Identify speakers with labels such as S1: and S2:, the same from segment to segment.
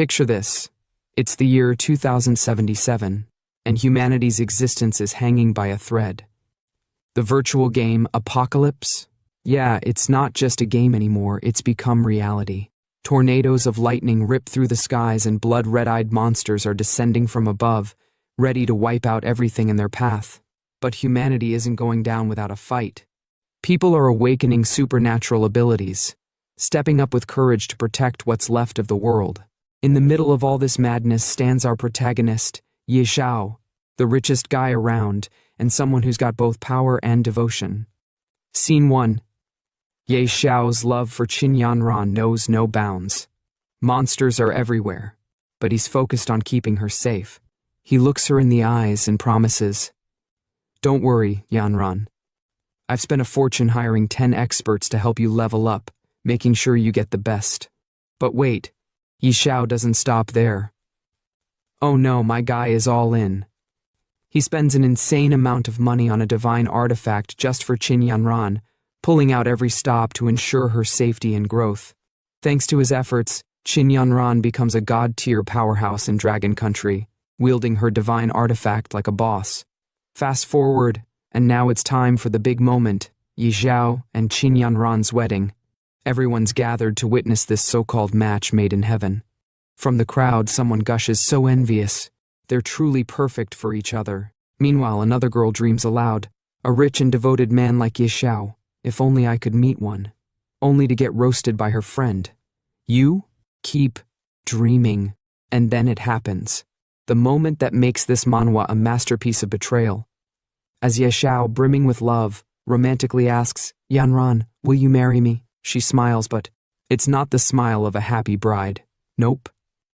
S1: Picture this. It's the year 2077, and humanity's existence is hanging by a thread. The virtual game Apocalypse? Yeah, it's not just a game anymore, it's become reality. Tornadoes of lightning rip through the skies and blood red-eyed monsters are descending from above, ready to wipe out everything in their path. But humanity isn't going down without a fight. People are awakening supernatural abilities, stepping up with courage to protect what's left of the world. In the middle of all this madness stands our protagonist, Xiao, the richest guy around, and someone who's got both power and devotion. Scene 1. Xiao's love for Qin Yanran knows no bounds. Monsters are everywhere, but he's focused on keeping her safe. He looks her in the eyes and promises, "Don't worry, Yanran. I've spent a fortune hiring 10 experts to help you level up, making sure you get the best." But wait, Xiao doesn't stop there. Oh no, my guy is all in. He spends an insane amount of money on a divine artifact just for Qin Yanran, pulling out every stop to ensure her safety and growth. Thanks to his efforts, Qin Yanran becomes a god-tier powerhouse in Dragon Country, wielding her divine artifact like a boss. Fast forward, and now it's time for the big moment, Xiao and Qin Yanran's wedding. Everyone's gathered to witness this so-called match made in heaven. From the crowd, someone gushes, so envious. They're truly perfect for each other. Meanwhile, another girl dreams aloud, a rich and devoted man like Xiao. If only I could meet one. Only to get roasted by her friend. You keep dreaming. And then it happens. The moment that makes this manhwa a masterpiece of betrayal. As Xiao, brimming with love, romantically asks, "Yanran, will you marry me?" She smiles, but it's not the smile of a happy bride. Nope.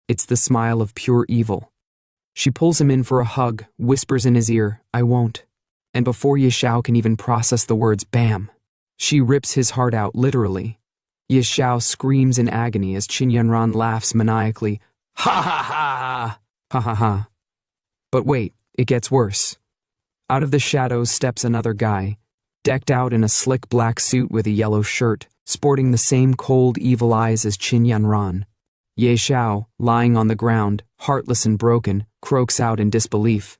S1: It's the smile of pure evil. She pulls him in for a hug, whispers in his ear, "I won't." And before Xiao can even process the words, bam! She rips his heart out, literally. Xiao screams in agony as Qin Yanran laughs maniacally, "Ha ha ha! Ha ha ha!" But wait, it gets worse. Out of the shadows steps another guy, decked out in a slick black suit with a yellow shirt, sporting the same cold, evil eyes as Qin Yanran. Xiao, lying on the ground, heartless and broken, croaks out in disbelief,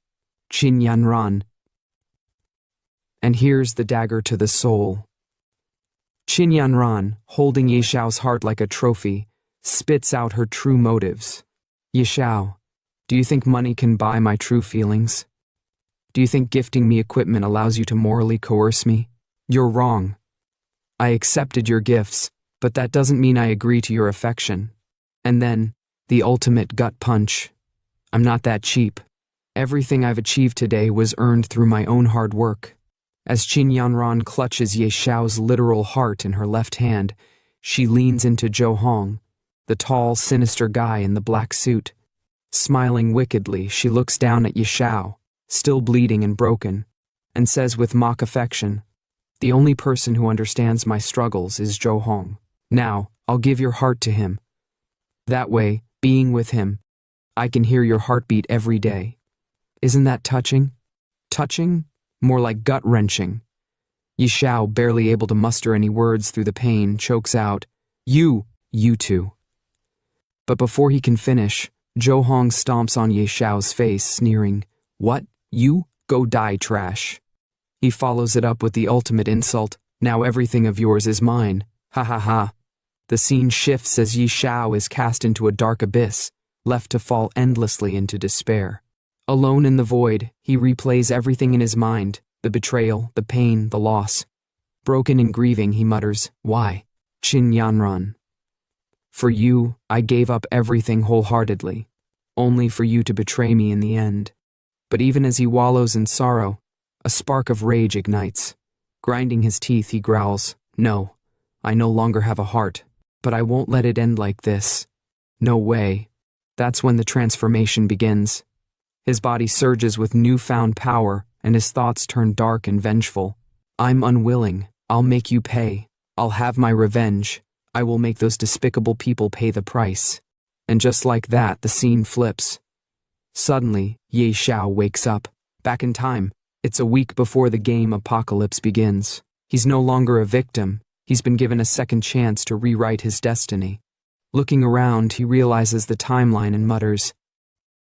S1: "Qin Yanran." And here's the dagger to the soul. Qin Yanran, holding Xiao's heart like a trophy, spits out her true motives. "Xiao, do you think money can buy my true feelings? Do you think gifting me equipment allows you to morally coerce me? You're wrong. I accepted your gifts, but that doesn't mean I agree to your affection." And then, the ultimate gut punch. "I'm not that cheap. Everything I've achieved today was earned through my own hard work." As Qin Yanran clutches Xiao's literal heart in her left hand, she leans into Zhou Hong, the tall, sinister guy in the black suit. Smiling wickedly, she looks down at Xiao, still bleeding and broken, and says with mock affection, "The only person who understands my struggles is Zhou Hong. Now, I'll give your heart to him. That way, being with him, I can hear your heartbeat every day." Isn't that touching? Touching? More like gut-wrenching. Xiao, barely able to muster any words through the pain, chokes out, You two." But before he can finish, Zhou Hong stomps on Xiao's face, sneering, "What? You? Go die, trash." He follows it up with the ultimate insult, "Now everything of yours is mine. Ha ha ha." The scene shifts as Xiao is cast into a dark abyss, left to fall endlessly into despair. Alone in the void, he replays everything in his mind, the betrayal, the pain, the loss. Broken and grieving, he mutters, "Why? Qin Yanran. For you, I gave up everything wholeheartedly, only for you to betray me in the end." But even as he wallows in sorrow, a spark of rage ignites. Grinding his teeth, he growls, "No, I no longer have a heart, but I won't let it end like this. No way." That's when the transformation begins. His body surges with newfound power, and his thoughts turn dark and vengeful. "I'm unwilling. I'll make you pay. I'll have my revenge. I will make those despicable people pay the price." And just like that, the scene flips. Suddenly, Xiao wakes up. Back in time, it's a week before the game Apocalypse begins. He's no longer a victim. He's been given a second chance to rewrite his destiny. Looking around, he realizes the timeline and mutters,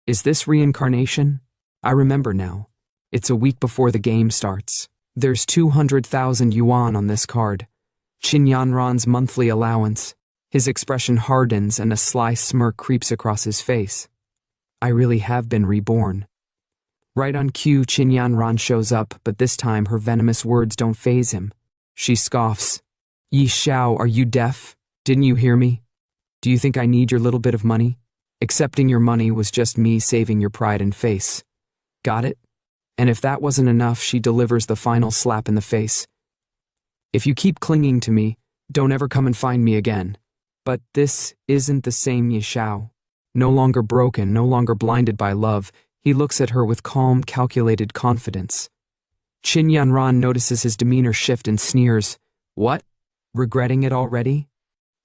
S1: "Is this reincarnation? I remember now. It's a week before the game starts. There's 200,000 yuan on this card. Qin Yanran's monthly allowance." His expression hardens and a sly smirk creeps across his face. I really have been reborn. Right on cue, Qin Yanran shows up, but this time her venomous words don't faze him. She scoffs. "Yi Xiao, are you deaf? Didn't you hear me? Do you think I need your little bit of money? Accepting your money was just me saving your pride and face. Got it?" And if that wasn't enough, she delivers the final slap in the face. "If you keep clinging to me, don't ever come and find me again." But this isn't the same Yi Xiao. No longer broken, no longer blinded by love, he looks at her with calm, calculated confidence. Qin Yanran notices his demeanor shift and sneers. "What? Regretting it already?"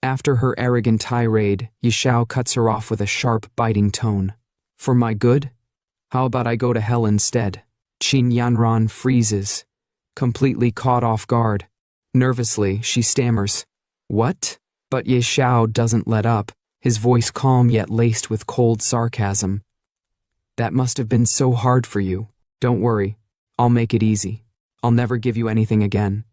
S1: After her arrogant tirade, Yi Xiao cuts her off with a sharp, biting tone. "For my good? How about I go to hell instead?" Qin Yanran freezes, completely caught off guard. Nervously, she stammers, "What?" But Yi Xiao doesn't let up, his voice calm yet laced with cold sarcasm. "That must have been so hard for you. Don't worry, I'll make it easy. I'll never give you anything again."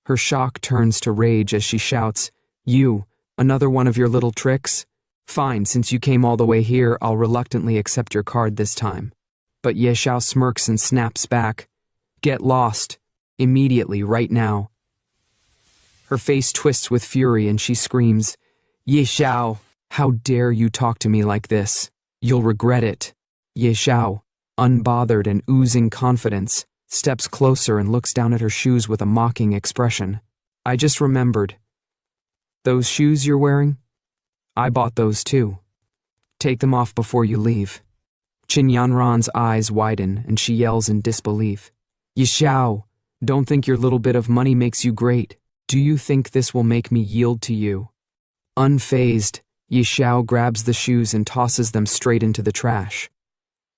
S1: Her shock turns to rage as she shouts, "You, another one of your little tricks? Fine, since you came all the way here, I'll reluctantly accept your card this time." But Ye Xiao smirks and snaps back, "Get lost. Immediately, right now." Her face twists with fury and she screams, "Ye Xiao, how dare you talk to me like this? You'll regret it." Ye Xiao, unbothered and oozing confidence, steps closer and looks down at her shoes with a mocking expression. "I just remembered. Those shoes you're wearing? I bought those too. Take them off before you leave." Qin Yanran's eyes widen and she yells in disbelief, "Yi Xiao, don't think your little bit of money makes you great. Do you think this will make me yield to you?" Unfazed, Yi Xiao grabs the shoes and tosses them straight into the trash.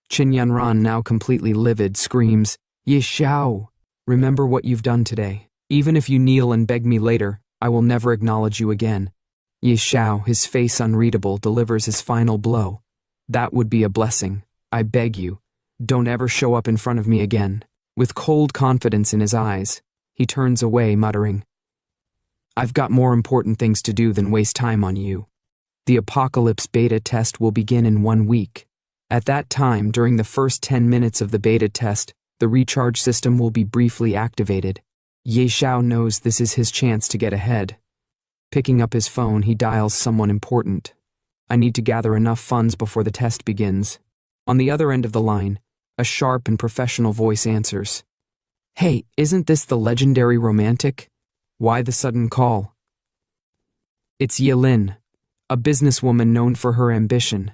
S1: Qin Yanran, now completely livid, screams, "Yi Xiao, remember what you've done today. Even if you kneel and beg me later, I will never acknowledge you again." Yi Xiao, his face unreadable, delivers his final blow. "That would be a blessing. I beg you, don't ever show up in front of me again." With cold confidence in his eyes, he turns away, muttering, "I've got more important things to do than waste time on you." The Apocalypse beta test will begin in 1 week. At that time, during the first 10 minutes of the beta test, the recharge system will be briefly activated. Ye Xiao knows this is his chance to get ahead. Picking up his phone, he dials someone important. "I need to gather enough funds before the test begins." On the other end of the line, a sharp and professional voice answers, "Hey, isn't this the legendary romantic? Why the sudden call?" It's Yilin, a businesswoman known for her ambition.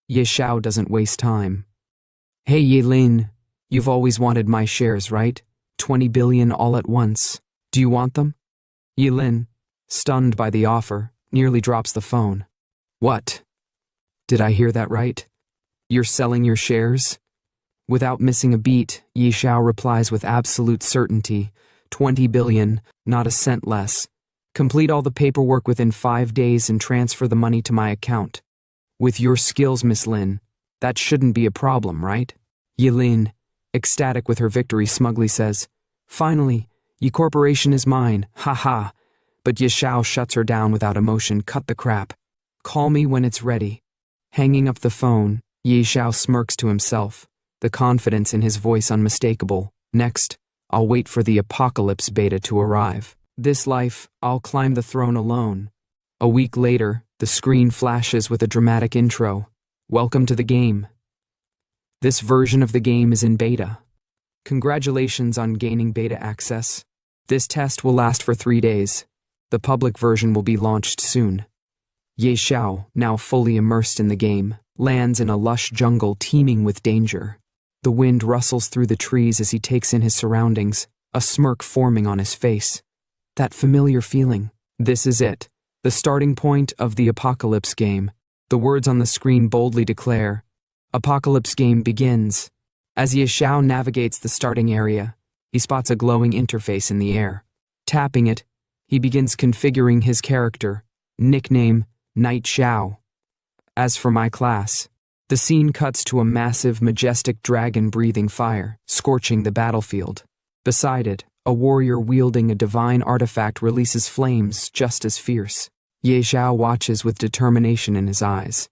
S1: Ye Xiao doesn't waste time. "Hey Yilin, you've always wanted my shares, right? 20 billion all at once. Do you want them?" Yilin, stunned by the offer, nearly drops the phone. "What? Did I hear that right? You're selling your shares?" Without missing a beat, Yi Xiao replies with absolute certainty, 20 billion, not a cent less. Complete all the paperwork within 5 days and transfer the money to my account. With your skills, Miss Lin, that shouldn't be a problem, right? Yilin, ecstatic with her victory, smugly says, "Finally, Yi Corporation is mine, ha." But Yi Xiao shuts her down without emotion. "Cut the crap. Call me when it's ready." Hanging up the phone, Yi Xiao smirks to himself, the confidence in his voice unmistakable. "Next, I'll wait for the Apocalypse beta to arrive. This life, I'll climb the throne alone." A week later, the screen flashes with a dramatic intro. "Welcome to the game. This version of the game is in beta. Congratulations on gaining beta access. This test will last for 3 days. The public version will be launched soon." Ye Xiao, now fully immersed in the game, lands in a lush jungle teeming with danger. The wind rustles through the trees as he takes in his surroundings, a smirk forming on his face. That familiar feeling. This is it, the starting point of the Apocalypse game. The words on the screen boldly declare, "Apocalypse game begins." As Ye Xiao navigates the starting area, he spots a glowing interface in the air. Tapping it, he begins configuring his character. Nickname, Knight Xiao. As for my class, the scene cuts to a massive, majestic dragon breathing fire, scorching the battlefield. Beside it, a warrior wielding a divine artifact releases flames just as fierce. Ye Xiao watches with determination in his eyes.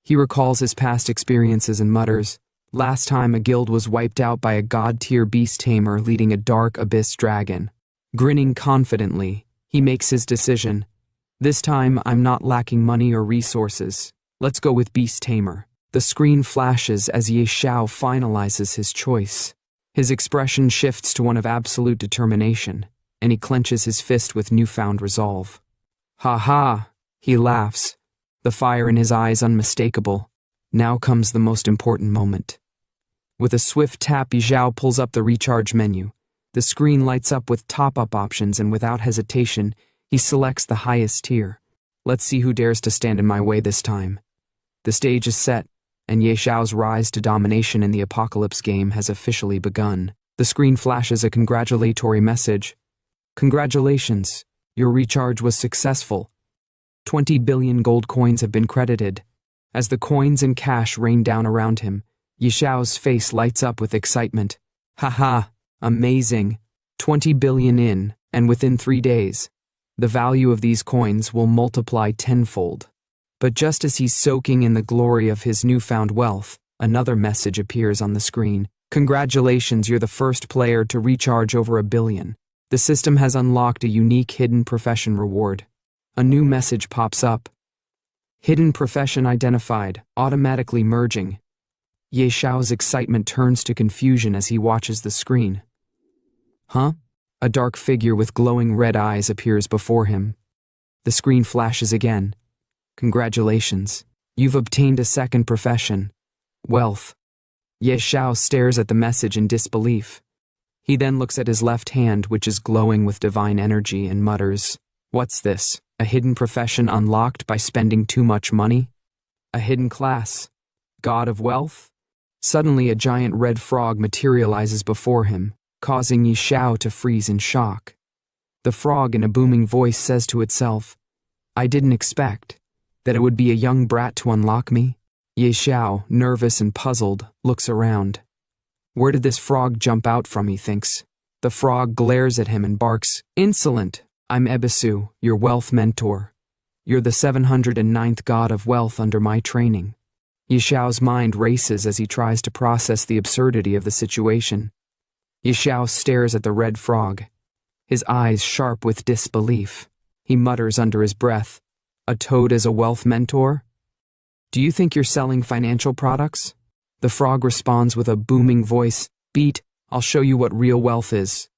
S1: He recalls his past experiences and mutters, "Last time a guild was wiped out by a god-tier beast tamer leading a dark abyss dragon." Grinning confidently, he makes his decision. "This time I'm not lacking money or resources. Let's go with beast tamer." The screen flashes as Ye Xiao finalizes his choice. His expression shifts to one of absolute determination, and he clenches his fist with newfound resolve. "Ha ha!" he laughs, the fire in his eyes unmistakable. Now comes the most important moment. With a swift tap, Ye Xiao pulls up the recharge menu. The screen lights up with top-up options, and without hesitation, he selects the highest tier. Let's see who dares to stand in my way this time. The stage is set, and Ye Xiao's rise to domination in the Apocalypse game has officially begun. The screen flashes a congratulatory message. "Congratulations, your recharge was successful. 20 billion gold coins have been credited." As the coins and cash rain down around him, Ye Xiao's face lights up with excitement. "Haha, amazing. 20 billion in, and within 3 days. The value of these coins will multiply tenfold." But just as he's soaking in the glory of his newfound wealth, another message appears on the screen. "Congratulations, you're the first player to recharge over 1 billion. The system has unlocked a unique hidden profession reward." A new message pops up. "Hidden profession identified, automatically merging." Ye Xiao's excitement turns to confusion as he watches the screen. Huh? A dark figure with glowing red eyes appears before him. The screen flashes again. "Congratulations. You've obtained a second profession. Wealth." Ye Xiao stares at the message in disbelief. He then looks at his left hand, which is glowing with divine energy, and mutters, "What's this? A hidden profession unlocked by spending too much money? A hidden class? God of Wealth?" Suddenly a giant red frog materializes before him, causing Ye Xiao to freeze in shock. The frog in a booming voice says to itself, "I didn't expect that it would be a young brat to unlock me." Ye Xiao, nervous and puzzled, looks around. Where did this frog jump out from, he thinks. The frog glares at him and barks, "Insolent! I'm Ebisu, your wealth mentor. You're the 709th god of wealth under my training." Ye Xiao's mind races as he tries to process the absurdity of the situation. Ye Xiao stares at the red frog, his eyes sharp with disbelief. He mutters under his breath, "A toad as a wealth mentor? Do you think you're selling financial products?" The frog responds with a booming voice, "Beat, I'll show you what real wealth is."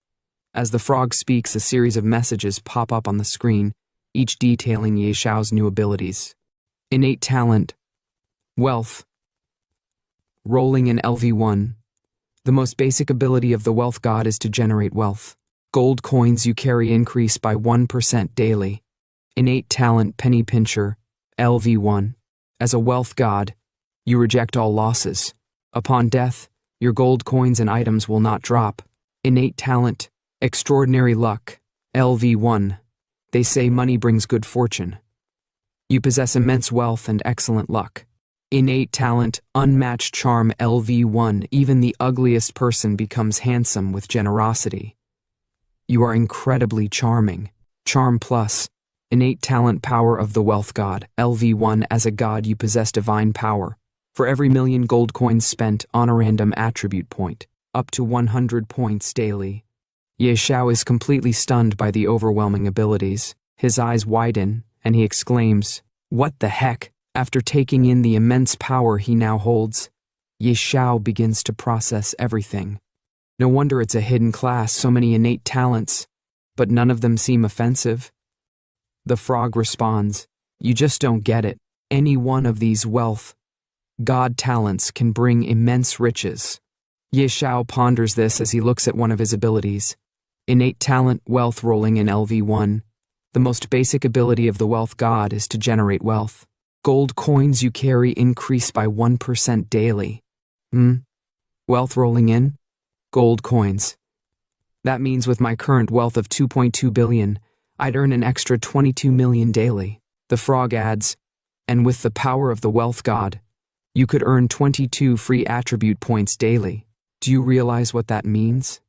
S1: As the frog speaks, a series of messages pop up on the screen, each detailing Ye Xiao's new abilities. Innate talent. Wealth. Rolling in LV1. The most basic ability of the wealth god is to generate wealth. Gold coins you carry increase by 1% daily. Innate talent penny pincher. LV1. As a wealth god, you reject all losses. Upon death, your gold coins and items will not drop. Innate talent. Extraordinary luck. LV1. They say money brings good fortune. You possess immense wealth and excellent luck. Innate talent, unmatched charm. LV1. Even the ugliest person becomes handsome with generosity. You are incredibly charming. Charm plus. Innate talent power of the wealth god. LV1. As a god you possess divine power. For every 1,000,000 gold coins spent on a random attribute point, up to 100 points daily. Ye Xiao is completely stunned by the overwhelming abilities. His eyes widen, and he exclaims, "What the heck?" After taking in the immense power he now holds, Ye Xiao begins to process everything. No wonder it's a hidden class, so many innate talents, but none of them seem offensive. The frog responds, "You just don't get it. Any one of these wealth god talents can bring immense riches." Ye Xiao ponders this as he looks at one of his abilities. Innate talent, wealth rolling in LV1. The most basic ability of the wealth god is to generate wealth. Gold coins you carry increase by 1% daily. Wealth rolling in? Gold coins. That means with my current wealth of 2.2 billion, I'd earn an extra 22 million daily. The frog adds, And with the power of the wealth god, you could earn 22 free attribute points daily. Do you realize what that means?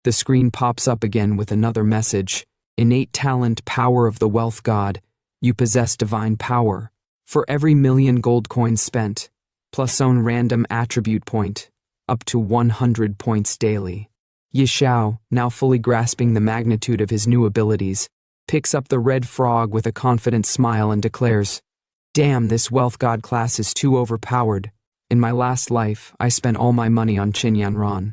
S1: The screen pops up again with another message. Innate talent, power of the wealth god. You possess divine power. For every 1,000,000 gold coins spent, plus own random attribute point, up to 100 points daily. Xiao, now fully grasping the magnitude of his new abilities, picks up the red frog with a confident smile and declares, "Damn, this wealth god class is too overpowered. In my last life, I spent all my money on Qinyanran.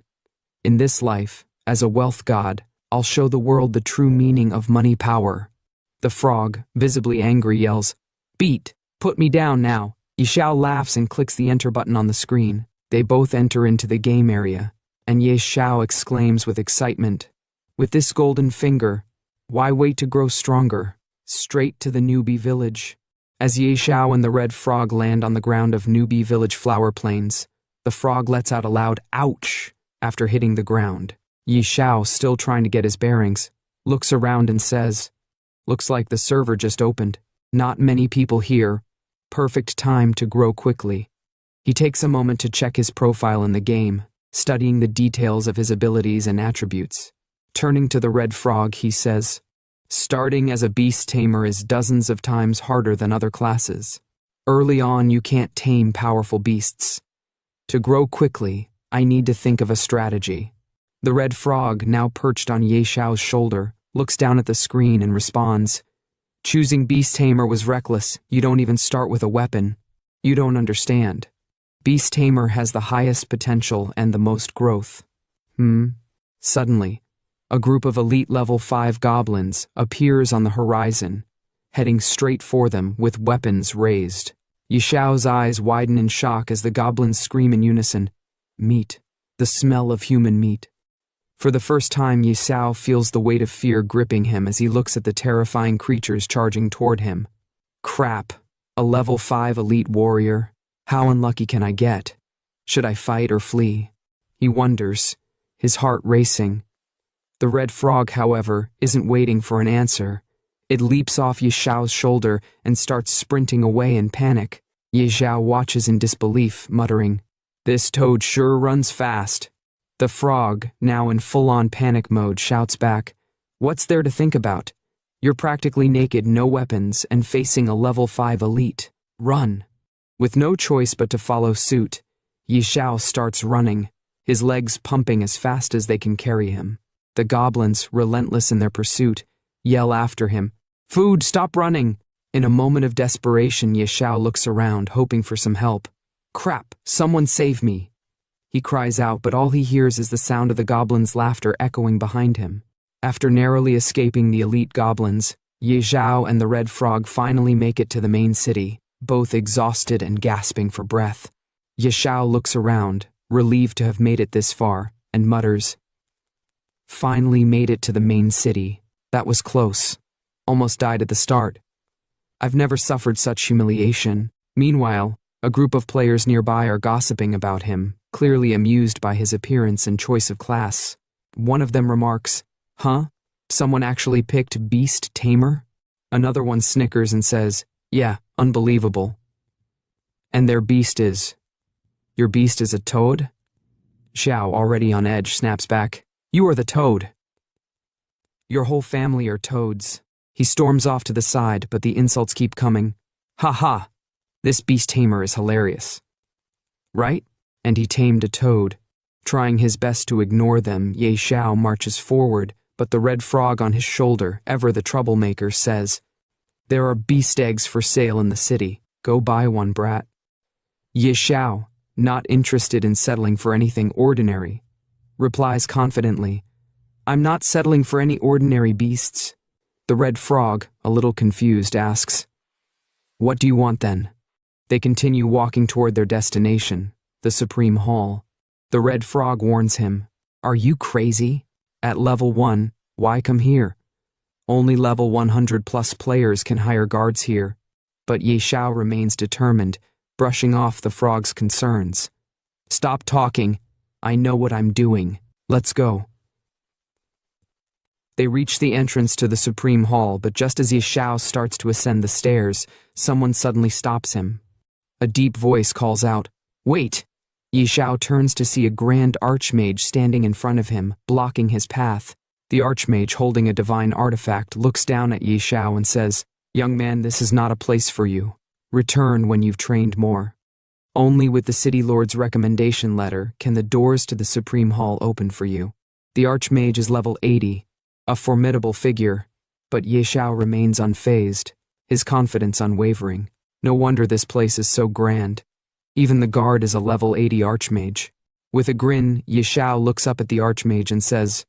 S1: In this life, as a wealth god, I'll show the world the true meaning of money power." The frog, visibly angry, yells, "Beat! Put me down now." Xiao laughs and clicks the enter button on the screen. They both enter into the game area, and Xiao exclaims with excitement, "With this golden finger, why wait to grow stronger? Straight to the newbie village." As Xiao and the red frog land on the ground of newbie village flower plains, the frog lets out a loud "ouch" after hitting the ground. Xiao, still trying to get his bearings, looks around and says, "Looks like the server just opened. Not many people here. Perfect time to grow quickly." He takes a moment to check his profile in the game, studying the details of his abilities and attributes. Turning to the red frog, he says, "Starting as a beast tamer is dozens of times harder than other classes. Early on, you can't tame powerful beasts. To grow quickly, I need to think of a strategy." The red frog, now perched on Xiao's shoulder, looks down at the screen and responds, "Choosing beast tamer was reckless. You don't even start with a weapon. You don't understand. Beast tamer has the highest potential and the most growth." Suddenly, a group of elite level 5 goblins appears on the horizon, heading straight for them with weapons raised. Xiao's eyes widen in shock as the goblins scream in unison, "Meat, the smell of human meat." For the first time, Xiao feels the weight of fear gripping him as he looks at the terrifying creatures charging toward him. Crap, a level 5 elite warrior. How unlucky can I get? Should I fight or flee? He wonders, his heart racing. The red frog, however, isn't waiting for an answer. It leaps off Xiao's shoulder and starts sprinting away in panic. Xiao watches in disbelief, muttering, "This toad sure runs fast." The frog, now in full-on panic mode, shouts back, "What's there to think about? You're practically naked, no weapons, and facing a level 5 elite. Run." With no choice but to follow suit, Xiao starts running, his legs pumping as fast as they can carry him. The goblins, relentless in their pursuit, yell after him, "Food, stop running!" In a moment of desperation, Xiao looks around, hoping for some help. "Crap, someone save me!" He cries out, but all he hears is the sound of the goblins' laughter echoing behind him. After narrowly escaping the elite goblins, Xiao and the red frog finally make it to the main city, both exhausted and gasping for breath. Xiao looks around, relieved to have made it this far, and mutters, "Finally made it to the main city. That was close. Almost died at the start. I've never suffered such humiliation." Meanwhile, a group of players nearby are gossiping about him, clearly amused by his appearance and choice of class. One of them remarks, "Huh? Someone actually picked beast tamer?" Another one snickers and says, "Yeah, unbelievable." "And their beast is... Your beast is a toad?" Xiao, already on edge, snaps back, "You are the toad. Your whole family are toads." He storms off to the side, but the insults keep coming. "Ha ha! This beast tamer is hilarious. Right?" And he tamed a toad. Trying his best to ignore them, Xiao marches forward, but the red frog on his shoulder, ever the troublemaker, says, "There are beast eggs for sale in the city. Go buy one, brat." Xiao, not interested in settling for anything ordinary, replies confidently, "I'm not settling for any ordinary beasts." The red frog, a little confused, asks, "What do you want then?" They continue walking toward their destination, the Supreme Hall. The red frog warns him, "Are you crazy? At level 1, why come here? Only level 100 plus players can hire guards here." But Xiao remains determined, brushing off the frog's concerns. "Stop talking. I know what I'm doing. Let's go." They reach the entrance to the Supreme Hall, but just as Xiao starts to ascend the stairs, someone suddenly stops him. A deep voice calls out, "Wait!" Xiao turns to see a grand archmage standing in front of him, blocking his path. The archmage, holding a divine artifact, looks down at Xiao and says, "Young man, this is not a place for you. Return when you've trained more. Only with the City Lord's recommendation letter can the doors to the Supreme Hall open for you." The archmage is level 80, a formidable figure, but Xiao remains unfazed, his confidence unwavering. No wonder this place is so grand. Even the guard is a level 80 archmage. With a grin, Xiao looks up at the archmage and says,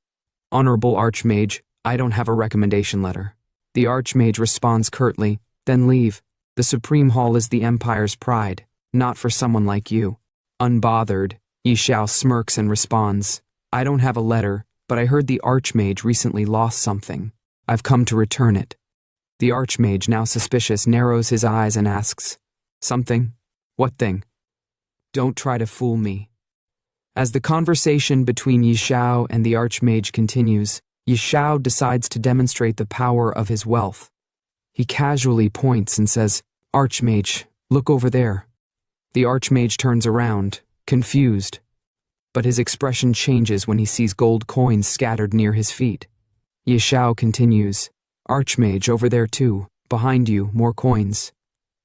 S1: "Honorable archmage, I don't have a recommendation letter." The archmage responds curtly, "Then leave. The Supreme Hall is the Empire's pride, not for someone like you." Unbothered, Xiao smirks and responds, "I don't have a letter, but I heard the archmage recently lost something. I've come to return it." The archmage, now suspicious, narrows his eyes and asks, "Something? What thing? Don't try to fool me." As the conversation between Xiao and the archmage continues, Xiao decides to demonstrate the power of his wealth. He casually points and says, "Archmage, look over there." The archmage turns around, confused, but his expression changes when he sees gold coins scattered near his feet. Xiao continues, "Archmage, over there too, behind you, more coins.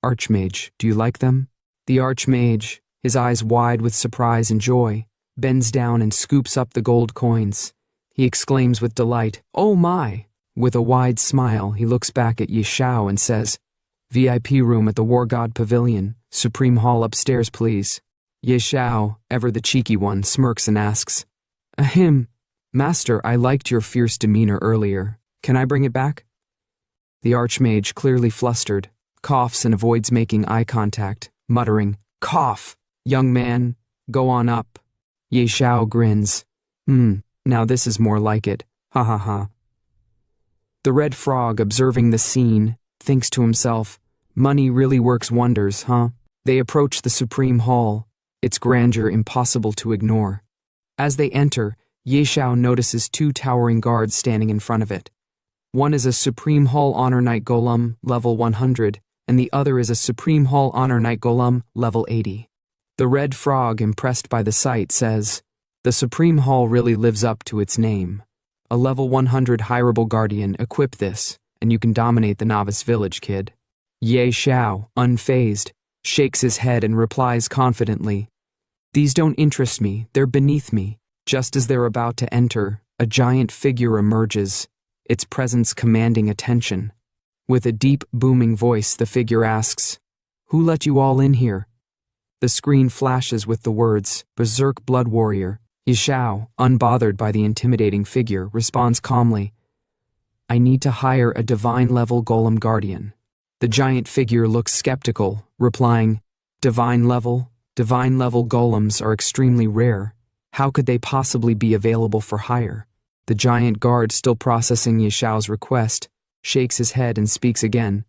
S1: Archmage, do you like them?" The archmage, his eyes wide with surprise and joy, bends down and scoops up the gold coins. He exclaims with delight, "Oh my!" With a wide smile, he looks back at Xiao and says, "VIP room at the War God Pavilion, Supreme Hall upstairs, please." Xiao, ever the cheeky one, smirks and asks, "Ahem, Master, I liked your fierce demeanor earlier. Can I bring it back?" The archmage, clearly flustered, coughs and avoids making eye contact, muttering, "Cough! Young man, go on up." Xiao grins. Now this is more like it. Ha ha ha." The red frog, observing the scene, thinks to himself, "Money really works wonders, huh?" They approach the Supreme Hall, its grandeur impossible to ignore. As they enter, Xiao notices two towering guards standing in front of it. One is a Supreme Hall Honor Knight Golem, level 100, and the other is a Supreme Hall Honor Knight Golem, level 80. The red frog, impressed by the sight, says, "The Supreme Hall really lives up to its name. A level 100 hireable guardian, equip this, and you can dominate the novice village, kid." Xiao, unfazed, shakes his head and replies confidently, "These don't interest me, they're beneath me." Just as they're about to enter, a giant figure emerges, its presence commanding attention. With a deep, booming voice, the figure asks, "Who let you all in here?" The screen flashes with the words, "Berserk Blood Warrior." Xiao, unbothered by the intimidating figure, responds calmly, "I need to hire a divine-level golem guardian." The giant figure looks skeptical, replying, Divine level golems are extremely rare. How could they possibly be available for hire?" The giant guard, still processing Xiao's request, shakes his head and speaks again.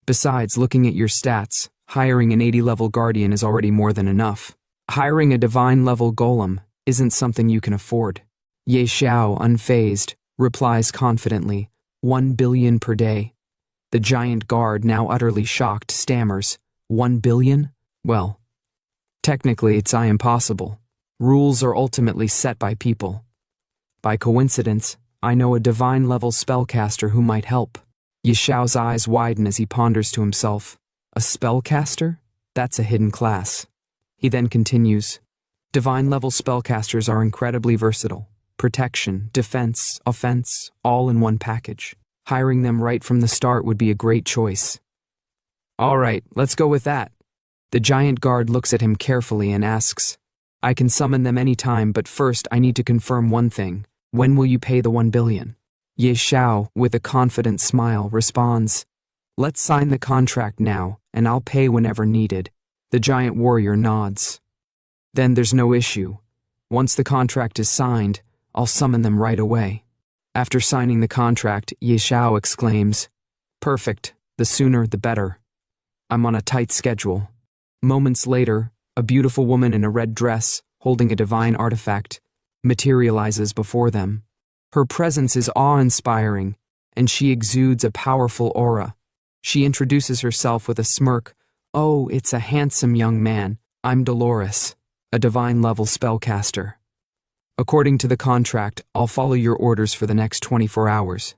S1: "Besides, looking at your stats, hiring an 80-level guardian is already more than enough. Hiring a divine-level golem isn't something you can afford." Xiao, unfazed, replies confidently, 1 billion per day. The giant guard, now utterly shocked, stammers, 1 billion? Well, technically it's impossible. Rules are ultimately set by people. By coincidence, I know a divine-level spellcaster who might help. Xiao's eyes widen as he ponders to himself, "A spellcaster? That's a hidden class." He then continues, "Divine-level spellcasters are incredibly versatile. Protection, defense, offense, all in one package. Hiring them right from the start would be a great choice." "All right, let's go with that." The giant guard looks at him carefully and asks, "I can summon them any time, but first I need to confirm one thing. When will you pay the 1 billion? Xiao, with a confident smile, responds, "Let's sign the contract now, and I'll pay whenever needed." The giant warrior nods. "Then there's no issue. Once the contract is signed, I'll summon them right away." After signing the contract, Xiao exclaims, "Perfect, the sooner the better. I'm on a tight schedule." Moments later, a beautiful woman in a red dress, holding a divine artifact, materializes before them. Her presence is awe-inspiring, and she exudes a powerful aura. She introduces herself with a smirk. "Oh, it's a handsome young man. I'm Dolores, a divine-level spellcaster. According to the contract, I'll follow your orders for the next 24 hours.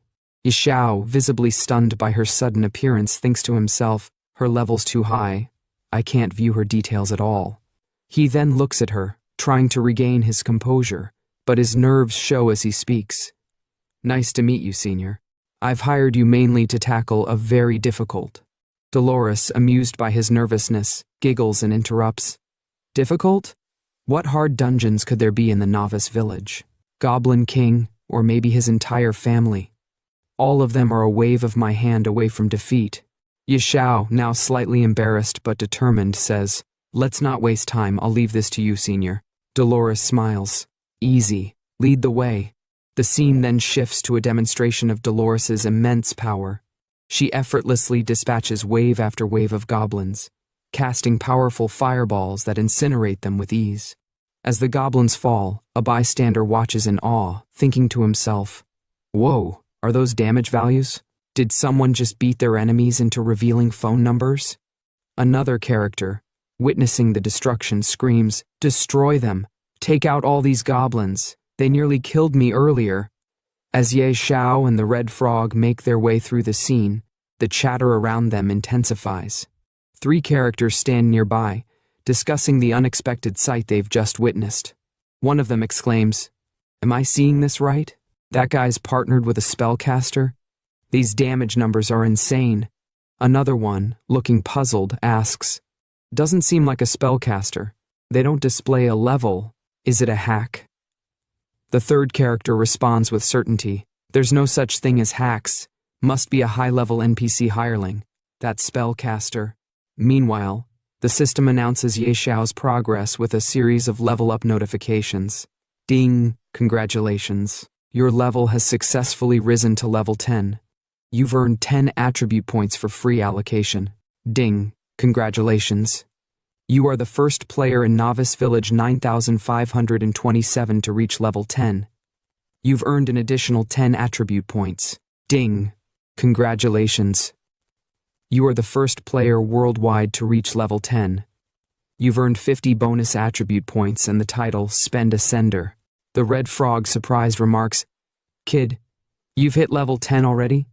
S1: Xiao, visibly stunned by her sudden appearance, thinks to himself, her level's too high. I can't view her details at all. He then looks at her, trying to regain his composure, but his nerves show as he speaks. Nice to meet you, Senior. I've hired you mainly to tackle a very difficult. Dolores, amused by his nervousness, giggles and interrupts. Difficult? What hard dungeons could there be in the novice village? Goblin King, or maybe his entire family. All of them are a wave of my hand away from defeat. Xiao, now slightly embarrassed but determined, says, Let's not waste time, I'll leave this to you, Senior. Dolores smiles. Easy. Lead the way. The scene then shifts to a demonstration of Dolores's immense power. She effortlessly dispatches wave after wave of goblins, casting powerful fireballs that incinerate them with ease. As the goblins fall, a bystander watches in awe, thinking to himself, Whoa, are those damage values? Did someone just beat their enemies into revealing phone numbers? Another character, witnessing the destruction, screams, Destroy them! Take out all these goblins! They nearly killed me earlier. As Xiao and the Red Frog make their way through the scene, the chatter around them intensifies. 3 characters stand nearby, discussing the unexpected sight they've just witnessed. One of them exclaims, Am I seeing this right? That guy's partnered with a spellcaster? These damage numbers are insane. Another one, looking puzzled, asks, Doesn't seem like a spellcaster. They don't display a level. Is it a hack? The third character responds with certainty, There's no such thing as hacks. Must be a high-level NPC hireling. That spellcaster. Meanwhile, the system announces Xiao's progress with a series of level-up notifications. Ding! Congratulations. Your level has successfully risen to level 10. You've earned 10 attribute points for free allocation. Ding! Congratulations. You are the first player in Novice Village 9527 to reach level 10. You've earned an additional 10 attribute points. Ding! Congratulations. You are the first player worldwide to reach level 10. You've earned 50 bonus attribute points and the title Spend a Sender. The Red Frog, surprised, remarks, Kid, you've hit level 10 already?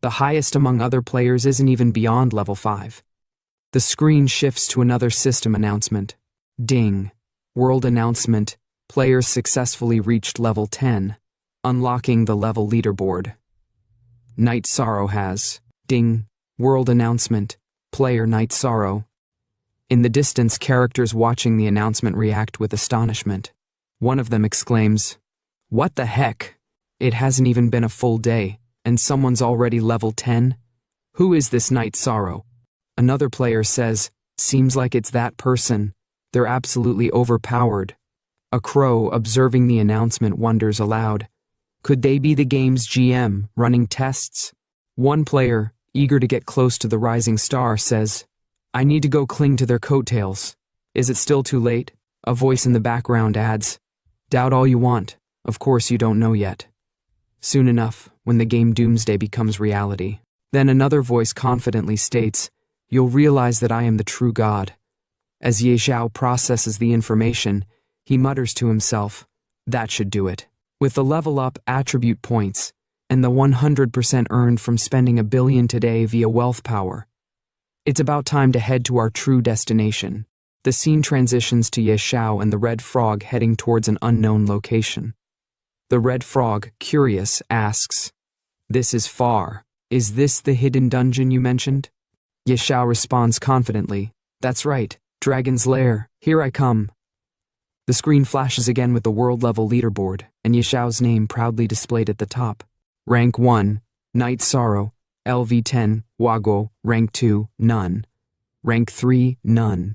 S1: The highest among other players isn't even beyond level 5. The screen shifts to another system announcement. Ding! World announcement. Players successfully reached level 10, unlocking the level leaderboard. Night Sorrow has. Ding! World announcement. Player Night Sorrow. In the distance, characters watching the announcement react with astonishment. One of them exclaims, What the heck? It hasn't even been a full day, and someone's already level 10? Who is this Night Sorrow? Another player says, Seems like it's that person. They're absolutely overpowered. A crow, observing the announcement, wonders aloud, Could they be the game's GM, running tests? One player, eager to get close to the rising star, says, I need to go cling to their coattails. Is it still too late? A voice in the background adds, Doubt all you want. Of course you don't know yet. Soon enough, when the game Doomsday becomes reality. Then another voice confidently states, You'll realize that I am the true God. As Xiao processes the information, he mutters to himself, That should do it. With the level-up attribute points, and the 100% earned from spending 1 billion today via wealth power, it's about time to head to our true destination. The scene transitions to Xiao and the Red Frog heading towards an unknown location. The Red Frog, curious, asks, This is far. Is this the hidden dungeon you mentioned? Xiao responds confidently, That's right, Dragon's Lair, here I come. The screen flashes again with the world-level leaderboard, and Xiao's name proudly displayed at the top. Rank 1, Night Sorrow, LV10, Wago, Rank 2, None. Rank 3, None.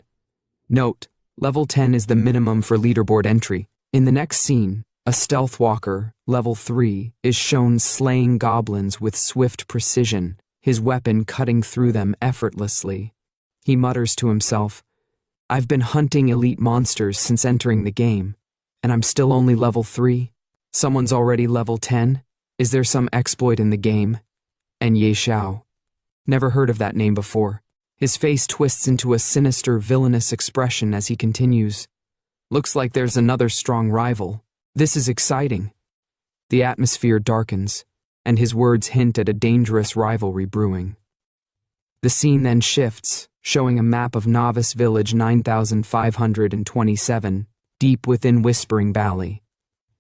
S1: Note, level 10 is the minimum for leaderboard entry. In the next scene, a stealth walker, level 3, is shown slaying goblins with swift precision, his weapon cutting through them effortlessly. He mutters to himself, I've been hunting elite monsters since entering the game, and I'm still only level 3. Someone's already level 10? Is there some exploit in the game? And Xiao. Never heard of that name before. His face twists into a sinister, villainous expression as he continues. Looks like there's another strong rival. This is exciting. The atmosphere darkens, and his words hint at a dangerous rivalry brewing. The scene then shifts, showing a map of Novice Village 9527, deep within Whispering Valley.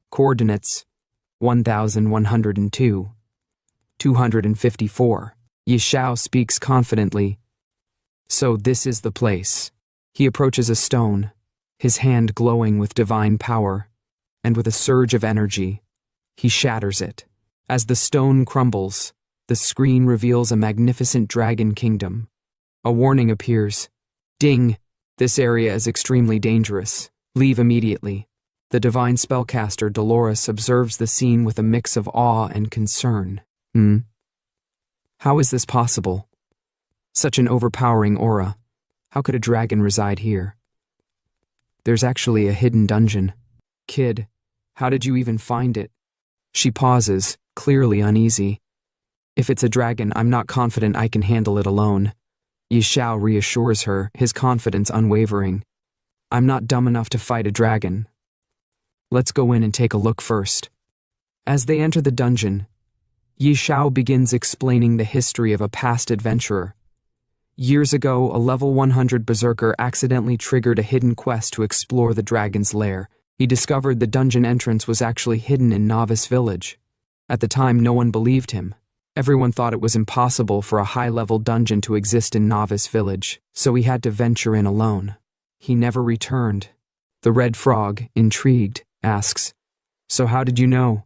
S1: Coordinates 1102, 254. Xiao speaks confidently. So this is the place. He approaches a stone, his hand glowing with divine power, and with a surge of energy, he shatters it. As the stone crumbles, the screen reveals a magnificent dragon kingdom. A warning appears. Ding! This area is extremely dangerous. Leave immediately. The divine spellcaster Dolores observes the scene with a mix of awe and concern. How is this possible? Such an overpowering aura. How could a dragon reside here? There's actually a hidden dungeon. Kid, how did you even find it? She pauses, clearly uneasy. If it's a dragon, I'm not confident I can handle it alone. Xiao reassures her, his confidence unwavering. I'm not dumb enough to fight a dragon. Let's go in and take a look first. As they enter the dungeon, Xiao begins explaining the history of a past adventurer. Years ago, a level 100 berserker accidentally triggered a hidden quest to explore the dragon's lair. He discovered the dungeon entrance was actually hidden in Novice Village. At the time, no one believed him. Everyone thought it was impossible for a high-level dungeon to exist in Novice Village, so he had to venture in alone. He never returned. The Red Frog, intrigued, asks, "So how did you know?"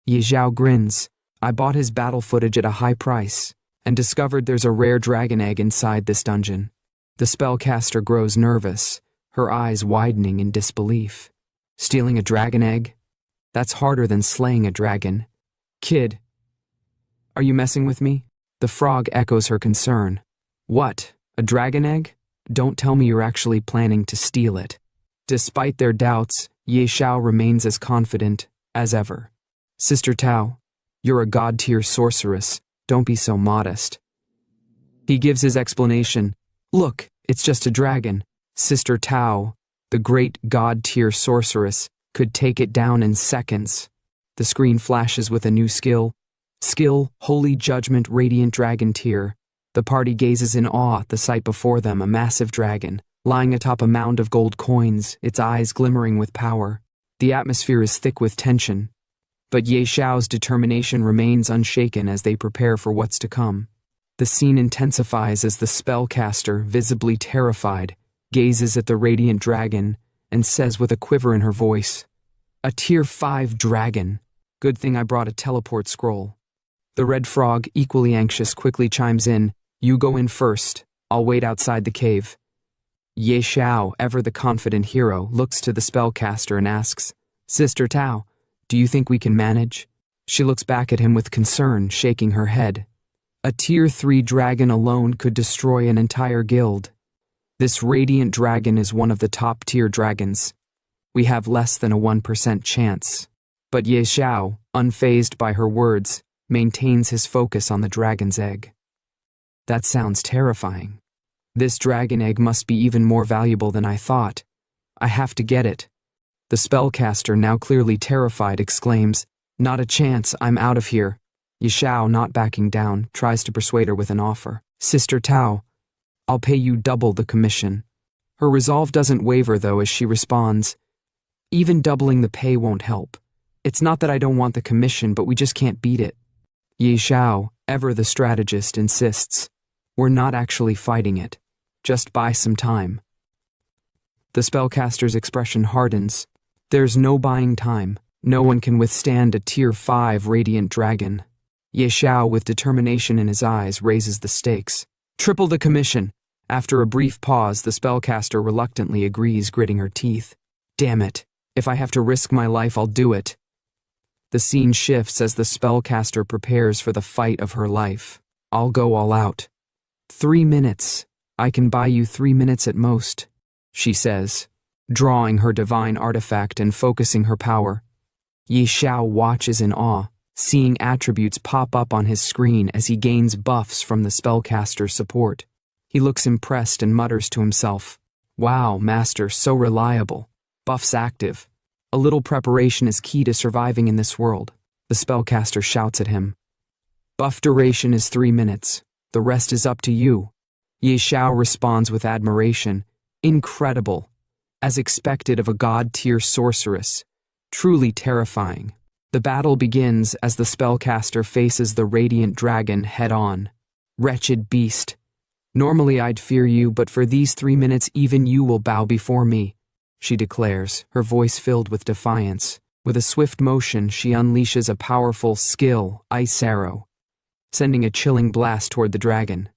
S1: Xiao grins. "I bought his battle footage at a high price, and discovered there's a rare dragon egg inside this dungeon." The spellcaster grows nervous, her eyes widening in disbelief. Stealing a dragon egg? That's harder than slaying a dragon. Kid, are you messing with me? The frog echoes her concern. What? A dragon egg? Don't tell me you're actually planning to steal it. Despite their doubts, Xiao remains as confident as ever. Sister Tao, you're a god-tier sorceress. Don't be so modest. He gives his explanation. Look, it's just a dragon. Sister Tao, the great god-tier sorceress, could take it down in seconds. The screen flashes with a new skill. Skill, Holy Judgment Radiant Dragon Tier. The party gazes in awe at the sight before them, a massive dragon, lying atop a mound of gold coins, its eyes glimmering with power. The atmosphere is thick with tension, but Xiao's determination remains unshaken as they prepare for what's to come. The scene intensifies as the spellcaster, visibly terrified, gazes at the radiant dragon and says with a quiver in her voice, "A tier 5 dragon. Good thing I brought a teleport scroll." The Red Frog, equally anxious, quickly chimes in, "You go in first. I'll wait outside the cave." Xiao, ever the confident hero, looks to the spellcaster and asks, "Sister Tao, do you think we can manage?" She looks back at him with concern, shaking her head. A tier 3 dragon alone could destroy an entire guild. This radiant dragon is one of the top tier dragons. We have less than a 1% chance. But Xiao, unfazed by her words, maintains his focus on the dragon's egg. That sounds terrifying. This dragon egg must be even more valuable than I thought. I have to get it. The spellcaster, now clearly terrified, exclaims, "Not a chance, I'm out of here." Xiao, not backing down, tries to persuade her with an offer. "Sister Tao, I'll pay you double the commission." Her resolve doesn't waver, though, as she responds, "Even doubling the pay won't help. It's not that I don't want the commission, but we just can't beat it." Xiao, ever the strategist, insists, "We're not actually fighting it. Just buy some time." The spellcaster's expression hardens. There's no buying time. No one can withstand a tier 5 radiant dragon. Xiao, with determination in his eyes, raises the stakes. "Triple the commission." After a brief pause, the spellcaster reluctantly agrees, gritting her teeth. "Damn it. If I have to risk my life, I'll do it." The scene shifts as the spellcaster prepares for the fight of her life. "I'll go all out." 3 minutes. I can buy you 3 minutes at most, she says, drawing her divine artifact and focusing her power. Ye Xiao watches in awe, seeing attributes pop up on his screen as he gains buffs from the spellcaster's support. He looks impressed and mutters to himself, "Wow, master, so reliable. Buffs active. A little preparation is key to surviving in this world." The spellcaster shouts at him. "Buff duration is 3 minutes. The rest is up to you." Ye Xiao responds with admiration. "Incredible. As expected of a god-tier sorceress. Truly terrifying." The battle begins as the spellcaster faces the radiant dragon head-on. "Wretched beast. Normally I'd fear you, but for these 3 minutes even you will bow before me," she declares, her voice filled with defiance. With a swift motion, she unleashes a powerful skill, Ice Arrow, sending a chilling blast toward the dragon.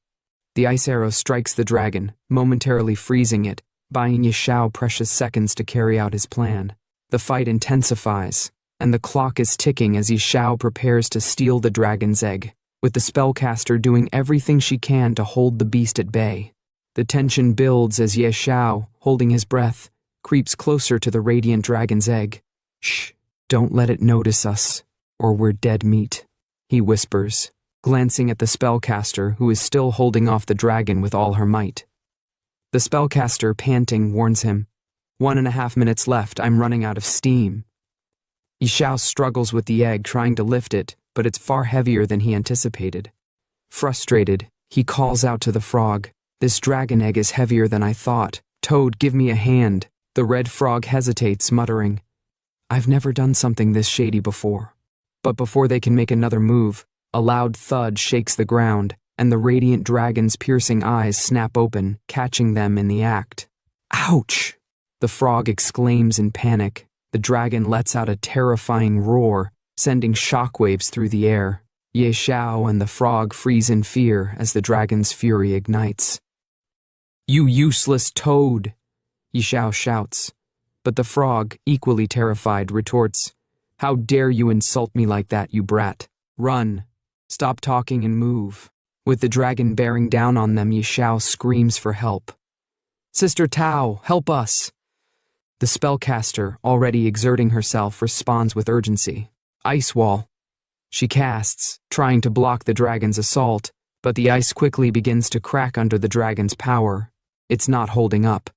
S1: The ice arrow strikes the dragon, momentarily freezing it, buying Ye Xiao precious seconds to carry out his plan. The fight intensifies, and the clock is ticking as Ye Xiao prepares to steal the dragon's egg, with the spellcaster doing everything she can to hold the beast at bay. The tension builds as Ye Xiao, holding his breath, creeps closer to the radiant dragon's egg. "Shh, don't let it notice us, or we're dead meat," he whispers, glancing at the spellcaster who is still holding off the dragon with all her might. The spellcaster, panting, warns him, 1.5 minutes left, I'm running out of steam." Ye Xiao struggles with the egg, trying to lift it, but it's far heavier than he anticipated. Frustrated, he calls out to the frog, "This dragon egg is heavier than I thought. Toad, give me a hand." The red frog hesitates, muttering, "I've never done something this shady before." But before they can make another move, a loud thud shakes the ground, and the radiant dragon's piercing eyes snap open, catching them in the act. "Ouch!" the frog exclaims in panic. The dragon lets out a terrifying roar, sending shockwaves through the air. Ye Xiao and the frog freeze in fear as the dragon's fury ignites. "You useless toad!" Ye Xiao shouts. But the frog, equally terrified, retorts, "How dare you insult me like that, you brat? Run! Stop talking and move." With the dragon bearing down on them, Ye Xiao screams for help. "Sister Tao, help us!" The spellcaster, already exerting herself, responds with urgency. "Ice wall." She casts, trying to block the dragon's assault, but the ice quickly begins to crack under the dragon's power. It's not holding up.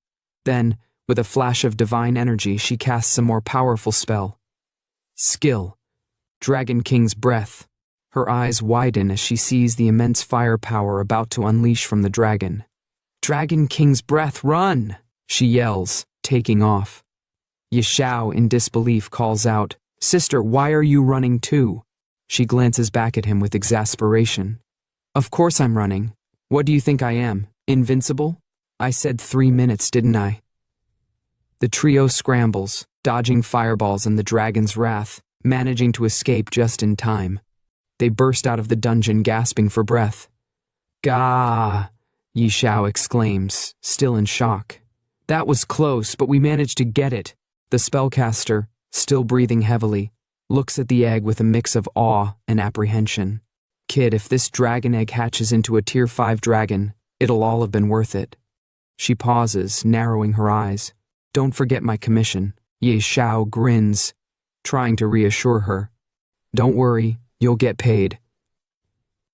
S1: Then, with a flash of divine energy, she casts a more powerful spell. Skill. Dragon King's Breath. Her eyes widen as she sees the immense firepower about to unleash from the dragon. "Dragon King's Breath, run!" she yells, taking off. Ye Xiao, in disbelief, calls out, "Sister, why are you running too?" She glances back at him with exasperation. "Of course I'm running. What do you think I am, invincible? I said 3 minutes, didn't I?" The trio scrambles, dodging fireballs and the dragon's wrath, managing to escape just in time. They burst out of the dungeon, gasping for breath. "Gah!" Ye Xiao exclaims, still in shock. "That was close, but we managed to get it." The spellcaster, still breathing heavily, looks at the egg with a mix of awe and apprehension. "Kid, if this dragon egg hatches into a tier 5 dragon, it'll all have been worth it." She pauses, narrowing her eyes. "Don't forget my commission." Ye Xiao grins, trying to reassure her. "Don't worry, you'll get paid."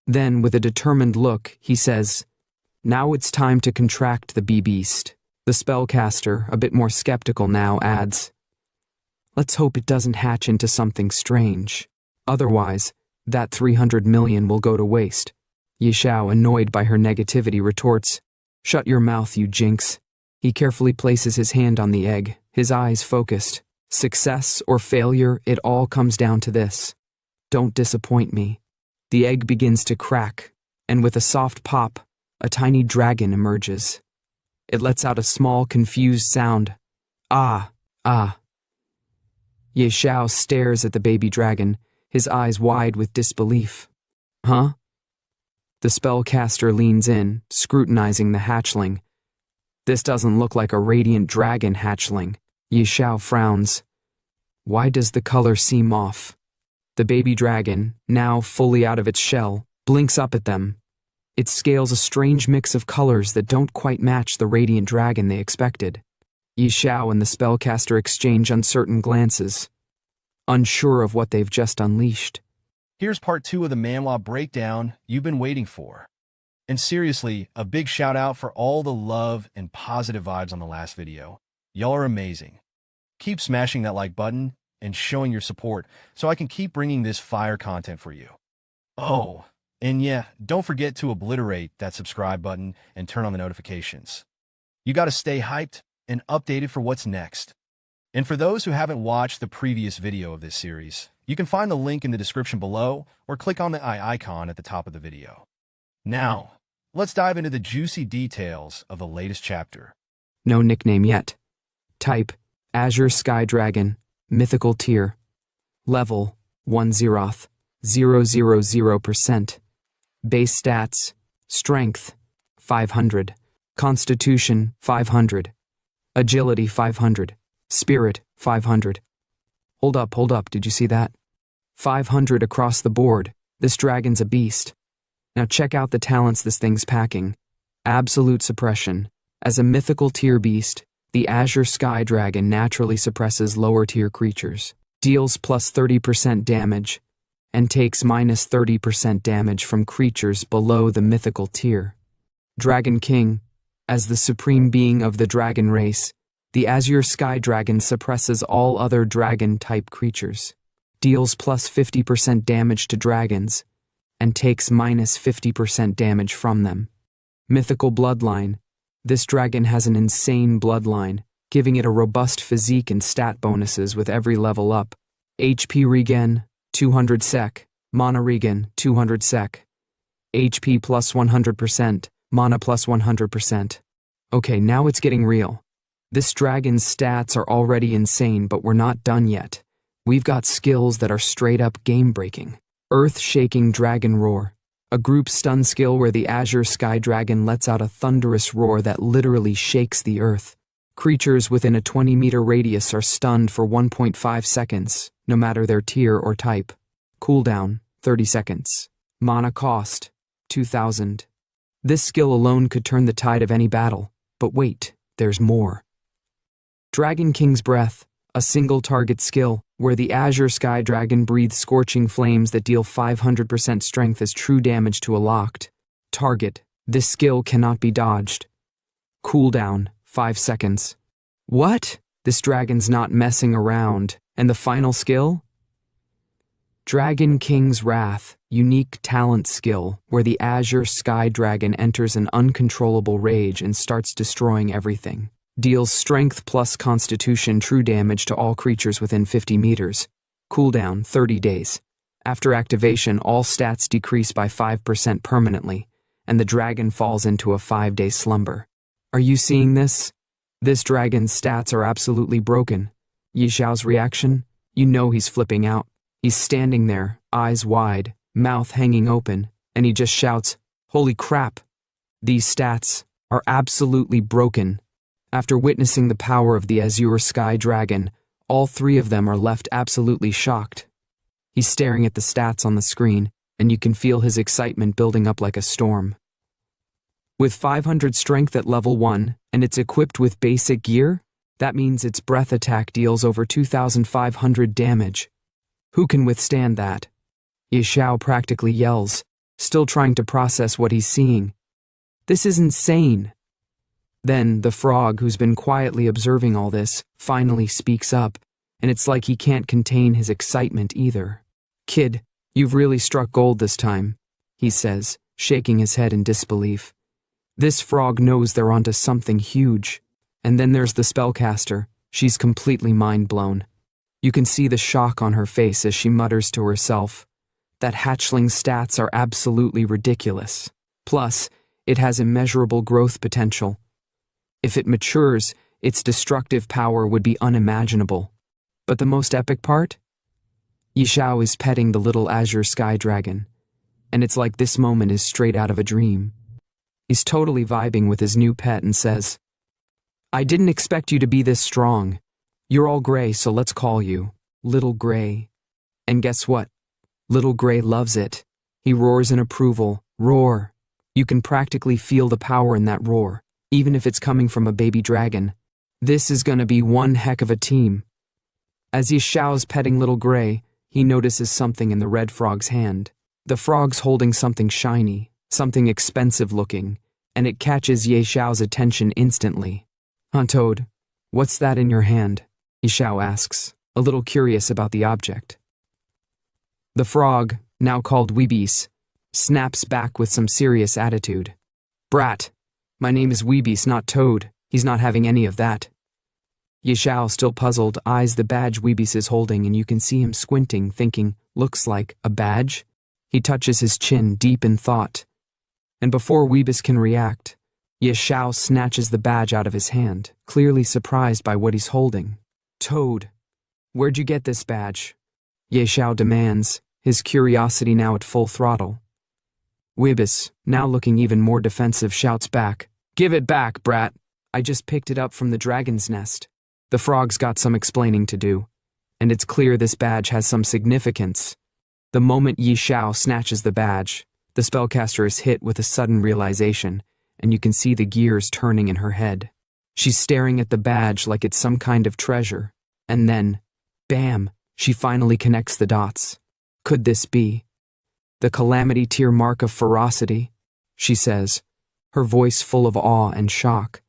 S1: Then, with a determined look, he says, "Now it's time to contract the bee-beast." The spellcaster, a bit more skeptical now, adds, "Let's hope it doesn't hatch into something strange. Otherwise, that 300 million will go to waste." Ye Xiao, annoyed by her negativity, retorts, "Shut your mouth, you jinx." He carefully places his hand on the egg, his eyes focused. Success or failure, it all comes down to this. Don't disappoint me. The egg begins to crack, and with a soft pop, a tiny dragon emerges. It lets out a small, confused sound. "Ah, ah." Ye Xiao stares at the baby dragon, his eyes wide with disbelief. "Huh?" The spellcaster leans in, scrutinizing the hatchling. "This doesn't look like a radiant dragon hatchling." Ye Xiao frowns. "Why does the color seem off?" The baby dragon, now fully out of its shell, blinks up at them. It scales a strange mix of colors that don't quite match the radiant dragon they expected. Ye Xiao and the spellcaster exchange uncertain glances. unsure of what they've just unleashed.
S2: Here's part 2 of the manhwa breakdown you've been waiting for. And seriously, a big shout out for all the love and positive vibes on the last video. Y'all are amazing. Keep smashing that like button and showing your support so I can keep bringing this fire content for you. Oh, and yeah, don't forget to obliterate that subscribe button and turn on the notifications. You gotta stay hyped and updated for what's next. And for those who haven't watched the previous video of this series, you can find the link in the description below or click on the eye icon at the top of the video. Now, let's dive into the juicy details of the latest chapter.
S1: No nickname yet. Type, Azure Sky Dragon, Mythical Tier. Level, 1 Zeroth, 000%. Base stats, Strength, 500. Constitution, 500. Agility, 500. Spirit, 500. Hold up, did you see that? 500 across the board. This dragon's a beast. Now check out the talents this thing's packing. Absolute suppression. As a mythical tier beast, the Azure Sky Dragon naturally suppresses lower tier creatures, deals plus 30% damage, and takes minus 30% damage from creatures below the mythical tier. Dragon King. As the supreme being of the dragon race, the Azure Sky Dragon suppresses all other dragon-type creatures, deals plus 50% damage to dragons, and takes minus 50% damage from them. Mythical Bloodline. This dragon has an insane bloodline, giving it a robust physique and stat bonuses with every level up. HP regen, 200 sec, mana regen, 200 sec. HP plus 100%, mana plus 100%. Okay, now it's getting real. This dragon's stats are already insane, but we're not done yet. We've got skills that are straight up game-breaking. Earth-shaking Dragon Roar. A group stun skill where the Azure Sky Dragon lets out a thunderous roar that literally shakes the earth. Creatures within a 20-meter radius are stunned for 1.5 seconds, no matter their tier or type. Cooldown, 30 seconds. Mana cost, 2,000. This skill alone could turn the tide of any battle. But wait, there's more. Dragon King's Breath. A single target skill, where the Azure Sky Dragon breathes scorching flames that deal 500% strength as true damage to a locked target. This skill cannot be dodged. Cooldown, 5 seconds. What? This dragon's not messing around. And the final skill? Dragon King's Wrath, unique talent skill, where the Azure Sky Dragon enters an uncontrollable rage and starts destroying everything. Deals strength plus constitution true damage to all creatures within 50 meters. Cooldown, 30 days. After activation, all stats decrease by 5% permanently, and the dragon falls into a 5-day slumber. Are you seeing this? This dragon's stats are absolutely broken. Xiao's reaction? You know he's flipping out. He's standing there, eyes wide, mouth hanging open, and he just shouts, "Holy crap! These stats are absolutely broken." After witnessing the power of the Azure Sky Dragon, all three of them are left absolutely shocked. He's staring at the stats on the screen, and you can feel his excitement building up like a storm. With 500 strength at level 1, and it's equipped with basic gear, that means its breath attack deals over 2,500 damage. Who can withstand that? Xiao practically yells, still trying to process what he's seeing. This is insane. Then, the frog, who's been quietly observing all this, finally speaks up, and it's like he can't contain his excitement either. "Kid, you've really struck gold this time," he says, shaking his head in disbelief. This frog knows they're onto something huge. And then there's the spellcaster. She's completely mind-blown. You can see the shock on her face as she mutters to herself. That hatchling stats are absolutely ridiculous. Plus, it has immeasurable growth potential. If it matures, its destructive power would be unimaginable. But the most epic part? Xiao is petting the little Azure Sky Dragon, and it's like this moment is straight out of a dream. He's totally vibing with his new pet and says, "I didn't expect you to be this strong. You're all gray, so let's call you Little Gray." And guess what? Little Gray loves it. He roars in approval. Roar. You can practically feel the power in that roar, even if it's coming from a baby dragon. This is gonna be one heck of a team. As Xiao's petting little gray, he notices something in the red frog's hand. The frog's holding something shiny, something expensive looking, and it catches Xiao's attention instantly. "Huh, Toad, what's that in your hand?" Xiao asks, a little curious about the object. The frog, now called Weebis, snaps back with some serious attitude. "Brat, my name is Weebis, not Toad. He's not having any of that." Xiao, still puzzled, eyes the badge Weebis is holding, and you can see him squinting, thinking, looks like a badge? He touches his chin, deep in thought. And before Weebis can react, Xiao snatches the badge out of his hand, clearly surprised by what he's holding. "Toad, where'd you get this badge?" Xiao demands, his curiosity now at full throttle. Weebis, now looking even more defensive, shouts back, "Give it back, brat. I just picked it up from the dragon's nest." The frog's got some explaining to do, and it's clear this badge has some significance. The moment Xiao snatches the badge, the spellcaster is hit with a sudden realization, and you can see the gears turning in her head. She's staring at the badge like it's some kind of treasure, and then, bam, she finally connects the dots. Could this be the Calamity Tier mark of ferocity? She says, her voice full of awe and shock.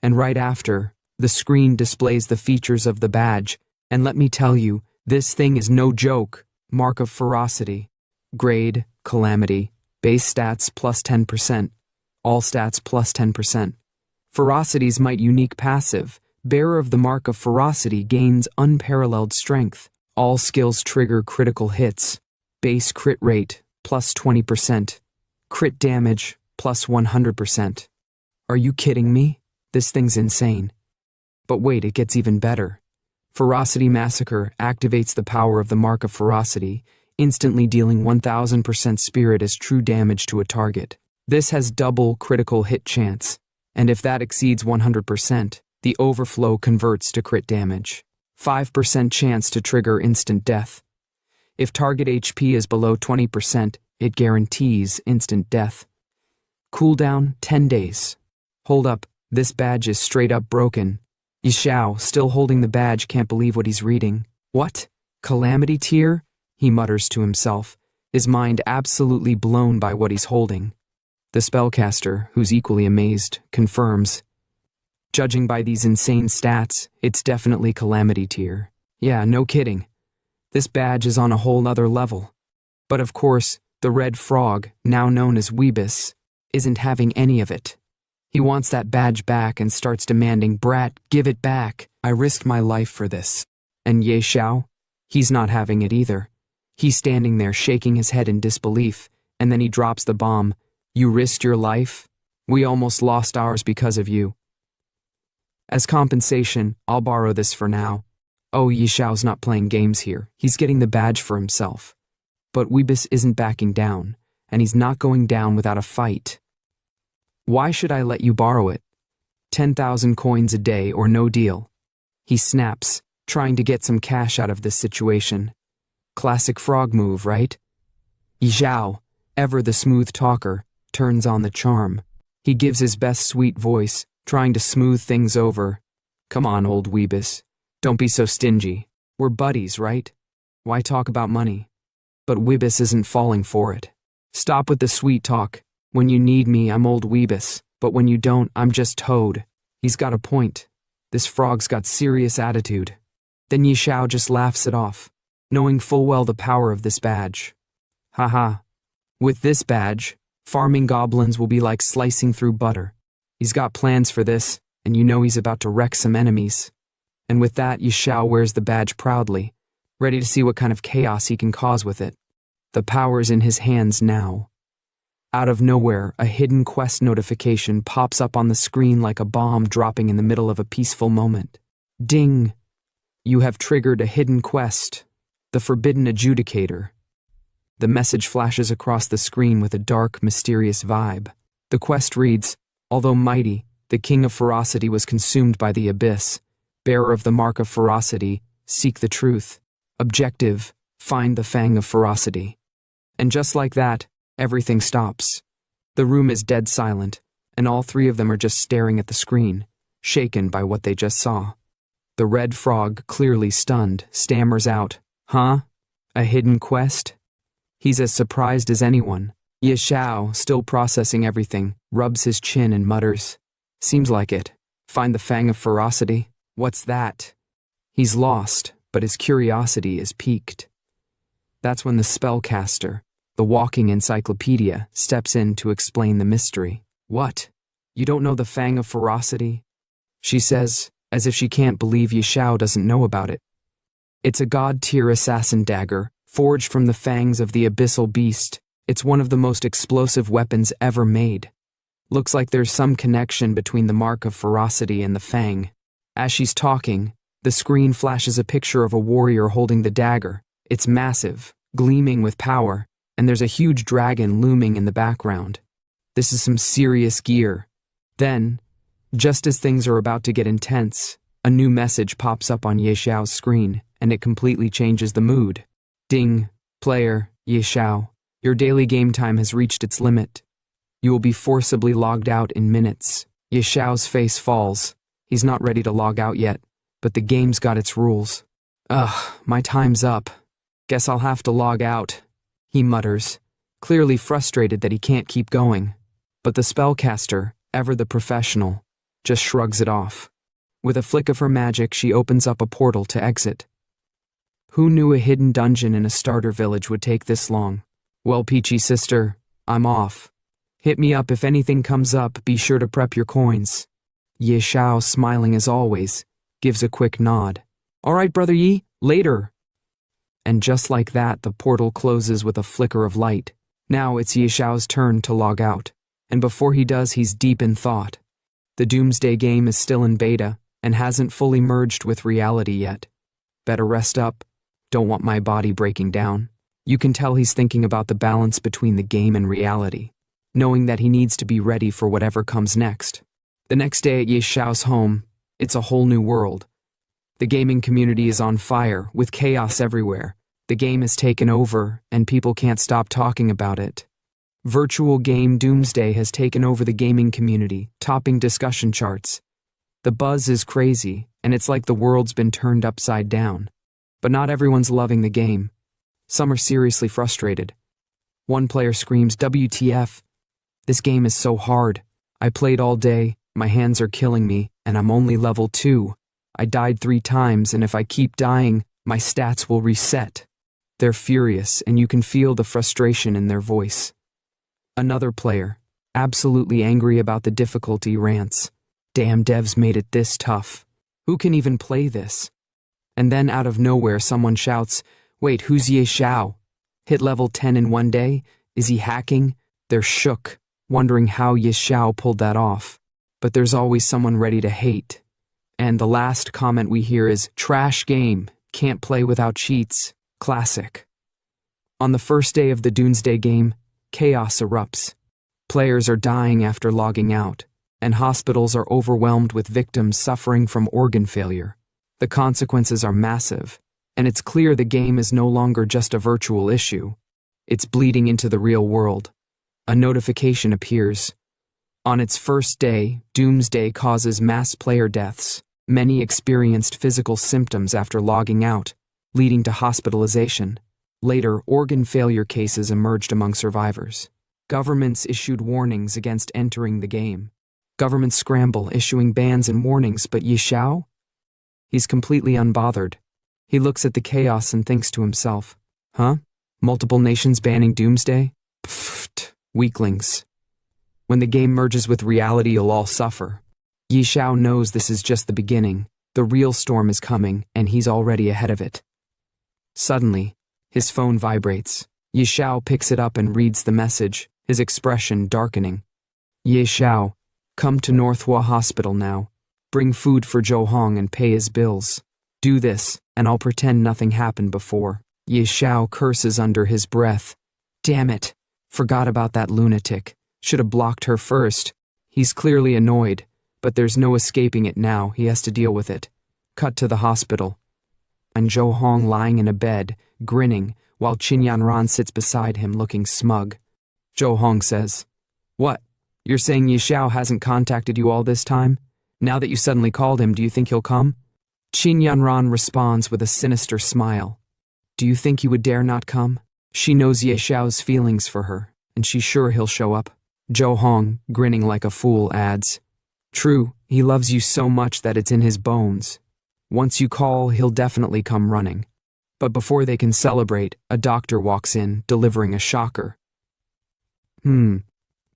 S1: And right after, the screen displays the features of the badge, and let me tell you, this thing is no joke. Mark of ferocity. Grade, calamity. Base stats plus 10%. All stats plus 10%. Ferocity's might unique passive. Bearer of the mark of ferocity gains unparalleled strength. All skills trigger critical hits. Base crit rate plus 20%. Crit damage plus 100%. Are you kidding me? This thing's insane. But wait, it gets even better. Ferocity Massacre activates the power of the Mark of Ferocity, instantly dealing 1000% spirit as true damage to a target. This has double critical hit chance, and if that exceeds 100%, the overflow converts to crit damage. 5% chance to trigger instant death. If target HP is below 20%, it guarantees instant death. Cooldown 10 days. Hold up, this badge is straight up broken. Xiao, still holding the badge, can't believe what he's reading. What? Calamity Tier? He mutters to himself, his mind absolutely blown by what he's holding. The spellcaster, who's equally amazed, confirms. Judging by these insane stats, it's definitely Calamity Tier. Yeah, no kidding. This badge is on a whole other level. But of course, the red frog, now known as Weebis, isn't having any of it. He wants that badge back and starts demanding, "Brat, give it back. I risked my life for this." And Xiao? He's not having it either. He's standing there shaking his head in disbelief, and then he drops the bomb. "You risked your life? We almost lost ours because of you. As compensation, I'll borrow this for now." Oh, Xiao's not playing games here. He's getting the badge for himself. But Weebis isn't backing down, and he's not going down without a fight. "Why should I let you borrow it? 10,000 coins a day or no deal." He snaps, trying to get some cash out of this situation. Classic frog move, right? Xiao, ever the smooth talker, turns on the charm. He gives his best sweet voice, trying to smooth things over. "Come on, old Weebis. Don't be so stingy. We're buddies, right? Why talk about money?" But Weebis isn't falling for it. "Stop with the sweet talk. When you need me, I'm old Weebis, but when you don't, I'm just Toad." He's got a point. This frog's got serious attitude. Then Xiao just laughs it off, knowing full well the power of this badge. Haha. With this badge, farming goblins will be like slicing through butter. He's got plans for this, and you know he's about to wreck some enemies. And with that, Xiao wears the badge proudly, ready to see what kind of chaos he can cause with it. The power's in his hands now. Out of nowhere, a hidden quest notification pops up on the screen like a bomb dropping in the middle of a peaceful moment. Ding! You have triggered a hidden quest, the Forbidden Adjudicator. The message flashes across the screen with a dark, mysterious vibe. The quest reads, "Although mighty, the King of Ferocity was consumed by the abyss. Bearer of the Mark of Ferocity, seek the truth. Objective, find the Fang of Ferocity." And just like that, everything stops. The room is dead silent, and all three of them are just staring at the screen, shaken by what they just saw. The red frog, clearly stunned, stammers out, "Huh? A hidden quest?" He's as surprised as anyone. Xiao, still processing everything, rubs his chin and mutters, "Seems like it. Find the fang of ferocity? What's that?" He's lost, but his curiosity is piqued. That's when the spellcaster, the walking encyclopedia, steps in to explain the mystery. "What? You don't know the fang of ferocity?" she says, as if she can't believe Xiao doesn't know about it. It's a god-tier assassin dagger, forged from the fangs of the abyssal beast. It's one of the most explosive weapons ever made. Looks like there's some connection between the mark of ferocity and the fang. As she's talking, the screen flashes a picture of a warrior holding the dagger. It's massive, gleaming with power, and there's a huge dragon looming in the background. This is some serious gear. Then, just as things are about to get intense, a new message pops up on Xiao's screen, and it completely changes the mood. "Ding, player, Xiao, your daily game time has reached its limit. You will be forcibly logged out in minutes." Xiao's face falls. He's not ready to log out yet, but the game's got its rules. "Ugh, my time's up. Guess I'll have to log out," he mutters, clearly frustrated that he can't keep going. But the spellcaster, ever the professional, just shrugs it off. With a flick of her magic, she opens up a portal to exit. Who knew a hidden dungeon in a starter village would take this long? "Well, Peachy sister, I'm off. Hit me up if anything comes up, be sure to prep your coins." Xiao, smiling as always, gives a quick nod. "All right, brother Yi, later." And just like that, the portal closes with a flicker of light. Now it's Xiao's turn to log out, and before he does, he's deep in thought. The Doomsday game is still in beta, and hasn't fully merged with reality yet. Better rest up. Don't want my body breaking down. You can tell he's thinking about the balance between the game and reality, knowing that he needs to be ready for whatever comes next. The next day at Xiao's home, it's a whole new world. The gaming community is on fire, with chaos everywhere. The game has taken over, and people can't stop talking about it. Virtual game Doomsday has taken over the gaming community, topping discussion charts. The buzz is crazy, and it's like the world's been turned upside down. But not everyone's loving the game. Some are seriously frustrated. One player screams, "WTF? This game is so hard. I played all day, my hands are killing me, and I'm only level 2. I died 3 times, and if I keep dying, my stats will reset." They're furious, and you can feel the frustration in their voice. Another player, absolutely angry about the difficulty, rants, "Damn devs made it this tough. Who can even play this?" And then out of nowhere someone shouts, "Wait, who's Xiao? Hit level 10 in one day? Is he hacking?" They're shook, wondering how Xiao pulled that off. But there's always someone ready to hate. And the last comment we hear is, "Trash game, can't play without cheats, classic." On the first day of the Doomsday game, chaos erupts. Players are dying after logging out, and hospitals are overwhelmed with victims suffering from organ failure. The consequences are massive, and it's clear the game is no longer just a virtual issue. It's bleeding into the real world. A notification appears. On its first day, Doomsday causes mass player deaths. Many experienced physical symptoms after logging out, leading to hospitalization. Later, organ failure cases emerged among survivors. Governments issued warnings against entering the game. Governments scramble, issuing bans and warnings, but Xiao? He's completely unbothered. He looks at the chaos and thinks to himself, "Huh? Multiple nations banning Doomsday? Pfft, weaklings. When the game merges with reality, you'll all suffer." Xiao knows this is just the beginning. The real storm is coming, and he's already ahead of it. Suddenly, his phone vibrates. Xiao picks it up and reads the message, his expression darkening. "Xiao, come to Manhwa Hospital now. Bring food for Zhou Hong and pay his bills. Do this, and I'll pretend nothing happened before." Xiao curses under his breath. Damn it, forgot about that lunatic. Should have blocked her first. He's clearly annoyed, but there's no escaping it now, he has to deal with it. Cut to the hospital. And Zhou Hong lying in a bed, grinning, while Qin Yanran sits beside him looking smug. Zhou Hong says, "What? You're saying Xiao hasn't contacted you all this time? Now that you suddenly called him, do you think he'll come?" Qin Yanran responds with a sinister smile. Do you think he would dare not come? She knows Ye Xiao's feelings for her, and she's sure he'll show up. Zhou Hong, grinning like a fool, adds, True, he loves you so much that it's in his bones. Once you call, he'll definitely come running. But before they can celebrate, a doctor walks in, delivering a shocker.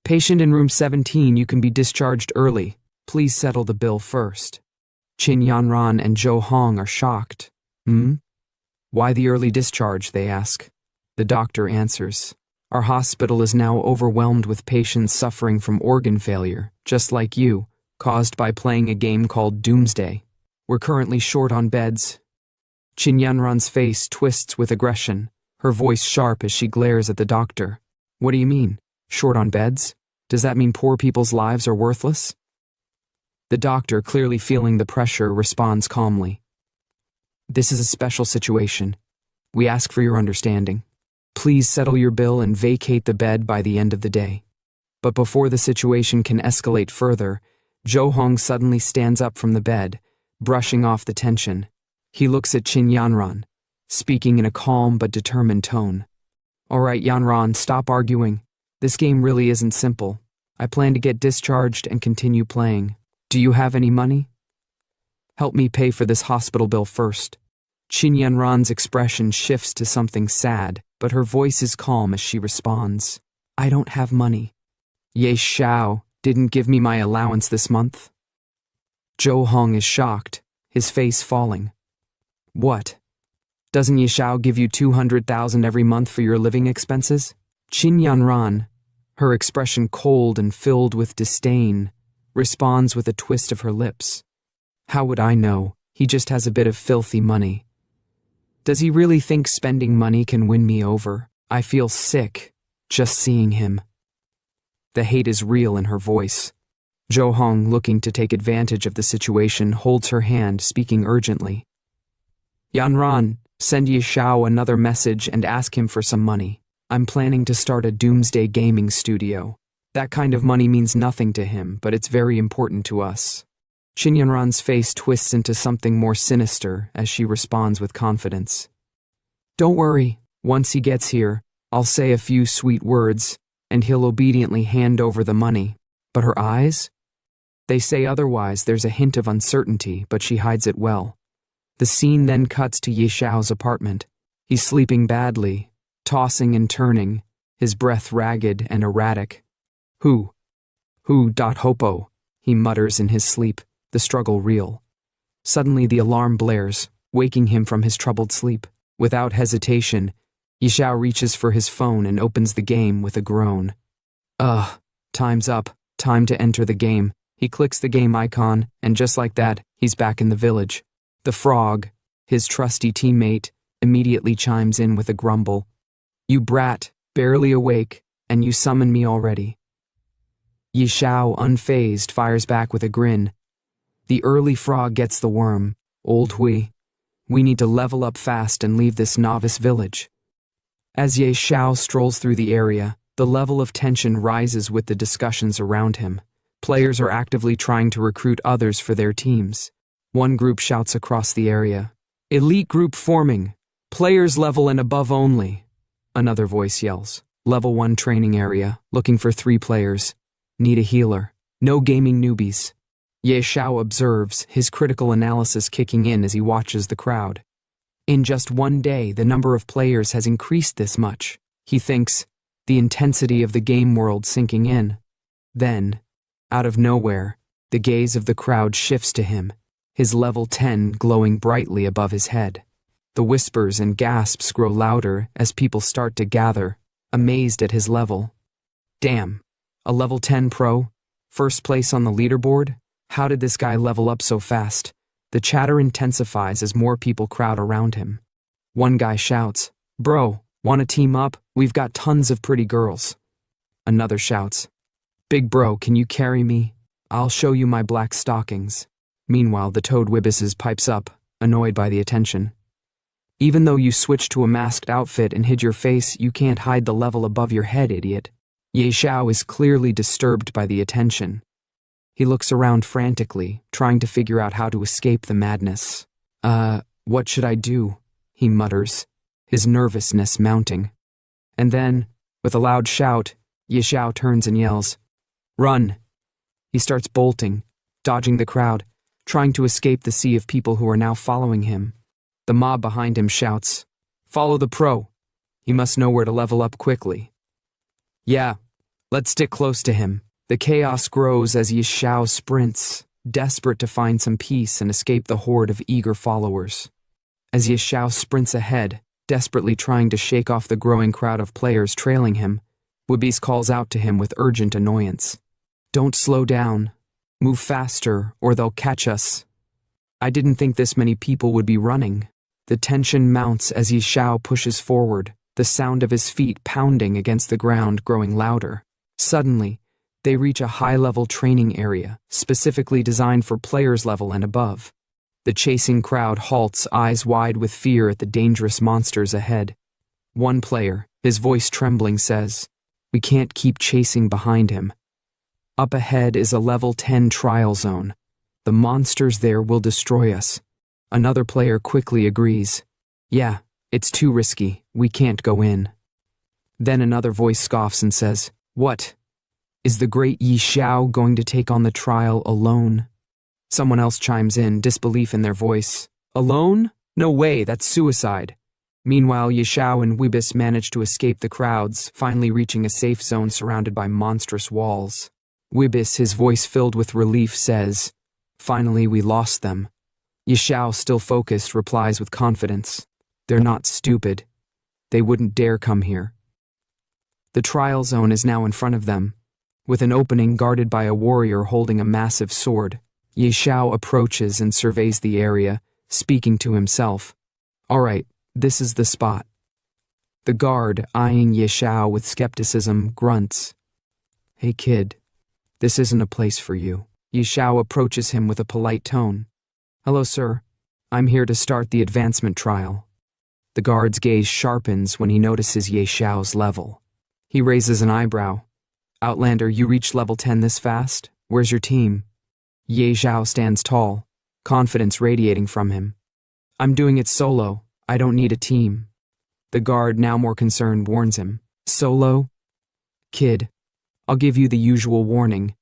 S1: Patient in room 17, you can be discharged early. Please settle the bill first. Qin Yanran and Zhou Hong are shocked. Why the early discharge, they ask. The doctor answers, Our hospital is now overwhelmed with patients suffering from organ failure, just like you, caused by playing a game called Doomsday. We're currently short on beds. Qin Yanran's face twists with aggression, her voice sharp as she glares at the doctor. What do you mean? Short on beds? Does that mean poor people's lives are worthless? The doctor, clearly feeling the pressure, responds calmly. This is a special situation. We ask for your understanding. Please settle your bill and vacate the bed by the end of the day. But before the situation can escalate further, Zhou Hong suddenly stands up from the bed, brushing off the tension. He looks at Qin Yanran, speaking in a calm but determined tone. All right, Yanran, stop arguing. This game really isn't simple. I plan to get discharged and continue playing. Do you have any money? Help me pay for this hospital bill first. Qin Yanran's expression shifts to something sad, but her voice is calm as she responds. I don't have money. Ye Xiao didn't give me my allowance this month. Zhou Hong is shocked, his face falling. What? Doesn't Ye Xiao give you 200,000 every month for your living expenses? Qin Yanran, her expression cold and filled with disdain, responds with a twist of her lips. How would I know? He just has a bit of filthy money. Does he really think spending money can win me over? I feel sick just seeing him. The hate is real in her voice. Zhou Hong, looking to take advantage of the situation, holds her hand, speaking urgently. Yanran, send Ye Xiao another message and ask him for some money. I'm planning to start a doomsday gaming studio. That kind of money means nothing to him, but it's very important to us. Qin Yanran's face twists into something more sinister as she responds with confidence. Don't worry, once he gets here, I'll say a few sweet words, and he'll obediently hand over the money. But her eyes? They say otherwise. There's a hint of uncertainty, but she hides it well. The scene then cuts to Ye Xiao's apartment. He's sleeping badly, tossing and turning, his breath ragged and erratic. Who? Hopo, he mutters in his sleep, the struggle real. Suddenly the alarm blares, waking him from his troubled sleep. Without hesitation, Ye Xiao reaches for his phone and opens the game with a groan. Time's up, time to enter the game. He clicks the game icon, and just like that, he's back in the village. The frog, his trusty teammate, immediately chimes in with a grumble. You brat, barely awake, and you summon me already. Ye Xiao, unfazed, fires back with a grin. The early frog gets the worm. Old Hui. We need to level up fast and leave this novice village. As Ye Xiao strolls through the area, the level of tension rises with the discussions around him. Players are actively trying to recruit others for their teams. One group shouts across the area, Elite group forming. Players level and above only. Another voice yells, Level 1 training area, looking for 3 players. Need a healer. No gaming newbies. Ye Xiao observes, his critical analysis kicking in as he watches the crowd. In just one day, the number of players has increased this much. He thinks, the intensity of the game world sinking in. Then, out of nowhere, the gaze of the crowd shifts to him, his level 10 glowing brightly above his head. The whispers and gasps grow louder as people start to gather, amazed at his level. Damn, a level 10 pro? First place on the leaderboard? How did this guy level up so fast? The chatter intensifies as more people crowd around him. One guy shouts, Bro, wanna team up? We've got tons of pretty girls. Another shouts, Big bro, can you carry me? I'll show you my black stockings. Meanwhile, the Toad Wibbises pipes up, annoyed by the attention. Even though you switched to a masked outfit and hid your face, you can't hide the level above your head, idiot. Ye Xiao is clearly disturbed by the attention. He looks around frantically, trying to figure out how to escape the madness. What should I do? He mutters, his nervousness mounting. And then, with a loud shout, Xiao turns and yells, "Run!" He starts bolting, dodging the crowd, trying to escape the sea of people who are now following him. The mob behind him shouts, "Follow the pro!" He must know where to level up quickly. Yeah, let's stick close to him. The chaos grows as Xiao sprints, desperate to find some peace and escape the horde of eager followers. As Xiao sprints ahead, desperately trying to shake off the growing crowd of players trailing him, Wibis calls out to him with urgent annoyance. "Don't slow down. Move faster, or they'll catch us." I didn't think this many people would be running. The tension mounts as Xiao pushes forward, the sound of his feet pounding against the ground growing louder. Suddenly, they reach a high-level training area, specifically designed for players level and above. The chasing crowd halts, eyes wide with fear at the dangerous monsters ahead. One player, his voice trembling, says, "We can't keep chasing behind him. Up ahead is a level 10 trial zone. The monsters there will destroy us." Another player quickly agrees. "Yeah, it's too risky. We can't go in." Then another voice scoffs and says, "What? Is the great Xiao going to take on the trial alone?" Someone else chimes in, disbelief in their voice. "Alone? No way, that's suicide." Meanwhile, Xiao and Wibis manage to escape the crowds, finally reaching a safe zone surrounded by monstrous walls. Wibis, his voice filled with relief, says, "Finally, we lost them." Xiao, still focused, replies with confidence, "They're not stupid. They wouldn't dare come here." The trial zone is now in front of them, with an opening guarded by a warrior holding a massive sword. Xiao approaches and surveys the area, speaking to himself. "All right, this is the spot." The guard, eyeing Xiao with skepticism, grunts. "Hey kid, this isn't a place for you." Xiao approaches him with a polite tone. "Hello, sir. I'm here to start the advancement trial." The guard's gaze sharpens when he notices Xiao's level. He raises an eyebrow. "Outlander, you reached level 10 this fast? Where's your team?" Xiao stands tall, confidence radiating from him. "I'm doing it solo. I don't need a team." The guard, now more concerned, warns him. "Solo? Kid, I'll give you the usual warning.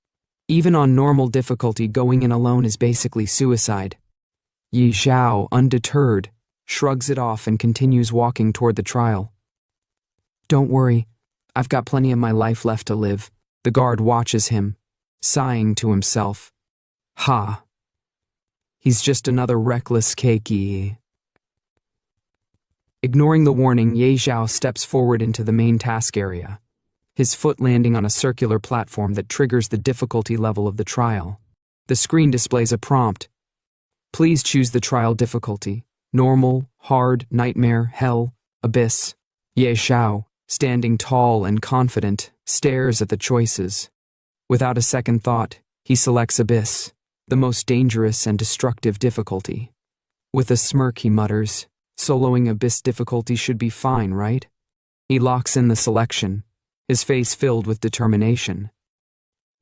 S1: Even on normal difficulty, going in alone is basically suicide." Xiao, undeterred, shrugs it off and continues walking toward the trial. "Don't worry, I've got plenty of my life left to live." The guard watches him, sighing to himself. Ha! He's just another reckless keiki. Ignoring the warning, Xiao steps forward into the main task area, his foot landing on a circular platform that triggers the difficulty level of the trial. The screen displays a prompt. Please choose the trial difficulty: normal, hard, nightmare, hell, abyss. Xiao, standing tall and confident, stares at the choices. Without a second thought, he selects abyss, the most dangerous and destructive difficulty. With a smirk, he mutters, "Soloing abyss difficulty should be fine, right?" He locks in the selection, his face filled with determination.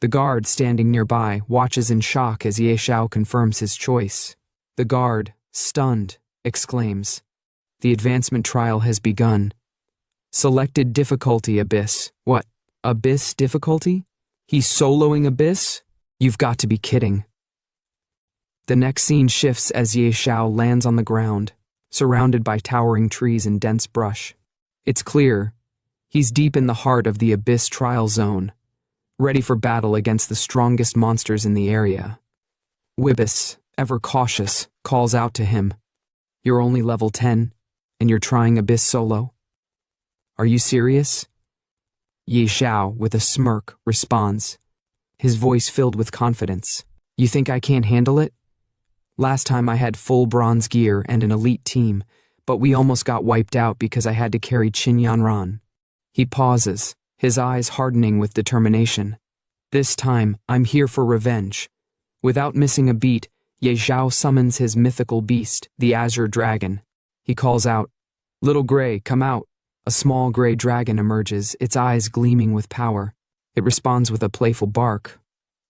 S1: The guard, standing nearby, watches in shock as Xiao confirms his choice. The guard, stunned, exclaims, "The advancement trial has begun. Selected difficulty abyss." "What? Abyss difficulty? He's soloing abyss? You've got to be kidding." The next scene shifts as Xiao lands on the ground, surrounded by towering trees and dense brush. It's clear he's deep in the heart of the abyss trial zone, ready for battle against the strongest monsters in the area. Wibis, ever cautious, calls out to him, "You're only level 10, and you're trying abyss solo? Are you serious?" Xiao, with a smirk, responds, his voice filled with confidence. "You think I can't handle it? Last time I had full bronze gear and an elite team, but we almost got wiped out because I had to carry Qin Yanran." He pauses, his eyes hardening with determination. "This time, I'm here for revenge." Without missing a beat, Xiao summons his mythical beast, the Azure Dragon. He calls out, "Little Gray, come out." A small gray dragon emerges, its eyes gleaming with power. It responds with a playful bark.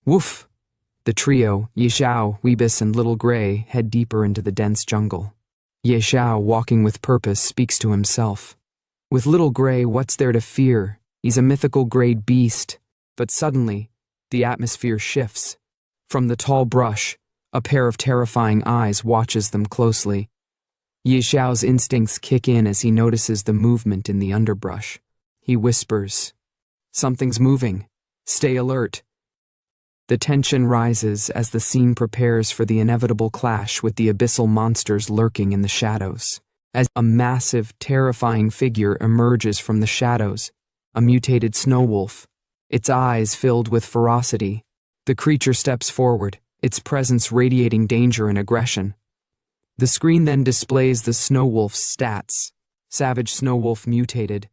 S1: Woof! The trio, Xiao, Weebus, and Little Gray, head deeper into the dense jungle. Xiao, walking with purpose, speaks to himself. With Little Gray, what's there to fear? He's a mythical grade beast. But suddenly, the atmosphere shifts. From the tall brush, a pair of terrifying eyes watches them closely. Xiao's instincts kick in as he notices the movement in the underbrush. He whispers, "Something's moving. Stay alert." The tension rises as the scene prepares for the inevitable clash with the abyssal monsters lurking in the shadows. As a massive, terrifying figure emerges from the shadows, a mutated snow wolf, its eyes filled with ferocity. The creature steps forward, its presence radiating danger and aggression. The screen then displays the snow wolf's stats. Savage snow wolf mutated,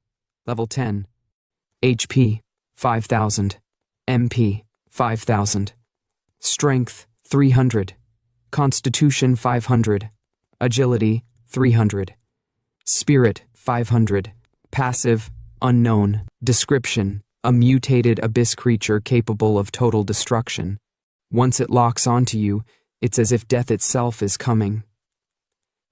S1: level 10. HP, 5000. MP, 5000. Strength, 300. Constitution, 500. Agility, 300. Spirit, 500. Passive, unknown. Description, a mutated abyss creature capable of total destruction. Once it locks onto you, it's as if death itself is coming.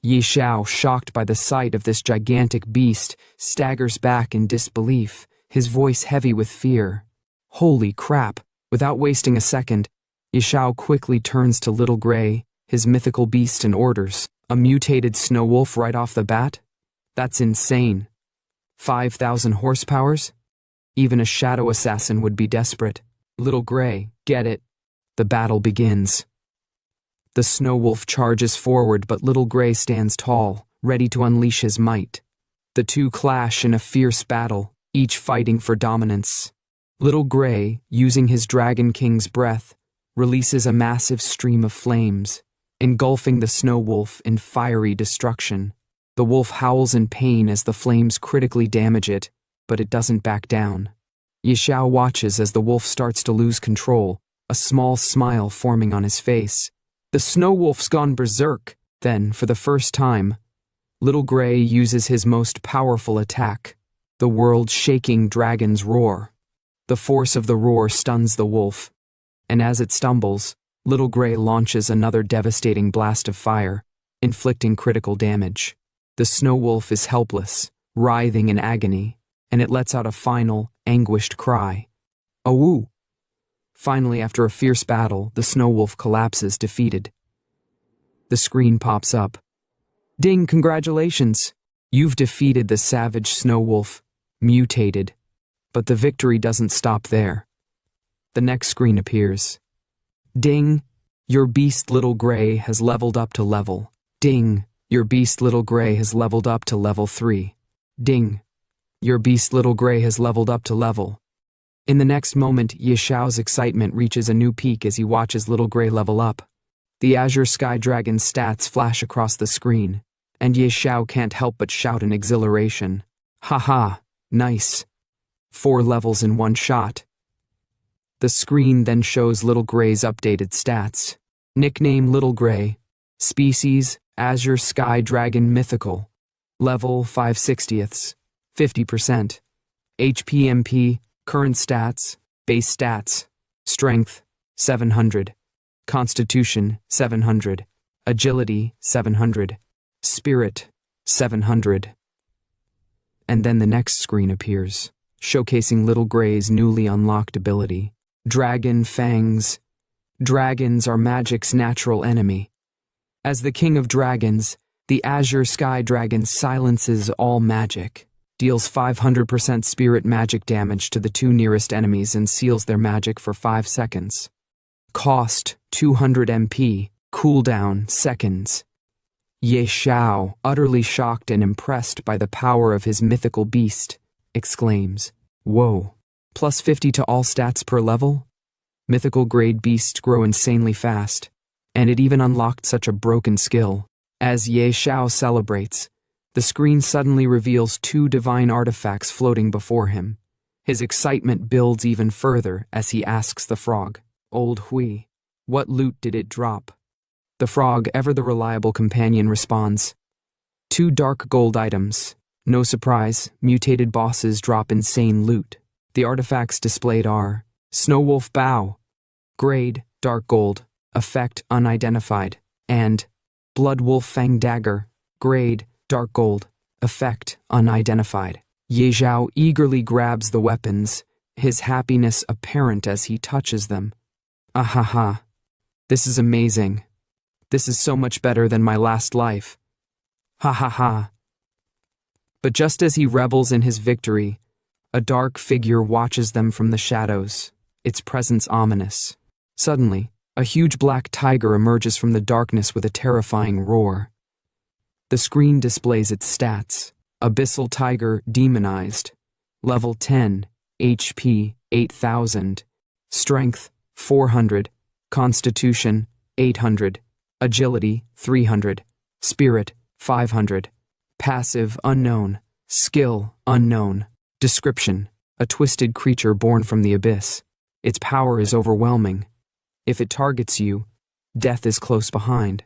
S1: Xiao, shocked by the sight of this gigantic beast, staggers back in disbelief, his voice heavy with fear. Holy crap! Without wasting a second, Xiao quickly turns to Little Gray, his mythical beast, and orders, "A mutated snow wolf right off the bat? That's insane. 5,000 horsepowers? Even a shadow assassin would be desperate. Little Gray, get it." The battle begins. The snow wolf charges forward, but Little Gray stands tall, ready to unleash his might. The two clash in a fierce battle, each fighting for dominance. Little Gray, using his Dragon King's breath, releases a massive stream of flames, engulfing the snow wolf in fiery destruction. The wolf howls in pain as the flames critically damage it, but it doesn't back down. Xiao watches as the wolf starts to lose control, a small smile forming on his face. The snow wolf's gone berserk. Then, for the first time, Little Gray uses his most powerful attack, the world-shaking dragon's roar. The force of the roar stuns the wolf, and as it stumbles, Little Gray launches another devastating blast of fire, inflicting critical damage. The snow wolf is helpless, writhing in agony, and it lets out a final, anguished cry. "Awoo!" Finally, after a fierce battle, the snow wolf collapses, defeated. The screen pops up. "Ding, congratulations! You've defeated the savage snow wolf, mutated." But the victory doesn't stop there. The next screen appears. "Ding, your beast Little Gray has leveled up to level. Ding, your beast Little Gray has leveled up to level 3. Ding, your beast Little Gray has leveled up to level." In the next moment, Xiao's excitement reaches a new peak as he watches Little Gray level up. The Azure Sky Dragon's stats flash across the screen, and Xiao can't help but shout in exhilaration. "Haha, nice. 4 levels in one shot." The screen then shows Little Gray's updated stats. Nickname Little Gray. Species, Azure Sky Dragon Mythical. Level 5/60ths, 50%. HP/MP, current stats, base stats. Strength, 700. Constitution, 700. Agility, 700. Spirit, 700. And then the next screen appears, showcasing Little Gray's newly unlocked ability. Dragon Fangs. Dragons are magic's natural enemy. As the king of dragons, the Azure Sky Dragon silences all magic, deals 500% spirit magic damage to the 2 nearest enemies, and seals their magic for 5 seconds. Cost, 200 MP, cooldown, seconds. Xiao, utterly shocked and impressed by the power of his mythical beast, exclaims, "Whoa, plus 50 to all stats per level?" Mythical grade beasts grow insanely fast, and it even unlocked such a broken skill. As Xiao celebrates, the screen suddenly reveals 2 divine artifacts floating before him. His excitement builds even further as he asks the frog, "Old Hui, what loot did it drop?" The frog, ever the reliable companion, responds, 2 dark gold items. No surprise, mutated bosses drop insane loot. The artifacts displayed are Snow Wolf Bow, grade dark gold, effect unidentified, and Blood Wolf Fang Dagger, grade, dark gold, effect unidentified. Ye Xiao eagerly grabs the weapons, his happiness apparent as he touches them. Ahaha. This is amazing. This is so much better than my last life. Ha ha ha. But just as he revels in his victory, a dark figure watches them from the shadows, its presence ominous. Suddenly, a huge black tiger emerges from the darkness with a terrifying roar. The screen displays its stats. Abyssal Tiger Demonized. Level 10, HP 8000, Strength 400, Constitution 800, Agility 300, Spirit 500, Passive Unknown, Skill Unknown. Description: a twisted creature born from the abyss. Its power is overwhelming. If it targets you, death is close behind.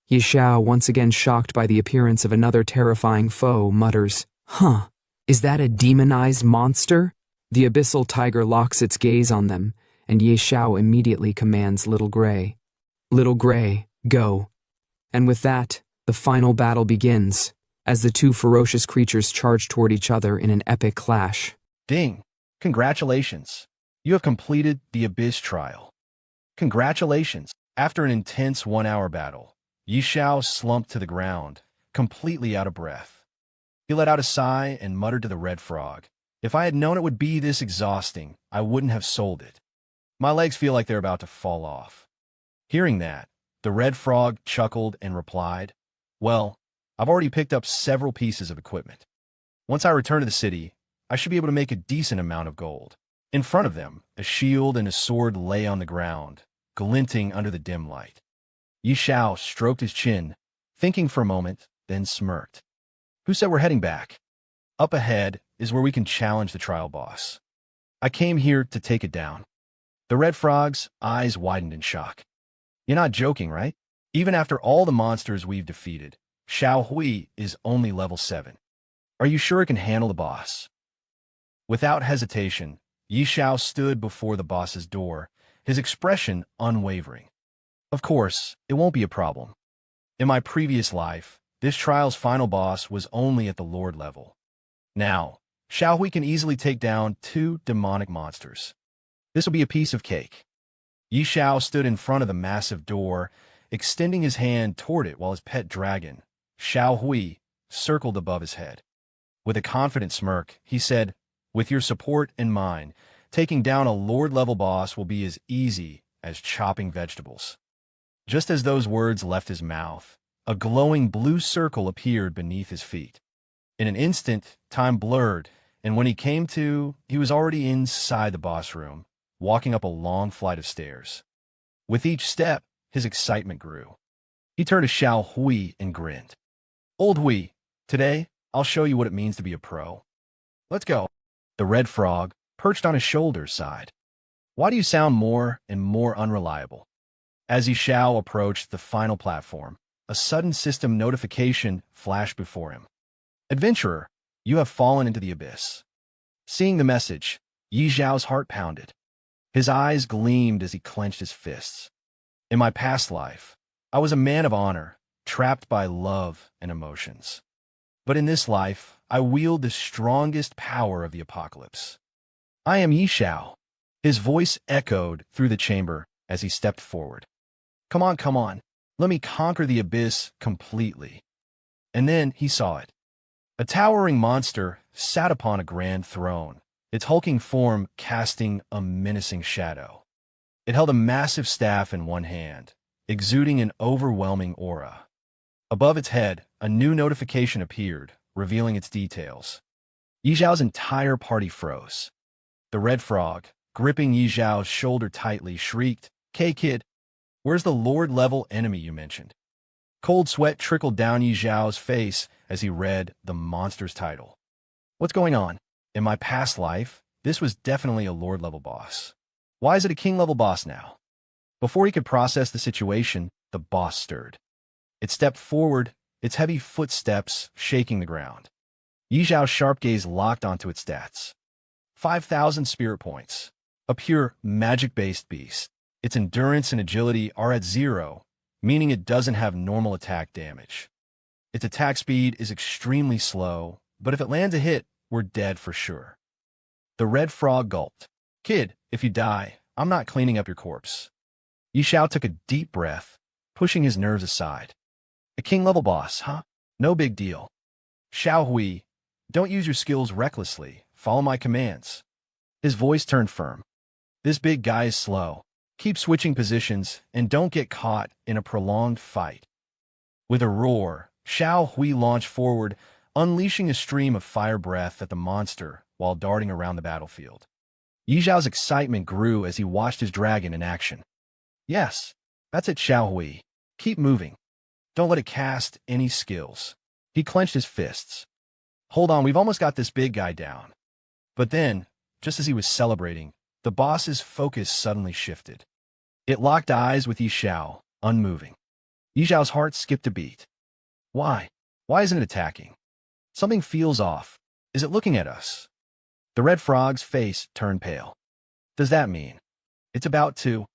S1: Ye Xiao, once again shocked by the appearance of another terrifying foe, mutters, "Huh, is that a demonized monster?" The abyssal tiger locks its gaze on them, and Ye Xiao immediately commands Little Gray. "Little Gray, go." And with that, the final battle begins, as the two ferocious creatures charge toward each other in an epic clash.
S2: Ding! Congratulations! You have completed the Abyss trial. Congratulations! After an intense 1-hour battle, Yi Xiao slumped to the ground, completely out of breath. He let out a sigh and muttered to the red frog, "If I had known it would be this exhausting, I wouldn't have sold it. My legs feel like they're about to fall off." Hearing that, the red frog chuckled and replied, "Well, I've already picked up several pieces of equipment. Once I return to the city, I should be able to make a decent amount of gold." In front of them, a shield and a sword lay on the ground, glinting under the dim light. Yi Xiao stroked his chin, thinking for a moment, then smirked. "Who said we're heading back? Up ahead is where we can challenge the trial boss. I came here to take it down." The red frog's eyes widened in shock. "You're not joking, right? Even after all the monsters we've defeated, Xiao Hui is only level 7. Are you sure it can handle the boss?" Without hesitation, Yi Xiao stood before the boss's door, his expression unwavering. "Of course, it won't be a problem. In my previous life, this trial's final boss was only at the Lord level. Now, Xiao Hui can easily take down 2 demonic monsters. This will be a piece of cake." Yi Xiao stood in front of the massive door, extending his hand toward it while his pet dragon, Xiao Hui, circled above his head. With a confident smirk, he said, "With your support and mine, taking down a Lord-level boss will be as easy as chopping vegetables." Just as those words left his mouth, a glowing blue circle appeared beneath his feet. In an instant, time blurred, and when he came to, he was already inside the boss room, walking up a long flight of stairs. With each step, his excitement grew. He turned to Xiao Hui and grinned. "Old Hui, today, I'll show you what it means to be a pro. Let's go." The red frog, perched on his shoulder, sighed. "Why do you sound more and more unreliable?" As Yi Xiao approached the final platform, a sudden system notification flashed before him. "Adventurer, you have fallen into the abyss." Seeing the message, Yi Xiao's heart pounded. His eyes gleamed as he clenched his fists. "In my past life, I was a man of honor, trapped by love and emotions. But in this life, I wield the strongest power of the apocalypse. I am Yi Xiao." His voice echoed through the chamber as he stepped forward. Come on, let me conquer the abyss completely." And then he saw it. A towering monster sat upon a grand throne, its hulking form casting a menacing shadow. It held a massive staff in one hand, exuding an overwhelming aura. Above its head, a new notification appeared, revealing its details. Yi Xiao's entire party froze. The red frog, gripping Yi Xiao's shoulder tightly, shrieked, "K kid, where's the Lord-level enemy you mentioned?" Cold sweat trickled down Yi Xiao's face as he read the monster's title. "What's going on? In my past life, this was definitely a Lord-level boss. Why is it a King-level boss now?" Before he could process the situation, the boss stirred. It stepped forward, its heavy footsteps shaking the ground. Yi Xiao's sharp gaze locked onto its stats. 5,000 spirit points. A pure, magic-based beast. Its endurance and agility are at 0, meaning it doesn't have normal attack damage. Its attack speed is extremely slow, but if it lands a hit, we're dead for sure. The red frog gulped. Kid, if you die, I'm not cleaning up your corpse. Xiao took a deep breath, pushing his nerves aside. A king-level boss, huh? No big deal. Xiao Hui, don't use your skills recklessly. Follow my commands. His voice turned firm. This big guy is slow. Keep switching positions and don't get caught in a prolonged fight. With a roar, Xiao Hui launched forward, unleashing a stream of fire breath at the monster while darting around the battlefield. Yi Zhao's excitement grew as he watched his dragon in action. Yes, that's it, Xiao Hui. Keep moving. Don't let it cast any skills. He clenched his fists. Hold on, we've almost got this big guy down. But then, just as he was celebrating, the boss's focus suddenly shifted. It locked eyes with Yi Zhao, unmoving. Yi Zhao's heart skipped a beat. Why? Why isn't it attacking? Something feels off. Is it looking at us? The red frog's face turned pale. Does that mean it's about to?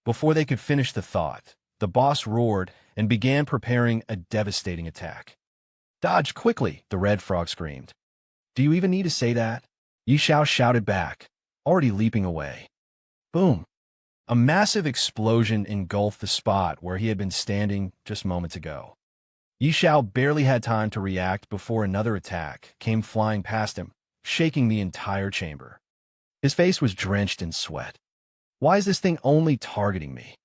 S2: Before they could finish the thought, the boss roared and began preparing a devastating attack. Dodge quickly, the red frog screamed. Do you even need to say that? Yi Zhao shouted back, already leaping away. Boom! A massive explosion engulfed the spot where he had been standing just moments ago. Yi Zhao barely had time to react before another attack came flying past him, shaking the entire chamber. His face was drenched in sweat. Why is this thing only targeting me?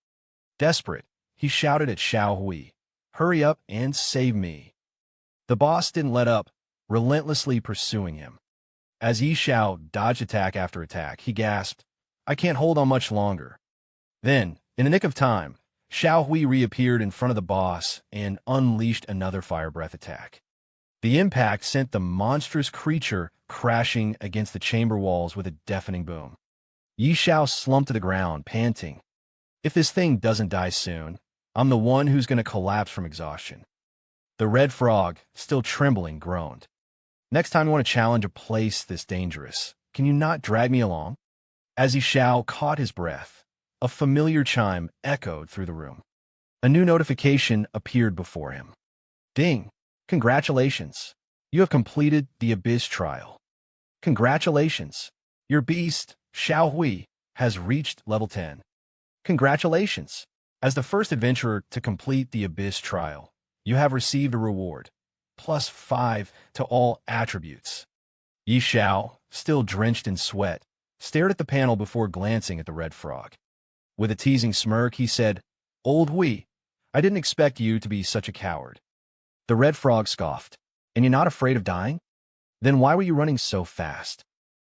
S2: Desperate, he shouted at Xiao Hui. Hurry up and save me. The boss didn't let up, relentlessly pursuing him. As Yi Zhao dodged attack after attack, he gasped, I can't hold on much longer. Then, in the nick of time, Xiao Hui reappeared in front of the boss and unleashed another fire breath attack. The impact sent the monstrous creature crashing against the chamber walls with a deafening boom. Yi Zhao slumped to the ground, panting. If this thing doesn't die soon, I'm the one who's going to collapse from exhaustion. The red frog, still trembling, groaned. Next time you want to challenge a place this dangerous, can you not drag me along? As Yi Zhao caught his breath, a familiar chime echoed through the room. A new notification appeared before him. Ding! Congratulations! You have completed the Abyss trial. Congratulations! Your beast, Xiao Hui, has reached level 10. Congratulations! As the first adventurer to complete the Abyss trial, you have received a reward, +5 to all attributes. Yi Zhao, still drenched in sweat, stared at the panel before glancing at the red frog. With a teasing smirk, he said, Old Hui, I didn't expect you to be such a coward. The red frog scoffed. And you're not afraid of dying? Then why were you running so fast?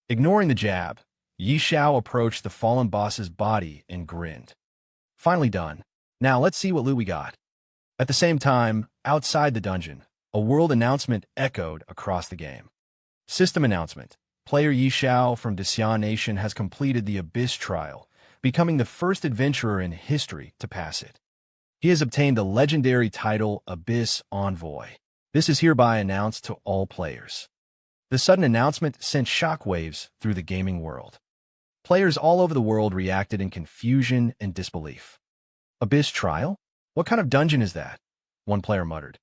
S2: Ignoring the jab, Yi Zhao approached the fallen boss's body and grinned. Finally done. Now let's see what loot we got. At the same time, outside the dungeon, a world announcement echoed across the game. System announcement. Player Yi Zhao from Xiao Nation has completed the Abyss trial, becoming the first adventurer in history to pass it. He has obtained the legendary title Abyss Envoy. This is hereby announced to all players. The sudden announcement sent shockwaves through the gaming world. Players all over the world reacted in confusion and disbelief. Abyss trial? What kind of dungeon is that? One player muttered.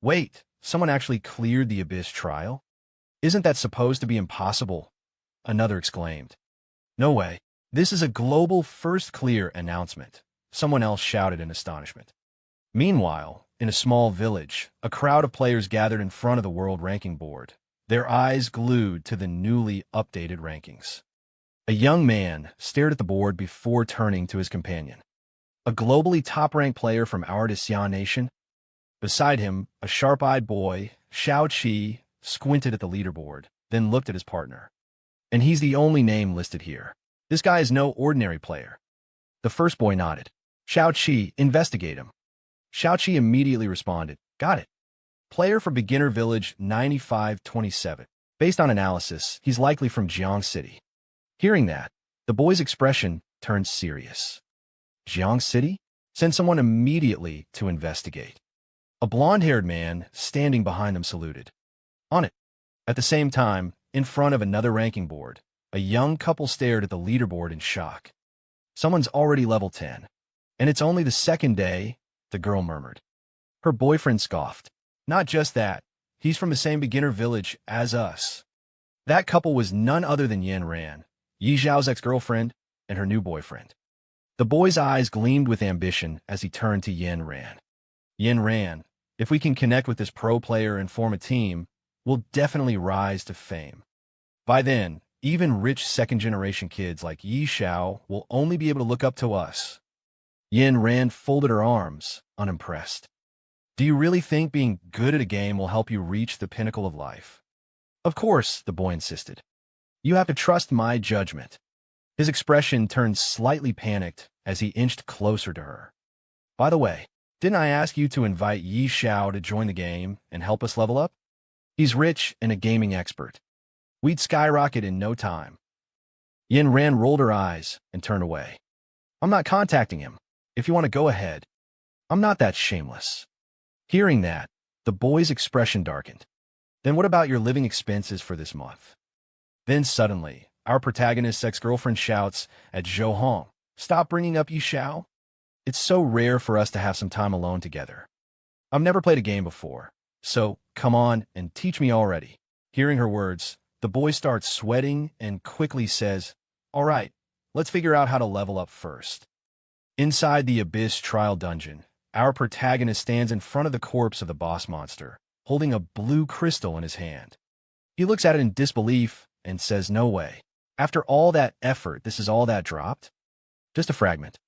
S2: Wait, someone actually cleared the Abyss trial? Isn't that supposed to be impossible? Another exclaimed. No way. This is a global first clear announcement, someone else shouted in astonishment. Meanwhile, in a small village, a crowd of players gathered in front of the world ranking board, their eyes glued to the newly updated rankings. A young man stared at the board before turning to his companion. A globally top-ranked player from our Xiao Nation? Beside him, a sharp-eyed boy, Xiao Qi, squinted at the leaderboard, then looked at his partner. And he's the only name listed here. This guy is no ordinary player. The first boy nodded. Xiao Qi, investigate him. Xiao Qi immediately responded, got it. Player for Beginner Village 9527. Based on analysis, he's likely from Jiang City. Hearing that, the boy's expression turned serious. Jiang City? Send someone immediately to investigate. A blonde-haired man standing behind them saluted. On it. At the same time, in front of another ranking board, a young couple stared at the leaderboard in shock. Someone's already level 10. And it's only the second day, the girl murmured. Her boyfriend scoffed. Not just that, he's from the same beginner village as us. That couple was none other than Yin Ran, Yi Zhao's ex-girlfriend, and her new boyfriend. The boy's eyes gleamed with ambition as he turned to Yin Ran. Yin Ran, if we can connect with this pro player and form a team, we'll definitely rise to fame. By then, even rich second-generation kids like Yi Xiao will only be able to look up to us. Yin Ran folded her arms, unimpressed. Do you really think being good at a game will help you reach the pinnacle of life? Of course, the boy insisted. You have to trust my judgment. His expression turned slightly panicked as he inched closer to her. By the way, didn't I ask you to invite Yi Xiao to join the game and help us level up? He's rich and a gaming expert. We'd skyrocket in no time. Yin Ran rolled her eyes and turned away. I'm not contacting him. If you want to go ahead. I'm not that shameless. Hearing that, the boy's expression darkened. Then what about your living expenses for this month? Then suddenly, our protagonist's ex-girlfriend shouts at Zhou Hong, stop bringing up Yi Xiao. It's so rare for us to have some time alone together. I've never played a game before, so come on and teach me already. Hearing her words, the boy starts sweating and quickly says, all right, let's figure out how to level up first. Inside the Abyss trial dungeon, our protagonist stands in front of the corpse of the boss monster, holding a blue crystal in his hand. He looks at it in disbelief and says, no way. After all that effort, this is all that dropped? Just a fragment.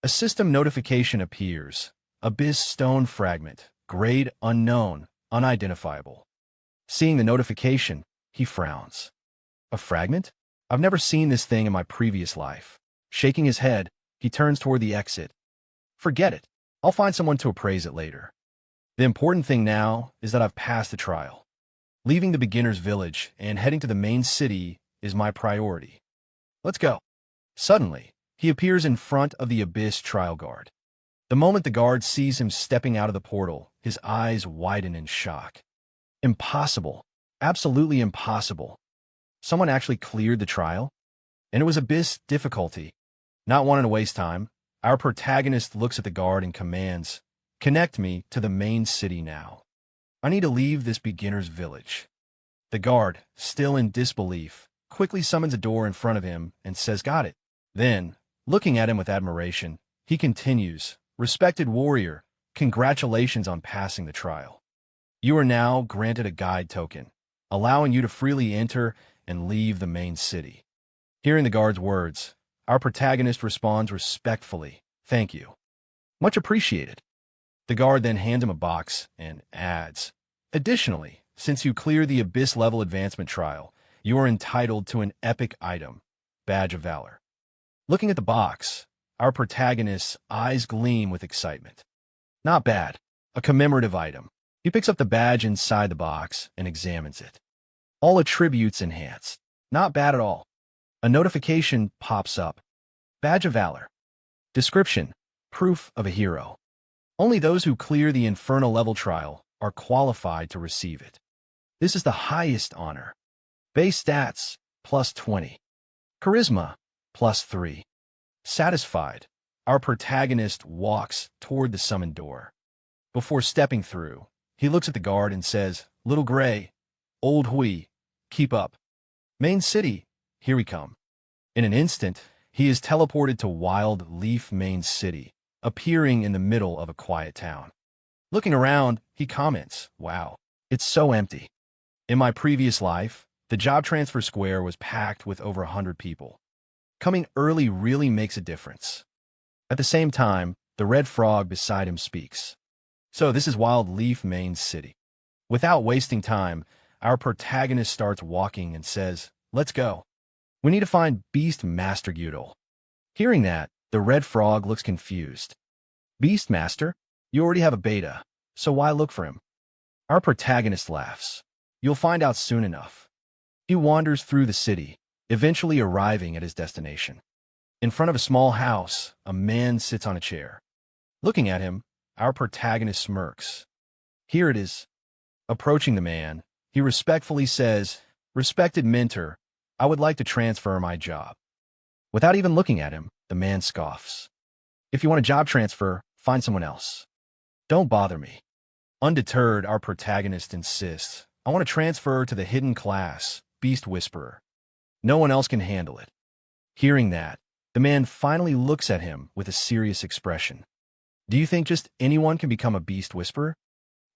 S2: A system notification appears. Abyss stone fragment. Grade unknown, unidentifiable. Seeing the notification, he frowns. A fragment? I've never seen this thing in my previous life. Shaking his head, he turns toward the exit. Forget it. I'll find someone to appraise it later. The important thing now is that I've passed the trial. Leaving the beginner's village and heading to the main city is my priority. Let's go. Suddenly, he appears in front of the Abyss trial guard. The moment the guard sees him stepping out of the portal, his eyes widen in shock. Impossible. Absolutely impossible. Someone actually cleared the trial? And it was Abyss difficulty. Not wanting to waste time, our protagonist looks at the guard and commands, connect me to the main city now. I need to leave this beginner's village. The guard, still in disbelief, quickly summons a door in front of him and says, got it. Then, looking at him with admiration, he continues, respected warrior, congratulations on passing the trial. You are now granted a guide token, allowing you to freely enter and leave the main city. Hearing the guard's words, our protagonist responds respectfully, thank you. Much appreciated. The guard then hands him a box and adds, additionally, since you clear the Abyss level advancement trial, you are entitled to an epic item, Badge of Valor. Looking at the box, our protagonist's eyes gleam with excitement. Not bad, a commemorative item. He picks up the badge inside the box and examines it. All attributes enhanced. Not bad at all. A notification pops up. Badge of Valor. Description: proof of a hero. Only those who clear the Infernal level trial are qualified to receive it. This is the highest honor. Base stats, plus 20. Charisma, plus 3. Satisfied, our protagonist walks toward the summoned door. Before stepping through, he looks at the guard and says, Little Gray, Old Hui, keep up. Main city, here we come. In an instant, he is teleported to Wild Leaf Main City, appearing in the middle of a quiet town. Looking around, he comments, wow, it's so empty. In my previous life, the job transfer square was packed with over 100 people. Coming early really makes a difference. At the same time, the red frog beside him speaks. So this is Wild Leaf Main City. Without wasting time, our protagonist starts walking and says, let's go. We need to find Beast Master Gyudel. Hearing that, the red frog looks confused. Beast Master? You already have a beta, so why look for him? Our protagonist laughs. You'll find out soon enough. He wanders through the city, eventually arriving at his destination. In front of a small house, a man sits on a chair. Looking at him, our protagonist smirks. Here it is. Approaching the man, he respectfully says, Respected mentor, I would like to transfer my job. Without even looking at him, the man scoffs. If you want a job transfer, find someone else. Don't bother me. Undeterred, our protagonist insists, I want to transfer to the hidden class, Beast Whisperer. No one else can handle it. Hearing that, the man finally looks at him with a serious expression. Do you think just anyone can become a Beast Whisperer?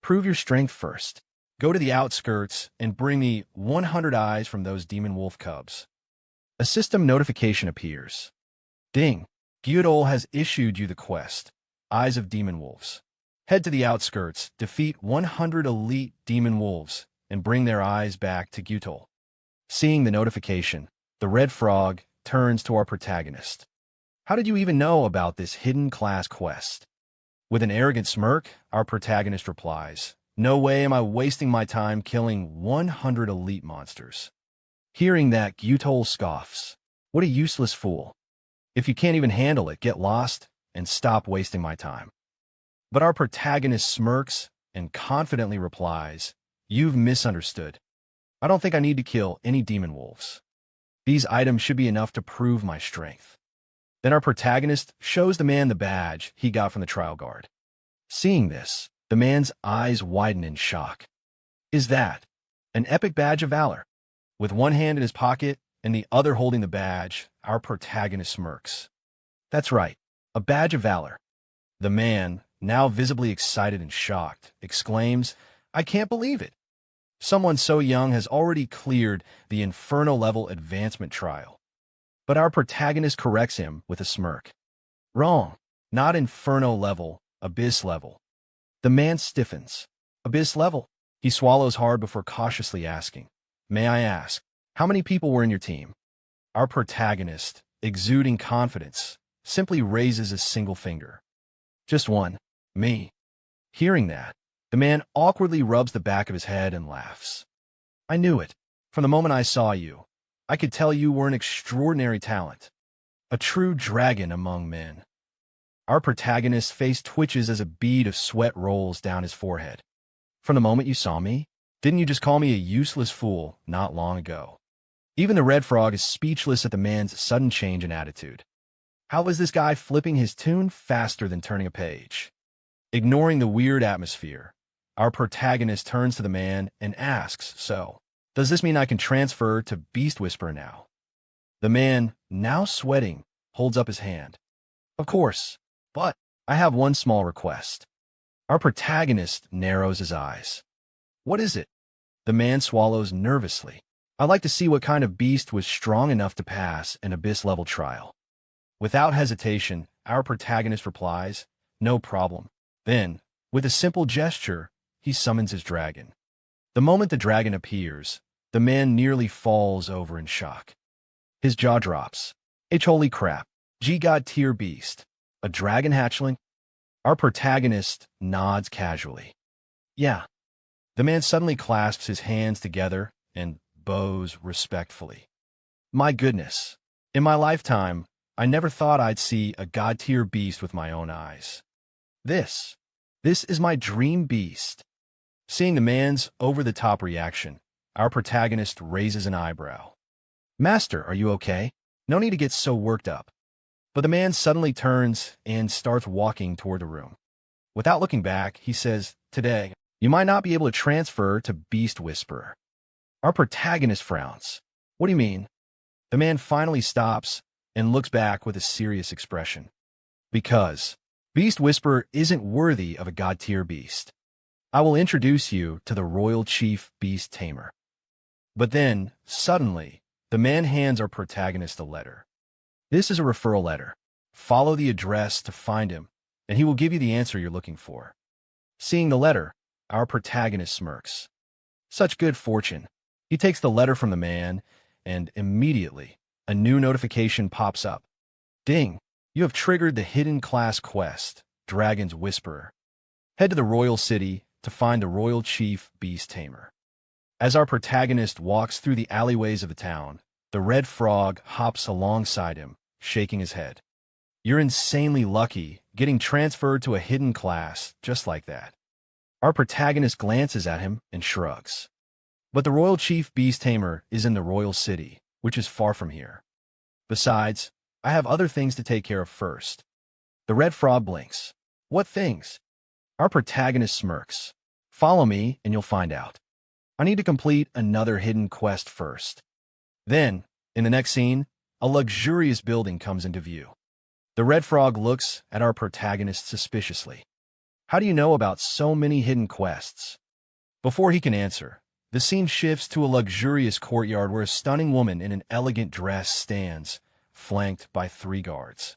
S2: Prove your strength first. Go to the outskirts and bring me 100 eyes from those demon wolf cubs. A system notification appears. Ding! Gyudol has issued you the quest, Eyes of Demon Wolves. Head to the outskirts, defeat 100 elite demon wolves, and bring their eyes back to Gyudol. Seeing the notification, the red frog turns to our protagonist. How did you even know about this hidden class quest? With an arrogant smirk, our protagonist replies, No way am I wasting my time killing 100 elite monsters. Hearing that, Gyudol scoffs. What a useless fool. If you can't even handle it, get lost and stop wasting my time. But our protagonist smirks and confidently replies, You've misunderstood. I don't think I need to kill any demon wolves. These items should be enough to prove my strength. Then our protagonist shows the man the badge he got from the trial guard. Seeing this, the man's eyes widen in shock. Is that an epic badge of valor? With one hand in his pocket and the other holding the badge, our protagonist smirks. That's right, a badge of valor. The man, now visibly excited and shocked, exclaims, I can't believe it. Someone so young has already cleared the Inferno-level advancement trial. But our protagonist corrects him with a smirk. Wrong. Not Inferno-level, Abyss-level. The man stiffens. Abyss-level? He swallows hard before cautiously asking, May I ask, how many people were in your team? Our protagonist, exuding confidence, simply raises a single finger. Just one. Me. Hearing that, the man awkwardly rubs the back of his head and laughs. I knew it. From the moment I saw you, I could tell you were an extraordinary talent. A true dragon among men. Our protagonist's face twitches as a bead of sweat rolls down his forehead. From the moment you saw me, didn't you just call me a useless fool not long ago? Even the red frog is speechless at the man's sudden change in attitude. How was this guy flipping his tune faster than turning a page? Ignoring the weird atmosphere, our protagonist turns to the man and asks, So, does this mean I can transfer to Beast Whisperer now? The man, now sweating, holds up his hand. Of course, but I have one small request. Our protagonist narrows his eyes. What is it? The man swallows nervously. I'd like to see what kind of beast was strong enough to pass an Abyss-level trial. Without hesitation, our protagonist replies, No problem. Then, with a simple gesture, he summons his dragon. The moment the dragon appears, the man nearly falls over in shock. His jaw drops. Holy crap. G-God tier beast. A dragon hatchling? Our protagonist nods casually. Yeah. The man suddenly clasps his hands together and bows respectfully. My goodness. In my lifetime, I never thought I'd see a god-tier beast with my own eyes. This is my dream beast. Seeing the man's over-the-top reaction, our protagonist raises an eyebrow. Master, are you okay? No need to get so worked up. But the man suddenly turns and starts walking toward the room. Without looking back, he says, Today, you might not be able to transfer to Beast Whisperer. Our protagonist frowns. What do you mean? The man finally stops and looks back with a serious expression. Because Beast Whisperer isn't worthy of a god-tier beast. I will introduce you to the Royal Chief Beast Tamer. But then, suddenly, the man hands our protagonist a letter. This is a referral letter. Follow the address to find him, and he will give you the answer you're looking for. Seeing the letter, our protagonist smirks. Such good fortune. He takes the letter from the man, and immediately, a new notification pops up. Ding! You have triggered the hidden class quest, Dragon's Whisperer. Head to the Royal City to find the Royal Chief Beast Tamer. As our protagonist walks through the alleyways of the town, the red frog hops alongside him, shaking his head. You're insanely lucky, getting transferred to a hidden class just like that. Our protagonist glances at him and shrugs. But the Royal Chief Beast Tamer is in the Royal City, which is far from here. Besides, I have other things to take care of first. The red frog blinks. What things? Our protagonist smirks. Follow me and you'll find out. I need to complete another hidden quest first. Then, in the next scene, a luxurious building comes into view. The red frog looks at our protagonist suspiciously. How do you know about so many hidden quests? Before he can answer, the scene shifts to a luxurious courtyard where a stunning woman in an elegant dress stands, flanked by 3 guards.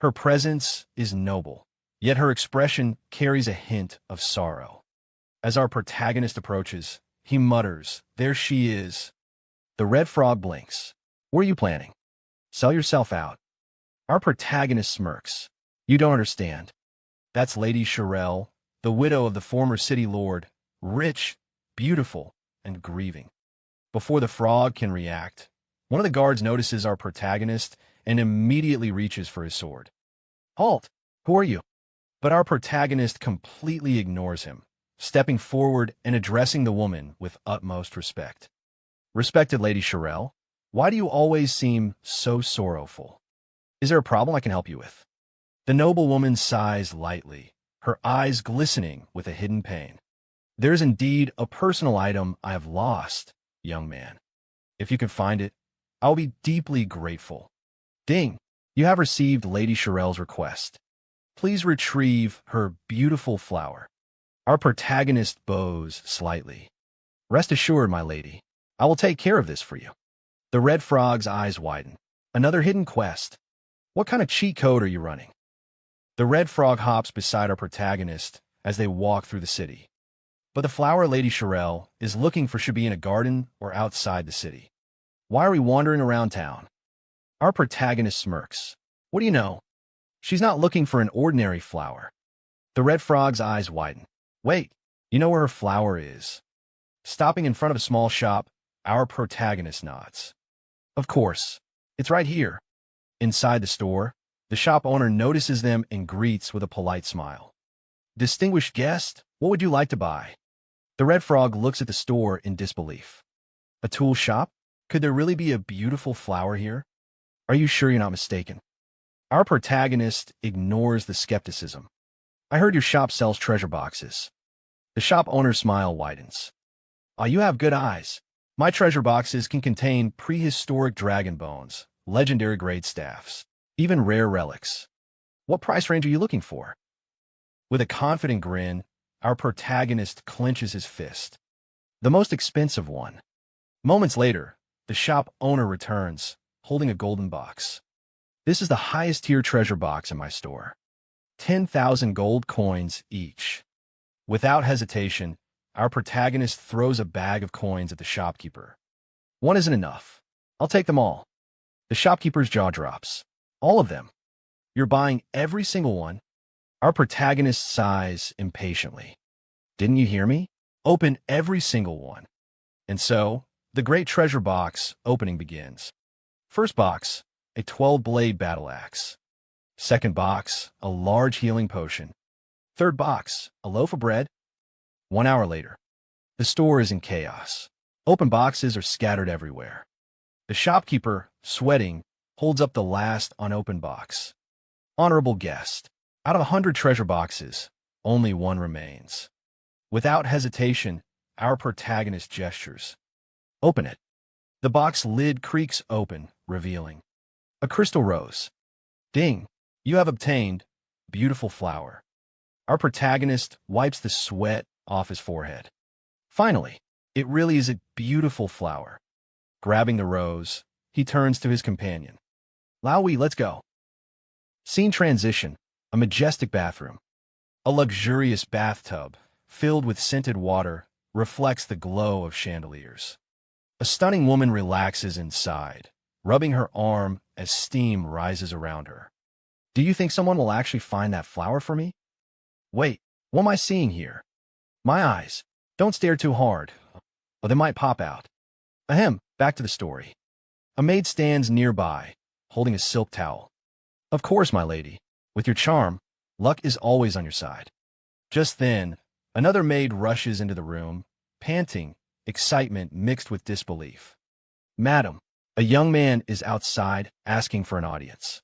S2: Her presence is noble, yet her expression carries a hint of sorrow. As our protagonist approaches, he mutters, "There she is." The red frog blinks. "What are you planning? Sell yourself out." Our protagonist smirks. "You don't understand. That's Lady Xiao, the widow of the former city lord, rich, beautiful, and grieving." Before the frog can react, one of the guards notices our protagonist and immediately reaches for his sword. "Halt! Who are you?" But our protagonist completely ignores him, stepping forward and addressing the woman with utmost respect. "Respected Lady Xiao, why do you always seem so sorrowful? Is there a problem I can help you with?" The noble woman sighs lightly, her eyes glistening with a hidden pain. "There is indeed a personal item I have lost, young man. If you can find it, I will be deeply grateful." Ding! You have received Lady Xiao's request. Please retrieve her beautiful flower. Our protagonist bows slightly. "Rest assured, my lady, I will take care of this for you." The red frog's eyes widen. "Another hidden quest? What kind of cheat code are you running?" The red frog hops beside our protagonist as they walk through the city. But the flower Lady Xiao is looking for should be in a garden or outside the city. "Why are we wandering around town?" Our protagonist smirks. "What do you know? She's not looking for an ordinary flower." The red frog's eyes widen. "Wait, you know where her flower is?" Stopping in front of a small shop, our protagonist nods. "Of course, it's right here." Inside the store, the shop owner notices them and greets with a polite smile. "Distinguished guest, what would you like to buy?" The red frog looks at the store in disbelief. "A tool shop? Could there really be a beautiful flower here? Are you sure you're not mistaken?" Our protagonist ignores the skepticism. "I heard your shop sells treasure boxes." The shop owner's smile widens. "Oh, you have good eyes. My treasure boxes can contain prehistoric dragon bones, legendary grade staffs, even rare relics. What price range are you looking for?" With a confident grin, our protagonist clenches his fist. "The most expensive one." Moments later, the shop owner returns, holding a golden box. "This is the highest tier treasure box in my store. 10,000 gold coins each." Without hesitation, our protagonist throws a bag of coins at the shopkeeper. "One isn't enough. I'll take them all." The shopkeeper's jaw drops. "All of them? You're buying every single one?" Our protagonist sighs impatiently. "Didn't you hear me? Open every single one." And so, the great treasure box opening begins. First box, a 12-blade battle axe. Second box, a large healing potion. Third box, a loaf of bread. 1 hour later, the store is in chaos. Open boxes are scattered everywhere. The shopkeeper, sweating, holds up the last unopened box. "Honorable guest, out of 100 treasure boxes, only one remains." Without hesitation, our protagonist gestures. "Open it." The box lid creaks open, revealing a crystal rose. Ding! You have obtained beautiful flower. Our protagonist wipes the sweat off his forehead. Finally, it really is a beautiful flower. Grabbing the rose, he turns to his companion. "Laowi, let's go." Scene transition, a majestic bathroom. A luxurious bathtub, filled with scented water, reflects the glow of chandeliers. A stunning woman relaxes inside, rubbing her arm as steam rises around her. "Do you think someone will actually find that flower for me?" "Wait, what am I seeing here?" "My eyes. Don't stare too hard, or they might pop out." Ahem, back to the story. A maid stands nearby, holding a silk towel. "Of course, my lady. With your charm, luck is always on your side." Just then, another maid rushes into the room, panting, excitement mixed with disbelief. "Madam, A young man is outside asking for an audience.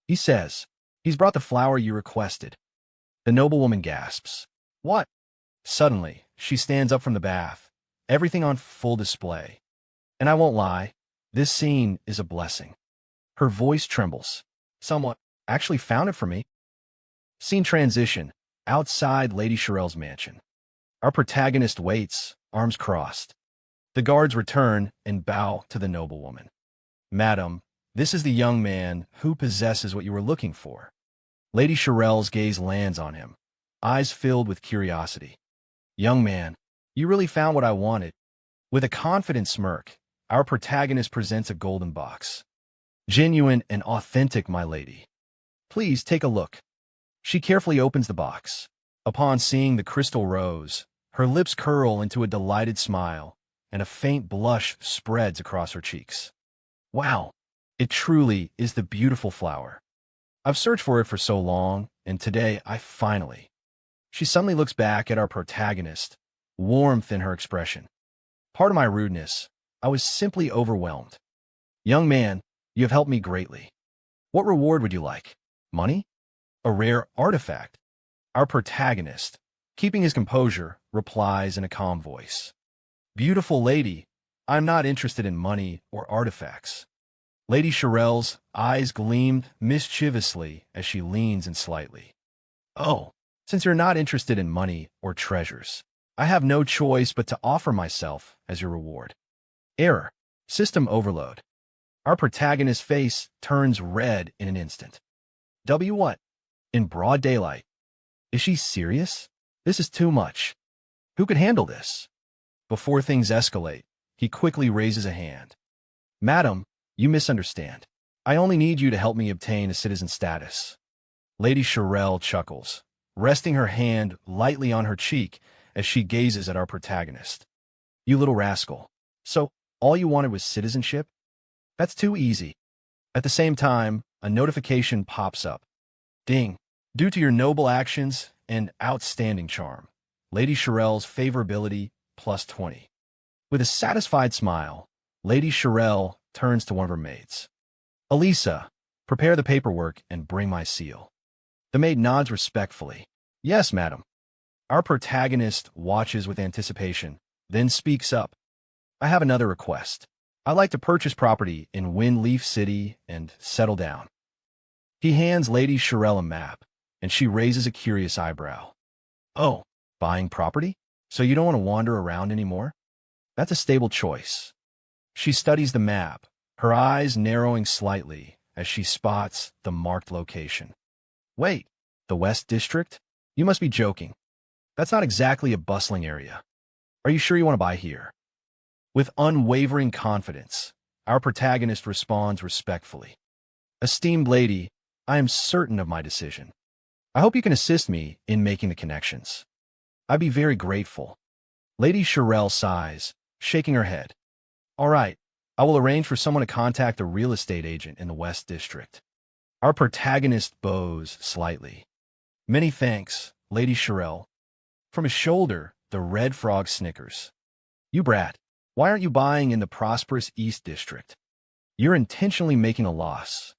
S2: He says, "He's brought the flower you requested." The noblewoman gasps. "What?" Suddenly, she stands up from the bath, everything on full display. And I won't lie, this scene is a blessing. Her voice trembles. "Someone actually found it for me." Scene transition, outside Lady Shirel's mansion. Our protagonist waits, arms crossed. The guards return and bow to the noblewoman. "Madam, this is the young man who possesses what you were looking for." Lady Shirel's gaze lands on him, eyes filled with curiosity. "Young man, you really found what I wanted." With a confident smirk, our protagonist presents a golden box. "Genuine and authentic, my lady. Please take a look." She carefully opens the box. Upon seeing the crystal rose, her lips curl into a delighted smile, and a faint blush spreads across her cheeks. "Wow, it truly is the beautiful flower. I've searched for it for so long, and today I finally..." She suddenly looks back at our protagonist, warmth in her expression. "Pardon my rudeness, I was simply overwhelmed." "Young man, you have helped me greatly. What reward would you like? Money? A rare artifact?" Our protagonist, keeping his composure, replies in a calm voice. "Beautiful lady, I'm not interested in money or artifacts." Lady Shirel's eyes gleamed mischievously as she leans in slightly. "Oh, since you're not interested in money or treasures, I have no choice but to offer myself as your reward." Error. System overload. Our protagonist's face turns red in an instant. What? In broad daylight. Is she serious? This is too much. Who could handle this? Before things escalate, he quickly raises a hand. "Madam, you misunderstand. I only need you to help me obtain a citizen status." Lady Shirel chuckles, resting her hand lightly on her cheek as she gazes at our protagonist. "You little rascal. So, all you wanted was citizenship? That's too easy." At the same time, a notification pops up. Ding. "Due to your noble actions and outstanding charm, Lady Shirel's favorability +20. With a satisfied smile, Lady Shirel turns to one of her maids. "Elisa, prepare the paperwork and bring my seal." The maid nods respectfully. "Yes, madam." Our protagonist watches with anticipation, then speaks up. "I have another request. I'd like to purchase property in Windleaf City and settle down." He hands Lady Shirel a map, and she raises a curious eyebrow. "Oh, buying property? So you don't want to wander around anymore? That's a stable choice." She studies the map, her eyes narrowing slightly as she spots the marked location. "Wait, the West District? You must be joking. That's not exactly a bustling area. Are you sure you want to buy here?" With unwavering confidence, our protagonist responds respectfully. "Esteemed lady, I am certain of my decision. I hope you can assist me in making the connections. I'd be very grateful." Lady Shirel sighs, shaking her head. "All right, I will arrange for someone to contact a real estate agent in the West District." Our protagonist bows slightly. "Many thanks, Lady Shirel." From his shoulder, the red frog snickers. "You brat, why aren't you buying in the prosperous East District? You're intentionally making a loss.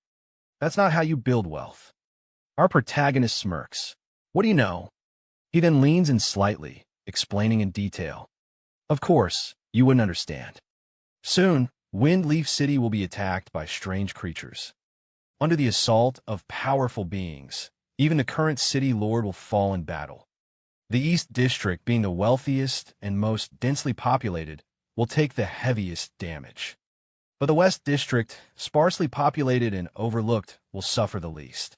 S2: That's not how you build wealth." Our protagonist smirks. "What do you know?" He then leans in slightly, explaining in detail. "Of course, you wouldn't understand. Soon, Windleaf City will be attacked by strange creatures. Under the assault of powerful beings, even the current city lord will fall in battle. The East District, being the wealthiest and most densely populated, will take the heaviest damage. But the West District, sparsely populated and overlooked, will suffer the least.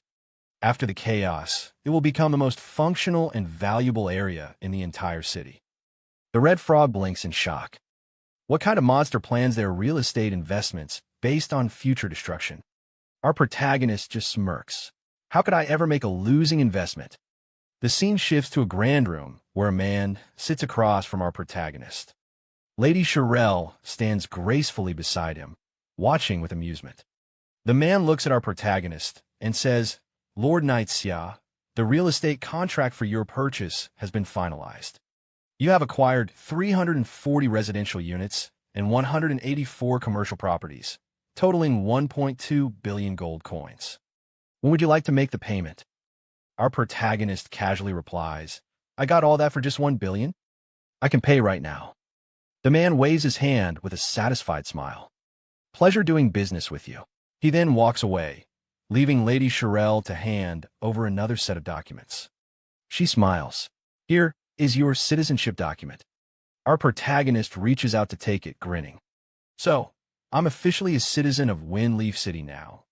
S2: After the chaos, it will become the most functional and valuable area in the entire city." The red frog blinks in shock. What kind of monster plans their real estate investments based on future destruction? Our protagonist just smirks. "How could I ever make a losing investment?" The scene shifts to a grand room where a man sits across from our protagonist. Lady Shirel stands gracefully beside him, watching with amusement. The man looks at our protagonist and says, "Lord Knight Xiao, the real estate contract for your purchase has been finalized. You have acquired 340 residential units and 184 commercial properties, totaling 1.2 billion gold coins. When would you like to make the payment? Our protagonist casually replies, I got all that for just 1 billion? I can pay right now. The man waves his hand with a satisfied smile. Pleasure doing business with you. He then walks away, leaving Lady Shirelle to hand over another set of documents. She smiles. Here is your citizenship document. Our protagonist reaches out to take it, grinning. So, I'm officially a citizen of Windleaf City now.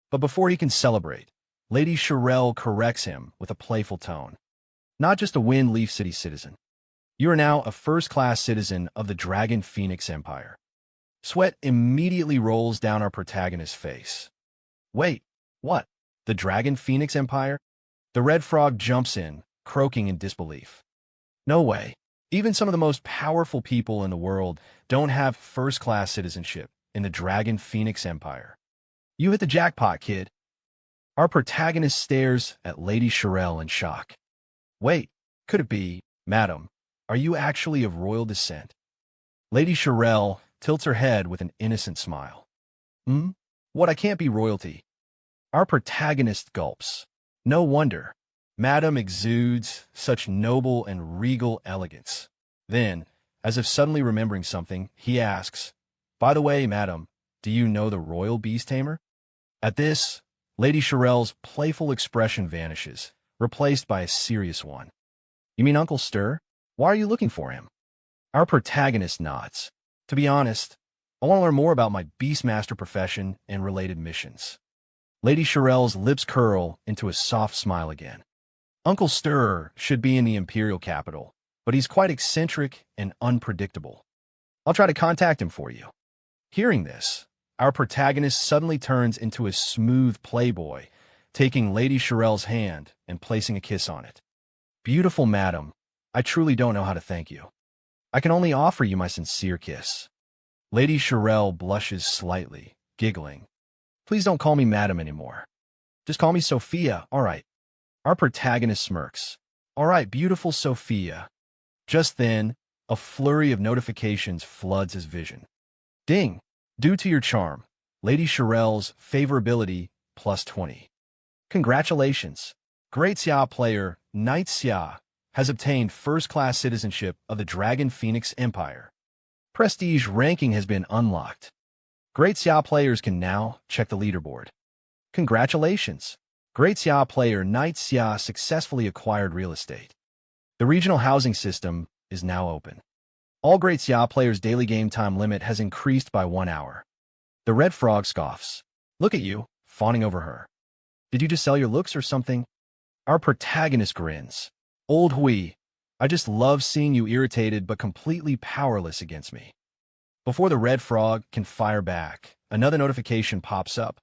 S2: But before he can celebrate, Lady Shirelle corrects him with a playful tone. Not just a Windleaf City citizen. You are now a first-class citizen of the Dragon Phoenix Empire. Sweat immediately rolls down our protagonist's face. Wait, what? The Dragon Phoenix Empire? The red frog jumps in, croaking in disbelief. No way. Even some of the most powerful people in the world don't have first-class citizenship in the Dragon Phoenix Empire. You hit the jackpot, kid. Our protagonist stares at Lady Shirelle in shock. Wait, could it be, madam, are you actually of royal descent? Lady Shirelle tilts her head with an innocent smile. What, I can't be royalty? Our protagonist gulps. No wonder. Madam exudes such noble and regal elegance. Then, as if suddenly remembering something, he asks, By the way, madam, do you know the royal beast tamer? At this, Lady Shirelle's playful expression vanishes, replaced by a serious one. You mean Uncle Stir? Why are you looking for him? Our protagonist nods. To be honest, I want to learn more about my Beastmaster profession and related missions. Lady Shirelle's lips curl into a soft smile again. Uncle Stir should be in the Imperial capital, but he's quite eccentric and unpredictable. I'll try to contact him for you. Hearing this, our protagonist suddenly turns into a smooth playboy, taking Lady Shirelle's hand and placing a kiss on it. Beautiful madam, I truly don't know how to thank you. I can only offer you my sincere kiss. Lady Shirelle blushes slightly, giggling. Please don't call me madam anymore. Just call me Sophia, all right. Our protagonist smirks. All right, beautiful Sophia. Just then, a flurry of notifications floods his vision. Ding! Due to your charm, Lady Shirelle's favorability plus 20. Congratulations! Great Xiao player, Knight Xiao, has obtained first-class citizenship of the Dragon Phoenix Empire. Prestige ranking has been unlocked. Great Xiao players can now check the leaderboard. Congratulations! Great Xiao player Knight Xiao successfully acquired real estate. The regional housing system is now open. All Great Xiao players' daily game time limit has increased by 1 hour. The red frog scoffs. Look at you, fawning over her. Did you just sell your looks or something? Our protagonist grins. Old Hui, I just love seeing you irritated but completely powerless against me. Before the red frog can fire back, another notification pops up.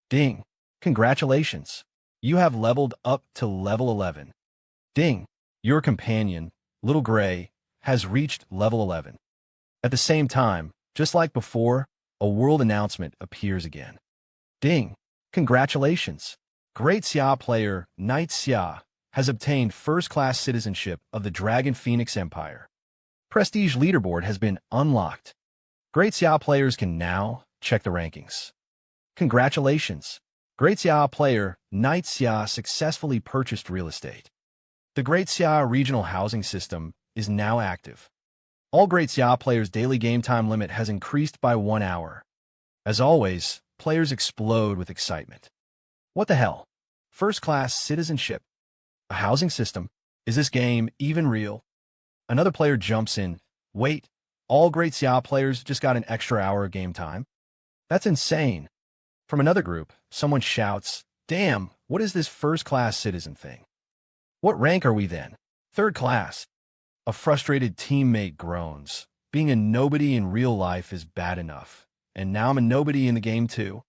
S2: Ding! Congratulations! You have leveled up to level 11. Ding! Your companion, Little Gray, has reached level 11. At the same time, just like before, a world announcement appears again. Ding! Congratulations! Great Xiao player, Knight Xiao, has obtained first-class citizenship of the Dragon Phoenix Empire. Prestige leaderboard has been unlocked. Great Xiao players can now check the rankings. Congratulations! Great Xiao player, Knight Xiao successfully purchased real estate. The Great Xiao regional housing system is now active. All Great Xiao players' daily game time limit has increased by 1 hour. As always, players explode with excitement. What the hell? First-class citizenship? A housing system? Is this game even real? Another player jumps in. Wait, all Great Xiao players just got an extra hour of game time? That's insane. From another group, someone shouts, Damn, what is this first-class citizen thing? What rank are we then? Third class. A frustrated teammate groans. Being a nobody in real life is bad enough, and now I'm a nobody in the game too.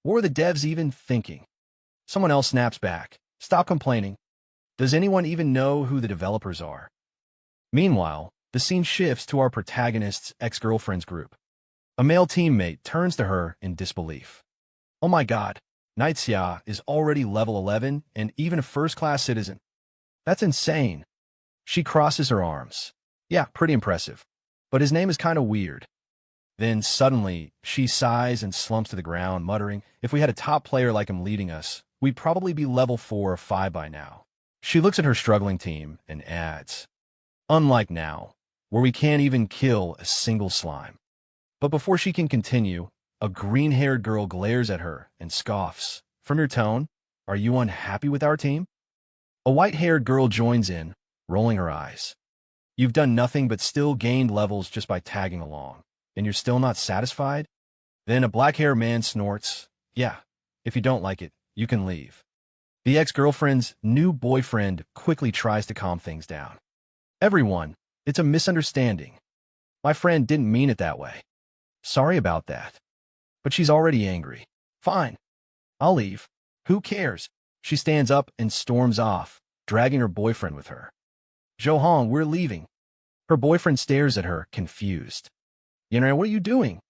S2: What were the devs even thinking? Someone else snaps back. Stop complaining. Does anyone even know who the developers are? Meanwhile, the scene shifts to our protagonist's ex-girlfriend's group. A male teammate turns to her in disbelief. Oh my god, Knight Xiao is already level 11 and even a first-class citizen. That's insane. She crosses her arms. Yeah, pretty impressive. But his name is kind of weird. Then suddenly, she sighs and slumps to the ground, muttering, "If we had a top player like him leading us, we'd probably be level 4 or 5 by now." She looks at her struggling team and adds, "Unlike now, where we can't even kill a single slime." But before she can continue, a green-haired girl glares at her and scoffs. "From your tone, are you unhappy with our team?" A white-haired girl joins in, rolling her eyes. "You've done nothing but still gained levels just by tagging along, and you're still not satisfied?" Then a black-haired man snorts, "Yeah, if you don't like it, you can leave." The ex-girlfriend's new boyfriend quickly tries to calm things down. "Everyone, it's a misunderstanding. My friend didn't mean it that way. Sorry about that." But she's already angry. "Fine. I'll leave. Who cares?" She stands up and storms off, dragging her boyfriend with her. "Johan, we're leaving." Her boyfriend stares at her, confused. "Yinran, what are you doing?"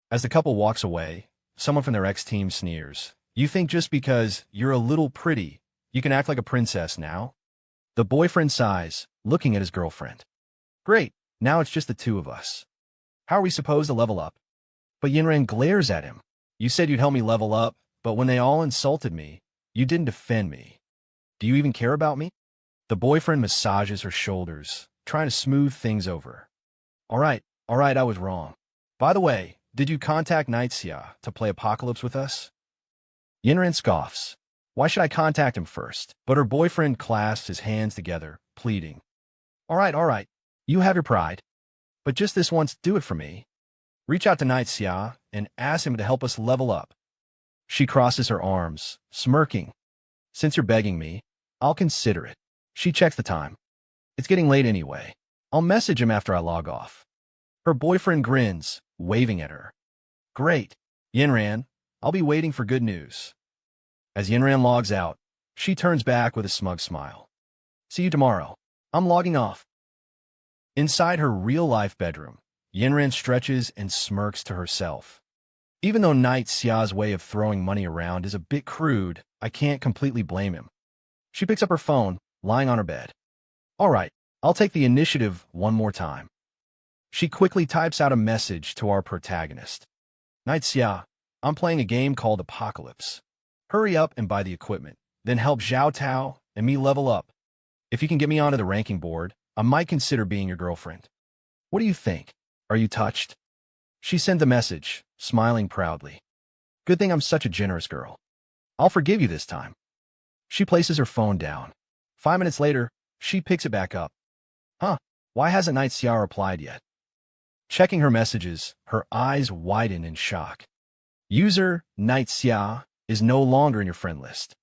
S2: As the couple walks away, someone from their ex-team sneers. "You think just because you're a little pretty, you can act like a princess now?" The boyfriend sighs, looking at his girlfriend. "Great, now it's just the two of us. How are we supposed to level up?" But Yinran glares at him. "You said you'd help me level up, but when they all insulted me, you didn't defend me. Do you even care about me?" The boyfriend massages her shoulders, trying to smooth things over. All right, I was wrong. By the way, did you contact Xiao to play Apocalypse with us?" Yinran scoffs. "Why should I contact him first?" But her boyfriend clasps his hands together, pleading. All right, you have your pride. But just this once, do it for me. Reach out to Xiao and ask him to help us level up." She crosses her arms, smirking. "Since you're begging me, I'll consider it." She checks the time. "It's getting late anyway. I'll message him after I log off." Her boyfriend grins, waving at her. "Great. Yinran, I'll be waiting for good news." As Yinran logs out, she turns back with a smug smile. "See you tomorrow. I'm logging off." Inside her real-life bedroom, Yinran stretches and smirks to herself. Even though Xiao's way of throwing money around is a bit crude, I can't completely blame him. She picks up her phone, lying on her bed. "All right, I'll take the initiative one more time." She quickly types out a message to our protagonist. "Xiao, I'm playing a game called Apocalypse. Hurry up and buy the equipment, then help Xiao Tao and me level up. If you can get me onto the ranking board, I might consider being your girlfriend. What do you think? Are you touched?" She sent the message, smiling proudly. "Good thing I'm such a generous girl. I'll forgive you this time." She places her phone down. 5 minutes later, she picks it back up. "Huh, why hasn't Xiao replied yet?" Checking her messages, her eyes widen in shock. User Xiao is no longer in your friend list.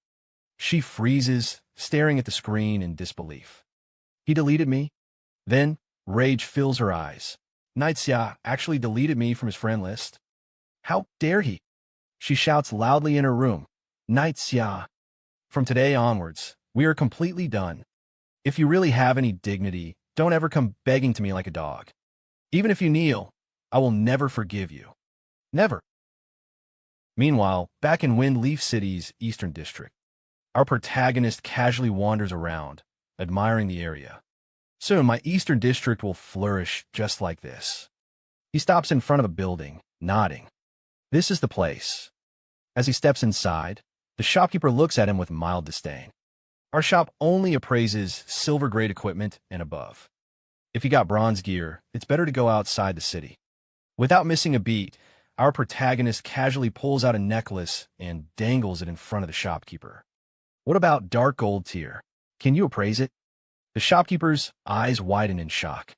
S2: She freezes, staring at the screen in disbelief. "He deleted me?" Then, rage fills her eyes. Xiao actually deleted me from his friend list? How dare he? She shouts loudly in her room. "Xiao, from today onwards, we are completely done. If you really have any dignity, don't ever come begging to me like a dog. Even if you kneel, I will never forgive you. Never." Meanwhile, back in Wind Leaf City's Eastern District, our protagonist casually wanders around, admiring the area. Soon, my Eastern District will flourish just like this. He stops in front of a building, nodding. This is the place. As he steps inside, the shopkeeper looks at him with mild disdain. Our shop only appraises silver-grade equipment and above. If you got bronze gear, it's better to go outside the city. Without missing a beat, our protagonist casually pulls out a necklace and dangles it in front of the shopkeeper. "What about dark gold tier? Can you appraise it?" The shopkeeper's eyes widen in shock.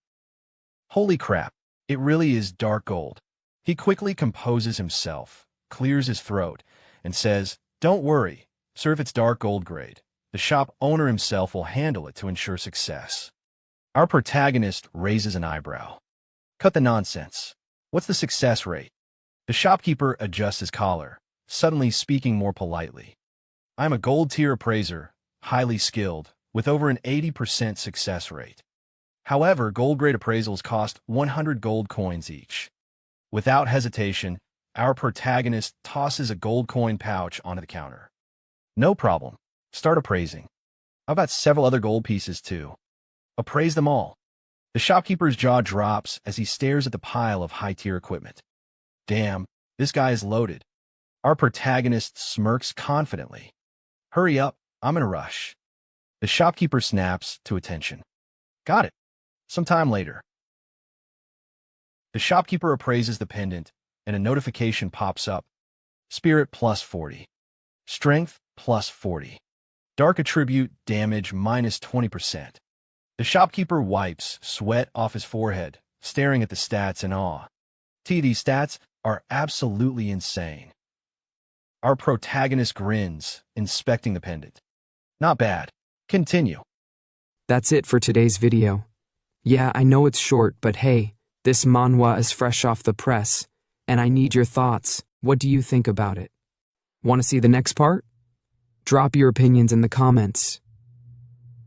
S2: "Holy crap, it really is dark gold." He quickly composes himself, clears his throat, and says, "Don't worry, sir, if it's dark gold grade, the shop owner himself will handle it to ensure success." Our protagonist raises an eyebrow. "Cut the nonsense. What's the success rate?" The shopkeeper adjusts his collar, suddenly speaking more politely. "I'm a gold tier appraiser, highly skilled, with over an 80% success rate. However, gold grade appraisals cost 100 gold coins each." Without hesitation, our protagonist tosses a gold coin pouch onto the counter. "No problem. Start appraising. I've got several other gold pieces too. Appraise them all." The shopkeeper's jaw drops as he stares at the pile of high-tier equipment. Damn, this guy is loaded. Our protagonist smirks confidently. Hurry up, I'm in a rush. The shopkeeper snaps to attention. Got it. Sometime later. The shopkeeper appraises the pendant, and a notification pops up. Spirit plus 40. Strength plus 40. Dark attribute damage minus 20%. The shopkeeper wipes sweat off his forehead, staring at the stats in awe. These stats are absolutely insane. Our protagonist grins, inspecting the pendant. Not bad. Continue.
S1: That's it for today's video. Yeah, I know it's short, but hey, this manhwa is fresh off the press, and I need your thoughts. What do you think about it? Want to see the next part? Drop your opinions in the comments.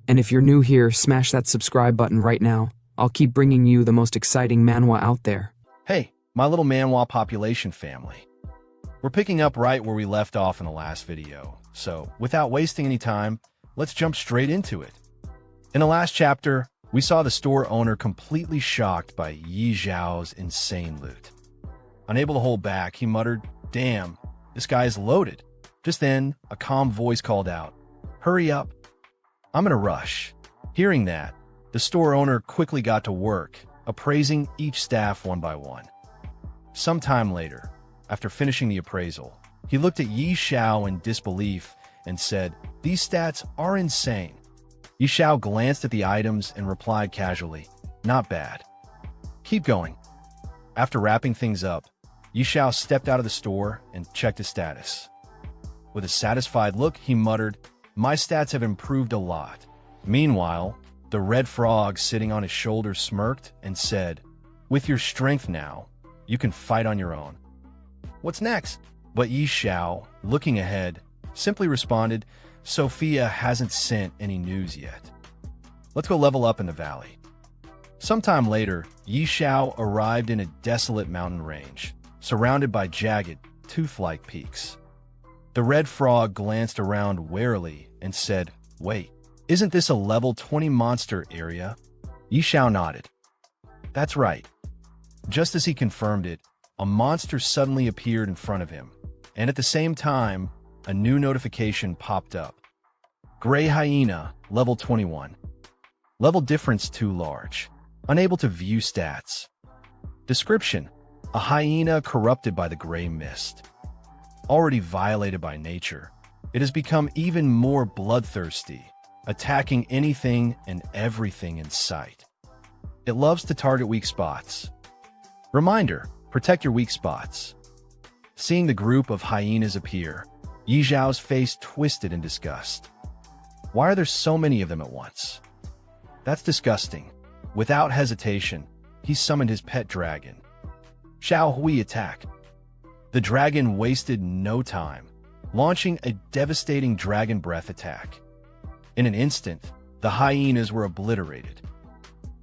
S1: And if you're new here, smash that subscribe button right now. I'll keep bringing you the most exciting manhwa out there.
S2: Hey, my little manhwa population family. We're picking up right where we left off in the last video, so without wasting any time, let's jump straight into it. In the last chapter, we saw the store owner completely shocked by Yi Xiao's insane loot. Unable to hold back, he muttered, "Damn, this guy is loaded." Just then, a calm voice called out, "Hurry up, I'm in a rush." Hearing that, the store owner quickly got to work, appraising each staff one by one. Sometime later, after finishing the appraisal, he looked at Yi Xiao in disbelief and said, "These stats are insane." Yi Xiao glanced at the items and replied casually, "Not bad. Keep going." After wrapping things up, Yi Xiao stepped out of the store and checked his status. With a satisfied look, he muttered, "My stats have improved a lot." Meanwhile, the red frog sitting on his shoulder smirked and said, "With your strength now, you can fight on your own. What's next?" But Yi Xiao, looking ahead, simply responded, "Sophia hasn't sent any news yet. Let's go level up in the valley." Sometime later, Yi Xiao arrived in a desolate mountain range, surrounded by jagged, tooth-like peaks. The red frog glanced around warily and said, "Wait, isn't this a level 20 monster area?" Yi Xiao nodded. "That's right." Just as he confirmed it, a monster suddenly appeared in front of him, and at the same time, a new notification popped up. Gray Hyena, level 21. Level difference too large. Unable to view stats. Description: a hyena corrupted by the gray mist. Already violated by nature, it has become even more bloodthirsty, attacking anything and everything in sight. It loves to target weak spots. Reminder: protect your weak spots. Seeing the group of hyenas appear, Yi Xiao's face twisted in disgust. Why are there so many of them at once? That's disgusting. Without hesitation, he summoned his pet dragon. Xiao Hui attacked. The dragon wasted no time, launching a devastating dragon breath attack. In an instant, the hyenas were obliterated.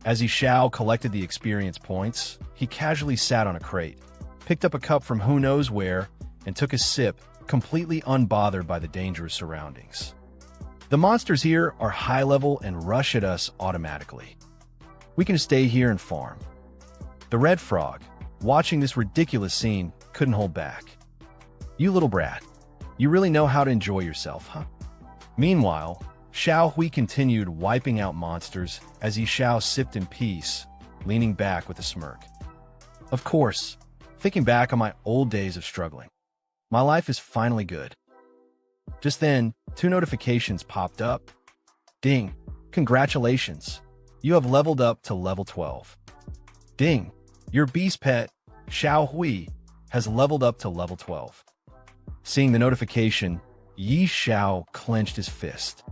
S2: As Yi Xiao collected the experience points, he casually sat on a crate, picked up a cup from who knows where, and took a sip, completely unbothered by the dangerous surroundings. The monsters here are high level and rush at us automatically. We can stay here and farm. The red frog, watching this ridiculous scene, couldn't hold back. "You little brat, you really know how to enjoy yourself, huh?" Meanwhile, Xiao Hui continued wiping out monsters as Yi Xiao sipped in peace, leaning back with a smirk. "Of course, thinking back on my old days of struggling. My life is finally good." Just then, 2 notifications popped up. Ding! Congratulations! You have leveled up to level 12. Ding! Your beast pet, Xiao Hui, has leveled up to level 12. Seeing the notification, Yi Xiao clenched his fist.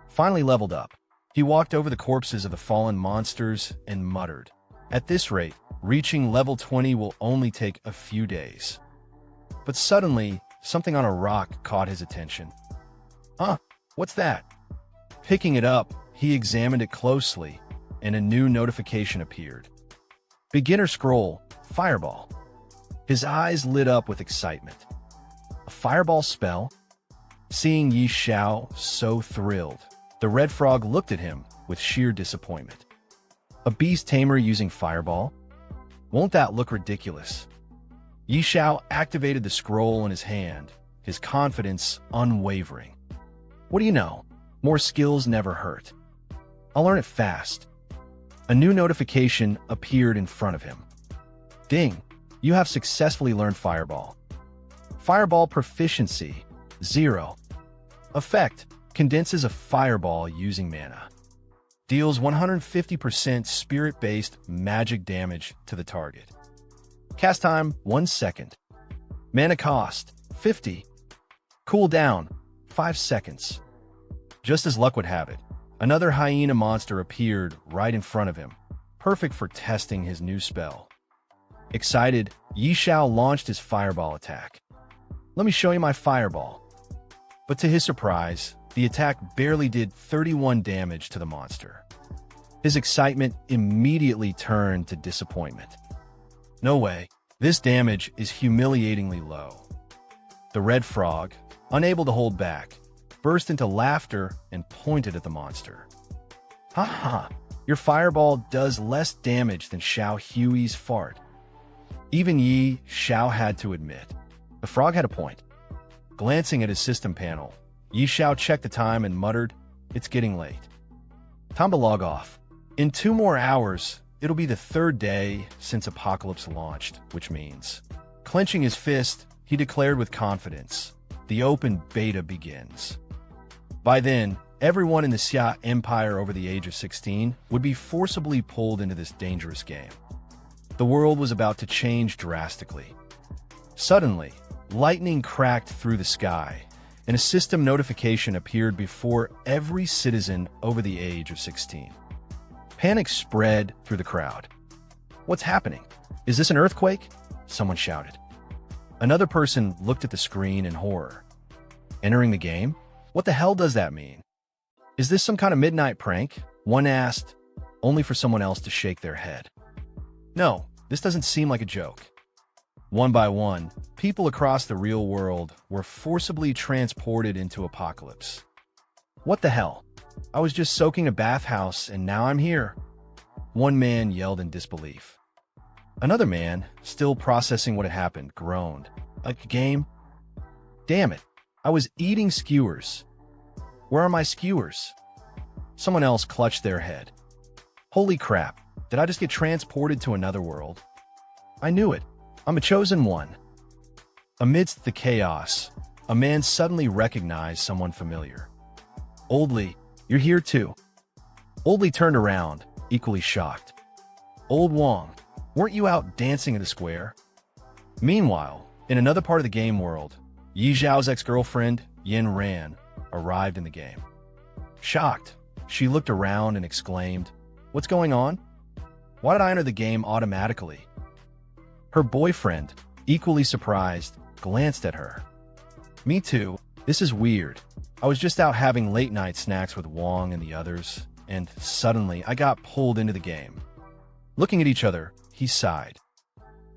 S2: Finally leveled up, he walked over the corpses of the fallen monsters and muttered, "At this rate, reaching level 20 will only take a few days." But suddenly, something on a rock caught his attention. "Huh, what's that?" Picking it up, he examined it closely, and a new notification appeared. Beginner scroll, Fireball. His eyes lit up with excitement. A fireball spell? Seeing Yi Xiao so thrilled, the red frog looked at him with sheer disappointment. A beast tamer using fireball? Won't that look ridiculous? Yi Xiao activated the scroll in his hand, his confidence unwavering. What do you know? More skills never hurt. I'll learn it fast. A new notification appeared in front of him. Ding! You have successfully learned Fireball. Fireball proficiency, 0. Effect: condenses a fireball using mana. Deals 150% spirit-based magic damage to the target. Cast time, 1 second. Mana cost, 50. Cooldown, 5 seconds. Just as luck would have it, another hyena monster appeared right in front of him, perfect for testing his new spell. Excited, Yi Xiao launched his fireball attack. Let me show you my fireball. But to his surprise, the attack barely did 31 damage to the monster. His excitement immediately turned to disappointment. No way, this damage is humiliatingly low. The red frog, unable to hold back, burst into laughter and pointed at the monster. Ha ha, your fireball does less damage than Xiao Hui's fart. Even Yi Xiao had to admit, the frog had a point. Glancing at his system panel, Yi Xiao checked the time and muttered, "It's getting late. Time to log off. In 2 more hours, it'll be the 3rd day since Apocalypse launched, which means..." Clenching his fist, he declared with confidence, "The open beta begins." By then, everyone in the Xia Empire over the age of 16 would be forcibly pulled into this dangerous game. The world was about to change drastically. Suddenly, lightning cracked through the sky, and a system notification appeared before every citizen over the age of 16. Panic spread through the crowd. "What's happening? Is this an earthquake?" someone shouted. Another person looked at the screen in horror. "Entering the game? What the hell does that mean? Is this some kind of midnight prank?" one asked, only for someone else to shake their head. "No, this doesn't seem like a joke." One by one, people across the real world were forcibly transported into Apocalypse. "What the hell? I was just soaking a bathhouse and now I'm here," one man yelled in disbelief. Another man, still processing what had happened, groaned. "A game? Damn it, I was eating skewers. Where are my skewers?" Someone else clutched their head. "Holy crap, did I just get transported to another world? I knew it. I'm a chosen one." Amidst the chaos, a man suddenly recognized someone familiar. "Old Li, you're here too." Old Li turned around, equally shocked. "Old Wong, weren't you out dancing in the square?" Meanwhile, in another part of the game world, Yi Xiao's ex-girlfriend, Yin Ran, arrived in the game. Shocked, she looked around and exclaimed, "What's going on? Why did I enter the game automatically?" Her boyfriend, equally surprised, glanced at her. "Me too. This is weird. I was just out having late-night snacks with Wong and the others, and suddenly I got pulled into the game." Looking at each other, he sighed.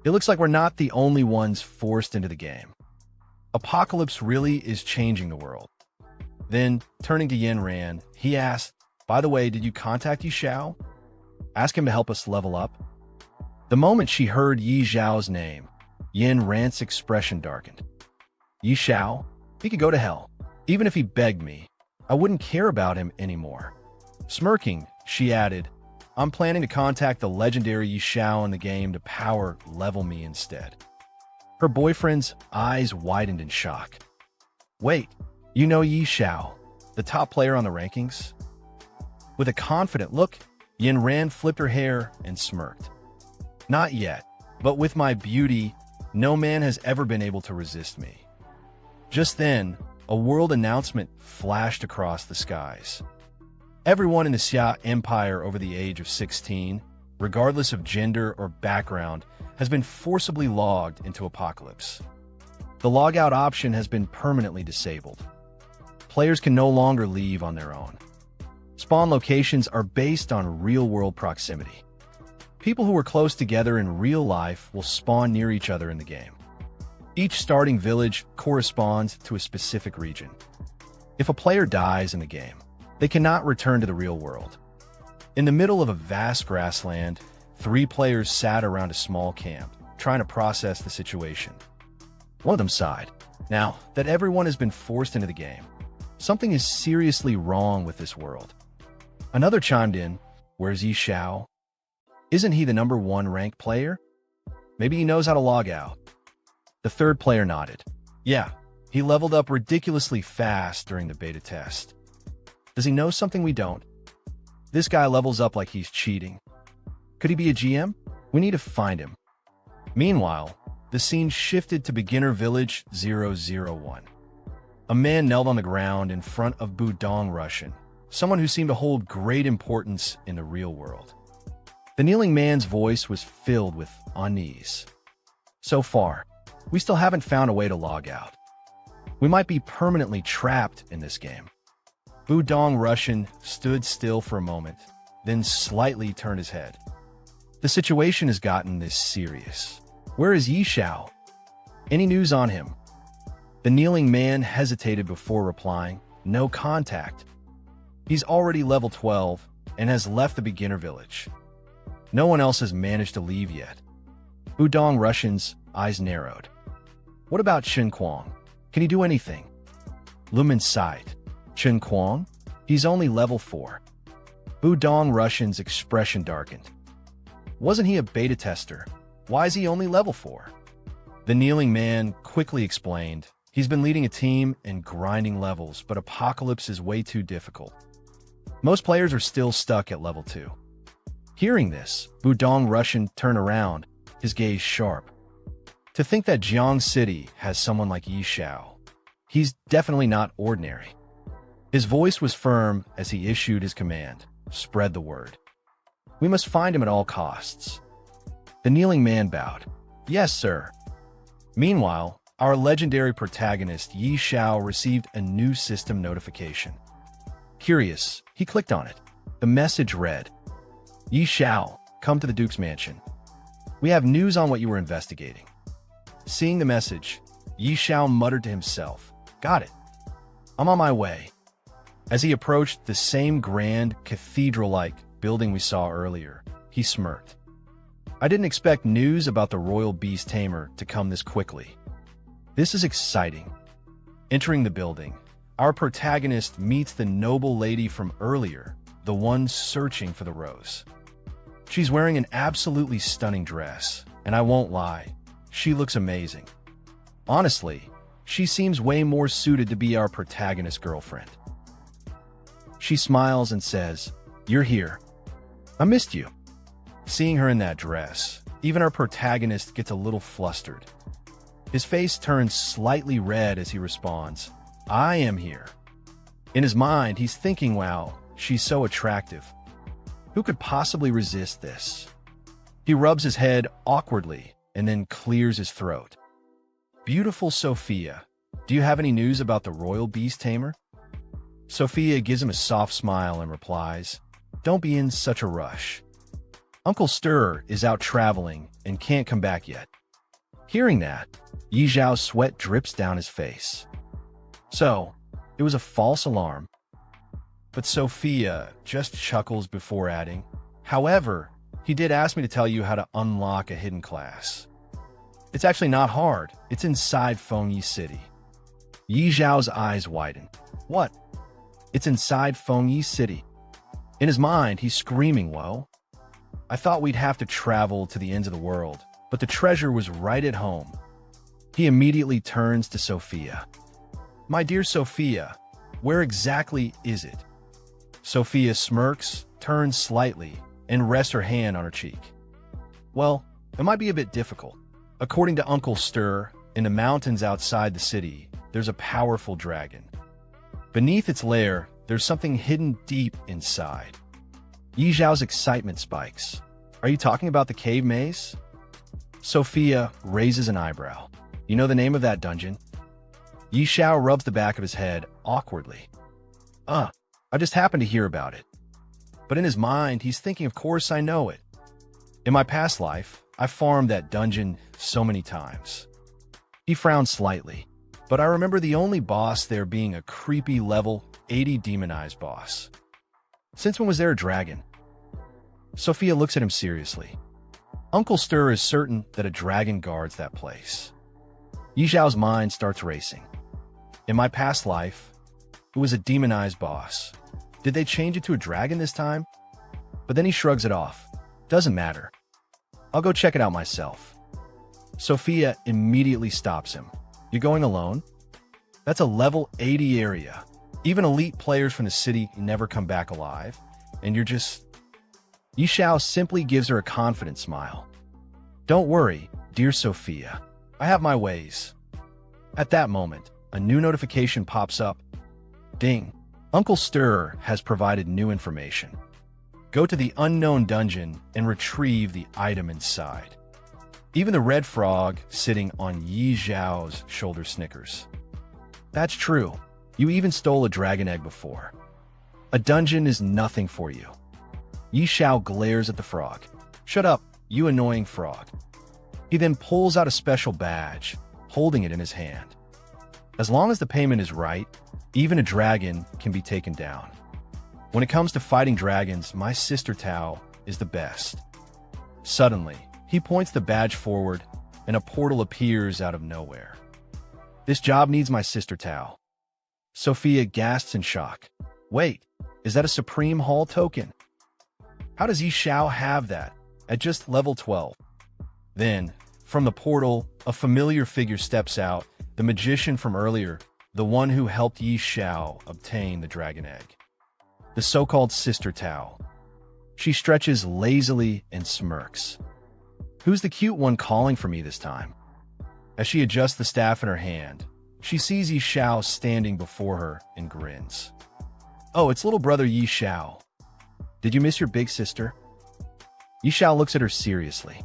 S2: "It looks like we're not the only ones forced into the game. Apocalypse really is changing the world." Then, turning to Yin Ran, he asked, "By the way, did you contact Yi Xiao? Ask him to help us level up?" The moment she heard Yi Xiao's name, Yin Ran's expression darkened. "Yi Xiao? He could go to hell. Even if he begged me, I wouldn't care about him anymore." Smirking, she added, "I'm planning to contact the legendary Yi Xiao in the game to power level me instead." Her boyfriend's eyes widened in shock. "Wait, you know Yi Xiao, the top player on the rankings?" With a confident look, Yin Ran flipped her hair and smirked. "Not yet, but with my beauty, no man has ever been able to resist me." Just then, a world announcement flashed across the skies. Everyone in the Xia Empire over the age of 16, regardless of gender or background, has been forcibly logged into Apocalypse. The logout option has been permanently disabled. Players can no longer leave on their own. Spawn locations are based on real-world proximity. People who are close together in real life will spawn near each other in the game. Each starting village corresponds to a specific region. If a player dies in the game, they cannot return to the real world. In the middle of a vast grassland, 3 players sat around a small camp, trying to process the situation. One of them sighed. Now that everyone has been forced into the game, something is seriously wrong with this world. Another chimed in, "Where's Xiao? Isn't he the #1 ranked player? Maybe he knows how to log out." The third player nodded. "Yeah, he leveled up ridiculously fast during the beta test. Does he know something we don't? This guy levels up like he's cheating. Could he be a GM? We need to find him." Meanwhile, the scene shifted to Beginner Village 001. A man knelt on the ground in front of Budong Russian, someone who seemed to hold great importance in the real world. The kneeling man's voice was filled with unease. "So far, we still haven't found a way to log out. We might be permanently trapped in this game." Budong Russian stood still for a moment, then slightly turned his head. "The situation has gotten this serious. Where is Xiao? Any news on him?" The kneeling man hesitated before replying, "No contact. He's already level 12 and has left the beginner village. No one else has managed to leave yet." Budong Russian's eyes narrowed. "What about Chen Kuang? Can he do anything?" Lumen sighed. "Chen Kuang? He's only level 4. Budong Russian's expression darkened. "Wasn't he a beta tester? Why is he only level 4? The kneeling man quickly explained, "He's been leading a team and grinding levels, but Apocalypse is way too difficult. Most players are still stuck at level 2. Hearing this, Budong Russian turned around, his gaze sharp. "To think that Jiang City has someone like Xiao. He's definitely not ordinary." His voice was firm as he issued his command, "Spread the word. We must find him at all costs." The kneeling man bowed. "Yes, sir." Meanwhile, our legendary protagonist Xiao received a new system notification. Curious, he clicked on it. The message read, "Xiao, come to the Duke's mansion. We have news on what you were investigating." Seeing the message, Xiao muttered to himself, "Got it. I'm on my way." As he approached the same grand, cathedral-like building we saw earlier, he smirked. "I didn't expect news about the royal beast tamer to come this quickly. This is exciting." Entering the building, our protagonist meets the noble lady from earlier, the one searching for the rose. She's wearing an absolutely stunning dress, and I won't lie, she looks amazing. Honestly, she seems way more suited to be our protagonist's girlfriend. She smiles and says, "You're here. I missed you." Seeing her in that dress, even our protagonist gets a little flustered. His face turns slightly red as he responds, "I am here." In his mind, he's thinking, wow, she's so attractive. Who could possibly resist this? He rubs his head awkwardly and then clears his throat. "Beautiful Sophia, do you have any news about the royal beast tamer?" Sophia gives him a soft smile and replies, "Don't be in such a rush. Uncle Stir is out traveling and can't come back yet." Hearing that, Yixiao's sweat drips down his face. So, it was a false alarm. But Sophia just chuckles before adding, "However, he did ask me to tell you how to unlock a hidden class. It's actually not hard. It's inside Fengyi City." Yixiao's eyes widen. "What? It's inside Fengyi City?" In his mind, he's screaming, "Whoa. I thought we'd have to travel to the ends of the world, but the treasure was right at home." He immediately turns to Sophia. "My dear Sophia, where exactly is it?" Sophia smirks, turns slightly, and rests her hand on her cheek. "Well, it might be a bit difficult. According to Uncle Stir, in the mountains outside the city, there's a powerful dragon. Beneath its lair, there's something hidden deep inside." Yixiao's excitement spikes. "Are you talking about the cave maze?" Sophia raises an eyebrow. "You know the name of that dungeon?" Yixiao rubs the back of his head awkwardly. I just happened to hear about it." But in his mind, he's thinking, of course I know it. In my past life, I farmed that dungeon so many times. He frowned slightly, but I remember the only boss there being a creepy level 80 demonized boss. Since when was there a dragon? Sophia looks at him seriously. Uncle Stir is certain that a dragon guards that place. Yi Xiao's mind starts racing. In my past life, it was a demonized boss. Did they change it to a dragon this time? But then he shrugs it off. Doesn't matter. I'll go check it out myself. Sophia immediately stops him. You're going alone? That's a level 80 area. Even elite players from the city never come back alive. And you're just... Yi Xiao simply gives her a confident smile. Don't worry, dear Sophia. I have my ways. At that moment, a new notification pops up. Ding. Uncle Stir has provided new information. Go to the unknown dungeon and retrieve the item inside. Even the red frog sitting on Yi Xiao's shoulder snickers. That's true. You even stole a dragon egg before. A dungeon is nothing for you. Yi Xiao glares at the frog. Shut up, you annoying frog. He then pulls out a special badge, holding it in his hand. As long as the payment is right, even a dragon can be taken down. When it comes to fighting dragons, my sister Tao is the best. Suddenly, he points the badge forward, and a portal appears out of nowhere. This job needs my sister Tao. Sophia gasps in shock. Wait, is that a Supreme Hall token? How does Yi Xiao have that at just level 12? Then, from the portal, a familiar figure steps out, the magician from earlier, the one who helped Yi Xiao obtain the dragon egg. The so-called Sister Tao. She stretches lazily and smirks. Who's the cute one calling for me this time? As she adjusts the staff in her hand, she sees Yi Xiao standing before her and grins. Oh, it's little brother Yi Xiao. Did you miss your big sister? Yi Xiao looks at her seriously.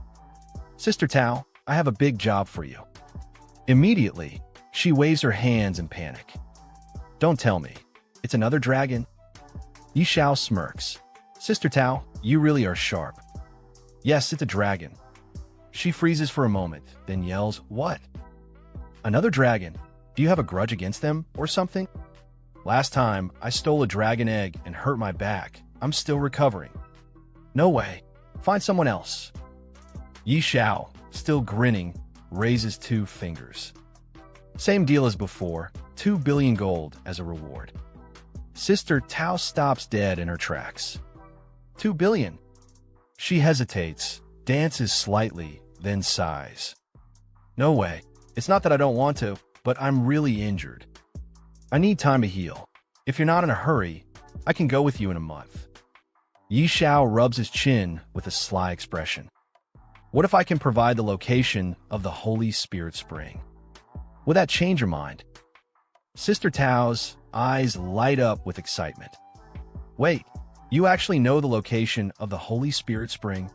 S2: Sister Tao, I have a big job for you. Immediately, she waves her hands in panic. Don't tell me. It's another dragon? Yi Xiao smirks. Sister Tao, you really are sharp. Yes, it's a dragon. She freezes for a moment, then yells, What? Another dragon? Do you have a grudge against them or something? Last time, I stole a dragon egg and hurt my back. I'm still recovering. No way. Find someone else. Yi Xiao, still grinning, raises 2 fingers. Same deal as before, 2 billion gold as a reward. Sister Tao stops dead in her tracks. 2 billion. She hesitates, dances slightly, then sighs. No way. It's not that I don't want to, but I'm really injured. I need time to heal. If you're not in a hurry, I can go with you in a month. Yi Xiao rubs his chin with a sly expression. What if I can provide the location of the Holy Spirit Spring? Will that change your mind? Sister Tao's eyes light up with excitement. Wait, you actually know the location of the Holy Spirit Spring?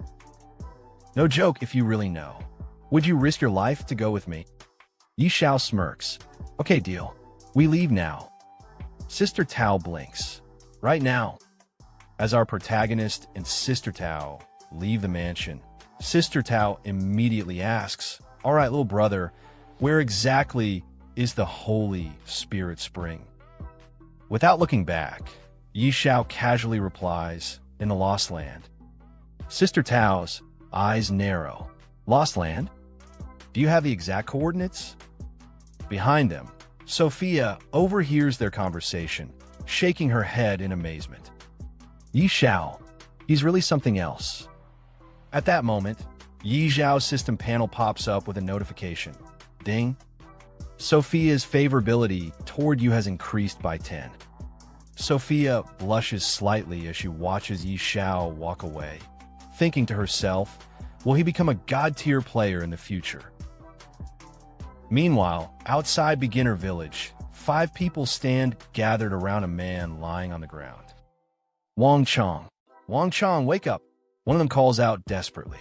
S2: No joke if you really know. Would you risk your life to go with me? Yi Xiao smirks. Okay, deal. We leave now. Sister Tao blinks. Right now. As our protagonist and Sister Tao leave the mansion, Sister Tao immediately asks, All right, little brother, where exactly is the Holy Spirit Spring? Without looking back, Yi Xiao casually replies, In the Lost Land. Sister Tao's eyes narrow. Lost Land? Do you have the exact coordinates? Behind them, Sophia overhears their conversation, shaking her head in amazement. Yi Xiao, he's really something else. At that moment, Yi Xiao's system panel pops up with a notification. Ding. Sophia's favorability toward you has increased by 10. Sophia blushes slightly as she watches Yi Xiao walk away, thinking to herself, will he become a god-tier player in the future? Meanwhile, outside Beginner Village, 5 people stand gathered around a man lying on the ground. Wang Chong. Wang Chong, wake up! One of them calls out desperately.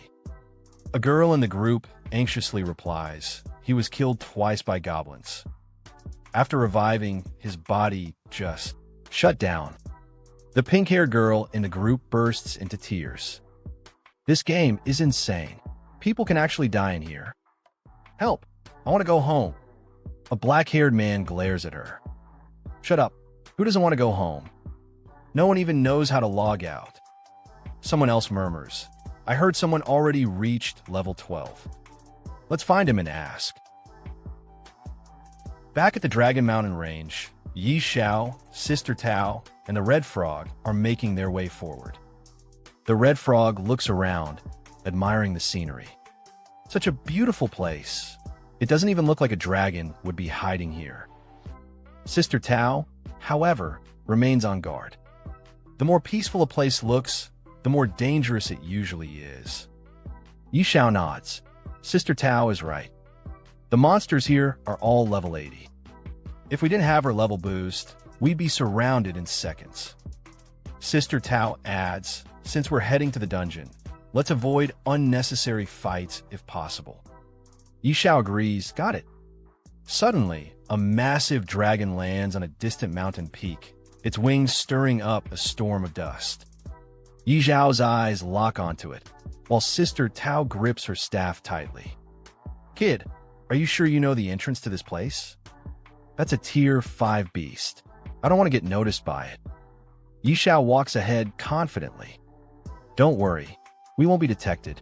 S2: A girl in the group anxiously replies, he was killed twice by goblins. After reviving, his body just shut down. The pink-haired girl in the group bursts into tears. This game is insane. People can actually die in here. Help! I want to go home. A black-haired man glares at her. Shut up. Who doesn't want to go home? No one even knows how to log out. Someone else murmurs. I heard someone already reached level 12. Let's find him and ask. Back at the Dragon Mountain Range, Xiao, Sister Tao, and the Red Frog are making their way forward. The Red Frog looks around, admiring the scenery. Such a beautiful place. It doesn't even look like a dragon would be hiding here. Sister Tao, however, remains on guard. The more peaceful a place looks, the more dangerous it usually is. Xiao nods. Sister Tao is right. The monsters here are all level 80. If we didn't have her level boost, we'd be surrounded in seconds. Sister Tao adds, since we're heading to the dungeon, let's avoid unnecessary fights if possible. Xiao agrees, got it. Suddenly, a massive dragon lands on a distant mountain peak, its wings stirring up a storm of dust. Xiao's eyes lock onto it, while Sister Tao grips her staff tightly. Kid, are you sure you know the entrance to this place? That's a tier 5 beast. I don't want to get noticed by it. Xiao walks ahead confidently. Don't worry, we won't be detected.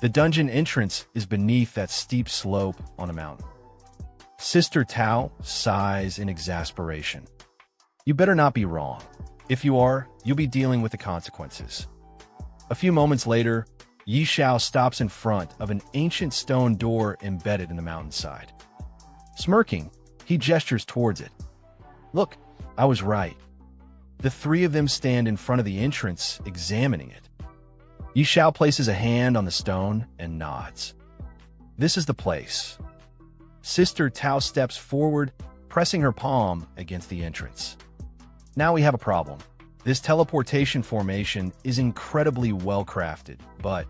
S2: The dungeon entrance is beneath that steep slope on a mountain. Sister Tao sighs in exasperation. You better not be wrong. If you are, you'll be dealing with the consequences. A few moments later, Xiao stops in front of an ancient stone door embedded in the mountainside. Smirking, he gestures towards it. Look, I was right. The three of them stand in front of the entrance, examining it. Xiao places a hand on the stone and nods. This is the place. Sister Tao steps forward, pressing her palm against the entrance. Now we have a problem. This teleportation formation is incredibly well crafted, but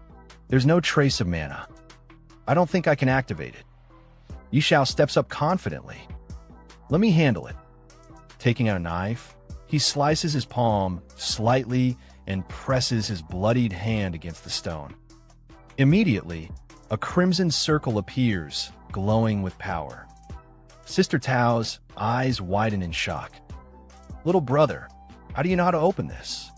S2: there's no trace of mana. I don't think I can activate it. Xiao steps up confidently. Let me handle it. Taking out a knife, he slices his palm slightly and presses his bloodied hand against the stone. Immediately, a crimson circle appears, glowing with power. Sister Tao's eyes widen in shock. Little brother, how do you know how to open this?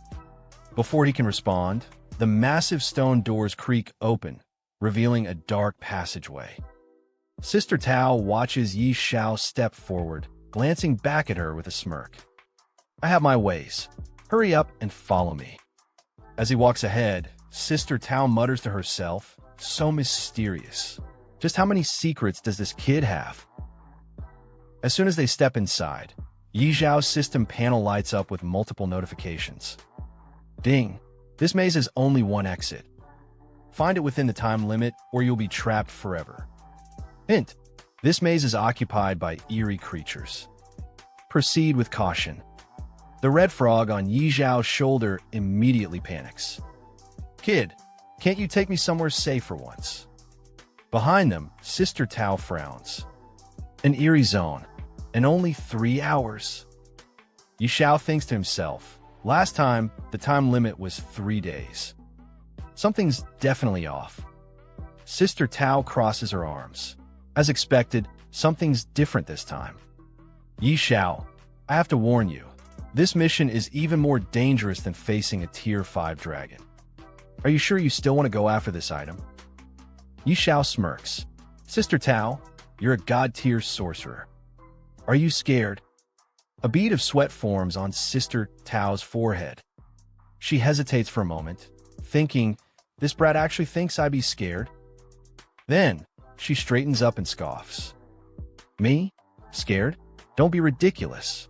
S2: Before he can respond, the massive stone doors creak open, revealing a dark passageway. Sister Tao watches Xiao step forward, glancing back at her with a smirk. I have my ways. Hurry up and follow me. As he walks ahead, Sister Tao mutters to herself, so mysterious. Just how many secrets does this kid have? As soon as they step inside, Xiao's system panel lights up with multiple notifications. Ding! This maze has only one exit. Find it within the time limit or you'll be trapped forever. Hint! This maze is occupied by eerie creatures. Proceed with caution. The red frog on Xiao's shoulder immediately panics. Kid, can't you take me somewhere safe for once? Behind them, Sister Tao frowns. An eerie zone, and only 3 hours. Xiao thinks to himself, last time, the time limit was 3 days. Something's definitely off. Sister Tao crosses her arms. As expected, something's different this time. Xiao, I have to warn you, this mission is even more dangerous than facing a tier 5 dragon. Are you sure you still want to go after this item? Xiao smirks. Sister Tao, you're a god-tier sorcerer. Are you scared? A bead of sweat forms on Sister Tao's forehead. She hesitates for a moment, thinking, this brat actually thinks I'd be scared? Then, she straightens up and scoffs. Me? Scared? Don't be ridiculous.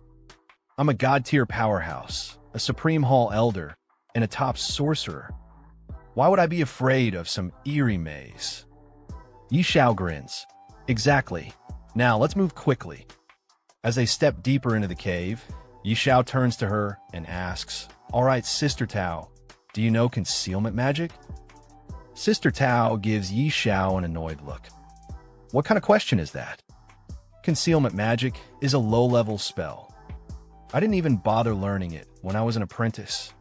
S2: I'm a god-tier powerhouse, a Supreme Hall Elder, and a top sorcerer. Why would I be afraid of some eerie maze? Xiao grins. Exactly. Now, let's move quickly. As they step deeper into the cave, Xiao turns to her and asks, all right, Sister Tao, do you know concealment magic? Sister Tao gives Xiao an annoyed look. What kind of question is that? Concealment magic is a low-level spell. I didn't even bother learning it when I was an apprentice.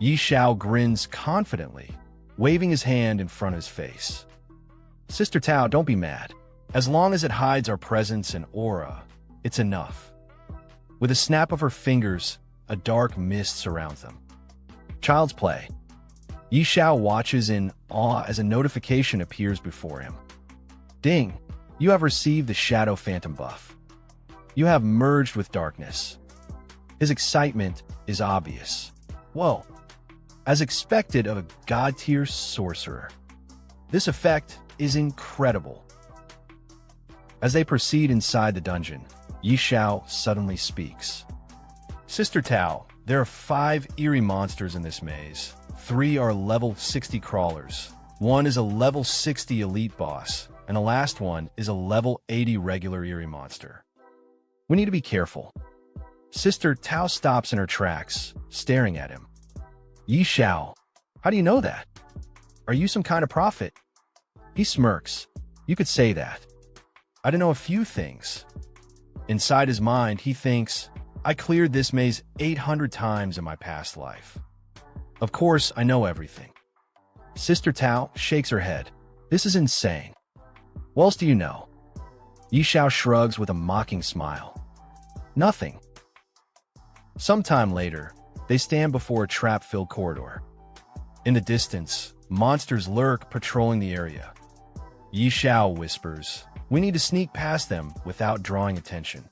S2: Xiao grins confidently, waving his hand in front of his face. Sister Tao, don't be mad. As long as it hides our presence and aura, it's enough. With a snap of her fingers, a dark mist surrounds them. Child's play. Yi Xiao watches in awe as a notification appears before him. Ding! You have received the Shadow Phantom buff. You have merged with darkness. His excitement is obvious. Whoa! As expected of a god-tier sorcerer. This effect is incredible. As they proceed inside the dungeon, Yi Xiao suddenly speaks. Sister Tao, there are 5 eerie monsters in this maze. 3 are level 60 crawlers. 1 is a level 60 elite boss, and the last one is a level 80 regular eerie monster. We need to be careful. Sister Tao stops in her tracks, staring at him. Yi Xiao, how do you know that? Are you some kind of prophet? He smirks. You could say that. I don't know a few things. Inside his mind, he thinks, I cleared this maze 800 times in my past life. Of course, I know everything. Sister Tao shakes her head. This is insane. What else do you know? Yi Xiao shrugs with a mocking smile. Nothing. Sometime later, they stand before a trap-filled corridor. In the distance, monsters lurk patrolling the area. Yi Xiao whispers, we need to sneak past them without drawing attention.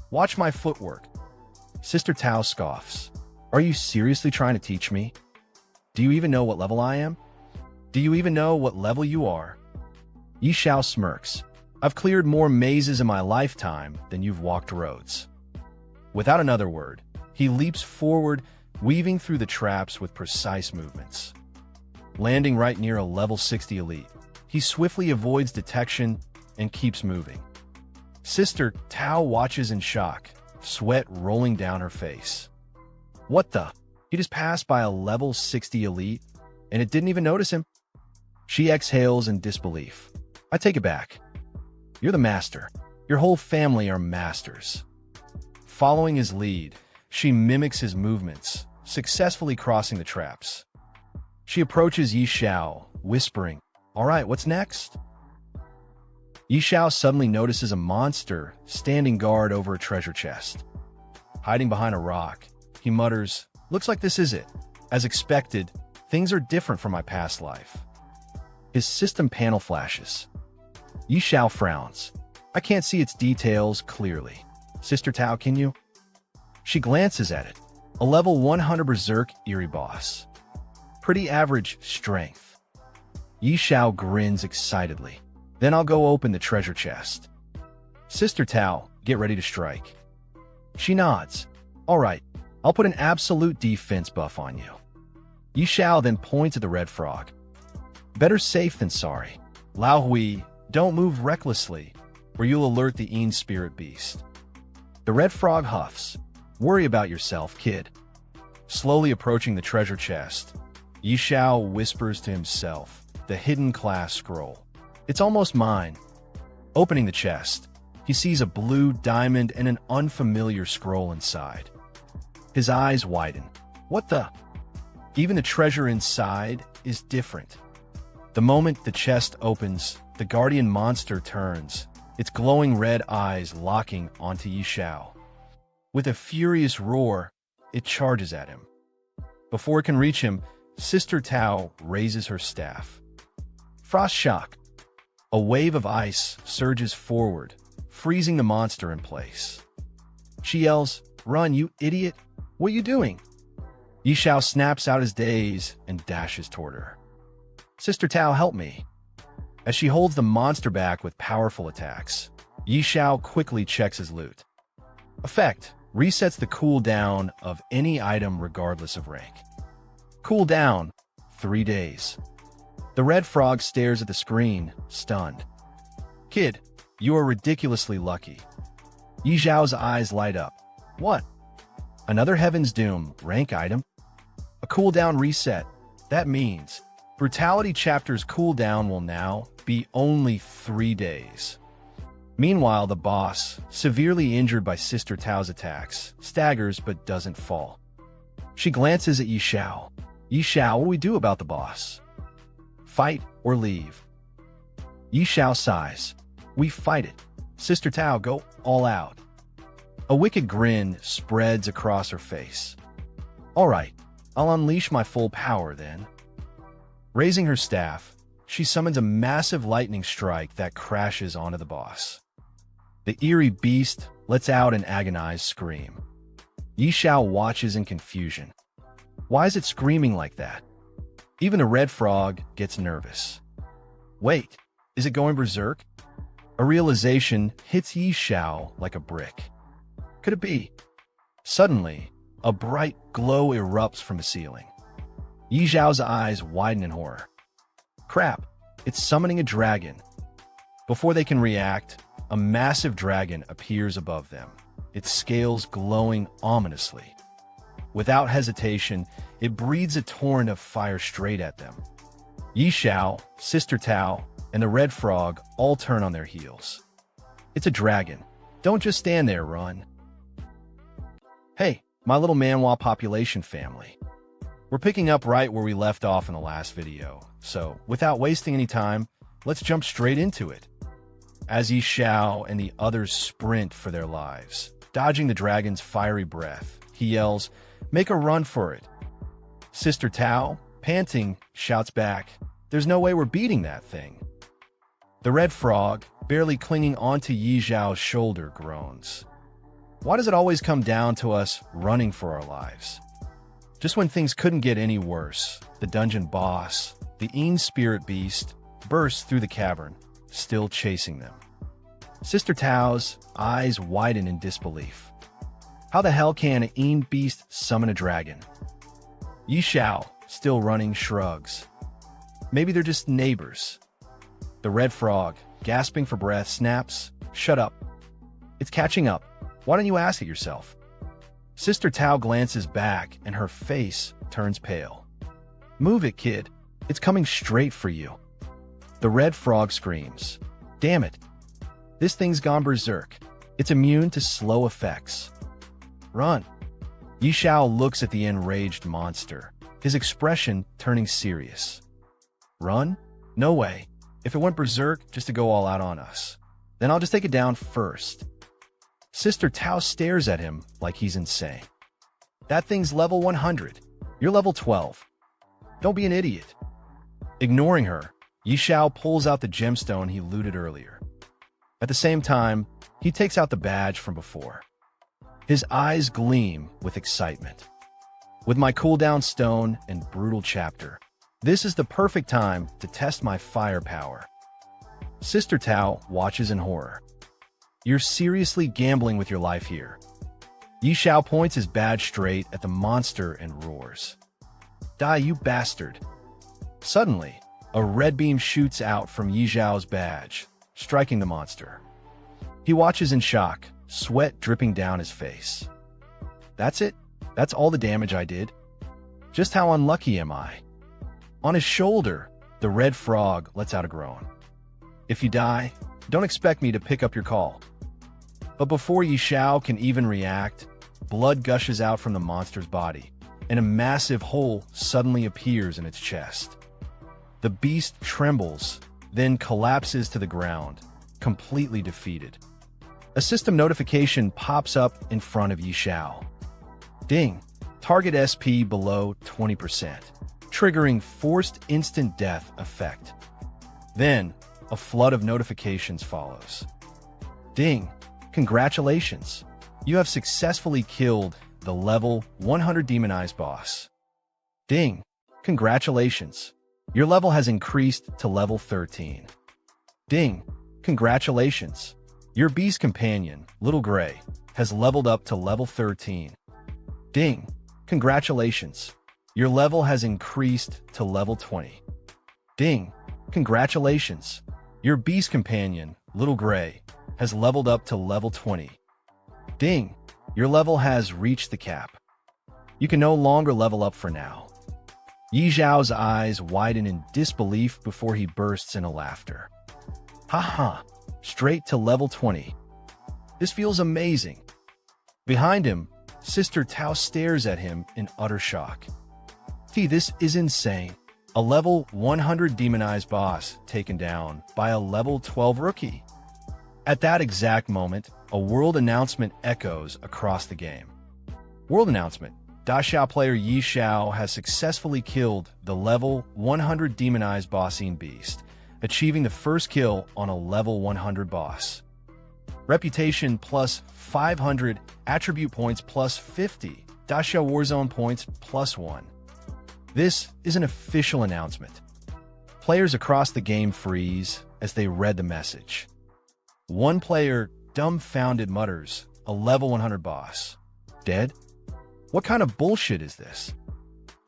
S2: Watch my footwork. Sister Tao scoffs. Are you seriously trying to teach me? Do you even know what level I am? Do you even know what level you are? Yi Xiao smirks. I've cleared more mazes in my lifetime than you've walked roads. Without another word, he leaps forward, weaving through the traps with precise movements. Landing right near a level 60 elite, he swiftly avoids detection and keeps moving. Sister Tao watches in shock, sweat rolling down her face. What the? He just passed by a level 60 elite, and it didn't even notice him? She exhales in disbelief. I take it back. You're the master. Your whole family are masters. Following his lead, she mimics his movements, successfully crossing the traps. She approaches Yi Xiao, whispering, All right, what's next? Yi Xiao suddenly notices a monster standing guard over a treasure chest. Hiding behind a rock, he mutters, Looks like this is it. As expected, things are different from my past life. His system panel flashes. Yi Xiao frowns. I can't see its details clearly. Sister Tao, can you? She glances at it. A level 100 Berserk Eerie boss. Pretty average strength. Yi Xiao grins excitedly. Then I'll go open the treasure chest. Sister Tao, get ready to strike. She nods. All right, I'll put an absolute defense buff on you. Yi Xiao then points at the red frog. Better safe than sorry. Lao Hui, don't move recklessly, or you'll alert the Een Spirit Beast. The red frog huffs. Worry about yourself, kid. Slowly approaching the treasure chest, Yi Xiao whispers to himself, the hidden class scroll. It's almost mine. Opening the chest, he sees a blue diamond and an unfamiliar scroll inside. His eyes widen. What the? Even the treasure inside is different. The moment the chest opens, the guardian monster turns, its glowing red eyes locking onto Yi Xiao. With a furious roar, it charges at him. Before it can reach him, Sister Tao raises her staff. Frost shock. A wave of ice surges forward, freezing the monster in place. She yells, Run, you idiot! What are you doing? Yi Xiao snaps out his daze and dashes toward her. Sister Tao, help me. As she holds the monster back with powerful attacks, Yi Xiao quickly checks his loot. Effect resets the cooldown of any item regardless of rank. Cooldown 3 days. The red frog stares at the screen, stunned. Kid, you are ridiculously lucky. Yi Xiao's eyes light up. What? Another Heaven's Doom rank item? A cooldown reset. That means Brutality Chapter's cooldown will now be only 3 days. Meanwhile, the boss, severely injured by Sister Tao's attacks, staggers but doesn't fall. She glances at Yi Xiao. Yi Xiao, what do we do about the boss? Fight or leave? Yi Xiao sighs. We fight it. Sister Tao, go all out. A wicked grin spreads across her face. All right, I'll unleash my full power then. Raising her staff, she summons a massive lightning strike that crashes onto the boss. The eerie beast lets out an agonized scream. Xiao watches in confusion. Why is it screaming like that? Even the red frog gets nervous. Wait, is it going berserk? A realization hits Xiao like a brick. Could it be? Suddenly, a bright glow erupts from the ceiling. Xiao's eyes widen in horror. Crap, it's summoning a dragon. Before they can react, a massive dragon appears above them, its scales glowing ominously. Without hesitation, it breathes a torrent of fire straight at them. Xiao, Sister Tao, and the red frog all turn on their heels. It's a dragon. Don't just stand there, run. Hey, my little manhwa population family. We're picking up right where we left off in the last video, so without wasting any time, let's jump straight into it. As Xiao and the others sprint for their lives, dodging the dragon's fiery breath, he yells, "Make a run for it." Sister Tao, panting, shouts back, "There's no way we're beating that thing." The red frog, barely clinging onto Xiao's shoulder, groans. Why does it always come down to us running for our lives? Just when things couldn't get any worse, the dungeon boss, the Een spirit beast, bursts through the cavern, still chasing them. Sister Tao's eyes widen in disbelief. How the hell can an Een beast summon a dragon? Xiao, still running, shrugs. Maybe they're just neighbors. The red frog, gasping for breath, snaps, "Shut up. It's catching up. Why don't you ask it yourself?" Sister Tao glances back and her face turns pale. "Move it, kid. It's coming straight for you." The red frog screams. "Damn it. This thing's gone berserk. It's immune to slow effects. Run." Xiao looks at the enraged monster, his expression turning serious. "Run? No way. If it went berserk just to go all out on us, then I'll just take it down first." Sister Tao stares at him like he's insane. "That thing's level 100. You're level 12. Don't be an idiot." Ignoring her, Xiao pulls out the gemstone he looted earlier. At the same time, he takes out the badge from before. His eyes gleam with excitement. "With my cooldown stone and brutal chapter, this is the perfect time to test my firepower." Sister Tao watches in horror. "You're seriously gambling with your life here." Xiao points his badge straight at the monster and roars, "Die, you bastard." Suddenly, a red beam shoots out from Xiao's badge, striking the monster. He watches in shock, sweat dripping down his face. "That's it? That's all the damage I did? Just how unlucky am I?" On his shoulder, the red frog lets out a groan. "If you die, don't expect me to pick up your call." But before Xiao can even react, blood gushes out from the monster's body, and a massive hole suddenly appears in its chest. The beast trembles, then collapses to the ground, completely defeated. A system notification pops up in front of Xiao. Ding! Target SP below 20%, triggering forced instant death effect. Then, a flood of notifications follows. Ding! Congratulations! You have successfully killed the level 100 demonized boss. Ding! Congratulations! Your level has increased to level 13. Ding! Congratulations! Your beast companion, Little Gray, has leveled up to level 13. Ding! Congratulations! Your level has increased to level 20. Ding! Congratulations! Your beast companion, Little Gray, has leveled up to level 20. Ding! Your level has reached the cap. You can no longer level up for now. Xiao's eyes widen in disbelief before he bursts into laughter. Haha! Straight to level 20. This feels amazing. Behind him, Sister Tao stares at him in utter shock. This is insane. A level 100 demonized boss taken down by a level 12 rookie. At that exact moment, a world announcement echoes across the game. World announcement. Xiao player Xiao has successfully killed the level 100 demonized bossine beast, achieving the first kill on a level 100 boss. Reputation plus 500, attribute points plus 50, Xiao Warzone points plus 1. This is an official announcement. Players across the game freeze as they read the message. One player, dumbfounded, mutters, a level 100 boss. Dead? What kind of bullshit is this?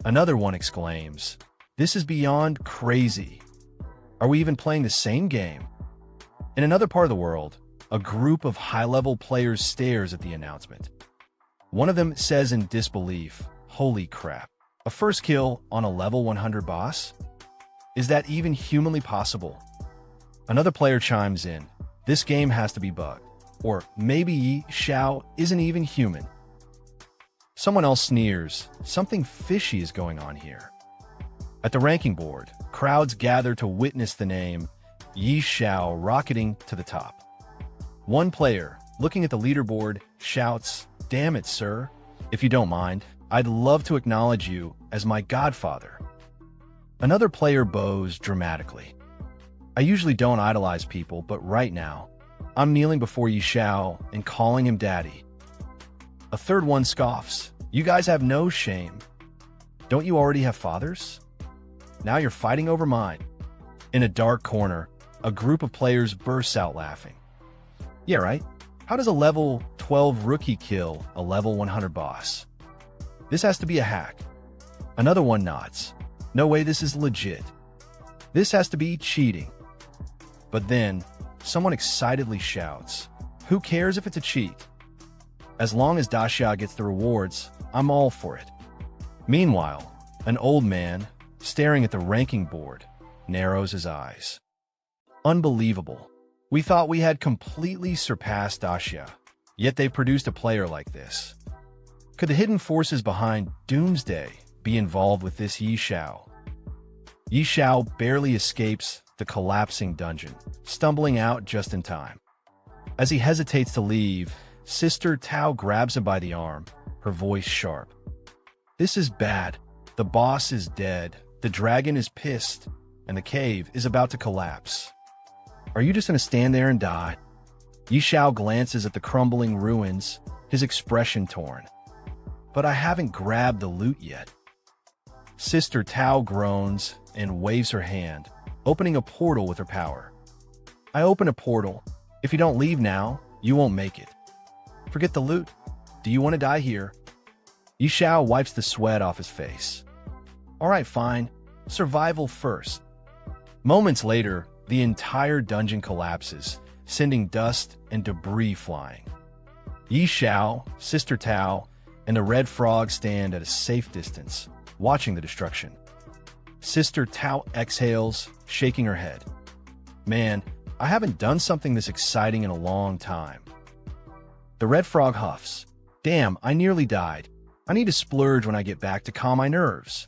S2: Another one exclaims, this is beyond crazy. Are we even playing the same game? In another part of the world, a group of high-level players stares at the announcement. One of them says in disbelief, holy crap, a first kill on a level 100 boss? Is that even humanly possible? Another player chimes in, this game has to be bugged. Or maybe Xiao isn't even human. Someone else sneers, something fishy is going on here. At the ranking board, crowds gather to witness the name Xiao rocketing to the top. One player, looking at the leaderboard, shouts, damn it, sir. If you don't mind, I'd love to acknowledge you as my godfather. Another player bows dramatically. I usually don't idolize people, but right now, I'm kneeling before Xiao and calling him daddy. A third one scoffs, you guys have no shame. Don't you already have fathers? Now you're fighting over mine. In a dark corner, a group of players bursts out laughing. Yeah, right? How does a level 12 rookie kill a level 100 boss? This has to be a hack. Another one nods. No way, this is legit. This has to be cheating. But then, someone excitedly shouts, who cares if it's a cheat? As long as Xiao gets the rewards, I'm all for it. Meanwhile, an old man, staring at the ranking board, narrows his eyes. Unbelievable. We thought we had completely surpassed Xiao, yet they produced a player like this. Could the hidden forces behind Doomsday be involved with this Xiao? Xiao barely escapes the collapsing dungeon, stumbling out just in time. As he hesitates to leave, Sister Tao grabs him by the arm, her voice sharp. This is bad. The boss is dead, the dragon is pissed, and the cave is about to collapse. Are you just gonna stand there and die? Xiao glances at the crumbling ruins, his expression torn. But I haven't grabbed the loot yet. Sister Tao groans and waves her hand, opening a portal with her power. I open a portal. If you don't leave now, you won't make it. Forget the loot. Do you want to die here? Xiao wipes the sweat off his face. All right, fine. Survival first. Moments later, the entire dungeon collapses, sending dust and debris flying. Xiao, Sister Tao, and the Red Frog stand at a safe distance, watching the destruction. Sister Tao exhales, shaking her head. Man, I haven't done something this exciting in a long time. The Red Frog huffs. Damn, I nearly died. I need to splurge when I get back to calm my nerves.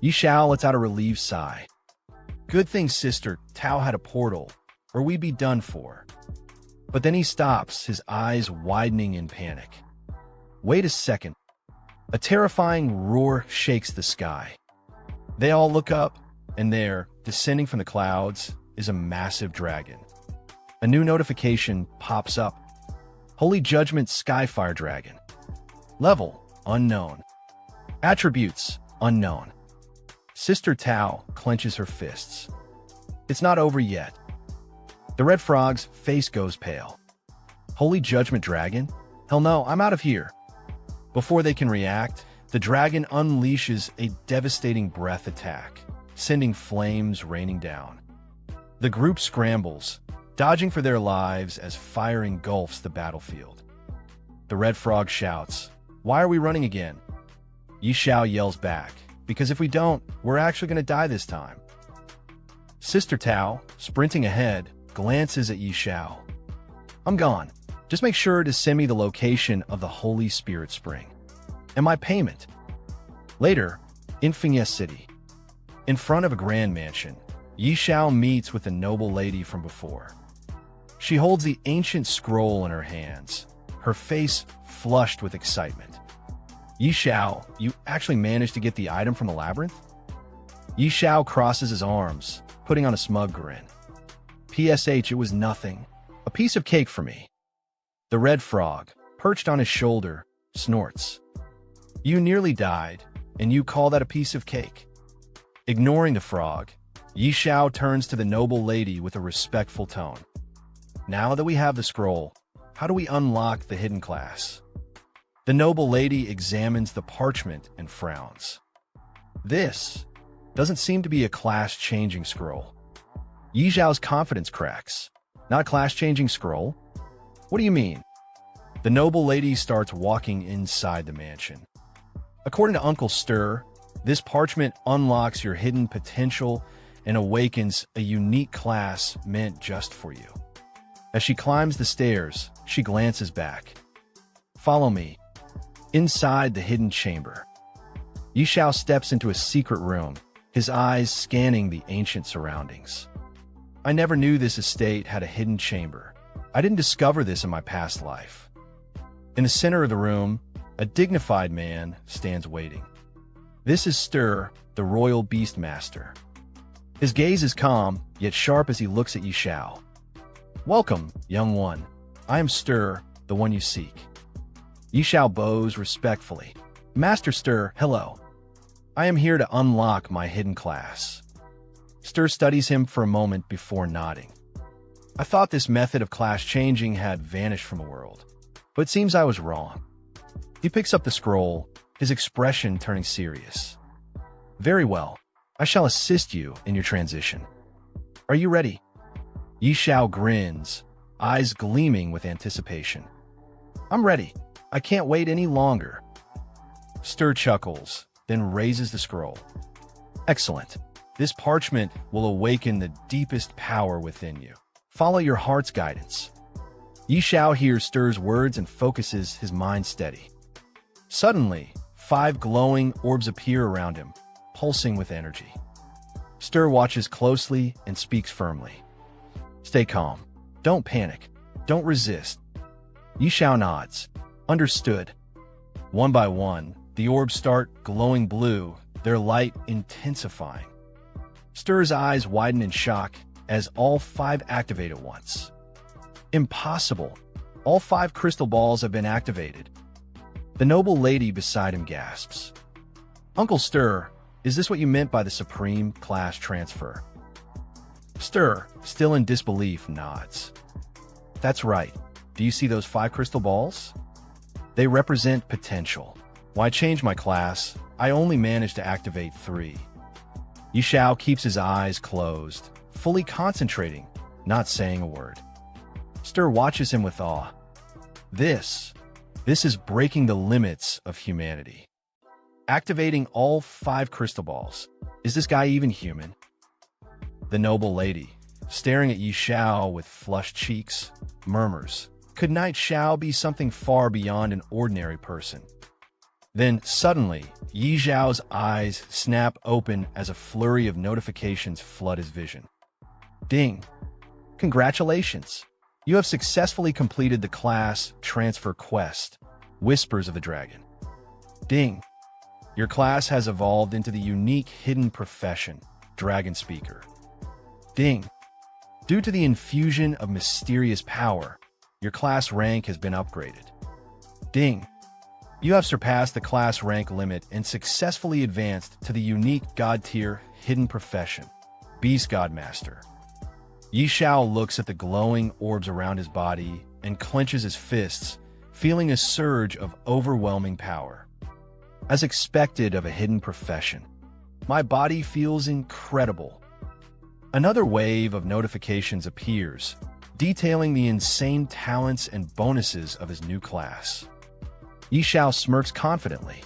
S2: Xiao lets out a relieved sigh. Good thing Sister Tao had a portal, or we'd be done for. But then he stops, his eyes widening in panic. Wait a second. A terrifying roar shakes the sky. They all look up, and there, descending from the clouds, is a massive dragon. A new notification pops up. Holy Judgment Skyfire Dragon. Level, unknown. Attributes, unknown. Sister Tao clenches her fists. It's not over yet. The Red Frog's face goes pale. Holy Judgment Dragon? Hell no, I'm out of here. Before they can react, the dragon unleashes a devastating breath attack, sending flames raining down. The group scrambles, dodging for their lives as fire engulfs the battlefield. The Red Frog shouts, "Why are we running again?" Xiao yells back, "Because if we don't, we're actually going to die this time." Sister Tao, sprinting ahead, glances at Xiao. "I'm gone. Just make sure to send me the location of the Holy Spirit Spring. And my payment." Later, in Fiancée City, in front of a grand mansion, Xiao meets with the noble lady from before. She holds the ancient scroll in her hands, her face flushed with excitement. Yi Xiao, you actually managed to get the item from the labyrinth? Yi Xiao crosses his arms, putting on a smug grin. PSH, it was nothing. A piece of cake for me. The red frog, perched on his shoulder, snorts. You nearly died, and you call that a piece of cake? Ignoring the frog, Yi Xiao turns to the noble lady with a respectful tone. Now that we have the scroll, how do we unlock the hidden class? The noble lady examines the parchment and frowns. This doesn't seem to be a class-changing scroll. Yi Xiao's confidence cracks. Not a class-changing scroll? What do you mean? The noble lady starts walking inside the mansion. According to Uncle Stir, this parchment unlocks your hidden potential and awakens a unique class meant just for you. As she climbs the stairs, she glances back. Follow me. Inside the hidden chamber, Yi Xiao steps into a secret room, his eyes scanning the ancient surroundings. I never knew this estate had a hidden chamber. I didn't discover this in my past life. In the center of the room, a dignified man stands waiting. This is Stir, the royal beast master. His gaze is calm, yet sharp as he looks at Yi Xiao. Welcome, young one. I am Stir, the one you seek. Yi Xiao bows respectfully. Master Stir, hello. I am here to unlock my hidden class. Stir studies him for a moment before nodding. I thought this method of class changing had vanished from the world, but it seems I was wrong. He picks up the scroll, his expression turning serious. Very well. I shall assist you in your transition. Are you ready? Yi Xiao grins, eyes gleaming with anticipation. I'm ready. I can't wait any longer. Stir chuckles, then raises the scroll. Excellent. This parchment will awaken the deepest power within you. Follow your heart's guidance. Yi Xiao hears Stir's words and focuses his mind steady. Suddenly, 5 glowing orbs appear around him, pulsing with energy. Stir watches closely and speaks firmly. Stay calm. Don't panic. Don't resist. Yi Xiao nods. Understood. One by one, the orbs start glowing blue, their light intensifying. Stir's eyes widen in shock as all 5 activate at once. Impossible. All 5 crystal balls have been activated. The noble lady beside him gasps. Uncle Stir, is this what you meant by the supreme class transfer? Stir, still in disbelief, nods. That's right. Do you see those 5 crystal balls? They represent potential. Why change my class? I only managed to activate 3. Yi Xiao keeps his eyes closed, fully concentrating, not saying a word. Stir watches him with awe. This is breaking the limits of humanity. Activating all 5 crystal balls. Is this guy even human? The noble lady, staring at Yi Xiao with flushed cheeks, murmurs, could Knight Xiao be something far beyond an ordinary person? Then, suddenly, Yi Xiao's eyes snap open as a flurry of notifications flood his vision. Ding! Congratulations! You have successfully completed the class transfer quest, Whispers of the Dragon. Ding! Your class has evolved into the unique hidden profession, Dragon Speaker. Ding! Due to the infusion of mysterious power, your class rank has been upgraded. Ding! You have surpassed the class rank limit and successfully advanced to the unique God-tier hidden profession, Beast God Master. Yi Xiao looks at the glowing orbs around his body and clenches his fists, feeling a surge of overwhelming power. As expected of a hidden profession, my body feels incredible. Another wave of notifications appears, detailing the insane talents and bonuses of his new class. Yi Xiao smirks confidently.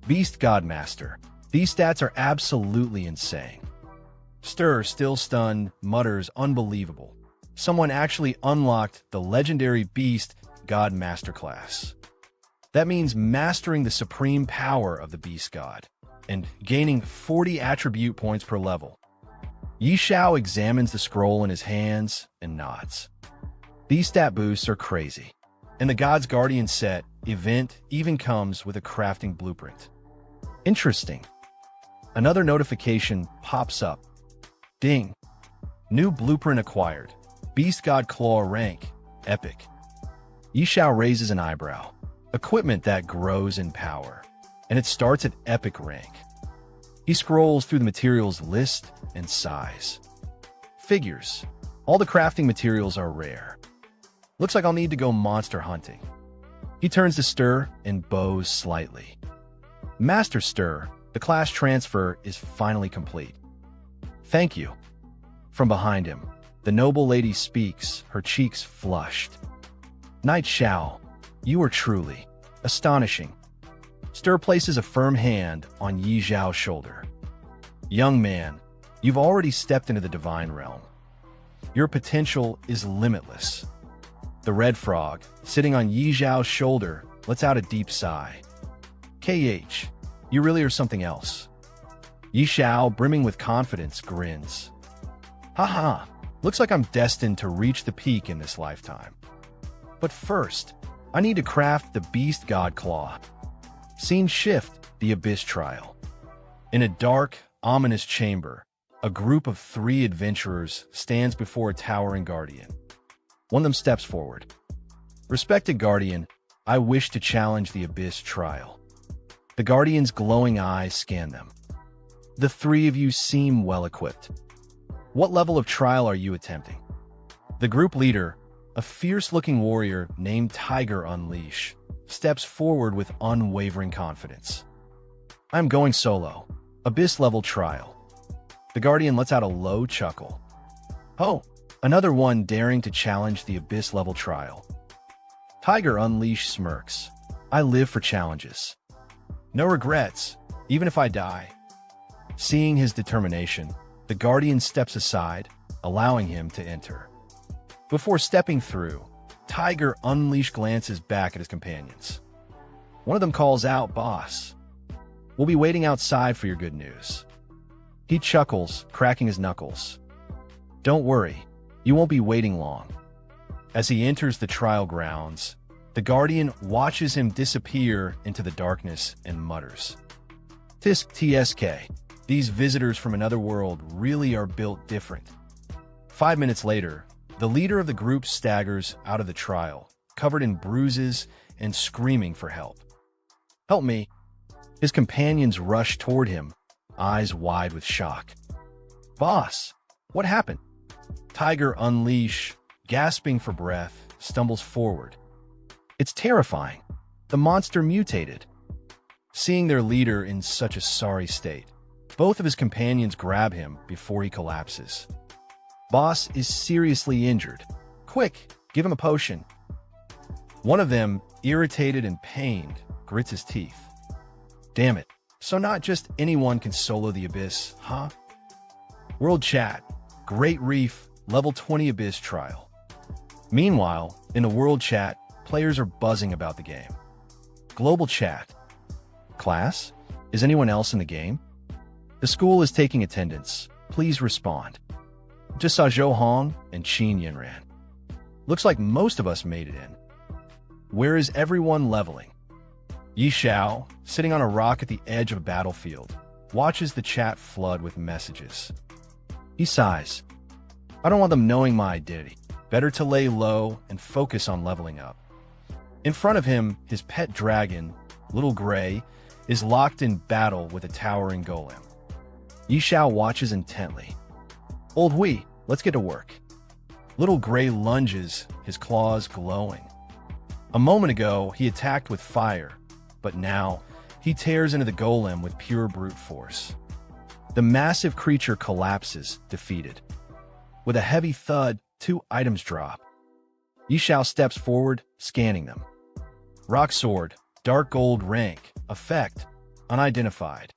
S2: Beast God Master, these stats are absolutely insane. Stir, still stunned, mutters, unbelievable. Someone actually unlocked the legendary Beast God Master class. That means mastering the supreme power of the Beast God and gaining 40 attribute points per level. Yi Xiao examines the scroll in his hands and nods. These stat boosts are crazy. And the God's Guardian set event even comes with a crafting blueprint. Interesting. Another notification pops up. Ding. New blueprint acquired. Beast God Claw rank. Epic. Xiao raises an eyebrow. Equipment that grows in power. And it starts at epic rank. He scrolls through the materials list and sighs. Figures. All the crafting materials are rare. Looks like I'll need to go monster hunting. He turns to Stir and bows slightly. Master Stir, the class transfer is finally complete. Thank you. From behind him, the noble lady speaks, her cheeks flushed. Knight Xiao, you are truly astonishing. Stir places a firm hand on Yi Zhao's shoulder. Young man, you've already stepped into the divine realm. Your potential is limitless. The red frog, sitting on Yi Zhao's shoulder, lets out a deep sigh. KH, you really are something else. Yi Xiao, brimming with confidence, grins. Haha, looks like I'm destined to reach the peak in this lifetime. But first, I need to craft the Beast God Claw. Scene shift, the Abyss Trial. In a dark, ominous chamber, a group of 3 adventurers stands before a towering guardian. One of them steps forward. Respected Guardian, I wish to challenge the Abyss Trial. The Guardian's glowing eyes scan them. The 3 of you seem well-equipped. What level of trial are you attempting? The group leader, a fierce-looking warrior named Tiger Unleash, steps forward with unwavering confidence. I'm going solo. Abyss-level trial. The Guardian lets out a low chuckle. Oh, another one daring to challenge the Abyss-level trial. Tiger Unleash smirks. I live for challenges. No regrets, even if I die. Seeing his determination, the Guardian steps aside, allowing him to enter. Before stepping through, Tiger Unleash glances back at his companions. One of them calls out, Boss. We'll be waiting outside for your good news. He chuckles, cracking his knuckles. Don't worry, you won't be waiting long. As he enters the trial grounds, the Guardian watches him disappear into the darkness and mutters. Tisk TSK, these visitors from another world really are built different. 5 minutes later, the leader of the group staggers out of the trial, covered in bruises and screaming for help. Help me. His companions rush toward him, eyes wide with shock. Boss, what happened? Tiger Unleash, gasping for breath, stumbles forward. It's terrifying. The monster mutated. Seeing their leader in such a sorry state, both of his companions grab him before he collapses. Boss is seriously injured. Quick, give him a potion. One of them, irritated and pained, grits his teeth. Damn it. So not just anyone can solo the Abyss, huh? World Chat, Great Reef, Level 20 Abyss Trial. Meanwhile, in the World Chat, players are buzzing about the game. Global Chat. Class? Is anyone else in the game? The school is taking attendance. Please respond. Just saw Zhou Hong and Qin Yinran. Looks like most of us made it in. Where is everyone leveling? Yi Xiao, sitting on a rock at the edge of a battlefield, watches the chat flood with messages. He sighs. I don't want them knowing my identity. Better to lay low and focus on leveling up. In front of him, his pet dragon, Little Gray, is locked in battle with a towering golem. Yi Xiao watches intently. Old Hui, let's get to work. Little Gray lunges, his claws glowing. A moment ago, he attacked with fire, but now he tears into the golem with pure brute force. The massive creature collapses, defeated. With a heavy thud, 2 items drop. Yi Xiao steps forward, scanning them. Rock Sword, Dark Gold rank, effect, unidentified.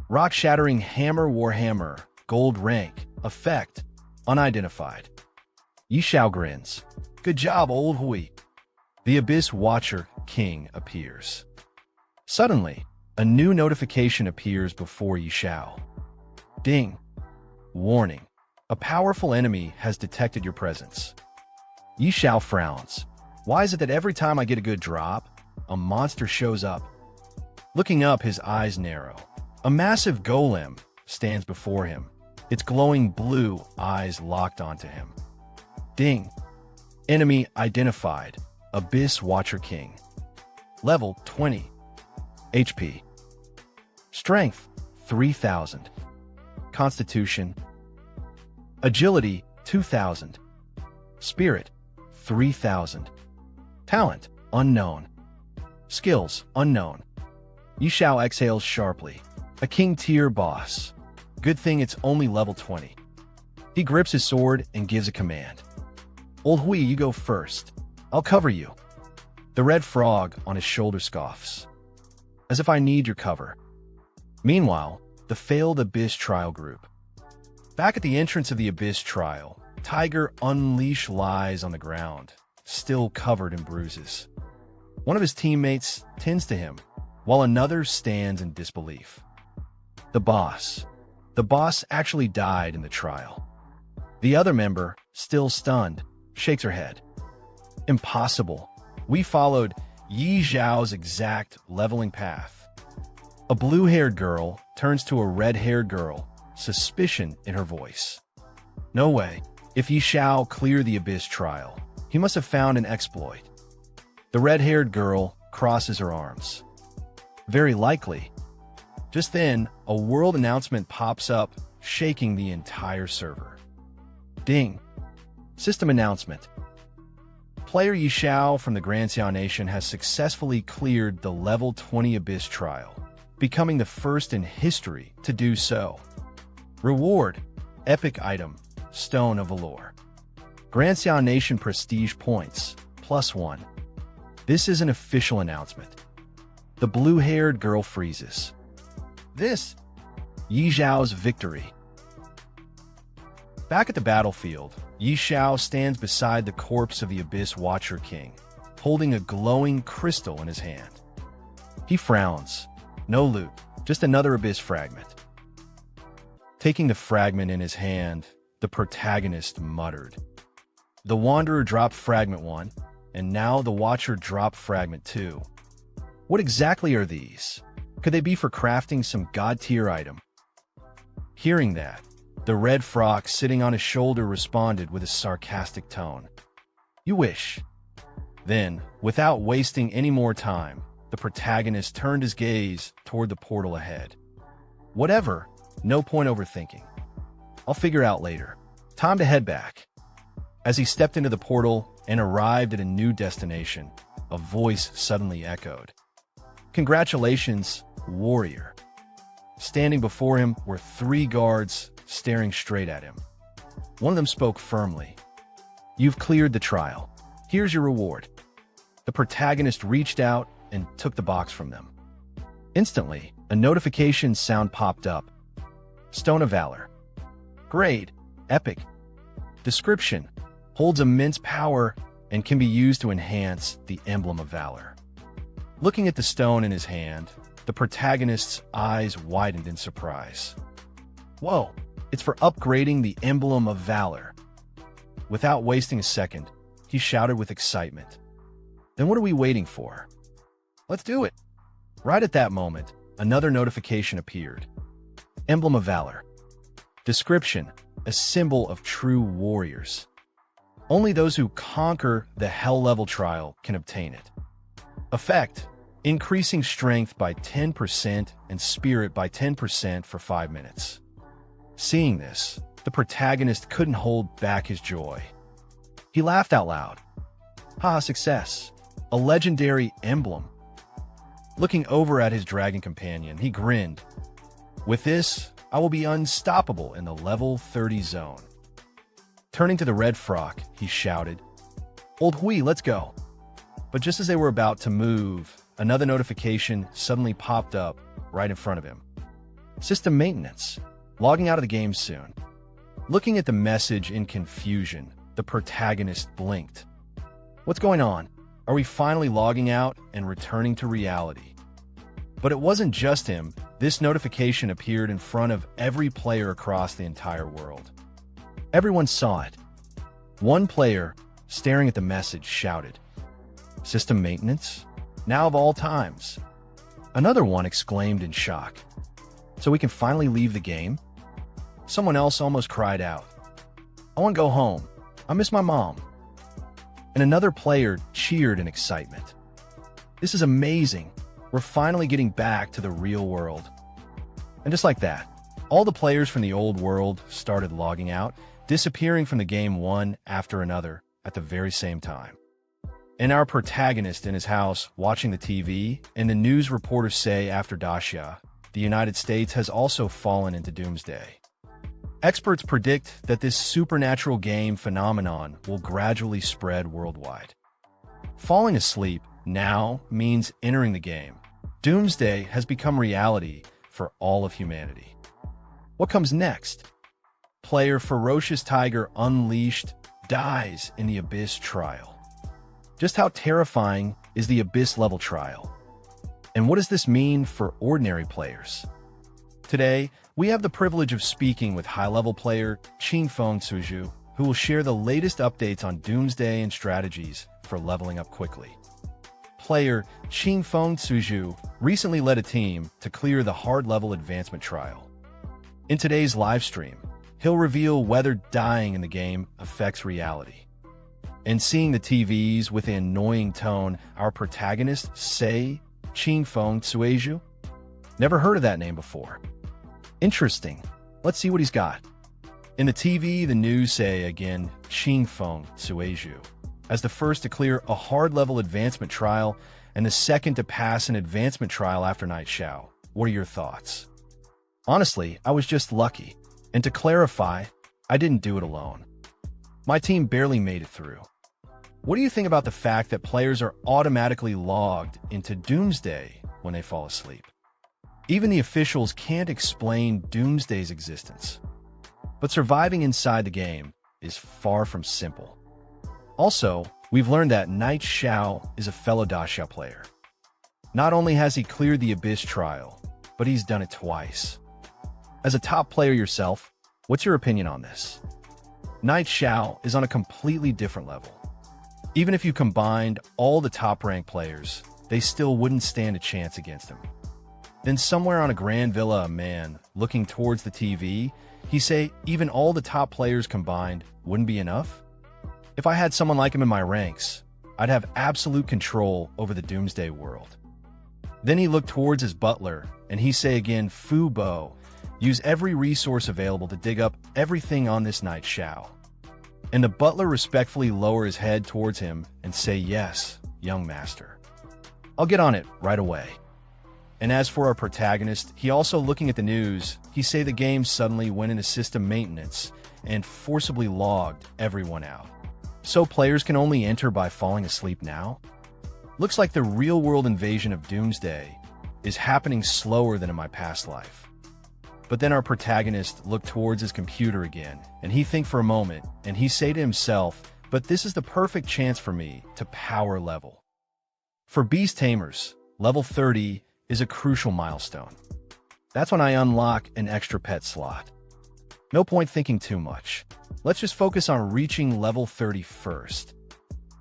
S2: Rock-shattering Hammer Warhammer, gold rank, effect, unidentified. Yi Xiao grins. Good job, Old Hui. The Abyss Watcher King appears. Suddenly, a new notification appears before Yi Xiao. Ding. Warning. A powerful enemy has detected your presence. Yi Xiao frowns. Why is it that every time I get a good drop, a monster shows up? Looking up, his eyes narrow. A massive golem stands before him, its glowing blue eyes locked onto him. Ding. Enemy identified. Abyss Watcher King. Level 20. HP. Strength 3000. Constitution. Agility 2000. Spirit 3000. Talent unknown. Skills unknown. Xiao exhales sharply. A king tier boss. Good thing it's only level 20. He grips his sword and gives a command. Old Hui, you go first. I'll cover you. The red frog on his shoulder scoffs. As if I need your cover. Meanwhile, the failed Abyss trial group. Back at the entrance of the Abyss trial, Tiger Unleash lies on the ground, still covered in bruises. One of his teammates tends to him, while another stands in disbelief. The boss. The boss actually died in the trial. The other member, still stunned, shakes her head. Impossible. We followed Yi Zhao's exact leveling path. A blue-haired girl turns to a red-haired girl, suspicion in her voice. No way. If Yi Zhao cleared the Abyss trial, he must have found an exploit. The red-haired girl crosses her arms. Very likely. Just then, a world announcement pops up, shaking the entire server. Ding. System announcement. Player Yi Xiao from the Grand Xiao Nation has successfully cleared the level 20 Abyss trial, becoming the first in history to do so. Reward. Epic item. Stone of Valor. Grand Xiao Nation prestige points. +1. This is an official announcement. The blue-haired girl freezes. This. Yi Zhao's victory. Back at the battlefield, Yi Xiao stands beside the corpse of the Abyss Watcher King, holding a glowing crystal in his hand. He frowns. No loot, just another Abyss fragment. Taking the fragment in his hand, the protagonist muttered. The Wanderer dropped Fragment 1, and now the Watcher dropped Fragment 2. What exactly are these? Could they be for crafting some god-tier item? Hearing that, the red frog sitting on his shoulder responded with a sarcastic tone. You wish. Then, without wasting any more time, the protagonist turned his gaze toward the portal ahead. Whatever, no point overthinking. I'll figure out later. Time to head back. As he stepped into the portal and arrived at a new destination, a voice suddenly echoed. Congratulations, warrior. Standing before him were 3 guards staring straight at him. One of them spoke firmly. You've cleared the trial. Here's your reward. The protagonist reached out and took the box from them. Instantly, a notification sound popped up. Stone of Valor. Grade. Epic. Description. Holds immense power and can be used to enhance the Emblem of Valor. Looking at the stone in his hand, the protagonist's eyes widened in surprise. Whoa, it's for upgrading the Emblem of Valor. Without wasting a second, he shouted with excitement. Then what are we waiting for? Let's do it. Right at that moment, another notification appeared. Emblem of Valor. Description. A symbol of true warriors. Only those who conquer the Hell level trial can obtain it. Effect. Increasing strength by 10% and spirit by 10% for 5 minutes. Seeing this, the protagonist couldn't hold back his joy. He laughed out loud. Haha, success. A legendary emblem. Looking over at his dragon companion, he grinned. With this, I will be unstoppable in the level 30 zone. Turning to the red frog, he shouted, Old Hui, let's go. But just as they were about to move, another notification suddenly popped up right in front of him. System maintenance. Logging out of the game soon. Looking at the message in confusion, the protagonist blinked. What's going on? Are we finally logging out and returning to reality? But it wasn't just him. This notification appeared in front of every player across the entire world. Everyone saw it. One player, staring at the message, shouted, System maintenance? Now of all times. Another one exclaimed in shock. So we can finally leave the game? Someone else almost cried out. I want to go home. I miss my mom. And another player cheered in excitement. This is amazing. We're finally getting back to the real world. And just like that, all the players from the old world started logging out, disappearing from the game one after another at the very same time. And our protagonist in his house watching the TV, and the news reporters say after Dacia, the United States has also fallen into doomsday. Experts predict that this supernatural game phenomenon will gradually spread worldwide. Falling asleep now means entering the game. Doomsday has become reality for all of humanity. What comes next? Player Ferocious Tiger Unleashed dies in the Abyss trial. Just how terrifying is the Abyss level trial? And what does this mean for ordinary players? Today, we have the privilege of speaking with high-level player Qingfeng Suju, who will share the latest updates on Doomsday and strategies for leveling up quickly. Player Qingfeng Suju recently led a team to clear the hard-level advancement trial. In today's livestream, he'll reveal whether dying in the game affects reality. And seeing the TVs with an annoying tone, our protagonist say Qingfeng Suju? Never heard of that name before. Interesting. Let's see what he's got. In the TV, the news say again Qingfeng Suju as the first to clear a hard-level advancement trial and the second to pass an advancement trial after night Xiao. What are your thoughts? Honestly, I was just lucky. And to clarify, I didn't do it alone. My team barely made it through. What do you think about the fact that players are automatically logged into Doomsday when they fall asleep? Even the officials can't explain Doomsday's existence. But surviving inside the game is far from simple. Also, we've learned that Knight Xiao is a fellow Dacia player. Not only has he cleared the Abyss trial, but he's done it twice. As a top player yourself, what's your opinion on this? Knight Xiao is on a completely different level. Even if you combined all the top-ranked players, they still wouldn't stand a chance against him. Then somewhere on a grand villa, a man, looking towards the TV, he say even all the top players combined wouldn't be enough? If I had someone like him in my ranks, I'd have absolute control over the Doomsday world. Then he looked towards his butler, and he say again, Fu Bo, use every resource available to dig up everything on this Knight Xiao. And the butler respectfully lower his head towards him and say, yes, young master. I'll get on it right away. And as for our protagonist, he also looking at the news, he say the game suddenly went into system maintenance and forcibly logged everyone out. So players can only enter by falling asleep now? Looks like the real-world invasion of Doomsday is happening slower than in my past life. But then our protagonist looked towards his computer again, and he think for a moment, and he say to himself, but this is the perfect chance for me to power level. For Beast Tamers, level 30 is a crucial milestone. That's when I unlock an extra pet slot. No point thinking too much. Let's just focus on reaching level 30 first.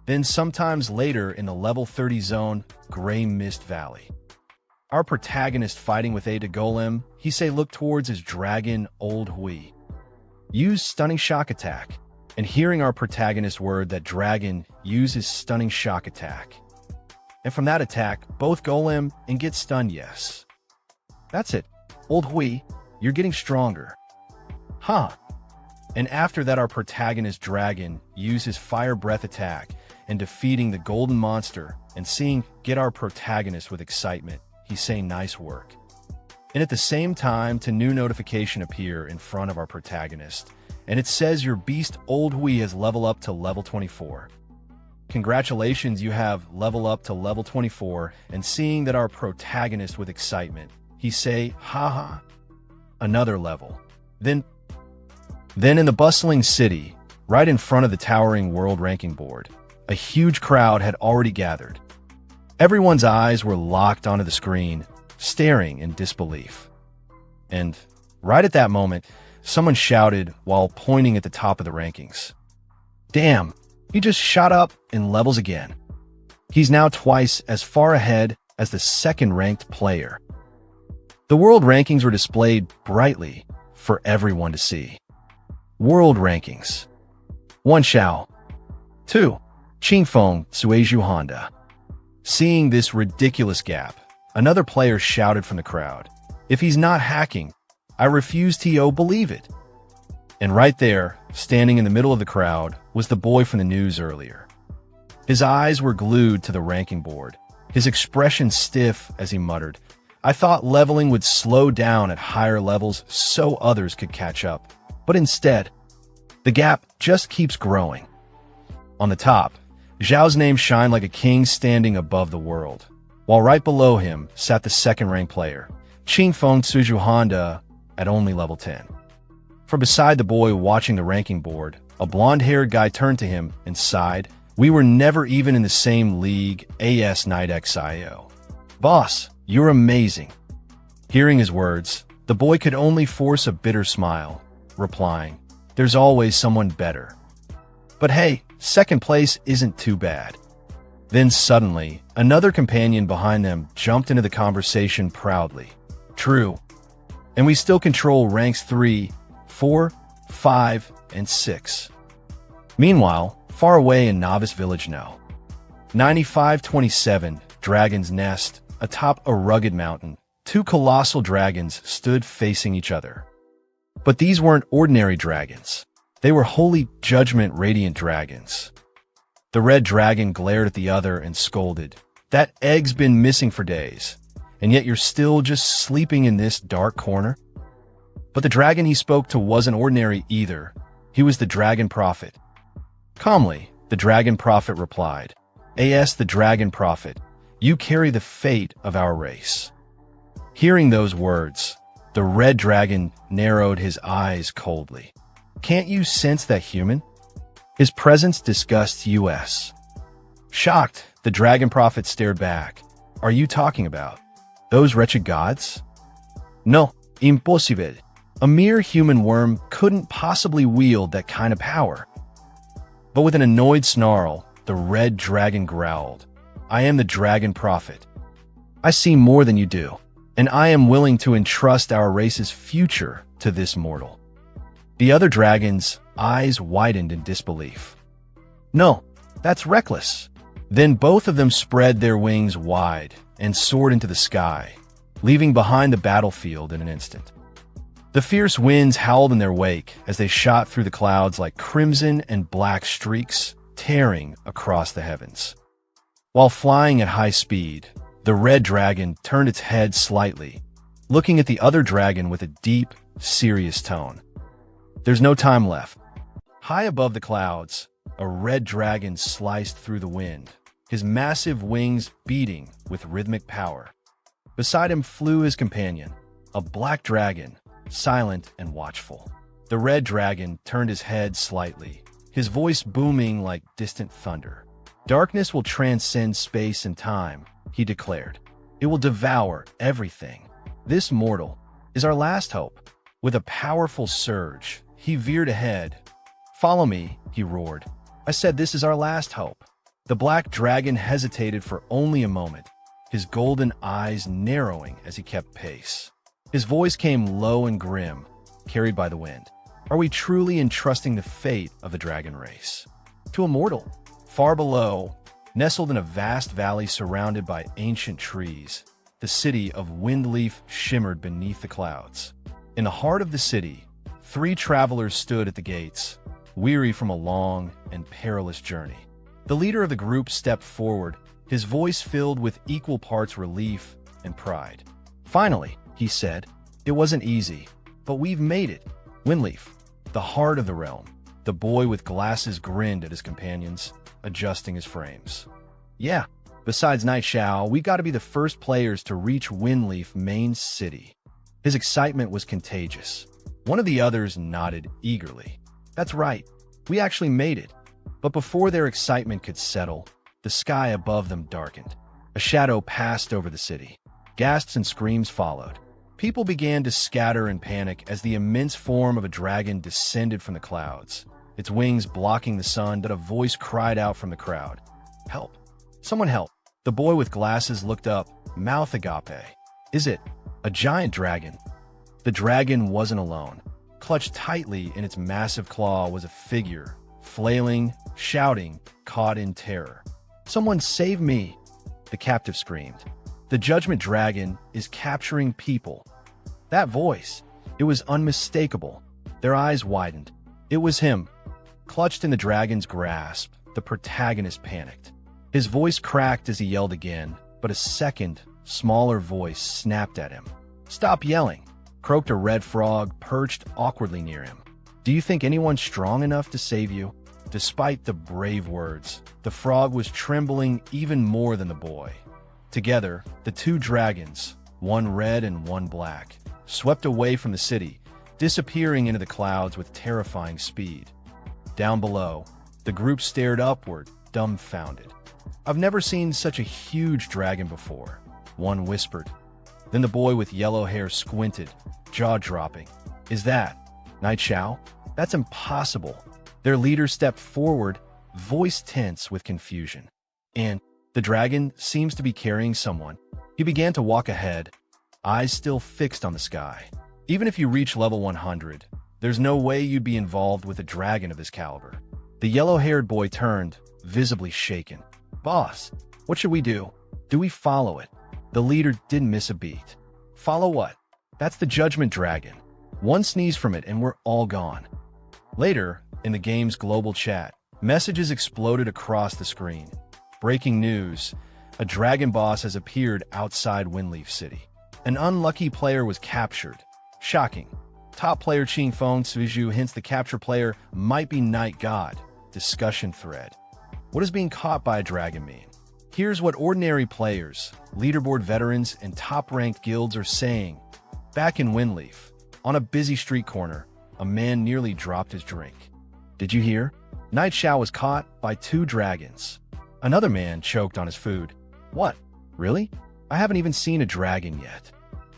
S2: Then sometimes later in the level 30 zone, Grey Mist Valley. Our protagonist fighting with Ada Golem, he say look towards his dragon Old Hui. Use Stunning Shock Attack. And hearing our protagonist word that dragon uses Stunning Shock Attack. And from that attack, both Golem and get stunned yes. That's it. Old Hui, you're getting stronger. Huh. And after that our protagonist dragon uses Fire Breath Attack and defeating the golden monster and seeing get our protagonist with excitement, he say nice work. And at the same time, a new notification appear in front of our protagonist, and it says your beast Old Hui has leveled up to level 24. Congratulations, you have leveled up to level 24, and seeing that our protagonist with excitement, he say, haha, another level. Then in the bustling city, right in front of the towering world ranking board, a huge crowd had already gathered. Everyone's eyes were locked onto the screen, staring in disbelief. And right at that moment, someone shouted while pointing at the top of the rankings. Damn, he just shot up in levels again. He's now twice as far ahead as the second-ranked player. The world rankings were displayed brightly for everyone to see. World rankings. 1. Xiao. 2. Qingfeng Suizhu Honda. Seeing this ridiculous gap, another player shouted from the crowd, "If he's not hacking, I refuse to believe it." And right there, standing in the middle of the crowd, was the boy from the news earlier. His eyes were glued to the ranking board, his expression stiff as he muttered, "I thought leveling would slow down at higher levels so others could catch up. But instead, the gap just keeps growing." On the top, Xiao's name shined like a king standing above the world, while right below him sat the second-ranked player, Qingfeng Suizhu Honda, at only level 10. From beside the boy watching the ranking board, a blonde-haired guy turned to him and sighed, "We were never even in the same league, AS Night XIO. Boss, you're amazing." Hearing his words, the boy could only force a bitter smile, replying, "There's always someone better. But hey, second place isn't too bad." Then suddenly, another companion behind them jumped into the conversation proudly. "True. And we still control ranks 3, 4, 5, and 6. Meanwhile, far away in Novice Village now, 9527, Dragon's Nest, atop a rugged mountain, two colossal dragons stood facing each other. But these weren't ordinary dragons. They were holy judgment radiant dragons. The red dragon glared at the other and scolded, "That egg's been missing for days, and yet you're still just sleeping in this dark corner?" But the dragon he spoke to wasn't ordinary either. He was the Dragon Prophet. Calmly, the Dragon Prophet replied, "As the Dragon Prophet, you carry the fate of our race." Hearing those words, the red dragon narrowed his eyes coldly. "Can't you sense that human?" His presence disgusts us. Shocked, the Dragon Prophet stared back. "Are you talking about those wretched gods?" "No, impossible. A mere human worm couldn't possibly wield that kind of power." But with an annoyed snarl, the red dragon growled, "I am the Dragon Prophet. I see more than you do, and I am willing to entrust our race's future to this mortal." The other dragon's eyes widened in disbelief. "No, that's reckless." Then both of them spread their wings wide and soared into the sky, leaving behind the battlefield in an instant. The fierce winds howled in their wake as they shot through the clouds like crimson and black streaks, tearing across the heavens. While flying at high speed, the red dragon turned its head slightly, looking at the other dragon with a deep, serious tone. "There's no time left." High above the clouds, a red dragon sliced through the wind, his massive wings beating with rhythmic power. Beside him flew his companion, a black dragon, silent and watchful. The red dragon turned his head slightly, his voice booming like distant thunder. "Darkness will transcend space and time," he declared. "It will devour everything. This mortal is our last hope." With a powerful surge, he veered ahead. "Follow me," he roared. "I said this is our last hope." The black dragon hesitated for only a moment, his golden eyes narrowing as he kept pace. His voice came low and grim, carried by the wind. "Are we truly entrusting the fate of the dragon race to a mortal?" Far below, nestled in a vast valley surrounded by ancient trees, the city of Windleaf shimmered beneath the clouds. In the heart of the city, 3 travelers stood at the gates, weary from a long and perilous journey. The leader of the group stepped forward, his voice filled with equal parts relief and pride. "Finally," he said, "it wasn't easy, but we've made it. Windleaf, the heart of the realm." The boy with glasses grinned at his companions, adjusting his frames. "Yeah, besides Night Xiao, we got to be the first players to reach Windleaf main city." His excitement was contagious. One of the others nodded eagerly. "That's right, we actually made it." But before their excitement could settle, the sky above them darkened. A shadow passed over the city. Gasps and screams followed. People began to scatter in panic as the immense form of a dragon descended from the clouds, its wings blocking the sun, but a voice cried out from the crowd, "Help! Someone help. The boy with glasses looked up, mouth agape. Is it a giant dragon? The dragon wasn't alone. Clutched tightly in its massive claw was a figure, flailing, shouting, caught in terror. Someone save me! The captive screamed. The judgment dragon is capturing people. That voice, it was unmistakable. Their eyes widened. It was him. Clutched in the dragon's grasp, the protagonist panicked. His voice cracked as he yelled again, but a second, smaller voice snapped at him. Stop yelling, croaked a red frog perched awkwardly near him. Do you think anyone's strong enough to save you? Despite the brave words, the frog was trembling even more than the boy. Together, the two dragons, one red and one black, swept away from the city, disappearing into the clouds with terrifying speed. Down below, the group stared upward, dumbfounded. I've never seen such a huge dragon before, one whispered. Then the boy with yellow hair squinted, jaw-dropping. Is that Knight Xiao? That's impossible. Their leader stepped forward, voice tense with confusion. And the dragon seems to be carrying someone. He began to walk ahead, eyes still fixed on the sky. Even if you reach level 100, there's no way you'd be involved with a dragon of this caliber. The yellow-haired boy turned, visibly shaken. Boss, what should we do? Do we follow it? The leader didn't miss a beat. Follow what? That's the judgment dragon. One sneeze from it and we're all gone. Later, in the game's global chat, messages exploded across the screen. Breaking news, a dragon boss has appeared outside Windleaf City. An unlucky player was captured. Shocking. Top player Ching Feng Suiju hints the captured player might be Night God. Discussion thread. What does being caught by a dragon mean? Here's what ordinary players, leaderboard veterans, and top-ranked guilds are saying. Back in Windleaf, on a busy street corner, a man nearly dropped his drink. Did you hear? Knight Xiao was caught by two dragons. Another man choked on his food. What? Really? I haven't even seen a dragon yet.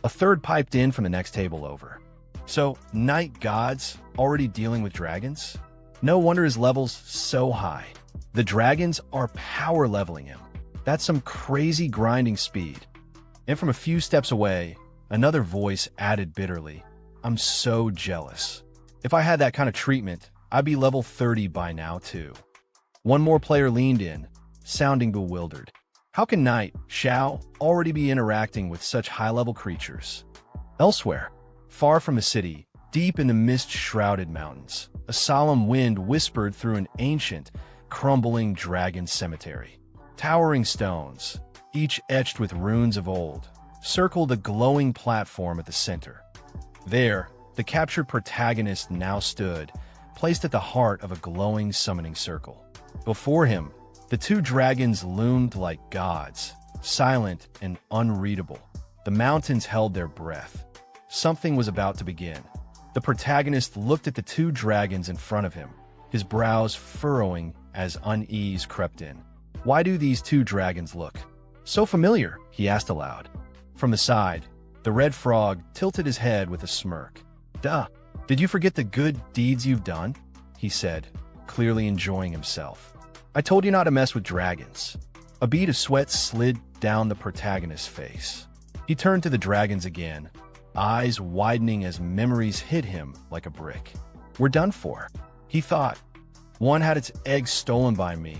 S2: A third piped in from the next table over. So, Night Gods already dealing with dragons? No wonder his level's so high. The dragons are power leveling him. That's some crazy grinding speed. And from a few steps away, another voice added bitterly, I'm so jealous. If I had that kind of treatment, I'd be level 30 by now too. One more player leaned in, sounding bewildered. How can Knight Xiao already be interacting with such high-level creatures? Elsewhere, far from the city, deep in the mist-shrouded mountains, a solemn wind whispered through an ancient, crumbling dragon cemetery. Towering stones, each etched with runes of old, circled a glowing platform at the center. There, the captured protagonist now stood, placed at the heart of a glowing summoning circle. Before him, the two dragons loomed like gods, silent and unreadable. The mountains held their breath. Something was about to begin. The protagonist looked at the two dragons in front of him, his brows furrowing as unease crept in. Why do these two dragons look so familiar? He asked aloud. From the side, the red frog tilted his head with a smirk. Duh, did you forget the good deeds you've done? He said, clearly enjoying himself. I told you not to mess with dragons. A bead of sweat slid down the protagonist's face. He turned to the dragons again, eyes widening as memories hit him like a brick. We're done for, he thought. One had its eggs stolen by me,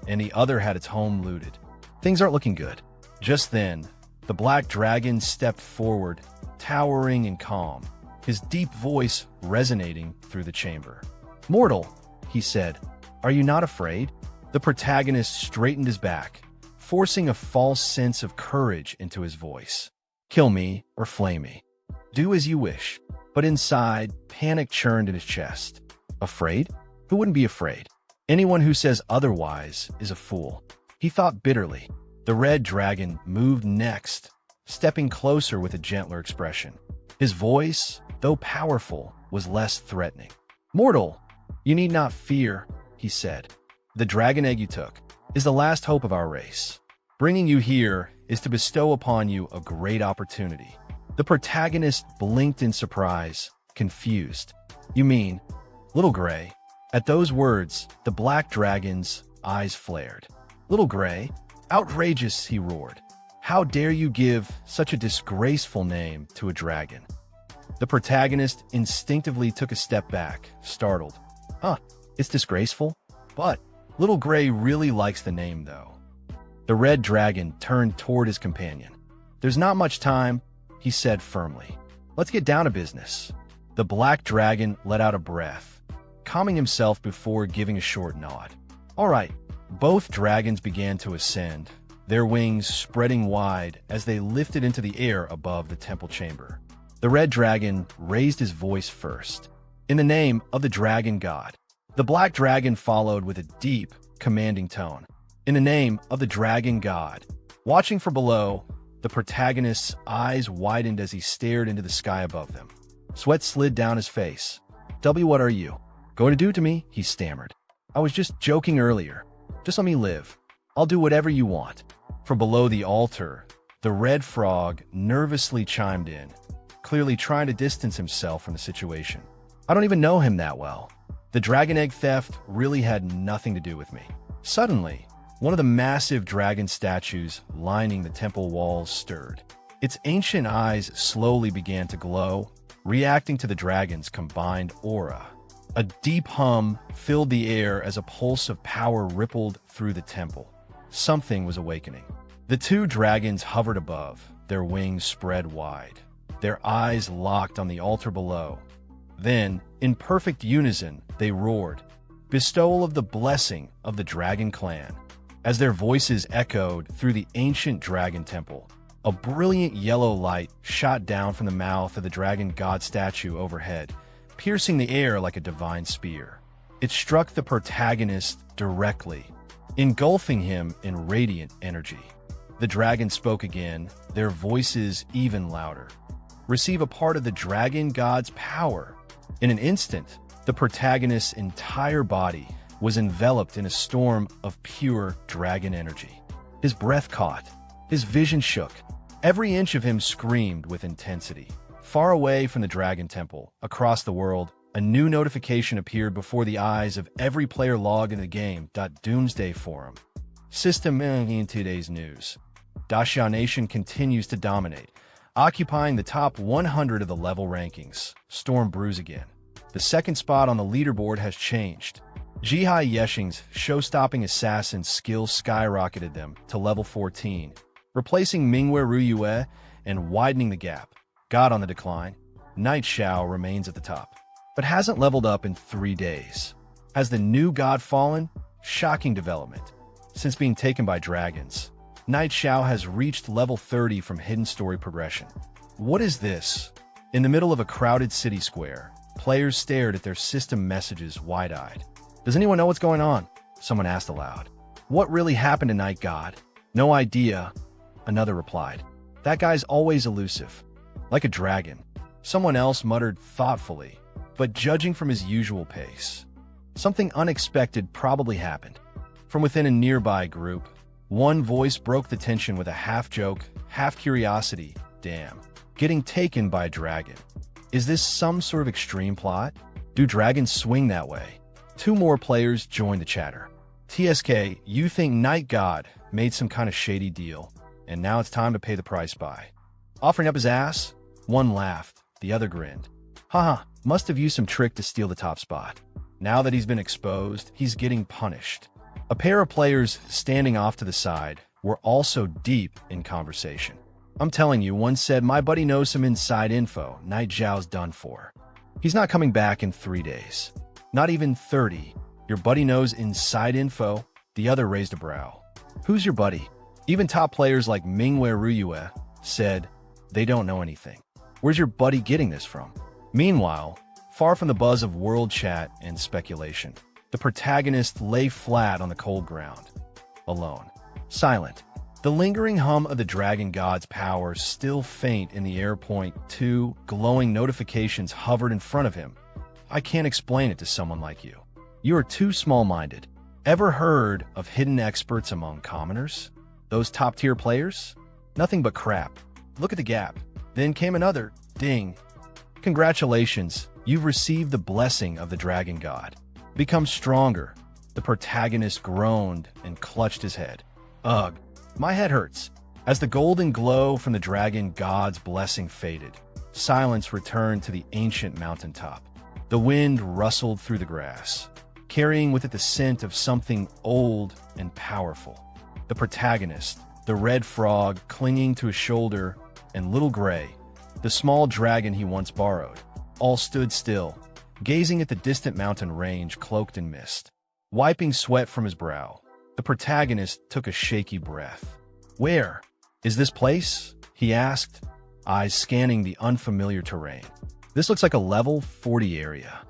S2: and the other had its home looted. Things aren't looking good. Just then, the black dragon stepped forward, towering and calm, his deep voice resonating through the chamber. Mortal, he said, are you not afraid? The protagonist straightened his back, forcing a false sense of courage into his voice. Kill me or flay me. Do as you wish. But inside, panic churned in his chest. Afraid? Who wouldn't be afraid? Anyone who says otherwise is a fool. He thought bitterly. The red dragon moved next, stepping closer with a gentler expression. His voice, though powerful, was less threatening. Mortal, you need not fear, he said. The dragon egg you took is the last hope of our race. Bringing you here is to bestow upon you a great opportunity. The protagonist blinked in surprise, confused. You mean, Little Gray? At those words, the black dragon's eyes flared. Little Gray? Outrageous, he roared. How dare you give such a disgraceful name to a dragon? The protagonist instinctively took a step back, startled. Huh, it's disgraceful? But Little Gray really likes the name, though. The red dragon turned toward his companion. There's not much time, he said firmly. Let's get down to business. The black dragon let out a breath, calming himself before giving a short nod. All right, both dragons began to ascend, their wings spreading wide as they lifted into the air above the temple chamber. The red dragon raised his voice first. In the name of the dragon god. The black dragon followed with a deep, commanding tone. In the name of the dragon god. Watching from below, the protagonist's eyes widened as he stared into the sky above them. Sweat slid down his face. What are you going to do to me? He stammered. I was just joking earlier. Just let me live. I'll do whatever you want. From below the altar, the red frog nervously chimed in, clearly trying to distance himself from the situation. I don't even know him that well. The dragon egg theft really had nothing to do with me. Suddenly, one of the massive dragon statues lining the temple walls stirred. Its ancient eyes slowly began to glow, reacting to the dragon's combined aura. A deep hum filled the air as a pulse of power rippled through the temple. Something was awakening. The two dragons hovered above, their wings spread wide, their eyes locked on the altar below. Then, in perfect unison, they roared, bestowal of the blessing of the dragon clan. As their voices echoed through the ancient dragon temple, a brilliant yellow light shot down from the mouth of the dragon god statue overhead, piercing the air like a divine spear. It struck the protagonist directly, engulfing him in radiant energy. The dragon spoke again, their voices even louder. Receive a part of the dragon god's power. In an instant, the protagonist's entire body was enveloped in a storm of pure dragon energy. His breath caught, his vision shook. Every inch of him screamed with intensity. Far away from the dragon temple, across the world, a new notification appeared before the eyes of every player logged in the game. Doomsday Forum. System in today's news. Xiao Nation continues to dominate, occupying the top 100 of the level rankings. Storm brews again. The second spot on the leaderboard has changed. Jihai Yeshing's show-stopping assassin skills skyrocketed them to level 14, replacing Mingwe Ruyue and widening the gap. God on the decline, Knight Xiao remains at the top, but hasn't leveled up in 3 days. Has the new god fallen? Shocking development. Since being taken by dragons, Knight Xiao has reached level 30 from hidden story progression. What is this? In the middle of a crowded city square, players stared at their system messages wide-eyed. Does anyone know what's going on? Someone asked aloud. What really happened to Knight God? No idea, another replied. That guy's always elusive. Like a dragon. Someone else muttered thoughtfully, but judging from his usual pace. Something unexpected probably happened. From within a nearby group, one voice broke the tension with a half-joke, half-curiosity. Damn. Getting taken by a dragon. Is this some sort of extreme plot? Do dragons swing that way? 2 more players joined the chatter. TSK, you think Knight God made some kind of shady deal, and now it's time to pay the price by. Offering up his ass? One laughed, the other grinned. Haha, must have used some trick to steal the top spot. Now that he's been exposed, he's getting punished. A pair of players standing off to the side were also deep in conversation. I'm telling you, one said, my buddy knows some inside info. Knight Zhao's done for. He's not coming back in 3 days. Not even 30. Your buddy knows inside info? The other raised a brow. Who's your buddy? Even top players like Mingwe Ruyue said they don't know anything. Where's your buddy getting this from? Meanwhile, far from the buzz of world chat and speculation, the protagonist lay flat on the cold ground, alone, silent. The lingering hum of the dragon god's power still faint in the air. 2 glowing notifications hovered in front of him. I can't explain it to someone like you. You are too small-minded. Ever heard of hidden experts among commoners? Those top-tier players? Nothing but crap. Look at the gap. Then came another ding. Congratulations, you've received the blessing of the dragon god. Become stronger. The protagonist groaned and clutched his head. Ugh, my head hurts. As the golden glow from the dragon god's blessing faded, silence returned to the ancient mountaintop. The wind rustled through the grass, carrying with it the scent of something old and powerful. The protagonist, the red frog clinging to his shoulder, and Little Gray, the small dragon he once borrowed, all stood still, gazing at the distant mountain range cloaked in mist. Wiping sweat from his brow, the protagonist took a shaky breath. "Where is this place?" he asked, eyes scanning the unfamiliar terrain. "This looks like a level 40 area."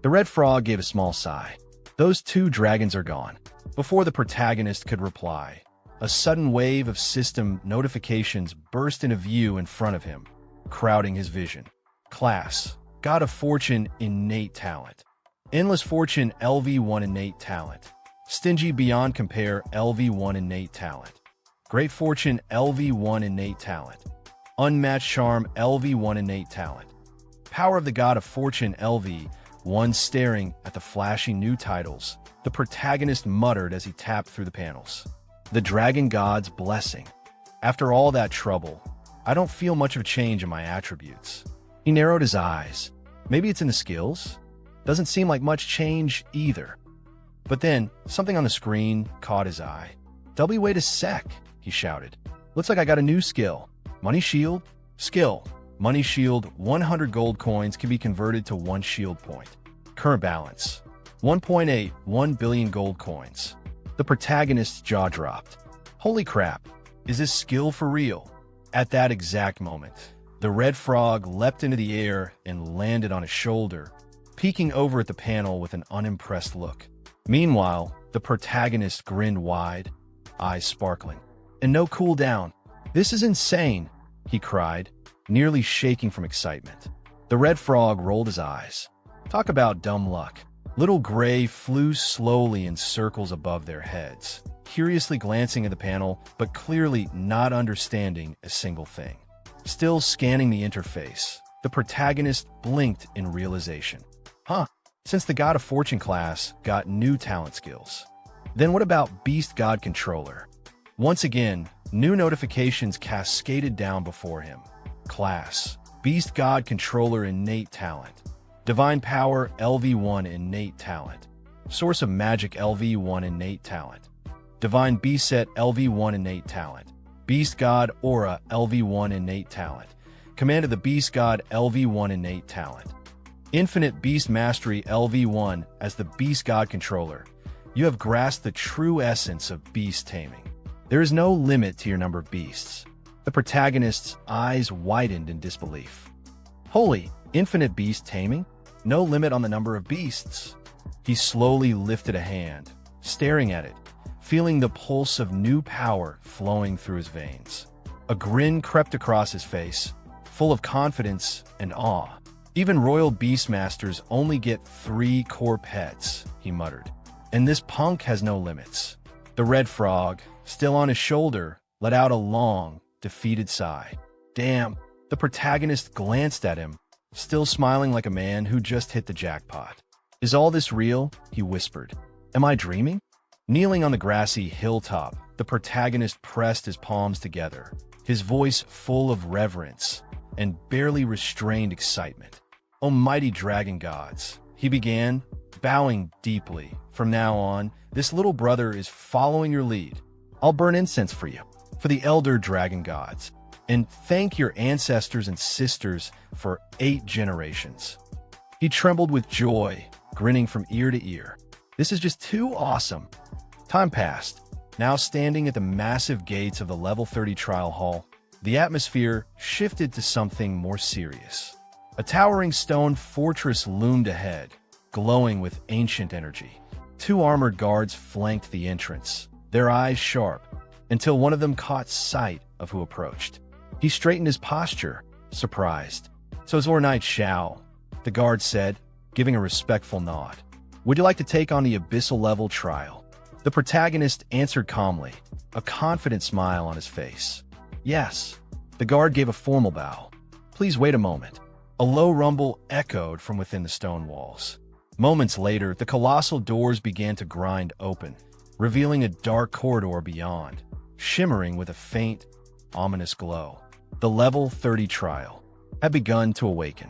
S2: The red frog gave a small sigh. "Those two dragons are gone." Before the protagonist could reply, a sudden wave of system notifications burst into view in front of him, crowding his vision. Class: God of Fortune, innate talent. Endless Fortune, LV1 innate talent. Stingy beyond compare, LV1 innate talent. Great Fortune, LV1 innate talent. Unmatched Charm, LV1 innate talent. Power of the God of Fortune, LV1. Staring at the flashy new titles, the protagonist muttered as he tapped through the panels. The Dragon God's Blessing. After all that trouble, I don't feel much of a change in my attributes. He narrowed his eyes. Maybe it's in the skills? Doesn't seem like much change either. But then, something on the screen caught his eye. "Wait a sec," he shouted. "Looks like I got a new skill. Money Shield? Skill. Money Shield, 100 gold coins can be converted to 1 shield point. Current balance, 1.81 billion gold coins." The protagonist's jaw dropped. Holy crap, is this skill for real? At that exact moment, the red frog leapt into the air and landed on his shoulder, peeking over at the panel with an unimpressed look. Meanwhile, the protagonist grinned wide, eyes sparkling. "And no cooldown. This is insane," he cried, nearly shaking from excitement. The red frog rolled his eyes. Talk about dumb luck. Little Gray flew slowly in circles above their heads, curiously glancing at the panel, but clearly not understanding a single thing. Still scanning the interface, the protagonist blinked in realization. Huh, since the God of Fortune class got new talent skills. Then what about Beast God Controller? Once again, new notifications cascaded down before him. Class: Beast God Controller innate talent. Divine Power LV1 innate talent. Source of Magic LV1 innate talent. Divine Beast Set LV1 innate talent. Beast God Aura LV1 innate talent. Command of the Beast God LV1 innate talent. Infinite Beast Mastery LV1. As the Beast God Controller, you have grasped the true essence of beast taming. There is no limit to your number of beasts. The protagonist's eyes widened in disbelief. Holy, infinite beast taming? No limit on the number of beasts. He slowly lifted a hand, staring at it, feeling the pulse of new power flowing through his veins. A grin crept across his face, full of confidence and awe. "Even royal beastmasters only get 3 core pets," he muttered. "And this punk has no limits." The red frog, still on his shoulder, let out a long, defeated sigh. Damn. The protagonist glanced at him, still smiling like a man who just hit the jackpot. "Is all this real?" he whispered. "Am I dreaming?" Kneeling on the grassy hilltop, the protagonist pressed his palms together, his voice full of reverence and barely restrained excitement. "Almighty dragon gods," he began, bowing deeply. "From now on, this little brother is following your lead. I'll burn incense for you, for the elder dragon gods, and thank your ancestors and sisters for 8 generations." He trembled with joy, grinning from ear to ear. "This is just too awesome." Time passed. Now standing at the massive gates of the level 30 trial hall, the atmosphere shifted to something more serious. A towering stone fortress loomed ahead, glowing with ancient energy. 2 armored guards flanked the entrance, their eyes sharp, until one of them caught sight of who approached. He straightened his posture, surprised. "So it's Lord Knight Xiao," the guard said, giving a respectful nod. "Would you like to take on the abyssal level trial?" The protagonist answered calmly, a confident smile on his face. "Yes." The guard gave a formal bow. "Please wait a moment." A low rumble echoed from within the stone walls. Moments later, the colossal doors began to grind open, revealing a dark corridor beyond. shimmering with a faint, ominous glow. The level 30 trial had begun to awaken.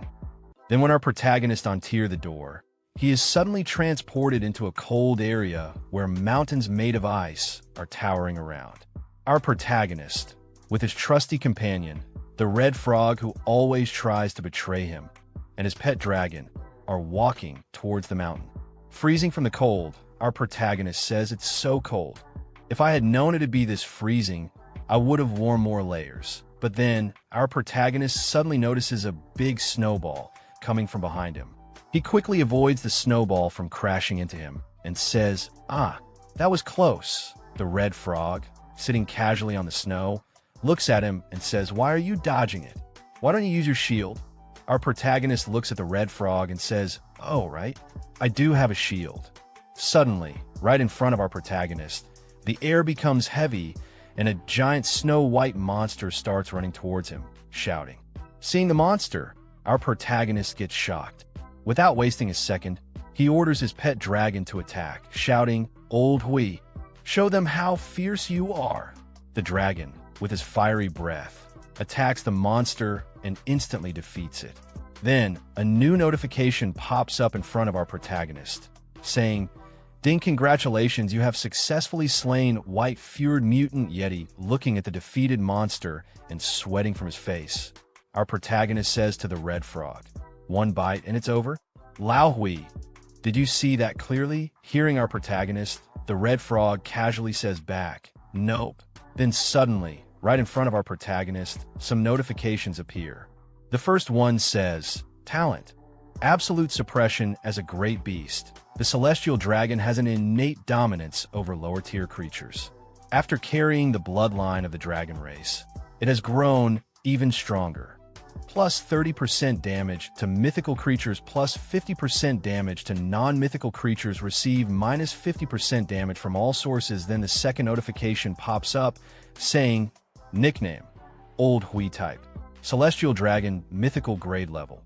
S2: Then when our protagonist untears the door, he is suddenly transported into a cold area where mountains made of ice are towering around. Our protagonist, with his trusty companion, the red frog who always tries to betray him, and his pet dragon, are walking towards the mountain. Freezing from the cold, our protagonist says it's so cold. If I had known it'd be this freezing, I would have worn more layers. But then, our protagonist suddenly notices a big snowball coming from behind him. He quickly avoids the snowball from crashing into him and says, "Ah, that was close." The red frog, sitting casually on the snow, looks at him and says, "Why are you dodging it? Why don't you use your shield?" Our protagonist looks at the red frog and says, "Oh, right, I do have a shield." Suddenly, right in front of our protagonist, the air becomes heavy and a giant snow-white monster starts running towards him, shouting. Seeing the monster, our protagonist gets shocked. Without wasting a second, he orders his pet dragon to attack, shouting, "Old Hui, show them how fierce you are." The dragon, with his fiery breath, attacks the monster and instantly defeats it. Then, a new notification pops up in front of our protagonist, saying, "Ding, congratulations, you have successfully slain white-furred mutant Yeti." Looking at the defeated monster and sweating from his face, our protagonist says to the red frog, "One bite and it's over?" "Lao Hui, did you see that clearly?" Hearing our protagonist, the red frog casually says back, "Nope." Then suddenly, right in front of our protagonist, some notifications appear. The first one says, "Talent. Absolute suppression as a great beast. The celestial dragon has an innate dominance over lower-tier creatures. After carrying the bloodline of the dragon race, it has grown even stronger. Plus 30% damage to mythical creatures, plus 50% damage to non-mythical creatures. Receive minus 50% damage from all sources." Then the second notification pops up, saying, "Nickname, Old Hui type. Celestial dragon, mythical grade level.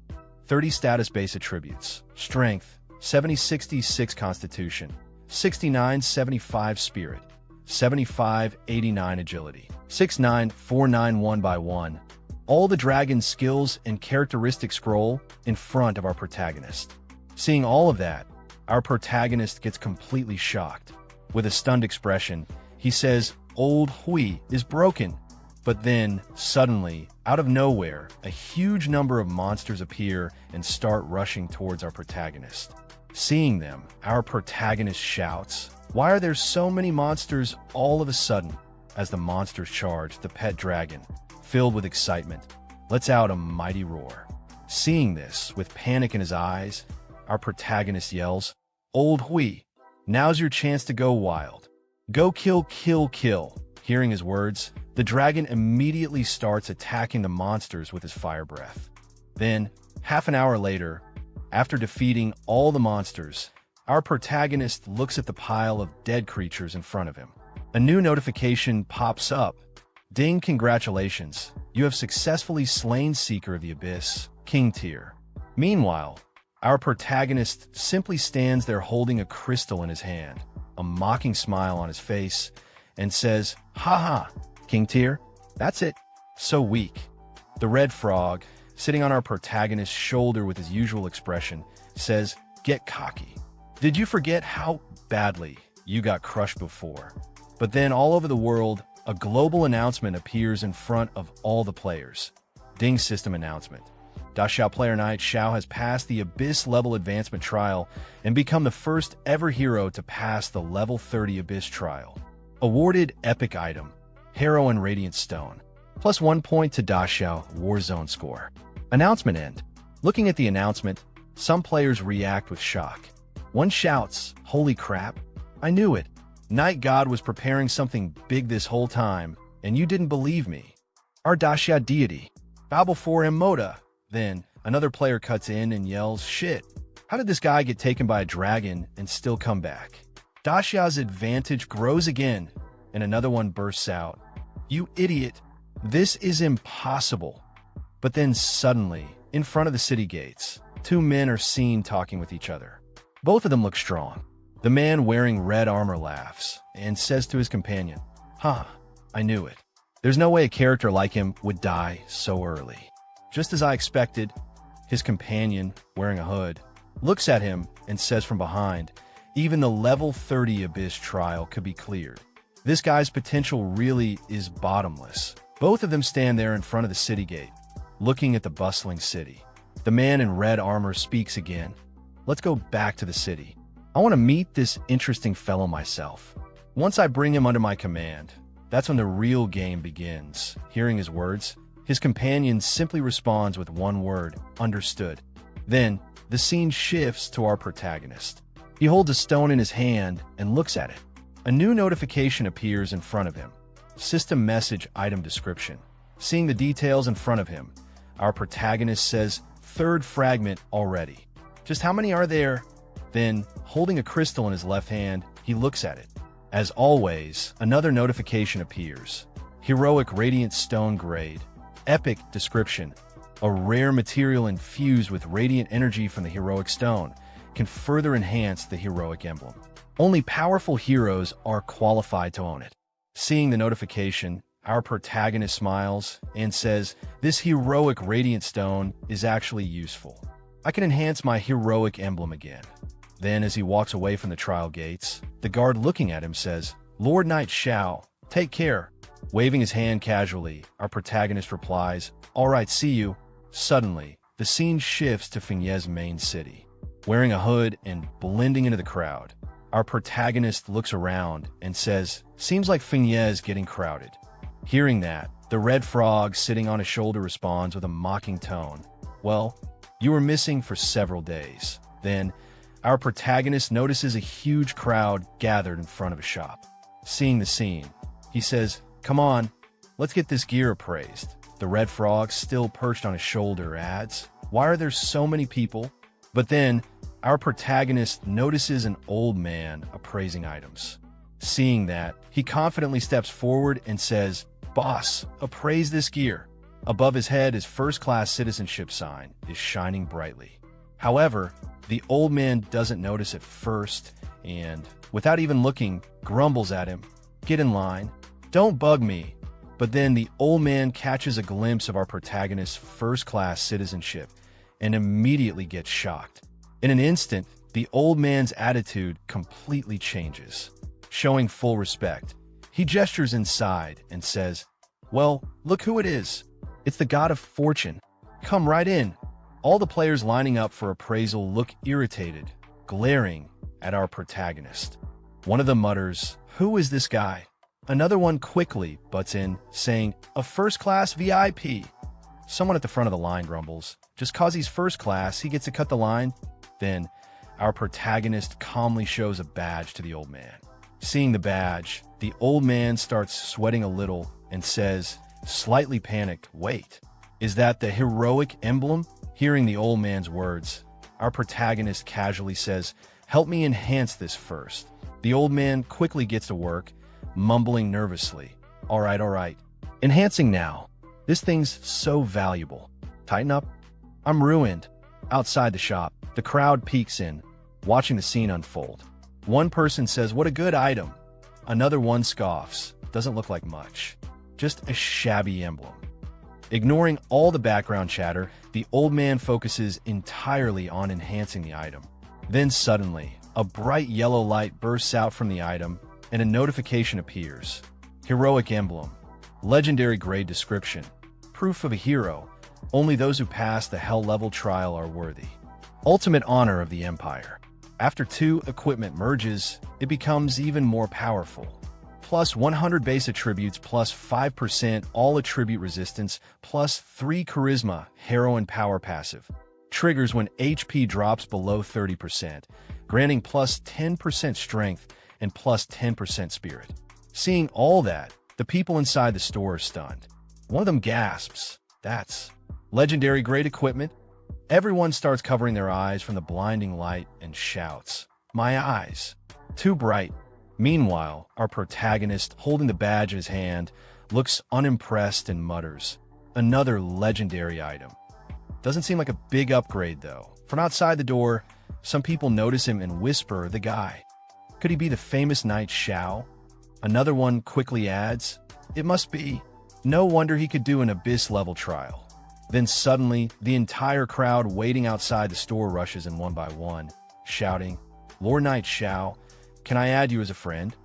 S2: 30 status base attributes. Strength, 70-66 constitution, 69-75 spirit, 75-89 agility, 6-9-4-9 1x1. All the dragon's skills and characteristics scroll in front of our protagonist. Seeing all of that, our protagonist gets completely shocked. With a stunned expression, he says, "Old Hui is broken." But then, suddenly, out of nowhere, a huge number of monsters appear and start rushing towards our protagonist. Seeing them, our protagonist shouts, "Why are there so many monsters all of a sudden?" As the monsters charge, the pet dragon, filled with excitement, lets out a mighty roar. Seeing this, with panic in his eyes, our protagonist yells, "Old Hui, now's your chance to go wild. Go kill, kill, kill." Hearing his words, the dragon immediately starts attacking the monsters with his fire breath. Then, half an hour later, after defeating all the monsters, our protagonist looks at the pile of dead creatures in front of him. A new notification pops up. "Ding, congratulations, you have successfully slain Seeker of the Abyss, King Tier." Meanwhile, our protagonist simply stands there holding a crystal in his hand, a mocking smile on his face, and says, "Haha, King Tier, that's it. So weak." The red frog, sitting on our protagonist's shoulder with his usual expression, says, "Get cocky. Did you forget how badly you got crushed before?" But then all over the world, a global announcement appears in front of all the players. Ding, system announcement. Xiao player knight Xiao has passed the Abyss level advancement trial and become the first ever hero to pass the level 30 Abyss trial. Awarded epic item, Heroine Radiant Stone. Plus 1 point to Xiao Warzone score. Announcement end. Looking at the announcement, some players react with shock. One shouts, "Holy crap, I knew it. Night God was preparing something big this whole time, and you didn't believe me. Our Xiao deity. Bow before him, Moda." Then, another player cuts in and yells, "Shit, how did this guy get taken by a dragon and still come back?" Xiao's advantage grows again, and another one bursts out, "You idiot, this is impossible." But then suddenly, in front of the city gates, two men are seen talking with each other. Both of them look strong. The man wearing red armor laughs and says to his companion, "Huh, I knew it. There's no way a character like him would die so early. Just as I expected, his companion, wearing a hood, looks at him and says from behind, even the level 30 Abyss trial could be cleared. This guy's potential really is bottomless. Both of them stand there in front of the city gate, looking at the bustling city. The man in red armor speaks again. Let's go back to the city. I want to meet this interesting fellow myself. Once I bring him under my command, that's when the real game begins. Hearing his words, his companion simply responds with one word, understood. Then, the scene shifts to our protagonist. He holds a stone in his hand and looks at it. A new notification appears in front of him. System message item description. Seeing the details in front of him, our protagonist says, third fragment already. Just how many are there? Then, holding a crystal in his left hand, he looks at it. As always, another notification appears. Heroic Radiant Stone Grade. Epic description. A rare material infused with radiant energy from the heroic stone can further enhance the heroic emblem. Only powerful heroes are qualified to own it. Seeing the notification, our protagonist smiles and says, this heroic radiant stone is actually useful. I can enhance my heroic emblem again. Then, as he walks away from the trial gates, the guard looking at him says, Lord Knight Xiao, take care. Waving his hand casually, our protagonist replies, all right, see you. Suddenly, the scene shifts to Fengye's main city. Wearing a hood and blending into the crowd, our protagonist looks around and says, seems like Fengye is getting crowded. Hearing that, the red frog sitting on his shoulder responds with a mocking tone, well, you were missing for several days. Then, our protagonist notices a huge crowd gathered in front of a shop. Seeing the scene, he says, come on, let's get this gear appraised. The red frog, still perched on his shoulder, adds, why are there so many people? But then, our protagonist notices an old man appraising items. Seeing that, he confidently steps forward and says, boss, appraise this gear. Above his head, his first-class citizenship sign is shining brightly. However, the old man doesn't notice at first and, without even looking, grumbles at him, get in line, don't bug me. But then the old man catches a glimpse of our protagonist's first-class citizenship and immediately gets shocked. In an instant, the old man's attitude completely changes. Showing full respect, he gestures inside and says, well, look who it is. It's the god of fortune. Come right in. All the players lining up for appraisal look irritated, glaring at our protagonist. One of them mutters, who is this guy? Another one quickly butts in, saying, a first-class VIP. Someone at the front of the line grumbles, just cause he's first class, he gets to cut the line. Then, our protagonist calmly shows a badge to the old man. Seeing the badge, the old man starts sweating a little and says, slightly panicked, wait, is that the heroic emblem? Hearing the old man's words, our protagonist casually says, help me enhance this first. The old man quickly gets to work, mumbling nervously, all right, enhancing now. This thing's so valuable. Tighten up. I'm ruined. Outside the shop, the crowd peeks in, watching the scene unfold. One person says, what a good item. Another one scoffs, doesn't look like much. Just a shabby emblem. Ignoring all the background chatter, the old man focuses entirely on enhancing the item. Then suddenly, a bright yellow light bursts out from the item, and a notification appears. Heroic emblem. Legendary grade description. Proof of a hero. Only those who pass the hell level trial are worthy. Ultimate honor of the Empire. After 2 equipment merges, it becomes even more powerful. Plus 100 base attributes, plus 5% all attribute resistance, plus 3 charisma, heroine power passive. Triggers when HP drops below 30%, granting plus 10% strength and plus 10% spirit. Seeing all that, the people inside the store are stunned. One of them gasps, that's legendary grade equipment. Everyone starts covering their eyes from the blinding light and shouts, my eyes, too bright. Meanwhile, our protagonist, holding the badge in his hand, looks unimpressed and mutters, another legendary item. Doesn't seem like a big upgrade though. From outside the door, some people notice him and whisper, the guy. Could he be the famous knight Xiao? Another one quickly adds, It must be. No wonder he could do an abyss-level trial. Then suddenly, the entire crowd waiting outside the store rushes in one by one, shouting, "Lord Knight Xiao, can I add you as a friend?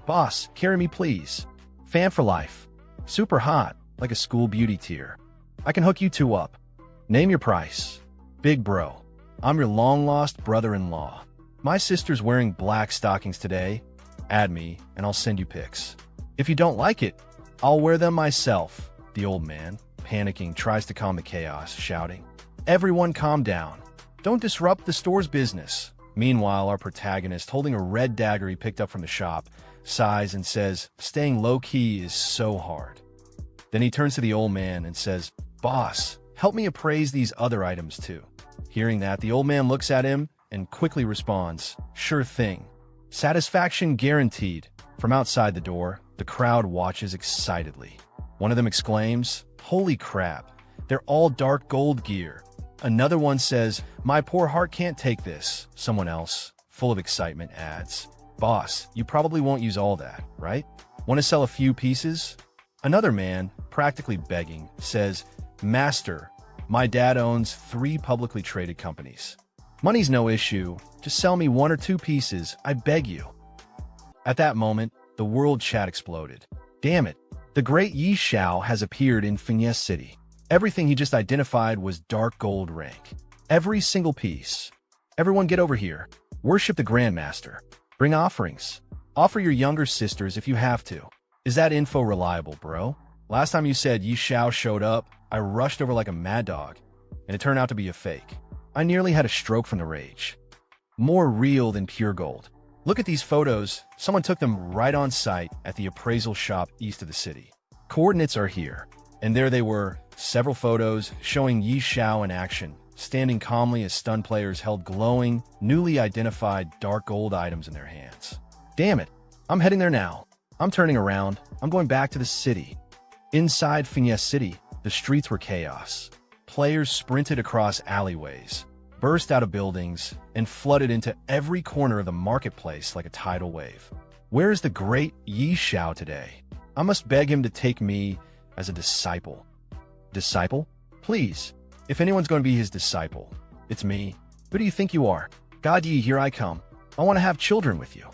S2: Boss, carry me please. Fan for life. Super hot, like a school beauty tier. I can hook you two up. Name your price. Big bro. I'm your long-lost brother-in-law. My sister's wearing black stockings today. Add me, and I'll send you pics. If you don't like it, I'll wear them myself." The old man, panicking, tries to calm the chaos, shouting, "Everyone calm down. Don't disrupt the store's business." Meanwhile, our protagonist, holding a red dagger he picked up from the shop, sighs and says, "Staying low-key is so hard." Then he turns to the old man and says, "Boss, help me appraise these other items too." Hearing that, the old man looks at him and quickly responds, "Sure thing. Satisfaction guaranteed." From outside the door, the crowd watches excitedly. One of them exclaims, "Holy crap, they're all dark gold gear." Another one says, "My poor heart can't take this." Someone else, full of excitement, adds, "Boss, you probably won't use all that, right? Want to sell a few pieces?" Another man, practically begging, says, "Master, my dad owns 3 publicly traded companies. Money's no issue. Just sell me 1 or 2 pieces, I beg you." At that moment, the world chat exploded. Damn it, the great Yi Xiao has appeared in Fiancée City. Everything he just identified was dark gold rank. Every single piece. Everyone get over here. Worship the Grandmaster. Bring offerings. Offer your younger sisters if you have to. Is that info reliable, bro? Last time you said Yi Xiao showed up, I rushed over like a mad dog, and it turned out to be a fake. I nearly had a stroke from the rage. More real than pure gold. Look at these photos. Someone took them right on site at the appraisal shop east of the city. Coordinates are here. And there they were, several photos showing Yi Xiao in action, standing calmly as stunned players held glowing, newly identified dark gold items in their hands. Damn it, I'm heading there now. I'm turning around. I'm going back to the city. Inside Fiancée City, the streets were chaos. Players sprinted across alleyways, burst out of buildings, and flooded into every corner of the marketplace like a tidal wave. Where is the great Yi Xiao today? I must beg him to take me as a disciple. Disciple? Please. If anyone's going to be his disciple, it's me. Who do you think you are? God Yi, here I come. I want to have children with you.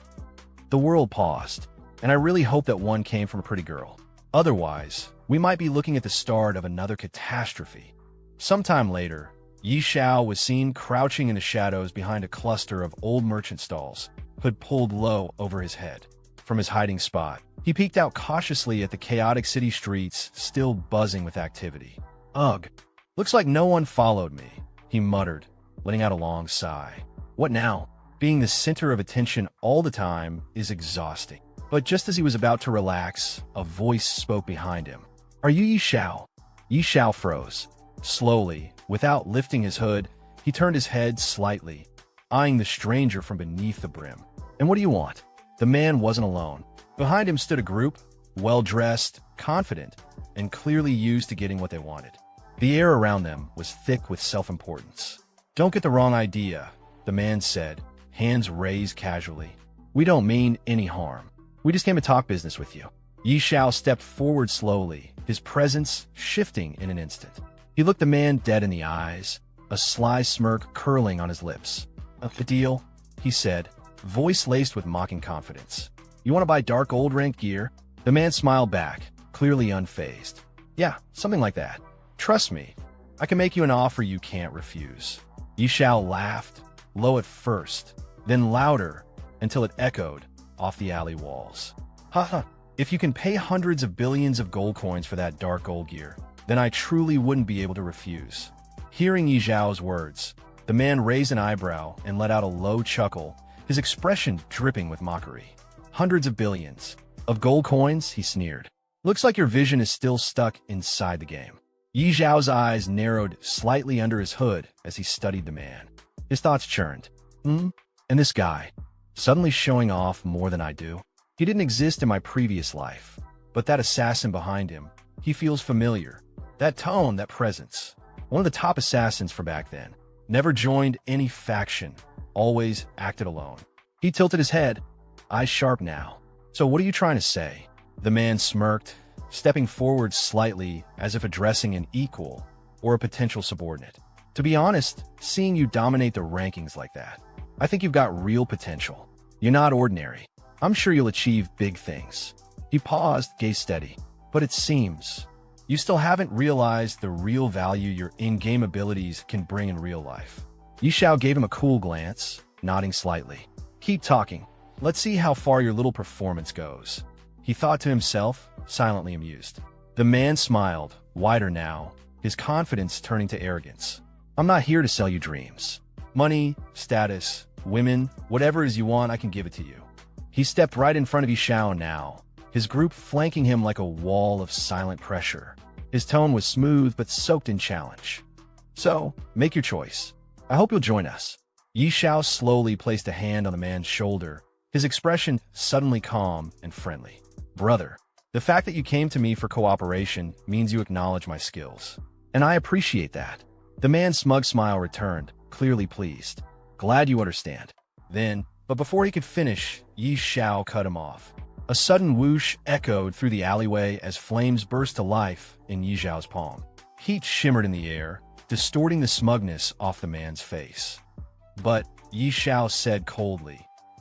S2: The world paused, and I really hope that one came from a pretty girl. Otherwise, we might be looking at the start of another catastrophe. Sometime later, Yi Xiao was seen crouching in the shadows behind a cluster of old merchant stalls, hood pulled low over his head. From his hiding spot, he peeked out cautiously at the chaotic city streets, still buzzing with activity. "Ugh, looks like no one followed me," he muttered, letting out a long sigh. What now? Being the center of attention all the time is exhausting. But just as he was about to relax, a voice spoke behind him. "Are you Yi Xiao?" Yi Xiao froze. Slowly, without lifting his hood, he turned his head slightly, eyeing the stranger from beneath the brim. "And what do you want?" The man wasn't alone. Behind him stood a group, well-dressed, confident, and clearly used to getting what they wanted. The air around them was thick with self-importance. "Don't get the wrong idea," the man said, hands raised casually. "We don't mean any harm. We just came to talk business with you." Yi Xiao stepped forward slowly, his presence shifting in an instant. He looked the man dead in the eyes, a sly smirk curling on his lips. "A deal," he said, voice laced with mocking confidence. "You want to buy dark gold rank gear?" The man smiled back, clearly unfazed. "Yeah, something like that. Trust me, I can make you an offer you can't refuse." Yi Xiao laughed, low at first, then louder, until it echoed off the alley walls. "Haha, if you can pay hundreds of billions of gold coins for that dark gold gear, then I truly wouldn't be able to refuse." Hearing Yi Xiao's words, the man raised an eyebrow and let out a low chuckle, his expression dripping with mockery. "Hundreds of billions of gold coins?" he sneered. "Looks like your vision is still stuck inside the game." Yi Xiao's eyes narrowed slightly under his hood as he studied the man. His thoughts churned. And this guy, suddenly showing off more than I do? He didn't exist in my previous life, but that assassin behind him, he feels familiar. That tone, that presence. One of the top assassins for back then. Never joined any faction, always acted alone. He tilted his head, eyes sharp now. "So what are you trying to say?" The man smirked, stepping forward slightly as if addressing an equal or a potential subordinate. To be honest, seeing you dominate the rankings like that, I think you've got real potential. You're not ordinary. I'm sure you'll achieve big things. He paused, gaze steady. But it seems you still haven't realized the real value your in-game abilities can bring in real life. Xiao gave him a cool glance, nodding slightly. Keep talking. Let's see how far your little performance goes. He thought to himself, silently amused. The man smiled, wider now, his confidence turning to arrogance. I'm not here to sell you dreams. Money, status, women, whatever it is you want, I can give it to you. He stepped right in front of Xiao now, his group flanking him like a wall of silent pressure. His tone was smooth but soaked in challenge. So, make your choice. I hope you'll join us. Xiao slowly placed a hand on the man's shoulder, his expression suddenly calm and friendly. Brother, the fact that you came to me for cooperation means you acknowledge my skills. And I appreciate that. The man's smug smile returned, clearly pleased. Glad you understand. But before he could finish, Xiao cut him off. A sudden whoosh echoed through the alleyway as flames burst to life in Xiao's palm. Heat shimmered in the air, distorting the smugness off the man's face. But, Xiao said coldly,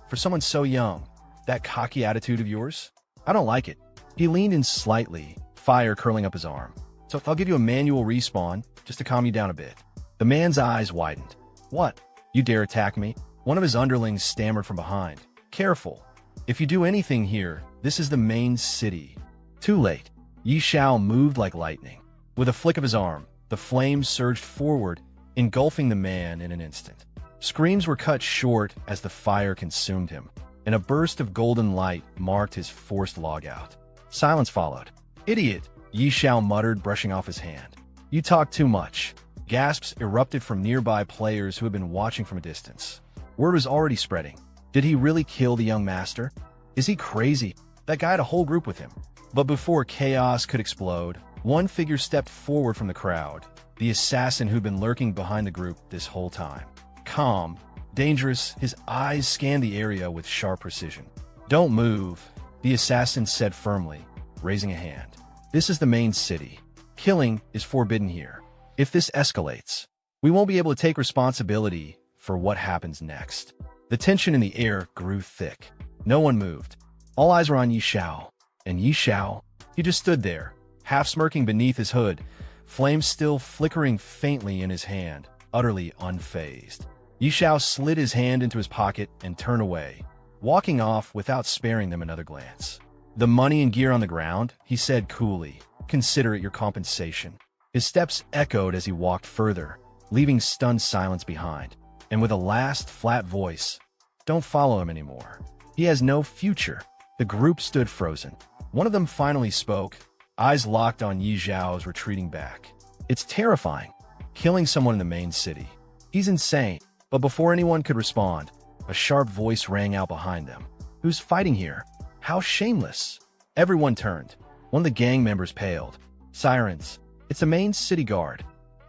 S2: for someone so young, that cocky attitude of yours? I don't like it. He leaned in slightly, fire curling up his arm. So I'll give you a manual respawn, just to calm you down a bit. The man's eyes widened. What? You dare attack me? One of his underlings stammered from behind. Careful. If you do anything here, this is the main city. Too late. Xiao moved like lightning. With a flick of his arm, the flames surged forward, engulfing the man in an instant. Screams were cut short as the fire consumed him, and a burst of golden light marked his forced logout. Silence followed. Idiot, Xiao muttered, brushing off his hand. You talk too much. Gasps erupted from nearby players who had been watching from a distance. Word was already spreading. Did he really kill the young master? Is he crazy? That guy had a whole group with him. But before chaos could explode, one figure stepped forward from the crowd, the assassin who'd been lurking behind the group this whole time. Calm, dangerous, his eyes scanned the area with sharp precision. Don't move, the assassin said firmly, raising a hand. This is the main city. Killing is forbidden here. If this escalates, we won't be able to take responsibility for what happens next. The tension in the air grew thick. No one moved. All eyes were on Xiao. And Xiao, he just stood there, half smirking beneath his hood, flames still flickering faintly in his hand, utterly unfazed. Xiao slid his hand into his pocket and turned away, walking off without sparing them another glance. The money and gear on the ground, he said coolly. Consider it your compensation. His steps echoed as he walked further, leaving stunned silence behind. And with a last flat voice, don't follow him anymore. He has no future. The group stood frozen. One of them finally spoke, eyes locked on Xiao's retreating back. It's terrifying, killing someone in the main city. He's insane. But before anyone could respond, a sharp voice rang out behind them. Who's fighting here? How shameless! Everyone turned. One of the gang members paled. Sirens. It's the main city guard.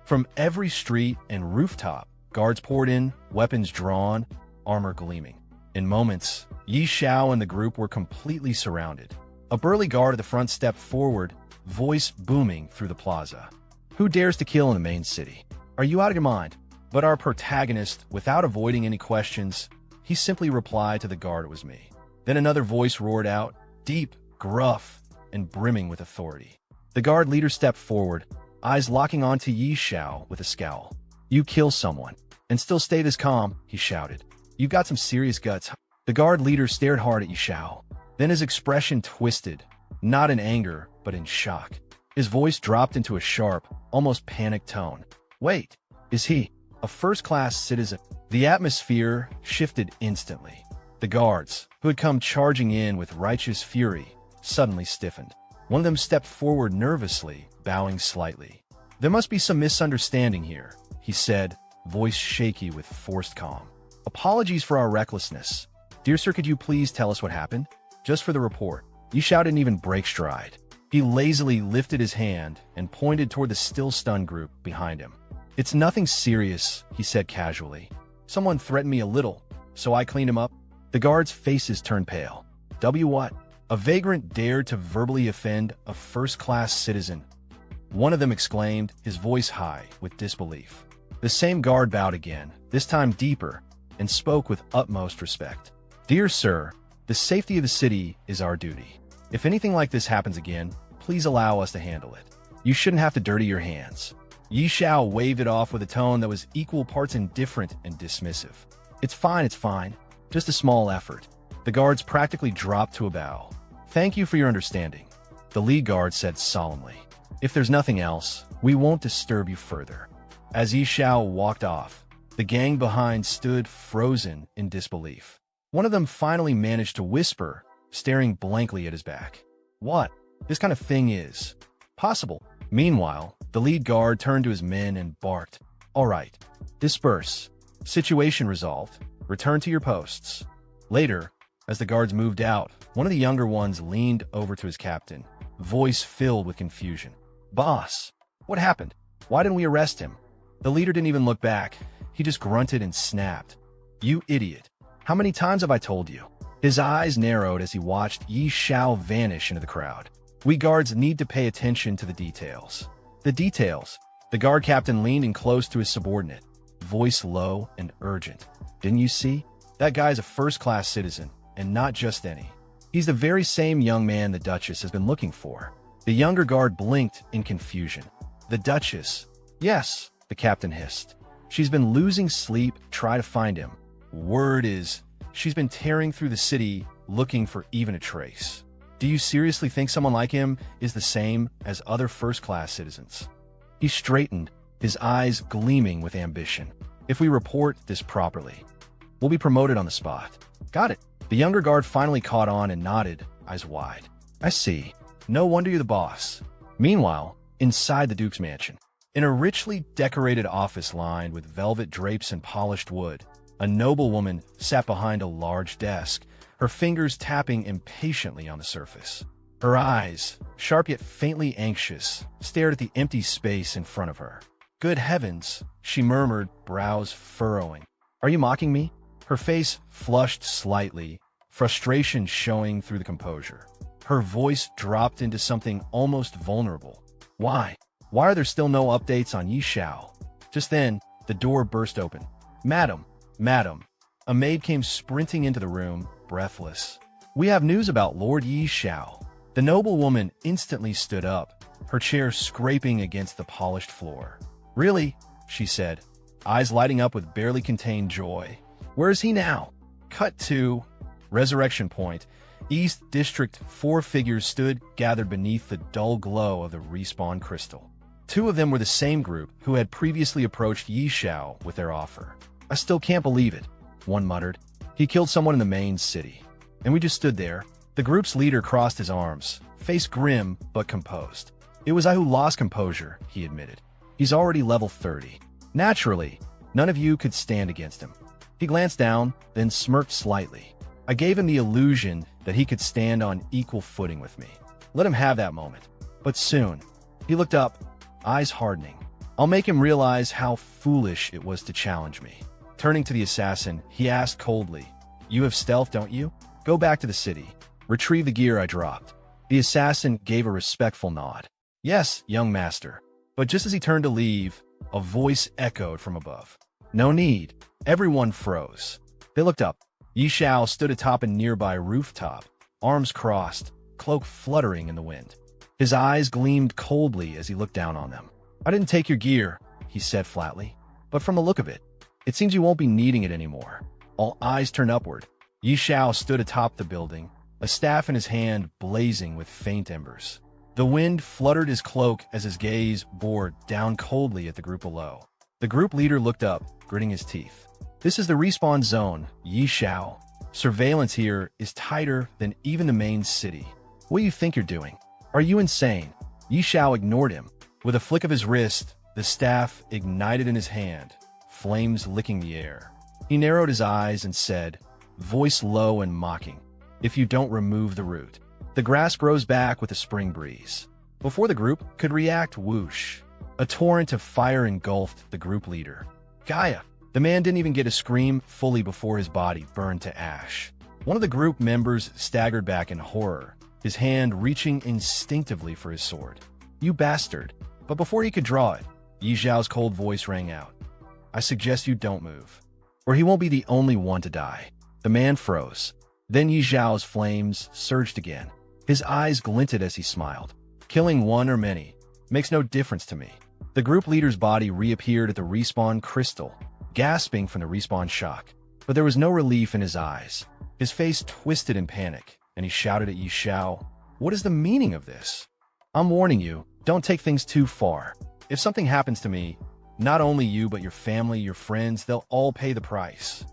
S2: From every street and rooftop, guards poured in, weapons drawn, armor gleaming. In moments, Xiao and the group were completely surrounded. A burly guard at the front stepped forward, voice booming through the plaza. Who dares to kill in the main city? Are you out of your mind? But our protagonist, without avoiding any questions, he simply replied to the guard it was me. Then another voice roared out, deep, gruff, and brimming with authority. The guard leader stepped forward, eyes locking onto Xiao with a scowl. You kill someone, and still stay this calm, he shouted. You've got some serious guts. The guard leader stared hard at Xiao. Then his expression twisted, not in anger, but in shock. His voice dropped into a sharp, almost panicked tone. Wait, is he a first-class citizen? The atmosphere shifted instantly. The guards, who had come charging in with righteous fury, suddenly stiffened. One of them stepped forward nervously, bowing slightly. There must be some misunderstanding here, he said, voice shaky with forced calm. Apologies for our recklessness. Dear sir, could you please tell us what happened? Just for the report. Xiao didn't even break stride. He lazily lifted his hand and pointed toward the still stunned group behind him. It's nothing serious, he said casually. Someone threatened me a little, so I cleaned him up. The guards' faces turned pale. What? A vagrant dared to verbally offend a first-class citizen. One of them exclaimed, his voice high with disbelief. The same guard bowed again, this time deeper, and spoke with utmost respect. Dear sir, the safety of the city is our duty. If anything like this happens again, please allow us to handle it. You shouldn't have to dirty your hands. Xiao waved it off with a tone that was equal parts indifferent and dismissive. It's fine. Just a small effort. The guards practically dropped to a bow. Thank you for your understanding, the lead guard said solemnly. If there's nothing else, we won't disturb you further. As Xiao walked off, the gang behind stood frozen in disbelief. One of them finally managed to whisper, staring blankly at his back. What? This kind of thing is possible. Meanwhile, the lead guard turned to his men and barked, "All right, disperse. Situation resolved. Return to your posts." Later, as the guards moved out, one of the younger ones leaned over to his captain, voice filled with confusion. "Boss, what happened? Why didn't we arrest him?" The leader didn't even look back. He just grunted and snapped. "You idiot. How many times have I told you?" His eyes narrowed as he watched Xiao vanish into the crowd. We guards need to pay attention to the details. The details. The guard captain leaned in close to his subordinate, voice low and urgent. "Didn't you see? That guy's a first-class citizen, and not just any. He's the very same young man the Duchess has been looking for." The younger guard blinked in confusion. "The Duchess?" "Yes," the captain hissed. "She's been losing sleep, try to find him. Word is, she's been tearing through the city looking for even a trace. Do you seriously think someone like him is the same as other first-class citizens?" He straightened, his eyes gleaming with ambition. "If we report this properly, we'll be promoted on the spot." "Got it." The younger guard finally caught on and nodded, eyes wide. "I see. No wonder you're the boss." Meanwhile, inside the Duke's mansion, in a richly decorated office lined with velvet drapes and polished wood, a noblewoman sat behind a large desk, her fingers tapping impatiently on the surface. Her eyes, sharp yet faintly anxious, stared at the empty space in front of her. "Good heavens," she murmured, brows furrowing. "Are you mocking me?" Her face flushed slightly, frustration showing through the composure. Her voice dropped into something almost vulnerable. Why are there still no updates on Xiao?" Just then, the door burst open. Madam. A maid came sprinting into the room, breathless. "We have news about Lord Xiao." The noblewoman instantly stood up, her chair scraping against the polished floor. "Really?" she said, eyes lighting up with barely contained joy. "Where is he now?" Cut to Resurrection Point, East District. 4 figures stood gathered beneath the dull glow of the respawn crystal. 2 of them were the same group who had previously approached Xiao with their offer. "I still can't believe it," one muttered. "He killed someone in the main city, and we just stood there." The group's leader crossed his arms, face grim but composed. "It was I who lost composure," he admitted. "He's already level 30. Naturally, none of you could stand against him." He glanced down, then smirked slightly. "I gave him the illusion that he could stand on equal footing with me. Let him have that moment. But soon," he looked up, eyes hardening, "I'll make him realize how foolish it was to challenge me." Turning to the assassin, he asked coldly, "You have stealth, don't you? Go back to the city. Retrieve the gear I dropped." The assassin gave a respectful nod. "Yes, young master." But just as he turned to leave, a voice echoed from above. "No need." Everyone froze. They looked up. Xiao stood atop a nearby rooftop, arms crossed, cloak fluttering in the wind. His eyes gleamed coldly as he looked down on them. "I didn't take your gear," he said flatly. "But from the look of it, it seems you won't be needing it anymore." All eyes turned upward. Xiao stood atop the building, a staff in his hand blazing with faint embers. The wind fluttered his cloak as his gaze bored down coldly at the group below. The group leader looked up, gritting his teeth. "This is the respawn zone, Xiao. Surveillance here is tighter than even the main city. What do you think you're doing? Are you insane?" Xiao ignored him. With a flick of his wrist, the staff ignited in his hand, flames licking the air. He narrowed his eyes and said, voice low and mocking, "If you don't remove the root, the grass grows back with a spring breeze." Before the group could react, whoosh, a torrent of fire engulfed the group leader. "Gaia!" The man didn't even get a scream fully before his body burned to ash. One of the group members staggered back in horror, his hand reaching instinctively for his sword. "You bastard!" But before he could draw it, Yi Xiao's cold voice rang out. "I suggest you don't move, or he won't be the only one to die." The man froze. Then Yi Xiao's flames surged again. His eyes glinted as he smiled. "Killing one or many makes no difference to me." The group leader's body reappeared at the respawn crystal, gasping from the respawn shock. But there was no relief in his eyes. His face twisted in panic, and he shouted at Yi Xiao, "What is the meaning of this? I'm warning you, don't take things too far. If something happens to me, not only you but your family, your friends, they'll all pay the price."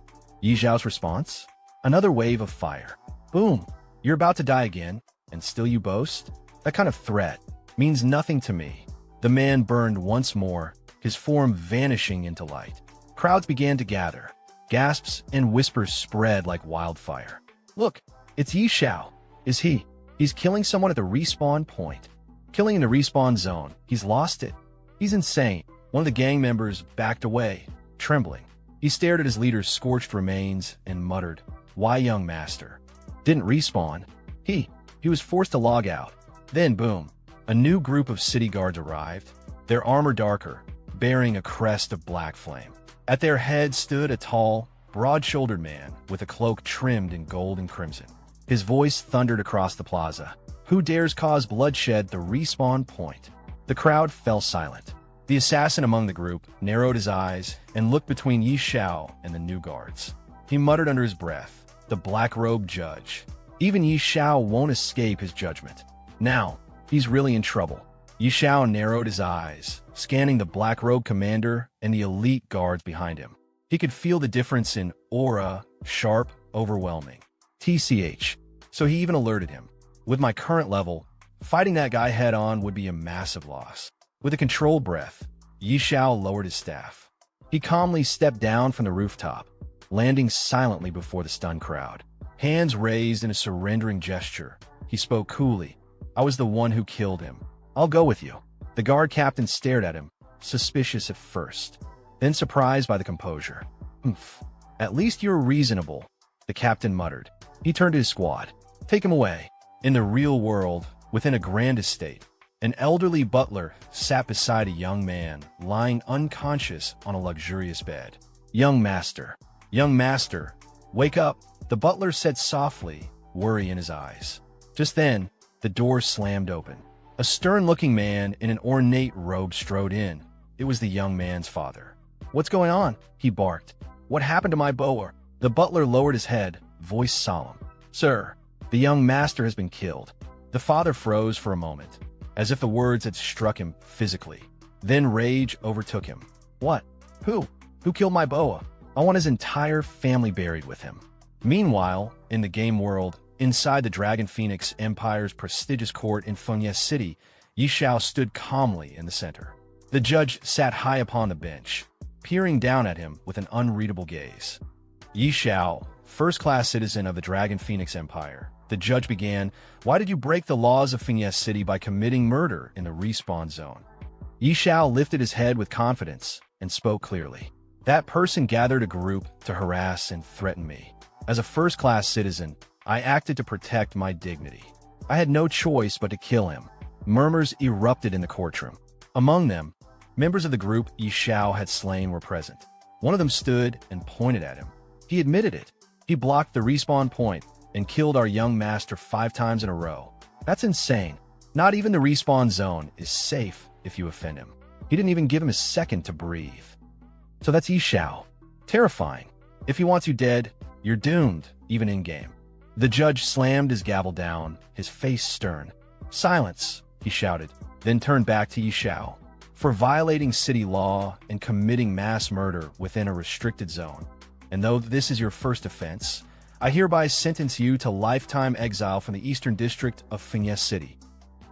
S2: Yi Xiao's response? Another wave of fire. "Boom! You're about to die again, and still you boast? That kind of threat means nothing to me." The man burned once more, his form vanishing into light. Crowds began to gather. Gasps and whispers spread like wildfire. "Look, it's Yi Xiao. Is he? He's killing someone at the respawn point. Killing in the respawn zone. He's lost it. He's insane." One of the gang members backed away, trembling. He stared at his leader's scorched remains and muttered, "Why, young master? Didn't respawn. He was forced to log out." Then boom, a new group of city guards arrived, their armor darker, bearing a crest of black flame. At their head stood a tall, broad-shouldered man with a cloak trimmed in gold and crimson. His voice thundered across the plaza. "Who dares cause bloodshed at the respawn point?" The crowd fell silent. The assassin among the group narrowed his eyes and looked between Yi Xiao and the new guards. He muttered under his breath, "The black-robed judge. Even Yi Xiao won't escape his judgment. Now, he's really in trouble." Yi Xiao narrowed his eyes, scanning the black-robed commander and the elite guards behind him. He could feel the difference in aura, sharp, overwhelming. TCH. So he even alerted him. "With my current level, fighting that guy head-on would be a massive loss." With a controlled breath, Yi Xiao lowered his staff. He calmly stepped down from the rooftop, landing silently before the stunned crowd. Hands raised in a surrendering gesture, he spoke coolly. "I was the one who killed him. I'll go with you." The guard captain stared at him, suspicious at first, then surprised by the composure. "Humph. At least you're reasonable," the captain muttered. He turned to his squad. "Take him away." In the real world, within a grand estate, an elderly butler sat beside a young man lying unconscious on a luxurious bed. Young master, wake up," the butler said softly, worry in his eyes. Just then, the door slammed open. A stern-looking man in an ornate robe strode in. It was the young man's father. "What's going on?" he barked. "What happened to my boa?" The butler lowered his head, voice solemn. "Sir, the young master has been killed." The father froze for a moment, as if the words had struck him physically. Then rage overtook him. "What? Who? Who killed my boa? I want his entire family buried with him." Meanwhile, in the game world, inside the Dragon Phoenix Empire's prestigious court in Fengye City, Yi Xiao stood calmly in the center. The judge sat high upon the bench, peering down at him with an unreadable gaze. "Yi Xiao, first-class citizen of the Dragon Phoenix Empire," the judge began, "why did you break the laws of Fengye City by committing murder in the respawn zone?" Yi Xiao lifted his head with confidence and spoke clearly. "That person gathered a group to harass and threaten me. As a first-class citizen, I acted to protect my dignity. I had no choice but to kill him." Murmurs erupted in the courtroom. Among them, members of the group Yi Xiao had slain were present. One of them stood and pointed at him. He admitted it. "He blocked the respawn point and killed our young master 5 times in a row. That's insane. Not even the respawn zone is safe if you offend him. He didn't even give him a second to breathe." So that's Yi Xiao. Terrifying. If he wants you dead, you're doomed, even in-game. The judge slammed his gavel down, his face stern. "Silence," he shouted, then turned back to Yi Xiao. "For violating city law and committing mass murder within a restricted zone, and though this is your first offense, I hereby sentence you to lifetime exile from the Eastern District of Fengye City."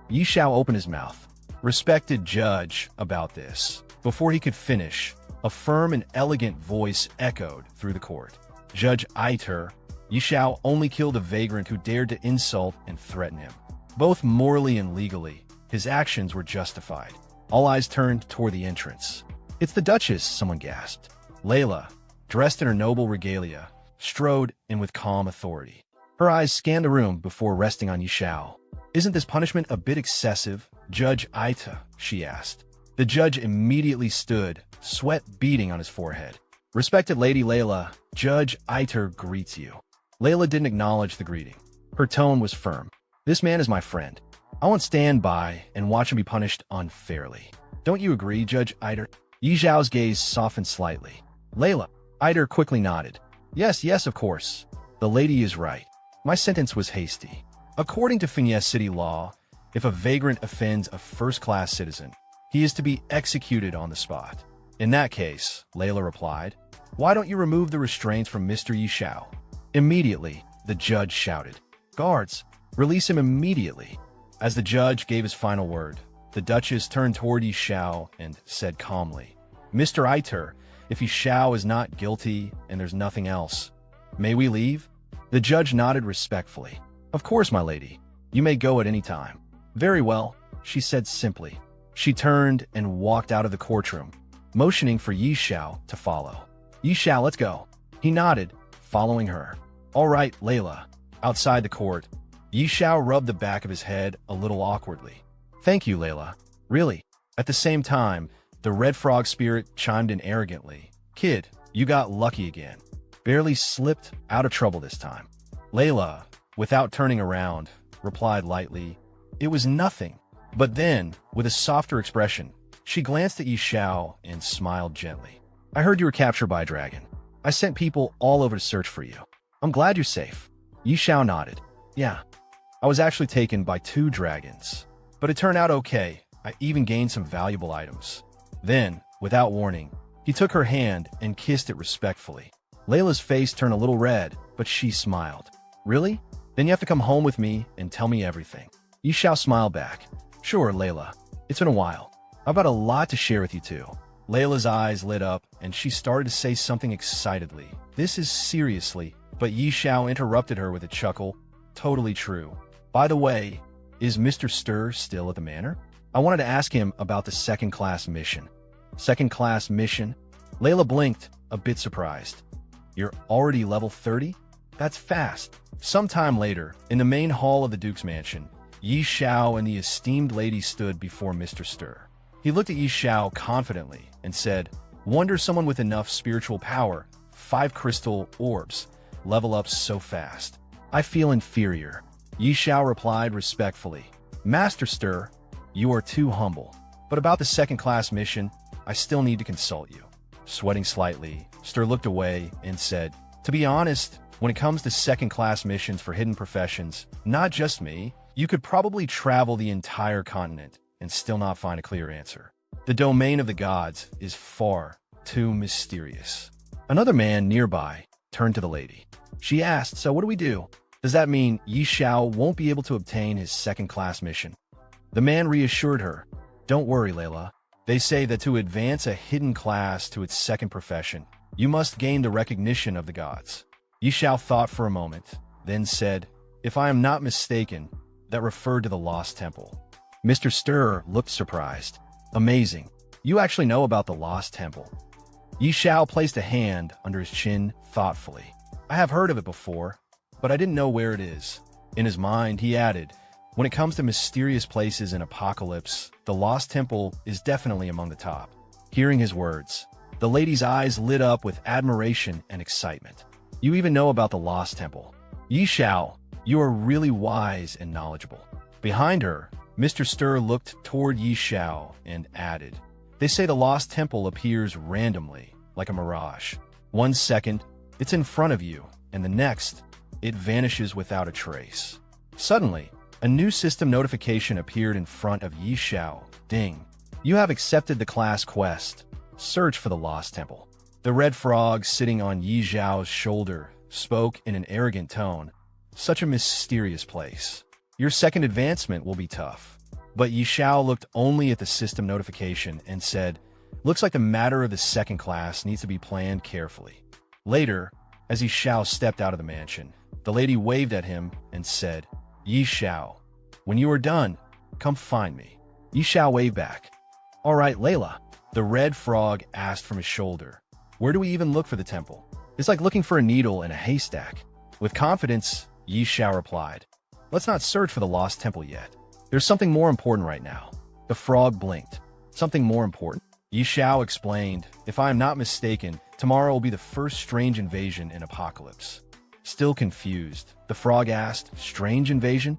S2: Yi Xiao opened his mouth. "Respected judge," about this. Before he could finish, a firm and elegant voice echoed through the court. "Judge Aiter, Yi Xiao only killed a vagrant who dared to insult and threaten him. Both morally and legally, his actions were justified." All eyes turned toward the entrance. "It's the Duchess," someone gasped. Layla, dressed in her noble regalia, strode in with calm authority. Her eyes scanned the room before resting on Xiao. Isn't this punishment a bit excessive, Judge Aita? She asked. The judge immediately stood, sweat beading on his forehead. Respected Lady Layla, Judge Aiter greets you. Layla didn't acknowledge the greeting. Her tone was firm. This man is my friend. I won't stand by and watch him be punished unfairly. Don't you agree, Judge Aiter? Yi Zhao's gaze softened slightly. Layla. Aiter quickly nodded. Yes, of course. The lady is right. My sentence was hasty. According to Fiancée City law, if a vagrant offends a first-class citizen, he is to be executed on the spot. In that case, Layla replied, why don't you remove the restraints from Mr. Yi Xiao? Immediately, the judge shouted, guards, release him immediately. As the judge gave his final word, the Duchess turned toward Yi Xiao and said calmly, Mr. Aiter, if Yi Xiao is not guilty and there's nothing else, may we leave? The judge nodded respectfully. Of course, my lady. You may go at any time. Very well, she said simply. She turned and walked out of the courtroom, motioning for Yi Xiao to follow. Yi Xiao, let's go. He nodded, following her. All right, Layla. Outside the court, Yi Xiao rubbed the back of his head a little awkwardly. Thank you, Layla. Really. At the same time, the red frog spirit chimed in arrogantly. Kid, you got lucky again. Barely slipped out of trouble this time. Layla, without turning around, replied lightly, it was nothing. But then, with a softer expression, she glanced at Yi Xiao and smiled gently. I heard you were captured by a dragon. I sent people all over to search for you. I'm glad you're safe. Yi Xiao nodded. Yeah, I was actually taken by 2 dragons. But it turned out okay. I even gained some valuable items. Then, without warning, he took her hand and kissed it respectfully. Layla's face turned a little red, but she smiled. Really? Then you have to come home with me and tell me everything. Yi Xiao smiled back. Sure, Layla. It's been a while. I've got a lot to share with you too. Layla's eyes lit up and she started to say something excitedly. This is seriously, but Yi Xiao interrupted her with a chuckle. Totally true. By the way, is Mr. Stir still at the manor? I wanted to ask him about the second-class mission. Second-class mission? Layla blinked, a bit surprised. You're already level 30? That's fast. Sometime later, in the main hall of the Duke's mansion, Yi Xiao and the esteemed lady stood before Mr. Stir. He looked at Yi Xiao confidently and said, wonder someone with enough spiritual power, 5 crystal orbs, level up so fast. I feel inferior. Yi Xiao replied respectfully. Master Stir, you are too humble. But about the second-class mission, I still need to consult you. Sweating slightly, Stir looked away and said, to be honest, when it comes to second-class missions for hidden professions, not just me, you could probably travel the entire continent and still not find a clear answer. The domain of the gods is far too mysterious. Another man nearby turned to the lady. She asked, so what do we do? Does that mean Yi Xiao won't be able to obtain his second-class mission? The man reassured her, don't worry, Layla. They say that to advance a hidden class to its second profession, you must gain the recognition of the gods. Yi Xiao thought for a moment, then said, if I am not mistaken, that referred to the Lost Temple. Mr. Stir looked surprised. Amazing. You actually know about the Lost Temple. Yi Xiao placed a hand under his chin thoughtfully. I have heard of it before, but I didn't know where it is. In his mind, he added, when it comes to mysterious places in Apocalypse, the Lost Temple is definitely among the top. Hearing his words, the lady's eyes lit up with admiration and excitement. You even know about the Lost Temple. Yi Xiao, you are really wise and knowledgeable. Behind her, Mr. Stir looked toward Yi Xiao and added, they say the Lost Temple appears randomly, like a mirage. 1 second, it's in front of you, and the next, it vanishes without a trace. Suddenly, a new system notification appeared in front of Yi Xiao. Ding. You have accepted the class quest. Search for the Lost Temple. The red frog sitting on Yi Xiao's shoulder spoke in an arrogant tone. Such a mysterious place. Your second advancement will be tough. But Yi Xiao looked only at the system notification and said, looks like the matter of the second class needs to be planned carefully. Later, as Yi Xiao stepped out of the mansion, the lady waved at him and said, Yi Xiao, when you are done, come find me. Yi Xiao waved back. All right, Layla. The red frog asked from his shoulder, where do we even look for the temple? It's like looking for a needle in a haystack. With confidence, Yi Xiao replied. Let's not search for the lost temple yet. There's something more important right now. The frog blinked. Something more important? Yi Xiao explained, if I am not mistaken, tomorrow will be the first strange invasion in Apocalypse. Still confused, the frog asked, strange invasion?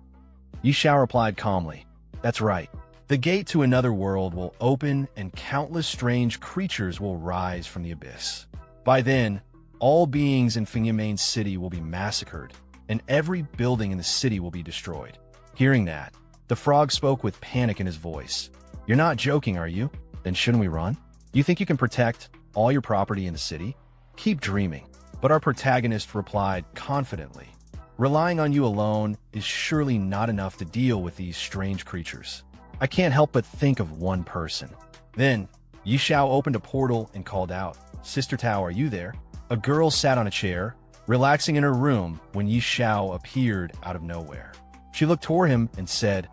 S2: Yi Xiao replied calmly, that's right. The gate to another world will open and countless strange creatures will rise from the abyss. By then, all beings in Main City will be massacred, and every building in the city will be destroyed. Hearing that, the frog spoke with panic in his voice. You're not joking, are you? Then shouldn't we run? You think you can protect all your property in the city? Keep dreaming. But our protagonist replied confidently, relying on you alone is surely not enough to deal with these strange creatures. I can't help but think of one person. Then, Yi Xiao opened a portal and called out, Sister Tao, are you there? A girl sat on a chair, relaxing in her room when Yi Xiao appeared out of nowhere. She looked toward him and said,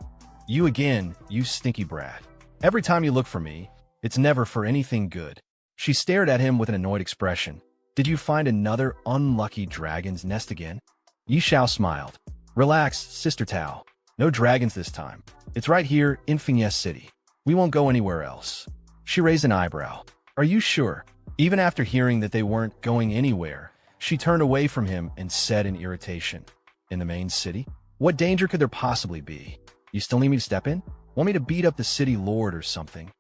S2: You again, you stinky brat. Every time you look for me, it's never for anything good. She stared at him with an annoyed expression. Did you find another unlucky dragon's nest again? Yi Xiao smiled. Relax, Sister Tao. No dragons this time. It's right here in Fiancée City. We won't go anywhere else. She raised an eyebrow. Are you sure? Even after hearing that they weren't going anywhere, she turned away from him and said in irritation, In the main city? What danger could there possibly be? You still need me to step in? Want me to beat up the city lord or something?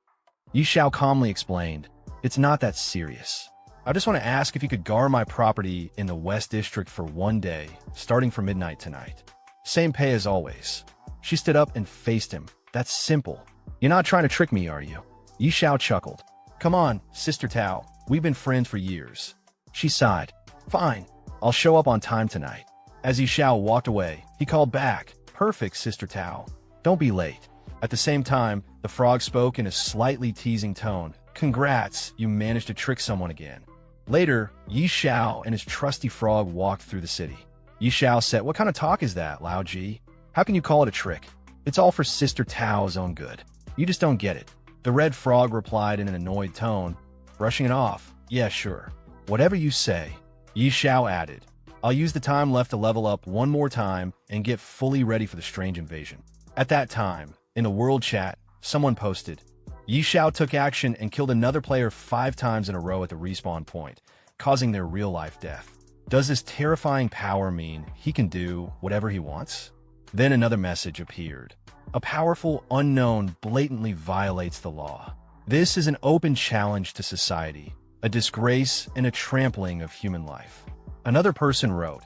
S2: Yi Xiao calmly explained, It's not that serious. I just want to ask if you could guard my property in the West District for one day, starting from midnight tonight. Same pay as always. She stood up and faced him. That's simple. You're not trying to trick me, are you? Yi Xiao chuckled. Come on, Sister Tao. We've been friends for years. She sighed. Fine. I'll show up on time tonight. As Yi Xiao walked away, he called back. Perfect, Sister Tao. Don't be late. At the same time, the frog spoke in a slightly teasing tone. Congrats, you managed to trick someone again. Later, Yi Xiao and his trusty frog walked through the city. Yi Xiao said, What kind of talk is that, Lao Ji? How can you call it a trick? It's all for Sister Tao's own good. You just don't get it. The red frog replied in an annoyed tone, brushing it off. Yeah, sure. Whatever you say. Yi Xiao added, I'll use the time left to level up one more time and get fully ready for the strange invasion. At that time, in the world chat, someone posted, Yi Xiao took action and killed another player 5 times in a row at the respawn point, causing their real-life death. Does this terrifying power mean he can do whatever he wants? Then another message appeared. A powerful unknown blatantly violates the law. This is an open challenge to society, a disgrace and a trampling of human life. Another person wrote,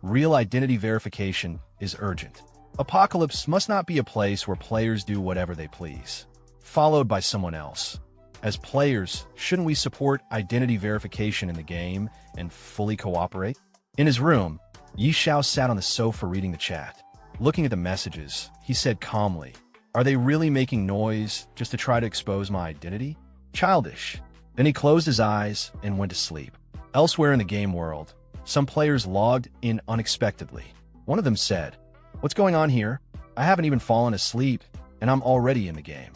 S2: Real identity verification is urgent. Apocalypse must not be a place where players do whatever they please. Followed by someone else. As players, shouldn't we support identity verification in the game and fully cooperate? In his room, Yi Xiao sat on the sofa reading the chat. Looking at the messages, he said calmly, Are they really making noise just to try to expose my identity? Childish. Then he closed his eyes and went to sleep. Elsewhere in the game world, some players logged in unexpectedly. One of them said, What's going on here? I haven't even fallen asleep, and I'm already in the game.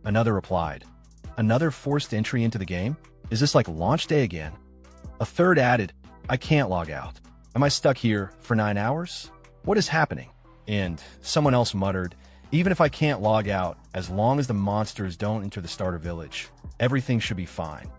S2: Another replied, Another forced entry into the game? Is this like launch day again? A third added, I can't log out. Am I stuck here for 9 hours? What is happening? And someone else muttered, Even if I can't log out, as long as the monsters don't enter the starter village, everything should be fine.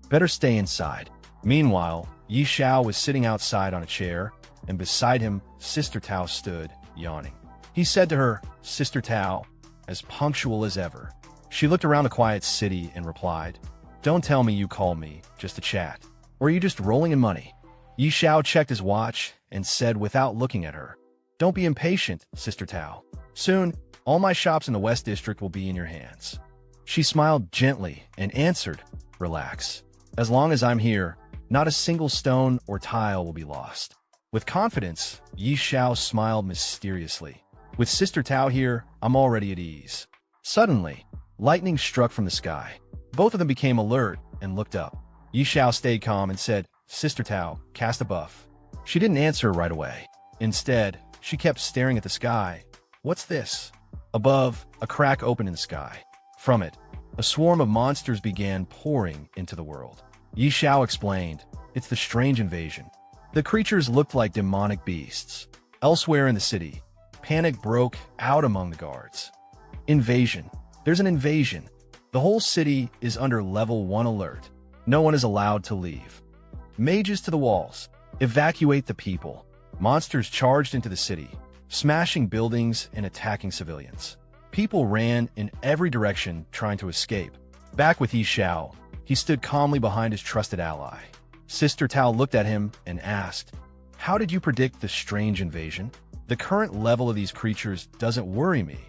S2: Better stay inside. Meanwhile, Yi Xiao was sitting outside on a chair, and beside him, Sister Tao stood, yawning. He said to her, Sister Tao, as punctual as ever. She looked around the quiet city and replied, Don't tell me you called me just to chat. Or are you just rolling in money? Yi Xiao checked his watch and said without looking at her, Don't be impatient, Sister Tao. Soon, all my shops in the West District will be in your hands. She smiled gently and answered, Relax. As long as I'm here, not a single stone or tile will be lost. With confidence, Yi Xiao smiled mysteriously. With Sister Tao here, I'm already at ease. Suddenly, lightning struck from the sky. Both of them became alert and looked up. Yi Xiao stayed calm and said, Sister Tao, cast a buff. She didn't answer right away. Instead, she kept staring at the sky. What's this? Above, a crack opened in the sky. From it, a swarm of monsters began pouring into the world. Yi Xiao explained, It's the strange invasion. The creatures looked like demonic beasts. Elsewhere in the city, panic broke out among the guards. Invasion. There's an invasion. The whole city is under level 1 alert. No one is allowed to leave. Mages to the walls. Evacuate the people. Monsters charged into the city, smashing buildings and attacking civilians. People ran in every direction trying to escape. Back with Xiao, he stood calmly behind his trusted ally. Sister Tao looked at him and asked, "How did you predict this strange invasion? The current level of these creatures doesn't worry me,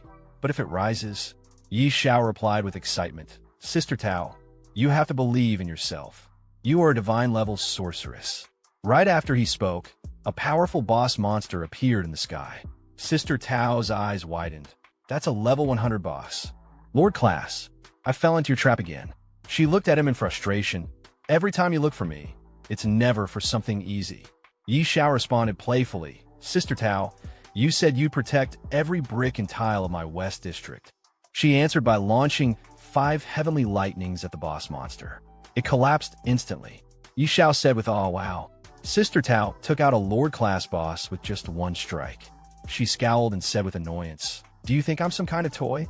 S2: but if it rises..." Xiao replied with excitement, "Sister Tao, you have to believe in yourself. You are a divine-level sorceress." Right after he spoke, a powerful boss monster appeared in the sky. Sister Tao's eyes widened. "That's a level 100 boss. Lord Class, I fell into your trap again." She looked at him in frustration. "Every time you look for me, it's never for something easy." Xiao responded playfully, "Sister Tao, you said you'd protect every brick and tile of my West District." She answered by launching 5 heavenly lightnings at the boss monster. It collapsed instantly. Xiao said with awe, "Wow." Sister Tao took out a Lord-class boss with just 1 strike. She scowled and said with annoyance, "Do you think I'm some kind of toy?"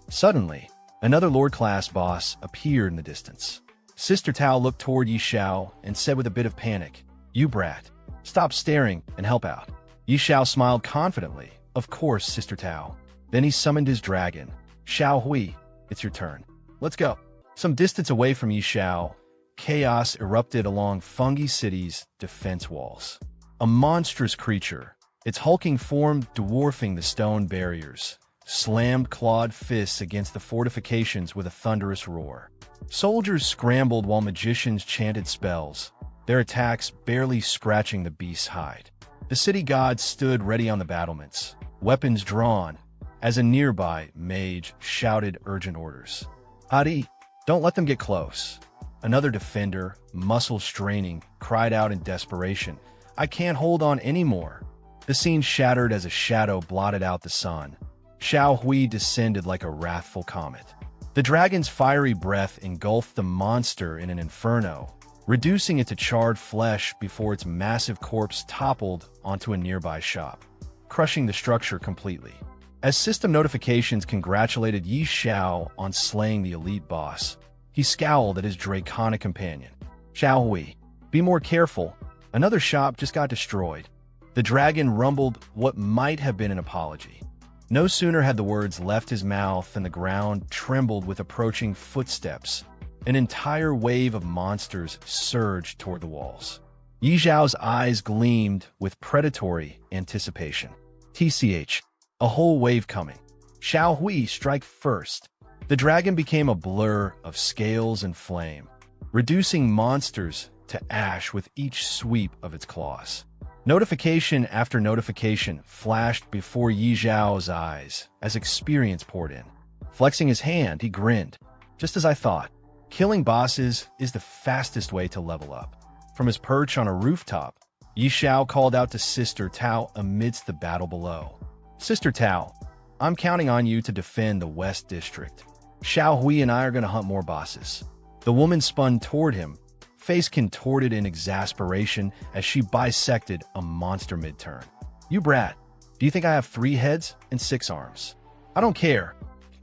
S2: Suddenly, another Lord-class boss appeared in the distance. Sister Tao looked toward Xiao and said with a bit of panic, "You brat, stop staring and help out." Xiao smiled confidently, "Of course, Sister Tao." Then he summoned his dragon. "Xiao Hui, it's your turn. Let's go." Some distance away from Xiao, chaos erupted along Fungi City's defense walls. A monstrous creature, its hulking form dwarfing the stone barriers, slammed clawed fists against the fortifications with a thunderous roar. Soldiers scrambled while magicians chanted spells, their attacks barely scratching the beast's hide. The city gods stood ready on the battlements, weapons drawn, as a nearby mage shouted urgent orders. "Hadi, don't let them get close." Another defender, muscles straining, cried out in desperation, "I can't hold on anymore." The scene shattered as a shadow blotted out the sun. Xiao Hui descended like a wrathful comet. The dragon's fiery breath engulfed the monster in an inferno, reducing it to charred flesh before its massive corpse toppled onto a nearby shop, crushing the structure completely. As system notifications congratulated Xiao on slaying the elite boss, he scowled at his draconic companion. "Xiao Hui, be more careful. Another shop just got destroyed." The dragon rumbled what might have been an apology. No sooner had the words left his mouth than the ground trembled with approaching footsteps. An entire wave of monsters surged toward the walls. Xiao's eyes gleamed with predatory anticipation. TCH, a whole wave coming. Xiao Hui, strike first. The dragon became a blur of scales and flame, reducing monsters to ash with each sweep of its claws. Notification after notification flashed before Xiao's eyes as experience poured in. Flexing his hand, he grinned. "Just as I thought. Killing bosses is the fastest way to level up." From his perch on a rooftop, Xiao called out to Sister Tao amidst the battle below. "Sister Tao, I'm counting on you to defend the West District. Xiao Hui and I are going to hunt more bosses." The woman spun toward him, face contorted in exasperation as she bisected a monster mid-turn. "You brat, do you think I have 3 heads and 6 arms? I don't care.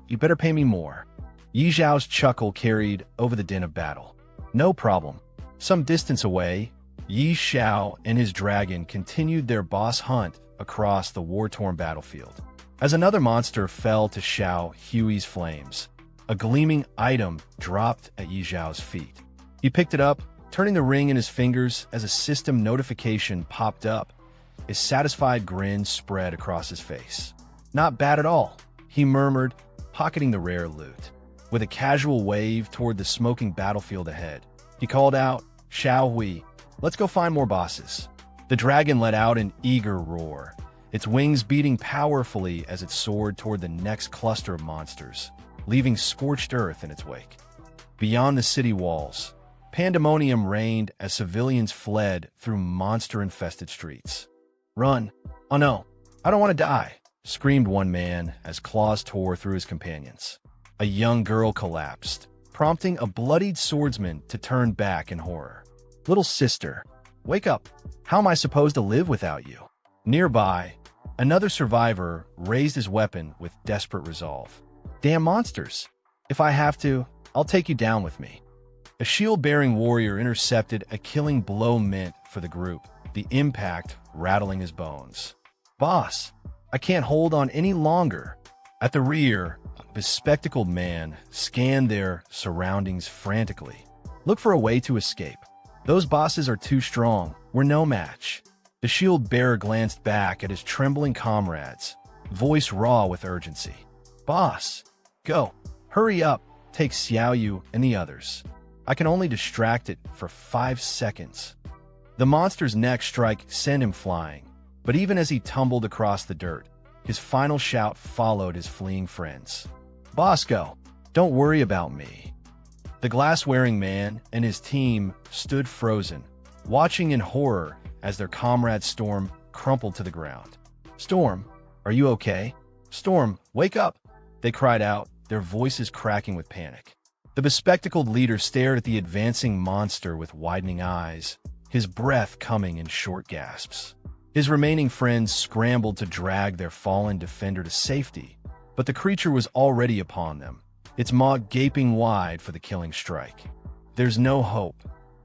S2: You better pay me more." Xiao's chuckle carried over the din of battle. "No problem." Some distance away, Xiao and his dragon continued their boss hunt across the war-torn battlefield. As another monster fell to Xiao Hui's flames, a gleaming item dropped at Xiao's feet. He picked it up, turning the ring in his fingers as a system notification popped up. A satisfied grin spread across his face. "Not bad at all," he murmured, pocketing the rare loot. With a casual wave toward the smoking battlefield ahead, he called out, "Xiao Hui, let's go find more bosses." The dragon let out an eager roar, its wings beating powerfully as it soared toward the next cluster of monsters, leaving scorched earth in its wake. Beyond the city walls, pandemonium reigned as civilians fled through monster-infested streets. "Run! Oh no, I don't want to die!" screamed one man as claws tore through his companions. A young girl collapsed, prompting a bloodied swordsman to turn back in horror. "Little sister, wake up! How am I supposed to live without you?" Nearby, Another survivor raised his weapon with desperate resolve. Damn monsters! If I have to, I'll take you down with me. A shield-bearing warrior intercepted a killing blow meant for the group, the impact rattling his bones. Boss, I can't hold on any longer. At the rear, a bespectacled man scanned their surroundings frantically. Look for a way to escape. Those bosses are too strong. We're no match. The shield-bearer glanced back at his trembling comrades, voice raw with urgency. Boss, go. Hurry up. Take Xiao and the others. I can only distract it for 5 seconds. The monster's next strike sent him flying, but even as he tumbled across the dirt, his final shout followed his fleeing friends. Boss, go. Don't worry about me. The glass-wearing man and his team stood frozen, watching in horror as their comrade Storm crumpled to the ground. Storm, are you okay? Storm, wake up! They cried out, their voices cracking with panic. The bespectacled leader stared at the advancing monster with widening eyes, his breath coming in short gasps. His remaining friends scrambled to drag their fallen defender to safety, but the creature was already upon them, its maw gaping wide for the killing strike. There's no hope,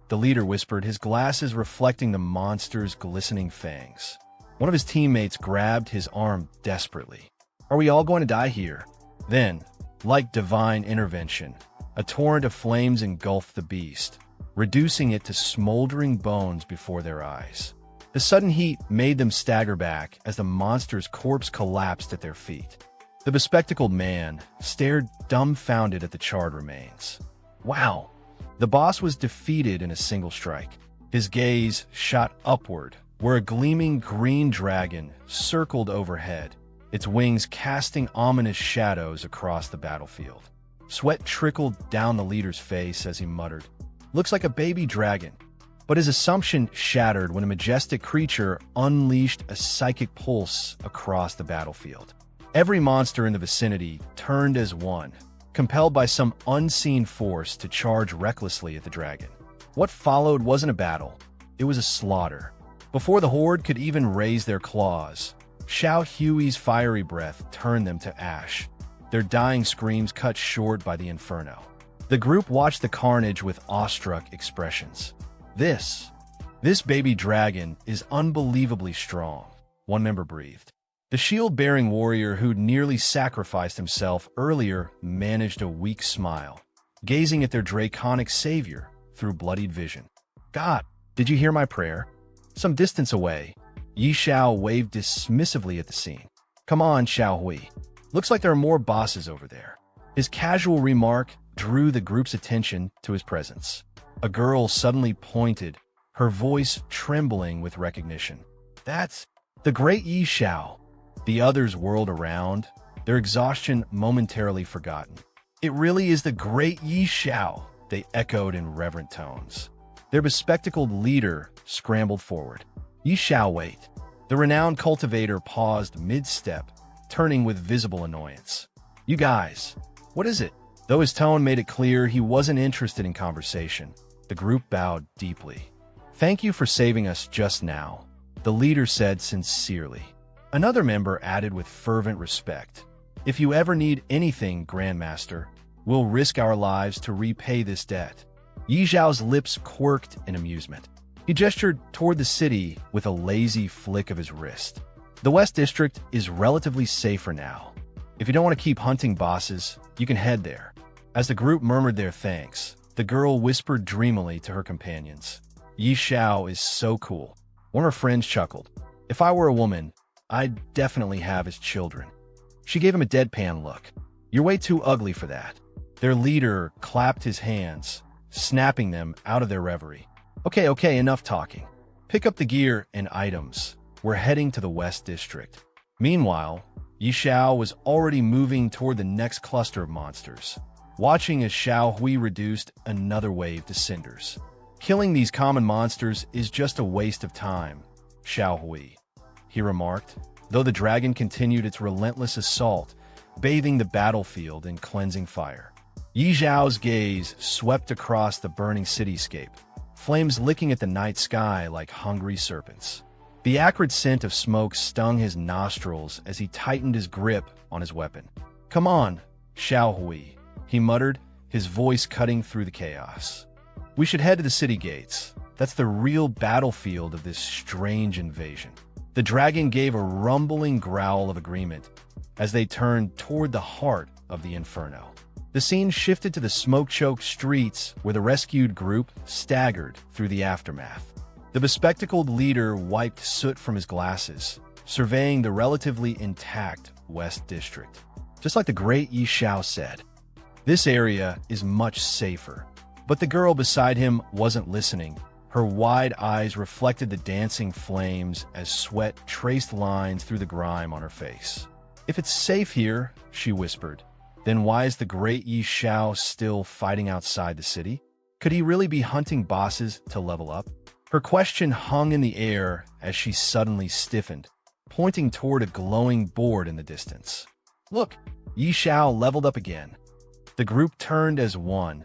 S2: the leader whispered, his glasses reflecting the monster's glistening fangs. One of his teammates grabbed his arm desperately. Are we all going to die here? Then, like divine intervention, a torrent of flames engulfed the beast, reducing it to smoldering bones before their eyes. The sudden heat made them stagger back as the monster's corpse collapsed at their feet. The bespectacled man stared dumbfounded at the charred remains. Wow! The boss was defeated in a single strike. His gaze shot upward, where a gleaming green dragon circled overhead, its wings casting ominous shadows across the battlefield. Sweat trickled down the leader's face as he muttered, "Looks like a baby dragon." But his assumption shattered when a majestic creature unleashed a psychic pulse across the battlefield. Every monster in the vicinity turned as one, compelled by some unseen force to charge recklessly at the dragon. What followed wasn't a battle, it was a slaughter. Before the horde could even raise their claws, Xiao Hui's fiery breath turned them to ash, their dying screams cut short by the inferno. The group watched the carnage with awestruck expressions. This baby dragon is unbelievably strong, one member breathed. The shield-bearing warrior who'd nearly sacrificed himself earlier managed a weak smile, gazing at their draconic savior through bloodied vision. God, did you hear my prayer? Some distance away, Xiao waved dismissively at the scene. Come on, Xiao Hui. Looks like there are more bosses over there. His casual remark drew the group's attention to his presence. A girl suddenly pointed, her voice trembling with recognition. That's the great Xiao. The others whirled around, their exhaustion momentarily forgotten. It really is the great Xiao, they echoed in reverent tones. Their bespectacled leader scrambled forward. Xiao, wait. The renowned cultivator paused mid-step, turning with visible annoyance. You guys, what is it? Though his tone made it clear he wasn't interested in conversation, the group bowed deeply. Thank you for saving us just now, the leader said sincerely. Another member added with fervent respect. If you ever need anything, Grandmaster, we'll risk our lives to repay this debt. Yi Zhao's lips quirked in amusement. He gestured toward the city with a lazy flick of his wrist. The West District is relatively safer now. If you don't want to keep hunting bosses, you can head there. As the group murmured their thanks, the girl whispered dreamily to her companions. Yi Zhao is so cool. One of her friends chuckled. If I were a woman, I'd definitely have his children. She gave him a deadpan look. You're way too ugly for that. Their leader clapped his hands, snapping them out of their reverie. Okay, enough talking. Pick up the gear and items. We're heading to the West District. Meanwhile, Xiao was already moving toward the next cluster of monsters, watching as Xiao Hui reduced another wave to cinders. Killing these common monsters is just a waste of time, Xiao Hui, he remarked, though the dragon continued its relentless assault, bathing the battlefield in cleansing fire. Yi Zhao's gaze swept across the burning cityscape, flames licking at the night sky like hungry serpents. The acrid scent of smoke stung his nostrils as he tightened his grip on his weapon. "Come on, Xiao Hui," he muttered, his voice cutting through the chaos. "We should head to the city gates. That's the real battlefield of this strange invasion." The dragon gave a rumbling growl of agreement as they turned toward the heart of the inferno. The scene shifted to the smoke-choked streets where the rescued group staggered through the aftermath. The bespectacled leader wiped soot from his glasses, surveying the relatively intact West District. Just like the great Xiao said, "This area is much safer." But the girl beside him wasn't listening. Her wide eyes reflected the dancing flames as sweat traced lines through the grime on her face. "If it's safe here," she whispered, "then why is the great Xiao still fighting outside the city? Could he really be hunting bosses to level up?" Her question hung in the air as she suddenly stiffened, pointing toward a glowing board in the distance. "Look, Xiao leveled up again." The group turned as one,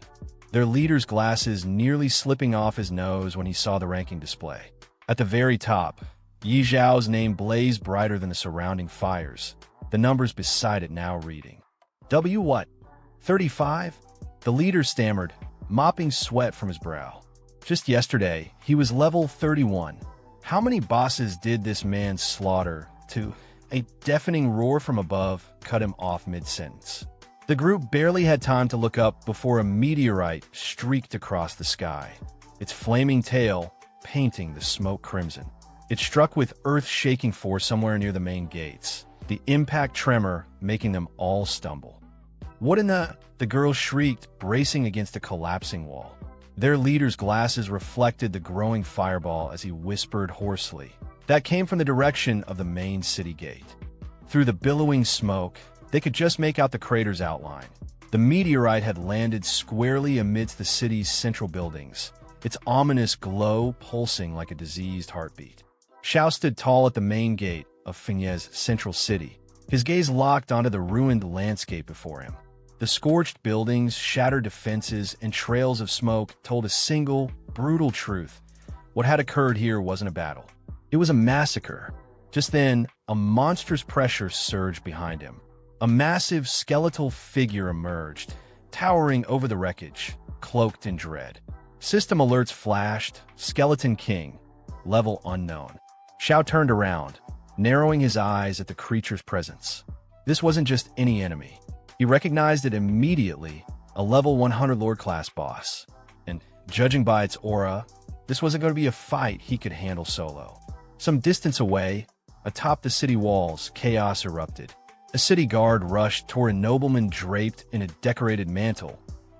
S2: their leader's glasses nearly slipping off his nose when he saw the ranking display. At the very top, Yi Zhao's name blazed brighter than the surrounding fires, the numbers beside it now reading. "W what? 35? The leader stammered, mopping sweat from his brow. Just yesterday, he was level 31. How many bosses did this man slaughter to... A deafening roar from above cut him off mid-sentence. The group barely had time to look up before a meteorite streaked across the sky, its flaming tail painting the smoke crimson. It struck with earth-shaking force somewhere near the main gates, the impact tremor making them all stumble. "What in the..." the girl shrieked, bracing against a collapsing wall. Their leader's glasses reflected the growing fireball as he whispered hoarsely. That came from the direction of the main city gate. Through the billowing smoke, they could just make out the crater's outline. The meteorite had landed squarely amidst the city's central buildings, its ominous glow pulsing like a diseased heartbeat. Xiao stood tall at the main gate of Fengye's central city, his gaze locked onto the ruined landscape before him. The scorched buildings, shattered defenses, and trails of smoke told a single, brutal truth. What had occurred here wasn't a battle. It was a massacre. Just then, a monstrous pressure surged behind him. A massive skeletal figure emerged, towering over the wreckage, cloaked in dread. System alerts flashed, Skeleton King, level unknown. Xiao turned around, narrowing his eyes at the creature's presence. This wasn't just any enemy. He recognized it immediately, a level 100 Lord-class boss. And, judging by its aura, this wasn't going to be a fight he could handle solo. Some distance away, atop the city walls, chaos erupted. A city guard rushed toward a nobleman draped in a decorated mantle,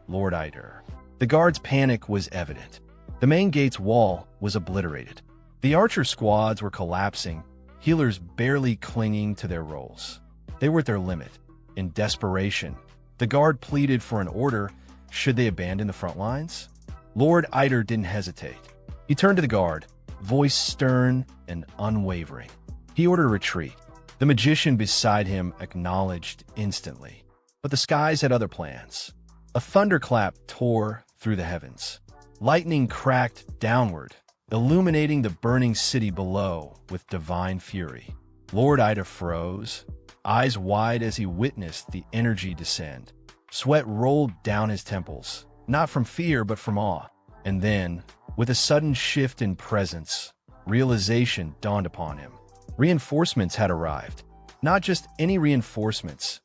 S2: Lord Eider. The guard's panic was evident. The main gate's wall was obliterated. The archer squads were collapsing, healers barely clinging to their roles. They were at their limit. In desperation, the guard pleaded for an order. Should they abandon the front lines? Lord Eider didn't hesitate. He turned to the guard, voice stern and unwavering. He ordered a retreat. The magician beside him acknowledged instantly. But the skies had other plans. A thunderclap tore through the heavens. Lightning cracked downward, illuminating the burning city below with divine fury. Lord Eider froze, eyes wide as he witnessed the energy descend. Sweat rolled down his temples, not from fear but from awe. And then, with a sudden shift in presence, realization dawned upon him. Reinforcements had arrived. Not just any reinforcements,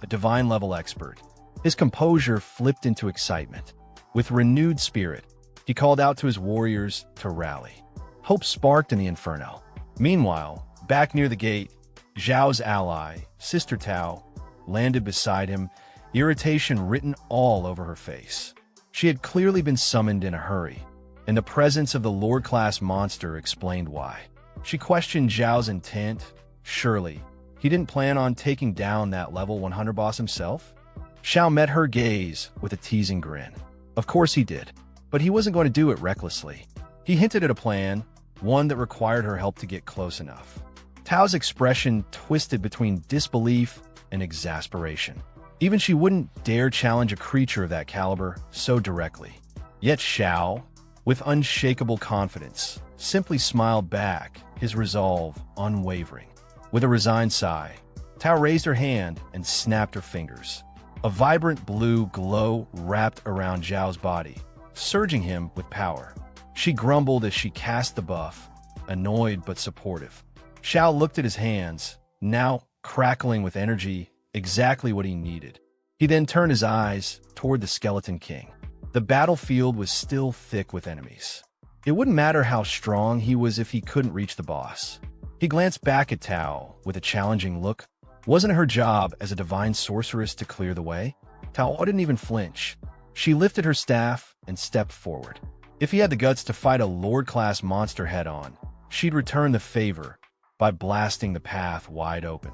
S2: a divine-level expert. His composure flipped into excitement. With renewed spirit, he called out to his warriors to rally. Hope sparked in the inferno. Meanwhile, back near the gate, Zhao's ally, Sister Tao, landed beside him, irritation written all over her face. She had clearly been summoned in a hurry, and the presence of the Lord-class monster explained why. She questioned Zhao's intent. Surely, he didn't plan on taking down that level 100 boss himself? Xiao met her gaze with a teasing grin. Of course he did, but he wasn't going to do it recklessly. He hinted at a plan, one that required her help to get close enough. Tao's expression twisted between disbelief and exasperation. Even she wouldn't dare challenge a creature of that caliber so directly. Yet Xiao, with unshakable confidence, simply smiled back his resolve unwavering. With a resigned sigh, Tao raised her hand and snapped her fingers. A vibrant blue glow wrapped around Xiao's body, surging him with power. She grumbled as she cast the buff, annoyed but supportive. Xiao looked at his hands, now crackling with energy, exactly what he needed. He then turned his eyes toward the Skeleton King. The battlefield was still thick with enemies. It wouldn't matter how strong he was if he couldn't reach the boss. He glanced back at Tao with a challenging look. Wasn't it her job as a divine sorceress to clear the way? Tao didn't even flinch. She lifted her staff and stepped forward. If he had the guts to fight a Lord-class monster head-on, she'd return the favor by blasting the path wide open.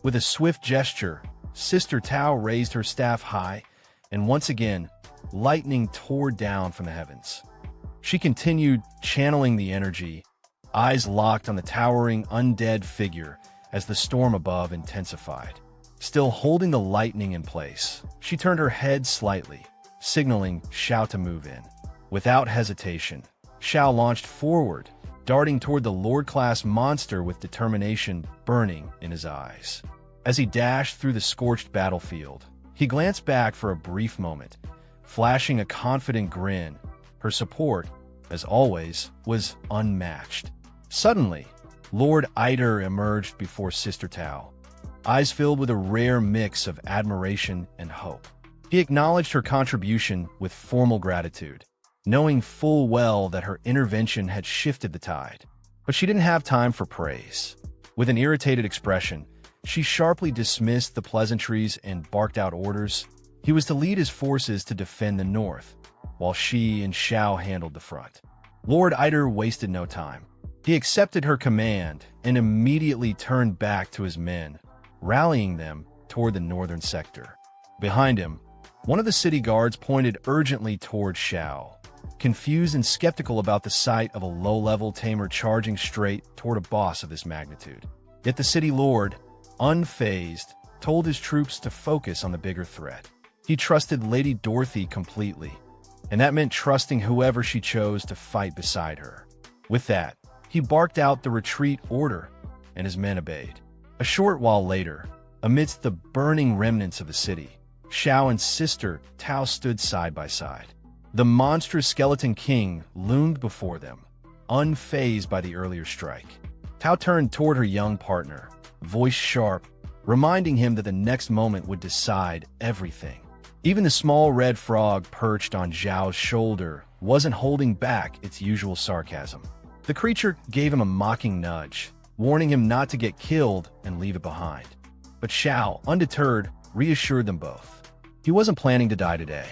S2: With a swift gesture, Sister Tao raised her staff high, and once again, lightning tore down from the heavens. She continued channeling the energy, eyes locked on the towering undead figure as the storm above intensified. Still holding the lightning in place, she turned her head slightly, signaling Xiao to move in. Without hesitation, Xiao launched forward, darting toward the Lord-class monster with determination burning in his eyes. As he dashed through the scorched battlefield, he glanced back for a brief moment, flashing a confident grin. Her support, as always, was unmatched. Suddenly, Lord Eider emerged before Sister Tao, eyes filled with a rare mix of admiration and hope. He acknowledged her contribution with formal gratitude, knowing full well that her intervention had shifted the tide. But she didn't have time for praise. With an irritated expression, she sharply dismissed the pleasantries and barked out orders. He was to lead his forces to defend the north, while she and Xiao handled the front. Lord Eider wasted no time. He accepted her command and immediately turned back to his men, rallying them toward the northern sector. Behind him, one of the city guards pointed urgently toward Xiao, confused and skeptical about the sight of a low-level tamer charging straight toward a boss of this magnitude. Yet the city lord, unfazed, told his troops to focus on the bigger threat. He trusted Lady Dorothy completely, and that meant trusting whoever she chose to fight beside her. With that, he barked out the retreat order, and his men obeyed. A short while later, amidst the burning remnants of the city, Xiao and Sister Tao stood side by side. The monstrous Skeleton King loomed before them, unfazed by the earlier strike. Tao turned toward her young partner, voice sharp, reminding him that the next moment would decide everything. Even the small red frog perched on Xiao's shoulder wasn't holding back its usual sarcasm. The creature gave him a mocking nudge, warning him not to get killed and leave it behind. But Xiao, undeterred, reassured them both. He wasn't planning to die today.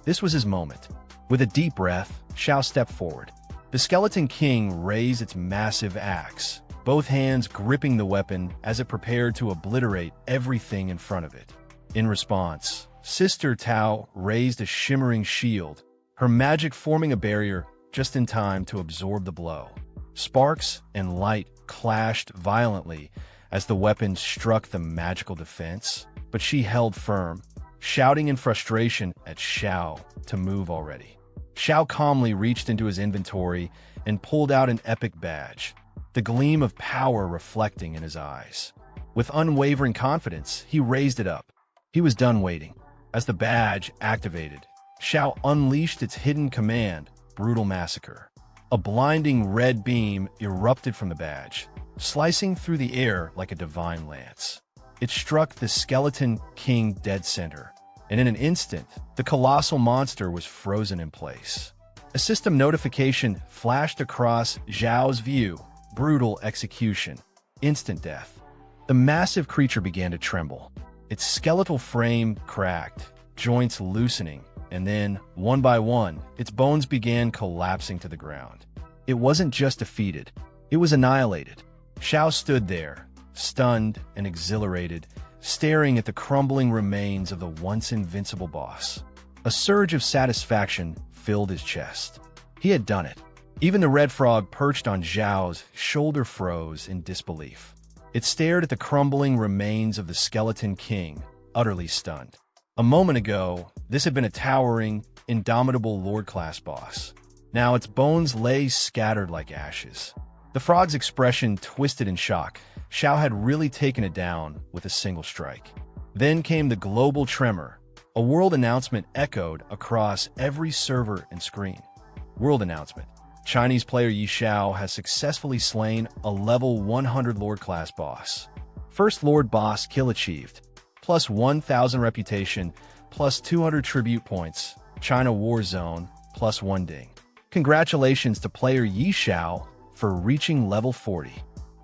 S2: This was his moment. With a deep breath, Xiao stepped forward. The Skeleton King raised its massive axe, both hands gripping the weapon as it prepared to obliterate everything in front of it. In response, Sister Tao raised a shimmering shield, her magic forming a barrier just in time to absorb the blow. Sparks and light clashed violently as the weapon struck the magical defense, but she held firm, shouting in frustration at Xiao to move already. Xiao calmly reached into his inventory and pulled out an epic badge, the gleam of power reflecting in his eyes. With unwavering confidence, he raised it up. He was done waiting. As the badge activated, Xiao unleashed its hidden command, Brutal Massacre. A blinding red beam erupted from the badge, slicing through the air like a divine lance. It struck the Skeleton King dead center, and in an instant, the colossal monster was frozen in place. A system notification flashed across Xiao's view, brutal execution, instant death. The massive creature began to tremble. Its skeletal frame cracked, joints loosening, and then, one by one, its bones began collapsing to the ground. It wasn't just defeated, it was annihilated. Xiao stood there, stunned and exhilarated, staring at the crumbling remains of the once invincible boss. A surge of satisfaction filled his chest. He had done it. Even the red frog perched on Xiao's shoulder froze in disbelief. It stared at the crumbling remains of the Skeleton King, utterly stunned. A moment ago, this had been a towering, indomitable Lord-class boss. Now its bones lay scattered like ashes. The frog's expression twisted in shock. Xiao had really taken it down with a single strike. Then came the global tremor. A world announcement echoed across every server and screen. World announcement. Chinese player Yi Xiao has successfully slain a level 100 Lord class boss. First Lord boss kill achieved. Plus 1,000 reputation, plus 200 tribute points. China War Zone, plus 1 ding. Congratulations to player Yi Xiao for reaching level 40.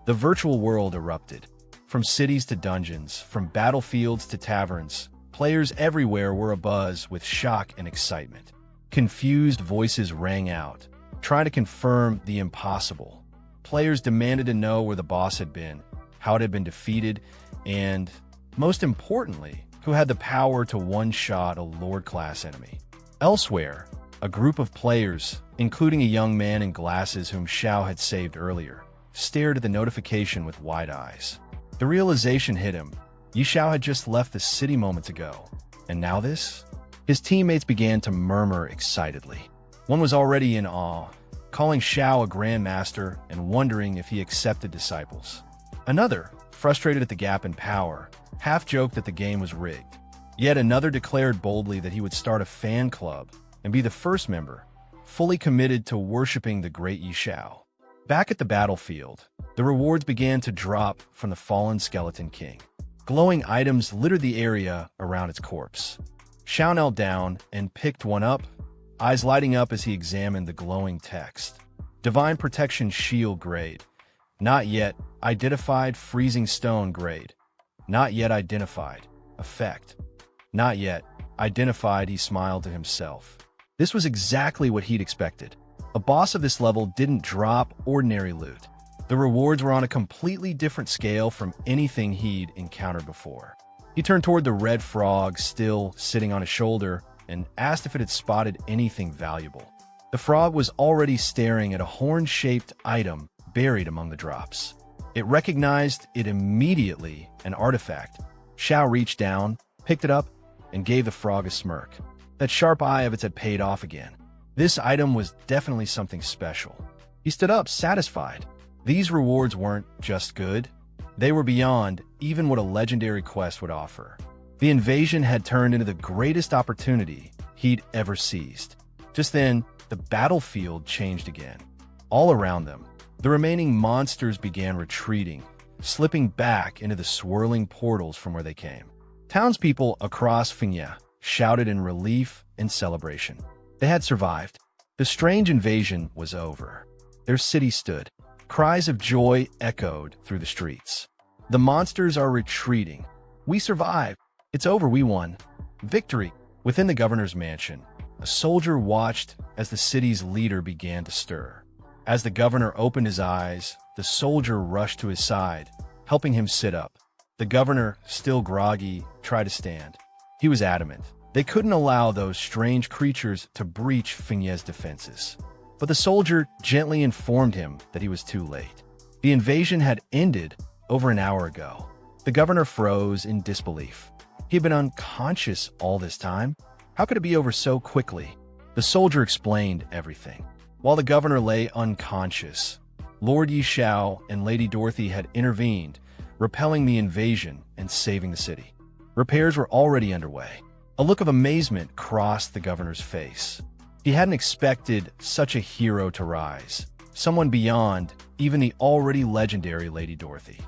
S2: The virtual world erupted. From cities to dungeons, from battlefields to taverns, players everywhere were abuzz with shock and excitement. Confused voices rang out, trying to confirm the impossible. Players demanded to know where the boss had been, how it had been defeated, and, most importantly, who had the power to one-shot a Lord-class enemy. Elsewhere, a group of players, including a young man in glasses whom Xiao had saved earlier, stared at the notification with wide eyes. The realization hit him. Yi Xiao had just left the city moments ago. And now this? His teammates began to murmur excitedly. One was already in awe, calling Xiao a grandmaster and wondering if he accepted disciples. Another, frustrated at the gap in power, half-joked that the game was rigged. Yet another declared boldly that he would start a fan club and be the first member, fully committed to worshipping the great Yi Xiao. Back at the battlefield, the rewards began to drop from the fallen Skeleton King. Glowing items littered the area around its corpse. Xiao knelt down and picked one up, eyes lighting up as he examined the glowing text. Divine Protection Shield grade. Not yet identified. Freezing Stone grade. Not yet identified. Effect. Not yet identified. He smiled to himself. This was exactly what he'd expected. A boss of this level didn't drop ordinary loot. The rewards were on a completely different scale from anything he'd encountered before. He turned toward the red frog still sitting on his shoulder and asked if it had spotted anything valuable. The frog was already staring at a horn-shaped item buried among the drops. It recognized it immediately, an artifact. Xiao reached down, picked it up, and gave the frog a smirk. That sharp eye of its had paid off again. This item was definitely something special. He stood up, satisfied. These rewards weren't just good. They were beyond even what a legendary quest would offer. The invasion had turned into the greatest opportunity he'd ever seized. Just then, the battlefield changed again. All around them, the remaining monsters began retreating, slipping back into the swirling portals from where they came. Townspeople across Finya shouted in relief and celebration. They had survived. The strange invasion was over. Their city stood. Cries of joy echoed through the streets. The monsters are retreating. We survived. It's over. We won. Victory. Within the governor's mansion, a soldier watched as the city's leader began to stir. As the governor opened his eyes, the soldier rushed to his side, helping him sit up. The governor, still groggy, tried to stand. He was adamant. They couldn't allow those strange creatures to breach Finya's defenses. But the soldier gently informed him that he was too late. The invasion had ended over an hour ago. The governor froze in disbelief. He had been unconscious all this time. How could it be over so quickly? The soldier explained everything. While the governor lay unconscious, Lord Yi Xiao and Lady Dorothy had intervened, repelling the invasion and saving the city. Repairs were already underway. A look of amazement crossed the governor's face. He hadn't expected such a hero to rise, someone beyond even the already legendary Lady Dorothy.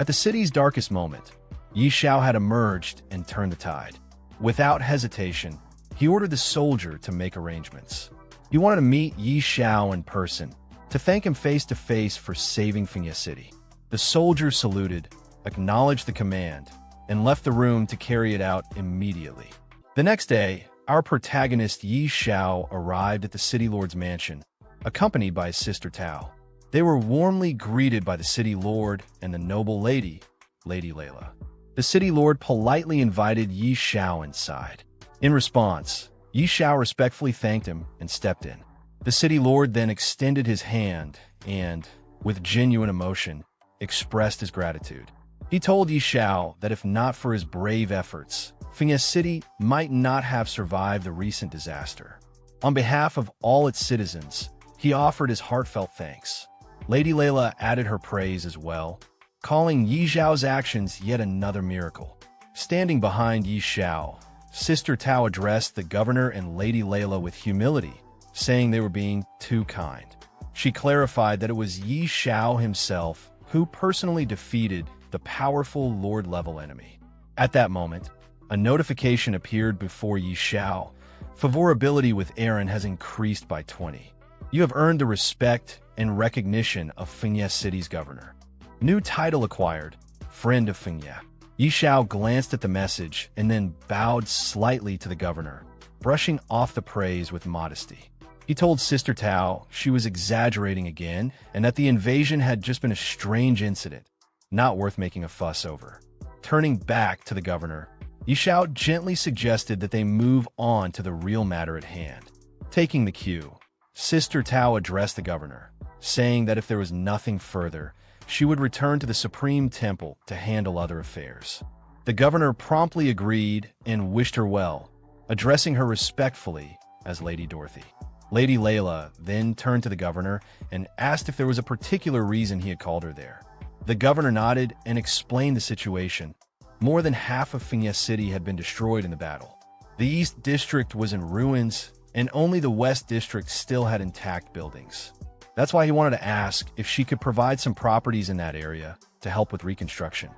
S2: At the city's darkest moment, Yi Xiao had emerged and turned the tide. Without hesitation, he ordered the soldier to make arrangements. He wanted to meet Yi Xiao in person, to thank him face to face for saving Finya City. The soldier saluted, acknowledged the command, and left the room to carry it out immediately. The next day, our protagonist Yi Xiao arrived at the city lord's mansion, accompanied by his sister Tao. They were warmly greeted by the city lord and the noble lady, Lady Layla. The city lord politely invited Yi Xiao inside. In response, Yi Xiao respectfully thanked him and stepped in. The city lord then extended his hand and, with genuine emotion, expressed his gratitude. He told Yi Xiao that if not for his brave efforts, Finya City might not have survived the recent disaster. On behalf of all its citizens, he offered his heartfelt thanks. Lady Layla added her praise as well, calling Yi Xiao's actions yet another miracle. Standing behind Yi Xiao, Sister Tao addressed the governor and Lady Layla with humility, saying they were being too kind. She clarified that it was Yi Xiao himself who personally defeated the powerful Lord-level enemy. At that moment, a notification appeared before Yi Xiao. Favorability with Aaron has increased by 20. You have earned the respect and recognition of Fengye City's governor. New title acquired, Friend of Fengye. Yi Xiao glanced at the message and then bowed slightly to the governor, brushing off the praise with modesty. He told Sister Tao she was exaggerating again and that the invasion had just been a strange incident, not worth making a fuss over. Turning back to the governor, Yi Xiao gently suggested that they move on to the real matter at hand. Taking the cue, Sister Tao addressed the governor, saying that if there was nothing further, she would return to the Supreme Temple to handle other affairs. The governor promptly agreed and wished her well, addressing her respectfully as Lady Dorothy. Lady Layla then turned to the governor and asked if there was a particular reason he had called her there. The governor nodded and explained the situation. More than half of Fengye City had been destroyed in the battle. The East District was in ruins, and only the West District still had intact buildings. That's why he wanted to ask if she could provide some properties in that area to help with reconstruction.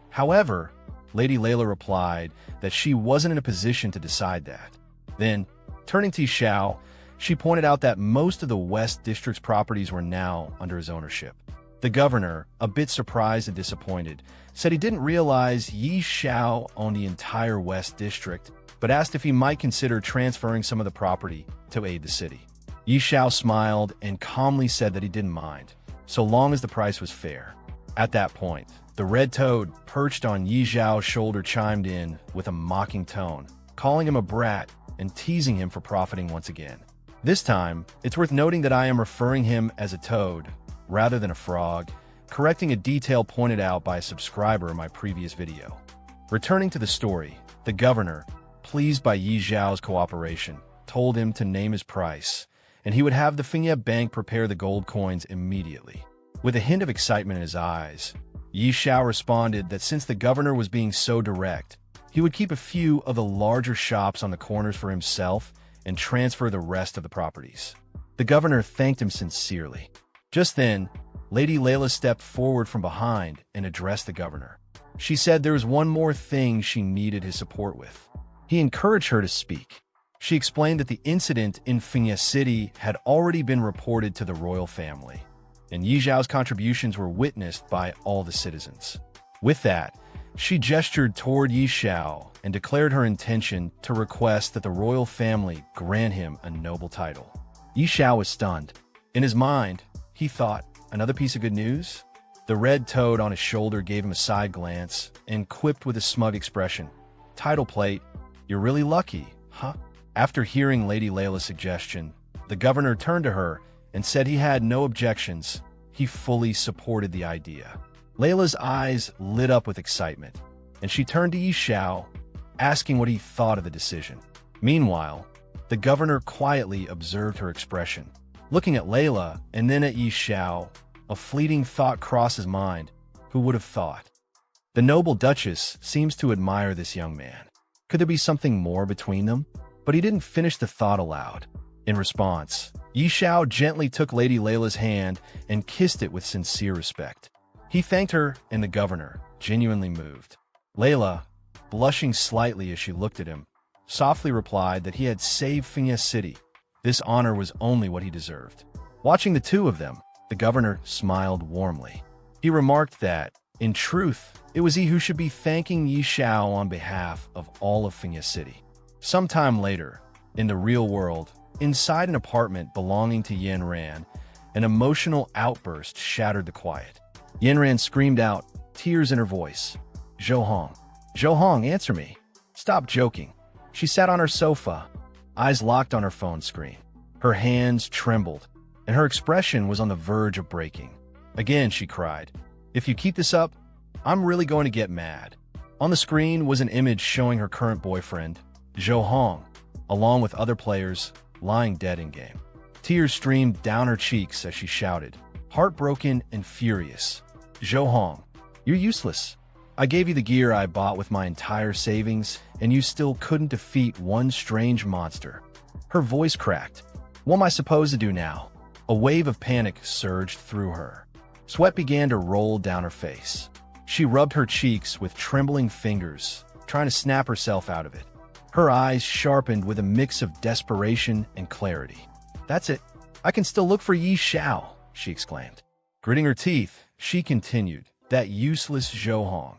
S2: However, Lady Layla replied that she wasn't in a position to decide that. Then, turning to Xiao, she pointed out that most of the West District's properties were now under his ownership. The governor, a bit surprised and disappointed, said he didn't realize Yi Xiao owned the entire West District, but asked if he might consider transferring some of the property to aid the city. Yi Xiao smiled and calmly said that he didn't mind, so long as the price was fair. At that point, the red toad perched on Yi Xiao's shoulder chimed in with a mocking tone, calling him a brat and teasing him for profiting once again. This time, it's worth noting that I am referring him as a toad rather than a frog, correcting a detail pointed out by a subscriber in my previous video. Returning to the story, the governor, pleased by Yi Xiao's cooperation, told him to name his price, and he would have the Fengye Bank prepare the gold coins immediately. With a hint of excitement in his eyes, Yi Xiao responded that since the governor was being so direct, he would keep a few of the larger shops on the corners for himself and transfer the rest of the properties. The governor thanked him sincerely. Just then, Lady Layla stepped forward from behind and addressed the governor. She said there was one more thing she needed his support with. He encouraged her to speak. She explained that the incident in Fengye City had already been reported to the royal family, and Yi Xiao's contributions were witnessed by all the citizens. With that, she gestured toward Yi Xiao and declared her intention to request that the royal family grant him a noble title. Yi Xiao was stunned. In his mind, he thought, another piece of good news? The red toad on his shoulder gave him a side glance and quipped with a smug expression, "Title plate, you're really lucky, huh?" After hearing Lady Layla's suggestion, the governor turned to her and said he had no objections. He fully supported the idea. Layla's eyes lit up with excitement, and she turned to Yi Xiao, asking what he thought of the decision. Meanwhile, the governor quietly observed her expression. Looking at Layla and then at Yi Xiao, a fleeting thought crossed his mind. Who would have thought? The noble duchess seems to admire this young man. Could there be something more between them? But he didn't finish the thought aloud. In response, Yi Xiao gently took Lady Layla's hand and kissed it with sincere respect. He thanked her and the governor, genuinely moved. Layla, blushing slightly as she looked at him, softly replied that he had saved Fengye City. This honor was only what he deserved. Watching the two of them, the governor smiled warmly. He remarked that, in truth, it was he who should be thanking Yi Xiao on behalf of all of Fengye City. Sometime later, in the real world, inside an apartment belonging to Yanran, an emotional outburst shattered the quiet. Yanran screamed out, tears in her voice. "Zhou Hong, answer me. Stop joking." She sat on her sofa, eyes locked on her phone screen. Her hands trembled, and her expression was on the verge of breaking. Again, she cried, "If you keep this up, I'm really going to get mad." On the screen was an image showing her current boyfriend, Zhou Hong, along with other players, lying dead in-game. Tears streamed down her cheeks as she shouted, heartbroken and furious. "Zhou Hong, you're useless. I gave you the gear I bought with my entire savings, and you still couldn't defeat one strange monster." Her voice cracked. "What am I supposed to do now?" A wave of panic surged through her. Sweat began to roll down her face. She rubbed her cheeks with trembling fingers, trying to snap herself out of it. Her eyes sharpened with a mix of desperation and clarity. "That's it. I can still look for Yi Xiao," she exclaimed. Gritting her teeth, she continued, "That useless Zhou Hong.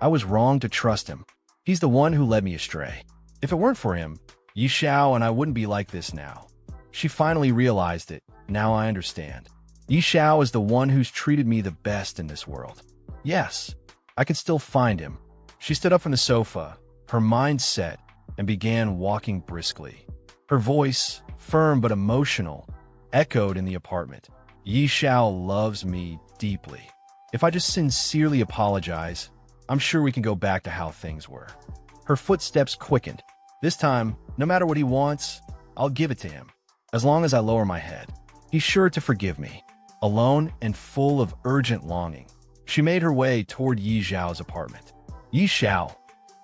S2: I was wrong to trust him. He's the one who led me astray. If it weren't for him, Yi Xiao and I wouldn't be like this now." She finally realized it. "Now I understand. Yi Xiao is the one who's treated me the best in this world. Yes, I can still find him." She stood up from the sofa, her mind set, and began walking briskly. Her voice, firm but emotional, echoed in the apartment. "Yi Xiao loves me deeply. If I just sincerely apologize, I'm sure we can go back to how things were." Her footsteps quickened. "This time, no matter what he wants, I'll give it to him. As long as I lower my head, he's sure to forgive me." Alone and full of urgent longing, she made her way toward Yi Xiao's apartment. "Yi Xiao,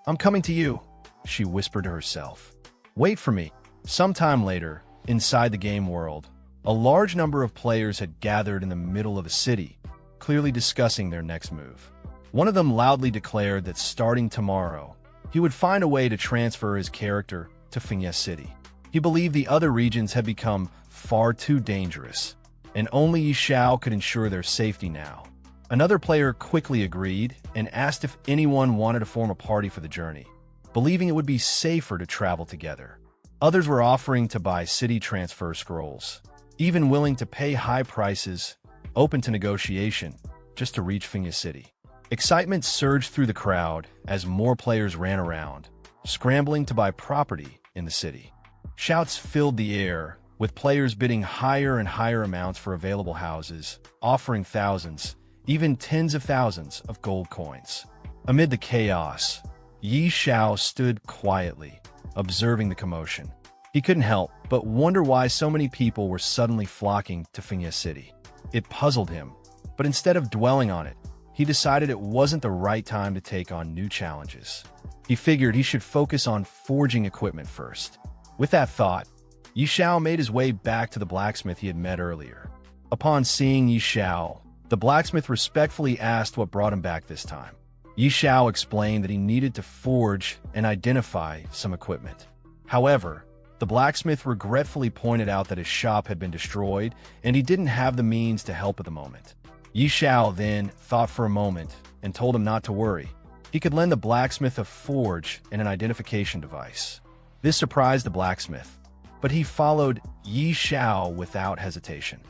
S2: I'm coming to you," she whispered to herself. "Wait for me." Sometime later, inside the game world, a large number of players had gathered in the middle of the city, clearly discussing their next move. One of them loudly declared that starting tomorrow, he would find a way to transfer his character to Fiancée City. He believed the other regions had become far too dangerous, and only Yi Xiao could ensure their safety now. Another player quickly agreed and asked if anyone wanted to form a party for the journey, believing it would be safer to travel together. Others were offering to buy city transfer scrolls, even willing to pay high prices, open to negotiation, just to reach Fiancée City. Excitement surged through the crowd as more players ran around, scrambling to buy property in the city. Shouts filled the air, with players bidding higher and higher amounts for available houses, offering thousands, even tens of thousands of gold coins. Amid the chaos, Yi Xiao stood quietly, observing the commotion. He couldn't help but wonder why so many people were suddenly flocking to Fiancée City. It puzzled him, but instead of dwelling on it, he decided it wasn't the right time to take on new challenges. He figured he should focus on forging equipment first. With that thought, Yi Xiao made his way back to the blacksmith he had met earlier. Upon seeing Yi Xiao, the blacksmith respectfully asked what brought him back this time. Yi Xiao explained that he needed to forge and identify some equipment. However, the blacksmith regretfully pointed out that his shop had been destroyed and he didn't have the means to help at the moment. Yi Xiao then thought for a moment and told him not to worry. He could lend the blacksmith a forge and an identification device. This surprised the blacksmith, but he followed Yi Xiao without hesitation.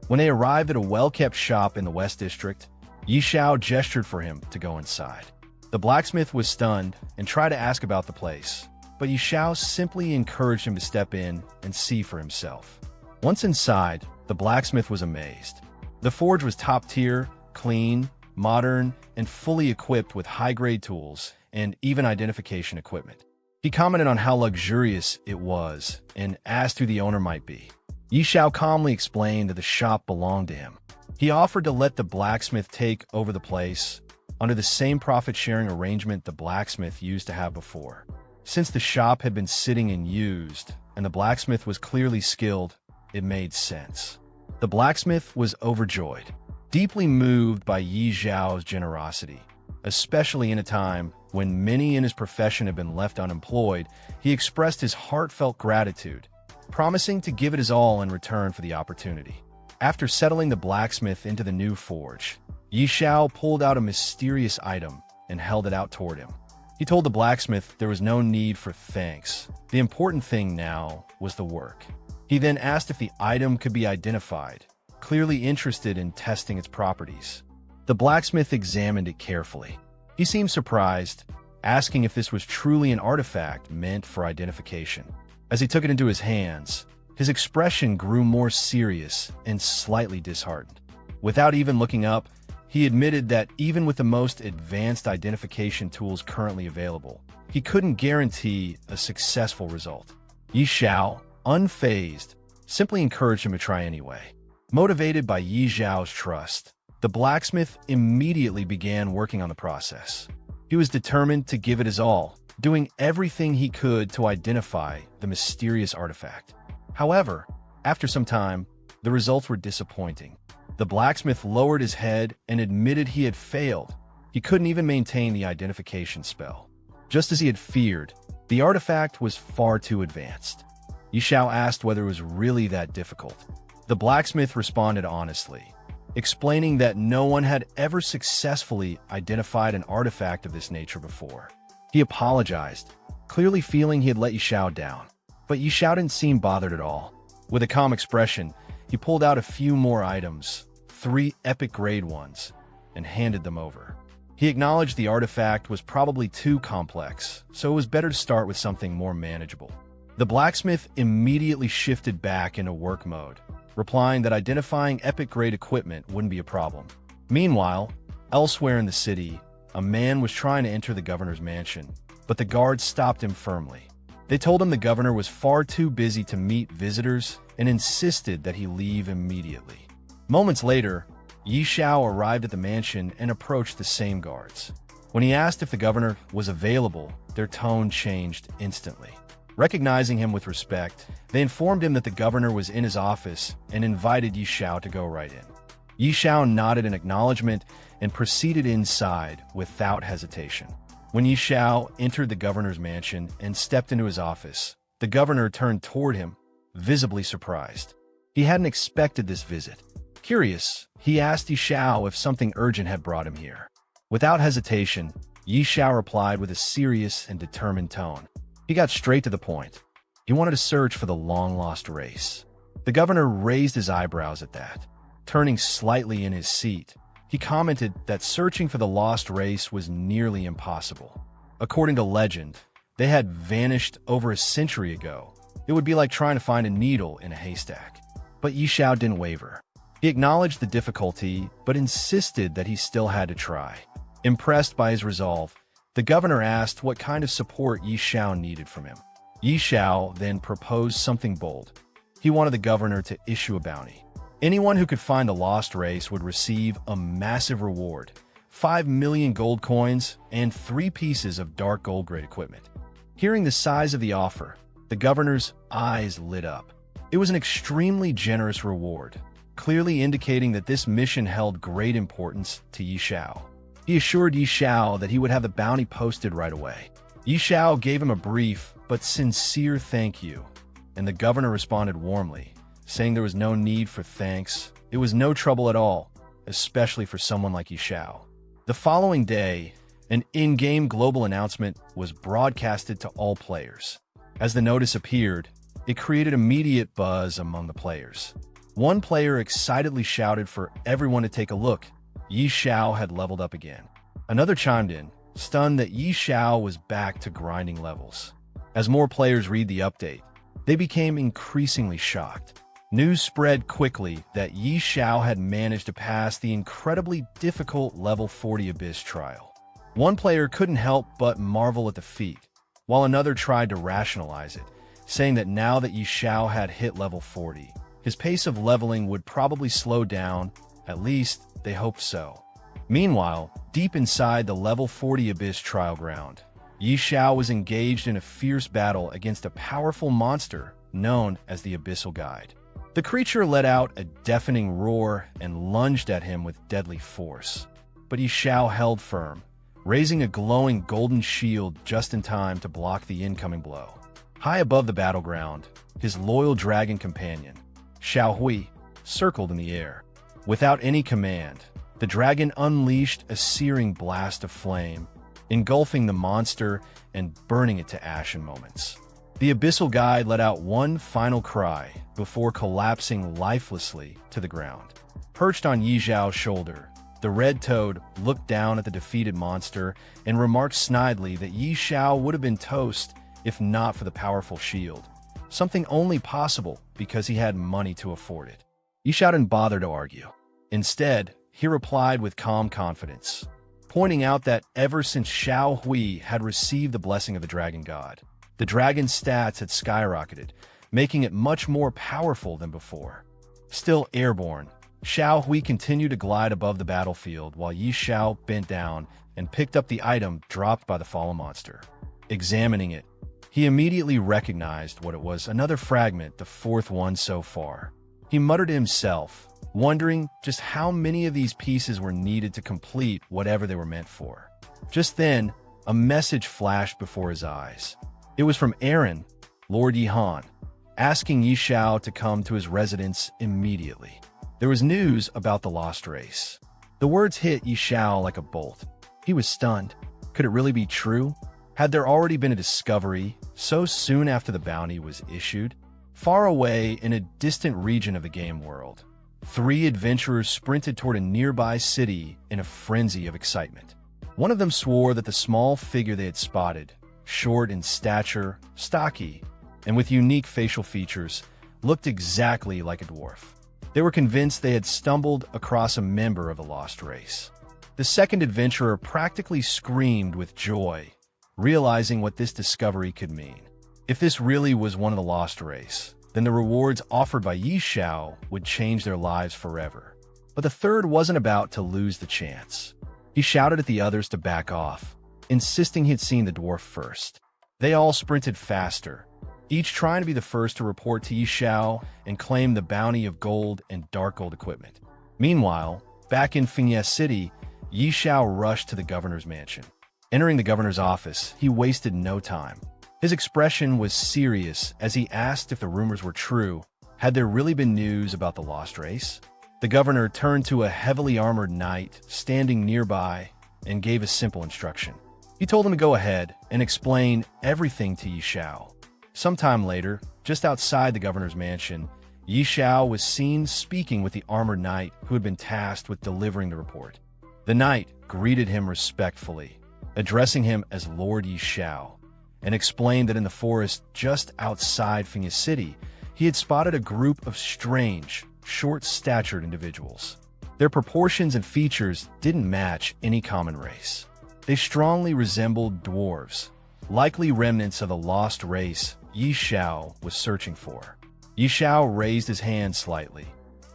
S2: When they arrived at a well-kept shop in the West District, Yi Xiao gestured for him to go inside. The blacksmith was stunned and tried to ask about the place, but Yi Xiao simply encouraged him to step in and see for himself. Once inside, the blacksmith was amazed. The forge was top-tier, clean, modern, and fully equipped with high-grade tools and even identification equipment. He commented on how luxurious it was and asked who the owner might be. Yi Xiao calmly explained that the shop belonged to him. He offered to let the blacksmith take over the place under the same profit-sharing arrangement the blacksmith used to have before. Since the shop had been sitting unused and the blacksmith was clearly skilled, it made sense. The blacksmith was overjoyed, deeply moved by Yi Xiao's generosity. Especially in a time when many in his profession had been left unemployed, he expressed his heartfelt gratitude, promising to give it his all in return for the opportunity. After settling the blacksmith into the new forge, Yi Xiao pulled out a mysterious item and held it out toward him. He told the blacksmith there was no need for thanks. The important thing now was the work. He then asked if the item could be identified, clearly interested in testing its properties. The blacksmith examined it carefully. He seemed surprised, asking if this was truly an artifact meant for identification. As he took it into his hands, his expression grew more serious and slightly disheartened. Without even looking up, he admitted that even with the most advanced identification tools currently available, he couldn't guarantee a successful result. Yi Xiao, unfazed, simply encouraged him to try anyway. Motivated by Yi Xiao's trust, the blacksmith immediately began working on the process. He was determined to give it his all, doing everything he could to identify the mysterious artifact. However, after some time, the results were disappointing. The blacksmith lowered his head and admitted he had failed. He couldn't even maintain the identification spell. Just as he had feared, the artifact was far too advanced. Yi Xiao asked whether it was really that difficult. The blacksmith responded honestly, explaining that no one had ever successfully identified an artifact of this nature before. He apologized, clearly feeling he had let Yi Xiao down. But Yi Xiao didn't seem bothered at all. With a calm expression, he pulled out a few more items, 3 epic grade ones, and handed them over. He acknowledged the artifact was probably too complex, so it was better to start with something more manageable. The blacksmith immediately shifted back into work mode, replying that identifying epic-grade equipment wouldn't be a problem. Meanwhile, elsewhere in the city, a man was trying to enter the governor's mansion, but the guards stopped him firmly. They told him the governor was far too busy to meet visitors and insisted that he leave immediately. Moments later, Yi Xiao arrived at the mansion and approached the same guards. When he asked if the governor was available, their tone changed instantly. Recognizing him with respect, they informed him that the governor was in his office and invited Yi Xiao to go right in. Yi Xiao nodded in acknowledgement and proceeded inside without hesitation. When Yi Xiao entered the governor's mansion and stepped into his office, the governor turned toward him, visibly surprised. He hadn't expected this visit. Curious, he asked Yi Xiao if something urgent had brought him here. Without hesitation, Yi Xiao replied with a serious and determined tone. He got straight to the point. He wanted to search for the long-lost race. The governor raised his eyebrows at that. Turning slightly in his seat, he commented that searching for the lost race was nearly impossible. According to legend, they had vanished over a century ago. It would be like trying to find a needle in a haystack. But Yi Xiao didn't waver. He acknowledged the difficulty, but insisted that he still had to try. Impressed by his resolve, the governor asked what kind of support Yi Xiao needed from him. Yi Xiao then proposed something bold. He wanted the governor to issue a bounty. Anyone who could find the lost race would receive a massive reward, 5 million gold coins and 3 pieces of dark gold-grade equipment. Hearing the size of the offer, the governor's eyes lit up. It was an extremely generous reward, clearly indicating that this mission held great importance to Yi Xiao. He assured Yi Xiao that he would have the bounty posted right away. Yi Xiao gave him a brief but sincere thank you, and the governor responded warmly, saying there was no need for thanks. It was no trouble at all, especially for someone like Yi Xiao. The following day, an in-game global announcement was broadcasted to all players. As the notice appeared, it created immediate buzz among the players. One player excitedly shouted for everyone to take a look. Yi Xiao had leveled up again. Another chimed in, stunned that Yi Xiao was back to grinding levels. As more players read the update, they became increasingly shocked. News spread quickly that Yi Xiao had managed to pass the incredibly difficult level 40 Abyss trial. One player couldn't help but marvel at the feat, while another tried to rationalize it, saying that now that Yi Xiao had hit level 40, his pace of leveling would probably slow down, at least they hoped so. Meanwhile, deep inside the level 40 Abyss trial ground, Yi Xiao was engaged in a fierce battle against a powerful monster known as the Abyssal Guide. The creature let out a deafening roar and lunged at him with deadly force. But Yi Xiao held firm, raising a glowing golden shield just in time to block the incoming blow. High above the battleground, his loyal dragon companion, Xiao Hui, circled in the air. Without any command, the dragon unleashed a searing blast of flame, engulfing the monster and burning it to ash in moments. The Abyssal Guide let out one final cry before collapsing lifelessly to the ground. Perched on Yi Xiao's shoulder, the Red Toad looked down at the defeated monster and remarked snidely that Yi Xiao would have been toast if not for the powerful shield, something only possible because he had money to afford it. Yi Xiao didn't bother to argue. Instead, he replied with calm confidence, pointing out that ever since Xiao Hui had received the blessing of the Dragon God, the dragon's stats had skyrocketed, making it much more powerful than before. Still airborne, Xiao Hui continued to glide above the battlefield while Yi Xiao bent down and picked up the item dropped by the fallen monster. Examining it, he immediately recognized what it was, another fragment, the fourth one so far. He muttered to himself, wondering just how many of these pieces were needed to complete whatever they were meant for. Just then, a message flashed before his eyes. It was from Aaron, Lord Yihan, asking Yi Xiao to come to his residence immediately. There was news about the lost race. The words hit Yi Xiao like a bolt. He was stunned. Could it really be true? Had there already been a discovery so soon after the bounty was issued? Far away in a distant region of the game world, 3 adventurers sprinted toward a nearby city in a frenzy of excitement. One of them swore that the small figure they had spotted, short in stature, stocky, and with unique facial features, looked exactly like a dwarf. They were convinced they had stumbled across a member of the lost race. The second adventurer practically screamed with joy, realizing what this discovery could mean. If this really was one of the lost race, then the rewards offered by Yi Xiao would change their lives forever. But the third wasn't about to lose the chance. He shouted at the others to back off, insisting he'd seen the dwarf first. They all sprinted faster, each trying to be the first to report to Yi Xiao and claim the bounty of gold and dark gold equipment. Meanwhile, back in Fengye City, Yi Xiao rushed to the governor's mansion. Entering the governor's office, he wasted no time. His expression was serious as he asked if the rumors were true. Had there really been news about the lost race? The governor turned to a heavily armored knight standing nearby and gave a simple instruction. He told him to go ahead and explain everything to Yi Xiao. Sometime later, just outside the governor's mansion, Yi Xiao was seen speaking with the armored knight who had been tasked with delivering the report. The knight greeted him respectfully, addressing him as Lord Yi Xiao, and explained that in the forest just outside Fengye City, he had spotted a group of strange, short-statured individuals. Their proportions and features didn't match any common race. They strongly resembled dwarves, likely remnants of the lost race Yi Xiao was searching for. Yi Xiao raised his hand slightly,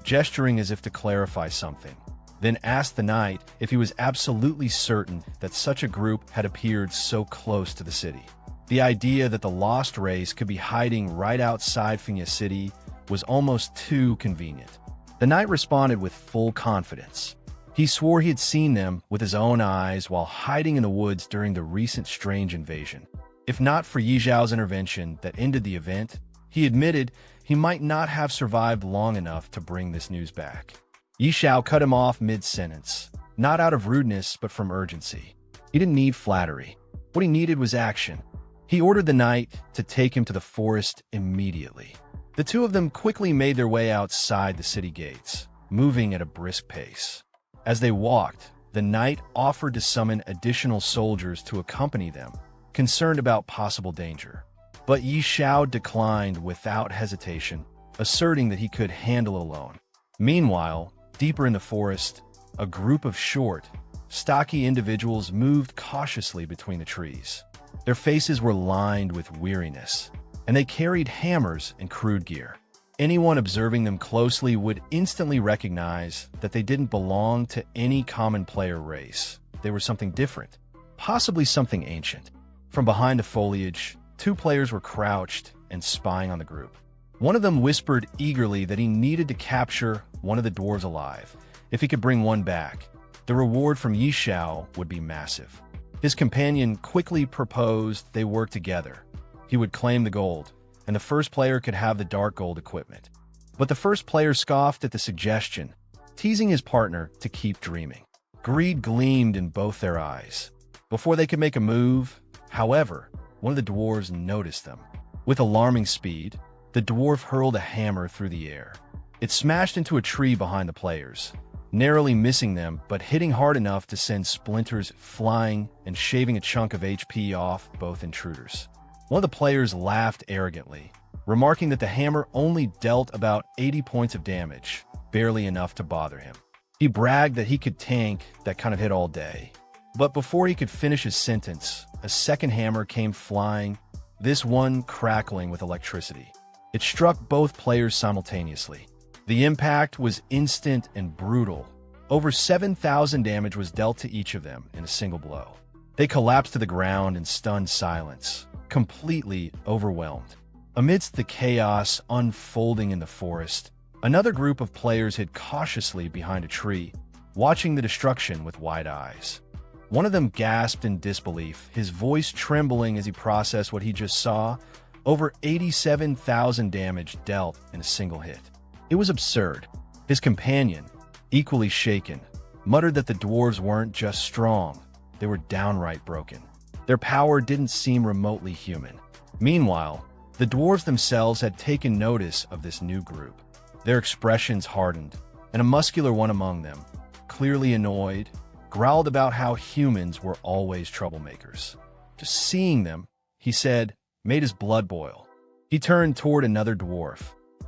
S2: gesturing as if to clarify something, then asked the knight if he was absolutely certain that such a group had appeared so close to the city. The idea that the lost race could be hiding right outside Fengye City was almost too convenient. The knight responded with full confidence. He swore he had seen them with his own eyes while hiding in the woods during the recent strange invasion. If not for Yi Xiao's intervention that ended the event, he admitted he might not have survived long enough to bring this news back. Yi Xiao cut him off mid-sentence, not out of rudeness but from urgency. He didn't need flattery. What he needed was action. He ordered the knight to take him to the forest immediately. The two of them quickly made their way outside the city gates, moving at a brisk pace. As they walked, the knight offered to summon additional soldiers to accompany them, concerned about possible danger. But Yi Xiao declined without hesitation, asserting that he could handle it alone. Meanwhile, deeper in the forest, a group of short, stocky individuals moved cautiously between the trees. Their faces were lined with weariness, and they carried hammers and crude gear. Anyone observing them closely would instantly recognize that they didn't belong to any common player race. They were something different, possibly something ancient. From behind the foliage, 2 players were crouched and spying on the group. One of them whispered eagerly that he needed to capture one of the dwarves alive. If he could bring one back, the reward from Yi Xiao would be massive. His companion quickly proposed they work together. He would claim the gold, and the first player could have the dark gold equipment. But the first player scoffed at the suggestion, teasing his partner to keep dreaming. Greed gleamed in both their eyes. Before they could make a move, however, one of the dwarves noticed them. With alarming speed, the dwarf hurled a hammer through the air. It smashed into a tree behind the players, narrowly missing them but hitting hard enough to send splinters flying and shaving a chunk of HP off both intruders. One of the players laughed arrogantly, remarking that the hammer only dealt about 80 points of damage, barely enough to bother him. He bragged that he could tank that kind of hit all day. But before he could finish his sentence, a second hammer came flying, this one crackling with electricity. It struck both players simultaneously. The impact was instant and brutal. Over 7,000 damage was dealt to each of them in a single blow. They collapsed to the ground in stunned silence, completely overwhelmed. Amidst the chaos unfolding in the forest, another group of players hid cautiously behind a tree, watching the destruction with wide eyes. One of them gasped in disbelief, his voice trembling as he processed what he just saw. Over 87,000 damage dealt in a single hit. It was absurd. His companion, equally shaken, muttered that the dwarves weren't just strong, they were downright broken. Their power didn't seem remotely human. Meanwhile, the dwarves themselves had taken notice of this new group. Their expressions hardened, and a muscular one among them, clearly annoyed, growled about how humans were always troublemakers. Just seeing them, he said, made his blood boil. He turned toward another dwarf,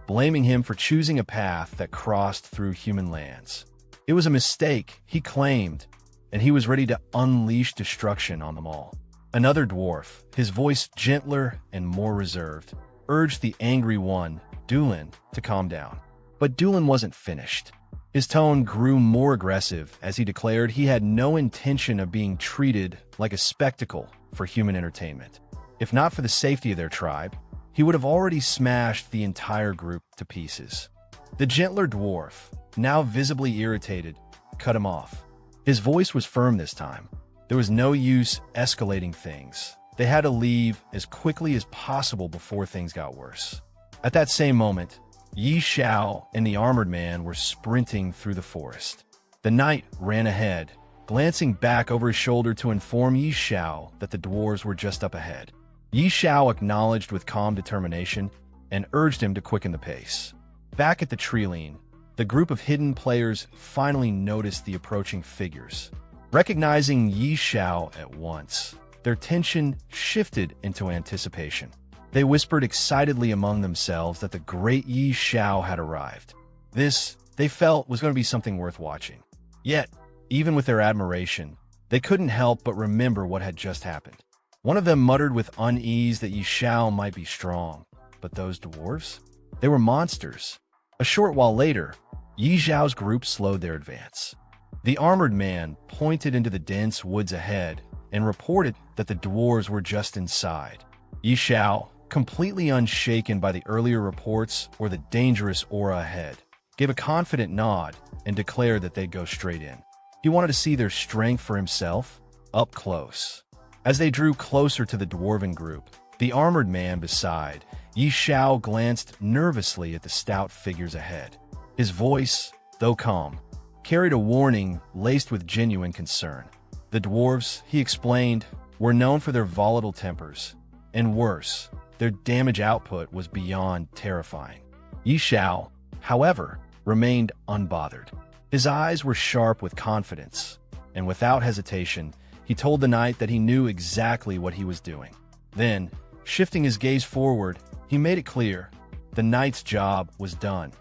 S2: blaming him for choosing a path that crossed through human lands. It was a mistake, he claimed, and he was ready to unleash destruction on them all. Another dwarf, his voice gentler and more reserved, urged the angry one, Dulin, to calm down. But Dulin wasn't finished. His tone grew more aggressive as he declared he had no intention of being treated like a spectacle for human entertainment. If not for the safety of their tribe, he would have already smashed the entire group to pieces. The gentler dwarf, now visibly irritated, cut him off. His voice was firm this time. There was no use escalating things. They had to leave as quickly as possible before things got worse. At that same moment, Xiao and the armored man were sprinting through the forest. The knight ran ahead, glancing back over his shoulder to inform Xiao that the dwarves were just up ahead. Xiao acknowledged with calm determination and urged him to quicken the pace. Back at the treeline, the group of hidden players finally noticed the approaching figures. Recognizing Xiao at once, their tension shifted into anticipation. They whispered excitedly among themselves that the great Xiao had arrived. This, they felt, was going to be something worth watching. Yet, even with their admiration, they couldn't help but remember what had just happened. One of them muttered with unease that Xiao might be strong, but those dwarves? They were monsters. A short while later, Xiao's group slowed their advance. The armored man pointed into the dense woods ahead and reported that the dwarves were just inside. Xiao, completely unshaken by the earlier reports or the dangerous aura ahead, gave a confident nod and declared that they'd go straight in. He wanted to see their strength for himself, up close. As they drew closer to the dwarven group, the armored man beside Xiao glanced nervously at the stout figures ahead. His voice, though calm, carried a warning laced with genuine concern. The dwarves, he explained, were known for their volatile tempers, and worse, their damage output was beyond terrifying. Xiao, however, remained unbothered. His eyes were sharp with confidence, and without hesitation, he told the knight that he knew exactly what he was doing. Then, shifting his gaze forward, he made it clear the knight's job was done.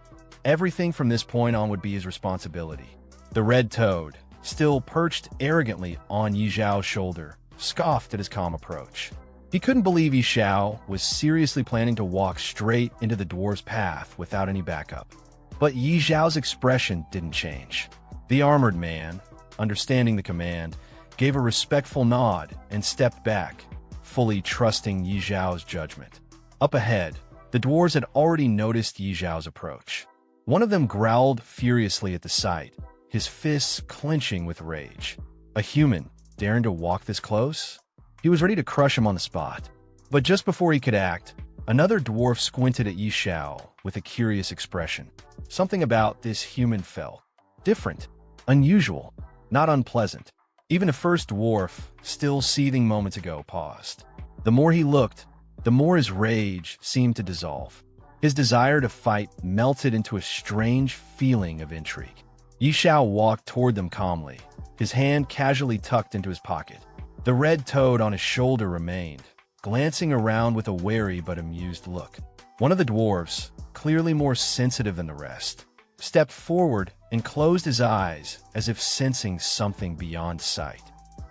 S2: Everything from this point on would be his responsibility. The red toad, still perched arrogantly on Xiao's shoulder, scoffed at his calm approach. He couldn't believe Xiao was seriously planning to walk straight into the dwarf's path without any backup. But Xiao's expression didn't change. The armored man, understanding the command, gave a respectful nod and stepped back, fully trusting Xiao's judgment. Up ahead, the dwarves had already noticed Xiao's approach. One of them growled furiously at the sight, his fists clenching with rage. A human daring to walk this close? He was ready to crush him on the spot. But just before he could act, another dwarf squinted at Xiao with a curious expression. Something about this human felt different, unusual, not unpleasant. Even the first dwarf, still seething moments ago, paused. The more he looked, the more his rage seemed to dissolve. His desire to fight melted into a strange feeling of intrigue. Xiao walked toward them calmly, his hand casually tucked into his pocket. The red toad on his shoulder remained, glancing around with a wary but amused look. One of the dwarves, clearly more sensitive than the rest, stepped forward and closed his eyes as if sensing something beyond sight.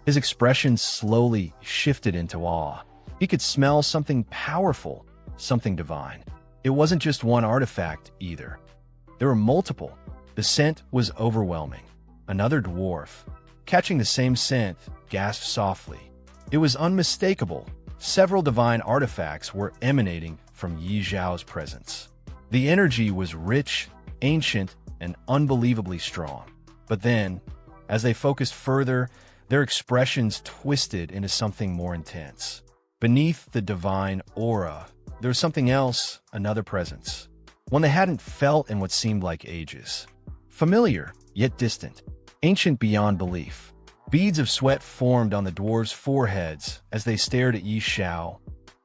S2: His expression slowly shifted into awe. He could smell something powerful, something divine. It wasn't just one artifact, either. There were multiple. The scent was overwhelming. Another dwarf, catching the same scent, gasped softly. It was unmistakable. Several divine artifacts were emanating from Yi Xiao's presence. The energy was rich, ancient, and unbelievably strong. But then, as they focused further, their expressions twisted into something more intense. Beneath the divine aura, there was something else, another presence. One they hadn't felt in what seemed like ages. Familiar, yet distant. Ancient beyond belief. Beads of sweat formed on the dwarves' foreheads as they stared at Yi Xiao,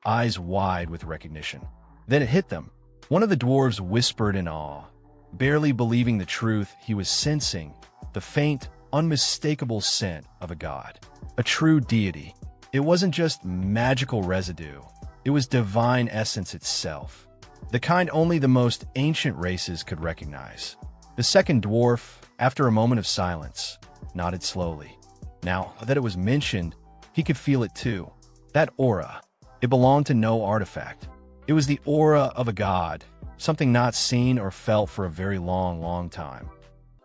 S2: eyes wide with recognition. Then it hit them. One of the dwarves whispered in awe, barely believing the truth he was sensing, the faint, unmistakable scent of a god. A true deity. It wasn't just magical residue. It was divine essence itself. The kind only the most ancient races could recognize. The second dwarf, after a moment of silence, nodded slowly. Now that it was mentioned, he could feel it too. That aura. It belonged to no artifact. It was the aura of a god, something not seen or felt for a very long time.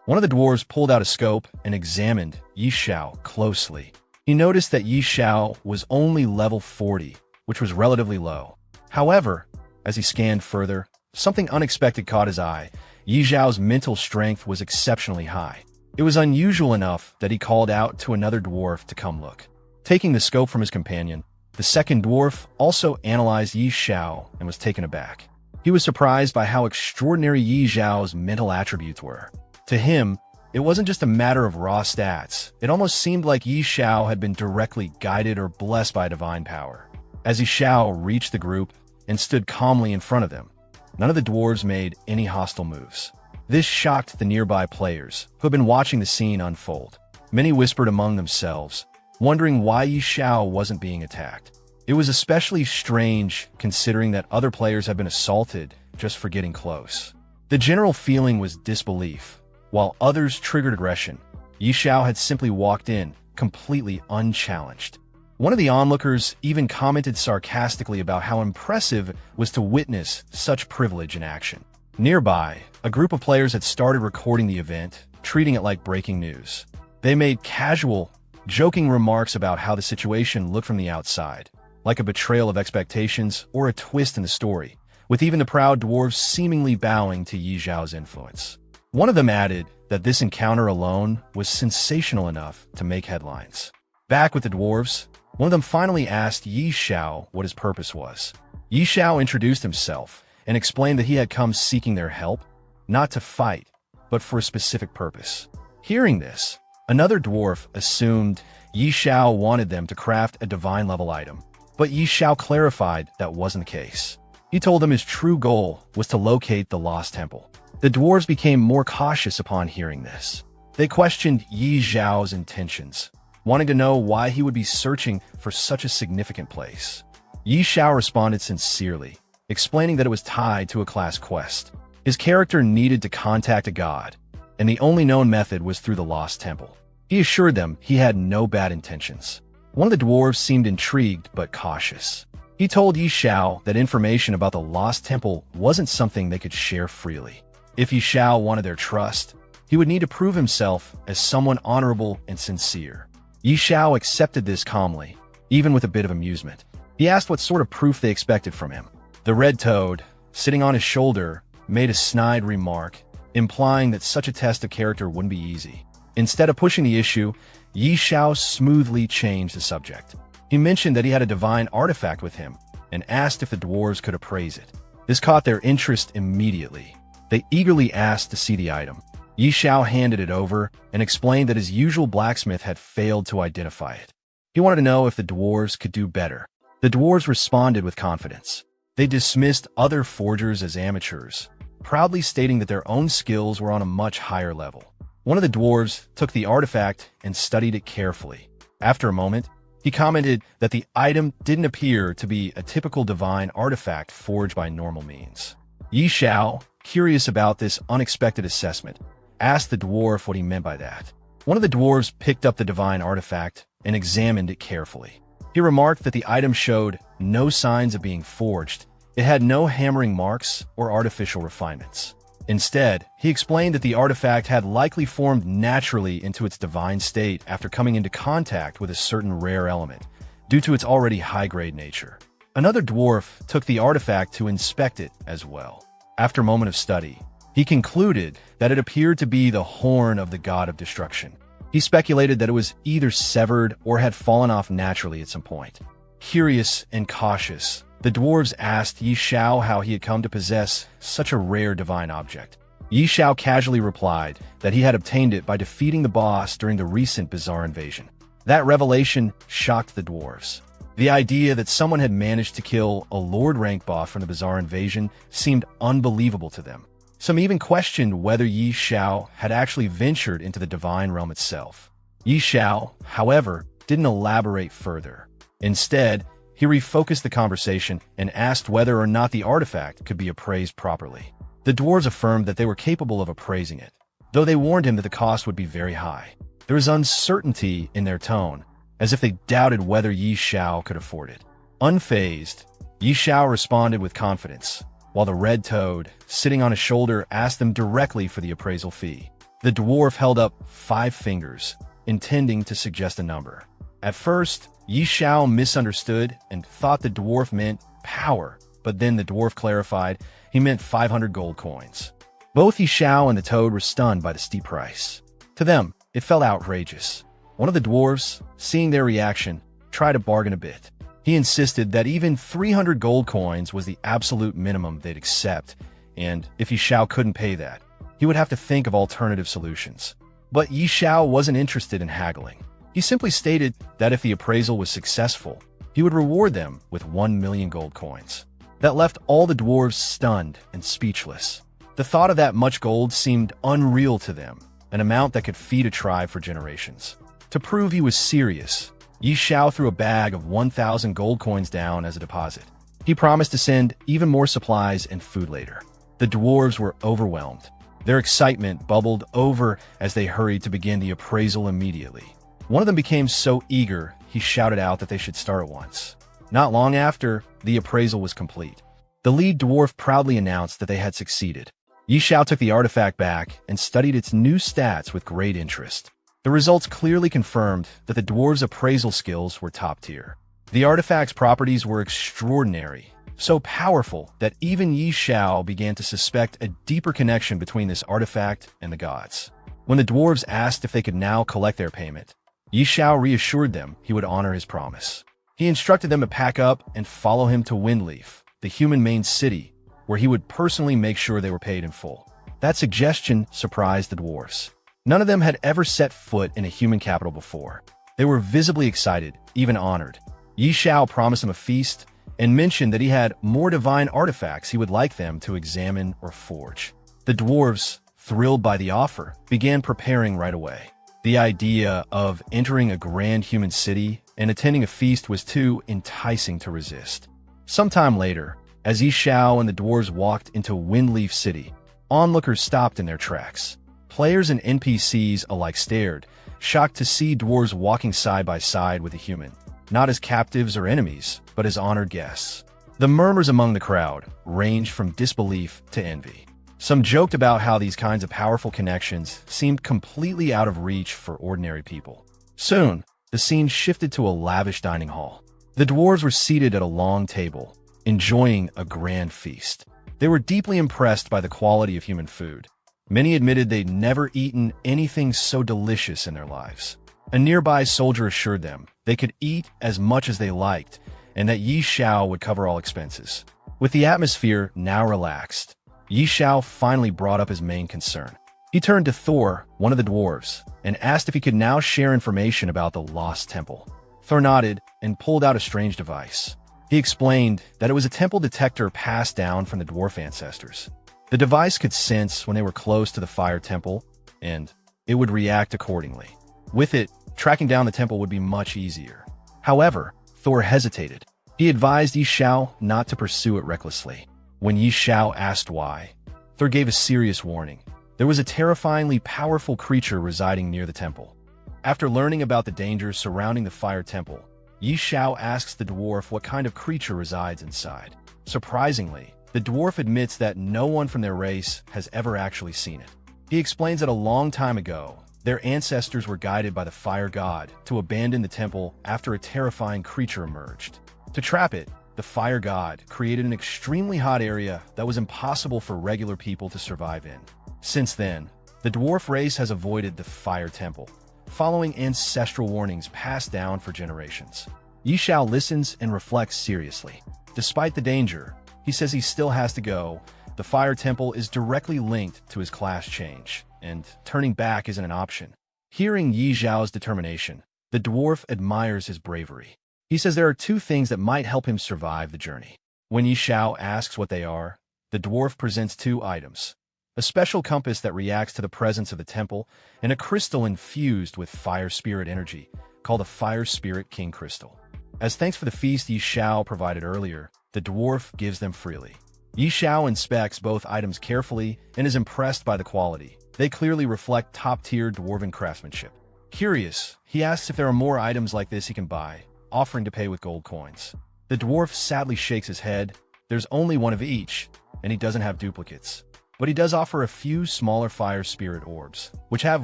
S2: One of the dwarves pulled out a scope and examined Yi Xiao closely. He noticed that Yi Xiao was only level 40, which was relatively low. However, as he scanned further, something unexpected caught his eye. Yi Xiao's mental strength was exceptionally high. It was unusual enough that he called out to another dwarf to come look. Taking the scope from his companion, the second dwarf also analyzed Yi Xiao and was taken aback. He was surprised by how extraordinary Yi Xiao's mental attributes were. To him, it wasn't just a matter of raw stats. It almost seemed like Yi Xiao had been directly guided or blessed by divine power. As Yi Xiao reached the group and stood calmly in front of them, none of the dwarves made any hostile moves. This shocked the nearby players, who had been watching the scene unfold. Many whispered among themselves, wondering why Yi Xiao wasn't being attacked. It was especially strange considering that other players had been assaulted just for getting close. The general feeling was disbelief, while others triggered aggression. Yi Xiao had simply walked in, completely unchallenged. One of the onlookers even commented sarcastically about how impressive it was to witness such privilege in action. Nearby, a group of players had started recording the event, treating it like breaking news. They made casual, joking remarks about how the situation looked from the outside, like a betrayal of expectations or a twist in the story, with even the proud dwarves seemingly bowing to Yi Xiao's influence. One of them added that this encounter alone was sensational enough to make headlines. Back with the dwarves, one of them finally asked Yi Xiao what his purpose was. Yi Xiao introduced himself and explained that he had come seeking their help, not to fight, but for a specific purpose. Hearing this, another dwarf assumed Yi Xiao wanted them to craft a divine-level item, but Yi Xiao clarified that wasn't the case. He told them his true goal was to locate the lost temple. The dwarves became more cautious upon hearing this. They questioned Yi Xiao's intentions, wanting to know why he would be searching for such a significant place. Yi Xiao responded sincerely, explaining that it was tied to a class quest. His character needed to contact a god, and the only known method was through the lost temple. He assured them he had no bad intentions. One of the dwarves seemed intrigued but cautious. He told Yi Xiao that information about the lost temple wasn't something they could share freely. If Yi Xiao wanted their trust, he would need to prove himself as someone honorable and sincere. Yi Xiao accepted this calmly, even with a bit of amusement. He asked what sort of proof they expected from him. The red toad, sitting on his shoulder, made a snide remark, implying that such a test of character wouldn't be easy. Instead of pushing the issue, Yi Xiao smoothly changed the subject. He mentioned that he had a divine artifact with him and asked if the dwarves could appraise it. This caught their interest immediately. They eagerly asked to see the item. Yi Xiao handed it over and explained that his usual blacksmith had failed to identify it. He wanted to know if the dwarves could do better. The dwarves responded with confidence. They dismissed other forgers as amateurs, proudly stating that their own skills were on a much higher level. One of the dwarves took the artifact and studied it carefully. After a moment, he commented that the item didn't appear to be a typical divine artifact forged by normal means. Yi Xiao, curious about this unexpected assessment, asked the dwarf what he meant by that. One of the dwarves picked up the divine artifact and examined it carefully. He remarked that the item showed no signs of being forged. It had no hammering marks or artificial refinements. Instead, he explained that the artifact had likely formed naturally into its divine state after coming into contact with a certain rare element, due to its already high-grade nature. Another dwarf took the artifact to inspect it as well. After a moment of study, he concluded that it appeared to be the horn of the god of destruction. He speculated that it was either severed or had fallen off naturally at some point. Curious and cautious, the dwarves asked Xiao how he had come to possess such a rare divine object. Xiao casually replied that he had obtained it by defeating the boss during the recent bizarre invasion. That revelation shocked the dwarves. The idea that someone had managed to kill a Lord rank boss from the bizarre invasion seemed unbelievable to them. Some even questioned whether Xiao had actually ventured into the divine realm itself. Xiao, however, didn't elaborate further. Instead, he refocused the conversation and asked whether or not the artifact could be appraised properly. The dwarves affirmed that they were capable of appraising it, though they warned him that the cost would be very high. There was uncertainty in their tone, as if they doubted whether Xiao could afford it. Unfazed, Xiao responded with confidence, while the red toad, sitting on his shoulder, asked them directly for the appraisal fee. The dwarf held up 5 fingers, intending to suggest a number. At first, Xiao misunderstood and thought the dwarf meant power, but then the dwarf clarified he meant 500 gold coins. Both Xiao and the toad were stunned by the steep price. To them, it felt outrageous. One of the dwarves, seeing their reaction, tried to bargain a bit. He insisted that even 300 gold coins was the absolute minimum they'd accept, and if Xiao couldn't pay that, he would have to think of alternative solutions. But Xiao wasn't interested in haggling. He simply stated that if the appraisal was successful, he would reward them with 1 million gold coins. That left all the dwarves stunned and speechless. The thought of that much gold seemed unreal to them, an amount that could feed a tribe for generations. To prove he was serious, Xiao threw a bag of 1,000 gold coins down as a deposit. He promised to send even more supplies and food later. The dwarves were overwhelmed. Their excitement bubbled over as they hurried to begin the appraisal immediately. One of them became so eager, he shouted out that they should start at once. Not long after, the appraisal was complete. The lead dwarf proudly announced that they had succeeded. Xiao took the artifact back and studied its new stats with great interest. The results clearly confirmed that the dwarves' appraisal skills were top tier. The artifact's properties were extraordinary, so powerful that even Xiao began to suspect a deeper connection between this artifact and the gods. When the dwarves asked if they could now collect their payment, Xiao reassured them he would honor his promise. He instructed them to pack up and follow him to Windleaf, the human main city, where he would personally make sure they were paid in full. That suggestion surprised the dwarves. None of them had ever set foot in a human capital before. They were visibly excited, even honored. Xiao promised them a feast and mentioned that he had more divine artifacts he would like them to examine or forge. The dwarves, thrilled by the offer, began preparing right away. The idea of entering a grand human city and attending a feast was too enticing to resist. Sometime later, as Xiao and the dwarves walked into Windleaf City, onlookers stopped in their tracks. Players and NPCs alike stared, shocked to see dwarves walking side by side with a human, not as captives or enemies, but as honored guests. The murmurs among the crowd ranged from disbelief to envy. Some joked about how these kinds of powerful connections seemed completely out of reach for ordinary people. Soon, the scene shifted to a lavish dining hall. The dwarves were seated at a long table, enjoying a grand feast. They were deeply impressed by the quality of human food. Many admitted they'd never eaten anything so delicious in their lives. A nearby soldier assured them they could eat as much as they liked and that Xiao would cover all expenses. With the atmosphere now relaxed, Xiao finally brought up his main concern. He turned to Thor, one of the dwarves, and asked if he could now share information about the lost temple. Thor nodded and pulled out a strange device. He explained that it was a temple detector passed down from the dwarf ancestors. The device could sense when they were close to the fire temple, and it would react accordingly. With it, tracking down the temple would be much easier. However, Thor hesitated. He advised Xiao not to pursue it recklessly. When Xiao asked why, Thor gave a serious warning. There was a terrifyingly powerful creature residing near the temple. After learning about the dangers surrounding the fire temple, Xiao asks the dwarf what kind of creature resides inside. Surprisingly, The dwarf admits that no one from their race has ever actually seen it. He explains that a long time ago, their ancestors were guided by the fire god to abandon the temple after a terrifying creature emerged. To trap it, the fire god created an extremely hot area that was impossible for regular people to survive in. Since then, the dwarf race has avoided the fire temple, following ancestral warnings passed down for generations. Xiao listens and reflects seriously. Despite the danger, he says he still has to go. The fire temple is directly linked to his class change, and turning back isn't an option. Hearing Xiao's determination, the dwarf admires his bravery. He says there are two things that might help him survive the journey. When Xiao asks what they are, the dwarf presents two items: a special compass that reacts to the presence of the temple, and a crystal infused with fire spirit energy, called the Fire Spirit King Crystal. As thanks for the feast Xiao provided earlier, the dwarf gives them freely. Xiao inspects both items carefully and is impressed by the quality. They clearly reflect top-tier dwarven craftsmanship. Curious, he asks if there are more items like this he can buy, offering to pay with gold coins. The dwarf sadly shakes his head. There's only one of each, and he doesn't have duplicates. But he does offer a few smaller fire spirit orbs, which have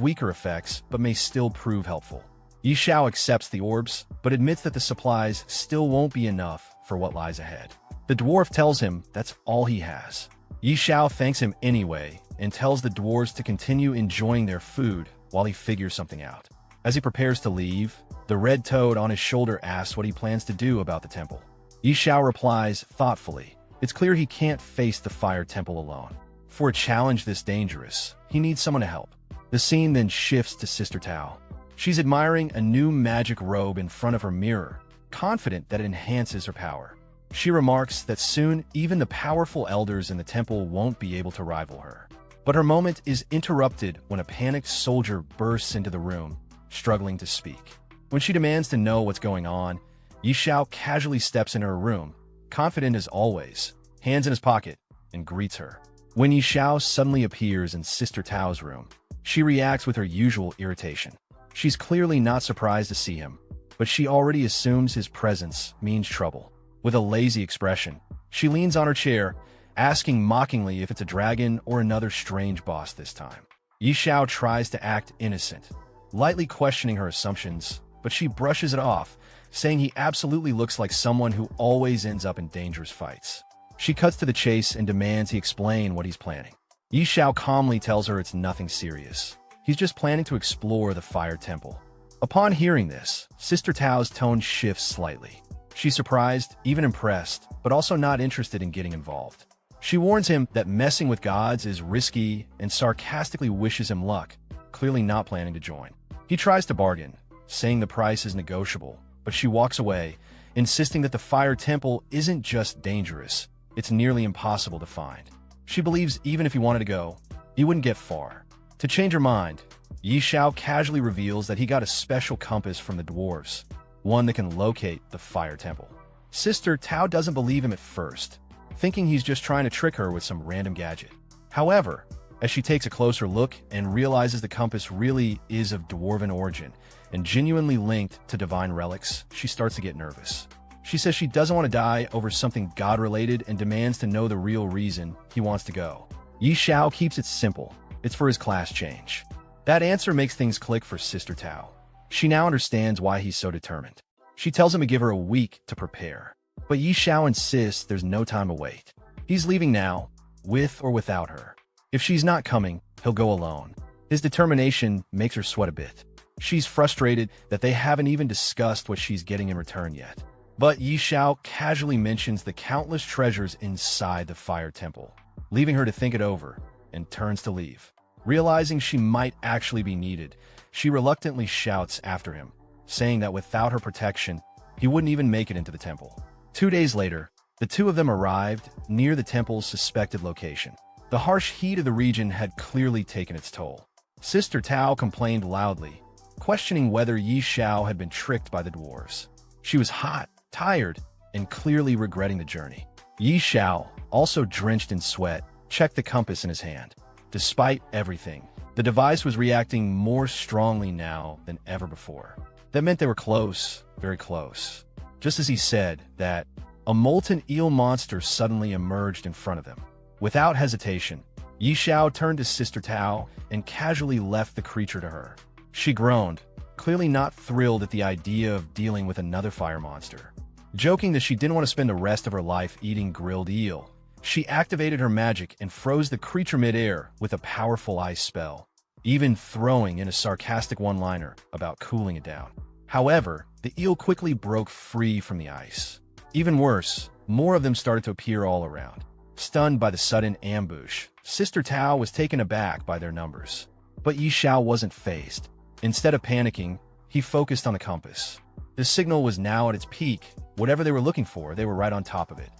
S2: weaker effects but may still prove helpful. Xiao accepts the orbs, but admits that the supplies still won't be enough for what lies ahead. The dwarf tells him that's all he has. Xiao thanks him anyway and tells the dwarves to continue enjoying their food while he figures something out. As he prepares to leave, the red toad on his shoulder asks what he plans to do about the temple. Xiao replies thoughtfully, it's clear he can't face the fire temple alone. For a challenge this dangerous, he needs someone to help. The scene then shifts to Sister Tao. She's admiring a new magic robe in front of her mirror, confident that it enhances her power. She remarks that soon even the powerful elders in the temple won't be able to rival her. But her moment is interrupted when a panicked soldier bursts into the room, struggling to speak. When she demands to know what's going on, Xiao casually steps into her room, confident as always, hands in his pocket, and greets her. When Xiao suddenly appears in Sister Tao's room, she reacts with her usual irritation. She's clearly not surprised to see him, but she already assumes his presence means trouble. With a lazy expression, she leans on her chair, asking mockingly if it's a dragon or another strange boss this time. Xiao tries to act innocent, lightly questioning her assumptions, but she brushes it off, saying he absolutely looks like someone who always ends up in dangerous fights. She cuts to the chase and demands he explain what he's planning. Xiao calmly tells her it's nothing serious. He's just planning to explore the fire temple. Upon hearing this, Sister Tao's tone shifts slightly. She's surprised, even impressed, but also not interested in getting involved. She warns him that messing with gods is risky and sarcastically wishes him luck, clearly not planning to join. He tries to bargain, saying the price is negotiable, but she walks away, insisting that the fire temple isn't just dangerous, it's nearly impossible to find. She believes even if he wanted to go, he wouldn't get far. To change her mind, Xiao casually reveals that he got a special compass from the dwarves, one that can locate the fire temple. Sister Tao doesn't believe him at first, thinking he's just trying to trick her with some random gadget. However, as she takes a closer look and realizes the compass really is of dwarven origin and genuinely linked to divine relics, she starts to get nervous. She says she doesn't want to die over something god-related and demands to know the real reason he wants to go. Xiao keeps it simple. It's for his class change. That answer makes things click for Sister Tao. She now understands why he's so determined. She tells him to give her a week to prepare. But Xiao insists there's no time to wait. He's leaving now, with or without her. If she's not coming, he'll go alone. His determination makes her sweat a bit. She's frustrated that they haven't even discussed what she's getting in return yet. But Xiao casually mentions the countless treasures inside the fire temple, leaving her to think it over, and turns to leave. Realizing she might actually be needed, she reluctantly shouts after him, saying that without her protection, he wouldn't even make it into the temple. 2 days later, the two of them arrived near the temple's suspected location. The harsh heat of the region had clearly taken its toll. Sister Tao complained loudly, questioning whether Xiao had been tricked by the dwarves. She was hot, tired, and clearly regretting the journey. Xiao, also drenched in sweat, checked the compass in his hand. Despite everything, the device was reacting more strongly now than ever before. That meant they were close, very close. Just as he said that, a molten eel monster suddenly emerged in front of them. Without hesitation, Xiao turned to Sister Tao and casually left the creature to her. She groaned, clearly not thrilled at the idea of dealing with another fire monster. Joking that she didn't want to spend the rest of her life eating grilled eel, she activated her magic and froze the creature midair with a powerful ice spell, even throwing in a sarcastic one-liner about cooling it down. However, the eel quickly broke free from the ice. Even worse, more of them started to appear all around. Stunned by the sudden ambush, Sister Tao was taken aback by their numbers. But Xiao wasn't fazed. Instead of panicking, he focused on the compass. The signal was now at its peak. Whatever they were looking for, they were right on top of it.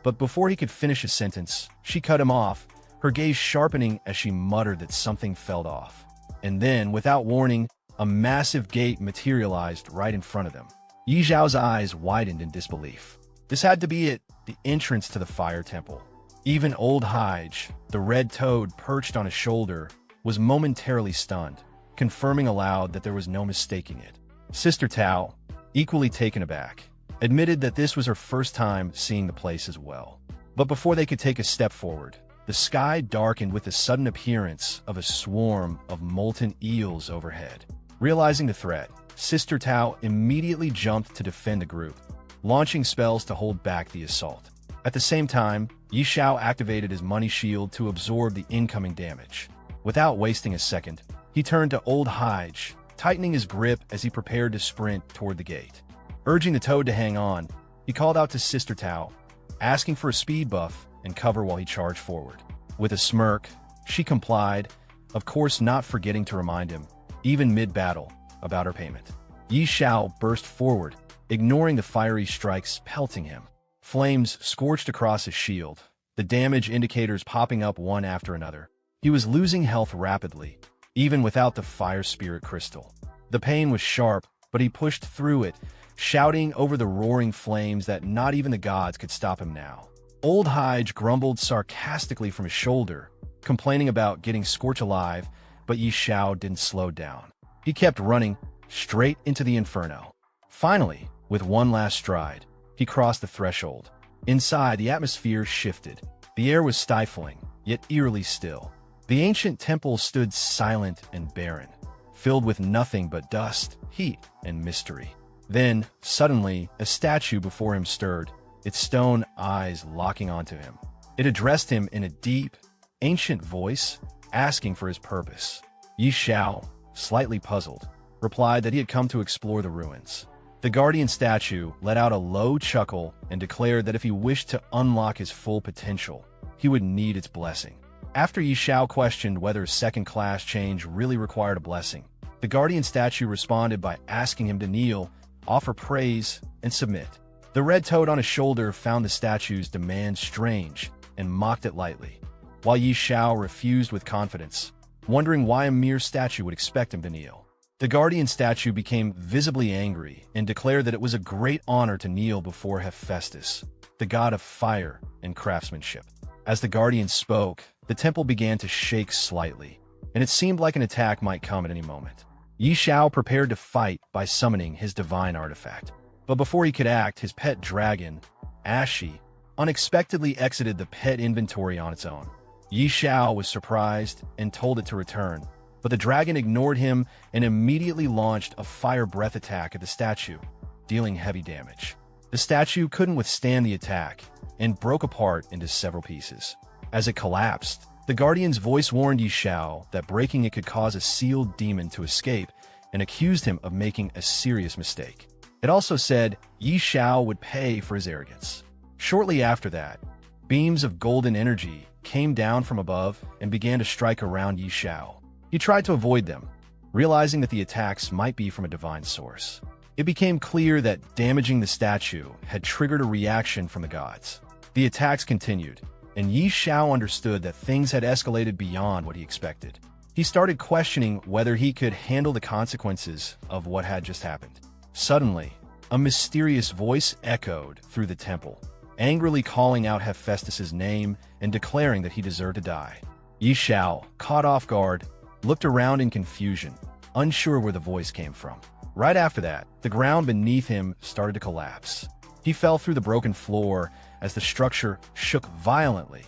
S2: But before he could finish his sentence, she cut him off, her gaze sharpening as she muttered that something fell off. And then, without warning, a massive gate materialized right in front of them. Xiao's eyes widened in disbelief. This had to be it, the entrance to the fire temple. Even old Hige, the red toad perched on his shoulder, was momentarily stunned, confirming aloud that there was no mistaking it. Sister Tao, equally taken aback, admitted that this was her first time seeing the place as well. But before they could take a step forward, the sky darkened with the sudden appearance of a swarm of molten eels overhead. Realizing the threat, Sister Tao immediately jumped to defend the group, launching spells to hold back the assault. At the same time, Xiao activated his money shield to absorb the incoming damage. Without wasting a second, he turned to old Hige, tightening his grip as he prepared to sprint toward the gate. Urging the toad to hang on, he called out to Sister Tao, asking for a speed buff and cover while he charged forward. With a smirk, she complied, of course not forgetting to remind him, even mid-battle, about her payment. Xiao burst forward, ignoring the fiery strikes pelting him. Flames scorched across his shield, the damage indicators popping up one after another. He was losing health rapidly, even without the fire spirit crystal. The pain was sharp, but he pushed through it, shouting over the roaring flames that not even the gods could stop him now. Old Hige grumbled sarcastically from his shoulder, complaining about getting scorched alive, but Xiao didn't slow down. He kept running, straight into the inferno. Finally, with one last stride, he crossed the threshold. Inside, the atmosphere shifted. The air was stifling, yet eerily still. The ancient temple stood silent and barren, filled with nothing but dust, heat, and mystery. Then, suddenly, a statue before him stirred, its stone eyes locking onto him. It addressed him in a deep, ancient voice, asking for his purpose. Xiao, slightly puzzled, replied that he had come to explore the ruins. The guardian statue let out a low chuckle and declared that if he wished to unlock his full potential, he would need its blessing. After Xiao questioned whether second-class change really required a blessing, the guardian statue responded by asking him to kneel, offer praise, and submit. The red toad on his shoulder found the statue's demand strange and mocked it lightly, while Xiao refused with confidence, wondering why a mere statue would expect him to kneel. The guardian statue became visibly angry and declared that it was a great honor to kneel before Hephaestus, the god of fire and craftsmanship. As the guardian spoke, the temple began to shake slightly, and it seemed like an attack might come at any moment. Xiao prepared to fight by summoning his divine artifact. But before he could act, his pet dragon, Ashi, unexpectedly exited the pet inventory on its own. Xiao was surprised and told it to return, but the dragon ignored him and immediately launched a fire breath attack at the statue, dealing heavy damage. The statue couldn't withstand the attack and broke apart into several pieces. As it collapsed, the guardian's voice warned Xiao that breaking it could cause a sealed demon to escape and accused him of making a serious mistake. It also said Xiao would pay for his arrogance. Shortly after that, beams of golden energy came down from above and began to strike around Xiao. He tried to avoid them, realizing that the attacks might be from a divine source. It became clear that damaging the statue had triggered a reaction from the gods. The attacks continued, and Xiao understood that things had escalated beyond what he expected. He started questioning whether he could handle the consequences of what had just happened. Suddenly, a mysterious voice echoed through the temple, angrily calling out Hephaestus' name and declaring that he deserved to die. Xiao, caught off guard, looked around in confusion, unsure where the voice came from. Right after that, the ground beneath him started to collapse. He fell through the broken floor as the structure shook violently,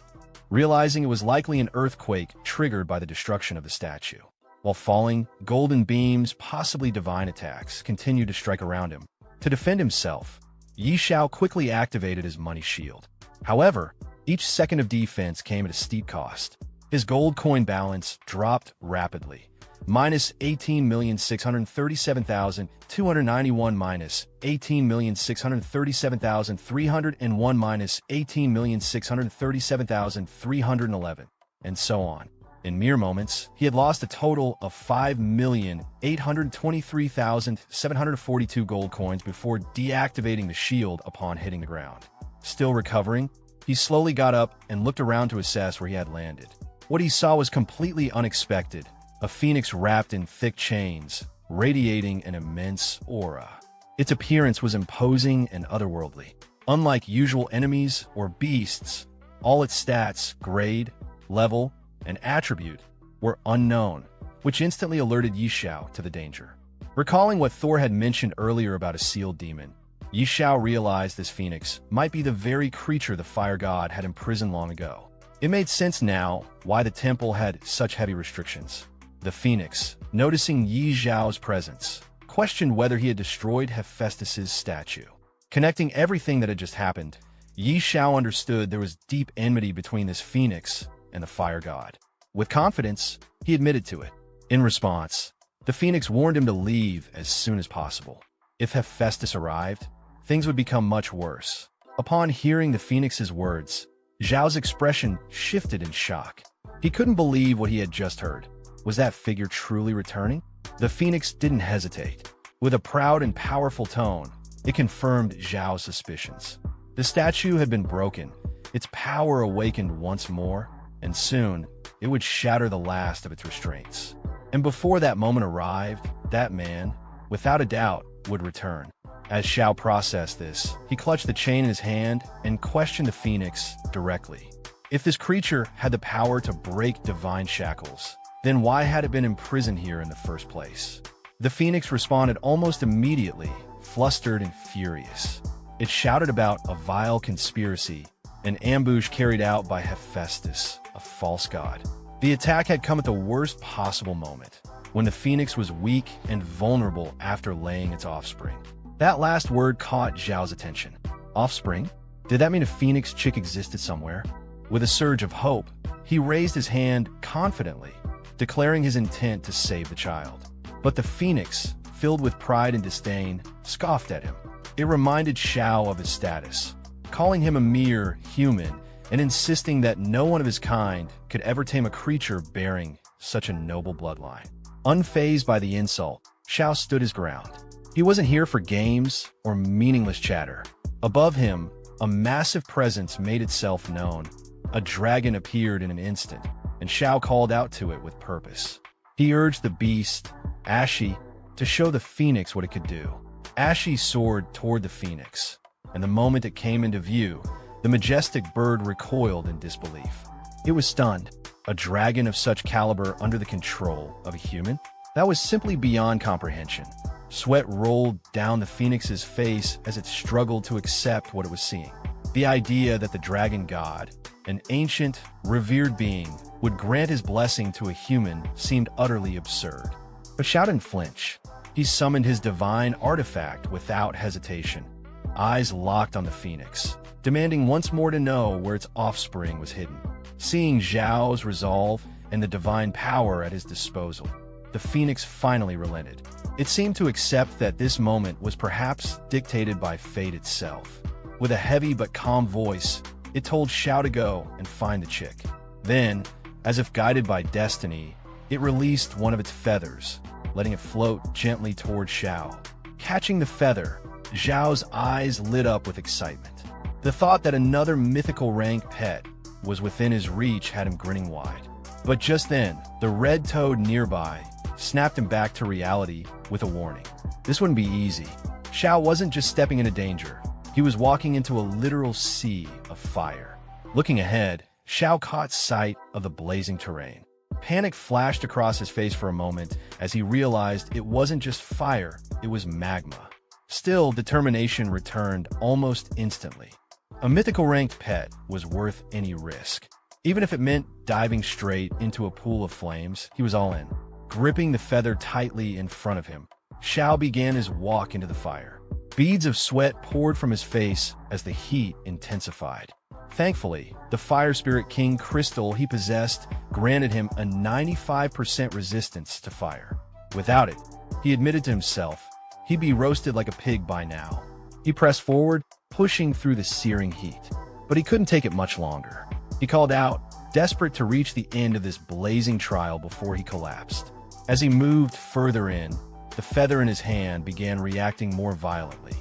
S2: realizing it was likely an earthquake triggered by the destruction of the statue. While falling, golden beams, possibly divine attacks, continued to strike around him. To defend himself, Xiao quickly activated his money shield. However, each second of defense came at a steep cost. His gold coin balance dropped rapidly. Minus 18,637,291 minus 18,637,301 minus 18,637,311, and so on. In mere moments, he had lost a total of 5,823,742 gold coins before deactivating the shield upon hitting the ground. Still recovering, he slowly got up and looked around to assess where he had landed. What he saw was completely unexpected. A phoenix wrapped in thick chains, radiating an immense aura. Its appearance was imposing and otherworldly. Unlike usual enemies or beasts, all its stats, grade, level, and attribute were unknown, which instantly alerted Xiao to the danger. Recalling what Thor had mentioned earlier about a sealed demon, Xiao realized this phoenix might be the very creature the fire god had imprisoned long ago. It made sense now why the temple had such heavy restrictions. The phoenix, noticing Xiao's presence, questioned whether he had destroyed Hephaestus's statue. Connecting everything that had just happened, Xiao understood there was deep enmity between this phoenix and the fire god. With confidence, he admitted to it. In response, the phoenix warned him to leave as soon as possible. If Hephaestus arrived, things would become much worse. Upon hearing the phoenix's words, Xiao's expression shifted in shock. He couldn't believe what he had just heard. Was that figure truly returning? The phoenix didn't hesitate. With a proud and powerful tone, it confirmed Xiao's suspicions. The statue had been broken, its power awakened once more, and soon it would shatter the last of its restraints. And before that moment arrived, that man, without a doubt, would return. As Xiao processed this, he clutched the chain in his hand and questioned the phoenix directly. If this creature had the power to break divine shackles, then why had it been imprisoned here in the first place? The phoenix responded almost immediately, flustered and furious. It shouted about a vile conspiracy, an ambush carried out by Hephaestus, a false god. The attack had come at the worst possible moment, when the phoenix was weak and vulnerable after laying its offspring. That last word caught Xiao's attention. Offspring? Did that mean a phoenix chick existed somewhere? With a surge of hope, he raised his hand confidently, declaring his intent to save the child. But the phoenix, filled with pride and disdain, scoffed at him. It reminded Xiao of his status, calling him a mere human and insisting that no one of his kind could ever tame a creature bearing such a noble bloodline. Unfazed by the insult, Xiao stood his ground. He wasn't here for games or meaningless chatter. Above him, a massive presence made itself known. A dragon appeared in an instant, and Xiao called out to it with purpose. He urged the beast, Ashi, to show the phoenix what it could do. Ashi soared toward the phoenix, and the moment it came into view, the majestic bird recoiled in disbelief. It was stunned. A dragon of such caliber under the control of a human? That was simply beyond comprehension. Sweat rolled down the phoenix's face as it struggled to accept what it was seeing. The idea that the dragon god, an ancient, revered being, would grant his blessing to a human seemed utterly absurd. But Xiao didn't flinch. He summoned his divine artifact without hesitation, eyes locked on the phoenix, demanding once more to know where its offspring was hidden. Seeing Xiao's resolve and the divine power at his disposal, the phoenix finally relented. It seemed to accept that this moment was perhaps dictated by fate itself. With a heavy but calm voice, it told Xiao to go and find the chick. Then, as if guided by destiny, it released one of its feathers, letting it float gently toward Xiao. Catching the feather, Xiao's eyes lit up with excitement. The thought that another mythical rank pet was within his reach had him grinning wide. But just then, the red toad nearby snapped him back to reality with a warning. This wouldn't be easy. Xiao wasn't just stepping into danger. He was walking into a literal sea of fire. Looking ahead, Xiao caught sight of the blazing terrain. Panic flashed across his face for a moment as he realized it wasn't just fire, it was magma. Still, determination returned almost instantly. A mythical ranked pet was worth any risk. Even if it meant diving straight into a pool of flames, he was all in. Gripping the feather tightly in front of him, Xiao began his walk into the fire. Beads of sweat poured from his face as the heat intensified. Thankfully, the Fire Spirit King crystal he possessed granted him a 95% resistance to fire. Without it, he admitted to himself, he'd be roasted like a pig by now. He pressed forward, pushing through the searing heat. But he couldn't take it much longer. He called out, desperate to reach the end of this blazing trial before he collapsed. As he moved further in, the feather in his hand began reacting more violently.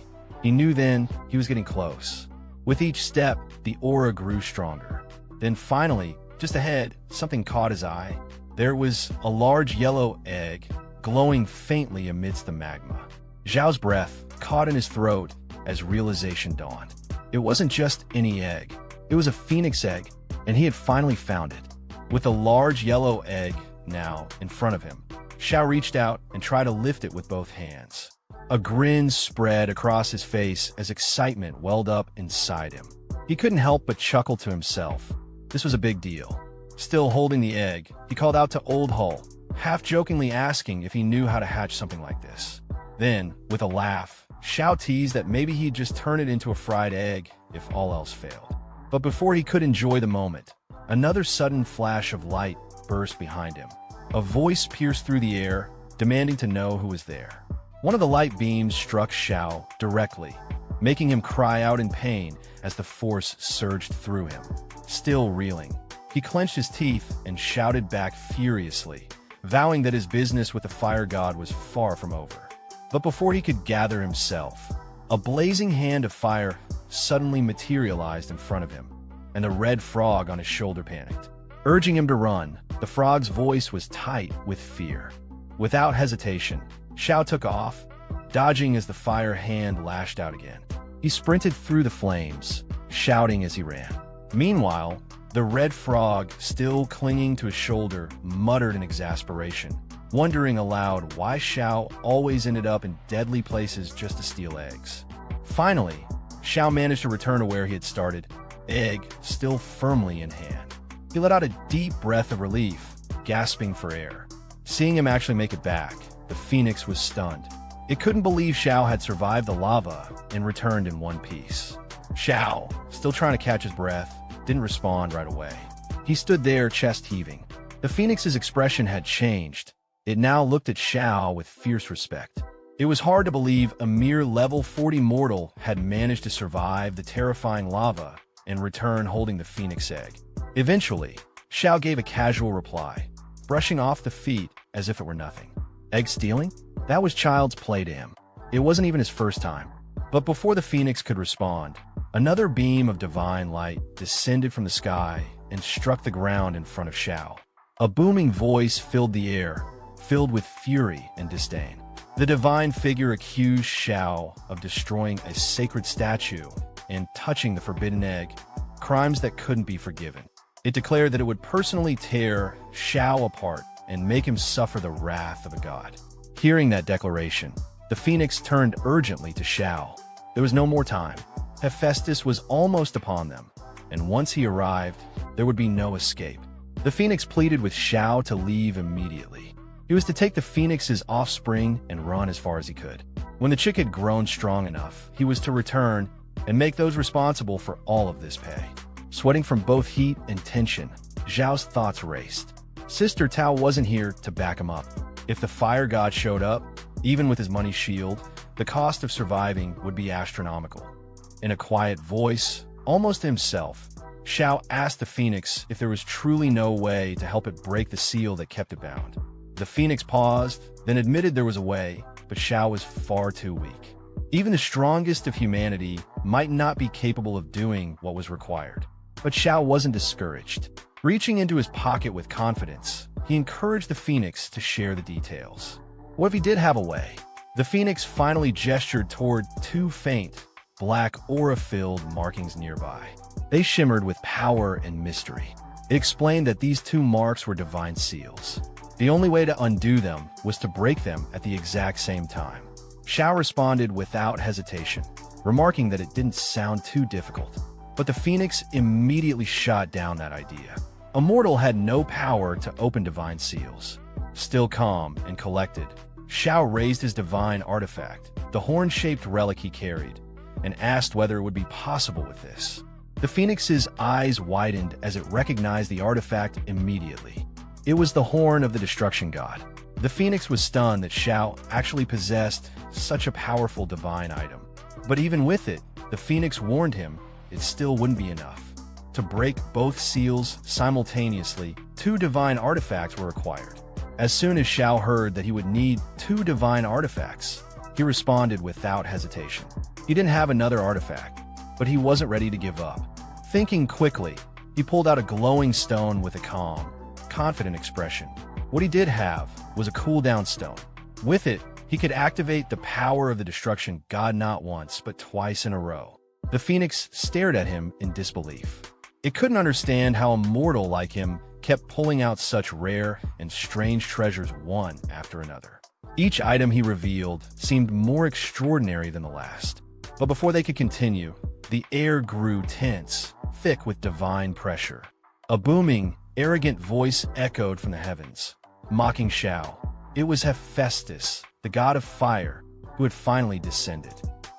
S2: He knew then he was getting close. With each step, the aura grew stronger. Then finally, just ahead, something caught his eye. There was a large yellow egg, glowing faintly amidst the magma. Xiao's breath caught in his throat as realization dawned. It wasn't just any egg. It was a phoenix egg, and he had finally found it. With a large yellow egg now in front of him, Xiao reached out and tried to lift it with both hands. A grin spread across his face as excitement welled up inside him. He couldn't help but chuckle to himself. This was a big deal. Still holding the egg, he called out to Old Hull, half-jokingly asking if he knew how to hatch something like this. Then, with a laugh, Xiao teased that maybe he'd just turn it into a fried egg if all else failed. But before he could enjoy the moment, another sudden flash of light burst behind him. A voice pierced through the air, demanding to know who was there. One of the light beams struck Xiao directly, making him cry out in pain as the force surged through him. Still reeling, he clenched his teeth and shouted back furiously, vowing that his business with the fire god was far from over. But before he could gather himself, a blazing hand of fire suddenly materialized in front of him, and the red frog on his shoulder panicked. Urging him to run, the frog's voice was tight with fear. Without hesitation, Xiao took off, dodging as the fire hand lashed out again. He sprinted through the flames, shouting as he ran. Meanwhile, the red frog, still clinging to his shoulder, muttered in exasperation, wondering aloud why Xiao always ended up in deadly places just to steal eggs. Finally, Xiao managed to return to where he had started, egg still firmly in hand. He let out a deep breath of relief, gasping for air. Seeing him actually make it back, the phoenix was stunned. It couldn't believe Xiao had survived the lava and returned in one piece. Xiao, still trying to catch his breath, didn't respond right away. He stood there, chest heaving. The phoenix's expression had changed. It now looked at Xiao with fierce respect. It was hard to believe a mere level 40 mortal had managed to survive the terrifying lava and return holding the phoenix egg. Eventually, Xiao gave a casual reply, brushing off the feet as if it were nothing. Egg stealing? That was child's play to him. It wasn't even his first time. But before the phoenix could respond, another beam of divine light descended from the sky and struck the ground in front of Xiao. A booming voice filled the air, filled with fury and disdain. The divine figure accused Xiao of destroying a sacred statue and touching the forbidden egg, crimes that couldn't be forgiven. It declared that it would personally tear Xiao apart and make him suffer the wrath of a god. Hearing that declaration, the phoenix turned urgently to Xiao. There was no more time. Hephaestus was almost upon them, and once he arrived, there would be no escape. The phoenix pleaded with Xiao to leave immediately. He was to take the phoenix's offspring and run as far as he could. When the chick had grown strong enough, he was to return and make those responsible for all of this pay. Sweating from both heat and tension, Xiao's thoughts raced. Sister Tao wasn't here to back him up. If the fire god showed up, even with his money shield, the cost of surviving would be astronomical. In a quiet voice, almost to himself, Xiao asked the phoenix if there was truly no way to help it break the seal that kept it bound. The phoenix paused, then admitted there was a way, but Xiao was far too weak. Even the strongest of humanity might not be capable of doing what was required. But Xiao wasn't discouraged. Reaching into his pocket with confidence, he encouraged the phoenix to share the details. What if he did have a way? The phoenix finally gestured toward two faint, black aura-filled markings nearby. They shimmered with power and mystery. It explained that these two marks were divine seals. The only way to undo them was to break them at the exact same time. Xiao responded without hesitation, remarking that it didn't sound too difficult. But the phoenix immediately shot down that idea. A mortal had no power to open divine seals. Still calm and collected, Xiao raised his divine artifact, the horn-shaped relic he carried, and asked whether it would be possible with this. The phoenix's eyes widened as it recognized the artifact immediately. It was the horn of the destruction god. The phoenix was stunned that Xiao actually possessed such a powerful divine item. But even with it, the phoenix warned him it still wouldn't be enough. To break both seals simultaneously, 2 divine artifacts were required. As soon as Xiao heard that he would need 2 divine artifacts, he responded without hesitation. He didn't have another artifact, but he wasn't ready to give up. Thinking quickly, he pulled out a glowing stone with a calm, confident expression. What he did have was a cooldown stone. With it, he could activate the power of the destruction god not once, but twice in a row. The phoenix stared at him in disbelief. It couldn't understand how a mortal like him kept pulling out such rare and strange treasures one after another. Each item he revealed seemed more extraordinary than the last. But before they could continue, the air grew tense, thick with divine pressure. A booming, arrogant voice echoed from the heavens, mocking Xiao. It was Hephaestus, the god of fire, who had finally descended.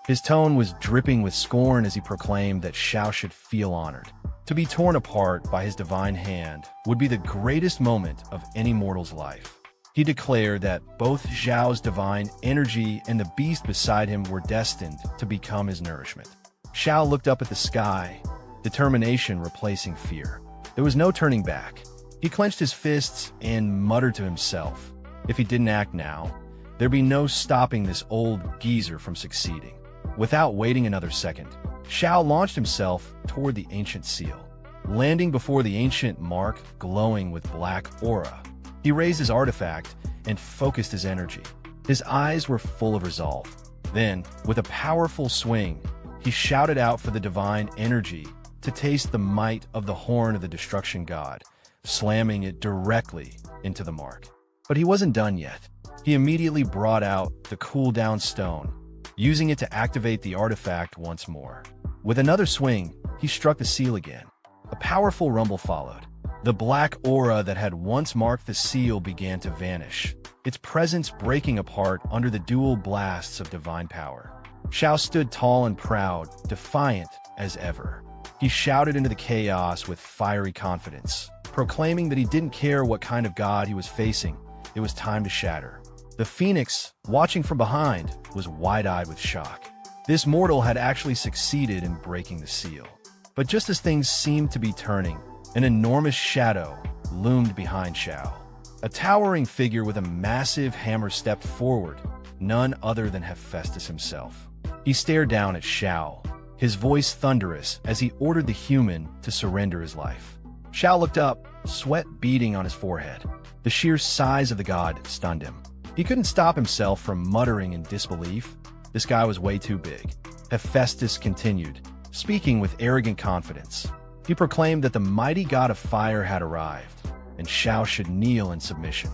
S2: His tone was dripping with scorn as he proclaimed that Xiao should feel honored. To be torn apart by his divine hand would be the greatest moment of any mortal's life. He declared that both Xiao's divine energy and the beast beside him were destined to become his nourishment. Xiao looked up at the sky, determination replacing fear. There was no turning back. He clenched his fists and muttered to himself, if he didn't act now, there'd be no stopping this old geezer from succeeding. Without waiting another second, Xiao launched himself toward the ancient seal, landing before the ancient mark glowing with black aura. He raised his artifact and focused his energy. His eyes were full of resolve. Then, with a powerful swing, he shouted out for the divine energy to taste the might of the horn of the destruction god, slamming it directly into the mark. But he wasn't done yet. He immediately brought out the cooldown stone, using it to activate the artifact once more. With another swing, he struck the seal again. A powerful rumble followed. The black aura that had once marked the seal began to vanish, its presence breaking apart under the dual blasts of divine power. Xiao stood tall and proud, defiant as ever. He shouted into the chaos with fiery confidence, proclaiming that he didn't care what kind of god he was facing. It was time to shatter. The phoenix, watching from behind, was wide-eyed with shock. This mortal had actually succeeded in breaking the seal. But just as things seemed to be turning, an enormous shadow loomed behind Xiao. A towering figure with a massive hammer stepped forward, none other than Hephaestus himself. He stared down at Xiao, his voice thunderous as he ordered the human to surrender his life. Xiao looked up, sweat beading on his forehead. The sheer size of the god stunned him. He couldn't stop himself from muttering in disbelief. This guy was way too big. Hephaestus continued, speaking with arrogant confidence. He proclaimed that the mighty god of fire had arrived, and Xiao should kneel in submission.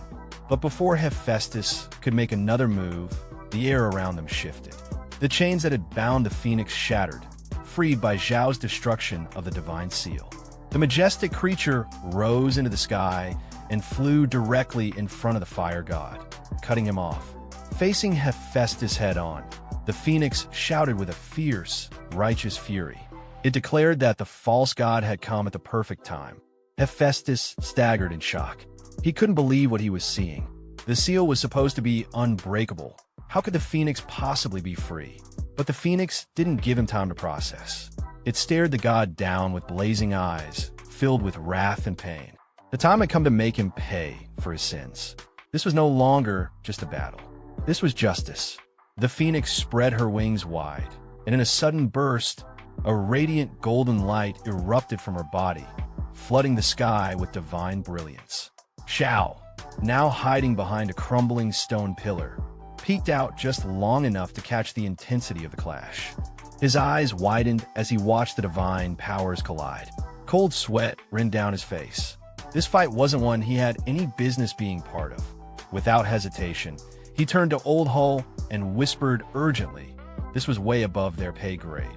S2: But before Hephaestus could make another move, the air around them shifted. The chains that had bound the phoenix shattered, freed by Xiao's destruction of the divine seal. The majestic creature rose into the sky and flew directly in front of the fire god, cutting him off. Facing Hephaestus head-on, the phoenix shouted with a fierce, righteous fury. It declared that the false god had come at the perfect time. Hephaestus staggered in shock. He couldn't believe what he was seeing. The seal was supposed to be unbreakable. How could the phoenix possibly be free? But the phoenix didn't give him time to process. It stared the god down with blazing eyes, filled with wrath and pain. The time had come to make him pay for his sins. This was no longer just a battle. This was justice. The phoenix spread her wings wide, and in a sudden burst, a radiant golden light erupted from her body, flooding the sky with divine brilliance. Xiao, now hiding behind a crumbling stone pillar, peeked out just long enough to catch the intensity of the clash. His eyes widened as he watched the divine powers collide. Cold sweat ran down his face. This fight wasn't one he had any business being part of. Without hesitation, He turned to Old Hull and whispered urgently. This was way above their pay grade.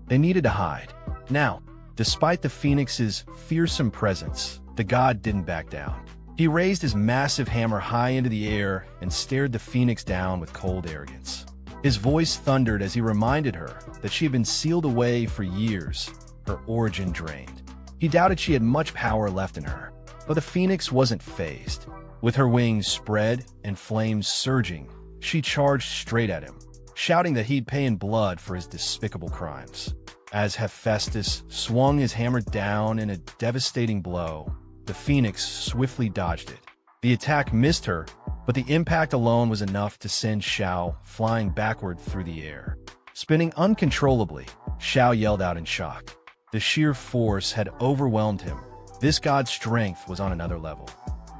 S2: They needed to hide. Now, despite the Phoenix's fearsome presence, the god didn't back down. He raised his massive hammer high into the air and stared the Phoenix down with cold arrogance. His voice thundered as he reminded her that she had been sealed away for years, her origin drained. He doubted she had much power left in her, but the Phoenix wasn't fazed. With her wings spread and flames surging, she charged straight at him, shouting that he'd pay in blood for his despicable crimes. As Hephaestus swung his hammer down in a devastating blow, the Phoenix swiftly dodged it. The attack missed her, but the impact alone was enough to send Xiao flying backward through the air. Spinning uncontrollably, Xiao yelled out in shock. The sheer force had overwhelmed him. This god's strength was on another level.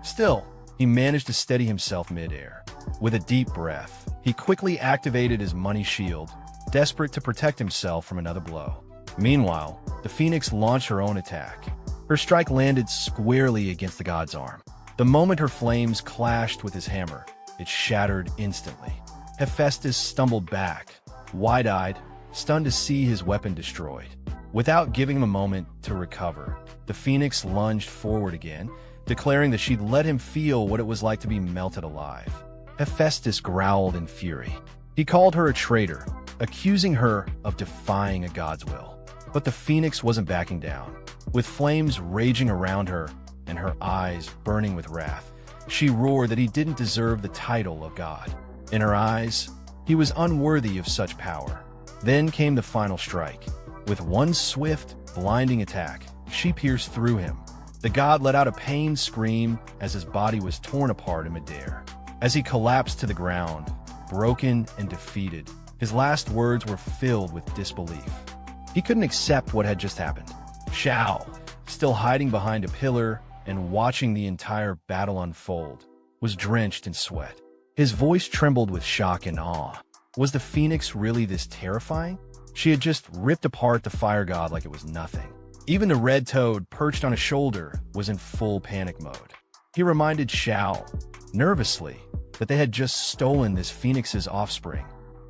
S2: Still, he managed to steady himself mid-air. With a deep breath, he quickly activated his money shield, desperate to protect himself from another blow. Meanwhile, the Phoenix launched her own attack. Her strike landed squarely against the god's arm. The moment her flames clashed with his hammer, it shattered instantly. Hephaestus stumbled back, wide-eyed, stunned to see his weapon destroyed. Without giving him a moment to recover, the Phoenix lunged forward again, declaring that she'd let him feel what it was like to be melted alive. Hephaestus growled in fury. He called her a traitor, accusing her of defying a god's will. But the Phoenix wasn't backing down. With flames raging around her and her eyes burning with wrath, she roared that he didn't deserve the title of god. In her eyes, he was unworthy of such power. Then came the final strike. With one swift, blinding attack, she pierced through him. The god let out a pained scream as his body was torn apart in midair. As he collapsed to the ground, broken and defeated, his last words were filled with disbelief. He couldn't accept what had just happened. Xiao, still hiding behind a pillar and watching the entire battle unfold, was drenched in sweat. His voice trembled with shock and awe. Was the Phoenix really this terrifying? She had just ripped apart the fire god like it was nothing. Even the red toad perched on his shoulder was in full panic mode. He reminded Xiao, nervously, that they had just stolen this Phoenix's offspring.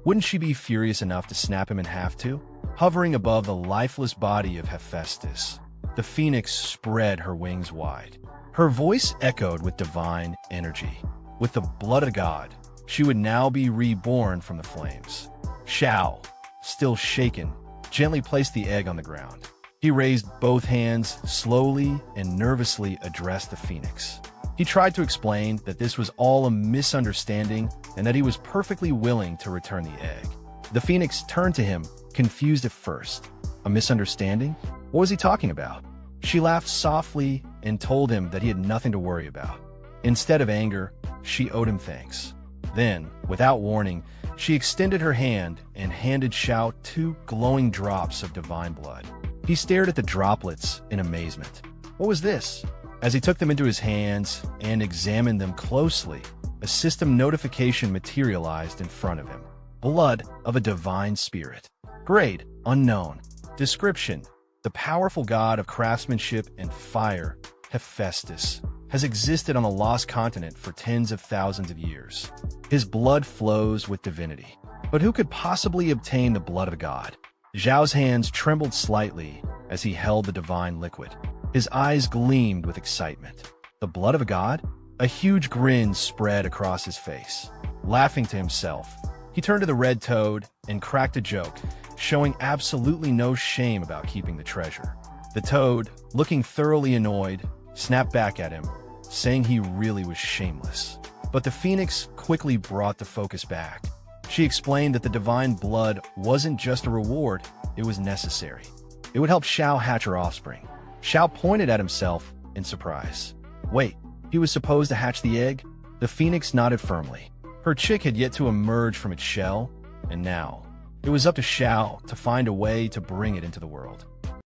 S2: Wouldn't she be furious enough to snap him in half too? Hovering above the lifeless body of Hephaestus, the Phoenix spread her wings wide. Her voice echoed with divine energy. With the blood of God, she would now be reborn from the flames. Xiao, still shaken, gently placed the egg on the ground. He raised both hands, slowly and nervously addressed the Phoenix. He tried to explain that this was all a misunderstanding and that he was perfectly willing to return the egg. The Phoenix turned to him, confused at first. A misunderstanding? What was he talking about? She laughed softly and told him that he had nothing to worry about. Instead of anger, she owed him thanks. Then, without warning, she extended her hand and handed Xiao 2 glowing drops of divine blood. He stared at the droplets in amazement. What was this? As he took them into his hands and examined them closely, a system notification materialized in front of him. Blood of a divine spirit. Grade, unknown. Description: the powerful god of craftsmanship and fire, Hephaestus, has existed on the lost continent for tens of thousands of years. His blood flows with divinity. But who could possibly obtain the blood of a god? Zhao's hands trembled slightly as he held the divine liquid. His eyes gleamed with excitement. The blood of a god? A huge grin spread across his face. Laughing to himself, he turned to the red toad and cracked a joke, showing absolutely no shame about keeping the treasure. The toad, looking thoroughly annoyed, snapped back at him, saying he really was shameless. But the Phoenix quickly brought the focus back. She explained that the divine blood wasn't just a reward, it was necessary. It would help Xiao hatch her offspring. Xiao pointed at himself in surprise. Wait, he was supposed to hatch the egg? The Phoenix nodded firmly. Her chick had yet to emerge from its shell, and now it was up to Xiao to find a way to bring it into the world.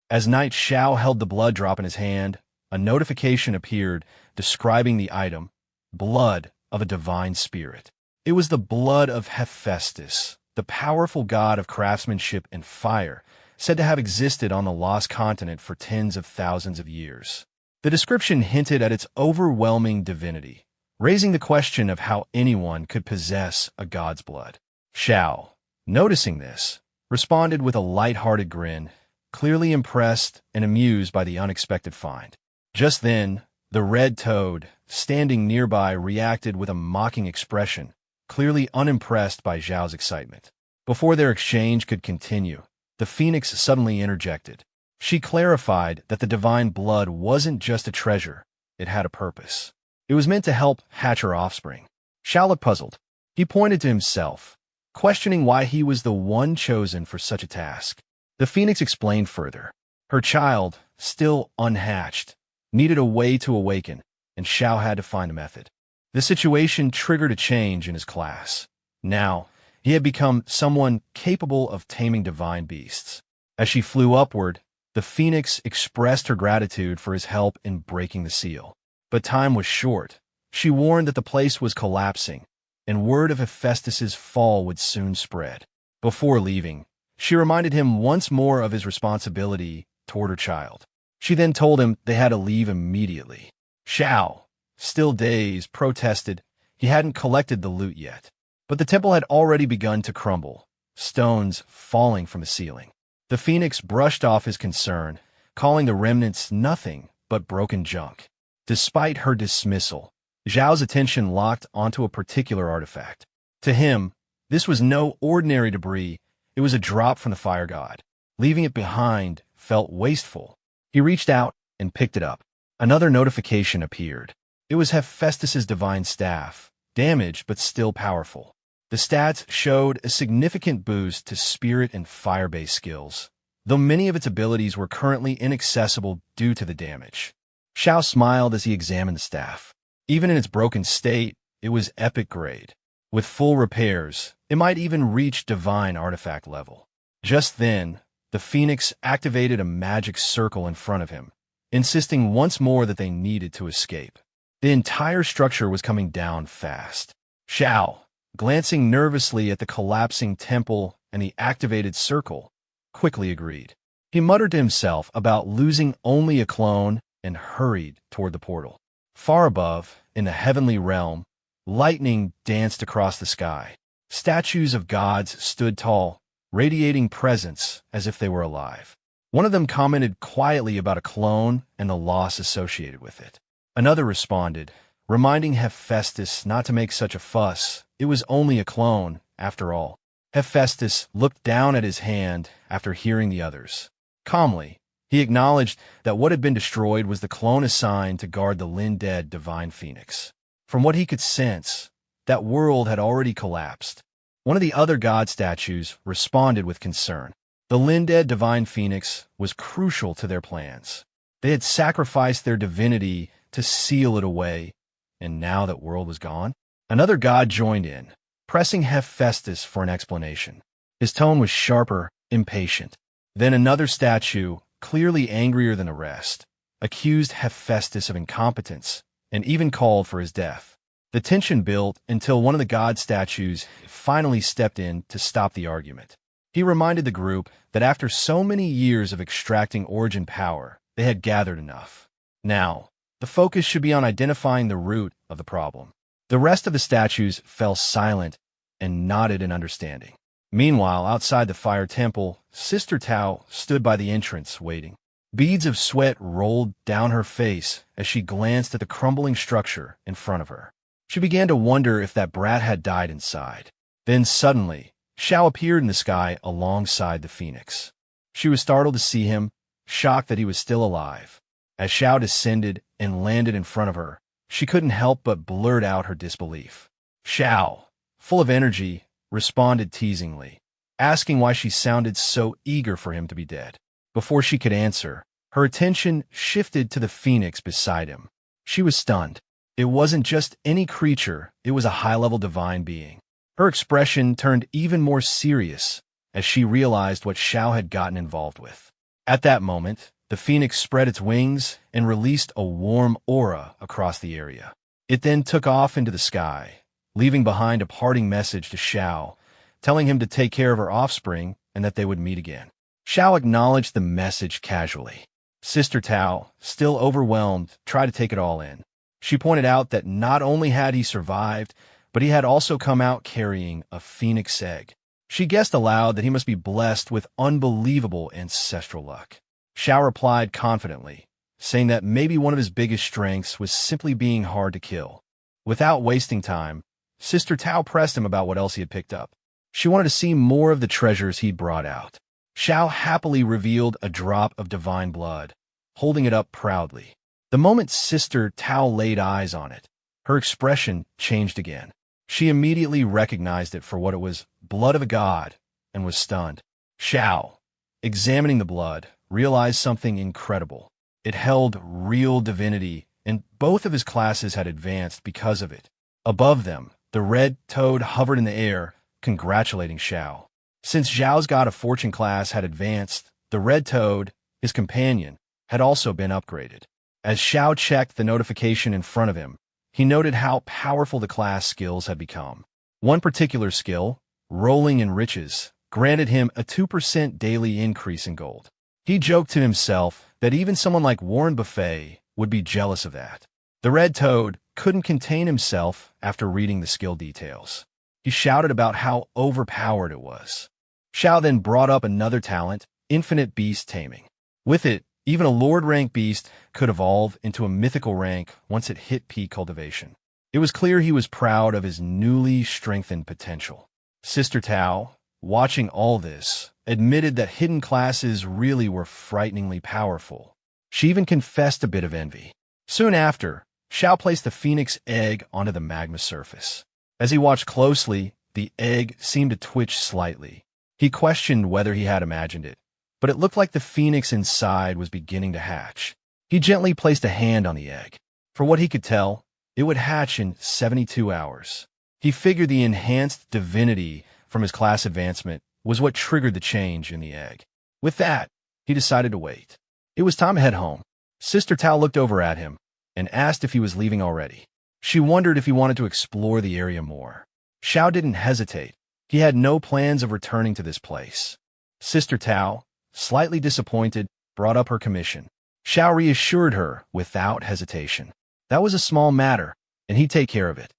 S2: As Knight Xiao held the blood drop in his hand, a notification appeared describing the item, blood of a divine spirit. It was the blood of Hephaestus, the powerful god of craftsmanship and fire, said to have existed on the lost continent for tens of thousands of years. The description hinted at its overwhelming divinity. raising the question of how anyone could possess a god's blood. Xiao, noticing this, responded with a light-hearted grin, clearly impressed and amused by the unexpected find. Just then, the red toad, standing nearby, reacted with a mocking expression, clearly unimpressed by Xiao's excitement. Before their exchange could continue, the phoenix suddenly interjected. She clarified that the divine blood wasn't just a treasure, it had a purpose. It was meant to help hatch her offspring. Xiao looked puzzled. He pointed to himself, questioning why he was the one chosen for such a task. The phoenix explained further. Her child, still unhatched, needed a way to awaken, and Xiao had to find a method. The situation triggered a change in his class. Now, he had become someone capable of taming divine beasts. As she flew upward, the phoenix expressed her gratitude for his help in breaking the seal. But time was short. She warned that the place was collapsing, and word of Hephaestus's fall would soon spread. Before leaving, she reminded him once more of his responsibility toward her child. She then told him they had to leave immediately. Xiao, still dazed, protested he hadn't collected the loot yet. But the temple had already begun to crumble, stones falling from the ceiling. The phoenix brushed off his concern, calling the remnants nothing but broken junk. Despite her dismissal, Zhao's attention locked onto a particular artifact. To him, this was no ordinary debris, it was a drop from the fire god. Leaving it behind felt wasteful. He reached out and picked it up. Another notification appeared. It was Hephaestus's divine staff, damaged but still powerful. The stats showed a significant boost to spirit and fire-based skills, though many of its abilities were currently inaccessible due to the damage. Xiao smiled as he examined the staff. Even in its broken state, it was epic grade. With full repairs, it might even reach divine artifact level. Just then, the phoenix activated a magic circle in front of him, insisting once more that they needed to escape. The entire structure was coming down fast. Xiao, glancing nervously at the collapsing temple and the activated circle, quickly agreed. He muttered to himself about losing only a clone and hurried toward the portal. Far above, in the heavenly realm, lightning danced across the sky. Statues of gods stood tall, radiating presence as if they were alive. One of them commented quietly about a clone and the loss associated with it. Another responded, reminding Hephaestus not to make such a fuss. It was only a clone, after all. Hephaestus looked down at his hand after hearing the others. Calmly, he acknowledged that what had been destroyed was the clone assigned to guard the Lin-dead divine phoenix. From what he could sense, that world had already collapsed. One of the other god statues responded with concern. The Lin-dead divine phoenix was crucial to their plans. They had sacrificed their divinity to seal it away, and now that world was gone? Another god joined in, pressing Hephaestus for an explanation. His tone was sharper, impatient. Then another statue, clearly angrier than the rest, accused Hephaestus of incompetence and even called for his death. The tension built until one of the god statues finally stepped in to stop the argument. He reminded the group that after so many years of extracting origin power, they had gathered enough. Now, the focus should be on identifying the root of the problem. The rest of the statues fell silent and nodded in understanding. Meanwhile, outside the fire temple, Sister Tao stood by the entrance, waiting. Beads of sweat rolled down her face as she glanced at the crumbling structure in front of her. She began to wonder if that brat had died inside. Then suddenly, Xiao appeared in the sky alongside the phoenix. She was startled to see him, shocked that he was still alive. As Xiao descended and landed in front of her, she couldn't help but blurt out her disbelief. Xiao, full of energy, responded teasingly, asking why she sounded so eager for him to be dead. Before she could answer, her attention shifted to the phoenix beside him. She was stunned. It wasn't just any creature, it was a high-level divine being. Her expression turned even more serious as she realized what Xiao had gotten involved with. At that moment, the phoenix spread its wings and released a warm aura across the area. It then took off into the sky, leaving behind a parting message to Xiao, telling him to take care of her offspring and that they would meet again. Xiao acknowledged the message casually. Sister Tao, still overwhelmed, tried to take it all in. She pointed out that not only had he survived, but he had also come out carrying a phoenix egg. She guessed aloud that he must be blessed with unbelievable ancestral luck. Xiao replied confidently, saying that maybe one of his biggest strengths was simply being hard to kill. Without wasting time, Sister Tao pressed him about what else he had picked up. She wanted to see more of the treasures he'd brought out. Xiao happily revealed a drop of divine blood, holding it up proudly. The moment Sister Tao laid eyes on it, her expression changed again. She immediately recognized it for what it was, blood of a god, and was stunned. Xiao, examining the blood, realized something incredible. It held real divinity, and both of his classes had advanced because of it. Above them, the red toad hovered in the air, congratulating Xiao. Since Xiao's god of fortune class had advanced, the red toad, his companion, had also been upgraded. As Xiao checked the notification in front of him, he noted how powerful the class skills had become. One particular skill, Rolling in Riches, granted him a 2% daily increase in gold. He joked to himself that even someone like Warren Buffett would be jealous of that. The red toad couldn't contain himself after reading the skill details. He shouted about how overpowered it was. Xiao then brought up another talent, Infinite Beast Taming. With it, even a Lord rank beast could evolve into a mythical rank once it hit peak cultivation. It was clear he was proud of his newly strengthened potential. Sister Tao, watching all this, admitted that hidden classes really were frighteningly powerful. She even confessed a bit of envy. Soon after, Xiao placed the phoenix egg onto the magma surface. As he watched closely, the egg seemed to twitch slightly. He questioned whether he had imagined it, but it looked like the phoenix inside was beginning to hatch. He gently placed a hand on the egg. For what he could tell, it would hatch in 72 hours. He figured the enhanced divinity from his class advancement was what triggered the change in the egg. With that, he decided to wait. It was time to head home. Sister Tao looked over at him and asked if he was leaving already. She wondered if he wanted to explore the area more. Xiao didn't hesitate. He had no plans of returning to this place. Sister Tao, slightly disappointed, brought up her commission. Xiao reassured her without hesitation. That was a small matter, and he'd take care of it.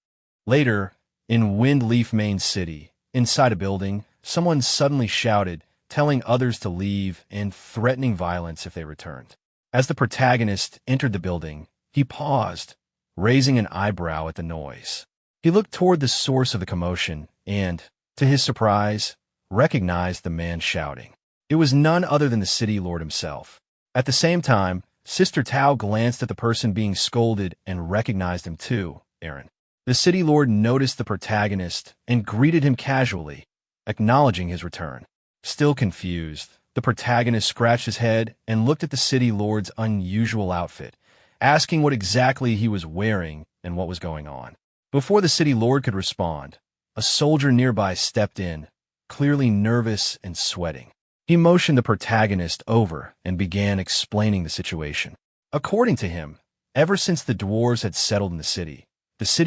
S2: Later, in Windleaf Main City, inside a building, someone suddenly shouted, telling others to leave and threatening violence if they returned. As the protagonist entered the building, he paused, raising an eyebrow at the noise. He looked toward the source of the commotion and, to his surprise, recognized the man shouting. It was none other than the city lord himself. At the same time, Sister Tao glanced at the person being scolded and recognized him too, Aaron. The city lord noticed the protagonist and greeted him casually, acknowledging his return. Still confused, the protagonist scratched his head and looked at the city lord's unusual outfit, asking what exactly he was wearing and what was going on. Before the city lord could respond, a soldier nearby stepped in, clearly nervous and sweating. He motioned the protagonist over and began explaining the situation. According to him, ever since the dwarves had settled in the city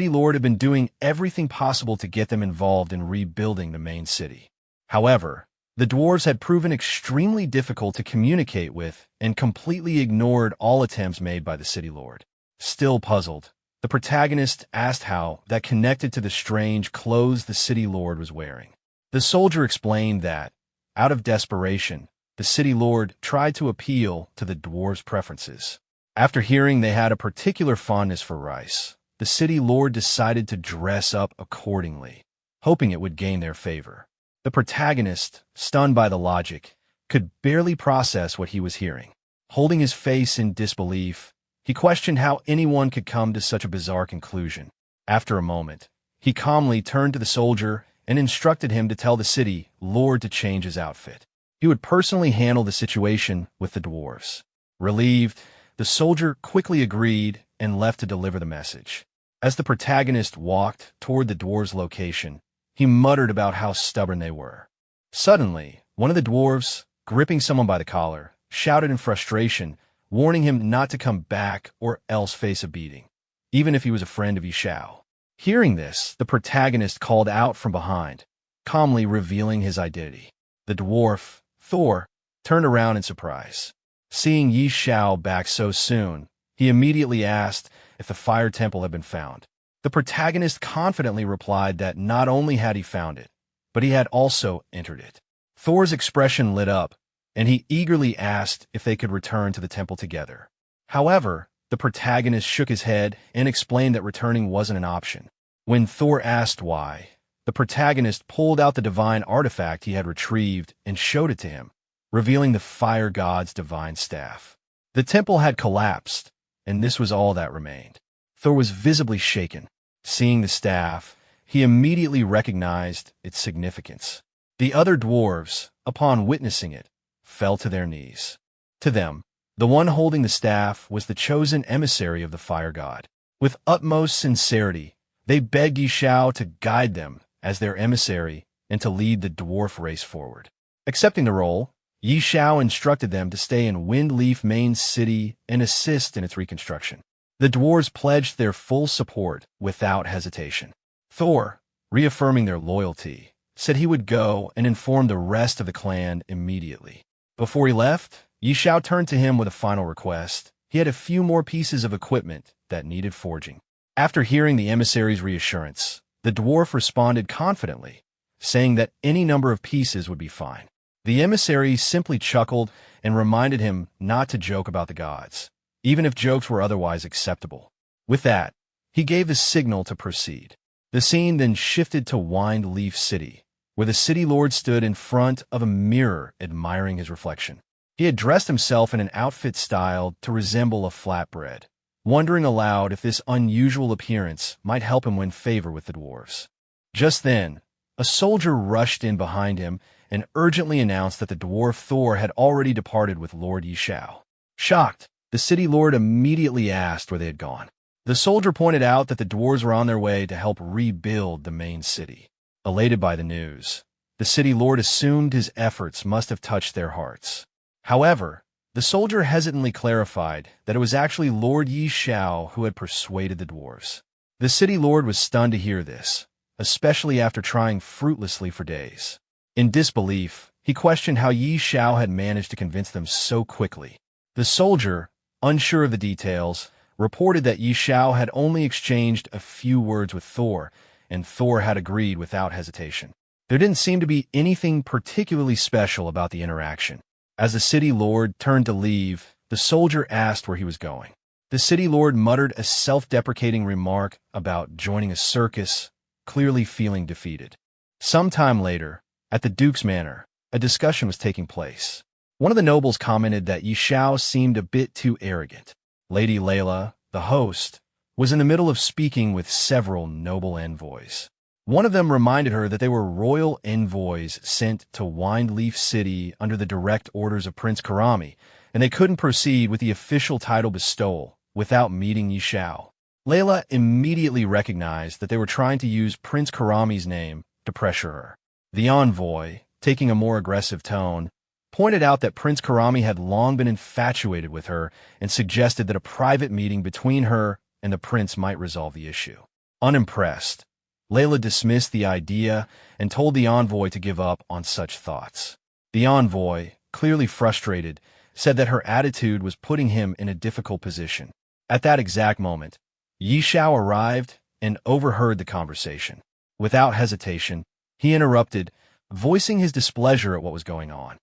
S2: lord had been doing everything possible to get them involved in rebuilding the main city. However, the dwarves had proven extremely difficult to communicate with and completely ignored all attempts made by the city lord. Still puzzled, the protagonist asked how that connected to the strange clothes the city lord was wearing. The soldier explained that, out of desperation, the city lord tried to appeal to the dwarves' preferences. After hearing they had a particular fondness for rice, the city lord decided to dress up accordingly, hoping it would gain their favor. The protagonist, stunned by the logic, could barely process what he was hearing. Holding his face in disbelief, he questioned how anyone could come to such a bizarre conclusion. After a moment, he calmly turned to the soldier and instructed him to tell the city lord to change his outfit. He would personally handle the situation with the dwarves. Relieved, the soldier quickly agreed and left to deliver the message. As the protagonist walked toward the dwarves' location, he muttered about how stubborn they were. Suddenly, one of the dwarves, gripping someone by the collar, shouted in frustration, warning him not to come back or else face a beating, even if he was a friend of Xiao. Hearing this, the protagonist called out from behind, calmly revealing his identity. The dwarf, Thor, turned around in surprise. Seeing Yi Xiao back so soon, He immediately asked if the fire temple had been found. The protagonist confidently replied that not only had he found it, but he had also entered it. Thor's expression lit up, and he eagerly asked if they could return to the temple together. However, the protagonist shook his head and explained that returning wasn't an option. When Thor asked why, the protagonist pulled out the divine artifact he had retrieved and showed it to him, revealing the fire god's divine staff. The temple had collapsed, and this was all that remained. Thor was visibly shaken. Seeing the staff, he immediately recognized its significance. The other dwarves, upon witnessing it, fell to their knees. To them, the one holding the staff was the chosen emissary of the fire god. With utmost sincerity, they begged Xiao to guide them as their emissary and to lead the dwarf race forward. Accepting the role, Xiao instructed them to stay in Windleaf Main City and assist in its reconstruction. The dwarves pledged their full support without hesitation. Thor, reaffirming their loyalty, said he would go and inform the rest of the clan immediately. Before he left, Xiao turned to him with a final request. He had a few more pieces of equipment that needed forging. After hearing the emissary's reassurance, the dwarf responded confidently, saying that any number of pieces would be fine. The emissary simply chuckled and reminded him not to joke about the gods, even if jokes were otherwise acceptable. With that, he gave the signal to proceed. The scene then shifted to Windleaf City, where the city lord stood in front of a mirror admiring his reflection. He had dressed himself in an outfit styled to resemble a flatbread, wondering aloud if this unusual appearance might help him win favor with the dwarves. Just then, a soldier rushed in behind him and urgently announced that the dwarf Thor had already departed with Lord Xiao. Shocked, the city lord immediately asked where they had gone. The soldier pointed out that the dwarves were on their way to help rebuild the main city. Elated by the news, the city lord assumed his efforts must have touched their hearts. However, the soldier hesitantly clarified that it was actually Lord Xiao who had persuaded the dwarves. The city lord was stunned to hear this, especially after trying fruitlessly for days. In disbelief, he questioned how Xiao had managed to convince them so quickly. The soldier, unsure of the details, reported that Xiao had only exchanged a few words with Thor, and Thor had agreed without hesitation. There didn't seem to be anything particularly special about the interaction. As the city lord turned to leave, the soldier asked where he was going. The city lord muttered a self-deprecating remark about joining a circus, clearly feeling defeated. Sometime later, at the Duke's Manor, a discussion was taking place. One of the nobles commented that Xiao seemed a bit too arrogant. Lady Layla, the host, was in the middle of speaking with several noble envoys. One of them reminded her that they were royal envoys sent to Windleaf City under the direct orders of Prince Karami, and they couldn't proceed with the official title bestowal without meeting Xiao. Layla immediately recognized that they were trying to use Prince Karami's name to pressure her. The envoy, taking a more aggressive tone, pointed out that Prince Karami had long been infatuated with her and suggested that a private meeting between her and the prince might resolve the issue. Unimpressed, Layla dismissed the idea and told the envoy to give up on such thoughts. The envoy, clearly frustrated, said that her attitude was putting him in a difficult position. At that exact moment, Xiao arrived and overheard the conversation. Without hesitation, he interrupted, voicing his displeasure at what was going on.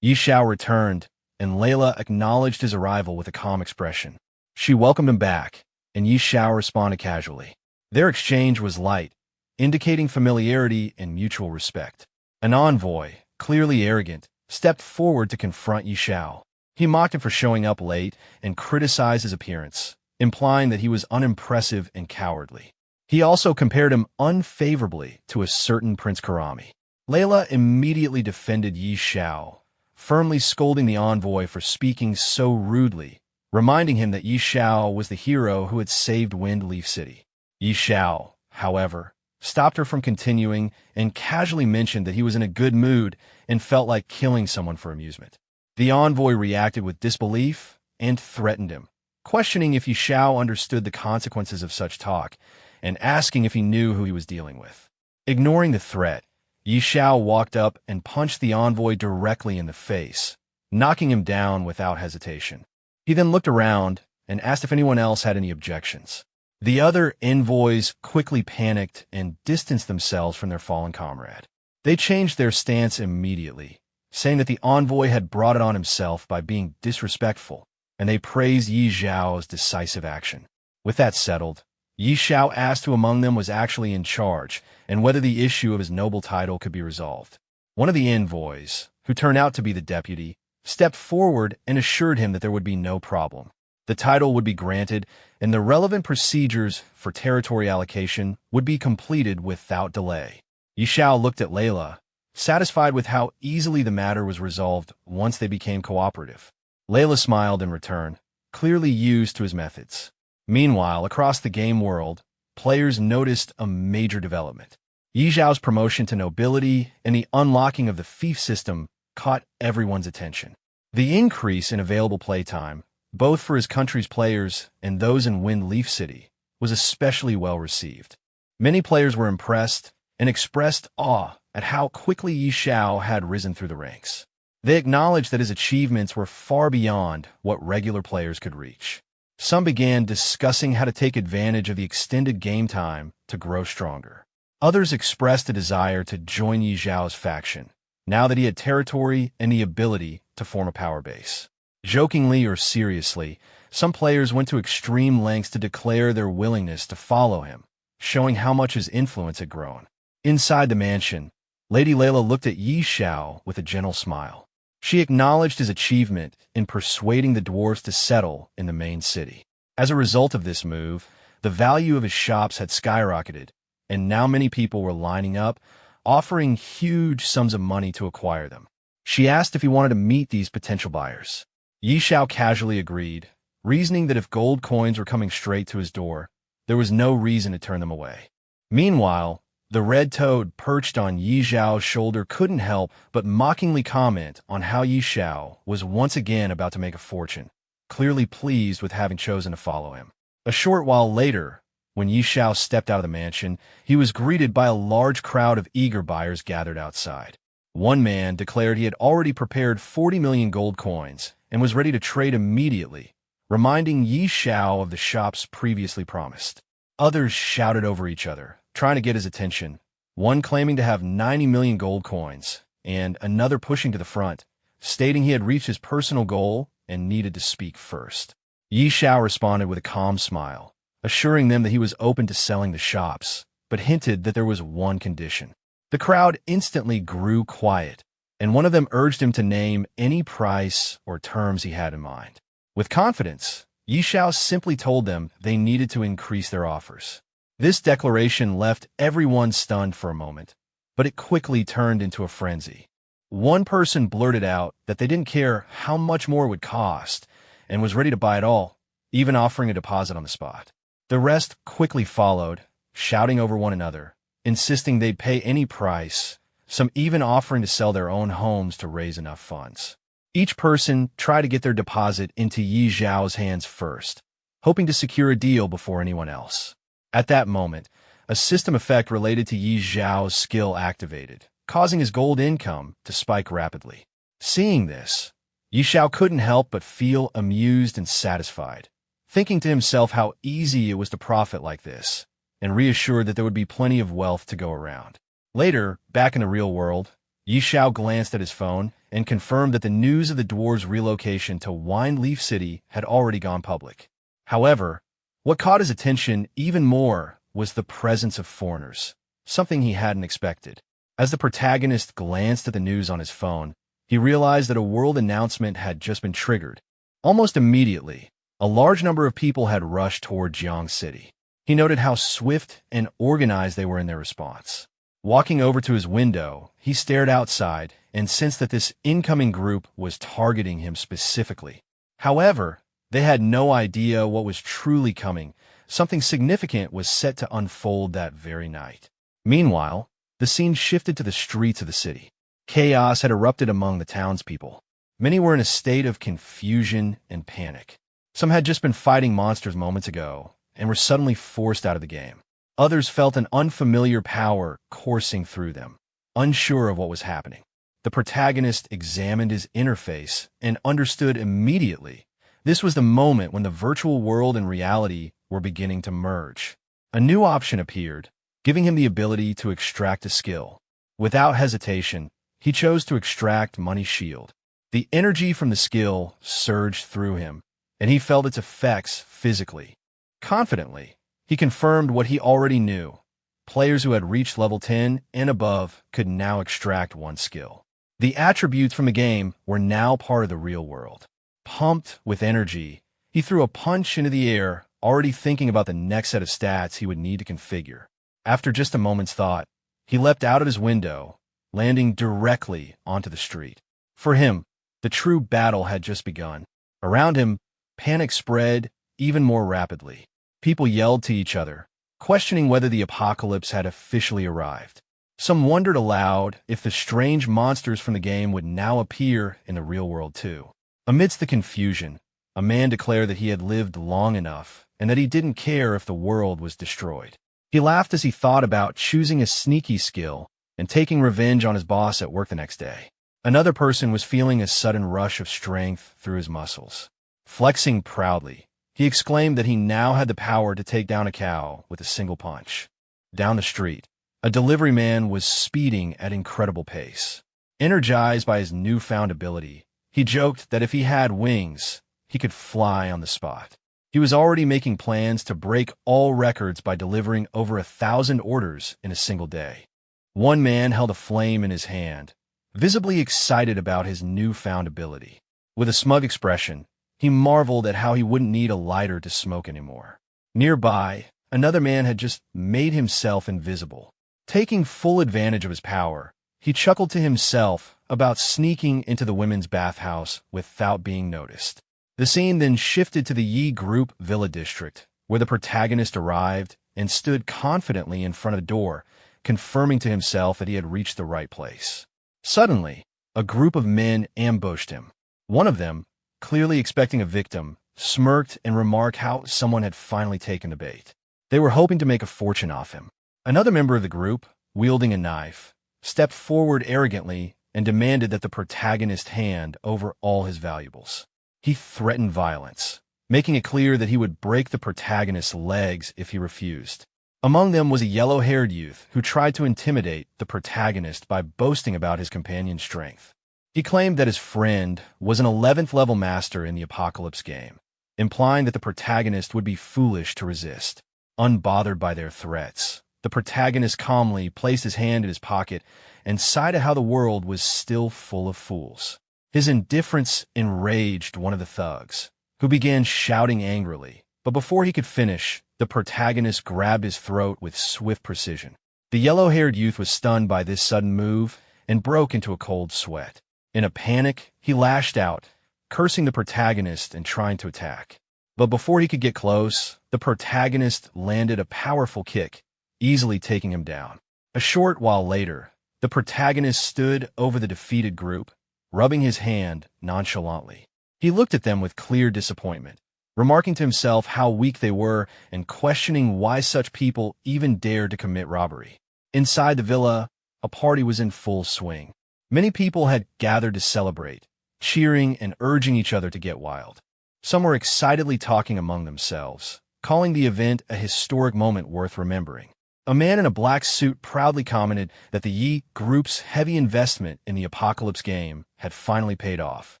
S2: Xiao returned, and Layla acknowledged his arrival with a calm expression. She welcomed him back, and Xiao responded casually. Their exchange was light, indicating familiarity and mutual respect. An envoy, clearly arrogant, stepped forward to confront Xiao. He mocked him for showing up late and criticized his appearance, implying that he was unimpressive and cowardly. He also compared him unfavorably to a certain Prince Karami. Layla immediately defended Xiao, firmly scolding the envoy for speaking so rudely, reminding him that Xiao was the hero who had saved Windleaf City. Xiao, however, stopped her from continuing and casually mentioned that he was in a good mood and felt like killing someone for amusement. The envoy reacted with disbelief and threatened him, questioning if Xiao understood the consequences of such talk and asking if he knew who he was dealing with. Ignoring the threat, Xiao walked up and punched the envoy directly in the face, knocking him down without hesitation. He then looked around and asked if anyone else had any objections. The other envoys quickly panicked and distanced themselves from their fallen comrade. They changed their stance immediately, saying that the envoy had brought it on himself by being disrespectful, and they praised Yi Xiao's decisive action. With that settled, Yi Xiao asked who among them was actually in charge and whether the issue of his noble title could be resolved. One of the envoys, who turned out to be the deputy, stepped forward and assured him that there would be no problem. The title would be granted, and the relevant procedures for territory allocation would be completed without delay. Yi Xiao looked at Layla, satisfied with how easily the matter was resolved once they became cooperative. Layla smiled in return, clearly used to his methods. Meanwhile, across the game world, players noticed a major development. Yi Xiao's promotion to nobility and the unlocking of the fief system caught everyone's attention. The increase in available playtime, both for his country's players and those in Wind Leaf City, was especially well received. Many players were impressed and expressed awe at how quickly Yi Xiao had risen through the ranks. They acknowledged that his achievements were far beyond what regular players could reach. Some began discussing how to take advantage of the extended game time to grow stronger. Others expressed a desire to join Yi Xiao's faction, now that he had territory and the ability to form a power base. Jokingly or seriously, some players went to extreme lengths to declare their willingness to follow him, showing how much his influence had grown. Inside the mansion, Lady Layla looked at Yi Xiao with a gentle smile. She acknowledged his achievement in persuading the dwarves to settle in the main city. As a result of this move, the value of his shops had skyrocketed, and now many people were lining up, offering huge sums of money to acquire them. She asked if he wanted to meet these potential buyers. Yi Xiao casually agreed, reasoning that if gold coins were coming straight to his door, there was no reason to turn them away. Meanwhile, the red toad perched on Yi Xiao's shoulder couldn't help but mockingly comment on how Yi Xiao was once again about to make a fortune, clearly pleased with having chosen to follow him. A short while later, when Yi Xiao stepped out of the mansion, he was greeted by a large crowd of eager buyers gathered outside. One man declared he had already prepared 40 million gold coins and was ready to trade immediately, reminding Yi Xiao of the shops previously promised. Others shouted over each other, trying to get his attention, one claiming to have 90 million gold coins, and another pushing to the front, stating he had reached his personal goal and needed to speak first. Yi Xiao responded with a calm smile, assuring them that he was open to selling the shops, but hinted that there was one condition. The crowd instantly grew quiet, and one of them urged him to name any price or terms he had in mind. With confidence, Yi Xiao simply told them they needed to increase their offers. This declaration left everyone stunned for a moment, but it quickly turned into a frenzy. One person blurted out that they didn't care how much more it would cost and was ready to buy it all, even offering a deposit on the spot. The rest quickly followed, shouting over one another, insisting they'd pay any price, some even offering to sell their own homes to raise enough funds. Each person tried to get their deposit into Yi Xiao's hands first, hoping to secure a deal before anyone else. At that moment, a system effect related to Yi Xiao's skill activated, causing his gold income to spike rapidly. Seeing this, Yi Xiao couldn't help but feel amused and satisfied, thinking to himself how easy it was to profit like this, and reassured that there would be plenty of wealth to go around. Later, back in the real world, Yi Xiao glanced at his phone and confirmed that the news of the dwarves' relocation to Wine Leaf City had already gone public. However, what caught his attention even more was the presence of foreigners, something he hadn't expected. As the protagonist glanced at the news on his phone, he realized that a world announcement had just been triggered. Almost immediately, a large number of people had rushed toward Jiang City. He noted how swift and organized they were in their response. Walking over to his window, he stared outside and sensed that this incoming group was targeting him specifically. However, they had no idea what was truly coming. Something significant was set to unfold that very night. Meanwhile, the scene shifted to the streets of the city. Chaos had erupted among the townspeople. Many were in a state of confusion and panic. Some had just been fighting monsters moments ago and were suddenly forced out of the game. Others felt an unfamiliar power coursing through them, unsure of what was happening. The protagonist examined his interface and understood immediately This was the moment when the virtual world and reality were beginning to merge. A new option appeared, giving him the ability to extract a skill. Without hesitation, he chose to extract Money's shield. The energy from the skill surged through him, and he felt its effects physically. Confidently, he confirmed what he already knew. Players who had reached level 10 and above could now extract one skill. The attributes from the game were now part of the real world. Pumped with energy, he threw a punch into the air, already thinking about the next set of stats he would need to configure. After just a moment's thought, he leapt out of his window, landing directly onto the street. For him, the true battle had just begun. Around him, panic spread even more rapidly. People yelled to each other, questioning whether the apocalypse had officially arrived. Some wondered aloud if the strange monsters from the game would now appear in the real world too. Amidst the confusion, a man declared that he had lived long enough and that he didn't care if the world was destroyed. He laughed as he thought about choosing a sneaky skill and taking revenge on his boss at work the next day. Another person was feeling a sudden rush of strength through his muscles. Flexing proudly, he exclaimed that he now had the power to take down a cow with a single punch. Down the street, a delivery man was speeding at incredible pace. Energized by his newfound ability, he joked that if he had wings, he could fly on the spot. He was already making plans to break all records by delivering over 1,000 orders in a single day. One man held a flame in his hand, visibly excited about his newfound ability. With a smug expression, he marveled at how he wouldn't need a lighter to smoke anymore. Nearby, another man had just made himself invisible. Taking full advantage of his power, he chuckled to himself about sneaking into the women's bathhouse without being noticed. The scene then shifted to the Yi Group Villa District, where the protagonist arrived and stood confidently in front of the door, confirming to himself that he had reached the right place. Suddenly, a group of men ambushed him. One of them, clearly expecting a victim, smirked and remarked how someone had finally taken the bait. They were hoping to make a fortune off him. Another member of the group, wielding a knife, stepped forward arrogantly and demanded that the protagonist hand over all his valuables. He threatened violence, making it clear that he would break the protagonist's legs if he refused. Among them was a yellow-haired youth who tried to intimidate the protagonist by boasting about his companion's strength. He claimed that his friend was an 11th level master in the Apocalypse game, implying that the protagonist would be foolish to resist. Unbothered by their threats, the protagonist calmly placed his hand in his pocket and sighed at how the world was still full of fools. His indifference enraged one of the thugs, who began shouting angrily, but before he could finish, the protagonist grabbed his throat with swift precision. The yellow-haired youth was stunned by this sudden move and broke into a cold sweat. In a panic, he lashed out, cursing the protagonist and trying to attack. But before he could get close, the protagonist landed a powerful kick, easily taking him down. A short while later, the protagonist stood over the defeated group, rubbing his hand nonchalantly. He looked at them with clear disappointment, remarking to himself how weak they were and questioning why such people even dared to commit robbery. Inside the villa, a party was in full swing. Many people had gathered to celebrate, cheering and urging each other to get wild. Some were excitedly talking among themselves, calling the event a historic moment worth remembering. A man in a black suit proudly commented that the Yi Group's heavy investment in the Apocalypse game had finally paid off.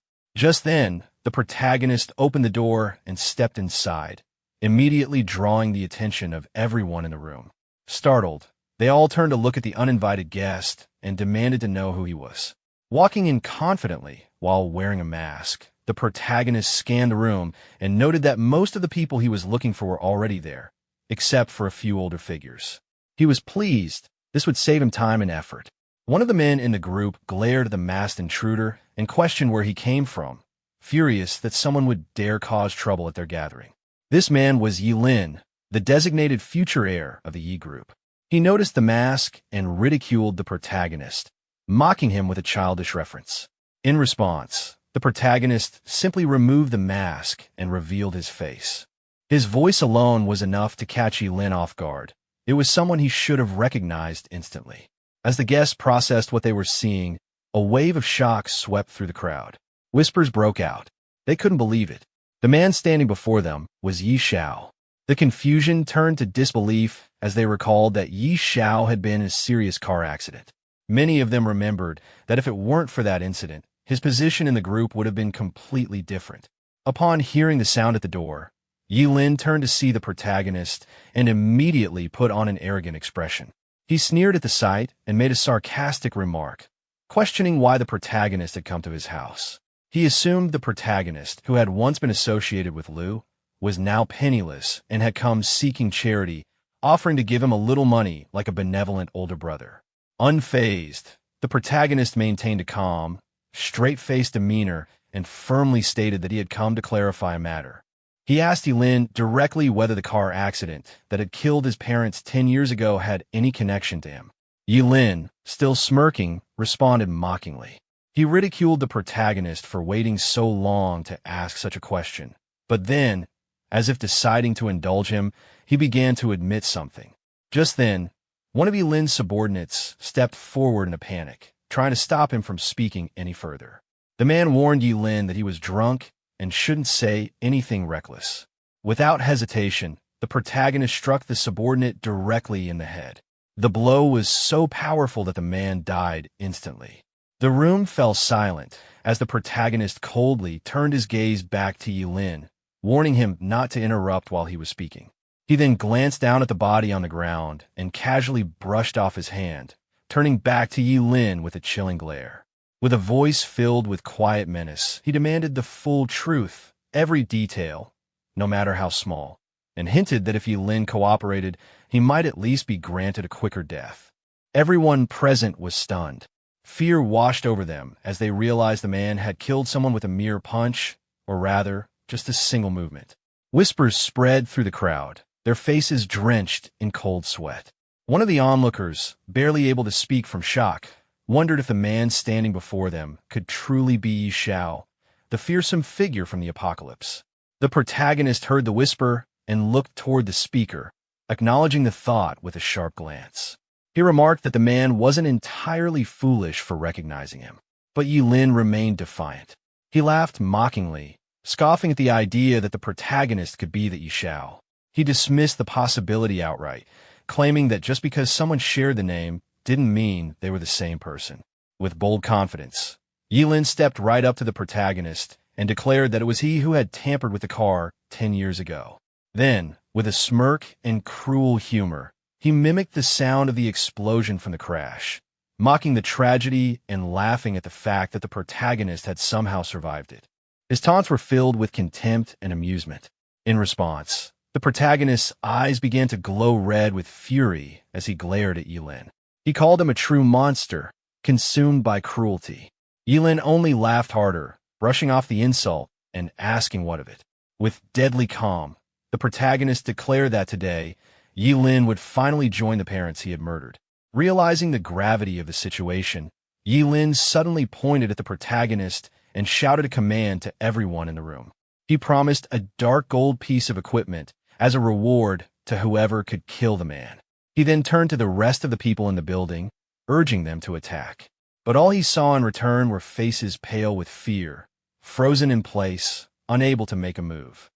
S2: Just then, the protagonist opened the door and stepped inside, immediately drawing the attention of everyone in the room. Startled, they all turned to look at the uninvited guest and demanded to know who he was. Walking in confidently while wearing a mask, the protagonist scanned the room and noted that most of the people he was looking for were already there, except for a few older figures. He was pleased. This would save him time and effort. One of the men in the group glared at the masked intruder and questioned where he came from, furious that someone would dare cause trouble at their gathering. This man was Yi Lin, the designated future heir of the Yi Group. He noticed the mask and ridiculed the protagonist, mocking him with a childish reference. In response, the protagonist simply removed the mask and revealed his face. His voice alone was enough to catch Yi Lin off guard. It was someone he should have recognized instantly. As the guests processed what they were seeing, a wave of shock swept through the crowd. Whispers broke out. They couldn't believe it. The man standing before them was Xiao. The confusion turned to disbelief as they recalled that Xiao had been in a serious car accident. Many of them remembered that if it weren't for that incident, his position in the group would have been completely different. Upon hearing the sound at the door, Lin turned to see the protagonist and immediately put on an arrogant expression. He sneered at the sight and made a sarcastic remark, questioning why the protagonist had come to his house. He assumed the protagonist, who had once been associated with Liu, was now penniless and had come seeking charity, offering to give him a little money like a benevolent older brother. Unfazed, the protagonist maintained a calm, straight-faced demeanor and firmly stated that he had come to clarify a matter. He asked Lin directly whether the car accident that had killed his parents 10 years ago had any connection to him. Lin, still smirking, responded mockingly. He ridiculed the protagonist for waiting so long to ask such a question. But then, as if deciding to indulge him, he began to admit something. Just then, one of Lin's subordinates stepped forward in a panic, trying to stop him from speaking any further. The man warned Lin that he was drunk and shouldn't say anything reckless. Without hesitation, the protagonist struck the subordinate directly in the head. The blow was so powerful that the man died instantly. The room fell silent as the protagonist coldly turned his gaze back to Lin, warning him not to interrupt while he was speaking. He then glanced down at the body on the ground and casually brushed off his hand, turning back to Lin with a chilling glare. With a voice filled with quiet menace, he demanded the full truth, every detail, no matter how small, and hinted that if Lin cooperated, he might at least be granted a quicker death. Everyone present was stunned. Fear washed over them as they realized the man had killed someone with a mere punch, or rather, just a single movement. Whispers spread through the crowd, their faces drenched in cold sweat. One of the onlookers, barely able to speak from shock, wondered if the man standing before them could truly be Xiao, the fearsome figure from the apocalypse. The protagonist heard the whisper and looked toward the speaker, acknowledging the thought with a sharp glance. He remarked that the man wasn't entirely foolish for recognizing him, but Lin remained defiant. He laughed mockingly, scoffing at the idea that the protagonist could be the Xiao. He dismissed the possibility outright, claiming that just because someone shared the name didn't mean they were the same person. With bold confidence, Lin stepped right up to the protagonist and declared that it was he who had tampered with the car 10 years ago. Then, with a smirk and cruel humor, he mimicked the sound of the explosion from the crash, mocking the tragedy and laughing at the fact that the protagonist had somehow survived it. His taunts were filled with contempt and amusement. In response, the protagonist's eyes began to glow red with fury as he glared at Lin. He called him a true monster, consumed by cruelty. Lin only laughed harder, brushing off the insult and asking what of it. With deadly calm, the protagonist declared that today, Lin would finally join the parents he had murdered. Realizing the gravity of the situation, Lin suddenly pointed at the protagonist and shouted a command to everyone in the room. He promised a dark gold piece of equipment as a reward to whoever could kill the man. He then turned to the rest of the people in the building, urging them to attack. But all he saw in return were faces pale with fear, frozen in place, unable to make a move.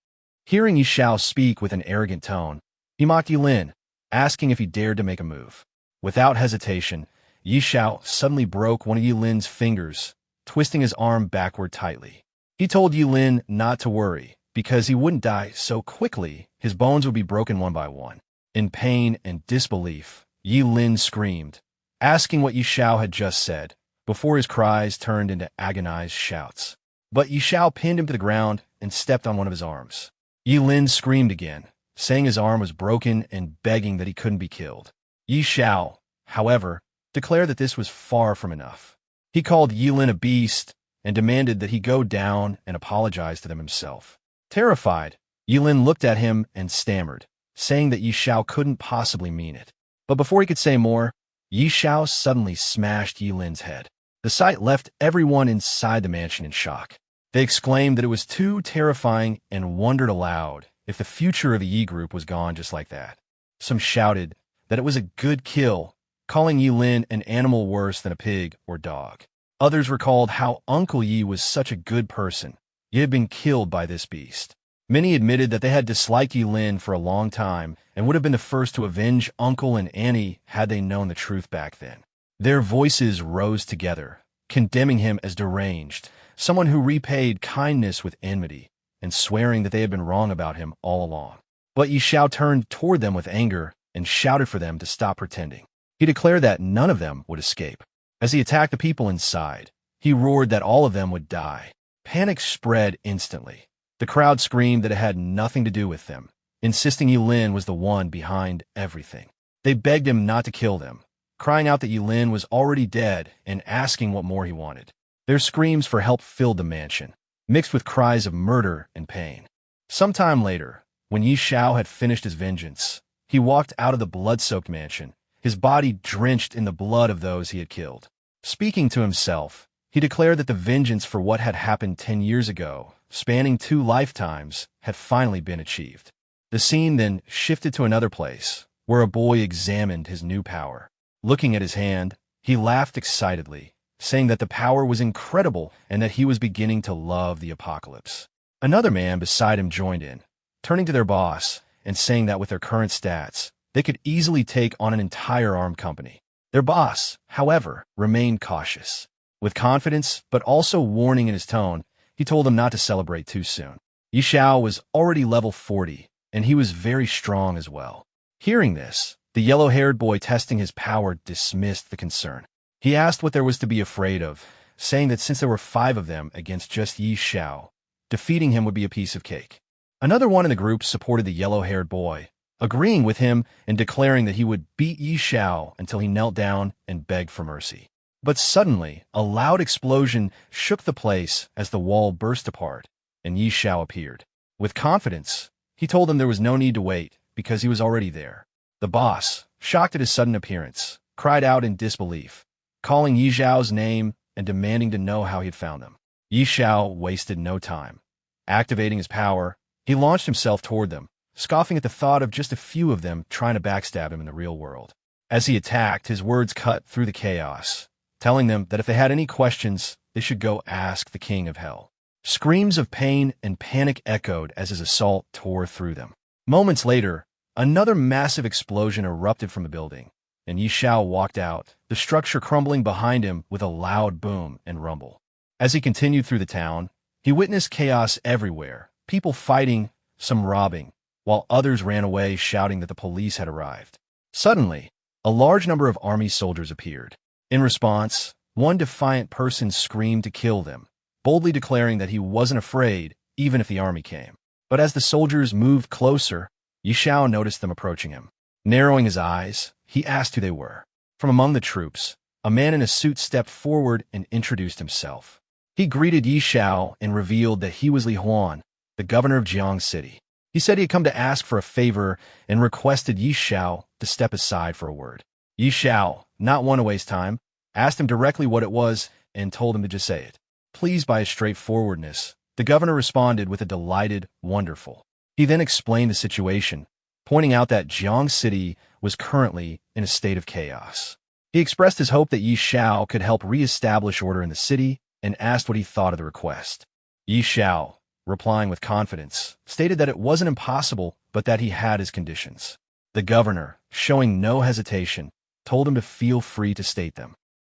S2: Hearing Xiao speak with an arrogant tone, he mocked Lin, asking if he dared to make a move. Without hesitation, Xiao suddenly broke one of Lin's fingers, twisting his arm backward tightly. He told Lin not to worry, because he wouldn't die so quickly, his bones would be broken one by one. In pain and disbelief, Lin screamed, asking what Xiao had just said, before his cries turned into agonized shouts. But Xiao pinned him to the ground and stepped on one of his arms. Lin screamed again, saying his arm was broken and begging that he couldn't be killed. Xiao, however, declared that this was far from enough. He called Lin a beast and demanded that he go down and apologize to them himself. Terrified, Lin looked at him and stammered, saying that Xiao couldn't possibly mean it. But before he could say more, Xiao suddenly smashed Lin's head. The sight left everyone inside the mansion in shock. They exclaimed that it was too terrifying and wondered aloud if the future of the Yi group was gone just like that. Some shouted that it was a good kill, calling Lin an animal worse than a pig or dog. Others recalled how Uncle Yi was such a good person, you had been killed by this beast. Many admitted that they had disliked Yi Lin for a long time and would have been the first to avenge Uncle and Annie had they known the truth back then. Their voices rose together, condemning him as deranged, someone who repaid kindness with enmity, and swearing that they had been wrong about him all along. But Yi Xiao turned toward them with anger and shouted for them to stop pretending. He declared that none of them would escape. As he attacked the people inside, he roared that all of them would die. Panic spread instantly. The crowd screamed that it had nothing to do with them, insisting Yi Lin was the one behind everything. They begged him not to kill them, crying out that Yi Lin was already dead and asking what more he wanted. Their screams for help filled the mansion, mixed with cries of murder and pain. Sometime later, when Yi Xiao had finished his vengeance, he walked out of the blood-soaked mansion, his body drenched in the blood of those he had killed. Speaking to himself, he declared that the vengeance for what had happened 10 years ago, spanning 2 lifetimes, had finally been achieved. The scene then shifted to another place, where a boy examined his new power. Looking at his hand, he laughed excitedly, saying that the power was incredible and that he was beginning to love the apocalypse. Another man beside him joined in, turning to their boss and saying that with their current stats, they could easily take on an entire armed company. Their boss, however, remained cautious. With confidence, but also warning in his tone, he told them not to celebrate too soon. Yi Xiao was already level 40, and he was very strong as well. Hearing this, the yellow-haired boy testing his power dismissed the concern. He asked what there was to be afraid of, saying that since there were 5 of them against just Yi Xiao, defeating him would be a piece of cake. Another one in the group supported the yellow-haired boy, agreeing with him and declaring that he would beat Yi Xiao until he knelt down and begged for mercy. But suddenly, a loud explosion shook the place as the wall burst apart, and Yi Xiao appeared. With confidence, he told them there was no need to wait, because he was already there. The boss, shocked at his sudden appearance, cried out in disbelief, calling Yi Xiao's name and demanding to know how he had found them. Yi Xiao wasted no time. Activating his power, he launched himself toward them, scoffing at the thought of just a few of them trying to backstab him in the real world. As he attacked, his words cut through the chaos, telling them that if they had any questions, they should go ask the King of Hell. Screams of pain and panic echoed as his assault tore through them. Moments later, another massive explosion erupted from the building, and Yi Xiao walked out, the structure crumbling behind him with a loud boom and rumble. As he continued through the town, he witnessed chaos everywhere, people fighting, some robbing, while others ran away shouting that the police had arrived. Suddenly, a large number of army soldiers appeared. In response, one defiant person screamed to kill them, boldly declaring that he wasn't afraid even if the army came. But as the soldiers moved closer, Yi Xiao noticed them approaching him. Narrowing his eyes, he asked who they were. From among the troops, a man in a suit stepped forward and introduced himself. He greeted Yi Xiao and revealed that he was Li Huan, the governor of Jiang City. He said he had come to ask for a favor and requested Yi Xiao to step aside for a word. Yi Xiao, not one to waste time, asked him directly what it was and told him to just say it. Pleased by his straightforwardness, the governor responded with a delighted, wonderful. He then explained the situation, pointing out that Jiang City was currently in a state of chaos. He expressed his hope that Yi Xiao could help re-establish order in the city and asked what he thought of the request. Yi Xiao, replying with confidence, stated that it wasn't impossible, but that he had his conditions. The governor, showing no hesitation, told him to feel free to state them.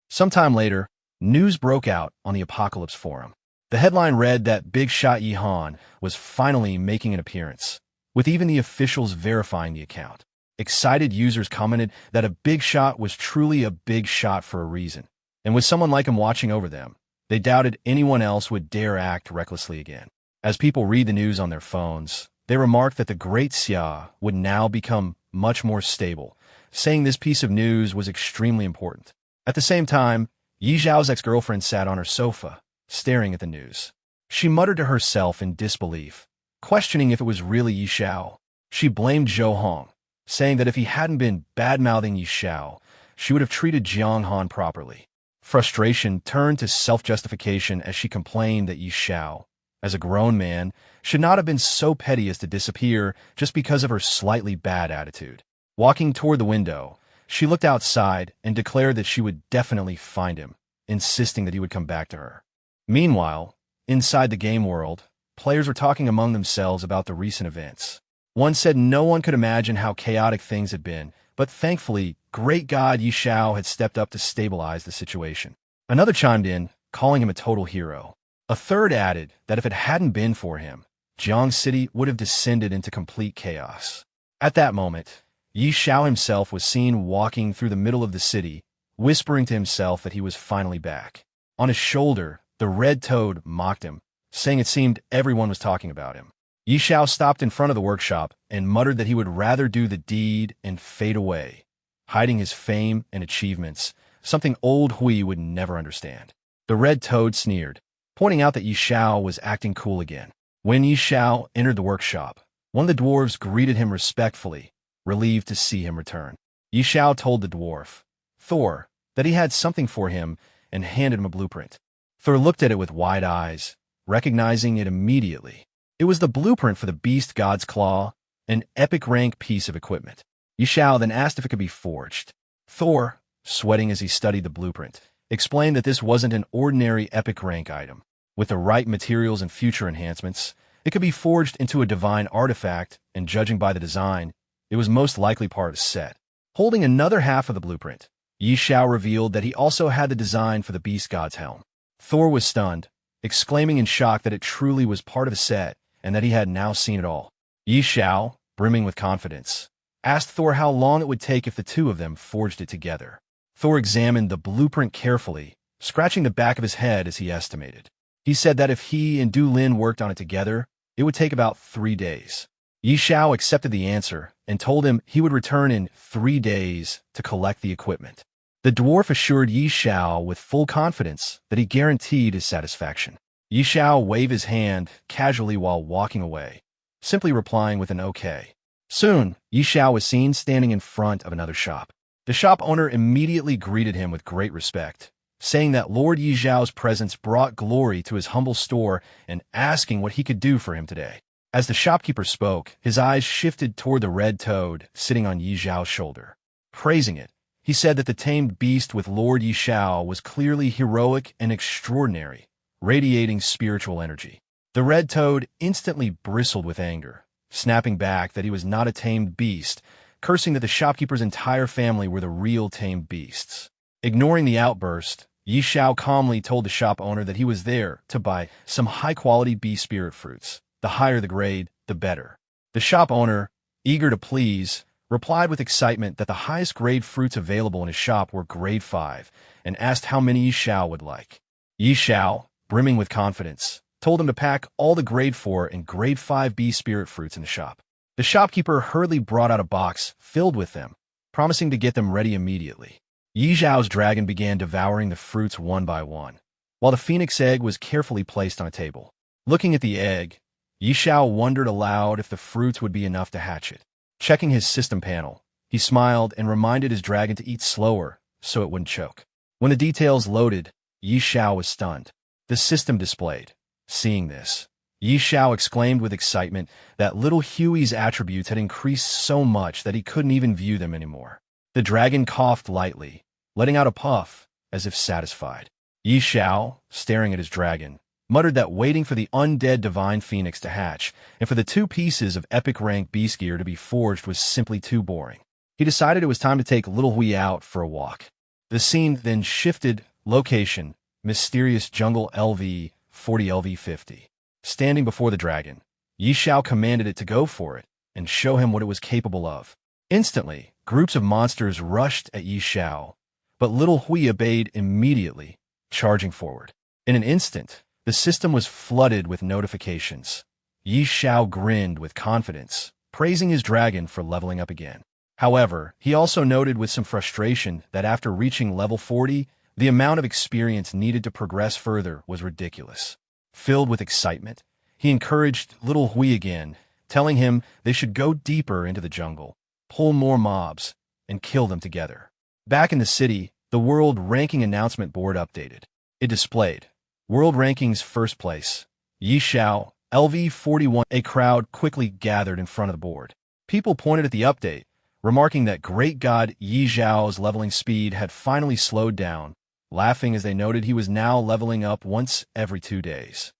S2: Sometime later, news broke out on the Apocalypse Forum. The headline read that Big Shot Yi Han was finally making an appearance, with even the officials verifying the account. Excited users commented that a big shot was truly a big shot for a reason, and with someone like him watching over them, they doubted anyone else would dare act recklessly again. As people read the news on their phones, they remarked that the great Xiao would now become much more stable, saying this piece of news was extremely important. At the same time, Yi Xiao's ex-girlfriend sat on her sofa, staring at the news. She muttered to herself in disbelief, questioning if it was really Yi Xiao. She blamed Zhou Hong, saying that if he hadn't been bad-mouthing Yi Xiao, she would have treated Jiang Han properly. Frustration turned to self-justification as she complained that Yi Xiao, as a grown man, should not have been so petty as to disappear just because of her slightly bad attitude. Walking toward the window, she looked outside and declared that she would definitely find him, insisting that he would come back to her. Meanwhile, Inside the game world, players were talking among themselves about the recent events. One said no one could imagine how chaotic things had been, but thankfully, great god Xiao had stepped up to stabilize the situation. Another chimed in, calling him a total hero. A third added that if it hadn't been for him, Jiang City would have descended into complete chaos. At that moment, Xiao himself was seen walking through the middle of the city, whispering to himself that he was finally back. On his shoulder, the red toad mocked him, saying it seemed everyone was talking about him. Xiao stopped in front of the workshop and muttered that he would rather do the deed and fade away, hiding his fame and achievements, something old Hui would never understand. The red toad sneered, pointing out that Xiao was acting cool again. When Xiao entered the workshop, one of the dwarves greeted him respectfully, relieved to see him return. Xiao told the dwarf, Thor, that he had something for him and handed him a blueprint. Thor looked at it with wide eyes, recognizing it immediately. It was the blueprint for the beast god's claw, an epic rank piece of equipment. Xiao then asked if it could be forged. Thor, sweating as he studied the blueprint, explained that this wasn't an ordinary epic rank item. With the right materials and future enhancements, it could be forged into a divine artifact, and judging by the design, it was most likely part of a set. Holding another half of the blueprint, Xiao revealed that he also had the design for the beast god's helm. Thor was stunned, exclaiming in shock that it truly was part of a set, and that he had now seen it all. Xiao, brimming with confidence, asked Thor how long it would take if the two of them forged it together. Thor examined the blueprint carefully, scratching the back of his head as he estimated. He said that if he and Du Lin worked on it together, it would take about 3 days. Xiao accepted the answer and told him he would return in 3 days to collect the equipment. The dwarf assured Xiao with full confidence that he guaranteed his satisfaction. Xiao waved his hand casually while walking away, simply replying with an okay. Soon, Xiao was seen standing in front of another shop. The shop owner immediately greeted him with great respect, saying that Lord Xiao's presence brought glory to his humble store and asking what he could do for him today. As the shopkeeper spoke, his eyes shifted toward the red toad sitting on Xiao's shoulder. Praising it, he said that the tamed beast with Lord Xiao was clearly heroic and extraordinary, radiating spiritual energy. The red toad instantly bristled with anger, snapping back that he was not a tamed beast, cursing that the shopkeeper's entire family were the real tamed beasts. Ignoring the outburst, Xiao calmly told the shop owner that he was there to buy some high-quality bee spirit fruits. The higher the grade, the better. The shop owner, eager to please, replied with excitement that the highest grade fruits available in his shop were grade 5, and asked how many Xiao would like. Xiao, brimming with confidence, told him to pack all the grade 4 and grade 5 bee spirit fruits in the shop. The shopkeeper hurriedly brought out a box filled with them, promising to get them ready immediately. Xiao's dragon began devouring the fruits one by one, while the phoenix egg was carefully placed on a table. Looking at the egg, Xiao wondered aloud if the fruits would be enough to hatch it. Checking his system panel, he smiled and reminded his dragon to eat slower so it wouldn't choke. When the details loaded, Xiao was stunned. The system displayed. Seeing this, Xiao exclaimed with excitement that little Huey's attributes had increased so much that he couldn't even view them anymore. The dragon coughed lightly, letting out a puff, as if satisfied. Xiao, staring at his dragon, muttered that waiting for the undead divine phoenix to hatch and for the 2 pieces of epic rank beast gear to be forged was simply too boring. He decided it was time to take little Hui out for a walk. The scene then shifted location, mysterious jungle LV 40 LV 50. Standing before the dragon, Xiao commanded it to go for it and show him what it was capable of. Instantly, groups of monsters rushed at Xiao, but little Hui obeyed immediately, charging forward. In an instant, the system was flooded with notifications. Xiao grinned with confidence, praising his dragon for leveling up again. However, he also noted with some frustration that after reaching level 40, the amount of experience needed to progress further was ridiculous. Filled with excitement, he encouraged little Hui again, telling him they should go deeper into the jungle, pull more mobs, and kill them together. Back in the city, the World Ranking announcement board updated. It displayed World Rankings first place, Xiao, LV41. A crowd quickly gathered in front of the board. People pointed at the update, remarking that great god Xiao's leveling speed had finally slowed down, laughing as they noted he was now leveling up once every 2 days.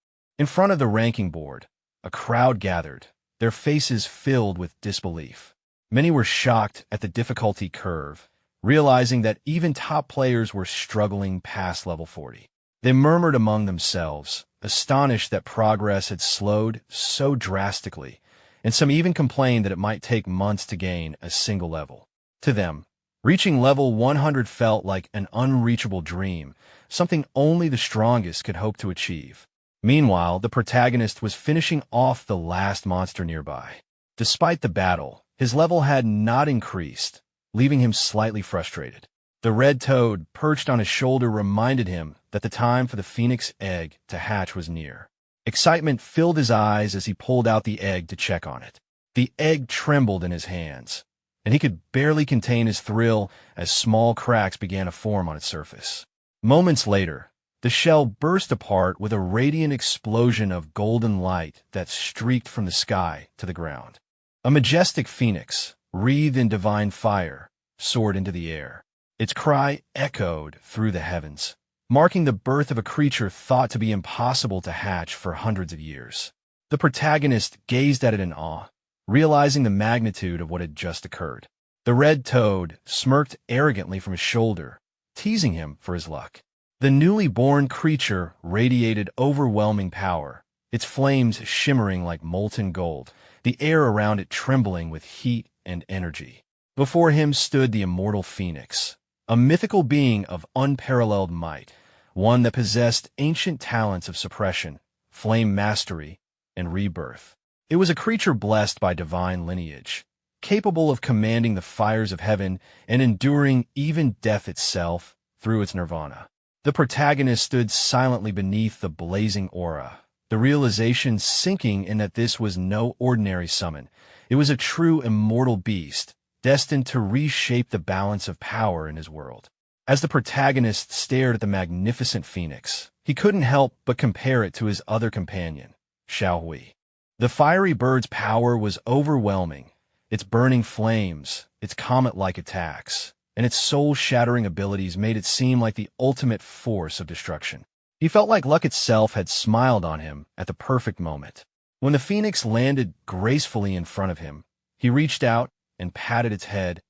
S2: In front of the ranking board, a crowd gathered, their faces filled with disbelief. Many were shocked at the difficulty curve, realizing that even top players were struggling past level 40. They murmured among themselves, astonished that progress had slowed so drastically, and some even complained that it might take months to gain a single level. To them, reaching level 100 felt like an unreachable dream, something only the strongest could hope to achieve. Meanwhile, the protagonist was finishing off the last monster nearby. Despite the battle, his level had not increased, leaving him slightly frustrated. The red toad perched on his shoulder reminded him that the time for the phoenix egg to hatch was near. Excitement filled his eyes as he pulled out the egg to check on it. The egg trembled in his hands, and he could barely contain his thrill as small cracks began to form on its surface. Moments later, the shell burst apart with a radiant explosion of golden light that streaked from the sky to the ground. A majestic phoenix, wreathed in divine fire, soared into the air. Its cry echoed through the heavens, marking the birth of a creature thought to be impossible to hatch for hundreds of years. The protagonist gazed at it in awe, realizing the magnitude of what had just occurred. The red toad smirked arrogantly from his shoulder, teasing him for his luck. The newly born creature radiated overwhelming power, its flames shimmering like molten gold, the air around it trembling with heat and energy. Before him stood the immortal phoenix, a mythical being of unparalleled might, one that possessed ancient talents of suppression, flame mastery, and rebirth. It was a creature blessed by divine lineage, capable of commanding the fires of heaven and enduring even death itself through its nirvana. The protagonist stood silently beneath the blazing aura, the realization sinking in that this was no ordinary summon. It was a true immortal beast, destined to reshape the balance of power in his world. As the protagonist stared at the magnificent phoenix, he couldn't help but compare it to his other companion, Xiao. The fiery bird's power was overwhelming, its burning flames, its comet-like attacks, and its soul-shattering abilities made it seem like the ultimate force of destruction. He felt like luck itself had smiled on him at the perfect moment. When the phoenix landed gracefully in front of him, he reached out and patted its head,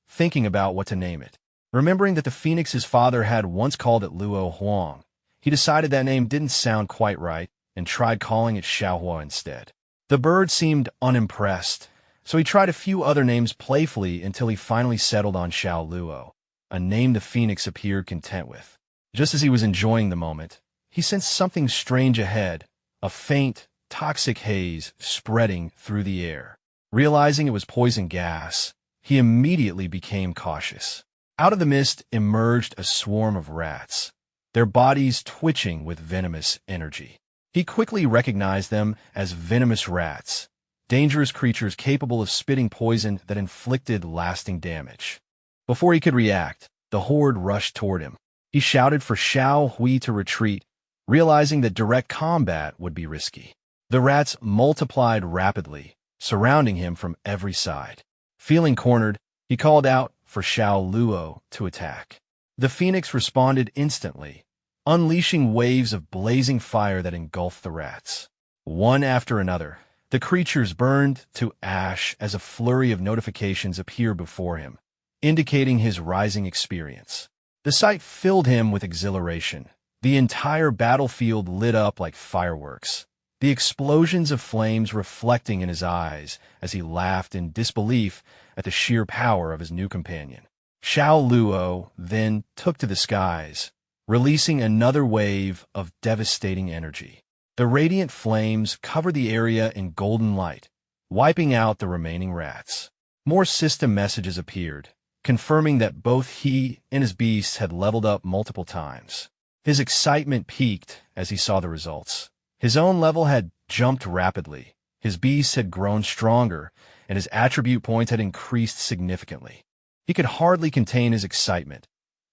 S2: thinking about what to name it. Remembering that the phoenix's father had once called it Luo Huang, he decided that name didn't sound quite right and tried calling it Xiaohua instead. The bird seemed unimpressed, so he tried a few other names playfully until he finally settled on Xiao Luo, a name the phoenix appeared content with. Just as he was enjoying the moment, he sensed something strange ahead, a faint, toxic haze spreading through the air. Realizing it was poison gas, he immediately became cautious. Out of the mist emerged a swarm of rats, their bodies twitching with venomous energy. He quickly recognized them as venomous rats, dangerous creatures capable of spitting poison that inflicted lasting damage. Before he could react, the horde rushed toward him. He shouted for Xiao Hui to retreat, realizing that direct combat would be risky. The rats multiplied rapidly, surrounding him from every side. Feeling cornered, he called out for Xiao Luo to attack. The phoenix responded instantly, unleashing waves of blazing fire that engulfed the rats. One after another, the creatures burned to ash as a flurry of notifications appeared before him, indicating his rising experience. The sight filled him with exhilaration. The entire battlefield lit up like fireworks, the explosions of flames reflecting in his eyes as he laughed in disbelief at the sheer power of his new companion. Xiao Luo then took to the skies, releasing another wave of devastating energy. The radiant flames covered the area in golden light, wiping out the remaining rats. More system messages appeared, confirming that both he and his beasts had leveled up multiple times. His excitement peaked as he saw the results. His own level had jumped rapidly, his beasts had grown stronger, and his attribute points had increased significantly. He could hardly contain his excitement,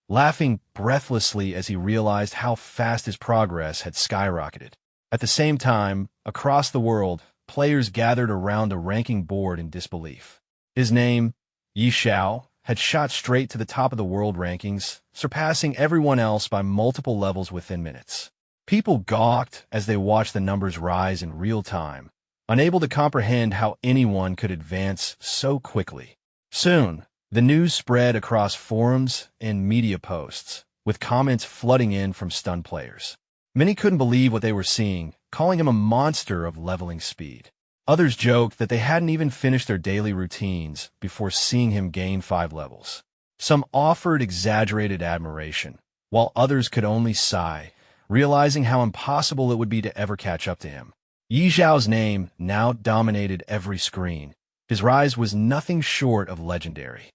S2: laughing breathlessly as he realized how fast his progress had skyrocketed. At the same time, across the world, players gathered around a ranking board in disbelief. His name, Xiao, had shot straight to the top of the world rankings, surpassing everyone else by multiple levels within minutes. People gawked as they watched the numbers rise in real time, unable to comprehend how anyone could advance so quickly. Soon, the news spread across forums and media posts, with comments flooding in from stunned players. Many couldn't believe what they were seeing, calling him a monster of leveling speed. Others joked that they hadn't even finished their daily routines before seeing him gain 5 levels. Some offered exaggerated admiration, while others could only sigh, realizing how impossible it would be to ever catch up to him. Yi Zhao's name now dominated every screen. His rise was nothing short of legendary.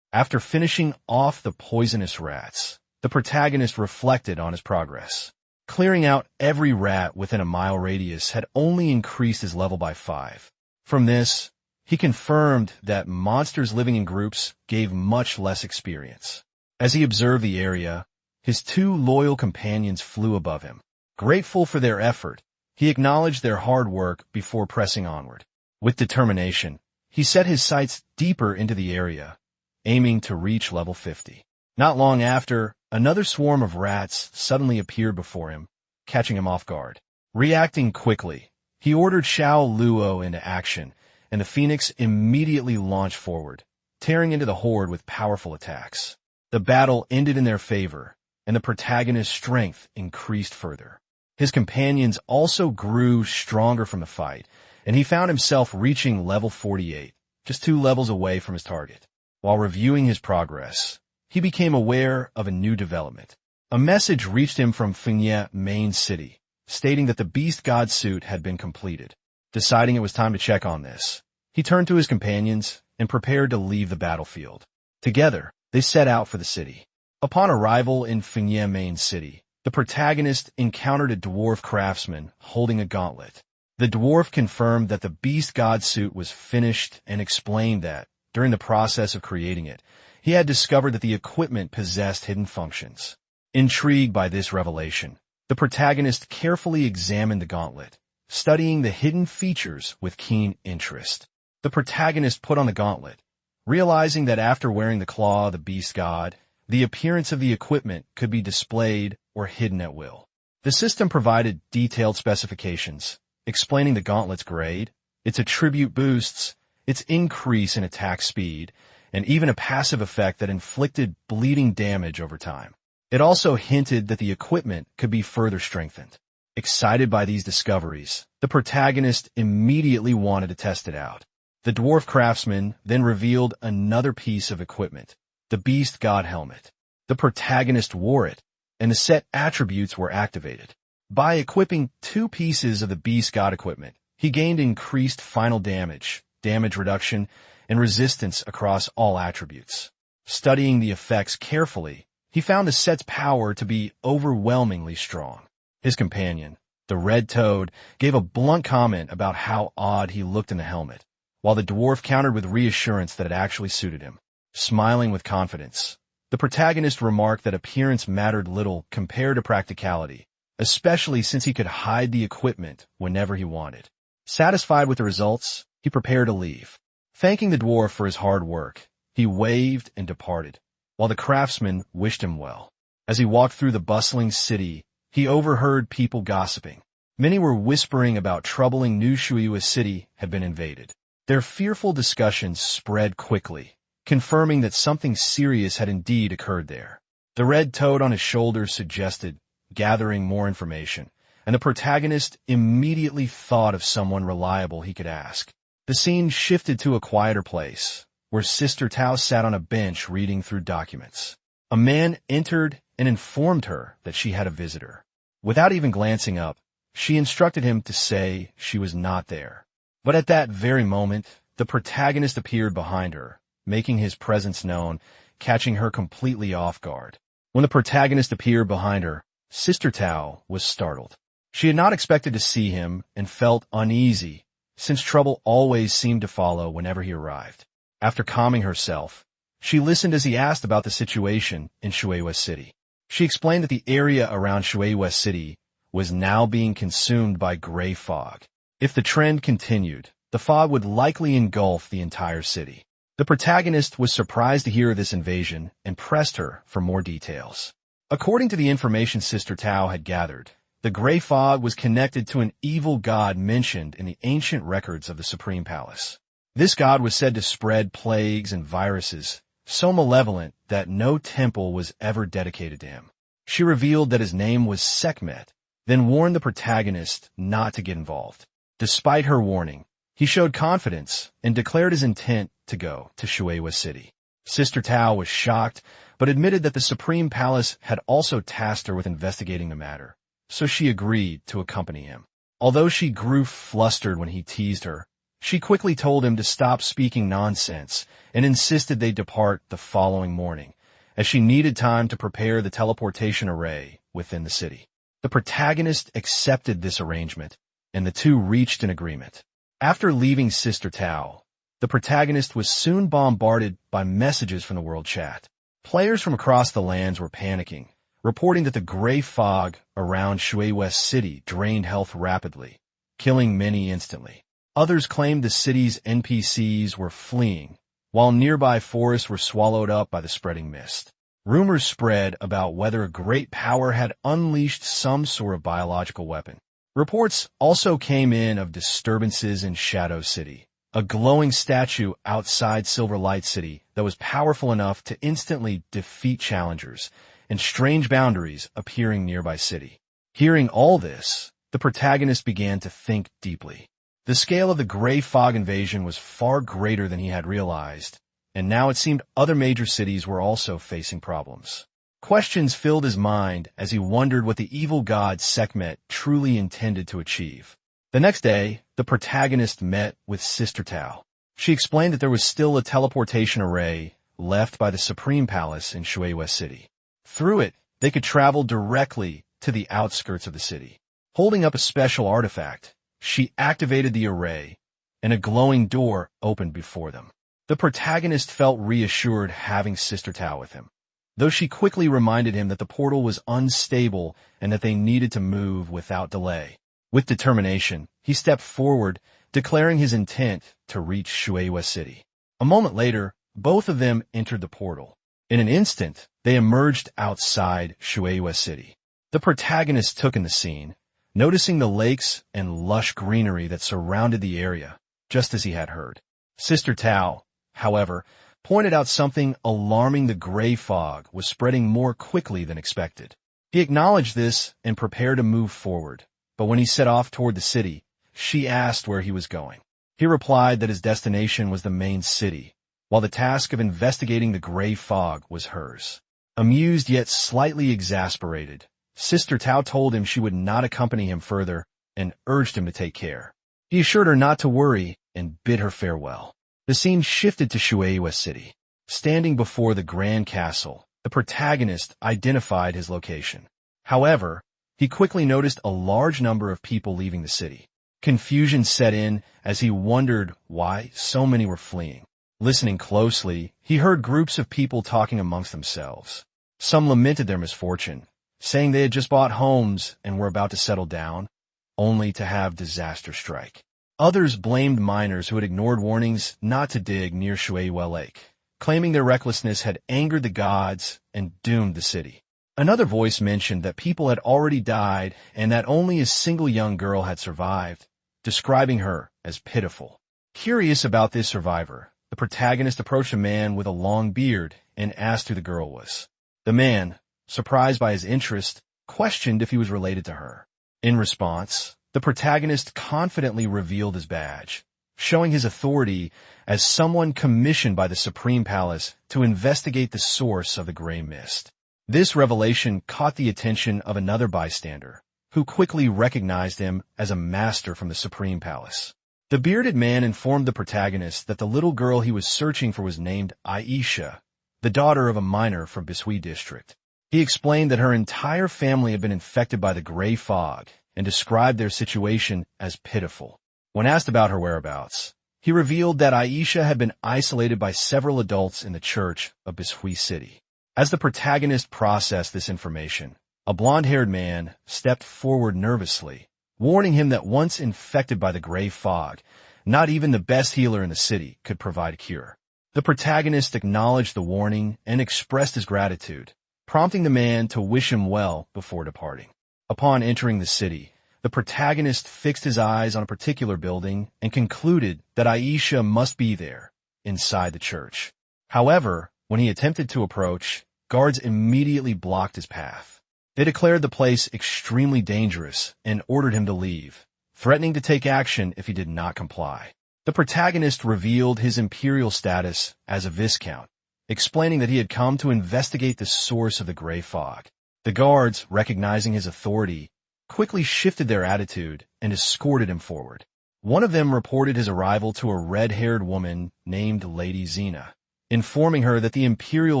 S2: After finishing off the poisonous rats, the protagonist reflected on his progress. Clearing out every rat within a mile radius had only increased his level by 5. From this, he confirmed that monsters living in groups gave much less experience. As he observed the area, his 2 loyal companions flew above him. Grateful for their effort, he acknowledged their hard work before pressing onward. With determination, he set his sights deeper into the area, aiming to reach level 50. Not long after, another swarm of rats suddenly appeared before him, catching him off guard. Reacting quickly, he ordered Xiao Luo into action, and the phoenix immediately launched forward, tearing into the horde with powerful attacks. The battle ended in their favor, and the protagonist's strength increased further. His companions also grew stronger from the fight, and he found himself reaching level 48, just 2 levels away from his target. While reviewing his progress, he became aware of a new development. A message reached him from Pinnacle main city, stating that the Beast God suit had been completed. Deciding it was time to check on this, he turned to his companions and prepared to leave the battlefield. Together, they set out for the city. Upon arrival in Pinnacle main city, the protagonist encountered a dwarf craftsman holding a gauntlet. The dwarf confirmed that the Beast God suit was finished and explained that, during the process of creating it, he had discovered that the equipment possessed hidden functions. Intrigued by this revelation, the protagonist carefully examined the gauntlet, studying the hidden features with keen interest. The protagonist put on the gauntlet, realizing that after wearing the claw of the beast god, the appearance of the equipment could be displayed or hidden at will. The system provided detailed specifications, explaining the gauntlet's grade, its attribute boosts, its increase in attack speed, and even a passive effect that inflicted bleeding damage over time. It also hinted that the equipment could be further strengthened. Excited by these discoveries, the protagonist immediately wanted to test it out. The dwarf craftsman then revealed another piece of equipment, the Beast God helmet. The protagonist wore it, and the set attributes were activated. By equipping 2 pieces of the Beast God equipment, he gained increased final damage, damage reduction, and resistance across all attributes. Studying the effects carefully, he found the set's power to be overwhelmingly strong. His companion, the red toad, gave a blunt comment about how odd he looked in the helmet, while the dwarf countered with reassurance that it actually suited him. Smiling with confidence, the protagonist remarked that appearance mattered little compared to practicality, especially since he could hide the equipment whenever he wanted. Satisfied with the results, he prepared to leave. Thanking the dwarf for his hard work, he waved and departed, while the craftsman wished him well. As he walked through the bustling city, he overheard people gossiping. Many were whispering about troubling New Shuiwa City had been invaded. Their fearful discussions spread quickly, confirming that something serious had indeed occurred there. The red toad on his shoulder suggested gathering more information, and the protagonist immediately thought of someone reliable he could ask. The scene shifted to a quieter place, where Sister Tao sat on a bench reading through documents. A man entered and informed her that she had a visitor. Without even glancing up, she instructed him to say she was not there. But at that very moment, the protagonist appeared behind her, making his presence known, catching her completely off guard. When the protagonist appeared behind her, Sister Tao was startled. She had not expected to see him and felt uneasy, since trouble always seemed to follow whenever he arrived. After calming herself, she listened as he asked about the situation in Shuiwa City. She explained that the area around Shuiwa City was now being consumed by gray fog. If the trend continued, the fog would likely engulf the entire city. The protagonist was surprised to hear of this invasion and pressed her for more details. According to the information Sister Tao had gathered, the gray fog was connected to an evil god mentioned in the ancient records of the Supreme Palace. This god was said to spread plagues and viruses, so malevolent that no temple was ever dedicated to him. She revealed that his name was Sekhmet, then warned the protagonist not to get involved. Despite her warning, he showed confidence and declared his intent to go to Shueihua City. Sister Tao was shocked, but admitted that the Supreme Palace had also tasked her with investigating the matter, so she agreed to accompany him. Although she grew flustered when he teased her, she quickly told him to stop speaking nonsense and insisted they depart the following morning, as she needed time to prepare the teleportation array within the city. The protagonist accepted this arrangement, and the two reached an agreement. After leaving Sister Tao, the protagonist was soon bombarded by messages from the world chat. Players from across the lands were panicking, reporting that the gray fog around Shueihua City drained health rapidly, killing many instantly. Others claimed the city's NPCs were fleeing, while nearby forests were swallowed up by the spreading mist. Rumors spread about whether a great power had unleashed some sort of biological weapon. Reports also came in of disturbances in Shadow City, a glowing statue outside Silver Light City that was powerful enough to instantly defeat challengers, and strange boundaries appearing nearby city. Hearing all this, the protagonist began to think deeply. The scale of the gray fog invasion was far greater than he had realized, and now it seemed other major cities were also facing problems. Questions filled his mind as he wondered what the evil god Sekhmet truly intended to achieve. The next day, the protagonist met with Sister Tao. She explained that there was still a teleportation array left by the Supreme Palace in Shueihua City. Through it, they could travel directly to the outskirts of the city. Holding up a special artifact, she activated the array, and a glowing door opened before them. The protagonist felt reassured having Sister Tao with him, though she quickly reminded him that the portal was unstable and that they needed to move without delay. With determination, he stepped forward, declaring his intent to reach Shueihua City. A moment later, both of them entered the portal. In an instant, they emerged outside Shueihua City. The protagonist took in the scene, noticing the lakes and lush greenery that surrounded the area, just as he had heard. Sister Tao, however, pointed out something alarming. The gray fog was spreading more quickly than expected. He acknowledged this and prepared to move forward, but when he set off toward the city, she asked where he was going. He replied that his destination was the main city, while the task of investigating the gray fog was hers. Amused yet slightly exasperated, Sister Tao told him she would not accompany him further and urged him to take care. He assured her not to worry and bid her farewell. The scene shifted to Shueihua City. Standing before the Grand Castle, the protagonist identified his location. However, he quickly noticed a large number of people leaving the city. Confusion set in as he wondered why so many were fleeing. Listening closely, he heard groups of people talking amongst themselves. Some lamented their misfortune, saying they had just bought homes and were about to settle down, only to have disaster strike. Others blamed miners who had ignored warnings not to dig near Shueihua Lake, claiming their recklessness had angered the gods and doomed the city. Another voice mentioned that people had already died and that only a single young girl had survived, describing her as pitiful. Curious about this survivor, the protagonist approached a man with a long beard and asked who the girl was. The man, surprised by his interest, questioned if he was related to her. In response, the protagonist confidently revealed his badge, showing his authority as someone commissioned by the Supreme Palace to investigate the source of the gray mist. This revelation caught the attention of another bystander, who quickly recognized him as a master from the Supreme Palace. The bearded man informed the protagonist that the little girl he was searching for was named Aisha, the daughter of a miner from Bishui district. He explained that her entire family had been infected by the gray fog and described their situation as pitiful. When asked about her whereabouts, he revealed that Aisha had been isolated by several adults in the church of Bishui City. As the protagonist processed this information, a blonde-haired man stepped forward nervously, warning him that once infected by the gray fog, not even the best healer in the city could provide a cure. The protagonist acknowledged the warning and expressed his gratitude, prompting the man to wish him well before departing. Upon entering the city, the protagonist fixed his eyes on a particular building and concluded that Aisha must be there, inside the church. However, when he attempted to approach, guards immediately blocked his path. They declared the place extremely dangerous and ordered him to leave, threatening to take action if he did not comply. The protagonist revealed his imperial status as a viscount, explaining that he had come to investigate the source of the gray fog. The guards, recognizing his authority, quickly shifted their attitude and escorted him forward. One of them reported his arrival to a red-haired woman named Lady Xena, informing her that the imperial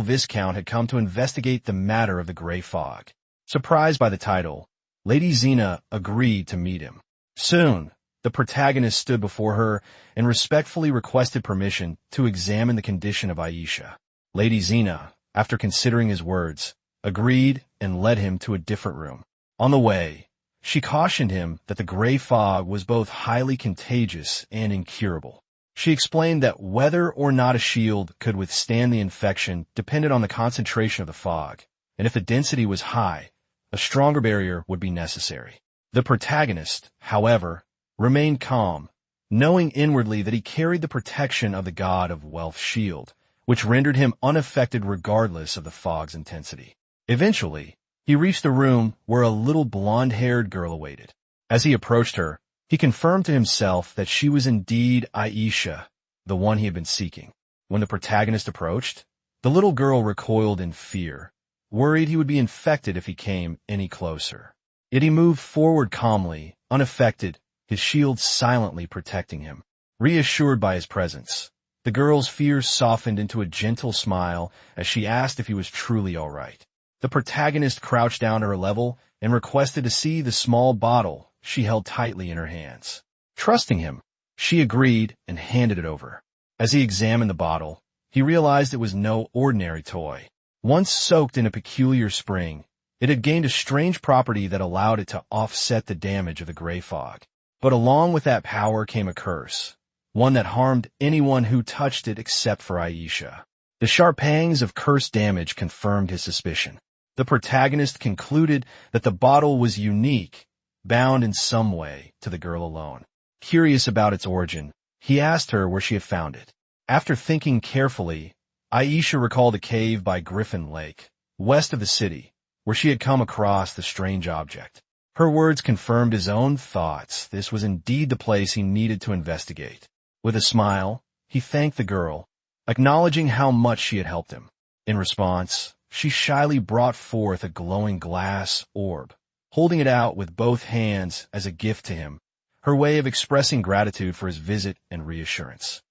S2: viscount had come to investigate the matter of the gray fog. Surprised by the title, Lady Xena agreed to meet him. Soon, the protagonist stood before her and respectfully requested permission to examine the condition of Aisha. Lady Xena, after considering his words, agreed and led him to a different room. On the way, she cautioned him that the gray fog was both highly contagious and incurable. She explained that whether or not a shield could withstand the infection depended on the concentration of the fog, and if the density was high, a stronger barrier would be necessary. The protagonist, however, remained calm, knowing inwardly that he carried the protection of the god of wealth shield, which rendered him unaffected regardless of the fog's intensity. Eventually, he reached a room where a little blonde-haired girl awaited. As he approached her, he confirmed to himself that she was indeed Aisha, the one he had been seeking. When the protagonist approached, the little girl recoiled in fear, worried he would be infected if he came any closer. Yet he moved forward calmly, unaffected, his shield silently protecting him. Reassured by his presence, the girl's fears softened into a gentle smile as she asked if he was truly all right. The protagonist crouched down to her level and requested to see the small bottle she held tightly in her hands. Trusting him, she agreed and handed it over. As he examined the bottle, he realized it was no ordinary toy. Once soaked in a peculiar spring, it had gained a strange property that allowed it to offset the damage of the gray fog. But along with that power came a curse, one that harmed anyone who touched it except for Aisha. The sharp pangs of cursed damage confirmed his suspicion. The protagonist concluded that the bottle was unique, bound in some way to the girl alone. Curious about its origin, he asked her where she had found it. After thinking carefully, Aisha recalled a cave by Griffin Lake, west of the city, where she had come across the strange object. Her words confirmed his own thoughts. This was indeed the place he needed to investigate. With a smile, he thanked the girl, acknowledging how much she had helped him. In response, she shyly brought forth a glowing glass orb, holding it out with both hands as a gift to him, her way of expressing gratitude for his visit and reassurance.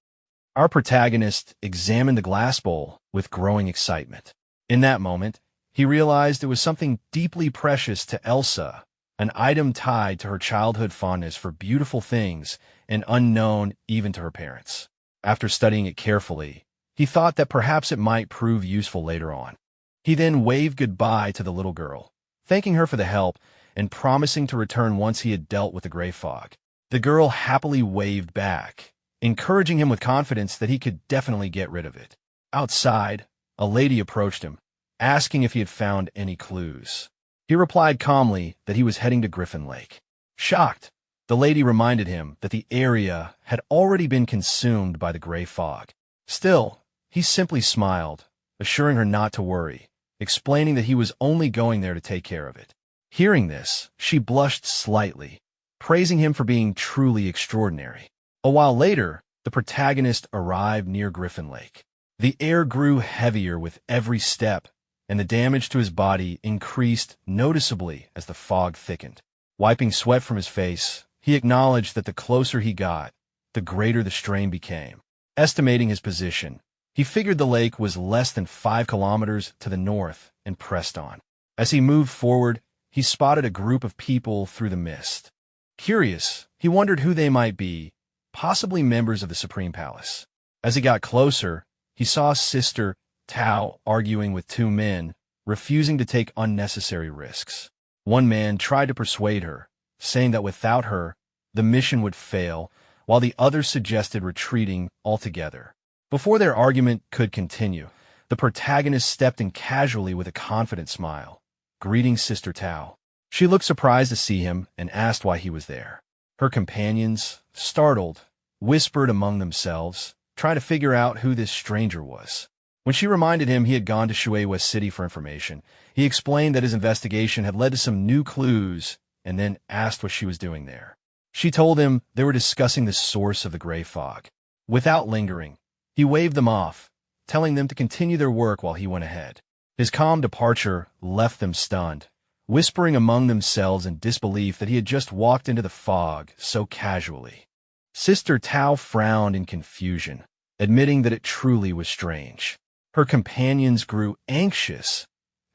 S2: Our protagonist examined the glass bowl with growing excitement. In that moment, he realized it was something deeply precious to Elsa, an item tied to her childhood fondness for beautiful things and unknown even to her parents. After studying it carefully, he thought that perhaps it might prove useful later on. He then waved goodbye to the little girl, thanking her for the help and promising to return once he had dealt with the gray fog. The girl happily waved back, encouraging him with confidence that he could definitely get rid of it. Outside, a lady approached him, asking if he had found any clues. He replied calmly that he was heading to Griffin Lake. Shocked, the lady reminded him that the area had already been consumed by the gray fog. Still, he simply smiled, assuring her not to worry, explaining that he was only going there to take care of it. Hearing this, she blushed slightly, praising him for being truly extraordinary. A while later, the protagonist arrived near Griffin Lake. The air grew heavier with every step, and the damage to his body increased noticeably as the fog thickened. Wiping sweat from his face, he acknowledged that the closer he got, the greater the strain became. Estimating his position, he figured the lake was less than 5 kilometers to the north and pressed on. As he moved forward, he spotted a group of people through the mist. Curious, he wondered who they might be, possibly members of the Supreme Palace. As he got closer, he saw Sister Tao arguing with 2 men, refusing to take unnecessary risks. One man tried to persuade her, saying that without her, the mission would fail, while the other suggested retreating altogether. Before their argument could continue, the protagonist stepped in casually with a confident smile, greeting Sister Tao. She looked surprised to see him and asked why he was there. Her companions, startled, whispered among themselves, trying to figure out who this stranger was. When she reminded him he had gone to Shui West City for information, he explained that his investigation had led to some new clues and then asked what she was doing there. She told him they were discussing the source of the gray fog. Without lingering, he waved them off, telling them to continue their work while he went ahead. His calm departure left them stunned, whispering among themselves in disbelief that he had just walked into the fog so casually. Sister Tao frowned in confusion, admitting that it truly was strange. Her companions grew anxious,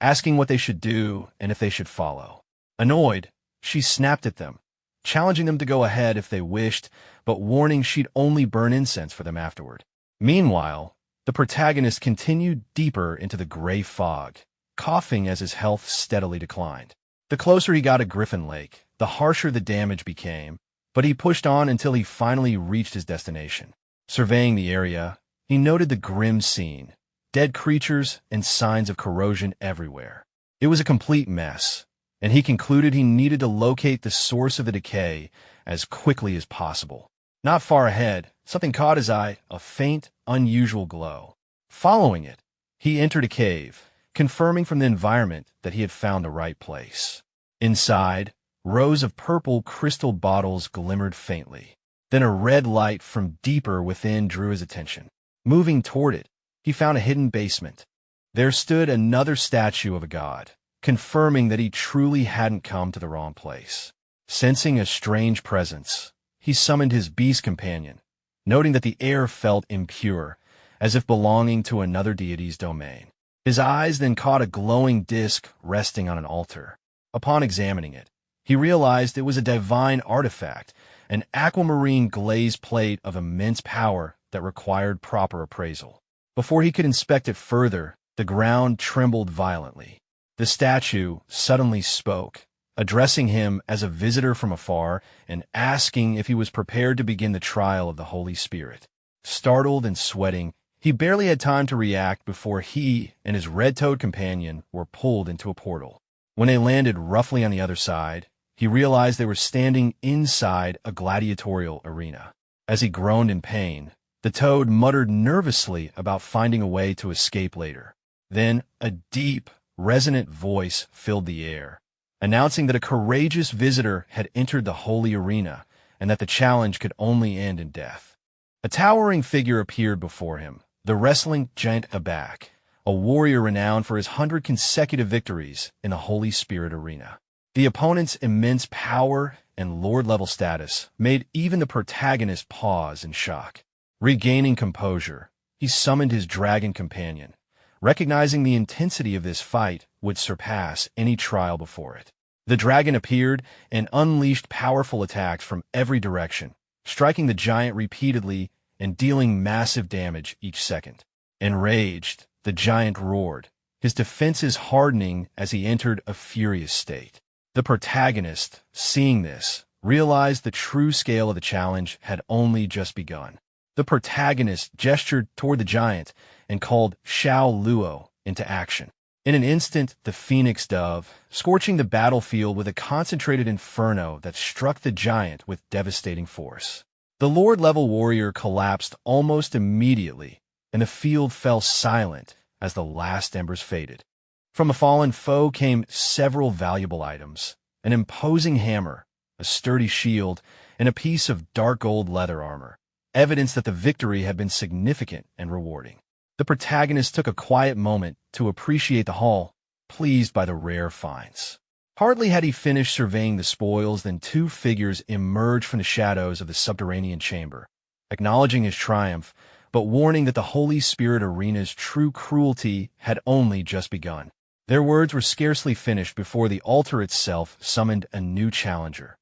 S2: asking what they should do and if they should follow. Annoyed, she snapped at them, challenging them to go ahead if they wished, but warning she'd only burn incense for them afterward. Meanwhile, the protagonist continued deeper into the gray fog, coughing as his health steadily declined. The closer he got to Griffin Lake, the harsher the damage became, but he pushed on until he finally reached his destination. Surveying the area, he noted the grim scene, dead creatures and signs of corrosion everywhere. It was a complete mess, and he concluded he needed to locate the source of the decay as quickly as possible. Not far ahead, something caught his eye, a faint, unusual glow. Following it, he entered a cave, confirming from the environment that he had found the right place. Inside, rows of purple crystal bottles glimmered faintly. Then a red light from deeper within drew his attention. Moving toward it, he found a hidden basement. There stood another statue of a god, confirming that he truly hadn't come to the wrong place. Sensing a strange presence, he summoned his beast companion, noting that the air felt impure, as if belonging to another deity's domain. His eyes then caught a glowing disk resting on an altar. Upon examining it, he realized it was a divine artifact, an aquamarine glazed plate of immense power that required proper appraisal. Before he could inspect it further, the ground trembled violently. The statue suddenly spoke, addressing him as a visitor from afar and asking if he was prepared to begin the trial of the Holy Spirit. Startled and sweating, he barely had time to react before he and his red-toed companion were pulled into a portal. When they landed roughly on the other side, he realized they were standing inside a gladiatorial arena. As he groaned in pain, the toad muttered nervously about finding a way to escape later. Then a deep, resonant voice filled the air, announcing that a courageous visitor had entered the holy arena and that the challenge could only end in death. A towering figure appeared before him, the wrestling giant Abak, a warrior renowned for his 100 consecutive victories in the Holy Spirit arena. The opponent's immense power and lord-level status made even the protagonist pause in shock. Regaining composure, he summoned his dragon companion, recognizing the intensity of this fight would surpass any trial before it. The dragon appeared and unleashed powerful attacks from every direction, striking the giant repeatedly and dealing massive damage each second. Enraged, the giant roared, his defenses hardening as he entered a furious state. The protagonist, seeing this, realized the true scale of the challenge had only just begun. The protagonist gestured toward the giant and called Xiao Luo into action. In an instant, the phoenix dove, scorching the battlefield with a concentrated inferno that struck the giant with devastating force. The lord-level warrior collapsed almost immediately, and the field fell silent as the last embers faded. From a fallen foe came several valuable items, an imposing hammer, a sturdy shield, and a piece of dark gold leather armor, evidence that the victory had been significant and rewarding. The protagonist took a quiet moment to appreciate the haul, pleased by the rare finds. Hardly had he finished surveying the spoils than two figures emerged from the shadows of the subterranean chamber, acknowledging his triumph, but warning that the Holy Spirit arena's true cruelty had only just begun. Their words were scarcely finished before the altar itself summoned a new challenger.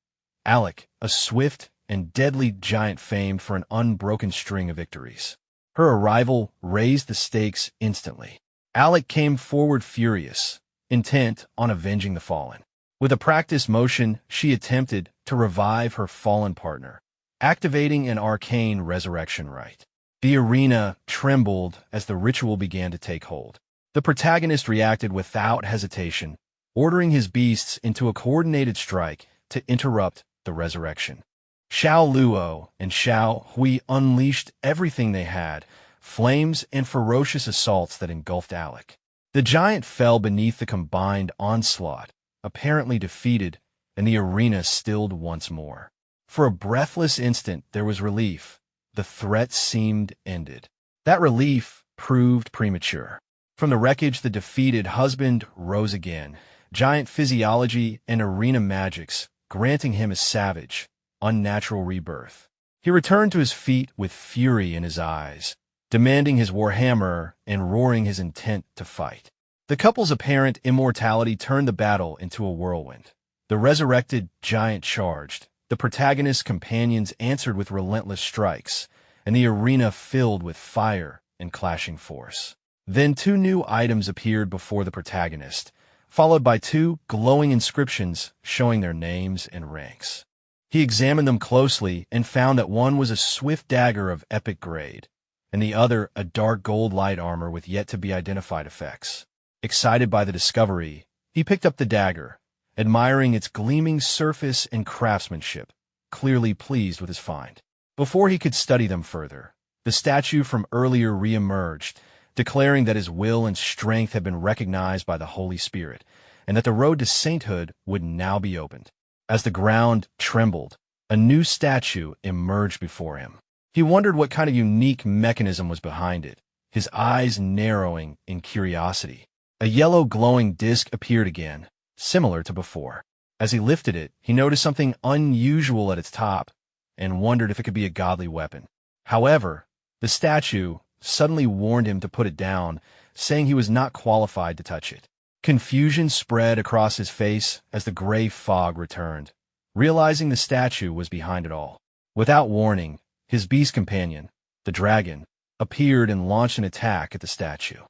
S2: Alec, a swift and deadly giant famed for an unbroken string of victories. Her arrival raised the stakes instantly. Alec came forward furious, intent on avenging the fallen. With a practiced motion, she attempted to revive her fallen partner, activating an arcane resurrection rite. The arena trembled as the ritual began to take hold. The protagonist reacted without hesitation, ordering his beasts into a coordinated strike to interrupt the resurrection. Xiao Luo and Xiao Hui unleashed everything they had, flames and ferocious assaults that engulfed Alec. The giant fell beneath the combined onslaught, apparently defeated, and the arena stilled once more. For a breathless instant there was relief. The threat seemed ended. That relief proved premature. From the wreckage, the defeated husband rose again, giant physiology and arena magics granting him a savage, unnatural rebirth. He returned to his feet with fury in his eyes, demanding his warhammer and roaring his intent to fight. The couple's apparent immortality turned the battle into a whirlwind. The resurrected giant charged, the protagonist's companions answered with relentless strikes, and the arena filled with fire and clashing force. Then two new items appeared before the protagonist, followed by two glowing inscriptions showing their names and ranks. He examined them closely and found that one was a swift dagger of epic grade, and the other a dark gold light armor with yet-to-be-identified effects. Excited by the discovery, he picked up the dagger, admiring its gleaming surface and craftsmanship, clearly pleased with his find. Before he could study them further, the statue from earlier re-emerged, declaring that his will and strength had been recognized by the Holy Spirit, and that the road to sainthood would now be opened. As the ground trembled, a new statue emerged before him. He wondered what kind of unique mechanism was behind it, his eyes narrowing in curiosity. A yellow glowing disc appeared again, similar to before. As he lifted it, he noticed something unusual at its top and wondered if it could be a godly weapon. However, the statue suddenly warned him to put it down, saying he was not qualified to touch it. Confusion spread across his face as the gray fog returned, realizing the statue was behind it all. Without warning, his beast companion, the dragon, appeared and launched an attack at the statue.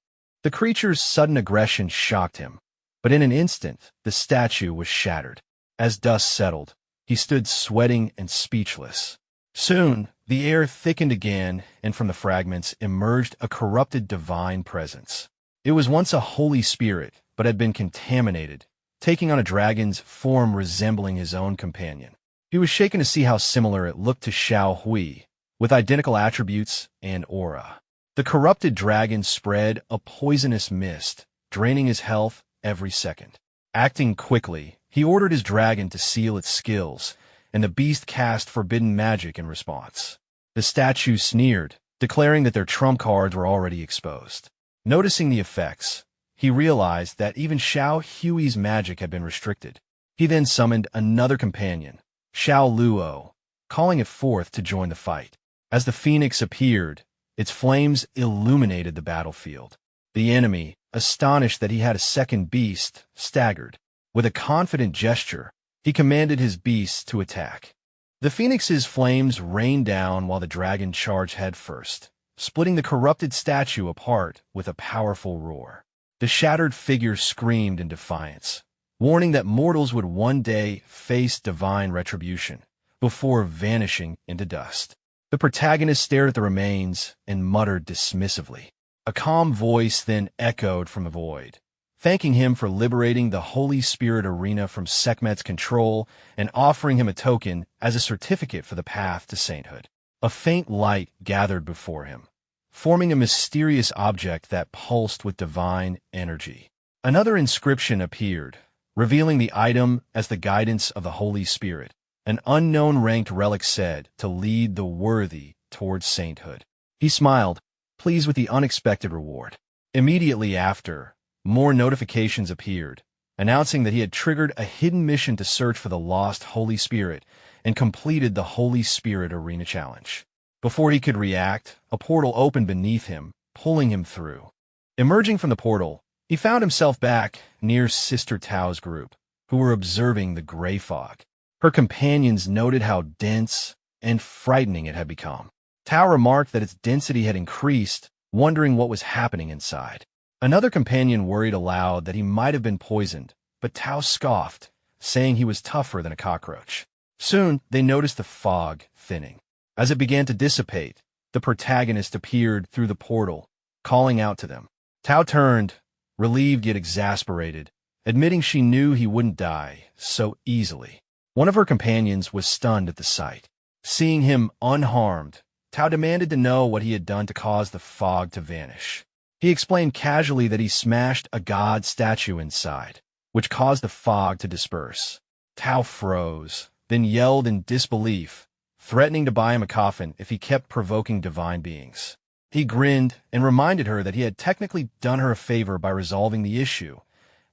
S2: The creature's sudden aggression shocked him, but in an instant, the statue was shattered. As dust settled, he stood sweating and speechless. Soon, the air thickened again, and from the fragments emerged a corrupted divine presence. It was once a holy spirit, but had been contaminated, taking on a dragon's form resembling his own companion. He was shaken to see how similar it looked to Xiao Hui, with identical attributes and aura. The corrupted dragon spread a poisonous mist, draining his health every second. Acting quickly, he ordered his dragon to seal its skills, and the beast cast forbidden magic in response. The statue sneered, declaring that their trump cards were already exposed. Noticing the effects, he realized that even Xiao Hui's magic had been restricted. He then summoned another companion, Xiao Luo, calling it forth to join the fight. As the phoenix appeared, its flames illuminated the battlefield. The enemy, astonished that he had a second beast, staggered. With a confident gesture, he commanded his beasts to attack. The phoenix's flames rained down while the dragon charged headfirst, splitting the corrupted statue apart with a powerful roar. The shattered figure screamed in defiance, warning that mortals would one day face divine retribution, before vanishing into dust. The protagonist stared at the remains and muttered dismissively. A calm voice then echoed from the void, thanking him for liberating the Holy Spirit arena from Sekhmet's control and offering him a token as a certificate for the path to sainthood. A faint light gathered before him, forming a mysterious object that pulsed with divine energy. Another inscription appeared, revealing the item as the guidance of the Holy Spirit. An unknown ranked relic said to lead the worthy towards sainthood. He smiled, pleased with the unexpected reward. Immediately after, more notifications appeared, announcing that he had triggered a hidden mission to search for the lost Holy Spirit and completed the Holy Spirit Arena Challenge. Before he could react, a portal opened beneath him, pulling him through. Emerging from the portal, he found himself back near Sister Tao's group, who were observing the gray fog. Her companions noted how dense and frightening it had become. Tao remarked that its density had increased, wondering what was happening inside. Another companion worried aloud that he might have been poisoned, but Tao scoffed, saying he was tougher than a cockroach. Soon, they noticed the fog thinning. As it began to dissipate, the protagonist appeared through the portal, calling out to them. Tao turned, relieved yet exasperated, admitting she knew he wouldn't die so easily. One of her companions was stunned at the sight. Seeing him unharmed, Tao demanded to know what he had done to cause the fog to vanish. He explained casually that he smashed a god statue inside, which caused the fog to disperse. Tao froze, then yelled in disbelief, threatening to buy him a coffin if he kept provoking divine beings. He grinned and reminded her that he had technically done her a favor by resolving the issue,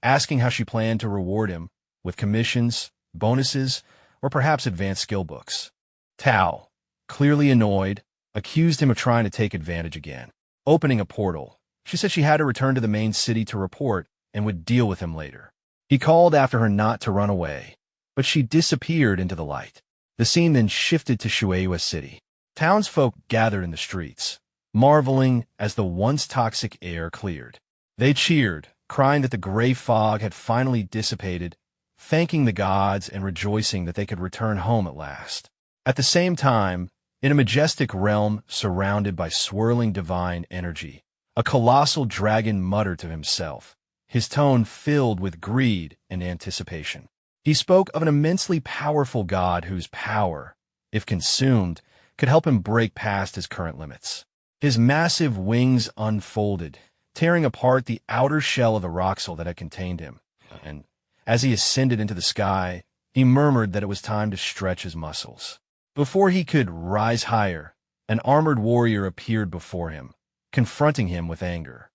S2: asking how she planned to reward him with commissions, bonuses, or perhaps advanced skill books. Tao, clearly annoyed, accused him of trying to take advantage again. Opening a portal, she said she had to return to the main city to report and would deal with him later. He called after her not to run away, but she disappeared into the light. The scene then shifted to Shueihua City. Townsfolk gathered in the streets, marveling as the once toxic air cleared. They cheered, crying that the gray fog had finally dissipated, thanking the gods and rejoicing that they could return home at last. At the same time, in a majestic realm surrounded by swirling divine energy, a colossal dragon muttered to himself, his tone filled with greed and anticipation. He spoke of an immensely powerful god whose power, if consumed, could help him break past his current limits. His massive wings unfolded, tearing apart the outer shell of the roxel that had contained him, and as he ascended into the sky, he murmured that it was time to stretch his muscles. Before he could rise higher, an armored warrior appeared before him, confronting him with anger.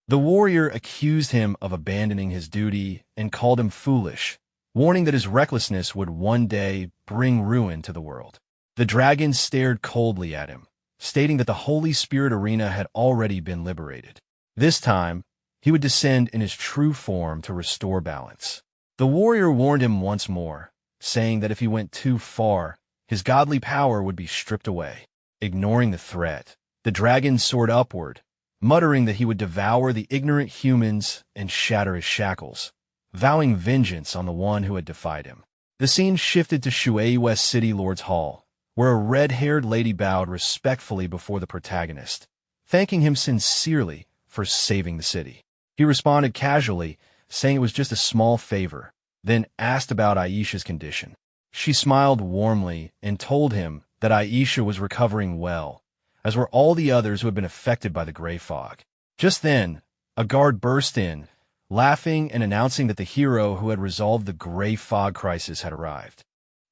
S2: The warrior accused him of abandoning his duty and called him foolish, warning that his recklessness would one day bring ruin to the world. The dragon stared coldly at him, stating that the Holy Spirit arena had already been liberated. This time, he would descend in his true form to restore balance. The warrior warned him once more, saying that if he went too far, his godly power would be stripped away. Ignoring the threat, the dragon soared upward, muttering that he would devour the ignorant humans and shatter his shackles, vowing vengeance on the one who had defied him. The scene shifted to Shueihua City Lord's Hall, where a red-haired lady bowed respectfully before the protagonist, thanking him sincerely for saving the city. He responded casually, saying it was just a small favor, then asked about Aisha's condition. She smiled warmly and told him that Aisha was recovering well, as were all the others who had been affected by the gray fog. Just then, a guard burst in, laughing and announcing that the hero who had resolved the gray fog crisis had arrived.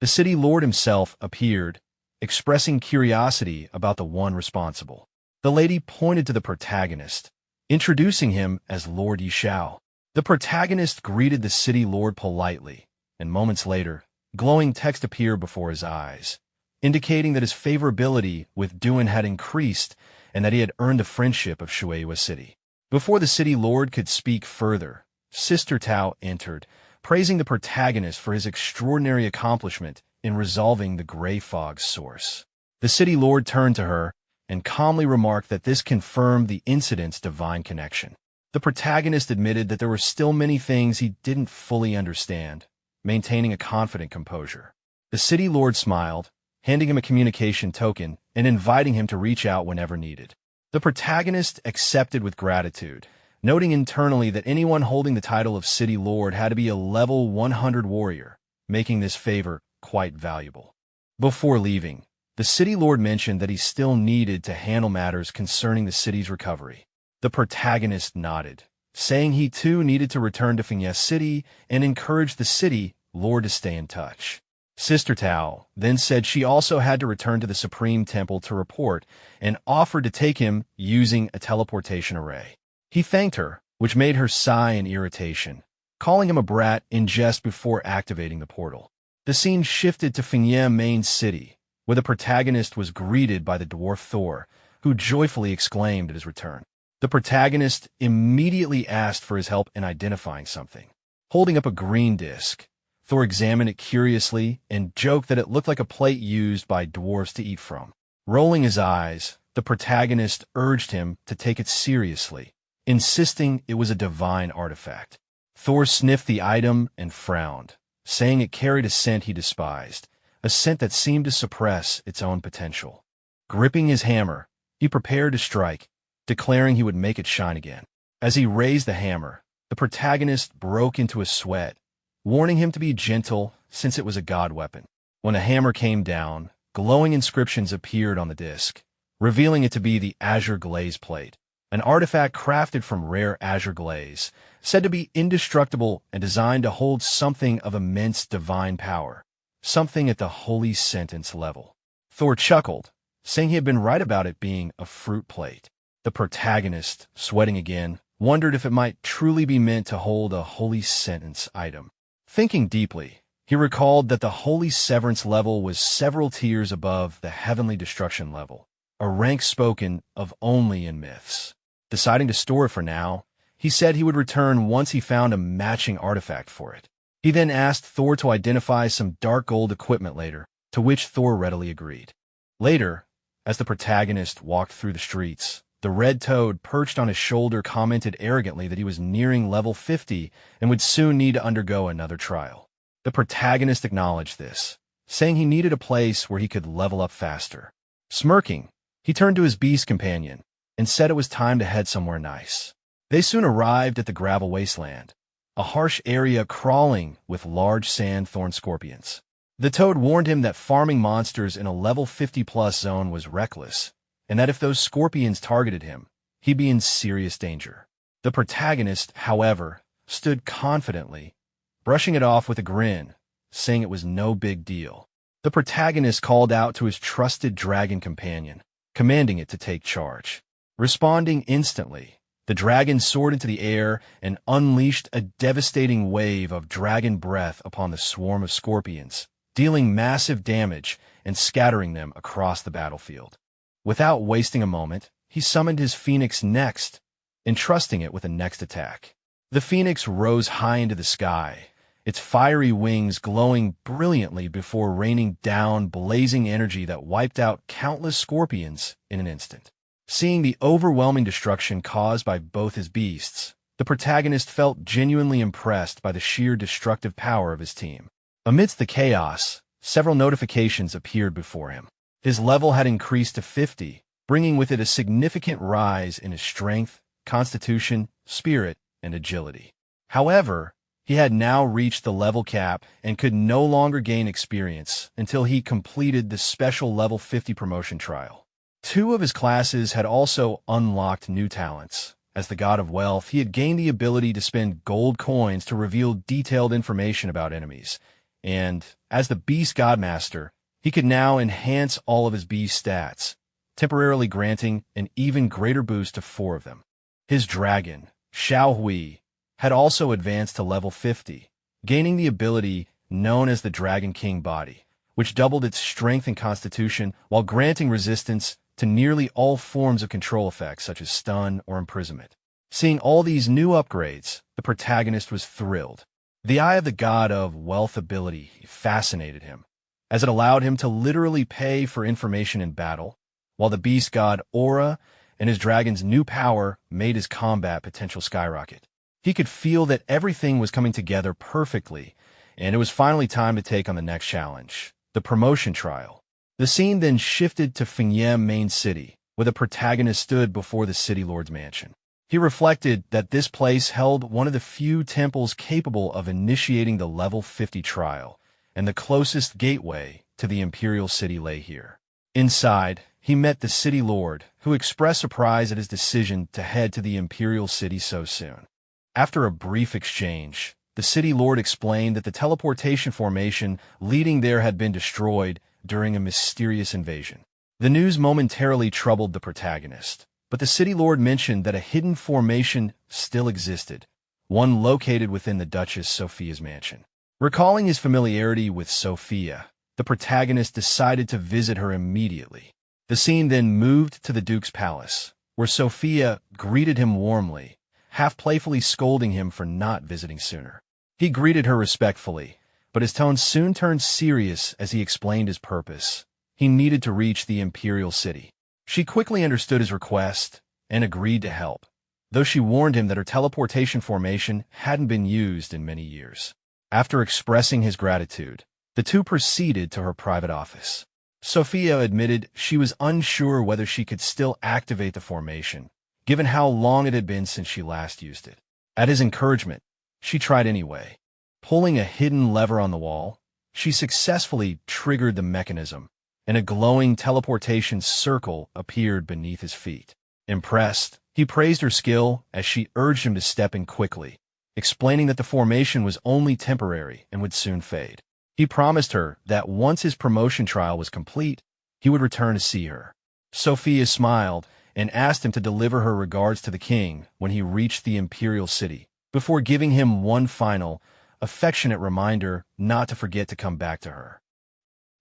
S2: The city lord himself appeared, expressing curiosity about the one responsible. The lady pointed to the protagonist, introducing him as Lord Xiao. The protagonist greeted the city lord politely, and moments later, glowing text appeared before his eyes, indicating that his favorability with Duan had increased and that he had earned the friendship of Shueihua City. Before the city lord could speak further, Sister Tao entered, praising the protagonist for his extraordinary accomplishment in resolving the gray fog's source. The city lord turned to her and calmly remarked that this confirmed the incident's divine connection. The protagonist admitted that there were still many things he didn't fully understand, maintaining a confident composure. The city lord smiled, handing him a communication token and inviting him to reach out whenever needed. The protagonist accepted with gratitude, noting internally that anyone holding the title of City Lord had to be a level 100 warrior, making this favor quite valuable. Before leaving, the City Lord mentioned that he still needed to handle matters concerning the city's recovery. The protagonist nodded, saying he too needed to return to Fiancée City and encouraged the City Lord to stay in touch. Sister Tao then said she also had to return to the Supreme Temple to report and offered to take him using a teleportation array. He thanked her, which made her sigh in irritation, calling him a brat in jest before activating the portal. The scene shifted to Fiancée Main City, where the protagonist was greeted by the dwarf Thor, who joyfully exclaimed at his return. The protagonist immediately asked for his help in identifying something. Holding up a green disc, Thor examined it curiously and joked that it looked like a plate used by dwarves to eat from. Rolling his eyes, the protagonist urged him to take it seriously, insisting it was a divine artifact. Thor sniffed the item and frowned, saying it carried a scent he despised, a scent that seemed to suppress its own potential. Gripping his hammer, he prepared to strike, declaring he would make it shine again. As he raised the hammer, The protagonist broke into a sweat, warning him to be gentle since it was a god weapon. When the hammer came down, glowing inscriptions appeared on the disc, revealing it to be the azure glaze plate, an artifact crafted from rare azure glaze, said to be indestructible and designed to hold something of immense divine power, something at the holy sentence level. Thor chuckled, saying he had been right about it being a fruit plate. The protagonist, sweating again, wondered if it might truly be meant to hold a holy sentence item. Thinking deeply, he recalled that the holy severance level was several tiers above the heavenly destruction level, a rank spoken of only in myths. Deciding to store it for now, he said he would return once he found a matching artifact for it. He then asked Thor to identify some dark gold equipment later, to which Thor readily agreed. Later, as the protagonist walked through the streets, the red toad perched on his shoulder commented arrogantly that he was nearing level 50 and would soon need to undergo another trial. The protagonist acknowledged this, saying he needed a place where he could level up faster. Smirking, he turned to his beast companion and said it was time to head somewhere nice. They soon arrived at the gravel wasteland, a harsh area crawling with large sand thorn scorpions. The toad warned him that farming monsters in a level 50+ zone was reckless, and that if those scorpions targeted him, he'd be in serious danger. The protagonist, however, stood confidently, brushing it off with a grin, saying it was no big deal. The protagonist called out to his trusted dragon companion, commanding it to take charge. Responding instantly, the dragon soared into the air and unleashed a devastating wave of dragon breath upon the swarm of scorpions, dealing massive damage and scattering them across the battlefield. Without wasting a moment, he summoned his phoenix next, entrusting it with the next attack. The phoenix rose high into the sky, its fiery wings glowing brilliantly before raining down blazing energy that wiped out countless scorpions in an instant. Seeing the overwhelming destruction caused by both his beasts, the protagonist felt genuinely impressed by the sheer destructive power of his team. Amidst the chaos, several notifications appeared before him. His level had increased to 50, bringing with it a significant rise in his strength, constitution, spirit, and agility. However, he had now reached the level cap and could no longer gain experience until he completed the special level 50 promotion trial. 2 of his classes had also unlocked new talents. As the god of wealth, he had gained the ability to spend gold coins to reveal detailed information about enemies, and as the beast godmaster, he could now enhance all of his beast stats, temporarily granting an even greater boost to 4 of them. His dragon, Xiao, had also advanced to level 50, gaining the ability known as the Dragon King Body, which doubled its strength and constitution while granting resistance to nearly all forms of control effects such as stun or imprisonment. Seeing all these new upgrades, the protagonist was thrilled. The Eye of the God of Wealth ability fascinated him, as it allowed him to literally pay for information in battle, while the beast god Aura and his dragon's new power made his combat potential skyrocket. He could feel that everything was coming together perfectly, and it was finally time to take on the next challenge, the promotion trial. The scene then shifted to Fingyem main city, where the protagonist stood before the city lord's mansion. He reflected that this place held one of the few temples capable of initiating the level 50 trial, and the closest gateway to the imperial city lay here. Inside, he met the city lord, who expressed surprise at his decision to head to the imperial city so soon. After a brief exchange, the city lord explained that the teleportation formation leading there had been destroyed during a mysterious invasion. The news momentarily troubled the protagonist, but the city lord mentioned that a hidden formation still existed, one located within the Duchess Sophia's mansion. Recalling his familiarity with Sophia, the protagonist decided to visit her immediately. The scene then moved to the Duke's palace, where Sophia greeted him warmly, half playfully scolding him for not visiting sooner. He greeted her respectfully, but his tone soon turned serious as he explained his purpose. He needed to reach the imperial city. She quickly understood his request and agreed to help, though she warned him that her teleportation formation hadn't been used in many years. After expressing his gratitude, the two proceeded to her private office. Sophia admitted she was unsure whether she could still activate the formation, given how long it had been since she last used it. At his encouragement, she tried anyway. Pulling a hidden lever on the wall, she successfully triggered the mechanism, and a glowing teleportation circle appeared beneath his feet. Impressed, he praised her skill as she urged him to step in quickly, explaining that the formation was only temporary and would soon fade. He promised her that once his promotion trial was complete, he would return to see her. Sophia smiled and asked him to deliver her regards to the king when he reached the imperial city, before giving him one final, affectionate reminder not to forget to come back to her.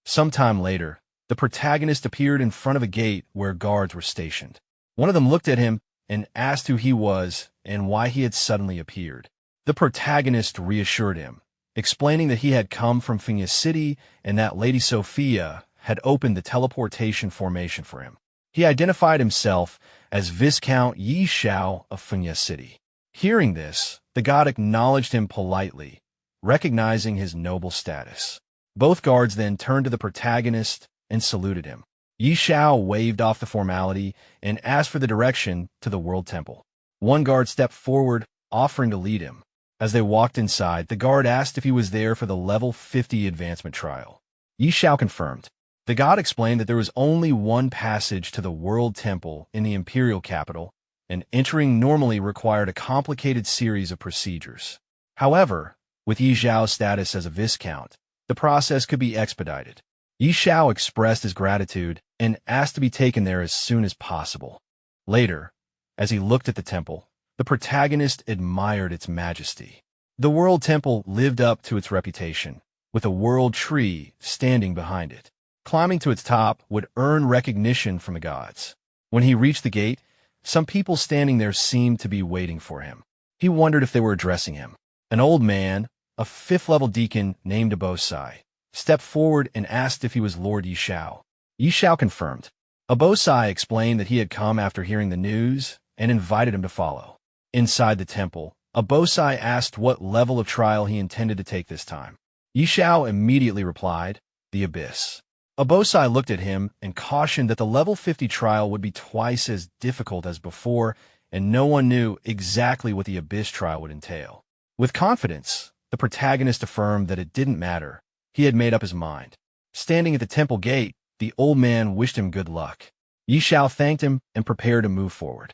S2: Sometime later, the protagonist appeared in front of a gate where guards were stationed. One of them looked at him and asked who he was and why he had suddenly appeared. The protagonist reassured him, explaining that he had come from Finya City and that Lady Sophia had opened the teleportation formation for him. He identified himself as Viscount Xiao of Finya City. Hearing this, the god acknowledged him politely, recognizing his noble status. Both guards then turned to the protagonist and saluted him. Xiao waved off the formality and asked for the direction to the World Temple. One guard stepped forward, offering to lead him. As they walked inside, the guard asked if he was there for the level 50 advancement trial. Xiao confirmed. The god explained that there was only one passage to the World Temple in the imperial capital, and entering normally required a complicated series of procedures. However, with Xiao's status as a viscount, the process could be expedited. Xiao expressed his gratitude and asked to be taken there as soon as possible. Later, as he looked at the temple, the protagonist admired its majesty. The World Temple lived up to its reputation, with a world tree standing behind it. Climbing to its top would earn recognition from the gods. When he reached the gate, some people standing there seemed to be waiting for him. He wondered if they were addressing him. An old man, a 5th-level deacon named Abosai, stepped forward and asked if he was Lord Xiao. Xiao confirmed. Abosai explained that he had come after hearing the news and invited him to follow. Inside the temple, Abosai asked what level of trial he intended to take this time. Xiao immediately replied, the Abyss. Abosai looked at him and cautioned that the level 50 trial would be twice as difficult as before, and no one knew exactly what the Abyss trial would entail. With confidence, the protagonist affirmed that it didn't matter. He had made up his mind. Standing at the temple gate, the old man wished him good luck. Xiao thanked him and prepared to move forward.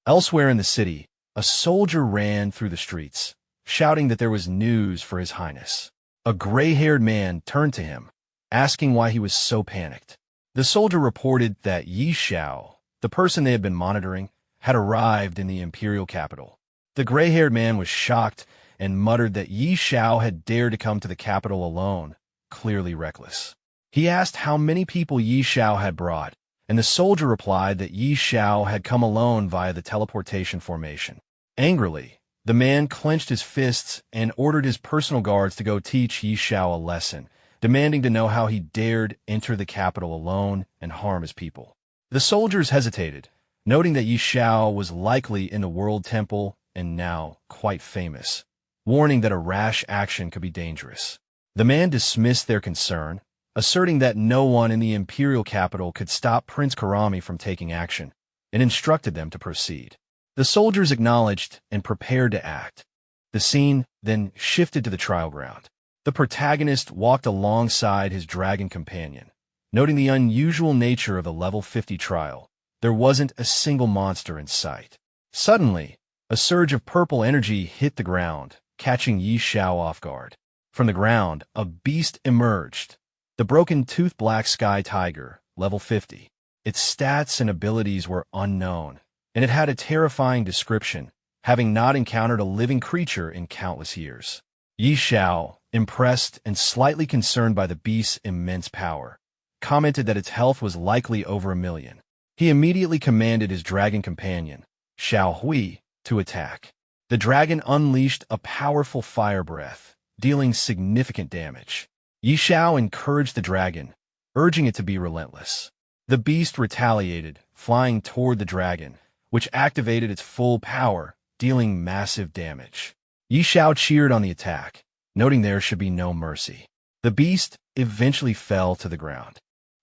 S2: Elsewhere in the city, a soldier ran through the streets, shouting that there was news for His Highness. A gray-haired man turned to him, asking why he was so panicked. The soldier reported that Xiao, the person they had been monitoring, had arrived in the imperial capital. The gray-haired man was shocked and muttered that Xiao had dared to come to the capital alone, clearly reckless. He asked how many people Xiao had brought, and the soldier replied that Xiao had come alone via the teleportation formation. Angrily, the man clenched his fists and ordered his personal guards to go teach Xiao a lesson, demanding to know how he dared enter the capital alone and harm his people. The soldiers hesitated, noting that Xiao was likely in the World Temple and now quite famous, warning that a rash action could be dangerous. The man dismissed their concern, asserting that no one in the imperial capital could stop Prince Karami from taking action, and instructed them to proceed. The soldiers acknowledged and prepared to act. The scene then shifted to the trial ground. The protagonist walked alongside his dragon companion, noting the unusual nature of the level 50 trial. There wasn't a single monster in sight. Suddenly, a surge of purple energy hit the ground, catching Xiao off guard. From the ground, a beast emerged, the broken-toothed black sky tiger, level 50. Its stats and abilities were unknown, and it had a terrifying description, having not encountered a living creature in countless years. Xiao, impressed and slightly concerned by the beast's immense power, commented that its health was likely over 1 million. He immediately commanded his dragon companion, Xiao Hui, to attack. The dragon unleashed a powerful fire breath, dealing significant damage. Xiao encouraged the dragon, urging it to be relentless. The beast retaliated, flying toward the dragon, which activated its full power, dealing massive damage. Xiao cheered on the attack, noting there should be no mercy. The beast eventually fell to the ground.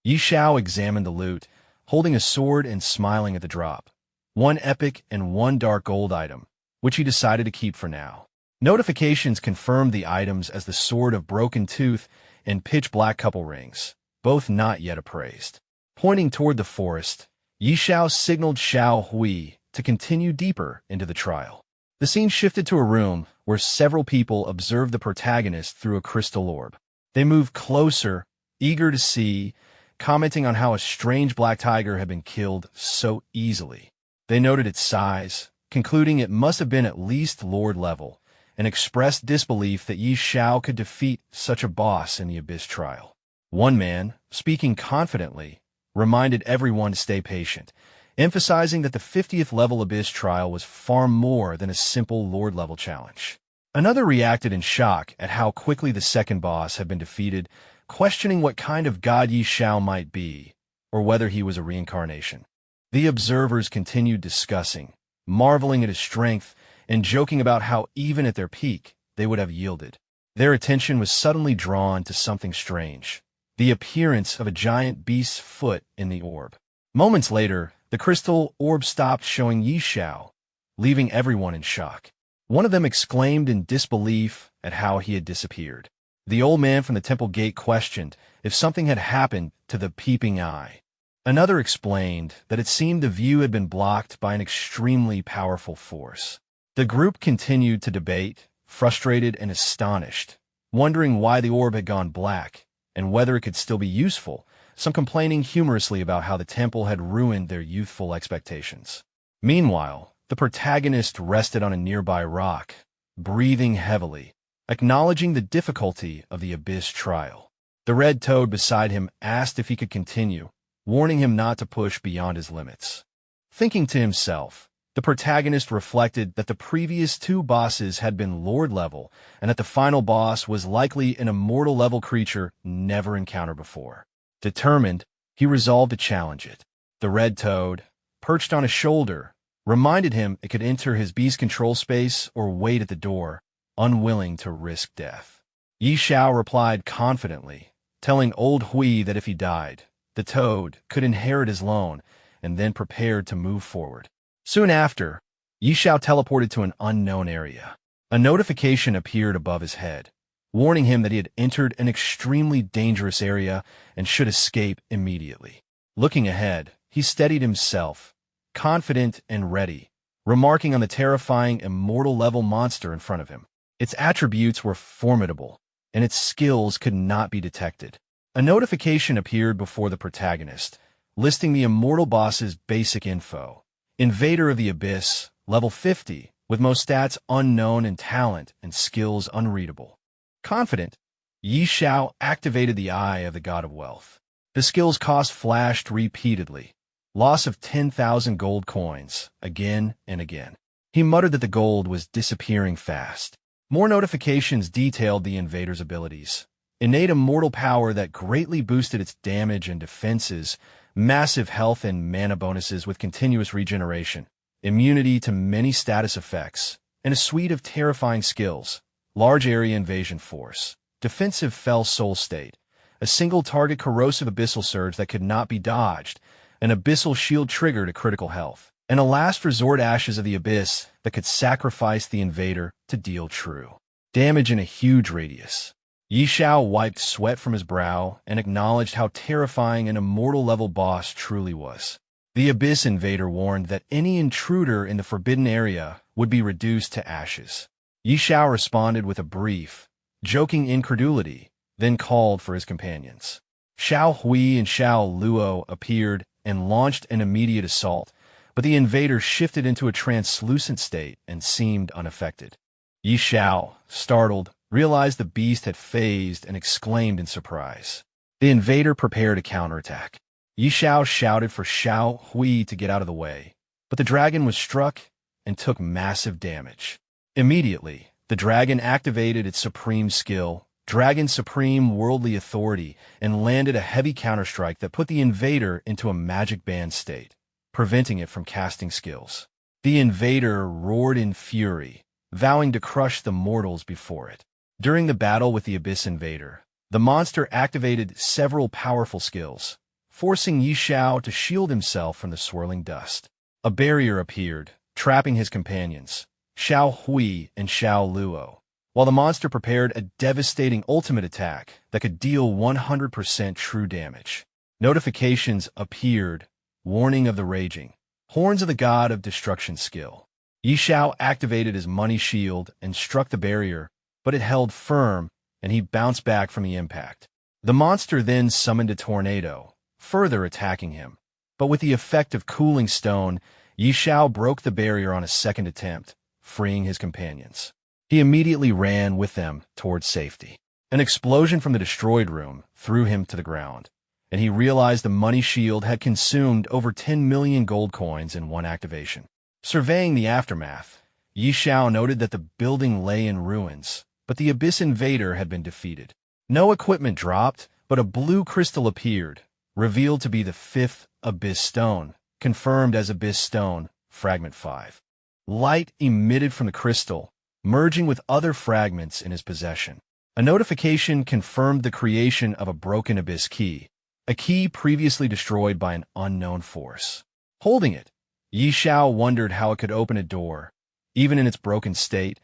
S2: Xiao examined the loot, holding a sword and smiling at the drop. One epic and one dark gold item, which he decided to keep for now. Notifications confirmed the items as the Sword of Broken Tooth and Pitch Black Couple Rings, both not yet appraised. Pointing toward the forest, Xiao signaled Xiao Hui to continue deeper into the trial. The scene shifted to a room where several people observed the protagonist through a crystal orb. They moved closer, eager to see, commenting on how a strange black tiger had been killed so easily. They noted its size, concluding it must have been at least Lord level, and expressed disbelief that Xiao could defeat such a boss in the Abyss trial. One man, speaking confidently, reminded everyone to stay patient, emphasizing that the 50th level Abyss trial was far more than a simple Lord-level challenge. Another reacted in shock at how quickly the second boss had been defeated, questioning what kind of god Xiao might be, or whether he was a reincarnation. The observers continued discussing, marveling at his strength, and joking about how even at their peak, they would have yielded. Their attention was suddenly drawn to something strange, the appearance of a giant beast's foot in the orb. Moments later, the crystal orb stopped showing Xiao, leaving everyone in shock. One of them exclaimed in disbelief at how he had disappeared. The old man from the temple gate questioned if something had happened to the peeping eye. Another explained that it seemed the view had been blocked by an extremely powerful force. The group continued to debate, frustrated and astonished, wondering why the orb had gone black and whether it could still be useful, some complaining humorously about how the temple had ruined their youthful expectations. Meanwhile, the protagonist rested on a nearby rock, breathing heavily, acknowledging the difficulty of the Abyss trial. The red toad beside him asked if he could continue, warning him not to push beyond his limits. Thinking to himself, the protagonist reflected that the previous two bosses had been Lord level and that the final boss was likely an immortal level creature never encountered before. Determined, he resolved to challenge it. The red toad, perched on his shoulder, reminded him it could enter his beast control space or wait at the door, unwilling to risk death. Xiao replied confidently, telling old Hui that if he died, the toad could inherit his loan, and then prepared to move forward. Soon after, Xiao teleported to an unknown area. A notification appeared above his head, warning him that he had entered an extremely dangerous area and should escape immediately. Looking ahead, he steadied himself, confident and ready, remarking on the terrifying immortal-level monster in front of him. Its attributes were formidable, and its skills could not be detected. A notification appeared before the protagonist, listing the immortal boss's basic info. Invader of the Abyss, level 50, with most stats unknown and talent and skills unreadable. Confident, Xiao activated the Eye of the God of Wealth. The skill's cost flashed repeatedly. Loss of 10,000 gold coins, again and again. He muttered that the gold was disappearing fast. More notifications detailed the invader's abilities. Innate immortal power that greatly boosted its damage and defenses, massive health and mana bonuses with continuous regeneration, immunity to many status effects, and a suite of terrifying skills, large area invasion force, defensive fell soul state, a single target corrosive abyssal surge that could not be dodged, an abyssal shield trigger to critical health, and a last resort ashes of the abyss that could sacrifice the invader to deal true damage in a huge radius. Xiao wiped sweat from his brow and acknowledged how terrifying an immortal-level boss truly was. The Abyss Invader warned that any intruder in the forbidden area would be reduced to ashes. Xiao responded with a brief, joking incredulity, then called for his companions. Xiao Hui and Xiao Luo appeared and launched an immediate assault, but the invader shifted into a translucent state and seemed unaffected. Xiao, startled, realized the beast had phased and exclaimed in surprise. The invader prepared a counterattack. Xiao shouted for Xiao Hui to get out of the way, but the dragon was struck and took massive damage. Immediately, the dragon activated its supreme skill, Dragon Supreme Worldly Authority, and landed a heavy counterstrike that put the invader into a magic band state, preventing it from casting skills. The invader roared in fury, vowing to crush the mortals before it. During the battle with the Abyss Invader, the monster activated several powerful skills, forcing Xiao to shield himself from the swirling dust. A barrier appeared, trapping his companions, Xiao Hui and Xiao Luo, while the monster prepared a devastating ultimate attack that could deal 100% true damage. Notifications appeared, warning of the raging horns of the god of destruction skill. Yi Xiao activated his money shield and struck the barrier, but it held firm, and he bounced back from the impact. The monster then summoned a tornado, further attacking him. But with the effect of cooling stone, Yi Xiao broke the barrier on a second attempt, freeing his companions. He immediately ran with them towards safety. An explosion from the destroyed room threw him to the ground, and he realized the money shield had consumed over 10 million gold coins in one activation. Surveying the aftermath, Yi Xiao noted that the building lay in ruins, but the Abyss Invader had been defeated. No equipment dropped, but a blue crystal appeared, revealed to be the 5th Abyss Stone, confirmed as Abyss Stone, Fragment 5. Light emitted from the crystal, merging with other fragments in his possession. A notification confirmed the creation of a broken Abyss key, a key previously destroyed by an unknown force. Holding it, Yi Xiao wondered how it could open a door, even in its broken state,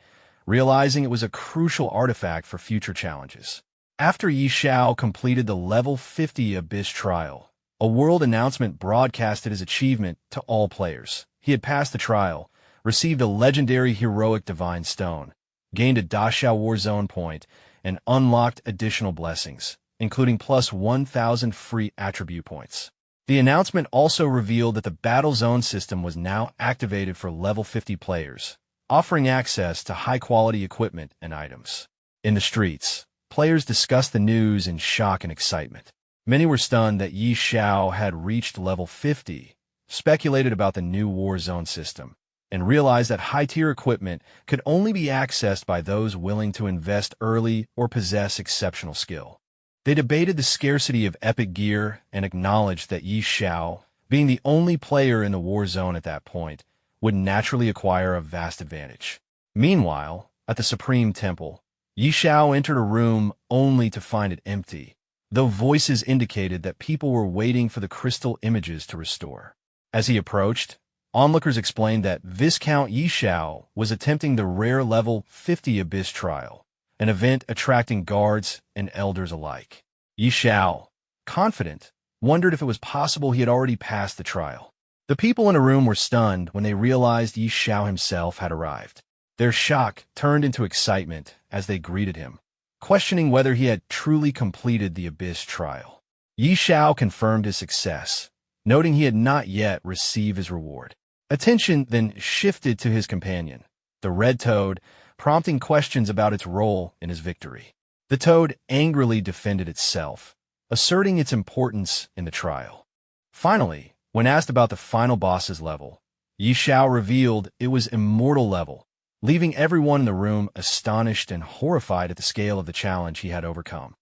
S2: realizing it was a crucial artifact for future challenges. After Yi Xiao completed the level 50 Abyss trial, a world announcement broadcasted his achievement to all players. He had passed the trial, received a legendary heroic divine stone, gained a Daxiao War Zone point, and unlocked additional blessings, including plus 1,000 free attribute points. The announcement also revealed that the Battle Zone system was now activated for level 50 players, offering access to high-quality equipment and items. In the streets, players discussed the news in shock and excitement. Many were stunned that Yi Xiao had reached level 50, speculated about the new War Zone system, and realized that high-tier equipment could only be accessed by those willing to invest early or possess exceptional skill. They debated the scarcity of epic gear and acknowledged that Yi Xiao, being the only player in the War Zone at that point, would naturally acquire a vast advantage. Meanwhile, at the Supreme Temple, Yi Xiao entered a room only to find it empty, though voices indicated that people were waiting for the crystal images to restore. As he approached, onlookers explained that Viscount Yi Xiao was attempting the rare level 50 Abyss trial, an event attracting guards and elders alike. Yi Xiao, confident, wondered if it was possible he had already passed the trial. The people in the room were stunned when they realized Yi Xiao himself had arrived. Their shock turned into excitement as they greeted him, questioning whether he had truly completed the Abyss trial. Yi Xiao confirmed his success, noting he had not yet received his reward. Attention then shifted to his companion, the red toad, prompting questions about its role in his victory. The toad angrily defended itself, asserting its importance in the trial. Finally, when asked about the final boss's level, Yi Xiao revealed it was immortal level, leaving everyone in the room astonished and horrified at the scale of the challenge he had overcome.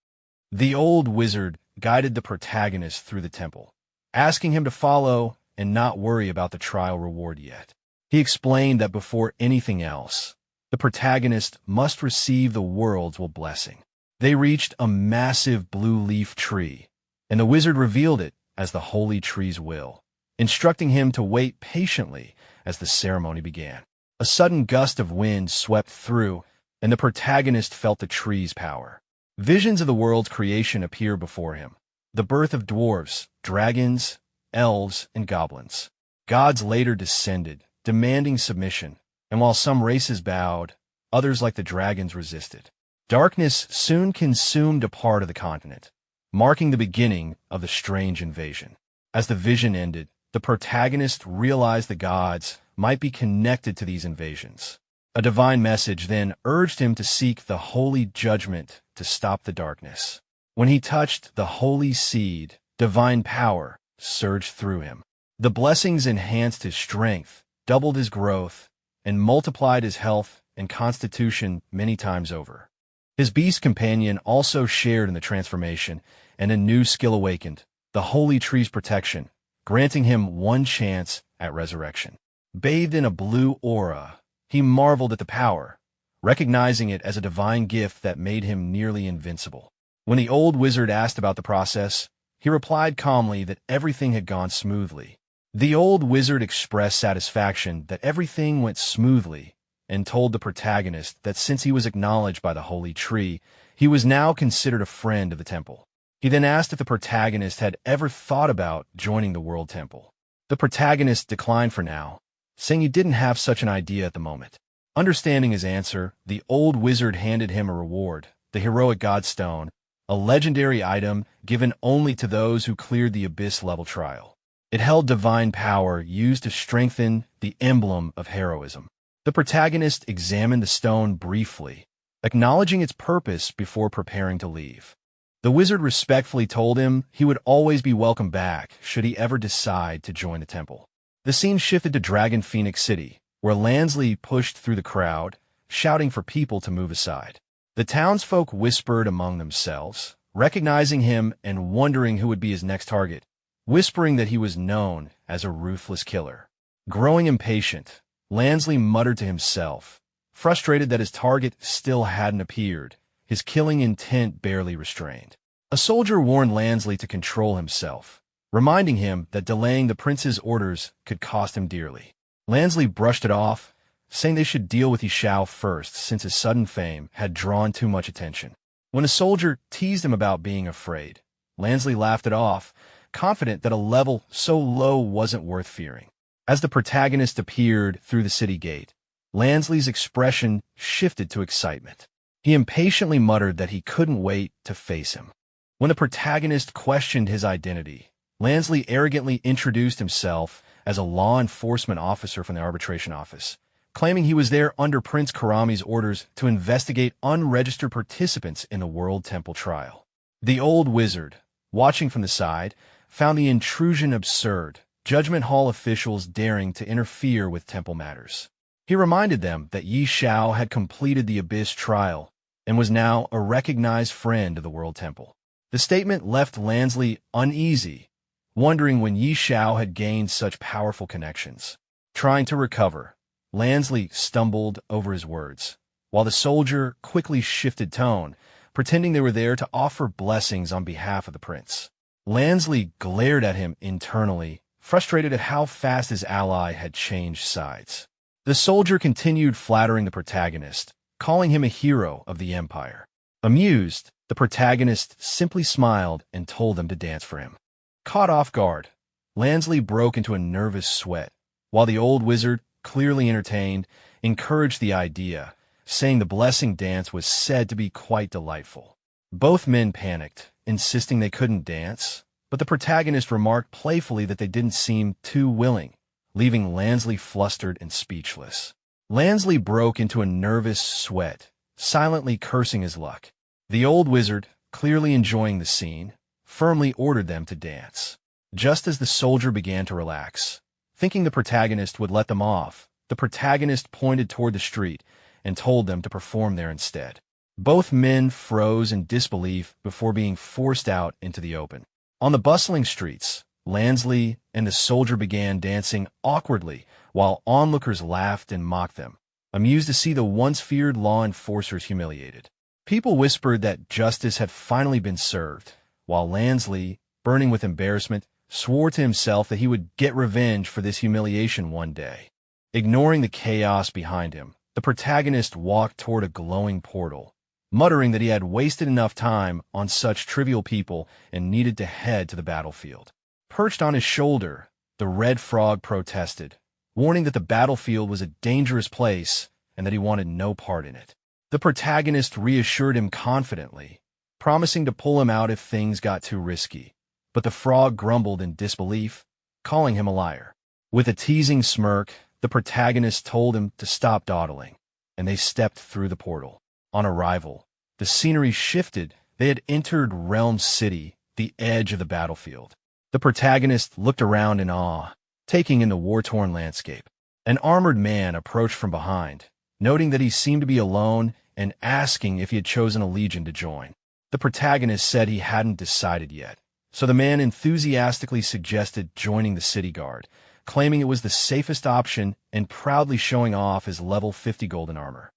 S2: The old wizard guided the protagonist through the temple, asking him to follow and not worry about the trial reward yet. He explained that before anything else, the protagonist must receive the world's blessing. They reached a massive blue leaf tree, and the wizard revealed it as the holy tree's will, instructing him to wait patiently as the ceremony began. A sudden gust of wind swept through, and the protagonist felt the tree's power. Visions of the world's creation appeared before him. The birth of dwarves, dragons, elves, and goblins. Gods later descended, demanding submission, and while some races bowed, others like the dragons resisted. Darkness soon consumed a part of the continent, marking the beginning of the strange invasion. As the vision ended, the protagonist realized the gods might be connected to these invasions. A divine message then urged him to seek the holy judgment to stop the darkness. When he touched the holy seed, divine power surged through him. The blessings enhanced his strength, doubled his growth, and multiplied his health and constitution many times over. His beast companion also shared in the transformation, and a new skill awakened, the holy tree's protection, granting him one chance at resurrection. Bathed in a blue aura, he marveled at the power, recognizing it as a divine gift that made him nearly invincible. When the old wizard asked about the process, he replied calmly that everything had gone smoothly. The old wizard expressed satisfaction that everything went smoothly, and told the protagonist that since he was acknowledged by the holy tree, he was now considered a friend of the temple. He then asked if the protagonist had ever thought about joining the World Temple. The protagonist declined for now, saying he didn't have such an idea at the moment. Understanding his answer, the old wizard handed him a reward, the heroic Godstone, a legendary item given only to those who cleared the Abyss-level trial. It held divine power used to strengthen the emblem of heroism. The protagonist examined the stone briefly, acknowledging its purpose before preparing to leave. The wizard respectfully told him he would always be welcome back should he ever decide to join the temple. The scene shifted to Dragon Phoenix City, where Lansley pushed through the crowd, shouting for people to move aside. The townsfolk whispered among themselves, recognizing him and wondering who would be his next target, whispering that he was known as a ruthless killer. Growing impatient, Lansley muttered to himself, frustrated that his target still hadn't appeared, his killing intent barely restrained. A soldier warned Lansley to control himself, reminding him that delaying the prince's orders could cost him dearly. Lansley brushed it off, saying they should deal with Xiao first since his sudden fame had drawn too much attention. When a soldier teased him about being afraid, Lansley laughed it off, confident that a level so low wasn't worth fearing. As the protagonist appeared through the city gate, Lansley's expression shifted to excitement. He impatiently muttered that he couldn't wait to face him. When the protagonist questioned his identity, Lansley arrogantly introduced himself as a law enforcement officer from the arbitration office, claiming he was there under Prince Karami's orders to investigate unregistered participants in the World Temple trial. The old wizard, watching from the side, found the intrusion absurd, Judgment Hall officials daring to interfere with temple matters. He reminded them that Xiao had completed the Abyss trial and was now a recognized friend of the World Temple. The statement left Lansley uneasy, wondering when Xiao had gained such powerful connections. Trying to recover, Lansley stumbled over his words, while the soldier quickly shifted tone, pretending they were there to offer blessings on behalf of the prince. Lansley glared at him internally, frustrated at how fast his ally had changed sides. The soldier continued flattering the protagonist, calling him a hero of the Empire. Amused, the protagonist simply smiled and told them to dance for him. Caught off guard, Lansley broke into a nervous sweat, while the old wizard, clearly entertained, encouraged the idea, saying the blessing dance was said to be quite delightful. Both men panicked, insisting they couldn't dance, but the protagonist remarked playfully that they didn't seem too willing, leaving Lansley flustered and speechless. Lansley broke into a nervous sweat, silently cursing his luck. The old wizard, clearly enjoying the scene, firmly ordered them to dance. Just as the soldier began to relax, thinking the protagonist would let them off, the protagonist pointed toward the street and told them to perform there instead. Both men froze in disbelief before being forced out into the open. On the bustling streets, Lansley and the soldier began dancing awkwardly while onlookers laughed and mocked them, amused to see the once feared law enforcers humiliated. People whispered that justice had finally been served, while Lansley, burning with embarrassment, swore to himself that he would get revenge for this humiliation one day. Ignoring the chaos behind him, the protagonist walked toward a glowing portal, muttering that he had wasted enough time on such trivial people and needed to head to the battlefield. Perched on his shoulder, the red frog protested, warning that the battlefield was a dangerous place and that he wanted no part in it. The protagonist reassured him confidently, promising to pull him out if things got too risky, but the frog grumbled in disbelief, calling him a liar. With a teasing smirk, the protagonist told him to stop dawdling, and they stepped through the portal. On arrival, the scenery shifted. They had entered Realm City, the edge of the battlefield. The protagonist looked around in awe, taking in the war-torn landscape. An armored man approached from behind, noting that he seemed to be alone and asking if he had chosen a legion to join. The protagonist said he hadn't decided yet, so the man enthusiastically suggested joining the city guard, claiming it was the safest option and proudly showing off his level 50 golden armor.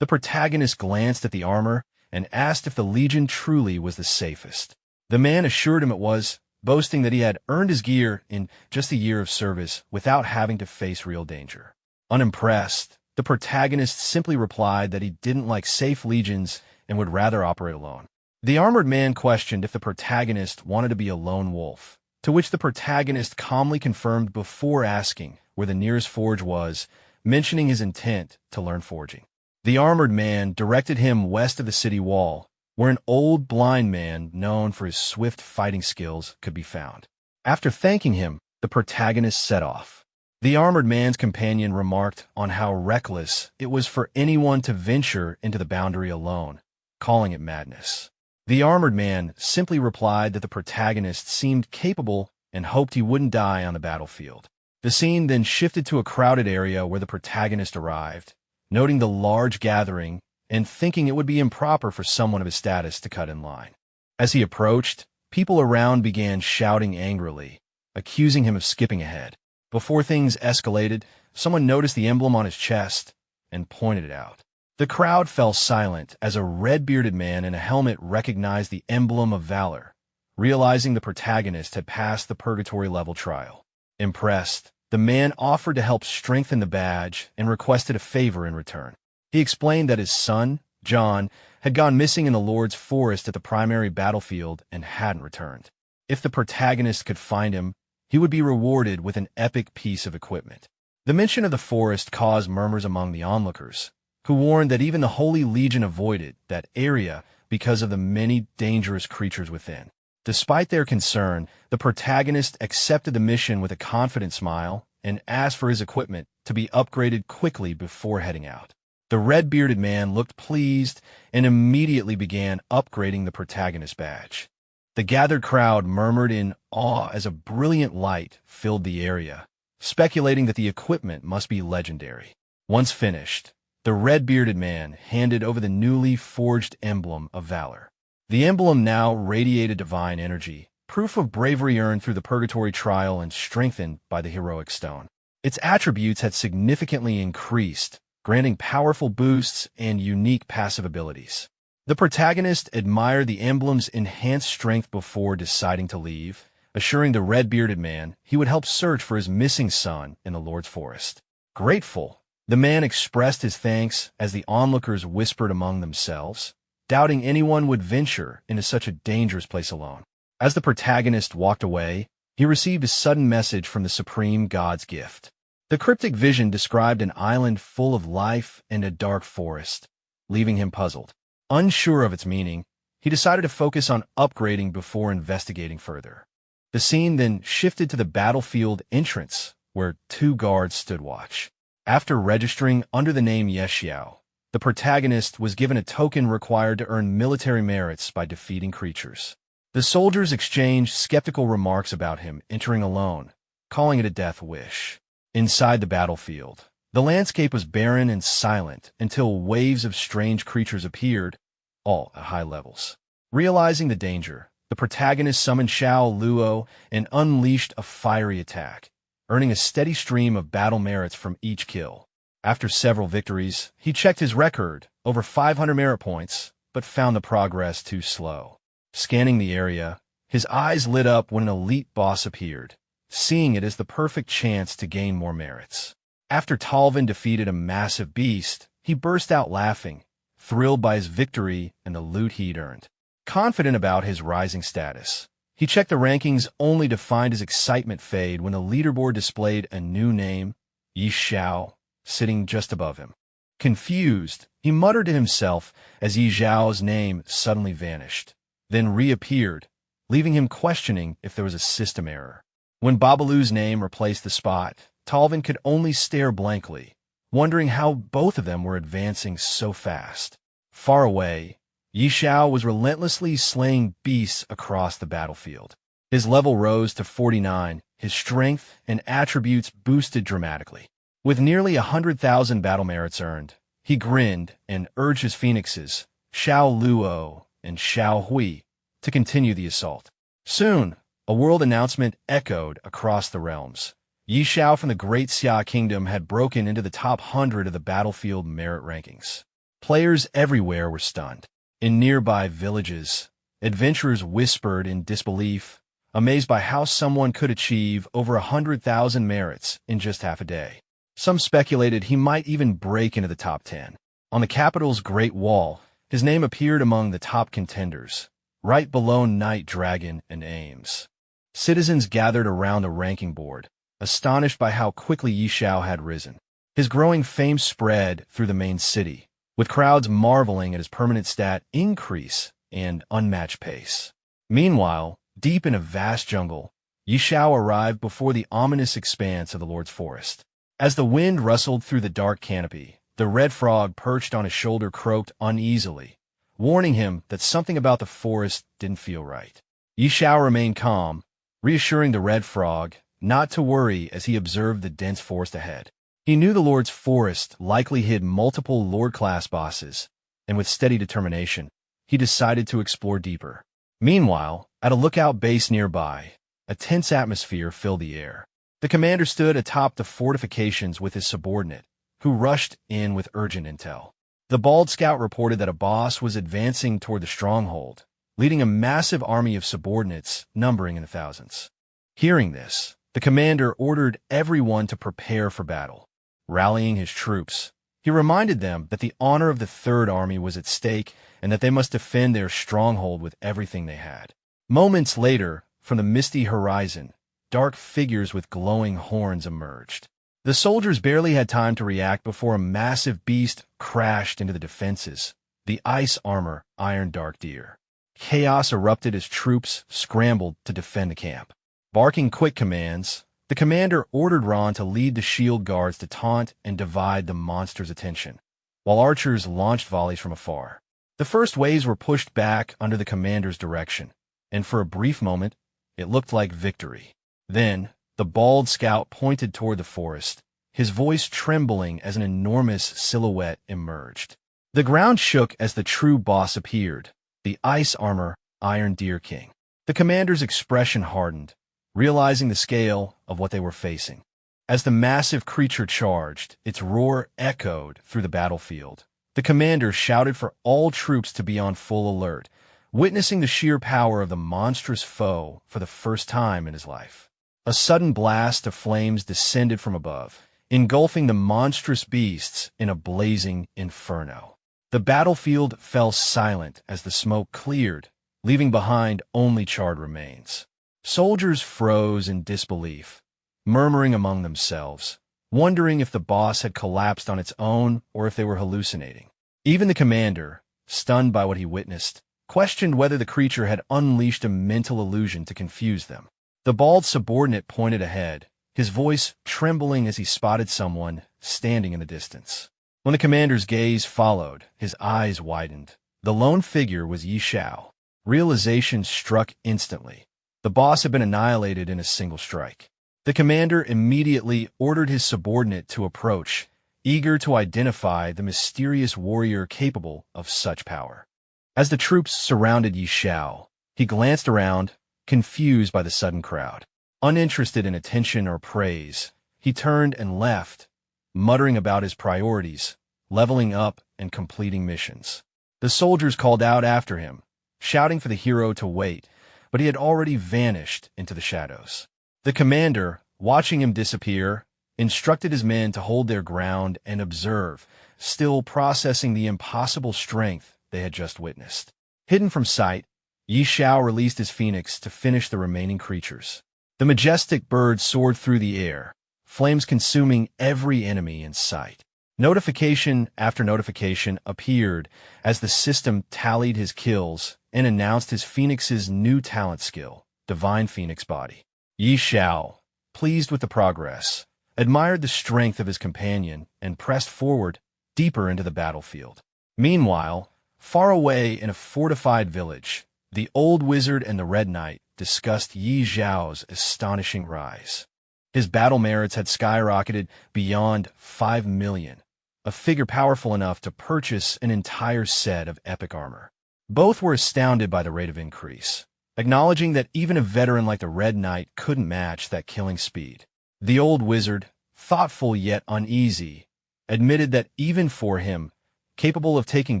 S2: The protagonist glanced at the armor and asked if the legion truly was the safest. The man assured him it was, boasting that he had earned his gear in just a year of service without having to face real danger. Unimpressed, The protagonist simply replied that he didn't like safe legions and would rather operate alone. The armored man questioned if the protagonist wanted to be a lone wolf, to which the protagonist calmly confirmed before asking where the nearest forge was, mentioning his intent to learn forging. The armored man directed him west of the city wall, where an old blind man known for his swift fighting skills could be found. After thanking him, the protagonist set off. The armored man's companion remarked on how reckless it was for anyone to venture into the boundary alone, calling it madness. The armored man simply replied that the protagonist seemed capable and hoped he wouldn't die on the battlefield. The scene then shifted to a crowded area where the protagonist arrived, noting the large gathering and thinking it would be improper for someone of his status to cut in line. As he approached, people around began shouting angrily, accusing him of skipping ahead. Before things escalated, someone noticed the emblem on his chest and pointed it out. The crowd fell silent as a red-bearded man in a helmet recognized the emblem of valor, realizing the protagonist had passed the purgatory level trial. Impressed, the man offered to help strengthen the badge and requested a favor in return. He explained that his son, John, had gone missing in the Lord's forest at the primary battlefield and hadn't returned. If the protagonist could find him, he would be rewarded with an epic piece of equipment. The mention of the forest caused murmurs among the onlookers, who warned that even the Holy Legion avoided that area because of the many dangerous creatures within. Despite their concern, the protagonist accepted the mission with a confident smile and asked for his equipment to be upgraded quickly before heading out. The red-bearded man looked pleased and immediately began upgrading the protagonist's badge. The gathered crowd murmured in awe as a brilliant light filled the area, speculating that the equipment must be legendary. Once finished, the red-bearded man handed over the newly forged emblem of valor. The emblem now radiated divine energy, proof of bravery earned through the purgatory trial and strengthened by the heroic stone. Its attributes had significantly increased, granting powerful boosts and unique passive abilities. The protagonist admired the emblem's enhanced strength before deciding to leave, assuring the red-bearded man he would help search for his missing son in the Lord's forest. Grateful, the man expressed his thanks as the onlookers whispered among themselves, doubting anyone would venture into such a dangerous place alone. As the protagonist walked away, he received a sudden message from the supreme god's gift. The cryptic vision described an island full of life and a dark forest, leaving him puzzled. Unsure of its meaning, he decided to focus on upgrading before investigating further. The scene then shifted to the battlefield entrance, where two guards stood watch. After registering under the name Xiao, the protagonist was given a token required to earn military merits by defeating creatures. The soldiers exchanged skeptical remarks about him entering alone, calling it a death wish. Inside the battlefield, the landscape was barren and silent until waves of strange creatures appeared, all at high levels. Realizing the danger, the protagonist summoned Xiao Luo and unleashed a fiery attack, earning a steady stream of battle merits from each kill. After several victories, he checked his record, over 500 merit points, but found the progress too slow. Scanning the area, his eyes lit up when an elite boss appeared, seeing it as the perfect chance to gain more merits. After Talvin defeated a massive beast, he burst out laughing, thrilled by his victory and the loot he'd earned. Confident about his rising status, he checked the rankings only to find his excitement fade when the leaderboard displayed a new name, Xiao, sitting just above him. Confused, he muttered to himself as Xiao's name suddenly vanished, then reappeared, leaving him questioning if there was a system error. When Babalu's name replaced the spot, Talvin could only stare blankly, wondering how both of them were advancing so fast. Far away, Xiao was relentlessly slaying beasts across the battlefield. His level rose to 49, his strength and attributes boosted dramatically. With nearly 100,000 battle merits earned, he grinned and urged his phoenixes, Xiao Luo and Xiao Hui, to continue the assault. Soon, a world announcement echoed across the realms. Xiao from the Great Xia Kingdom had broken into the top 100 of the battlefield merit rankings. Players everywhere were stunned. In nearby villages, adventurers whispered in disbelief, amazed by how someone could achieve over 100,000 merits in just half a day. Some speculated he might even break into the top 10. On the capital's Great Wall, his name appeared among the top contenders, right below Night Dragon and Ames. Citizens gathered around the ranking board, astonished by how quickly Xiao had risen. His growing fame spread through the main city, with crowds marveling at his permanent stat increase and unmatched pace. Meanwhile, deep in a vast jungle, Xiao arrived before the ominous expanse of the Lord's Forest. As the wind rustled through the dark canopy, the red frog perched on his shoulder croaked uneasily, warning him that something about the forest didn't feel right. Xiao remained calm, reassuring the red frog not to worry as he observed the dense forest ahead. He knew the Lord's Forest likely hid multiple Lord-class bosses, and with steady determination, he decided to explore deeper. Meanwhile, at a lookout base nearby, a tense atmosphere filled the air. The commander stood atop the fortifications with his subordinate, who rushed in with urgent intel. The bald scout reported that a boss was advancing toward the stronghold, leading a massive army of subordinates numbering in the thousands. Hearing this, the commander ordered everyone to prepare for battle. Rallying his troops, he reminded them that the honor of the Third Army was at stake and that they must defend their stronghold with everything they had. Moments later, from the misty horizon, dark figures with glowing horns emerged. The soldiers barely had time to react before a massive beast crashed into the defenses, the ice armor Iron Dark Deer. Chaos erupted as troops scrambled to defend the camp. Barking quick commands, the commander ordered Ron to lead the shield guards to taunt and divide the monster's attention, while archers launched volleys from afar. The first waves were pushed back under the commander's direction, and for a brief moment, it looked like victory. Then, the bald scout pointed toward the forest, his voice trembling as an enormous silhouette emerged. The ground shook as the true boss appeared, the ice armor Iron Deer King. The commander's expression hardened, realizing the scale of what they were facing. As the massive creature charged, its roar echoed through the battlefield. The commander shouted for all troops to be on full alert, witnessing the sheer power of the monstrous foe for the first time in his life. A sudden blast of flames descended from above, engulfing the monstrous beasts in a blazing inferno. The battlefield fell silent as the smoke cleared, leaving behind only charred remains. Soldiers froze in disbelief, murmuring among themselves, wondering if the boss had collapsed on its own or if they were hallucinating. Even the commander, stunned by what he witnessed, questioned whether the creature had unleashed a mental illusion to confuse them. The bald subordinate pointed ahead, his voice trembling as he spotted someone standing in the distance. When the commander's gaze followed, his eyes widened. The lone figure was Xiao. Realization struck instantly. The boss had been annihilated in a single strike. The commander immediately ordered his subordinate to approach, eager to identify the mysterious warrior capable of such power. As the troops surrounded Xiao, he glanced around, confused by the sudden crowd. Uninterested in attention or praise, he turned and left, muttering about his priorities, leveling up and completing missions. The soldiers called out after him, shouting for the hero to wait, but he had already vanished into the shadows. The commander, watching him disappear, instructed his men to hold their ground and observe, still processing the impossible strength they had just witnessed. Hidden from sight, Xiao released his phoenix to finish the remaining creatures. The majestic bird soared through the air, flames consuming every enemy in sight. Notification after notification appeared as the system tallied his kills and announced his phoenix's new talent skill, Divine Phoenix Body. Xiao, pleased with the progress, admired the strength of his companion and pressed forward deeper into the battlefield. Meanwhile, far away in a fortified village, the old wizard and the Red Knight discussed Xiao's astonishing rise. His battle merits had skyrocketed beyond 5 million, a figure powerful enough to purchase an entire set of epic armor. Both were astounded by the rate of increase, acknowledging that even a veteran like the Red Knight couldn't match that killing speed. The old wizard, thoughtful yet uneasy, admitted that even for him, capable of taking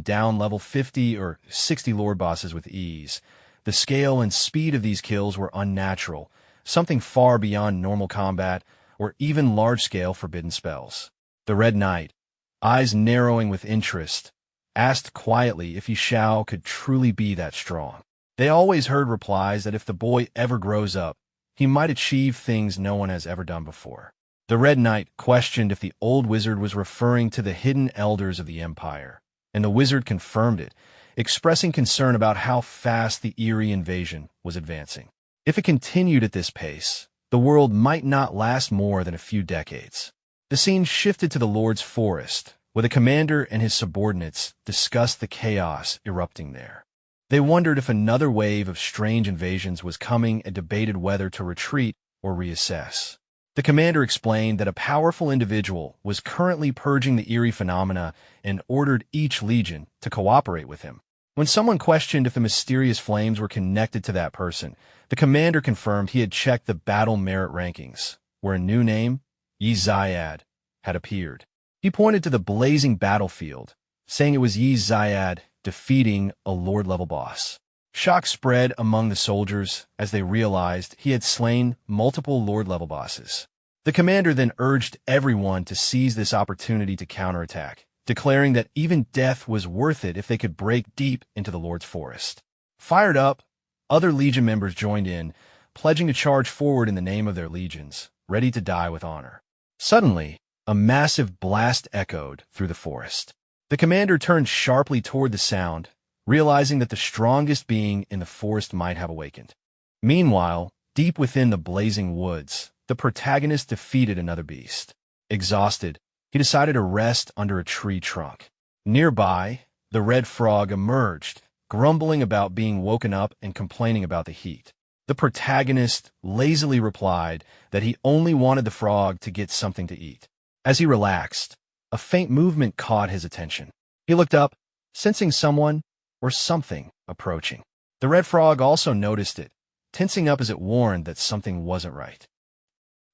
S2: down level 50 or 60 lord bosses with ease, the scale and speed of these kills were unnatural, something far beyond normal combat, or even large-scale forbidden spells. The Red Knight, eyes narrowing with interest, asked quietly if Xiao could truly be that strong. They always heard replies that if the boy ever grows up, he might achieve things no one has ever done before. The Red Knight questioned if the old wizard was referring to the hidden elders of the Empire, and the wizard confirmed it, expressing concern about how fast the eerie invasion was advancing. If it continued at this pace, the world might not last more than a few decades. The scene shifted to the Lord's Forest, where the commander and his subordinates discussed the chaos erupting there. They wondered if another wave of strange invasions was coming and debated whether to retreat or reassess. The commander explained that a powerful individual was currently purging the eerie phenomena and ordered each legion to cooperate with him. When someone questioned if the mysterious flames were connected to that person, the commander confirmed he had checked the battle merit rankings, where a new name, Yi Zayad, had appeared. He pointed to the blazing battlefield, saying it was Yi Zayad defeating a Lord-level boss. Shock spread among the soldiers as they realized he had slain multiple Lord-level bosses. The commander then urged everyone to seize this opportunity to counterattack, declaring that even death was worth it if they could break deep into the Lord's Forest. Fired up, other Legion members joined in, pledging to charge forward in the name of their legions, ready to die with honor. Suddenly, a massive blast echoed through the forest. The commander turned sharply toward the sound, realizing that the strongest being in the forest might have awakened. Meanwhile, deep within the blazing woods, the protagonist defeated another beast. Exhausted, he decided to rest under a tree trunk. Nearby, the red frog emerged, grumbling about being woken up and complaining about the heat. The protagonist lazily replied that he only wanted the frog to get something to eat. As he relaxed, a faint movement caught his attention. He looked up, sensing someone or something approaching. The red frog also noticed it, tensing up as it warned that something wasn't right.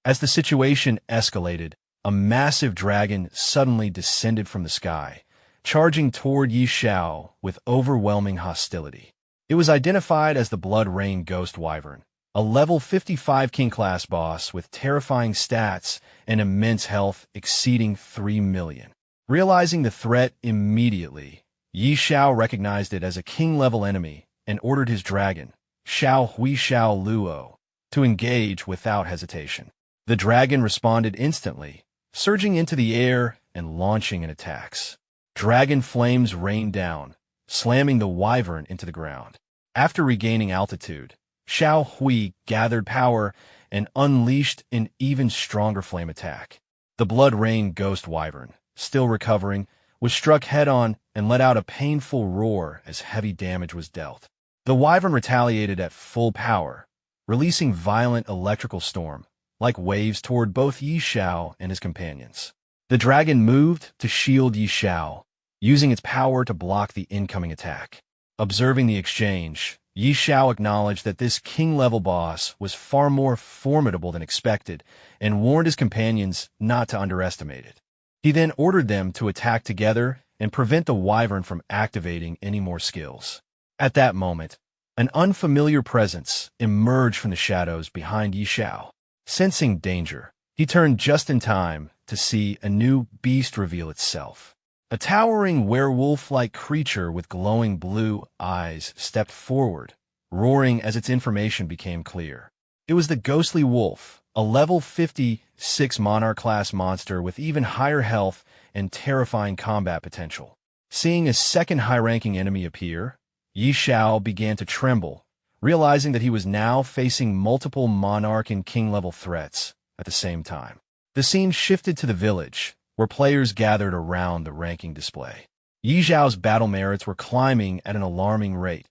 S2: As the situation escalated, a massive dragon suddenly descended from the sky, charging toward Xiao with overwhelming hostility. It was identified as the Blood Rain Ghost Wyvern, a level 55 King-class boss with terrifying stats and immense health exceeding 3 million. Realizing the threat immediately, Xiao recognized it as a king-level enemy and ordered his dragon, Xiao Hui Xiao Luo, to engage without hesitation. The dragon responded instantly, surging into the air and launching in attacks. Dragon flames rained down, slamming the wyvern into the ground. After regaining altitude, Xiao Hui gathered power and unleashed an even stronger flame attack. The Blood Rain Ghost Wyvern, still recovering, was struck head-on and let out a painful roar as heavy damage was dealt. The wyvern retaliated at full power, releasing violent electrical storm, like waves toward both Xiao and his companions. The dragon moved to shield Xiao, using its power to block the incoming attack. Observing the exchange, Xiao acknowledged that this king-level boss was far more formidable than expected and warned his companions not to underestimate it. He then ordered them to attack together and prevent the wyvern from activating any more skills. At that moment, an unfamiliar presence emerged from the shadows behind Xiao. Sensing danger, he turned just in time to see a new beast reveal itself. A towering werewolf-like creature with glowing blue eyes stepped forward, roaring as its information became clear. It was the Ghostly Wolf, a level 56 Monarch-class monster with even higher health and terrifying combat potential. Seeing a second high-ranking enemy appear, Xiao began to tremble, realizing that he was now facing multiple Monarch and King-level threats at the same time. The scene shifted to the village, where players gathered around the ranking display. Xiao's battle merits were climbing at an alarming rate,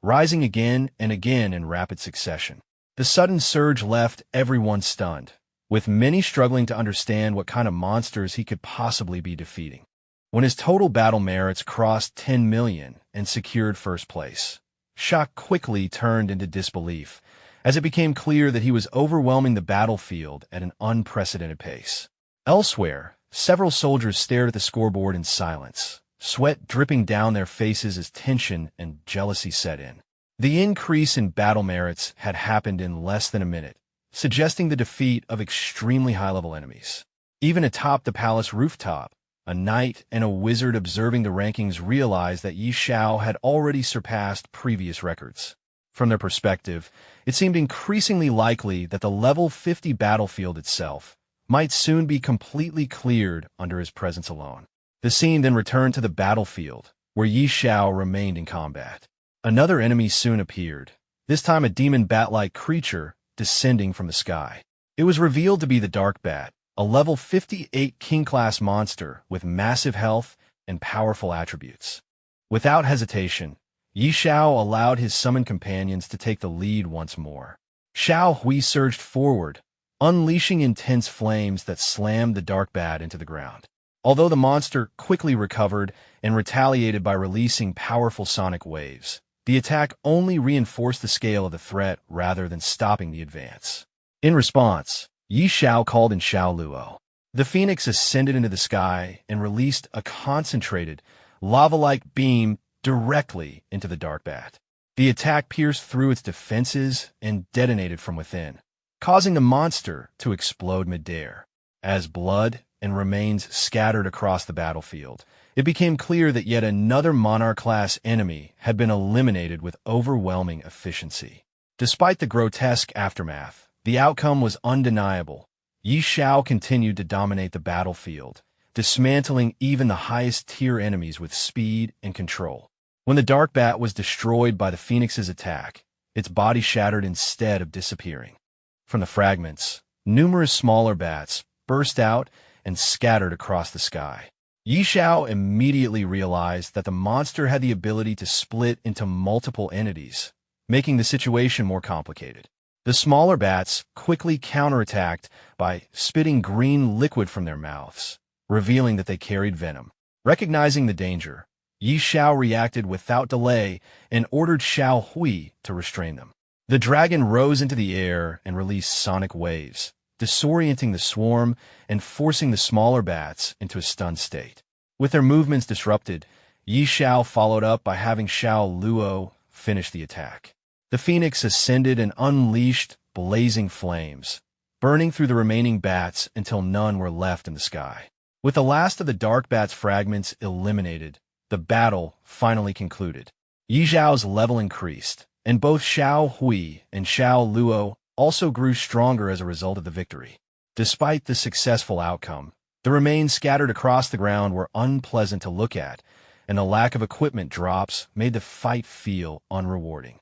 S2: rising again and again in rapid succession. The sudden surge left everyone stunned, with many struggling to understand what kind of monsters he could possibly be defeating. When his total battle merits crossed 10 million and secured first place, shock quickly turned into disbelief, as it became clear that he was overwhelming the battlefield at an unprecedented pace. Elsewhere, several soldiers stared at the scoreboard in silence, sweat dripping down their faces as tension and jealousy set in. The increase in battle merits had happened in less than a minute, suggesting the defeat of extremely high-level enemies. Even atop the palace rooftop, a knight and a wizard observing the rankings realized that Xiao had already surpassed previous records. From their perspective, it seemed increasingly likely that the level 50 battlefield itself might soon be completely cleared under his presence alone. The scene then returned to the battlefield, where Xiao remained in combat. Another enemy soon appeared, this time a demon bat-like creature descending from the sky. It was revealed to be the Dark Bat, a level 58 king-class monster with massive health and powerful attributes. Without hesitation, Xiao allowed his summoned companions to take the lead once more. Xiao Hui surged forward, unleashing intense flames that slammed the Dark Bat into the ground. Although the monster quickly recovered and retaliated by releasing powerful sonic waves, the attack only reinforced the scale of the threat rather than stopping the advance. In response, Xiao called in Xiao Luo. The phoenix ascended into the sky and released a concentrated, lava-like beam directly into the Dark Bat. The attack pierced through its defenses and detonated from within, causing the monster to explode midair. As blood and remains scattered across the battlefield, it became clear that yet another Monarch-class enemy had been eliminated with overwhelming efficiency. Despite the grotesque aftermath, the outcome was undeniable. Xiao continued to dominate the battlefield, dismantling even the highest-tier enemies with speed and control. When the Dark Bat was destroyed by the Phoenix's attack, its body shattered instead of disappearing. From the fragments, numerous smaller bats burst out and scattered across the sky. Xiao immediately realized that the monster had the ability to split into multiple entities, making the situation more complicated. The smaller bats quickly counterattacked by spitting green liquid from their mouths, revealing that they carried venom. Recognizing the danger, Xiao reacted without delay and ordered Xiao Hui to restrain them. The dragon rose into the air and released sonic waves, disorienting the swarm and forcing the smaller bats into a stunned state. With their movements disrupted, Xiao followed up by having Xiao Luo finish the attack. The phoenix ascended and unleashed blazing flames, burning through the remaining bats until none were left in the sky. With the last of the Dark Bat's fragments eliminated, the battle finally concluded. Xiao's level increased, and both Xiao Hui and Xiao Luo also grew stronger as a result of the victory. Despite the successful outcome, the remains scattered across the ground were unpleasant to look at, and the lack of equipment drops made the fight feel unrewarding.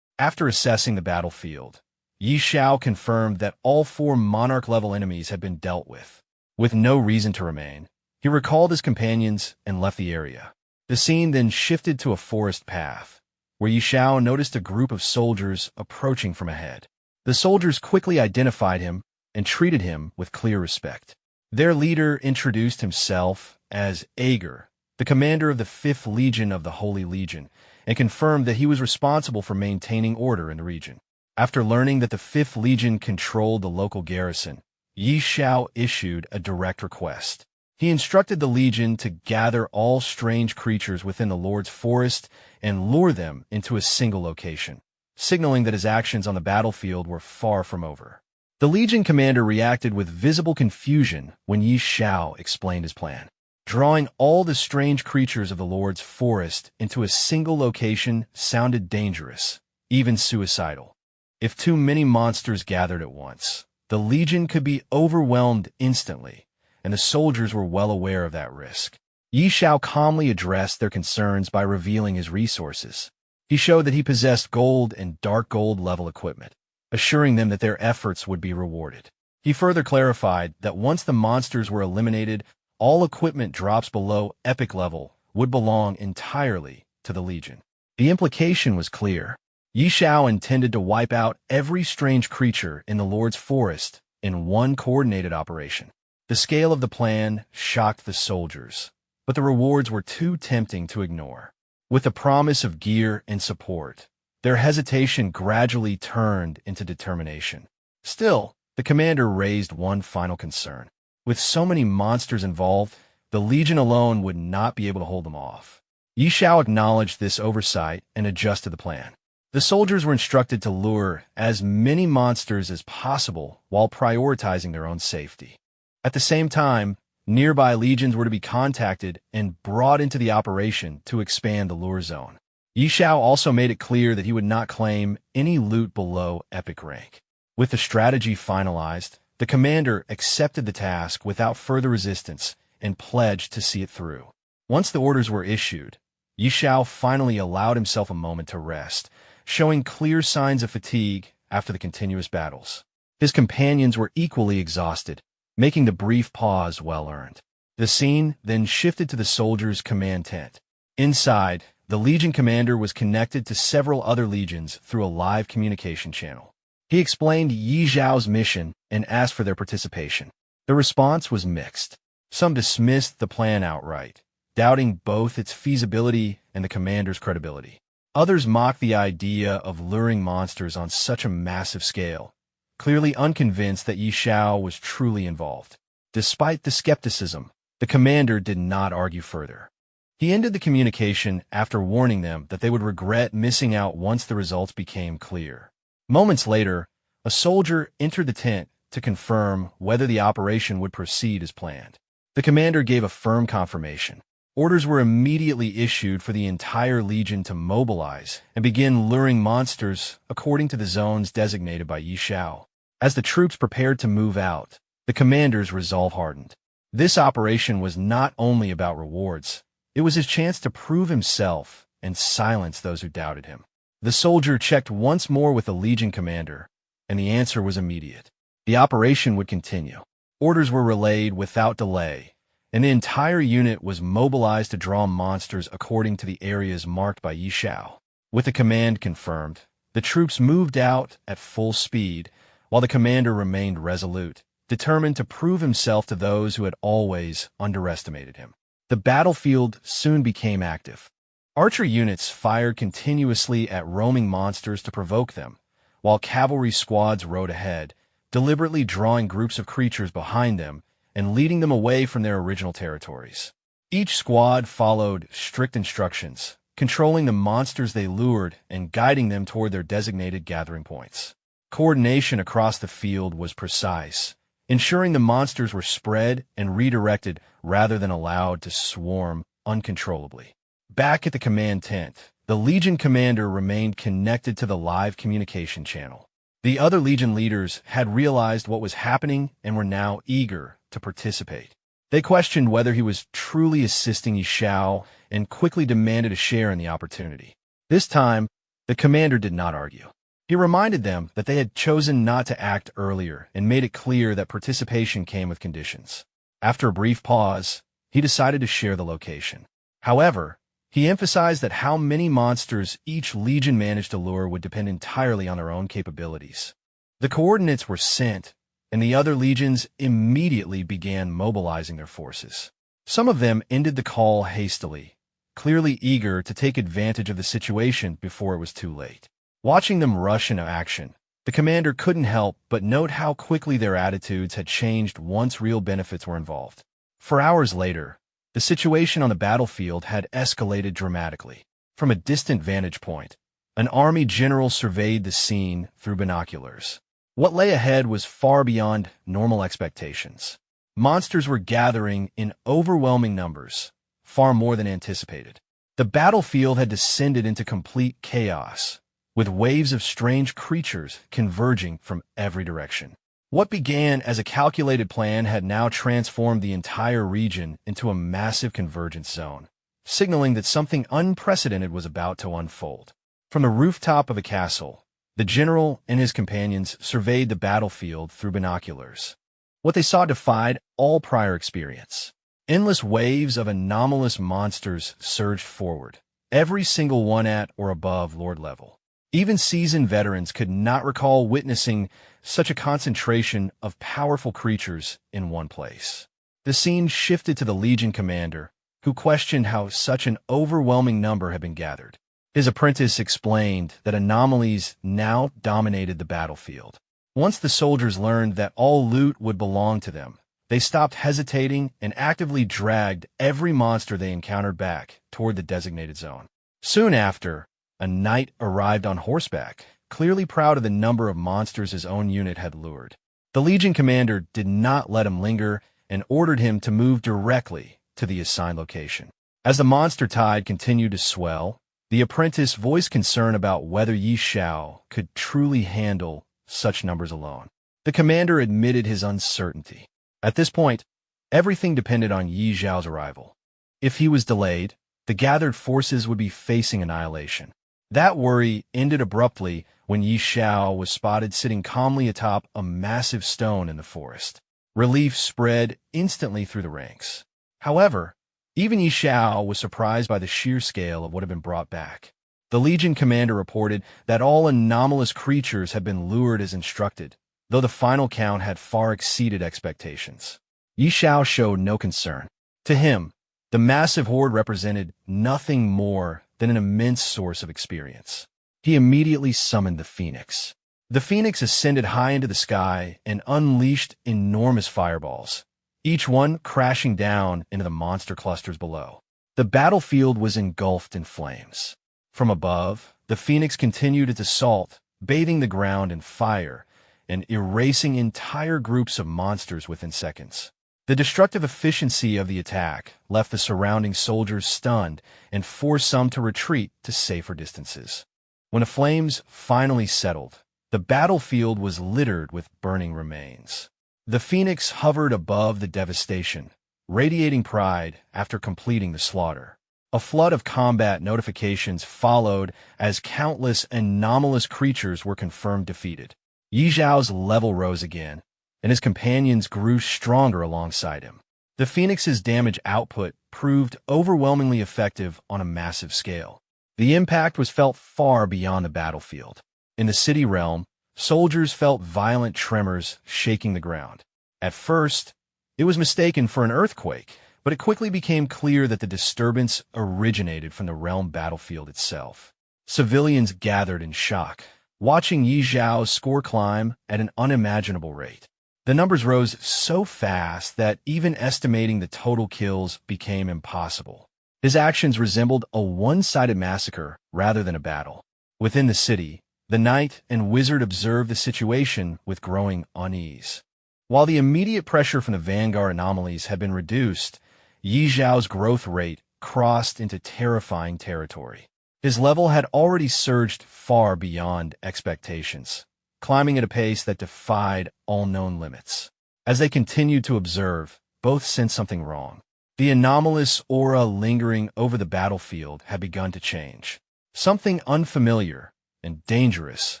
S2: After assessing the battlefield, Xiao confirmed that all 4 Monarch-level enemies had been dealt with. With no reason to remain, he recalled his companions and left the area. The scene then shifted to a forest path, where Xiao noticed a group of soldiers approaching from ahead. The soldiers quickly identified him and treated him with clear respect. Their leader introduced himself as Ager, the commander of the 5th Legion of the Holy Legion, and confirmed that he was responsible for maintaining order in the region. After learning that the 5th Legion controlled the local garrison, Xiao issued a direct request. He instructed the Legion to gather all strange creatures within the Lord's forest and lure them into a single location, signaling that his actions on the battlefield were far from over. The Legion commander reacted with visible confusion when Xiao explained his plan. Drawing all the strange creatures of the Lord's forest into a single location sounded dangerous, even suicidal. If too many monsters gathered at once, the Legion could be overwhelmed instantly, and the soldiers were well aware of that risk. Xiao calmly addressed their concerns by revealing his resources. He showed that he possessed gold and dark gold level equipment, assuring them that their efforts would be rewarded. He further clarified that once the monsters were eliminated, all equipment drops below epic level would belong entirely to the Legion. The implication was clear. Xiao intended to wipe out every strange creature in the Lord's forest in one coordinated operation. The scale of the plan shocked the soldiers, but the rewards were too tempting to ignore. With the promise of gear and support, their hesitation gradually turned into determination. Still, the commander raised one final concern. With so many monsters involved, the Legion alone would not be able to hold them off. Xiao acknowledged this oversight and adjusted the plan. The soldiers were instructed to lure as many monsters as possible while prioritizing their own safety. At the same time, nearby legions were to be contacted and brought into the operation to expand the lure zone. Xiao also made it clear that he would not claim any loot below epic rank. With the strategy finalized, the commander accepted the task without further resistance and pledged to see it through. Once the orders were issued, Xiao finally allowed himself a moment to rest, showing clear signs of fatigue after the continuous battles. His companions were equally exhausted, making the brief pause well-earned. The scene then shifted to the soldiers' command tent. Inside, the Legion commander was connected to several other legions through a live communication channel. He explained Yi Zhao's mission and asked for their participation. The response was mixed. Some dismissed the plan outright, doubting both its feasibility and the commander's credibility. Others mocked the idea of luring monsters on such a massive scale, clearly unconvinced that Yi Xiao was truly involved. Despite the skepticism, the commander did not argue further. He ended the communication after warning them that they would regret missing out once the results became clear. Moments later, a soldier entered the tent to confirm whether the operation would proceed as planned. The commander gave a firm confirmation. Orders were immediately issued for the entire legion to mobilize and begin luring monsters according to the zones designated by Yi Xiao. As the troops prepared to move out, the commander's resolve hardened. This operation was not only about rewards, it was his chance to prove himself and silence those who doubted him. The soldier checked once more with the legion commander, and the answer was immediate. The operation would continue. Orders were relayed without delay, and the entire unit was mobilized to draw monsters according to the areas marked by Yi Xiao. With the command confirmed, the troops moved out at full speed, while the commander remained resolute, determined to prove himself to those who had always underestimated him. The battlefield soon became active. Archer units fired continuously at roaming monsters to provoke them, while cavalry squads rode ahead, deliberately drawing groups of creatures behind them and leading them away from their original territories. Each squad followed strict instructions, controlling the monsters they lured and guiding them toward their designated gathering points. Coordination across the field was precise, ensuring the monsters were spread and redirected rather than allowed to swarm uncontrollably. Back at the command tent, the Legion commander remained connected to the live communication channel. The other Legion leaders had realized what was happening and were now eager to participate. They questioned whether he was truly assisting Yi Xiao and quickly demanded a share in the opportunity. This time, the commander did not argue. He reminded them that they had chosen not to act earlier and made it clear that participation came with conditions. After a brief pause, he decided to share the location. However, he emphasized that how many monsters each legion managed to lure would depend entirely on their own capabilities. The coordinates were sent, and the other legions immediately began mobilizing their forces. Some of them ended the call hastily, clearly eager to take advantage of the situation before it was too late. Watching them rush into action, the commander couldn't help but note how quickly their attitudes had changed once real benefits were involved. For hours later, the situation on the battlefield had escalated dramatically. From a distant vantage point, an army general surveyed the scene through binoculars. What lay ahead was far beyond normal expectations. Monsters were gathering in overwhelming numbers, far more than anticipated. The battlefield had descended into complete chaos, with waves of strange creatures converging from every direction. What began as a calculated plan had now transformed the entire region into a massive convergence zone, signaling that something unprecedented was about to unfold. From the rooftop of a castle, the general and his companions surveyed the battlefield through binoculars. What they saw defied all prior experience. Endless waves of anomalous monsters surged forward, every single one at or above Lord level. Even seasoned veterans could not recall witnessing such a concentration of powerful creatures in one place. The scene shifted to the Legion commander, who questioned how such an overwhelming number had been gathered. His apprentice explained that anomalies now dominated the battlefield. Once the soldiers learned that all loot would belong to them, they stopped hesitating and actively dragged every monster they encountered back toward the designated zone. Soon after, a knight arrived on horseback, clearly proud of the number of monsters his own unit had lured. The Legion commander did not let him linger and ordered him to move directly to the assigned location. As the monster tide continued to swell, the apprentice voiced concern about whether Xiao could truly handle such numbers alone. The commander admitted his uncertainty. At this point, everything depended on Xiao's arrival. If he was delayed, the gathered forces would be facing annihilation. That worry ended abruptly when Xiao was spotted sitting calmly atop a massive stone in the forest. Relief spread instantly through the ranks. However, even Xiao was surprised by the sheer scale of what had been brought back. The Legion commander reported that all anomalous creatures had been lured as instructed, though the final count had far exceeded expectations. Xiao showed no concern. To him, the massive horde represented nothing more than an immense source of experience. He immediately summoned the Phoenix. The Phoenix ascended high into the sky and unleashed enormous fireballs, each one crashing down into the monster clusters below. The battlefield was engulfed in flames. From above, the Phoenix continued its assault, bathing the ground in fire and erasing entire groups of monsters within seconds. The destructive efficiency of the attack left the surrounding soldiers stunned and forced some to retreat to safer distances. When the flames finally settled, the battlefield was littered with burning remains. The Phoenix hovered above the devastation, radiating pride after completing the slaughter. A flood of combat notifications followed as countless anomalous creatures were confirmed defeated. Xiao's level rose again, and his companions grew stronger alongside him. The Phoenix's damage output proved overwhelmingly effective on a massive scale. The impact was felt far beyond the battlefield. In the city realm, soldiers felt violent tremors shaking the ground. At first, it was mistaken for an earthquake, but it quickly became clear that the disturbance originated from the realm battlefield itself. Civilians gathered in shock, watching Xiao's score climb at an unimaginable rate. The numbers rose so fast that even estimating the total kills became impossible. His actions resembled a one-sided massacre rather than a battle. Within the city, the knight and wizard observed the situation with growing unease. While the immediate pressure from the vanguard anomalies had been reduced, Xiao's growth rate crossed into terrifying territory. His level had already surged far beyond expectations, climbing at a pace that defied all known limits. As they continued to observe, both sensed something wrong. The anomalous aura lingering over the battlefield had begun to change. Something unfamiliar and dangerous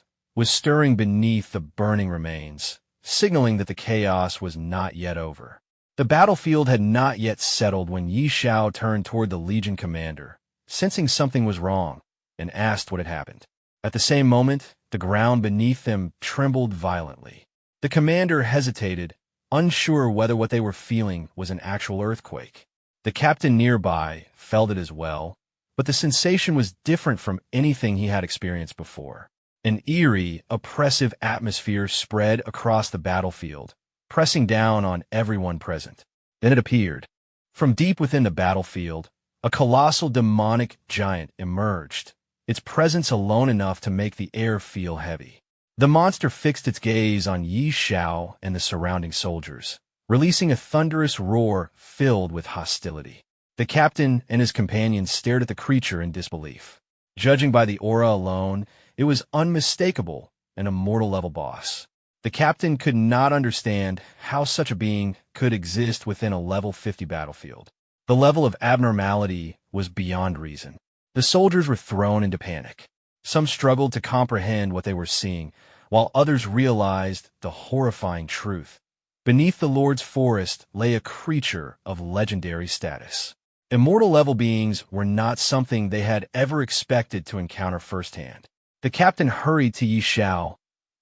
S2: was stirring beneath the burning remains, signaling that the chaos was not yet over. The battlefield had not yet settled when Xiao turned toward the Legion commander, sensing something was wrong, and asked what had happened. At the same moment, the ground beneath them trembled violently. The commander hesitated, unsure whether what they were feeling was an actual earthquake. The captain nearby felt it as well, but the sensation was different from anything he had experienced before. An eerie, oppressive atmosphere spread across the battlefield, pressing down on everyone present. Then it appeared. From deep within the battlefield, a colossal demonic giant emerged, its presence alone enough to make the air feel heavy. The monster fixed its gaze on Xiao and the surrounding soldiers, releasing a thunderous roar filled with hostility. The captain and his companions stared at the creature in disbelief. Judging by the aura alone, it was unmistakable, an immortal-level boss. The captain could not understand how such a being could exist within a level 50 battlefield. The level of abnormality was beyond reason. The soldiers were thrown into panic. Some struggled to comprehend what they were seeing, while others realized the horrifying truth. Beneath the Lord's forest lay a creature of legendary status. Immortal-level beings were not something they had ever expected to encounter firsthand. The captain hurried to Xiao,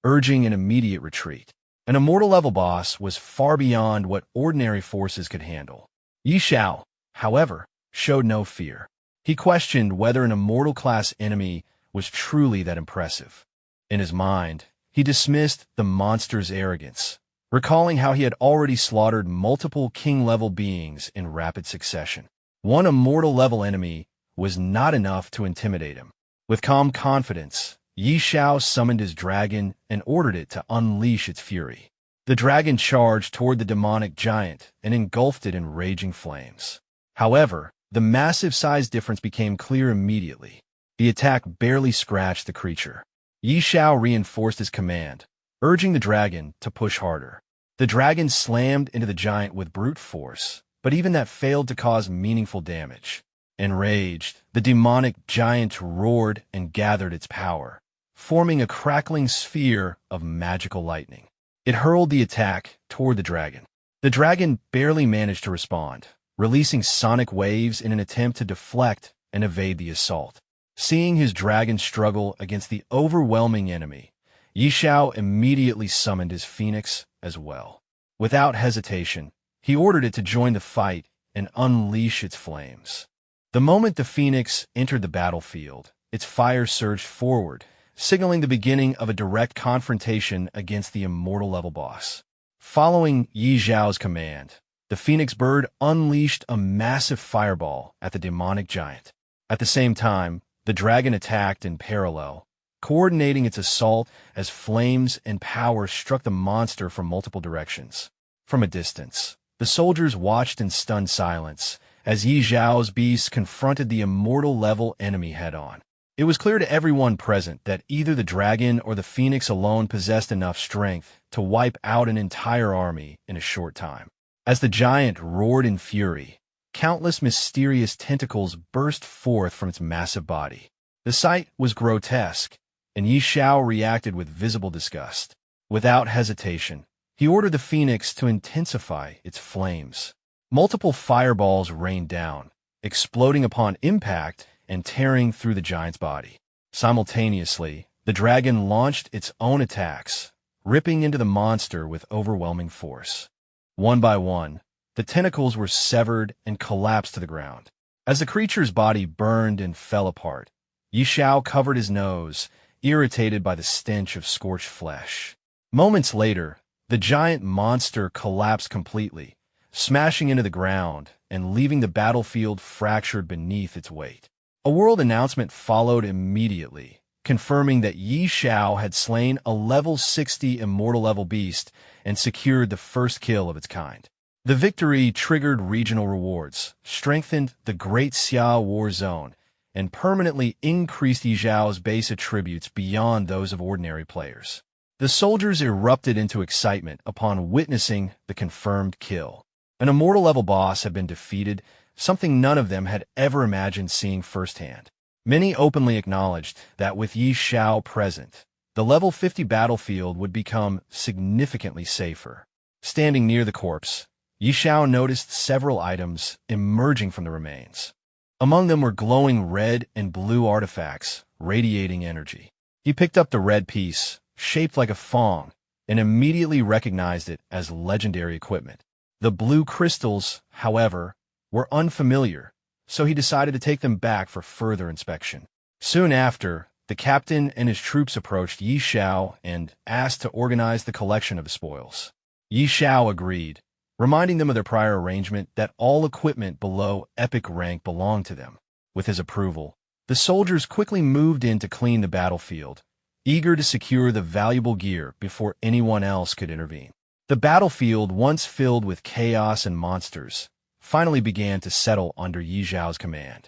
S2: urging an immediate retreat. An immortal-level boss was far beyond what ordinary forces could handle. Xiao, however, showed no fear. He questioned whether an immortal-class enemy was truly that impressive. In his mind, he dismissed the monster's arrogance, recalling how he had already slaughtered multiple king-level beings in rapid succession. One immortal-level enemy was not enough to intimidate him. With calm confidence, Xiao summoned his dragon and ordered it to unleash its fury. The dragon charged toward the demonic giant and engulfed it in raging flames. However, the massive size difference became clear immediately. The attack barely scratched the creature. Xiao reinforced his command, urging the dragon to push harder. The dragon slammed into the giant with brute force, but even that failed to cause meaningful damage. Enraged, the demonic giant roared and gathered its power, forming a crackling sphere of magical lightning. It hurled the attack toward the dragon. The dragon barely managed to respond, releasing sonic waves in an attempt to deflect and evade the assault. Seeing his dragon struggle against the overwhelming enemy, Xiao immediately summoned his phoenix as well. Without hesitation, he ordered it to join the fight and unleash its flames. The moment the phoenix entered the battlefield, its fire surged forward, signaling the beginning of a direct confrontation against the immortal-level boss. Following Xiao's command, the phoenix bird unleashed a massive fireball at the demonic giant. At the same time, the dragon attacked in parallel, coordinating its assault as flames and power struck the monster from multiple directions. From a distance, the soldiers watched in stunned silence as Xiao's beast confronted the immortal-level enemy head-on. It was clear to everyone present that either the dragon or the phoenix alone possessed enough strength to wipe out an entire army in a short time. As the giant roared in fury, countless mysterious tentacles burst forth from its massive body. The sight was grotesque, and Xiao reacted with visible disgust. Without hesitation, he ordered the phoenix to intensify its flames. Multiple fireballs rained down, exploding upon impact and tearing through the giant's body. Simultaneously, the dragon launched its own attacks, ripping into the monster with overwhelming force. One by one, the tentacles were severed and collapsed to the ground. As the creature's body burned and fell apart, Xiao covered his nose, irritated by the stench of scorched flesh. Moments later, the giant monster collapsed completely, smashing into the ground and leaving the battlefield fractured beneath its weight. A world announcement followed immediately, confirming that Xiao had slain a level 60 immortal-level beast and secured the first kill of its kind. The victory triggered regional rewards, strengthened the Great Xiao War Zone, and permanently increased Xiao's base attributes beyond those of ordinary players. The soldiers erupted into excitement upon witnessing the confirmed kill. An immortal-level boss had been defeated, something none of them had ever imagined seeing firsthand. Many openly acknowledged that with Xiao present, the level 50 battlefield would become significantly safer. Standing near the corpse, Xiao noticed several items emerging from the remains. Among them were glowing red and blue artifacts, radiating energy. He picked up the red piece, shaped like a fong, and immediately recognized it as legendary equipment. The blue crystals, however, were unfamiliar, so he decided to take them back for further inspection. Soon after, the captain and his troops approached Xiao and asked to organize the collection of the spoils. Xiao agreed, reminding them of their prior arrangement that all equipment below epic rank belonged to them. With his approval, the soldiers quickly moved in to clean the battlefield, eager to secure the valuable gear before anyone else could intervene. The battlefield, once filled with chaos and monsters, finally began to settle under Xiao's command.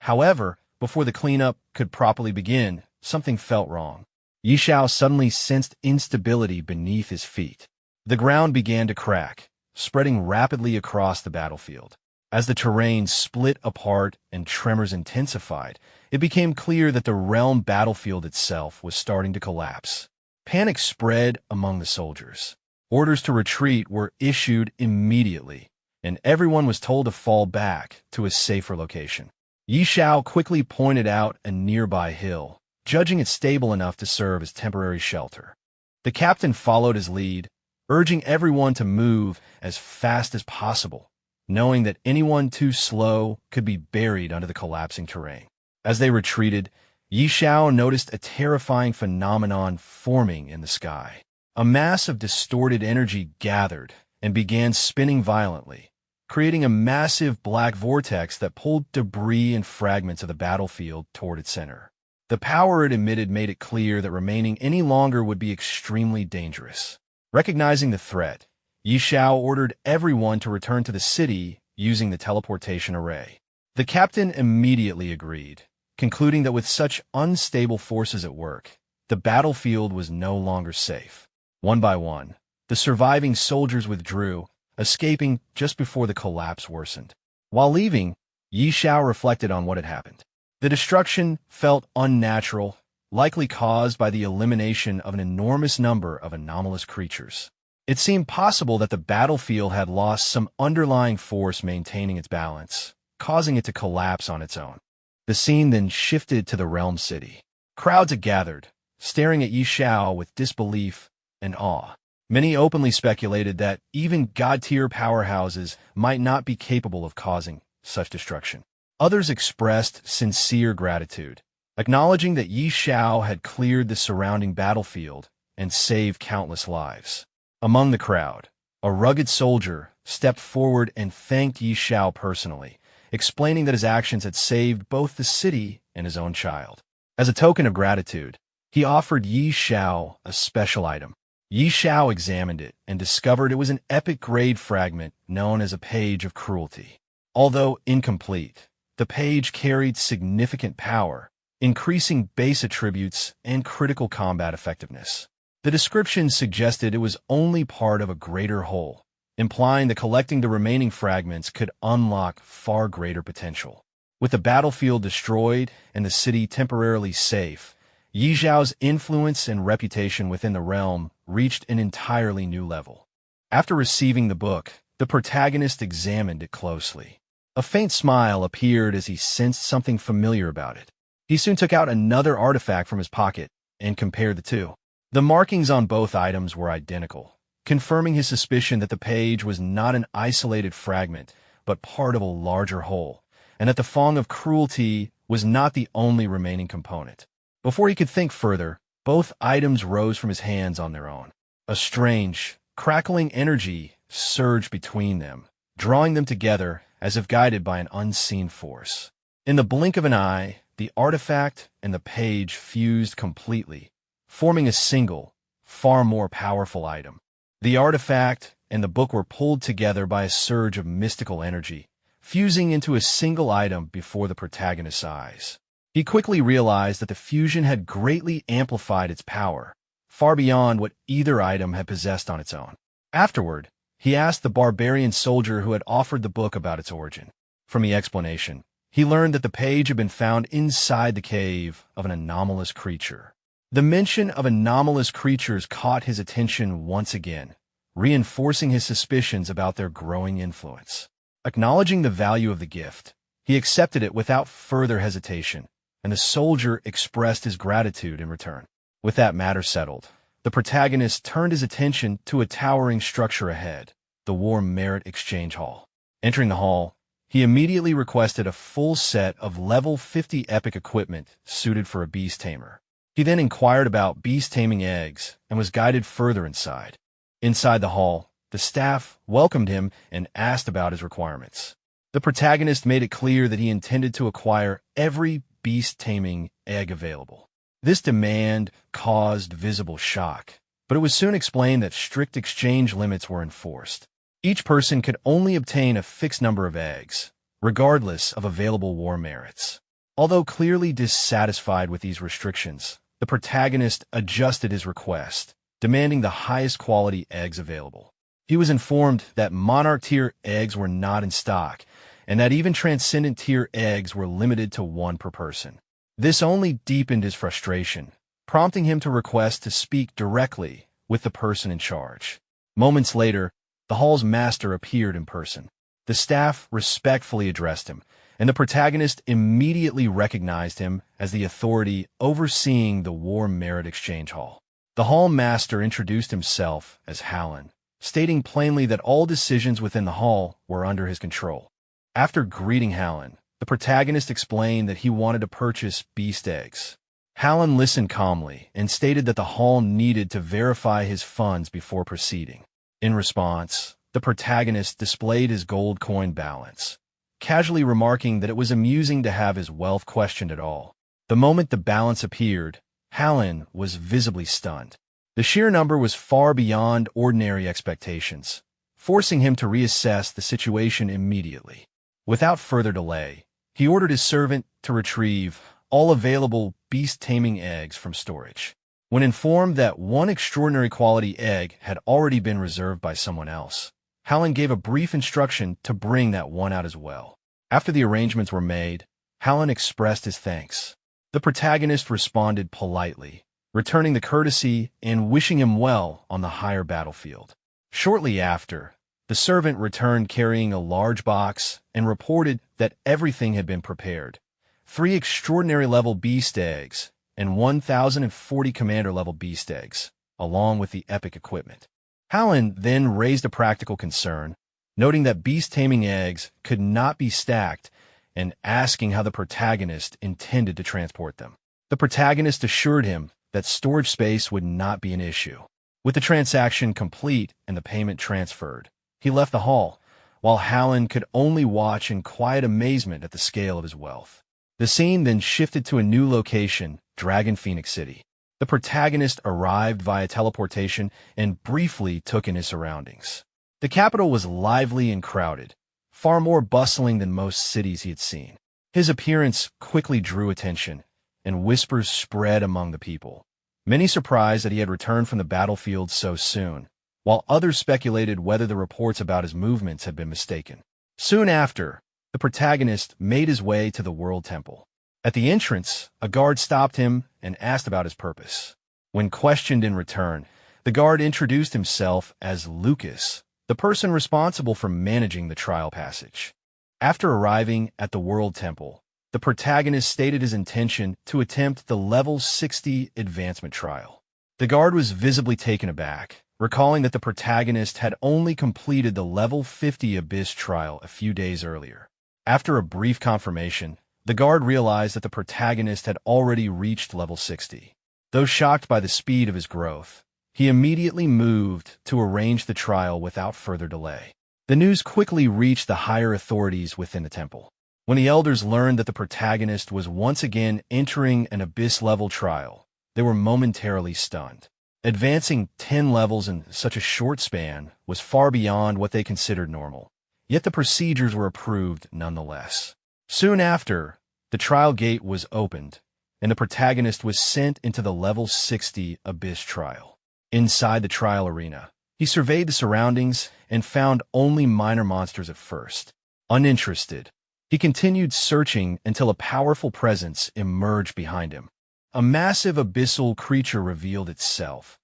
S2: However, before the cleanup could properly begin, something felt wrong. Xiao suddenly sensed instability beneath his feet. The ground began to crack, spreading rapidly across the battlefield. As the terrain split apart and tremors intensified, it became clear that the realm battlefield itself was starting to collapse. Panic spread among the soldiers. Orders to retreat were issued immediately, and everyone was told to fall back to a safer location. Xiao quickly pointed out a nearby hill, judging it stable enough to serve as temporary shelter. The captain followed his lead, urging everyone to move as fast as possible, knowing that anyone too slow could be buried under the collapsing terrain. As they retreated, Xiao noticed a terrifying phenomenon forming in the sky. A mass of distorted energy gathered and began spinning violently, creating a massive black vortex that pulled debris and fragments of the battlefield toward its center. The power it emitted made it clear that remaining any longer would be extremely dangerous. Recognizing the threat, Xiao ordered everyone to return to the city using the teleportation array. The captain immediately agreed, concluding that with such unstable forces at work, the battlefield was no longer safe. One by one, the surviving soldiers withdrew, escaping just before the collapse worsened. While leaving, Xiao reflected on what had happened. The destruction felt unnatural, likely caused by the elimination of an enormous number of anomalous creatures. It seemed possible that the battlefield had lost some underlying force maintaining its balance, causing it to collapse on its own. The scene then shifted to the realm city. Crowds had gathered, staring at Xiao with disbelief and awe. Many openly speculated that even god-tier powerhouses might not be capable of causing such destruction. Others expressed sincere gratitude, acknowledging that Xiao had cleared the surrounding battlefield and saved countless lives. Among the crowd, a rugged soldier stepped forward and thanked Xiao personally, explaining that his actions had saved both the city and his own child. As a token of gratitude, he offered Xiao a special item. Xiao examined it and discovered it was an epic-grade fragment known as a Page of Cruelty. Although incomplete, the page carried significant power, increasing base attributes and critical combat effectiveness. The description suggested it was only part of a greater whole, implying that collecting the remaining fragments could unlock far greater potential. With the battlefield destroyed and the city temporarily safe, Xiao's influence and reputation within the realm reached an entirely new level. After receiving the book, the protagonist examined it closely. A faint smile appeared as he sensed something familiar about it. He soon took out another artifact from his pocket and compared the two. The markings on both items were identical, confirming his suspicion that the page was not an isolated fragment, but part of a larger whole, and that the Fong of Cruelty was not the only remaining component. Before he could think further, both items rose from his hands on their own. A strange, crackling energy surged between them, drawing them together as if guided by an unseen force. In the blink of an eye, the artifact and the page fused completely, forming a single, far more powerful item. The artifact and the book were pulled together by a surge of mystical energy, fusing into a single item before the protagonist's eyes. He quickly realized that the fusion had greatly amplified its power, far beyond what either item had possessed on its own. Afterward, he asked the barbarian soldier who had offered the book about its origin. From the explanation, he learned that the page had been found inside the cave of an anomalous creature. The mention of anomalous creatures caught his attention once again, reinforcing his suspicions about their growing influence. Acknowledging the value of the gift, he accepted it without further hesitation, and the soldier expressed his gratitude in return. With that matter settled, the protagonist turned his attention to a towering structure ahead, the War Merit Exchange Hall. Entering the hall, he immediately requested a full set of level 50 epic equipment suited for a beast tamer. He then inquired about beast taming eggs and was guided further inside. Inside the hall, the staff welcomed him and asked about his requirements. The protagonist made it clear that he intended to acquire every beast taming egg available. This demand caused visible shock, but it was soon explained that strict exchange limits were enforced. Each person could only obtain a fixed number of eggs, regardless of available war merits. Although clearly dissatisfied with these restrictions, the protagonist adjusted his request, demanding the highest quality eggs available. He was informed that Monarch-tier eggs were not in stock, and that even Transcendent-tier eggs were limited to one per person. This only deepened his frustration, prompting him to request to speak directly with the person in charge. Moments later, the hall's master appeared in person. The staff respectfully addressed him, and the protagonist immediately recognized him as the authority overseeing the War Merit Exchange Hall. The hall master introduced himself as Hallen, stating plainly that all decisions within the hall were under his control. After greeting Hallen, the protagonist explained that he wanted to purchase beast eggs. Hallen listened calmly and stated that the hall needed to verify his funds before proceeding. In response, the protagonist displayed his gold coin balance, casually remarking that it was amusing to have his wealth questioned at all. The moment the balance appeared, Hallen was visibly stunned. The sheer number was far beyond ordinary expectations, forcing him to reassess the situation immediately. Without further delay, he ordered his servant to retrieve all available beast-taming eggs from storage. When informed that one extraordinary quality egg had already been reserved by someone else, Hallen gave a brief instruction to bring that one out as well. After the arrangements were made, Hallen expressed his thanks. The protagonist responded politely, returning the courtesy and wishing him well on the higher battlefield. Shortly after, the servant returned carrying a large box and reported that everything had been prepared. 3 extraordinary-level beast eggs and 1,040 commander-level beast eggs, along with the epic equipment. Hallen then raised a practical concern, noting that beast-taming eggs could not be stacked and asking how the protagonist intended to transport them. The protagonist assured him that storage space would not be an issue. With the transaction complete and the payment transferred, he left the hall, while Hallen could only watch in quiet amazement at the scale of his wealth. The scene then shifted to a new location, Dragon Phoenix City. The protagonist arrived via teleportation and briefly took in his surroundings. The capital was lively and crowded, far more bustling than most cities he had seen. His appearance quickly drew attention, and whispers spread among the people. Many surprised that he had returned from the battlefield so soon, while others speculated whether the reports about his movements had been mistaken. Soon after, the protagonist made his way to the World Temple. At the entrance, a guard stopped him and asked about his purpose. When questioned in return, the guard introduced himself as Lucas, the person responsible for managing the trial passage. After arriving at the World Temple, the protagonist stated his intention to attempt the level 60 advancement trial. The guard was visibly taken aback, recalling that the protagonist had only completed the level 50 abyss trial a few days earlier. After a brief confirmation, the guard realized that the protagonist had already reached level 60. Though shocked by the speed of his growth, he immediately moved to arrange the trial without further delay. The news quickly reached the higher authorities within the temple. When the elders learned that the protagonist was once again entering an abyss-level trial, they were momentarily stunned. Advancing 10 levels in such a short span was far beyond what they considered normal, yet the procedures were approved nonetheless. Soon after, the trial gate was opened, and the protagonist was sent into the level 60 abyss trial. Inside the trial arena, he surveyed the surroundings and found only minor monsters at first. Uninterested, he continued searching until a powerful presence emerged behind him. A massive abyssal creature revealed itself,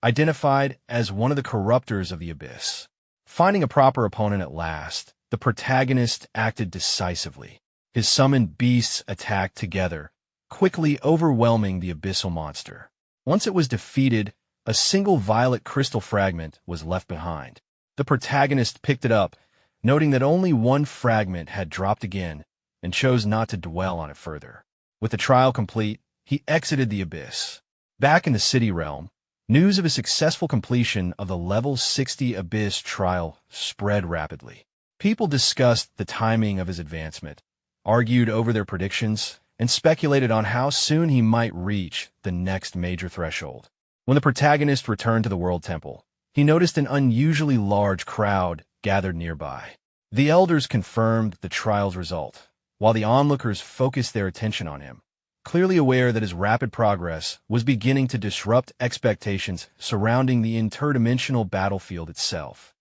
S2: identified as one of the corruptors of the abyss. Finding a proper opponent at last, the protagonist acted decisively. His summoned beasts attacked together, quickly overwhelming the abyssal monster. Once it was defeated, a single violet crystal fragment was left behind. The protagonist picked it up, noting that only one fragment had dropped again, and chose not to dwell on it further. With the trial complete, he exited the abyss. Back in the city realm, news of his successful completion of the level 60 abyss trial spread rapidly. People discussed the timing of his advancement, argued over their predictions, and speculated on how soon he might reach the next major threshold. When the protagonist returned to the World Temple, he noticed an unusually large crowd gathered nearby. The elders confirmed the trial's result, while the onlookers focused their attention on him, clearly aware that his rapid progress was beginning to disrupt expectations surrounding the interdimensional battlefield itself.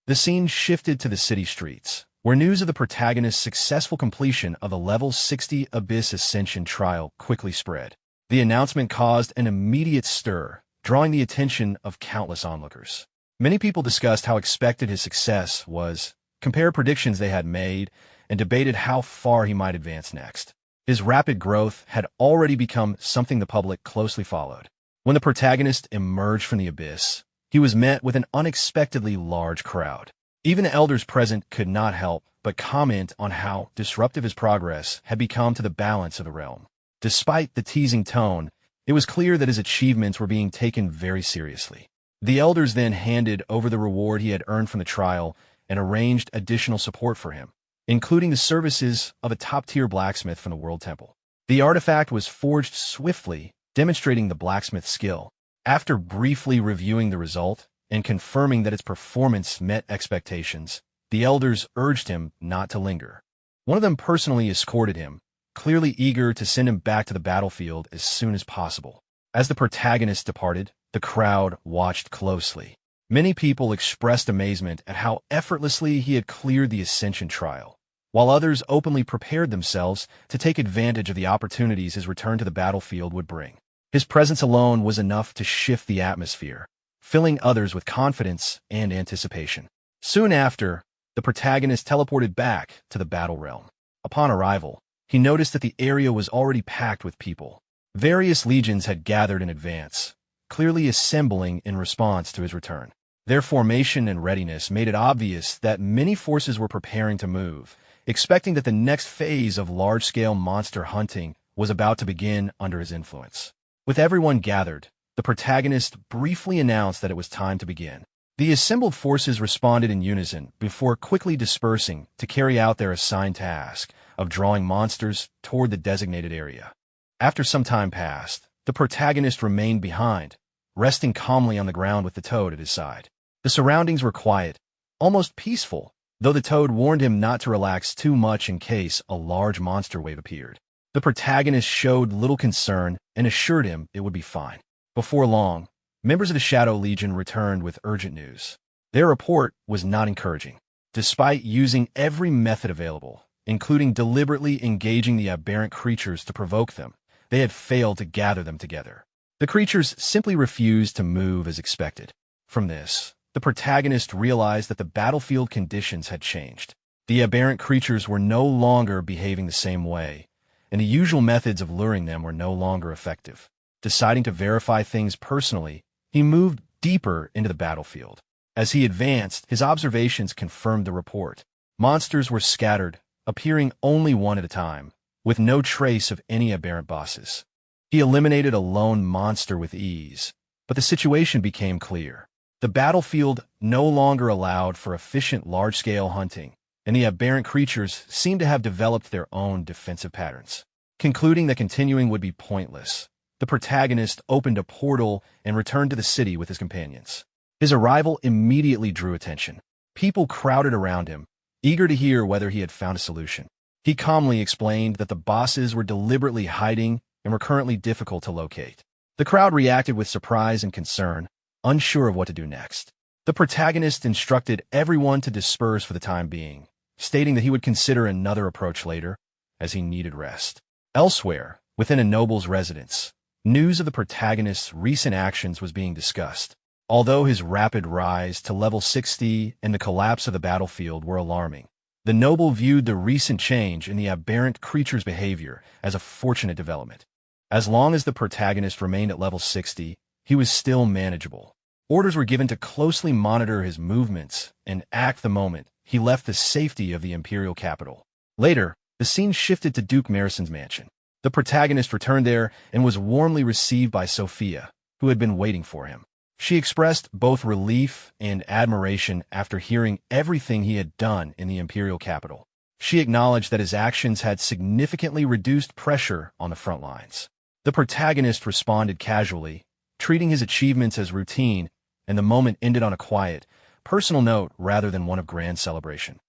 S2: The scene shifted to the city streets, where news of the protagonist's successful completion of the level 60 Abyss Ascension trial quickly spread. The announcement caused an immediate stir, drawing the attention of countless onlookers. Many people discussed how expected his success was, compared predictions they had made, and debated how far he might advance next. His rapid growth had already become something the public closely followed. When the protagonist emerged from the abyss, he was met with an unexpectedly large crowd. Even the elders present could not help but comment on how disruptive his progress had become to the balance of the realm. Despite the teasing tone, it was clear that his achievements were being taken very seriously. The elders then handed over the reward he had earned from the trial and arranged additional support for him, including the services of a top-tier blacksmith from the World Temple. The artifact was forged swiftly, demonstrating the blacksmith's skill. After briefly reviewing the result and confirming that its performance met expectations, the elders urged him not to linger. One of them personally escorted him, clearly eager to send him back to the battlefield as soon as possible. As the protagonist departed, the crowd watched closely. Many people expressed amazement at how effortlessly he had cleared the Ascension trial, while others openly prepared themselves to take advantage of the opportunities his return to the battlefield would bring. His presence alone was enough to shift the atmosphere, filling others with confidence and anticipation. Soon after, the protagonist teleported back to the battle realm. Upon arrival, he noticed that the area was already packed with people. Various legions had gathered in advance, clearly assembling in response to his return. Their formation and readiness made it obvious that many forces were preparing to move, expecting that the next phase of large-scale monster hunting was about to begin under his influence. With everyone gathered, the protagonist briefly announced that it was time to begin. The assembled forces responded in unison before quickly dispersing to carry out their assigned task of drawing monsters toward the designated area. After some time passed, the protagonist remained behind, resting calmly on the ground with the toad at his side. The surroundings were quiet, almost peaceful, though the toad warned him not to relax too much in case a large monster wave appeared. The protagonist showed little concern and assured him it would be fine. Before long, members of the Shadow Legion returned with urgent news. Their report was not encouraging. Despite using every method available, including deliberately engaging the aberrant creatures to provoke them, they had failed to gather them together. The creatures simply refused to move as expected. From this, the protagonist realized that the battlefield conditions had changed. The aberrant creatures were no longer behaving the same way, and the usual methods of luring them were no longer effective. Deciding to verify things personally, he moved deeper into the battlefield. As he advanced, his observations confirmed the report. Monsters were scattered, appearing only one at a time, with no trace of any aberrant bosses. He eliminated a lone monster with ease, but the situation became clear. The battlefield no longer allowed for efficient large-scale hunting, and the aberrant creatures seemed to have developed their own defensive patterns. Concluding that continuing would be pointless, the protagonist opened a portal and returned to the city with his companions. His arrival immediately drew attention. People crowded around him, eager to hear whether he had found a solution. He calmly explained that the bosses were deliberately hiding and were currently difficult to locate. The crowd reacted with surprise and concern, unsure of what to do next. The protagonist instructed everyone to disperse for the time being, stating that he would consider another approach later, as he needed rest. Elsewhere, within a noble's residence, news of the protagonist's recent actions was being discussed. Although his rapid rise to level 60 and the collapse of the battlefield were alarming, the noble viewed the recent change in the aberrant creature's behavior as a fortunate development. As long as the protagonist remained at level 60, he was still manageable. Orders were given to closely monitor his movements and act the moment he left the safety of the imperial capital. Later, the scene shifted to Duke Marison's mansion. The protagonist returned there and was warmly received by Sophia, who had been waiting for him. She expressed both relief and admiration after hearing everything he had done in the imperial capital. She acknowledged that his actions had significantly reduced pressure on the front lines. The protagonist responded casually, treating his achievements as routine, and the moment ended on a quiet, personal note rather than one of grand celebration.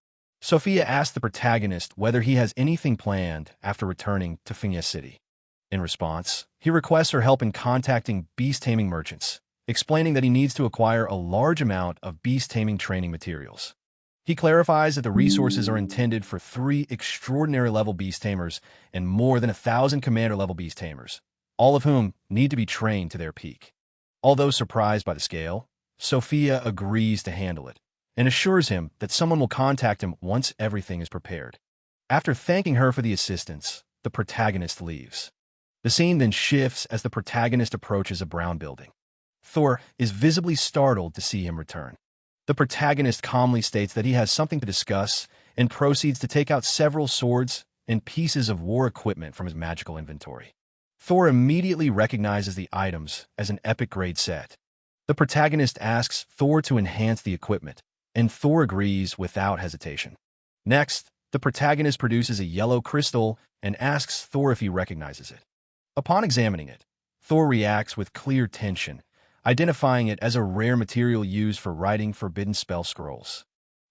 S2: Sophia asked the protagonist whether he has anything planned after returning to Finya City. In response, he requests her help in contacting beast-taming merchants, explaining that he needs to acquire a large amount of beast-taming training materials. He clarifies that the resources are intended for 3 extraordinary-level beast-tamers and more than 1,000 commander-level beast-tamers, all of whom need to be trained to their peak. Although surprised by the scale, Sophia agrees to handle it and assures him that someone will contact him once everything is prepared. After thanking her for the assistance, the protagonist leaves. The scene then shifts as the protagonist approaches a brown building. Thor is visibly startled to see him return. The protagonist calmly states that he has something to discuss and proceeds to take out several swords and pieces of war equipment from his magical inventory. Thor immediately recognizes the items as an epic-grade set. The protagonist asks Thor to enhance the equipment, and Thor agrees without hesitation. Next, the protagonist produces a yellow crystal and asks Thor if he recognizes it. Upon examining it, Thor reacts with clear tension, identifying it as a rare material used for writing forbidden spell scrolls.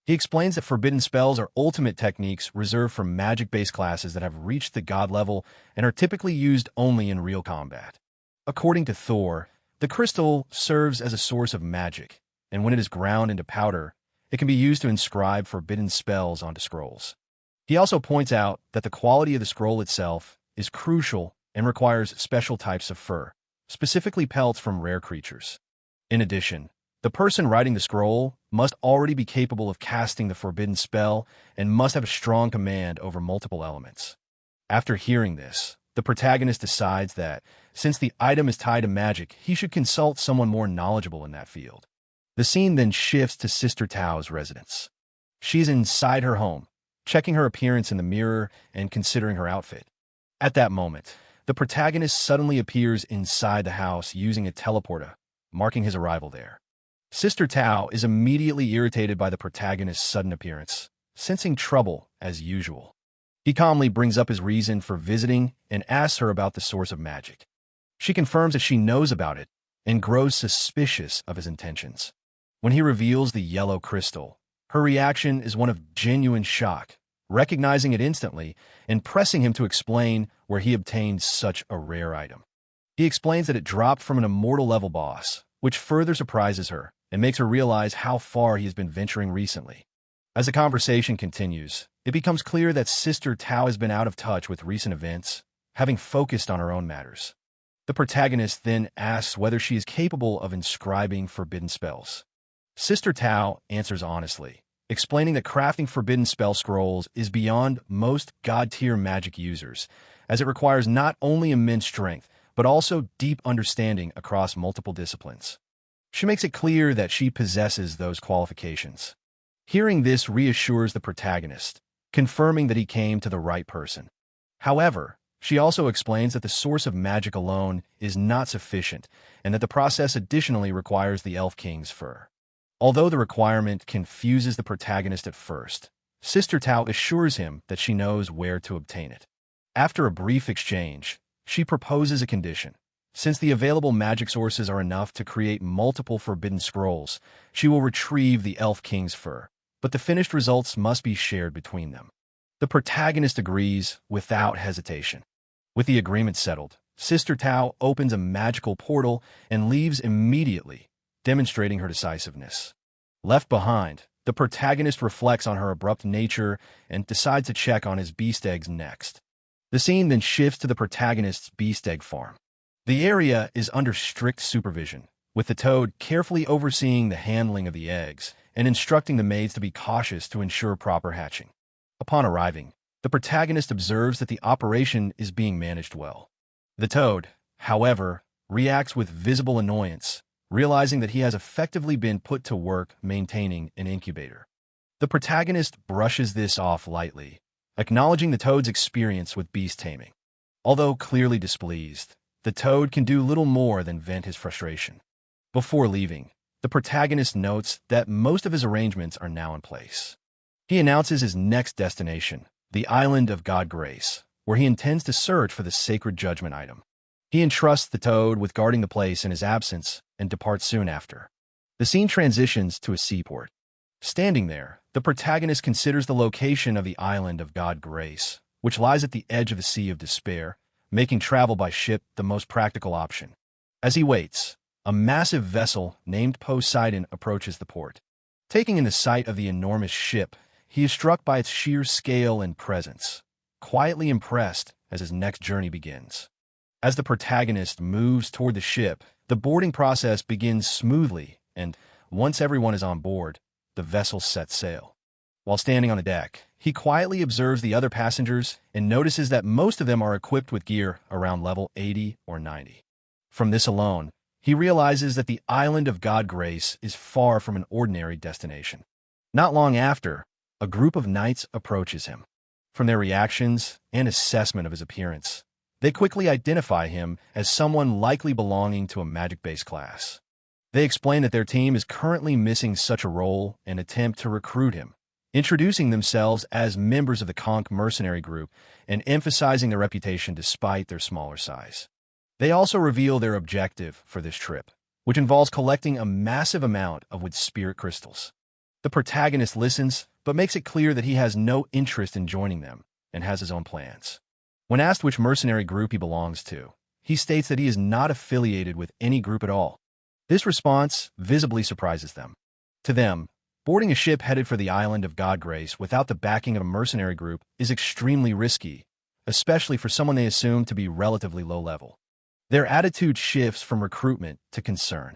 S2: He explains that forbidden spells are ultimate techniques reserved for magic-based classes that have reached the god level and are typically used only in real combat. According to Thor, the crystal serves as a source of magic, and when it is ground into powder, it can be used to inscribe forbidden spells onto scrolls. He also points out that the quality of the scroll itself is crucial and requires special types of fur, specifically pelts from rare creatures. In addition, the person writing the scroll must already be capable of casting the forbidden spell and must have a strong command over multiple elements. After hearing this, the protagonist decides that, since the item is tied to magic, he should consult someone more knowledgeable in that field. The scene then shifts to Sister Tao's residence. She's inside her home, checking her appearance in the mirror and considering her outfit. At that moment, the protagonist suddenly appears inside the house using a teleporter, marking his arrival there. Sister Tao is immediately irritated by the protagonist's sudden appearance, sensing trouble as usual. He calmly brings up his reason for visiting and asks her about the source of magic. She confirms that she knows about it and grows suspicious of his intentions. When he reveals the yellow crystal, her reaction is one of genuine shock, recognizing it instantly and pressing him to explain where he obtained such a rare item. He explains that it dropped from an immortal level boss, which further surprises her and makes her realize how far he has been venturing recently. As the conversation continues, it becomes clear that Sister Tao has been out of touch with recent events, having focused on her own matters. The protagonist then asks whether she is capable of inscribing forbidden spells. Sister Tao answers honestly, explaining that crafting forbidden spell scrolls is beyond most god-tier magic users, as it requires not only immense strength, but also deep understanding across multiple disciplines. She makes it clear that she possesses those qualifications. Hearing this reassures the protagonist, confirming that he came to the right person. However, she also explains that the source of magic alone is not sufficient, and that the process additionally requires the Elf King's fur. Although the requirement confuses the protagonist at first, Sister Tao assures him that she knows where to obtain it. After a brief exchange, she proposes a condition. Since the available magic sources are enough to create multiple forbidden scrolls, she will retrieve the Elf King's fur, but the finished results must be shared between them. The protagonist agrees without hesitation. With the agreement settled, Sister Tao opens a magical portal and leaves immediately, demonstrating her decisiveness. Left behind, the protagonist reflects on her abrupt nature and decides to check on his beast eggs next. The scene then shifts to the protagonist's beast egg farm. The area is under strict supervision, with the toad carefully overseeing the handling of the eggs and instructing the maids to be cautious to ensure proper hatching. Upon arriving, the protagonist observes that the operation is being managed well. The toad, however, reacts with visible annoyance, realizing that he has effectively been put to work maintaining an incubator. The protagonist brushes this off lightly, acknowledging the toad's experience with beast taming. Although clearly displeased, the toad can do little more than vent his frustration. Before leaving, the protagonist notes that most of his arrangements are now in place. He announces his next destination, the island of God Grace, where he intends to search for the sacred judgment item. He entrusts the toad with guarding the place in his absence and departs soon after. The scene transitions to a seaport. Standing there, the protagonist considers the location of the island of God Grace, which lies at the edge of the Sea of Despair, making travel by ship the most practical option. As he waits, a massive vessel named Poseidon approaches the port. Taking in the sight of the enormous ship, he is struck by its sheer scale and presence, quietly impressed as his next journey begins. As the protagonist moves toward the ship, the boarding process begins smoothly, and once everyone is on board, the vessel sets sail. While standing on the deck, he quietly observes the other passengers and notices that most of them are equipped with gear around level 80 or 90. From this alone, he realizes that the island of God Grace is far from an ordinary destination. Not long after, a group of knights approaches him. From their reactions and assessment of his appearance, they quickly identify him as someone likely belonging to a magic-based class. They explain that their team is currently missing such a role and attempt to recruit him, introducing themselves as members of the Conch mercenary group and emphasizing their reputation despite their smaller size. They also reveal their objective for this trip, which involves collecting a massive amount of wood spirit crystals. The protagonist listens, but makes it clear that he has no interest in joining them and has his own plans. When asked which mercenary group he belongs to, he states that he is not affiliated with any group at all. This response visibly surprises them. To them, boarding a ship headed for the island of God Grace without the backing of a mercenary group is extremely risky, especially for someone they assume to be relatively low level. Their attitude shifts from recruitment to concern.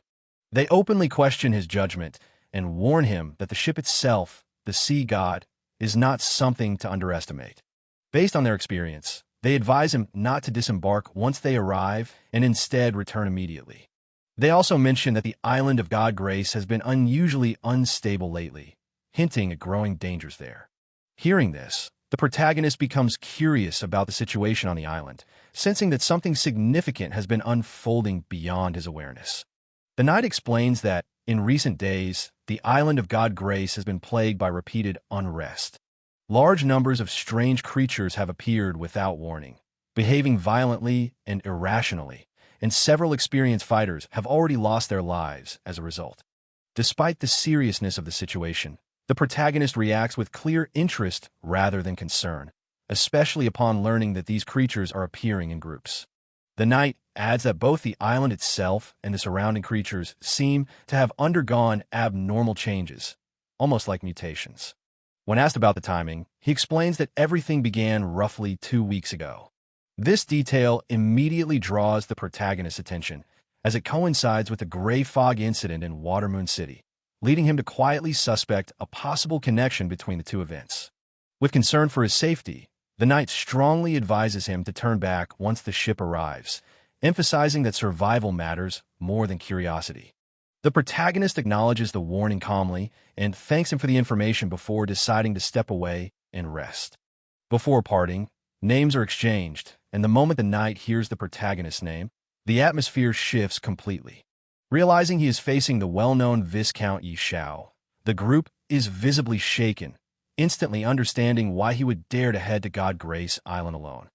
S2: They openly question his judgment and warn him that the ship itself, the sea god, is not something to underestimate. Based on their experience, they advise him not to disembark once they arrive and instead return immediately. They also mention that the island of God Grace has been unusually unstable lately, hinting at growing dangers there. Hearing this, the protagonist becomes curious about the situation on the island, sensing that something significant has been unfolding beyond his awareness. The knight explains that, in recent days, the island of God Grace has been plagued by repeated unrest. Large numbers of strange creatures have appeared without warning, behaving violently and irrationally, and several experienced fighters have already lost their lives as a result. Despite the seriousness of the situation, the protagonist reacts with clear interest rather than concern, especially upon learning that these creatures are appearing in groups. The knight adds that both the island itself and the surrounding creatures seem to have undergone abnormal changes, almost like mutations. When asked about the timing, he explains that everything began roughly 2 weeks ago. This detail immediately draws the protagonist's attention, as it coincides with the gray fog incident in Watermoon City, leading him to quietly suspect a possible connection between the two events. With concern for his safety, the knight strongly advises him to turn back once the ship arrives, emphasizing that survival matters more than curiosity. The protagonist acknowledges the warning calmly and thanks him for the information before deciding to step away and rest. Before parting, names are exchanged, and the moment the knight hears the protagonist's name, the atmosphere shifts completely. Realizing he is facing the well-known Viscount Xiao, the group is visibly shaken, instantly understanding why he would dare to head to God Grace Island alone.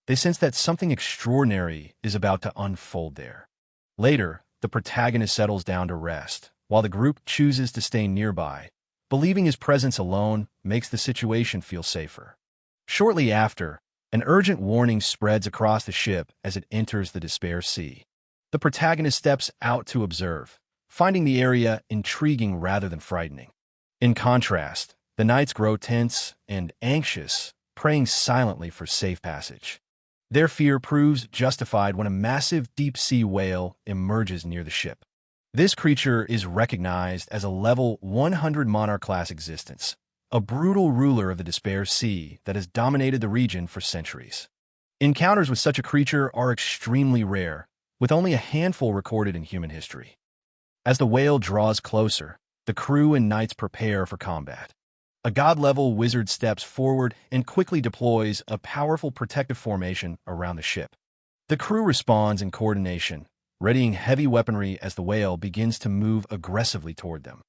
S2: They sense that something extraordinary is about to unfold there. Later, the protagonist settles down to rest, while the group chooses to stay nearby, believing his presence alone makes the situation feel safer. Shortly after, an urgent warning spreads across the ship as it enters the Despair Sea. The protagonist steps out to observe, finding the area intriguing rather than frightening. In contrast, the knights grow tense and anxious, praying silently for safe passage. Their fear proves justified when a massive deep-sea whale emerges near the ship. This creature is recognized as a level 100 monarch-class existence, a brutal ruler of the Despair Sea that has dominated the region for centuries. Encounters with such a creature are extremely rare, with only a handful recorded in human history. As the whale draws closer, the crew and knights prepare for combat. A god-level wizard steps forward and quickly deploys a powerful protective formation around the ship. The crew responds in coordination, readying heavy weaponry as the whale begins to move aggressively toward them.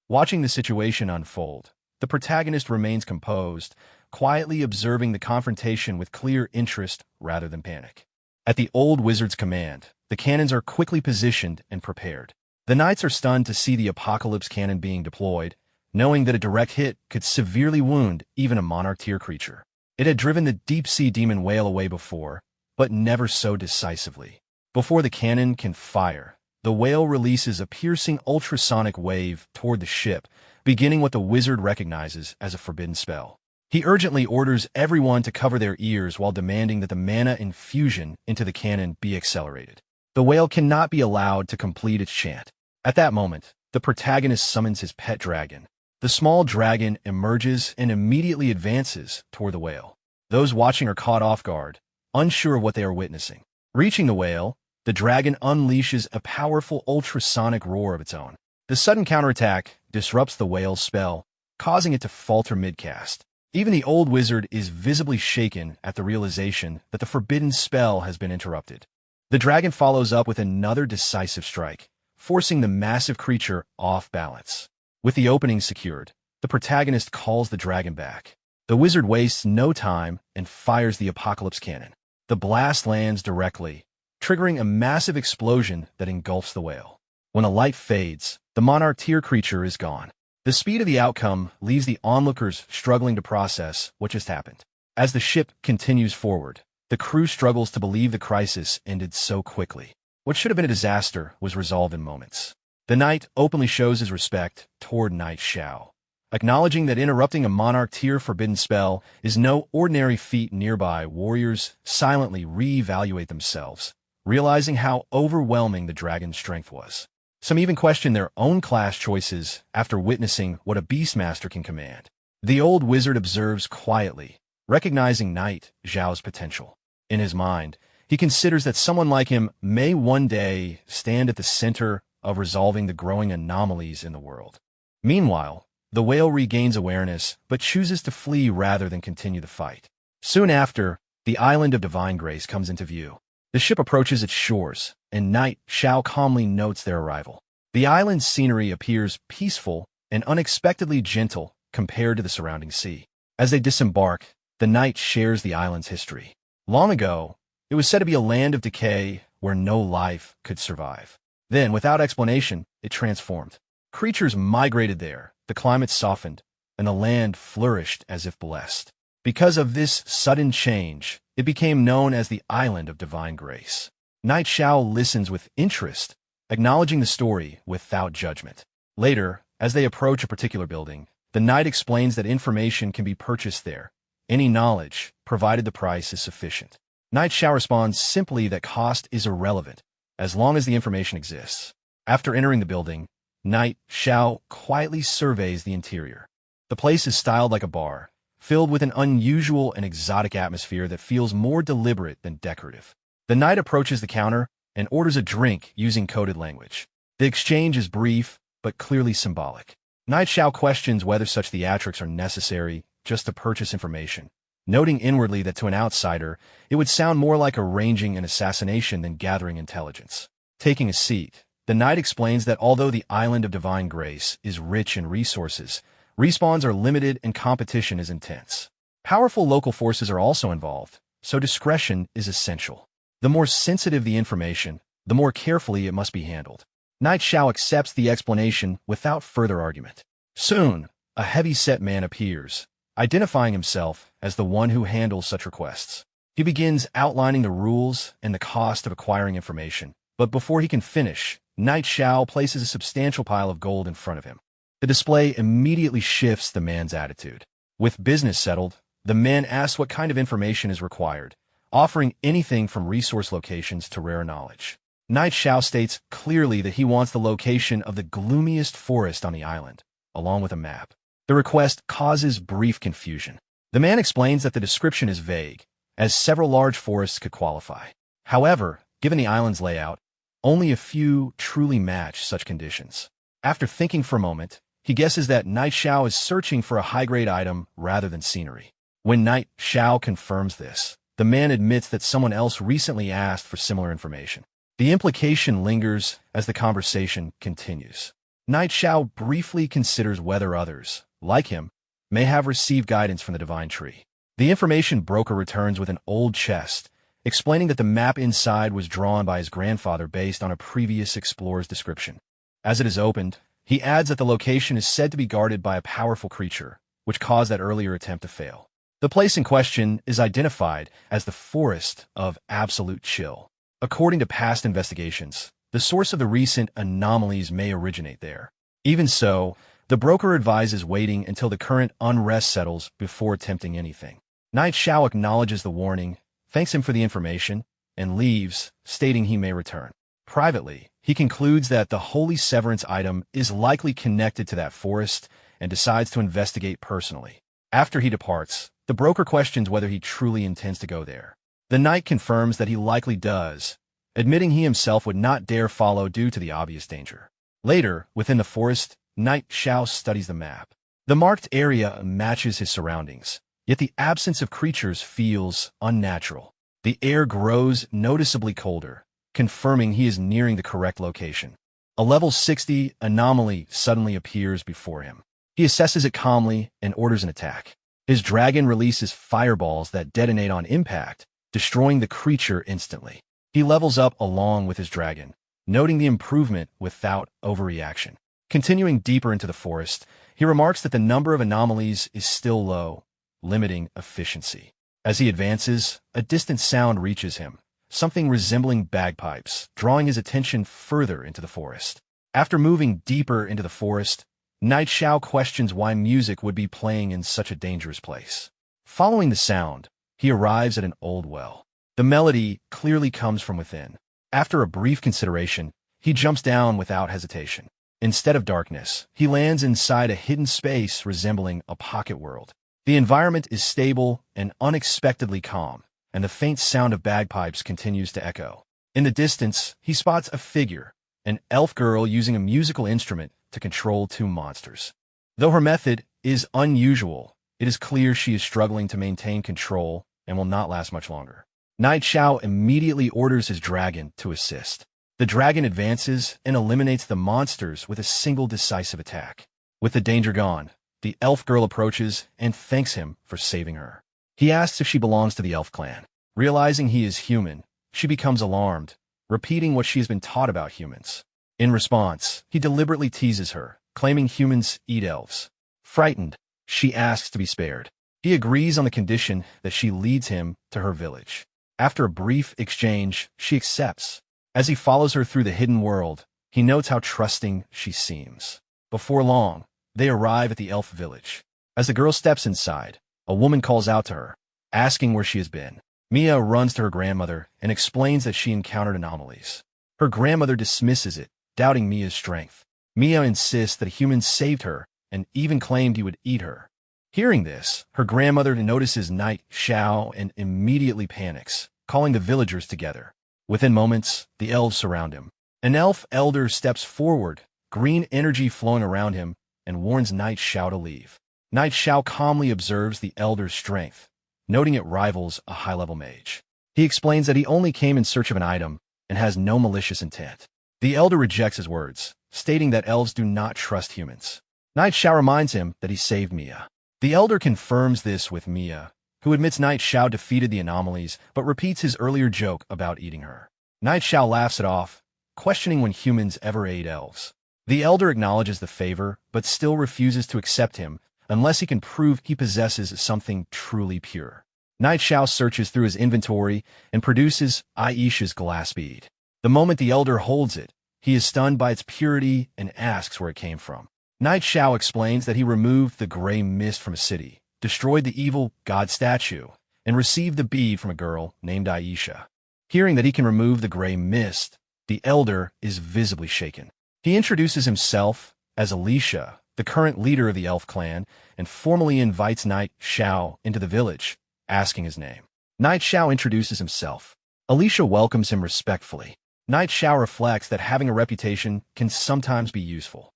S2: Watching the situation unfold, the protagonist remains composed, quietly observing the confrontation with clear interest rather than panic. At the old wizard's command, the cannons are quickly positioned and prepared. The knights are stunned to see the apocalypse cannon being deployed, knowing that a direct hit could severely wound even a monarch-tier creature. It had driven the deep-sea demon whale away before, but never so decisively. Before the cannon can fire, the whale releases a piercing ultrasonic wave toward the ship, beginning what the wizard recognizes as a forbidden spell. He urgently orders everyone to cover their ears while demanding that the mana infusion into the cannon be accelerated. The whale cannot be allowed to complete its chant. At that moment, the protagonist summons his pet dragon. The small dragon emerges and immediately advances toward the whale. Those watching are caught off guard, unsure of what they are witnessing. Reaching the whale, the dragon unleashes a powerful ultrasonic roar of its own. The sudden counterattack disrupts the whale's spell, causing it to falter mid-cast. Even the old wizard is visibly shaken at the realization that the forbidden spell has been interrupted. The dragon follows up with another decisive strike, forcing the massive creature off balance. With the opening secured, the protagonist calls the dragon back. The wizard wastes no time and fires the apocalypse cannon. The blast lands directly, triggering a massive explosion that engulfs the whale. When the light fades, the monarch tier creature is gone. The speed of the outcome leaves the onlookers struggling to process what just happened. As the ship continues forward, the crew struggles to believe the crisis ended so quickly. What should have been a disaster was resolved in moments. The knight openly shows his respect toward Knight Xiao, acknowledging that interrupting a monarch tier forbidden spell is no ordinary feat. Nearby warriors silently re-evaluate themselves, realizing how overwhelming the dragon's strength was. Some even question their own class choices after witnessing what a beastmaster can command. The old wizard observes quietly, recognizing Knight Xiao's potential. In his mind, he considers that someone like him may one day stand at the center of resolving the growing anomalies in the world. Meanwhile, the whale regains awareness but chooses to flee rather than continue the fight. Soon after, the island of Divine Grace comes into view. The ship approaches its shores, and Knight Xiao calmly notes their arrival. The island's scenery appears peaceful and unexpectedly gentle compared to the surrounding sea. As they disembark, the knight shares the island's history. Long ago, it was said to be a land of decay where no life could survive. Then, without explanation, it transformed. Creatures migrated there, the climate softened, and the land flourished as if blessed. Because of this sudden change, it became known as the Island of Divine Grace. Knight Xiao listens with interest, acknowledging the story without judgment. Later, as they approach a particular building, the knight explains that information can be purchased there, any knowledge, provided the price is sufficient. Knight Xiao responds simply that cost is irrelevant, as long as the information exists. After entering the building, Knight Xiao quietly surveys the interior. The place is styled like a bar, filled with an unusual and exotic atmosphere that feels more deliberate than decorative. The knight approaches the counter and orders a drink using coded language. The exchange is brief, but clearly symbolic. Knight Xiao questions whether such theatrics are necessary just to purchase information, noting inwardly that to an outsider, it would sound more like arranging an assassination than gathering intelligence. Taking a seat, the knight explains that although the Island of Divine Grace is rich in resources, respawns are limited and competition is intense. Powerful local forces are also involved, so discretion is essential. The more sensitive the information, the more carefully it must be handled. Knight Xiao accepts the explanation without further argument. Soon, a heavy-set man appears, identifying himself as the one who handles such requests. He begins outlining the rules and the cost of acquiring information, but before he can finish, Knight Xiao places a substantial pile of gold in front of him. The display immediately shifts the man's attitude. With business settled, the man asks what kind of information is required, offering anything from resource locations to rare knowledge. Knight Xiao states clearly that he wants the location of the gloomiest forest on the island, along with a map. The request causes brief confusion. The man explains that the description is vague, as several large forests could qualify. However, given the island's layout, only a few truly match such conditions. After thinking for a moment, he guesses that Knight Xiao is searching for a high-grade item rather than scenery. When Knight Xiao confirms this, the man admits that someone else recently asked for similar information. The implication lingers as the conversation continues. Knight Xiao briefly considers whether others, like him, may have received guidance from the Divine Tree. The information broker returns with an old chest, explaining that the map inside was drawn by his grandfather based on a previous explorer's description. As it is opened, he adds that the location is said to be guarded by a powerful creature, which caused that earlier attempt to fail. The place in question is identified as the Forest of Absolute Chill. According to past investigations, the source of the recent anomalies may originate there. Even so, the broker advises waiting until the current unrest settles before attempting anything. Knight Xiao acknowledges the warning, thanks him for the information, and leaves, stating he may return. Privately, he concludes that the Holy Severance item is likely connected to that forest and decides to investigate personally. After he departs, the broker questions whether he truly intends to go there. The knight confirms that he likely does, admitting he himself would not dare follow due to the obvious danger. Later, within the forest, Knight Xiao studies the map. The marked area matches his surroundings, yet the absence of creatures feels unnatural. The air grows noticeably colder, confirming he is nearing the correct location. A level 60 anomaly suddenly appears before him. He assesses it calmly and orders an attack. His dragon releases fireballs that detonate on impact, destroying the creature instantly. He levels up along with his dragon, noting the improvement without overreaction. Continuing deeper into the forest, he remarks that the number of anomalies is still low, limiting efficiency. As he advances, a distant sound reaches him, something resembling bagpipes, drawing his attention further into the forest. After moving deeper into the forest, Knight Xiao questions why music would be playing in such a dangerous place. Following the sound, he arrives at an old well. The melody clearly comes from within. After a brief consideration, he jumps down without hesitation. Instead of darkness, he lands inside a hidden space resembling a pocket world. The environment is stable and unexpectedly calm, and the faint sound of bagpipes continues to echo. In the distance, he spots a figure, an elf girl using a musical instrument to control two monsters. Though her method is unusual, it is clear she is struggling to maintain control and will not last much longer. Knight Xiao immediately orders his dragon to assist. The dragon advances and eliminates the monsters with a single decisive attack. With the danger gone, the elf girl approaches and thanks him for saving her. He asks if she belongs to the elf clan. Realizing he is human, she becomes alarmed, repeating what she has been taught about humans. In response, he deliberately teases her, claiming humans eat elves. Frightened, she asks to be spared. He agrees on the condition that she leads him to her village. After a brief exchange, she accepts. As he follows her through the hidden world, he notes how trusting she seems. Before long, they arrive at the elf village. As the girl steps inside, a woman calls out to her, asking where she has been. Mia runs to her grandmother and explains that she encountered anomalies. Her grandmother dismisses it, doubting Mia's strength. Mia insists that humans saved her and even claimed he would eat her. Hearing this, her grandmother notices Knight Xiao and immediately panics, calling the villagers together. Within moments, the elves surround him. An elf elder steps forward, green energy flowing around him, and warns Knight Xiao to leave. Knight Xiao calmly observes the elder's strength, noting it rivals a high-level mage. He explains that he only came in search of an item and has no malicious intent. The elder rejects his words, stating that elves do not trust humans. Knight Xiao reminds him that he saved Mia. The elder confirms this with Mia, who admits Knight Xiao defeated the anomalies but repeats his earlier joke about eating her. Knight Xiao laughs it off, questioning when humans ever ate elves. The elder acknowledges the favor, but still refuses to accept him unless he can prove he possesses something truly pure. Knight Xiao searches through his inventory and produces Aisha's glass bead. The moment the elder holds it, he is stunned by its purity and asks where it came from. Knight Xiao explains that he removed the gray mist from a city, destroyed the evil god statue, and received the bead from a girl named Aisha. Hearing that he can remove the gray mist, the elder is visibly shaken. He introduces himself as Alicia, the current leader of the elf clan, and formally invites Knight Xiao into the village, asking his name. Knight Xiao introduces himself. Alicia welcomes him respectfully. Knight Xiao reflects that having a reputation can sometimes be useful.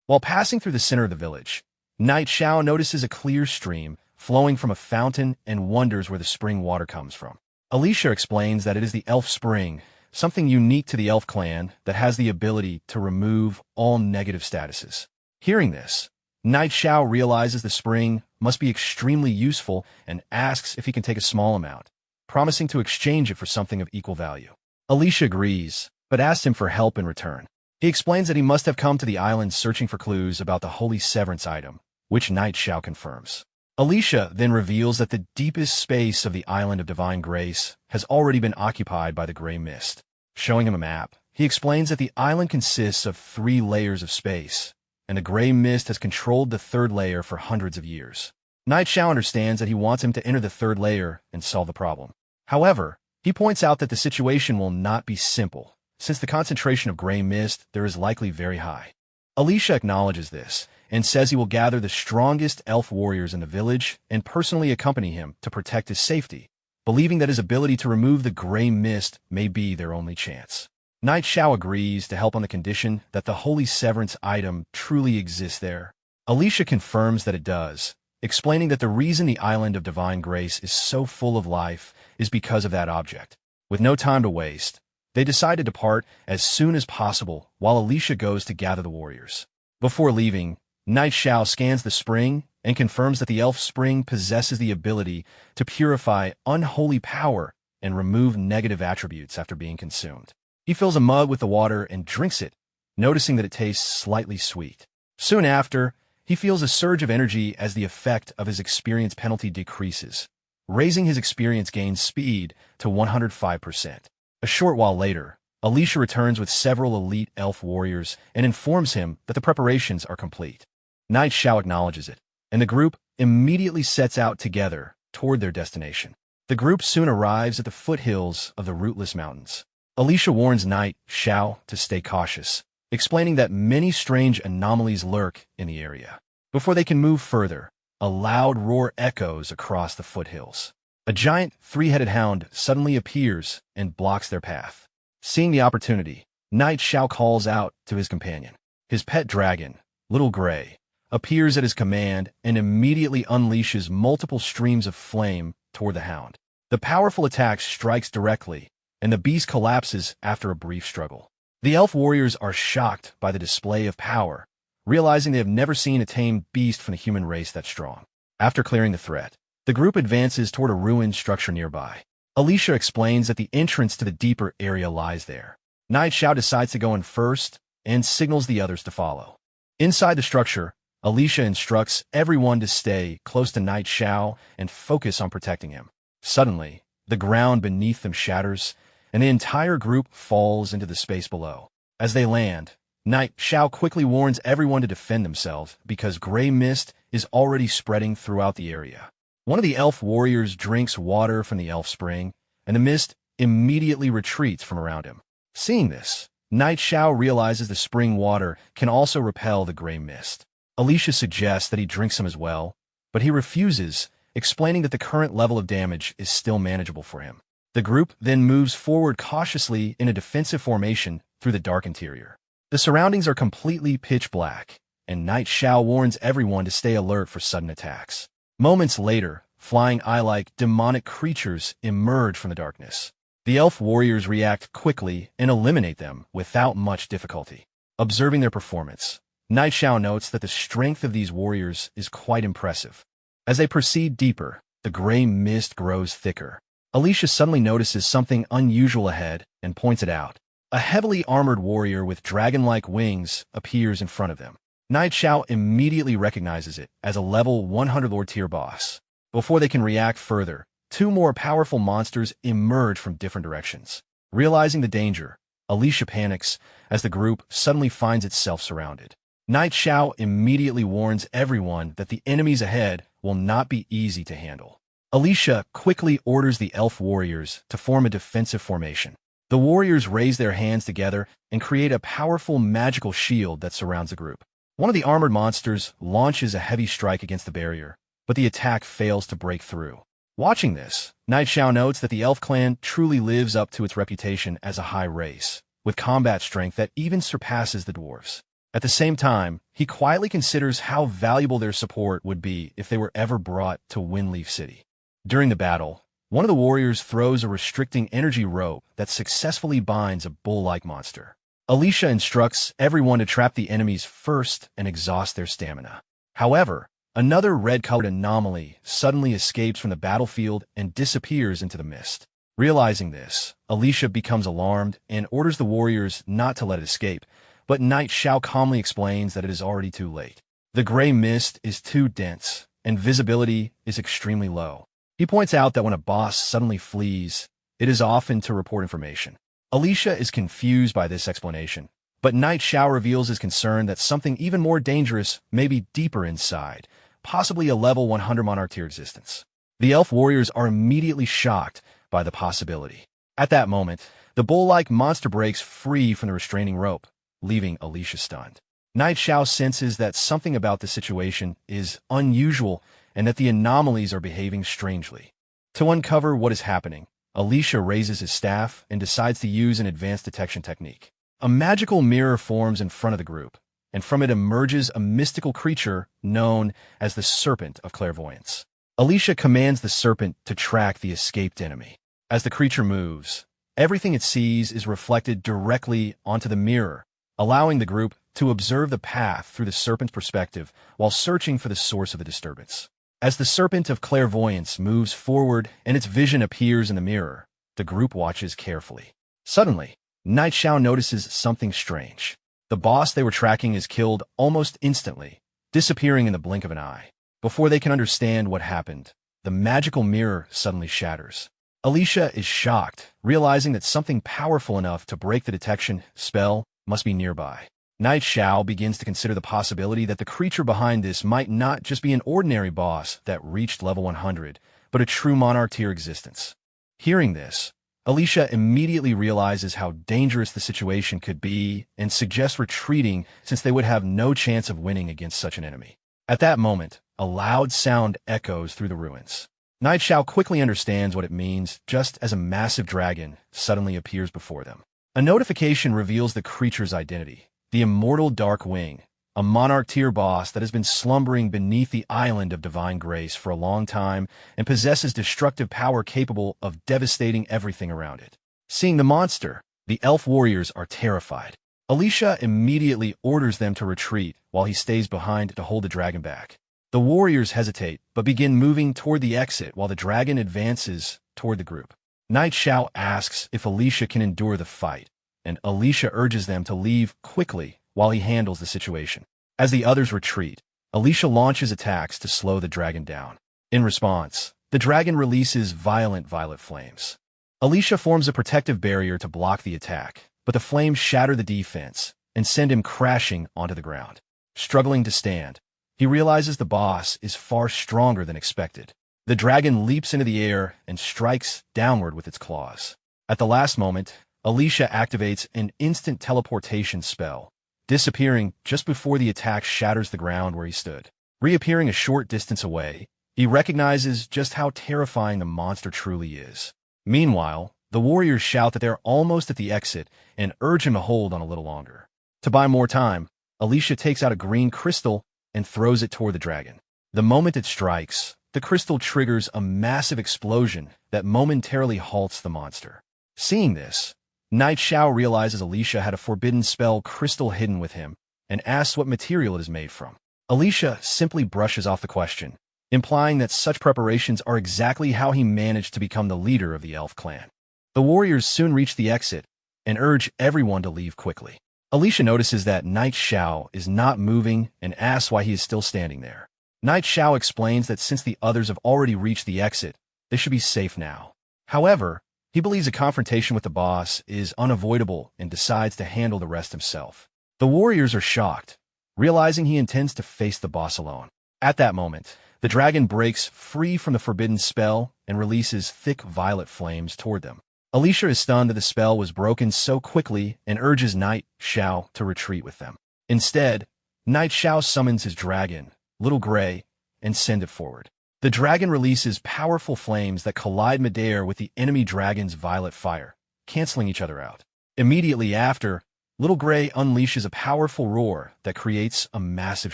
S2: While passing through the center of the village, Knight Xiao notices a clear stream flowing from a fountain and wonders where the spring water comes from. Alicia explains that it is the elf spring, something unique to the elf clan that has the ability to remove all negative statuses. Hearing this, Knight Xiao realizes the spring must be extremely useful and asks if he can take a small amount, promising to exchange it for something of equal value. Alicia agrees, but asks him for help in return. He explains that he must have come to the island searching for clues about the holy severance item, which Knight Xiao confirms. Alicia then reveals that the deepest space of the island of divine grace has already been occupied by the gray mist. Showing him a map, he explains that the island consists of 3 layers of space, and the gray mist has controlled the 3rd layer for hundreds of years. Knight Xiao understands that he wants him to enter the 3rd layer and solve the problem. However, he points out that the situation will not be simple, since the concentration of gray mist there is likely very high. Alicia acknowledges this, and says he will gather the strongest elf warriors in the village and personally accompany him to protect his safety, believing that his ability to remove the gray mist may be their only chance. Knight Xiao agrees to help on the condition that the holy severance item truly exists there. Alicia confirms that it does, explaining that the reason the island of divine grace is so full of life is because of that object. With no time to waste, they decide to depart as soon as possible while Alicia goes to gather the warriors. Before leaving, Knight Xiao scans the spring and confirms that the elf spring possesses the ability to purify unholy power and remove negative attributes after being consumed. He fills a mug with the water and drinks it, noticing that it tastes slightly sweet. Soon after, he feels a surge of energy as the effect of his experience penalty decreases, raising his experience gain speed to 105%. A short while later, Alicia returns with several elite elf warriors and informs him that the preparations are complete. Knight Xiao acknowledges it, and the group immediately sets out together toward their destination. The group soon arrives at the foothills of the Rootless Mountains. Alicia warns Knight Xiao to stay cautious, explaining that many strange anomalies lurk in the area. Before they can move further, a loud roar echoes across the foothills. A giant three-headed hound suddenly appears and blocks their path. Seeing the opportunity, Knight Xiao calls out to his companion. His pet dragon, Little Gray, appears at his command and immediately unleashes multiple streams of flame toward the hound. The powerful attack strikes directly, and the beast collapses after a brief struggle. The elf warriors are shocked by the display of power, realizing they have never seen a tamed beast from the human race that strong. After clearing the threat, the group advances toward a ruined structure nearby. Alicia explains that the entrance to the deeper area lies there. Knight Xiao decides to go in first and signals the others to follow. Inside the structure, Alicia instructs everyone to stay close to Knight Xiao and focus on protecting him. Suddenly, the ground beneath them shatters, and the entire group falls into the space below. As they land, Knight Xiao quickly warns everyone to defend themselves because gray mist is already spreading throughout the area. One of the elf warriors drinks water from the elf spring, and the mist immediately retreats from around him. Seeing this, Knight Xiao realizes the spring water can also repel the gray mist. Alicia suggests that he drink some as well, but he refuses, explaining that the current level of damage is still manageable for him. The group then moves forward cautiously in a defensive formation through the dark interior. The surroundings are completely pitch black, and Knight Xiao warns everyone to stay alert for sudden attacks. Moments later, flying eye-like demonic creatures emerge from the darkness. The elf warriors react quickly and eliminate them without much difficulty. Observing their performance, Knight Xiao notes that the strength of these warriors is quite impressive. As they proceed deeper, the gray mist grows thicker. Alicia suddenly notices something unusual ahead and points it out. A heavily armored warrior with dragon-like wings appears in front of them. Knight Xiao immediately recognizes it as a level 100 Lord tier boss. Before they can react further, two more powerful monsters emerge from different directions. Realizing the danger, Alicia panics as the group suddenly finds itself surrounded. Knight Xiao immediately warns everyone that the enemies ahead will not be easy to handle. Alicia quickly orders the elf warriors to form a defensive formation. The warriors raise their hands together and create a powerful magical shield that surrounds the group. One of the armored monsters launches a heavy strike against the barrier, but the attack fails to break through. Watching this, Knight Xiao notes that the elf clan truly lives up to its reputation as a high race, with combat strength that even surpasses the dwarves. At the same time, he quietly considers how valuable their support would be if they were ever brought to Windleaf City. During the battle, one of the warriors throws a restricting energy rope that successfully binds a bull-like monster. Alicia instructs everyone to trap the enemies first and exhaust their stamina. However, another red-colored anomaly suddenly escapes from the battlefield and disappears into the mist. Realizing this, Alicia becomes alarmed and orders the warriors not to let it escape, but Knight Xiao calmly explains that it is already too late. The gray mist is too dense, and visibility is extremely low. He points out that when a boss suddenly flees, it is often to report information. Alicia is confused by this explanation, but Knight Xiao reveals his concern that something even more dangerous may be deeper inside, possibly a level 100 monarch tier existence. The elf warriors are immediately shocked by the possibility. At that moment, the bull-like monster breaks free from the restraining rope, leaving Alicia stunned. Knight Xiao senses that something about the situation is unusual and that the anomalies are behaving strangely. To uncover what is happening, Alicia raises his staff and decides to use an advanced detection technique. A magical mirror forms in front of the group, and from it emerges a mystical creature known as the Serpent of Clairvoyance. Alicia commands the serpent to track the escaped enemy. As the creature moves, everything it sees is reflected directly onto the mirror, allowing the group to observe the path through the serpent's perspective while searching for the source of the disturbance. As the serpent of clairvoyance moves forward and its vision appears in the mirror, the group watches carefully. Suddenly, Night Xiao notices something strange. The boss they were tracking is killed almost instantly, disappearing in the blink of an eye. Before they can understand what happened, the magical mirror suddenly shatters. Alicia is shocked, realizing that something powerful enough to break the detection spell must be nearby. Night Xiao begins to consider the possibility that the creature behind this might not just be an ordinary boss that reached level 100, but a true monarch tier existence. Hearing this, Alicia immediately realizes how dangerous the situation could be and suggests retreating since they would have no chance of winning against such an enemy. At that moment, a loud sound echoes through the ruins. Night Xiao quickly understands what it means just as a massive dragon suddenly appears before them. A notification reveals the creature's identity, the immortal Dark Wing, a monarch tier boss that has been slumbering beneath the island of divine grace for a long time and possesses destructive power capable of devastating everything around it. Seeing the monster, the elf warriors are terrified. Alicia immediately orders them to retreat while he stays behind to hold the dragon back. The warriors hesitate, but begin moving toward the exit while the dragon advances toward the group. Night Xiao asks if Alicia can endure the fight, and Alicia urges them to leave quickly while he handles the situation. As the others retreat, Alicia launches attacks to slow the dragon down. In response, the dragon releases violent violet flames. Alicia forms a protective barrier to block the attack, but the flames shatter the defense and send him crashing onto the ground. Struggling to stand, he realizes the boss is far stronger than expected. The dragon leaps into the air and strikes downward with its claws. At the last moment, Alicia activates an instant teleportation spell, disappearing just before the attack shatters the ground where he stood. Reappearing a short distance away, he recognizes just how terrifying the monster truly is. Meanwhile, the warriors shout that they're almost at the exit and urge him to hold on a little longer. To buy more time, Alicia takes out a green crystal and throws it toward the dragon. The moment it strikes, the crystal triggers a massive explosion that momentarily halts the monster. Seeing this, Night Xiao realizes Alicia had a forbidden spell crystal hidden with him and asks what material it is made from. Alicia simply brushes off the question, implying that such preparations are exactly how he managed to become the leader of the elf clan. The warriors soon reach the exit and urge everyone to leave quickly. Alicia notices that Night Xiao is not moving and asks why he is still standing there. Night Xiao explains that since the others have already reached the exit, they should be safe now. However, he believes a confrontation with the boss is unavoidable and decides to handle the rest himself. The warriors are shocked, realizing he intends to face the boss alone. At that moment, the dragon breaks free from the forbidden spell and releases thick violet flames toward them. Alicia is stunned that the spell was broken so quickly and urges Night Xiao to retreat with them. Instead, Night Xiao summons his dragon, Little Gray, and sends it forward. The dragon releases powerful flames that collide midair with the enemy dragon's violet fire, canceling each other out. Immediately after, Little Gray unleashes a powerful roar that creates a massive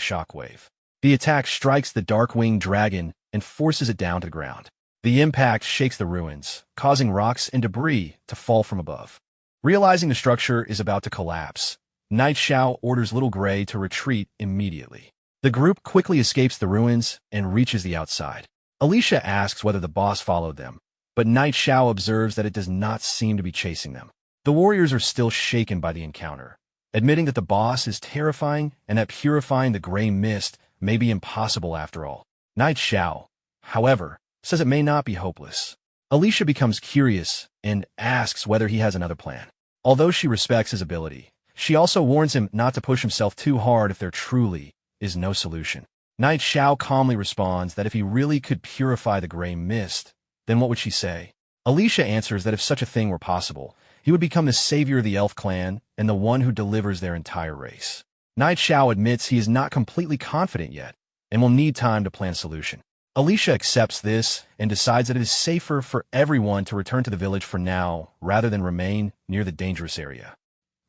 S2: shockwave. The attack strikes the dark-winged dragon and forces it down to the ground. The impact shakes the ruins, causing rocks and debris to fall from above. Realizing the structure is about to collapse, Night Xiao orders Little Gray to retreat immediately. The group quickly escapes the ruins and reaches the outside. Alicia asks whether the boss followed them, but Night Xiao observes that it does not seem to be chasing them. The warriors are still shaken by the encounter, admitting that the boss is terrifying and that purifying the gray mist may be impossible after all. Night Xiao, however, says it may not be hopeless. Alicia becomes curious and asks whether he has another plan. Although she respects his ability, she also warns him not to push himself too hard if there truly is no solution. Night Xiao calmly responds that if he really could purify the gray mist, then what would she say? Alicia answers that if such a thing were possible, he would become the savior of the elf clan and the one who delivers their entire race. Night Xiao admits he is not completely confident yet and will need time to plan a solution. Alicia accepts this and decides that it is safer for everyone to return to the village for now rather than remain near the dangerous area.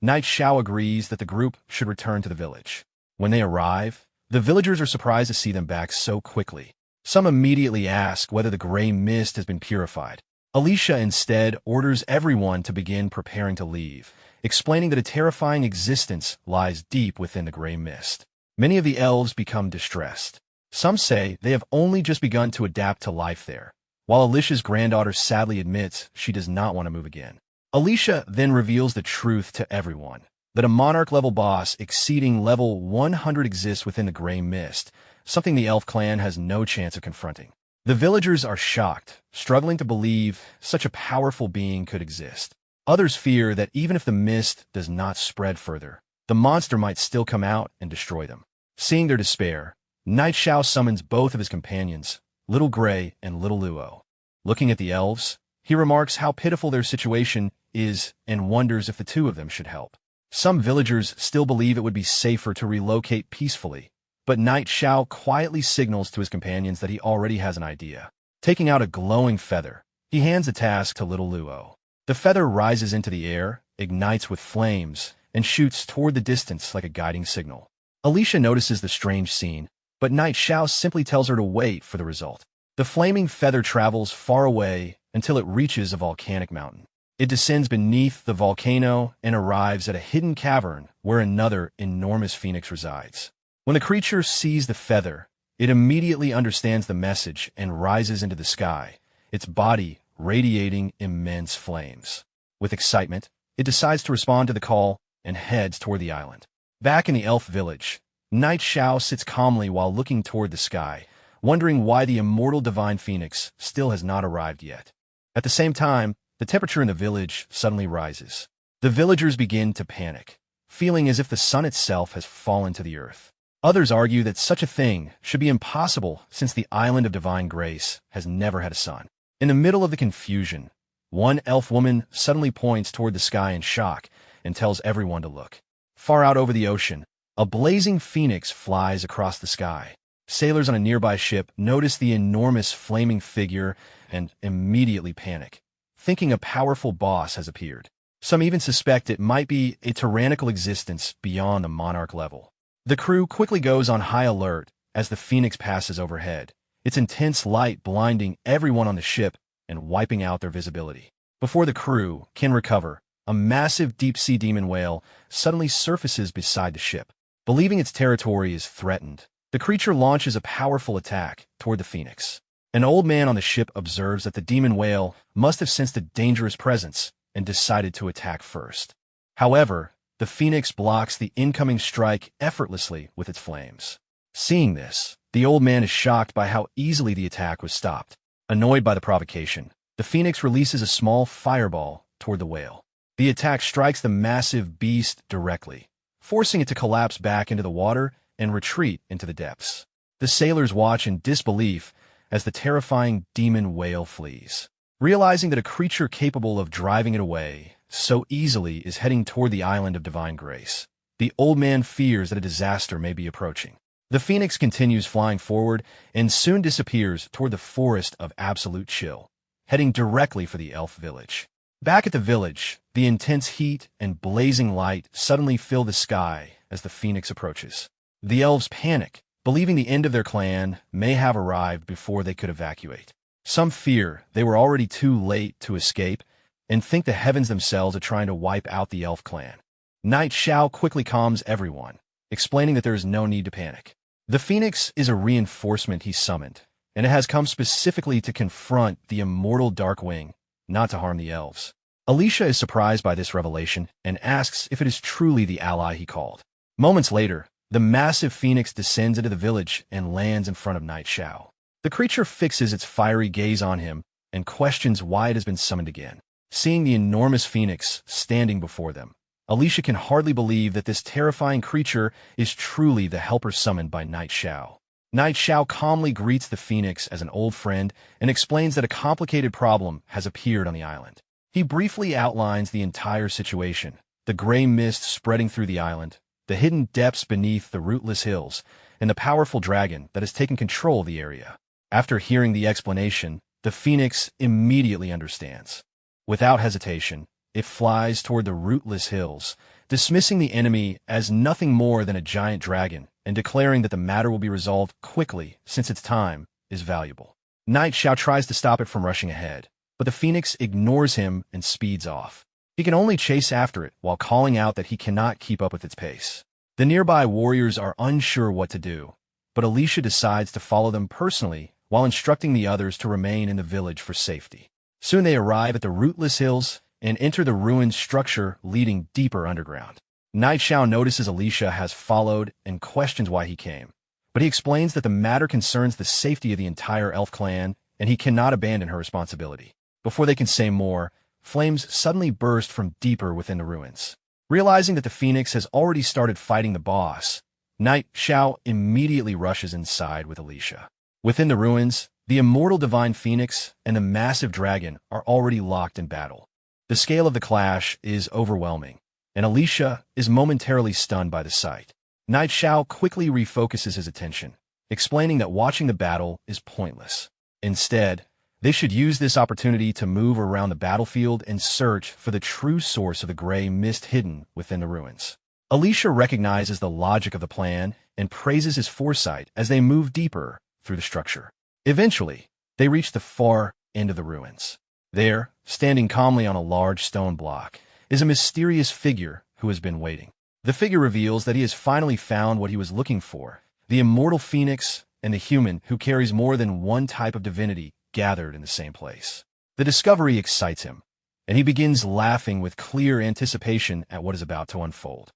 S2: Night Xiao agrees that the group should return to the village. When they arrive, the villagers are surprised to see them back so quickly. Some immediately ask whether the gray mist has been purified. Alicia instead orders everyone to begin preparing to leave, explaining that a terrifying existence lies deep within the gray mist. Many of the elves become distressed. Some say they have only just begun to adapt to life there, while Alicia's granddaughter sadly admits she does not want to move again. Alicia then reveals the truth to everyone, that a monarch-level boss exceeding level 100 exists within the gray mist, something the elf clan has no chance of confronting. The villagers are shocked, struggling to believe such a powerful being could exist. Others fear that even if the mist does not spread further, the monster might still come out and destroy them. Seeing their despair, Knight Xiao summons both of his companions, Little Gray and Little Luo. Looking at the elves, he remarks how pitiful their situation is and wonders if the two of them should help. Some villagers still believe it would be safer to relocate peacefully, but Knight Xiao quietly signals to his companions that he already has an idea. Taking out a glowing feather, he hands the task to Little Luo. The feather rises into the air, ignites with flames, and shoots toward the distance like a guiding signal. Alicia notices the strange scene, but Knight Xiao simply tells her to wait for the result. The flaming feather travels far away until it reaches a volcanic mountain. It descends beneath the volcano and arrives at a hidden cavern where another enormous phoenix resides. When the creature sees the feather, it immediately understands the message and rises into the sky, its body radiating immense flames. With excitement, it decides to respond to the call and heads toward the island. Back in the elf village, Knight Xiao sits calmly while looking toward the sky, wondering why the immortal divine phoenix still has not arrived yet. At the same time, the temperature in the village suddenly rises. The villagers begin to panic, feeling as if the sun itself has fallen to the earth. Others argue that such a thing should be impossible since the island of divine grace has never had a sun. In the middle of the confusion, one elf woman suddenly points toward the sky in shock and tells everyone to look. Far out over the ocean, a blazing phoenix flies across the sky. Sailors on a nearby ship notice the enormous flaming figure and immediately panic, thinking a powerful boss has appeared. Some even suspect it might be a tyrannical existence beyond the monarch level. The crew quickly goes on high alert as the phoenix passes overhead, its intense light blinding everyone on the ship and wiping out their visibility. Before the crew can recover, a massive deep-sea demon whale suddenly surfaces beside the ship. Believing its territory is threatened, the creature launches a powerful attack toward the phoenix. An old man on the ship observes that the demon whale must have sensed a dangerous presence and decided to attack first. However, the phoenix blocks the incoming strike effortlessly with its flames. Seeing this, the old man is shocked by how easily the attack was stopped. Annoyed by the provocation, the phoenix releases a small fireball toward the whale. The attack strikes the massive beast directly, forcing it to collapse back into the water and retreat into the depths. The sailors watch in disbelief as the terrifying demon whale flees. Realizing that a creature capable of driving it away so easily is heading toward the island of divine grace, the old man fears that a disaster may be approaching. The phoenix continues flying forward and soon disappears toward the forest of absolute chill, heading directly for the elf village. Back at the village, the intense heat and blazing light suddenly fill the sky as the phoenix approaches. The elves panic, believing the end of their clan may have arrived before they could evacuate. Some fear they were already too late to escape and think the heavens themselves are trying to wipe out the elf clan. Knight Xiao quickly calms everyone, explaining that there is no need to panic. The phoenix is a reinforcement he summoned, and it has come specifically to confront the immortal Darkwing, not to harm the elves. Alicia is surprised by this revelation and asks if it is truly the ally he called. Moments later, the massive phoenix descends into the village and lands in front of Knight Xiao. The creature fixes its fiery gaze on him and questions why it has been summoned again. Seeing the enormous phoenix standing before them, Alicia can hardly believe that this terrifying creature is truly the helper summoned by Knight Xiao. Knight Xiao calmly greets the phoenix as an old friend and explains that a complicated problem has appeared on the island. He briefly outlines the entire situation, the gray mist spreading through the island, the hidden depths beneath the rootless hills, and the powerful dragon that has taken control of the area. After hearing the explanation, the phoenix immediately understands. Without hesitation, it flies toward the rootless hills, dismissing the enemy as nothing more than a giant dragon and declaring that the matter will be resolved quickly since its time is valuable. Knight Xiao tries to stop it from rushing ahead, but the phoenix ignores him and speeds off. He can only chase after it while calling out that he cannot keep up with its pace. The nearby warriors are unsure what to do, but Alicia decides to follow them personally while instructing the others to remain in the village for safety. Soon they arrive at the rootless hills and enter the ruined structure leading deeper underground. Night Xiao notices Alicia has followed and questions why he came, but he explains that the matter concerns the safety of the entire elf clan and he cannot abandon her responsibility. Before they can say more, flames suddenly burst from deeper within the ruins. Realizing that the phoenix has already started fighting the boss, Night Xiao immediately rushes inside with Alicia. Within the ruins, the immortal divine phoenix and the massive dragon are already locked in battle. The scale of the clash is overwhelming, and Alicia is momentarily stunned by the sight. Night Xiao quickly refocuses his attention, explaining that watching the battle is pointless. Instead, they should use this opportunity to move around the battlefield and search for the true source of the gray mist hidden within the ruins. Alicia recognizes the logic of the plan and praises his foresight as they move deeper through the structure. Eventually, they reach the far end of the ruins. There, standing calmly on a large stone block, is a mysterious figure who has been waiting. The figure reveals that he has finally found what he was looking for, the immortal phoenix and the human who carries more than one type of divinity gathered in the same place. The discovery excites him, and he begins laughing with clear anticipation at what is about to unfold.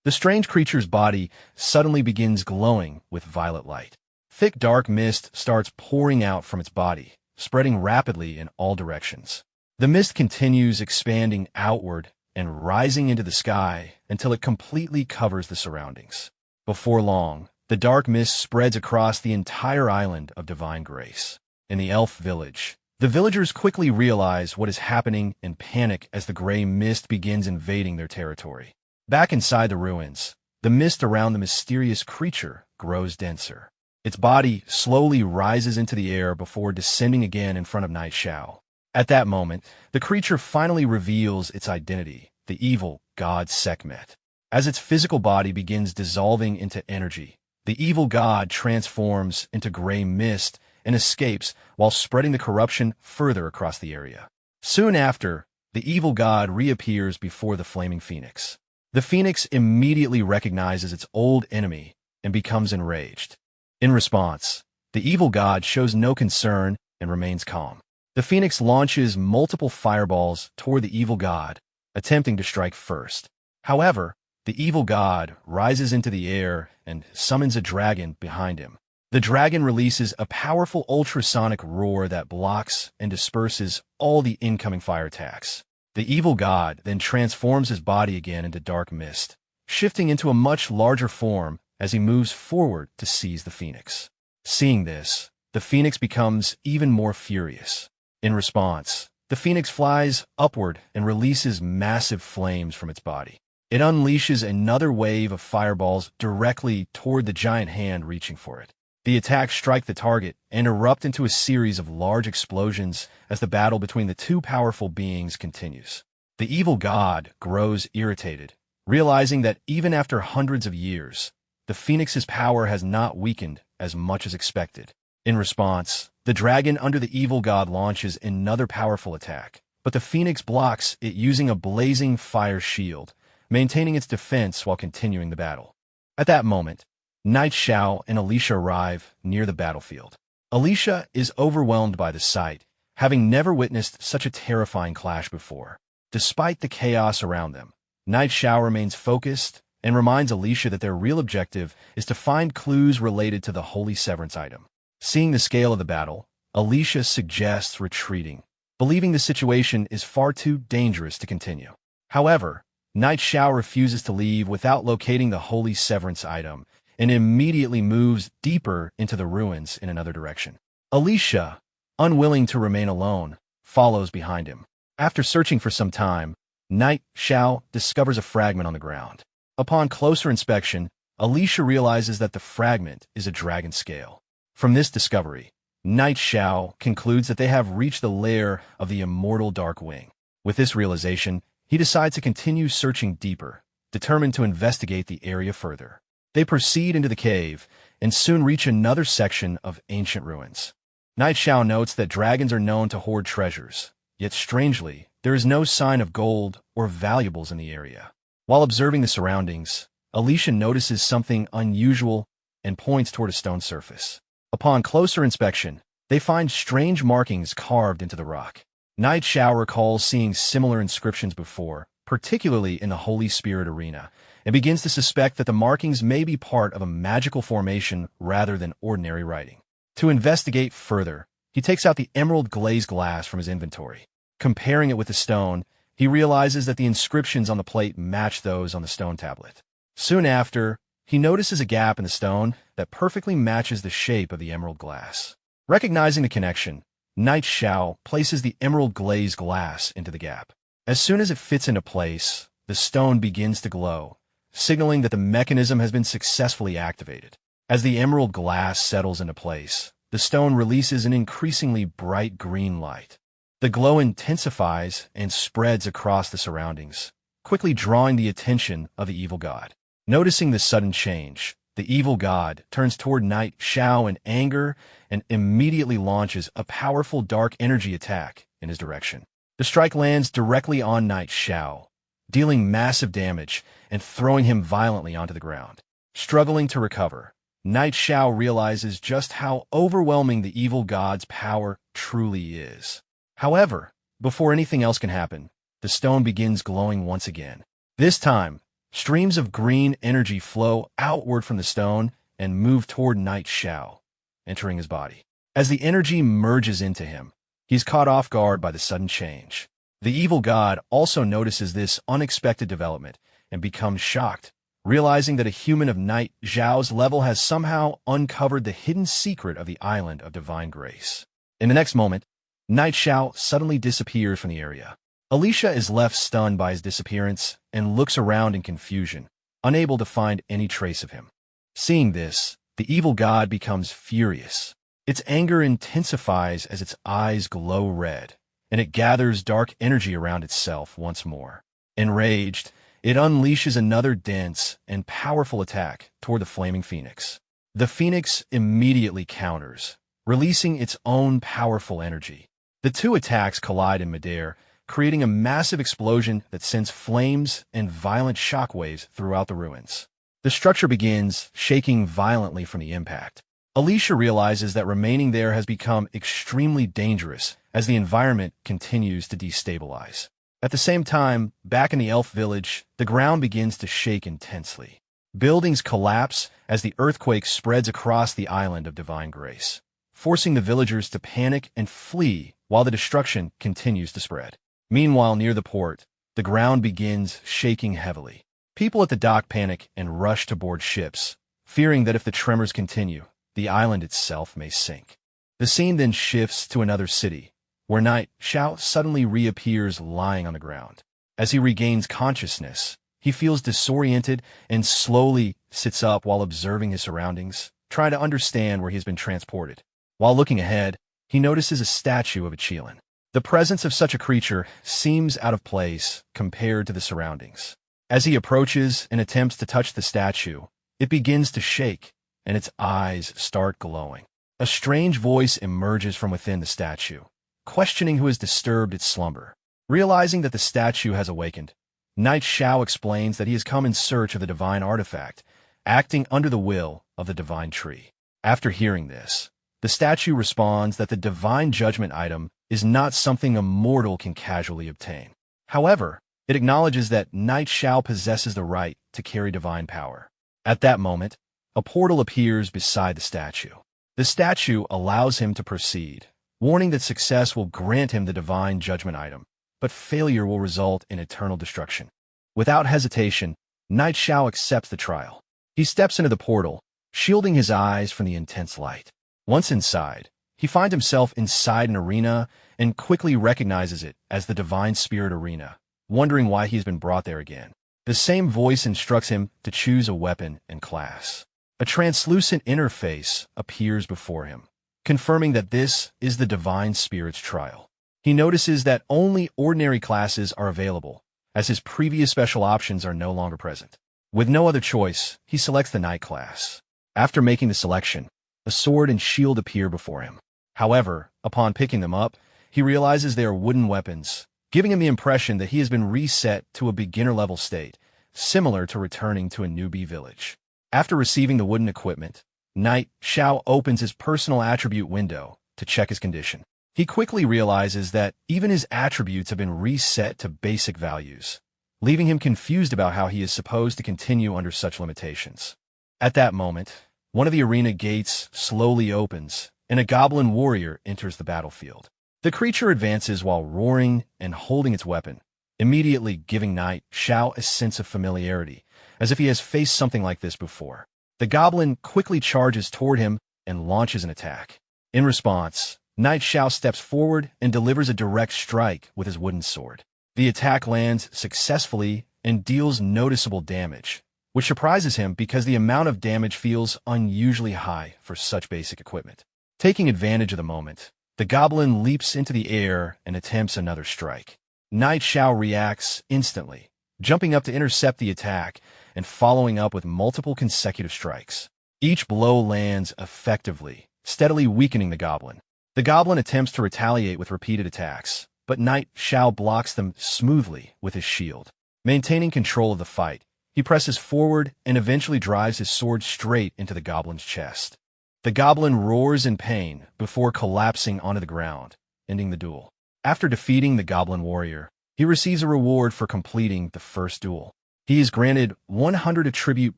S2: The strange creature's body suddenly begins glowing with violet light. Thick dark mist starts pouring out from its body, spreading rapidly in all directions. The mist continues expanding outward and rising into the sky until it completely covers the surroundings. Before long, the dark mist spreads across the entire island of divine grace. In the elf village, the villagers quickly realize what is happening and panic as the gray mist begins invading their territory. Back inside the ruins, the mist around the mysterious creature grows denser. Its body slowly rises into the air before descending again in front of Night Xiao. At that moment, the creature finally reveals its identity, the evil god Sekhmet. As its physical body begins dissolving into energy, the evil god transforms into gray mist and escapes while spreading the corruption further across the area. Soon after, the evil god reappears before the flaming phoenix. The phoenix immediately recognizes its old enemy and becomes enraged. In response, the evil god shows no concern and remains calm. The phoenix launches multiple fireballs toward the evil god, attempting to strike first. However, the evil god rises into the air and summons a dragon behind him. The dragon releases a powerful ultrasonic roar that blocks and disperses all the incoming fire attacks. The evil god then transforms his body again into dark mist, shifting into a much larger form as he moves forward to seize the phoenix. Seeing this, the phoenix becomes even more furious. In response, the phoenix flies upward and releases massive flames from its body. It unleashes another wave of fireballs directly toward the giant hand reaching for it. The attacks strike the target and erupt into a series of large explosions as the battle between the two powerful beings continues. The evil god grows irritated, realizing that even after hundreds of years, the phoenix's power has not weakened as much as expected. In response, the dragon under the evil god launches another powerful attack, but the phoenix blocks it using a blazing fire shield, maintaining its defense while continuing the battle. At that moment, Night Xiao and Alicia arrive near the battlefield. Alicia is overwhelmed by the sight, having never witnessed such a terrifying clash before. Despite the chaos around them, Night Xiao remains focused and reminds Alicia that their real objective is to find clues related to the Holy Severance item. Seeing the scale of the battle, Alicia suggests retreating, believing the situation is far too dangerous to continue. However, Night Xiao refuses to leave without locating the Holy Severance item and immediately moves deeper into the ruins in another direction. Alicia, unwilling to remain alone, follows behind him. After searching for some time, Night Xiao discovers a fragment on the ground. Upon closer inspection, Alicia realizes that the fragment is a dragon scale. From this discovery, Night Xiao concludes that they have reached the lair of the immortal Dark Wing. With this realization, he decides to continue searching deeper, determined to investigate the area further. They proceed into the cave and soon reach another section of ancient ruins. Night Xiao notes that dragons are known to hoard treasures, yet strangely, There is no sign of gold or valuables in the area. While observing the surroundings, Alicia notices something unusual and points toward a stone surface. Upon closer inspection, they find strange markings carved into the rock. Knight Xiao recalls seeing similar inscriptions before, particularly in the Holy Spirit arena, and begins to suspect that the markings may be part of a magical formation rather than ordinary writing. To investigate further, he takes out the emerald glazed glass from his inventory. Comparing it with the stone, he realizes that the inscriptions on the plate match those on the stone tablet. Soon after, he notices a gap in the stone that perfectly matches the shape of the emerald glass. Recognizing the connection, Knight Xiao places the emerald glazed glass into the gap. As soon as it fits into place, the stone begins to glow, signaling that the mechanism has been successfully activated. As the emerald glass settles into place, the stone releases an increasingly bright green light. The glow intensifies and spreads across the surroundings, quickly drawing the attention of the evil god. Noticing this sudden change, the evil god turns toward Knight Xiao in anger and immediately launches a powerful dark energy attack in his direction. The strike lands directly on Knight Xiao, dealing massive damage and throwing him violently onto the ground. Struggling to recover, Knight Xiao realizes just how overwhelming the evil god's power truly is. However, before anything else can happen, the stone begins glowing once again. This time, streams of green energy flow outward from the stone and move toward Knight Xiao, entering his body. As the energy merges into him, he's caught off guard by the sudden change. The evil god also notices this unexpected development and becomes shocked, realizing that a human of Knight Xiao's level has somehow uncovered the hidden secret of the Island of Divine Grace. In the next moment, Knight Xiao suddenly disappears from the area. Alicia is left stunned by his disappearance and looks around in confusion, unable to find any trace of him. Seeing this, the evil god becomes furious. Its anger intensifies as its eyes glow red, and it gathers dark energy around itself once more. Enraged, it unleashes another dense and powerful attack toward the flaming phoenix. The phoenix immediately counters, releasing its own powerful energy. The two attacks collide in midair, creating a massive explosion that sends flames and violent shockwaves throughout the ruins. The structure begins shaking violently from the impact. Alicia realizes that remaining there has become extremely dangerous as the environment continues to destabilize. At the same time, back in the elf village, the ground begins to shake intensely. Buildings collapse as the earthquake spreads across the Island of Divine Grace, forcing the villagers to panic and flee while the destruction continues to spread. Meanwhile, near the port, the ground begins shaking heavily. People at the dock panic and rush to board ships, fearing that if the tremors continue, the island itself may sink. The scene then shifts to another city, where Knight Xiao suddenly reappears lying on the ground. As he regains consciousness, he feels disoriented and slowly sits up while observing his surroundings, trying to understand where he has been transported. While looking ahead, he notices a statue of a Qilin. The presence of such a creature seems out of place compared to the surroundings. As he approaches and attempts to touch the statue, it begins to shake, and its eyes start glowing. A strange voice emerges from within the statue, questioning who has disturbed its slumber. Realizing that the statue has awakened, Knight Xiao explains that he has come in search of the divine artifact, acting under the will of the divine tree. After hearing this, the statue responds that the divine judgment item is not something a mortal can casually obtain. However, it acknowledges that Knight Xiao possesses the right to carry divine power. At that moment, a portal appears beside the statue. The statue allows him to proceed, warning that success will grant him the divine judgment item, but failure will result in eternal destruction. Without hesitation, Knight Xiao accepts the trial. He steps into the portal, shielding his eyes from the intense light. Once inside, he finds himself inside an arena and quickly recognizes it as the Divine Spirit Arena, wondering why he's been brought there again. The same voice instructs him to choose a weapon and class. A translucent interface appears before him, confirming that this is the Divine Spirit's trial. He notices that only ordinary classes are available, as his previous special options are no longer present. With no other choice, he selects the Knight class. After making the selection, a sword and shield appear before him. However, upon picking them up, he realizes they are wooden weapons, giving him the impression that he has been reset to a beginner-level state, similar to returning to a newbie village. After receiving the wooden equipment, Knight Xiao opens his personal attribute window to check his condition. He quickly realizes that even his attributes have been reset to basic values, leaving him confused about how he is supposed to continue under such limitations. At that moment, one of the arena gates slowly opens, and a goblin warrior enters the battlefield. The creature advances while roaring and holding its weapon, immediately giving Knight Xiao a sense of familiarity, as if he has faced something like this before. The goblin quickly charges toward him and launches an attack. In response, Knight Xiao steps forward and delivers a direct strike with his wooden sword. The attack lands successfully and deals noticeable damage, which surprises him because the amount of damage feels unusually high for such basic equipment. Taking advantage of the moment, the goblin leaps into the air and attempts another strike. Knight Xiao reacts instantly, jumping up to intercept the attack and following up with multiple consecutive strikes. Each blow lands effectively, steadily weakening the goblin. The goblin attempts to retaliate with repeated attacks, but Knight Xiao blocks them smoothly with his shield. Maintaining control of the fight, he presses forward and eventually drives his sword straight into the goblin's chest. The goblin roars in pain before collapsing onto the ground, ending the duel. After defeating the goblin warrior, he receives a reward for completing the first duel. He is granted 100 attribute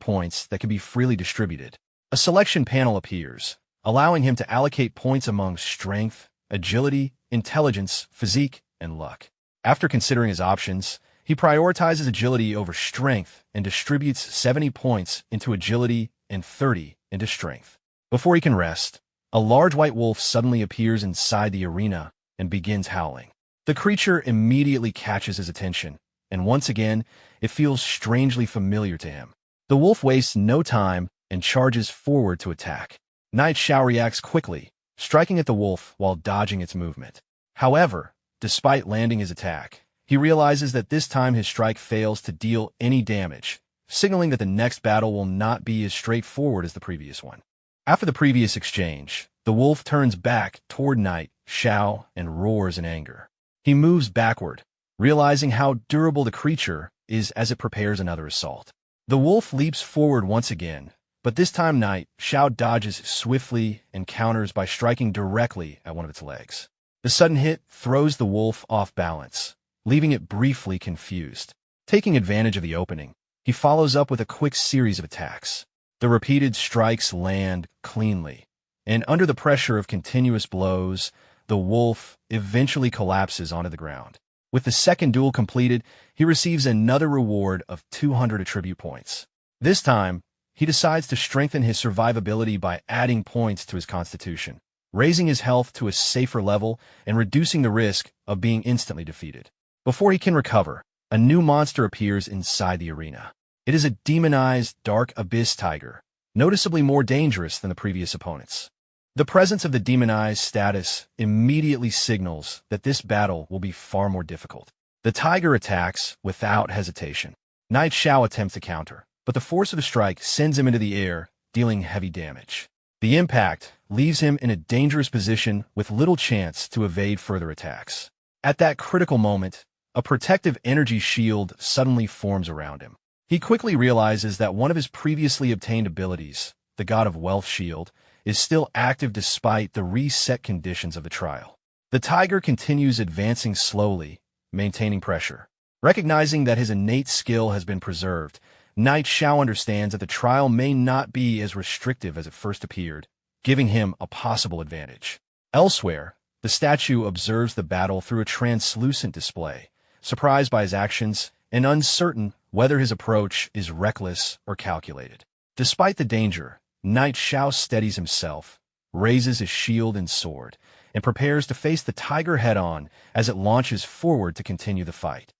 S2: points that can be freely distributed. A selection panel appears, allowing him to allocate points among strength, agility, intelligence, physique, and luck. After considering his options, he prioritizes agility over strength and distributes 70 points into agility and 30 into strength. Before he can rest, a large white wolf suddenly appears inside the arena and begins howling. The creature immediately catches his attention, and once again, it feels strangely familiar to him. The wolf wastes no time and charges forward to attack. Knight Xiao reacts quickly, striking at the wolf while dodging its movement. However, despite landing his attack, he realizes that this time his strike fails to deal any damage, signaling that the next battle will not be as straightforward as the previous one. After the previous exchange, the wolf turns back toward Knight Xiao and roars in anger. He moves backward, realizing how durable the creature is as it prepares another assault. The wolf leaps forward once again, but this time Knight Xiao dodges swiftly and counters by striking directly at one of its legs. The sudden hit throws the wolf off balance, leaving it briefly confused. Taking advantage of the opening, he follows up with a quick series of attacks. The repeated strikes land cleanly, and under the pressure of continuous blows, the wolf eventually collapses onto the ground. With the second duel completed, he receives another reward of 200 attribute points. This time, he decides to strengthen his survivability by adding points to his constitution, raising his health to a safer level and reducing the risk of being instantly defeated. Before he can recover, a new monster appears inside the arena. It is a demonized dark abyss tiger, noticeably more dangerous than the previous opponents. The presence of the demonized status immediately signals that this battle will be far more difficult. The tiger attacks without hesitation. Knight Xiao attempts to counter, but the force of the strike sends him into the air, dealing heavy damage. The impact leaves him in a dangerous position with little chance to evade further attacks. At that critical moment, a protective energy shield suddenly forms around him. He quickly realizes that one of his previously obtained abilities, the God of Wealth Shield, is still active despite the reset conditions of the trial. The tiger continues advancing slowly, maintaining pressure. Recognizing that his innate skill has been preserved, Knight Xiao understands that the trial may not be as restrictive as it first appeared, giving him a possible advantage. Elsewhere, the statue observes the battle through a translucent display, surprised by his actions and uncertain whether his approach is reckless or calculated. Despite the danger, Knight Xiao steadies himself, raises his shield and sword, and prepares to face the tiger head-on as it launches forward to continue the fight.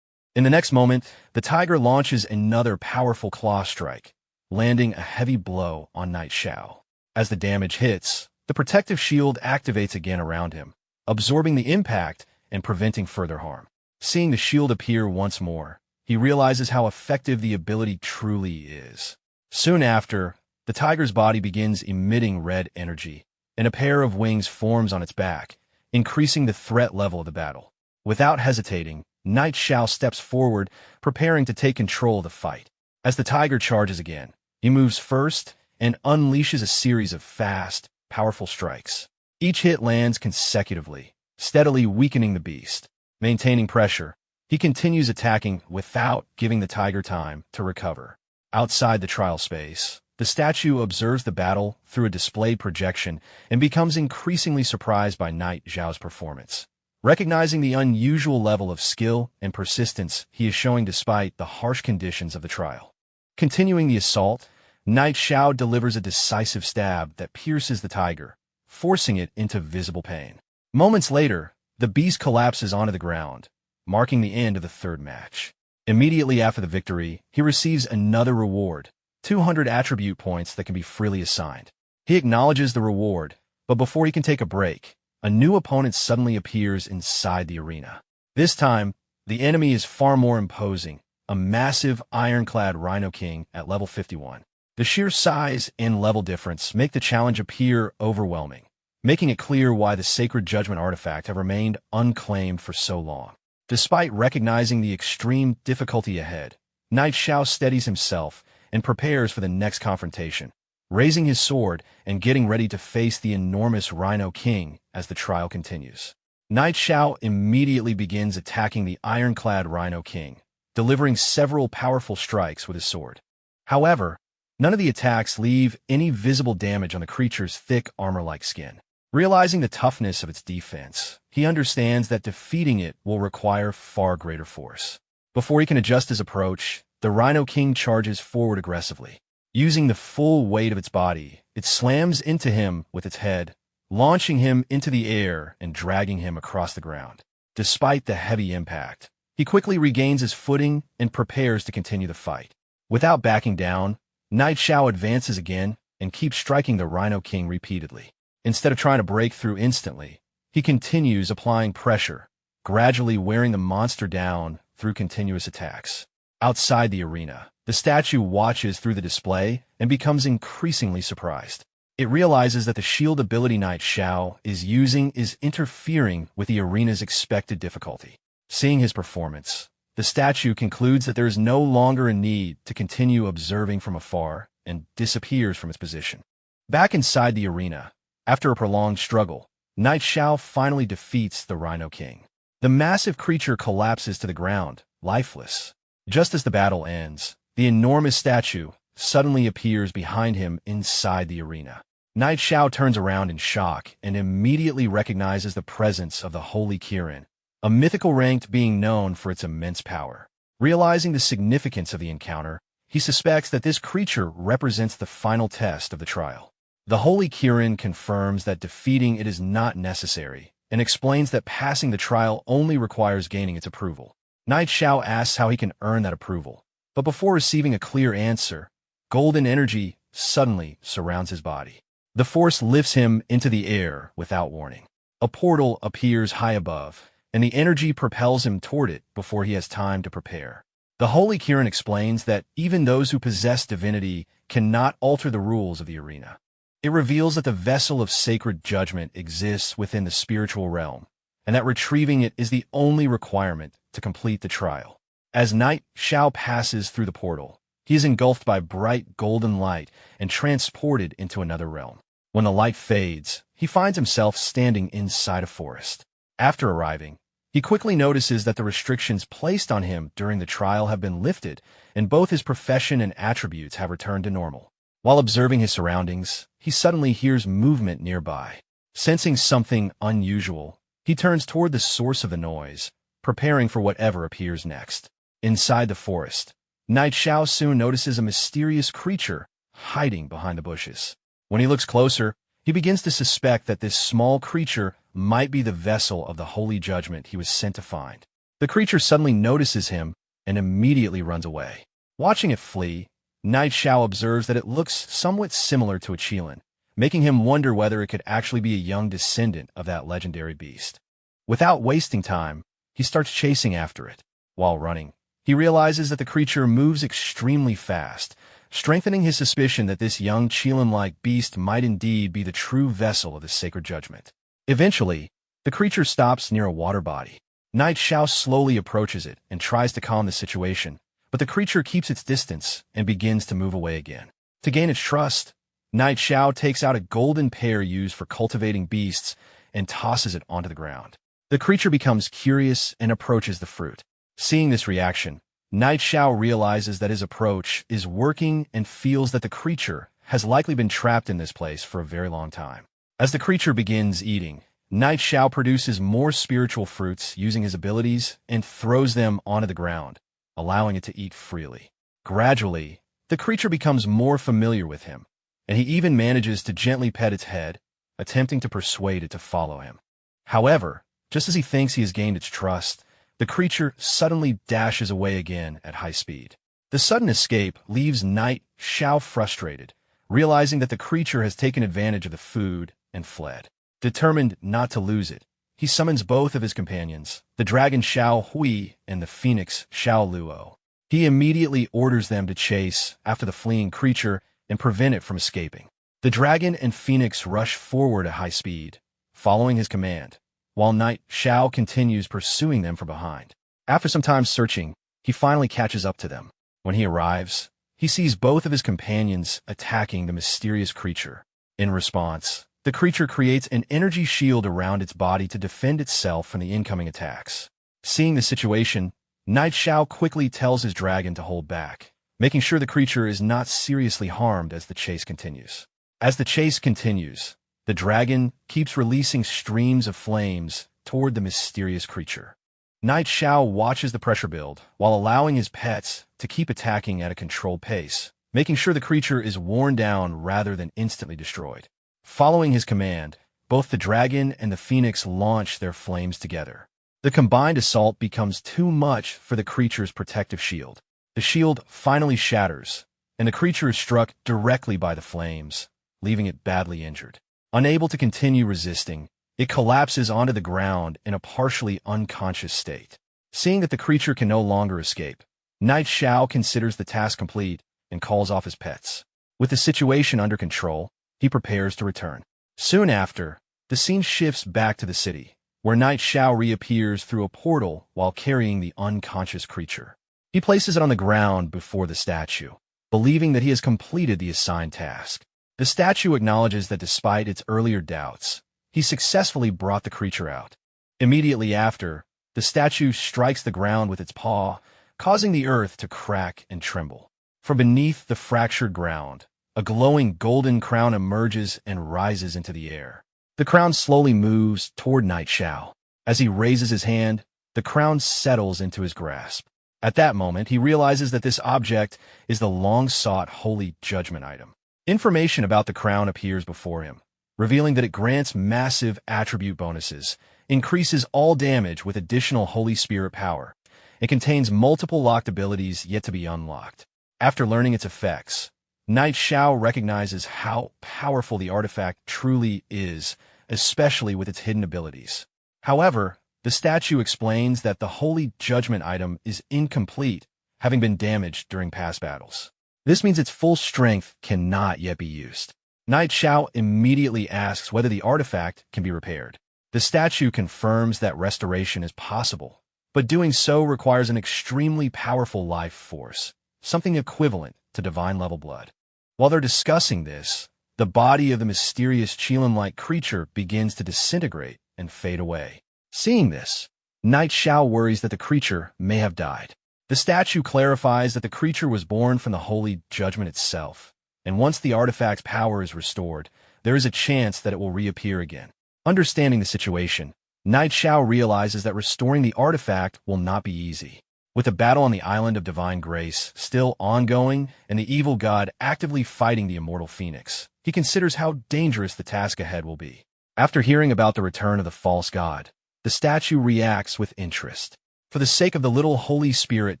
S2: In the next moment, the tiger launches another powerful claw strike, landing a heavy blow on Knight Xiao. As the damage hits, the protective shield activates again around him, absorbing the impact and preventing further harm. Seeing the shield appear once more, he realizes how effective the ability truly is. Soon after, the tiger's body begins emitting red energy, and a pair of wings forms on its back, increasing the threat level of the battle. Without hesitating, Knight Xiao steps forward, preparing to take control of the fight. As the tiger charges again, he moves first and unleashes a series of fast, powerful strikes. Each hit lands consecutively, steadily weakening the beast. Maintaining pressure, he continues attacking without giving the tiger time to recover. Outside the trial space, the statue observes the battle through a displayed projection and becomes increasingly surprised by Knight Xiao's performance. Recognizing the unusual level of skill and persistence he is showing despite the harsh conditions of the trial. Continuing the assault, Knight Xiao delivers a decisive stab that pierces the tiger, forcing it into visible pain. Moments later, the beast collapses onto the ground, marking the end of the third match. Immediately after the victory, he receives another reward, 200 attribute points that can be freely assigned. He acknowledges the reward, but before he can take a break, a new opponent suddenly appears inside the arena. This time, the enemy is far more imposing, a massive ironclad Rhino King at level 51. The sheer size and level difference make the challenge appear overwhelming, making it clear why the Sacred Judgment artifact have remained unclaimed for so long. Despite recognizing the extreme difficulty ahead, Knight Xiao steadies himself and prepares for the next confrontation, raising his sword and getting ready to face the enormous Rhino King as the trial continues. Knight Xiao immediately begins attacking the ironclad Rhino King, delivering several powerful strikes with his sword. However, none of the attacks leave any visible damage on the creature's thick armor-like skin. Realizing the toughness of its defense, he understands that defeating it will require far greater force. Before he can adjust his approach, the Rhino King charges forward aggressively. Using the full weight of its body, it slams into him with its head, launching him into the air and dragging him across the ground. Despite the heavy impact, he quickly regains his footing and prepares to continue the fight. Without backing down, Knight Xiao advances again and keeps striking the Rhino King repeatedly. Instead of trying to break through instantly, he continues applying pressure, gradually wearing the monster down through continuous attacks. Outside the arena, the statue watches through the display and becomes increasingly surprised. It realizes that the shield ability Knight Xiao is using is interfering with the arena's expected difficulty. Seeing his performance, the statue concludes that there is no longer a need to continue observing from afar and disappears from its position. Back inside the arena, after a prolonged struggle, Knight Xiao finally defeats the Rhino King. The massive creature collapses to the ground, lifeless. Just as the battle ends, the enormous statue suddenly appears behind him inside the arena. Knight Xiao turns around in shock and immediately recognizes the presence of the Holy Kirin, a mythical ranked being known for its immense power. Realizing the significance of the encounter, he suspects that this creature represents the final test of the trial. The Holy Kirin confirms that defeating it is not necessary and explains that passing the trial only requires gaining its approval. Knight Xiao asks how he can earn that approval, but before receiving a clear answer, golden energy suddenly surrounds his body. The force lifts him into the air without warning. A portal appears high above, and the energy propels him toward it before he has time to prepare. The Holy Kirin explains that even those who possess divinity cannot alter the rules of the arena. It reveals that the vessel of sacred judgment exists within the spiritual realm, and that retrieving it is the only requirement to complete the trial. As Knight Xiao passes through the portal, he is engulfed by bright golden light and transported into another realm. When the light fades, he finds himself standing inside a forest. After arriving, he quickly notices that the restrictions placed on him during the trial have been lifted, and both his profession and attributes have returned to normal. While observing his surroundings, he suddenly hears movement nearby. Sensing something unusual, he turns toward the source of the noise, preparing for whatever appears next. Inside the forest, Knight Xiao soon notices a mysterious creature hiding behind the bushes. When he looks closer, he begins to suspect that this small creature might be the vessel of the holy judgment he was sent to find. The creature suddenly notices him and immediately runs away. Watching it flee, Knight Xiao observes that it looks somewhat similar to a Qilin, making him wonder whether it could actually be a young descendant of that legendary beast. Without wasting time, he starts chasing after it. While running, he realizes that the creature moves extremely fast, strengthening his suspicion that this young Qilin-like beast might indeed be the true vessel of the sacred judgment. Eventually, the creature stops near a water body. Knight Xiao slowly approaches it and tries to calm the situation, but the creature keeps its distance and begins to move away again. To gain its trust, Knight Xiao takes out a golden pear used for cultivating beasts and tosses it onto the ground. The creature becomes curious and approaches the fruit. Seeing this reaction, Knight Xiao realizes that his approach is working and feels that the creature has likely been trapped in this place for a very long time. As the creature begins eating, Knight Xiao produces more spiritual fruits using his abilities and throws them onto the ground, allowing it to eat freely. Gradually, the creature becomes more familiar with him, and he even manages to gently pet its head, attempting to persuade it to follow him. However, just as he thinks he has gained its trust, the creature suddenly dashes away again at high speed. The sudden escape leaves Knight Xiao frustrated, realizing that the creature has taken advantage of the food and fled. Determined not to lose it, he summons both of his companions, the dragon Xiao Hui and the phoenix Xiao Luo. He immediately orders them to chase after the fleeing creature and prevent it from escaping. The dragon and phoenix rush forward at high speed, following his command, while Knight Xiao continues pursuing them from behind. After some time searching, he finally catches up to them. When he arrives, he sees both of his companions attacking the mysterious creature. In response, the creature creates an energy shield around its body to defend itself from the incoming attacks. Seeing the situation, Knight Xiao quickly tells his dragon to hold back, making sure the creature is not seriously harmed as the chase continues. As the chase continues, the dragon keeps releasing streams of flames toward the mysterious creature. Knight Xiao watches the pressure build while allowing his pets to keep attacking at a controlled pace, making sure the creature is worn down rather than instantly destroyed. Following his command, both the dragon and the phoenix launch their flames together. The combined assault becomes too much for the creature's protective shield. The shield finally shatters, and the creature is struck directly by the flames, leaving it badly injured. Unable to continue resisting, it collapses onto the ground in a partially unconscious state. Seeing that the creature can no longer escape, Knight Xiao considers the task complete and calls off his pets. With the situation under control, he prepares to return. Soon after, the scene shifts back to the city, where Knight Xiao reappears through a portal while carrying the unconscious creature. He places it on the ground before the statue, believing that he has completed the assigned task. The statue acknowledges that despite its earlier doubts, he successfully brought the creature out. Immediately after, the statue strikes the ground with its paw, causing the earth to crack and tremble. From beneath the fractured ground, a glowing golden crown emerges and rises into the air. The crown slowly moves toward Knight Xiao. As he raises his hand, the crown settles into his grasp. At that moment, he realizes that this object is the long-sought holy judgment item. Information about the crown appears before him, revealing that it grants massive attribute bonuses, increases all damage with additional Holy Spirit power, and contains multiple locked abilities yet to be unlocked. After learning its effects, Knight Xiao recognizes how powerful the artifact truly is, especially with its hidden abilities. However, the statue explains that the holy judgment item is incomplete, having been damaged during past battles. This means its full strength cannot yet be used. Knight Xiao immediately asks whether the artifact can be repaired. The statue confirms that restoration is possible, but doing so requires an extremely powerful life force, something equivalent to divine-level blood. While they're discussing this, the body of the mysterious Qilin-like creature begins to disintegrate and fade away. Seeing this, Knight Xiao worries that the creature may have died. The statue clarifies that the creature was born from the holy judgment itself, and once the artifact's power is restored, there is a chance that it will reappear again. Understanding the situation, Knight Xiao realizes that restoring the artifact will not be easy. With the battle on the Island of Divine Grace still ongoing and the evil god actively fighting the immortal phoenix, he considers how dangerous the task ahead will be. After hearing about the return of the false god, the statue reacts with interest. For the sake of the little holy spirit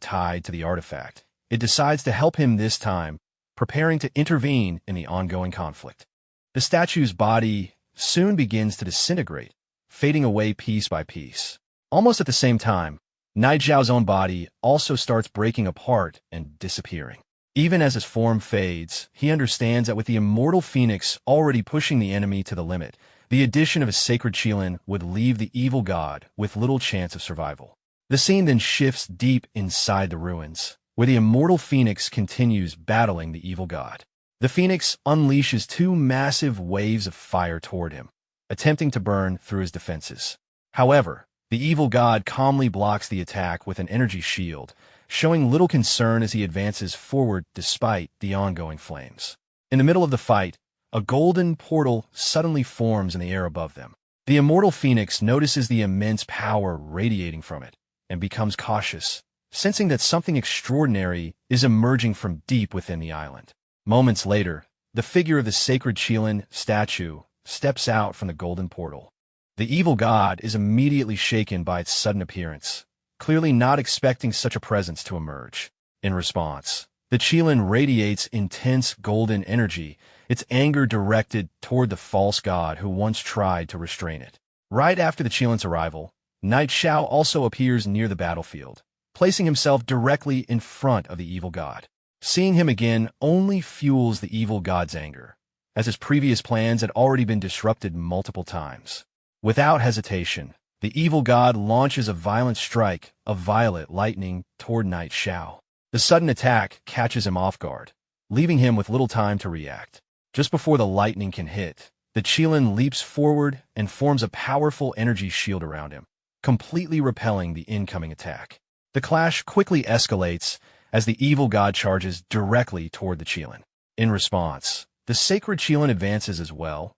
S2: tied to the artifact, it decides to help him this time, preparing to intervene in the ongoing conflict. The statue's body soon begins to disintegrate, fading away piece by piece. Almost at the same time, Knight Xiao's own body also starts breaking apart and disappearing. Even as his form fades, he understands that with the immortal phoenix already pushing the enemy to the limit, The addition of a sacred Qilin would leave the evil god with little chance of survival. The scene then shifts deep inside the ruins, where the immortal phoenix continues battling the evil god. The phoenix unleashes two massive waves of fire toward him, attempting to burn through his defenses. However, the evil god calmly blocks the attack with an energy shield, showing little concern as he advances forward despite the ongoing flames. In the middle of the fight, a golden portal suddenly forms in the air above them. The immortal phoenix notices the immense power radiating from it and becomes cautious, sensing that something extraordinary is emerging from deep within the island. Moments later, the figure of the sacred Qilin statue steps out from the golden portal. The evil god is immediately shaken by its sudden appearance, clearly not expecting such a presence to emerge. In response, the Qilin radiates intense golden energy, its anger directed toward the false god who once tried to restrain it. Right after the Qilin's arrival, Knight Xiao also appears near the battlefield, placing himself directly in front of the evil god. Seeing him again only fuels the evil god's anger, as his previous plans had already been disrupted multiple times. Without hesitation, the evil god launches a violent strike of violet lightning toward Knight Xiao. The sudden attack catches him off guard, leaving him with little time to react. Just before the lightning can hit, the Qilin leaps forward and forms a powerful energy shield around him, completely repelling the incoming attack. The clash quickly escalates as the evil god charges directly toward the Qilin. In response, the sacred Qilin advances as well.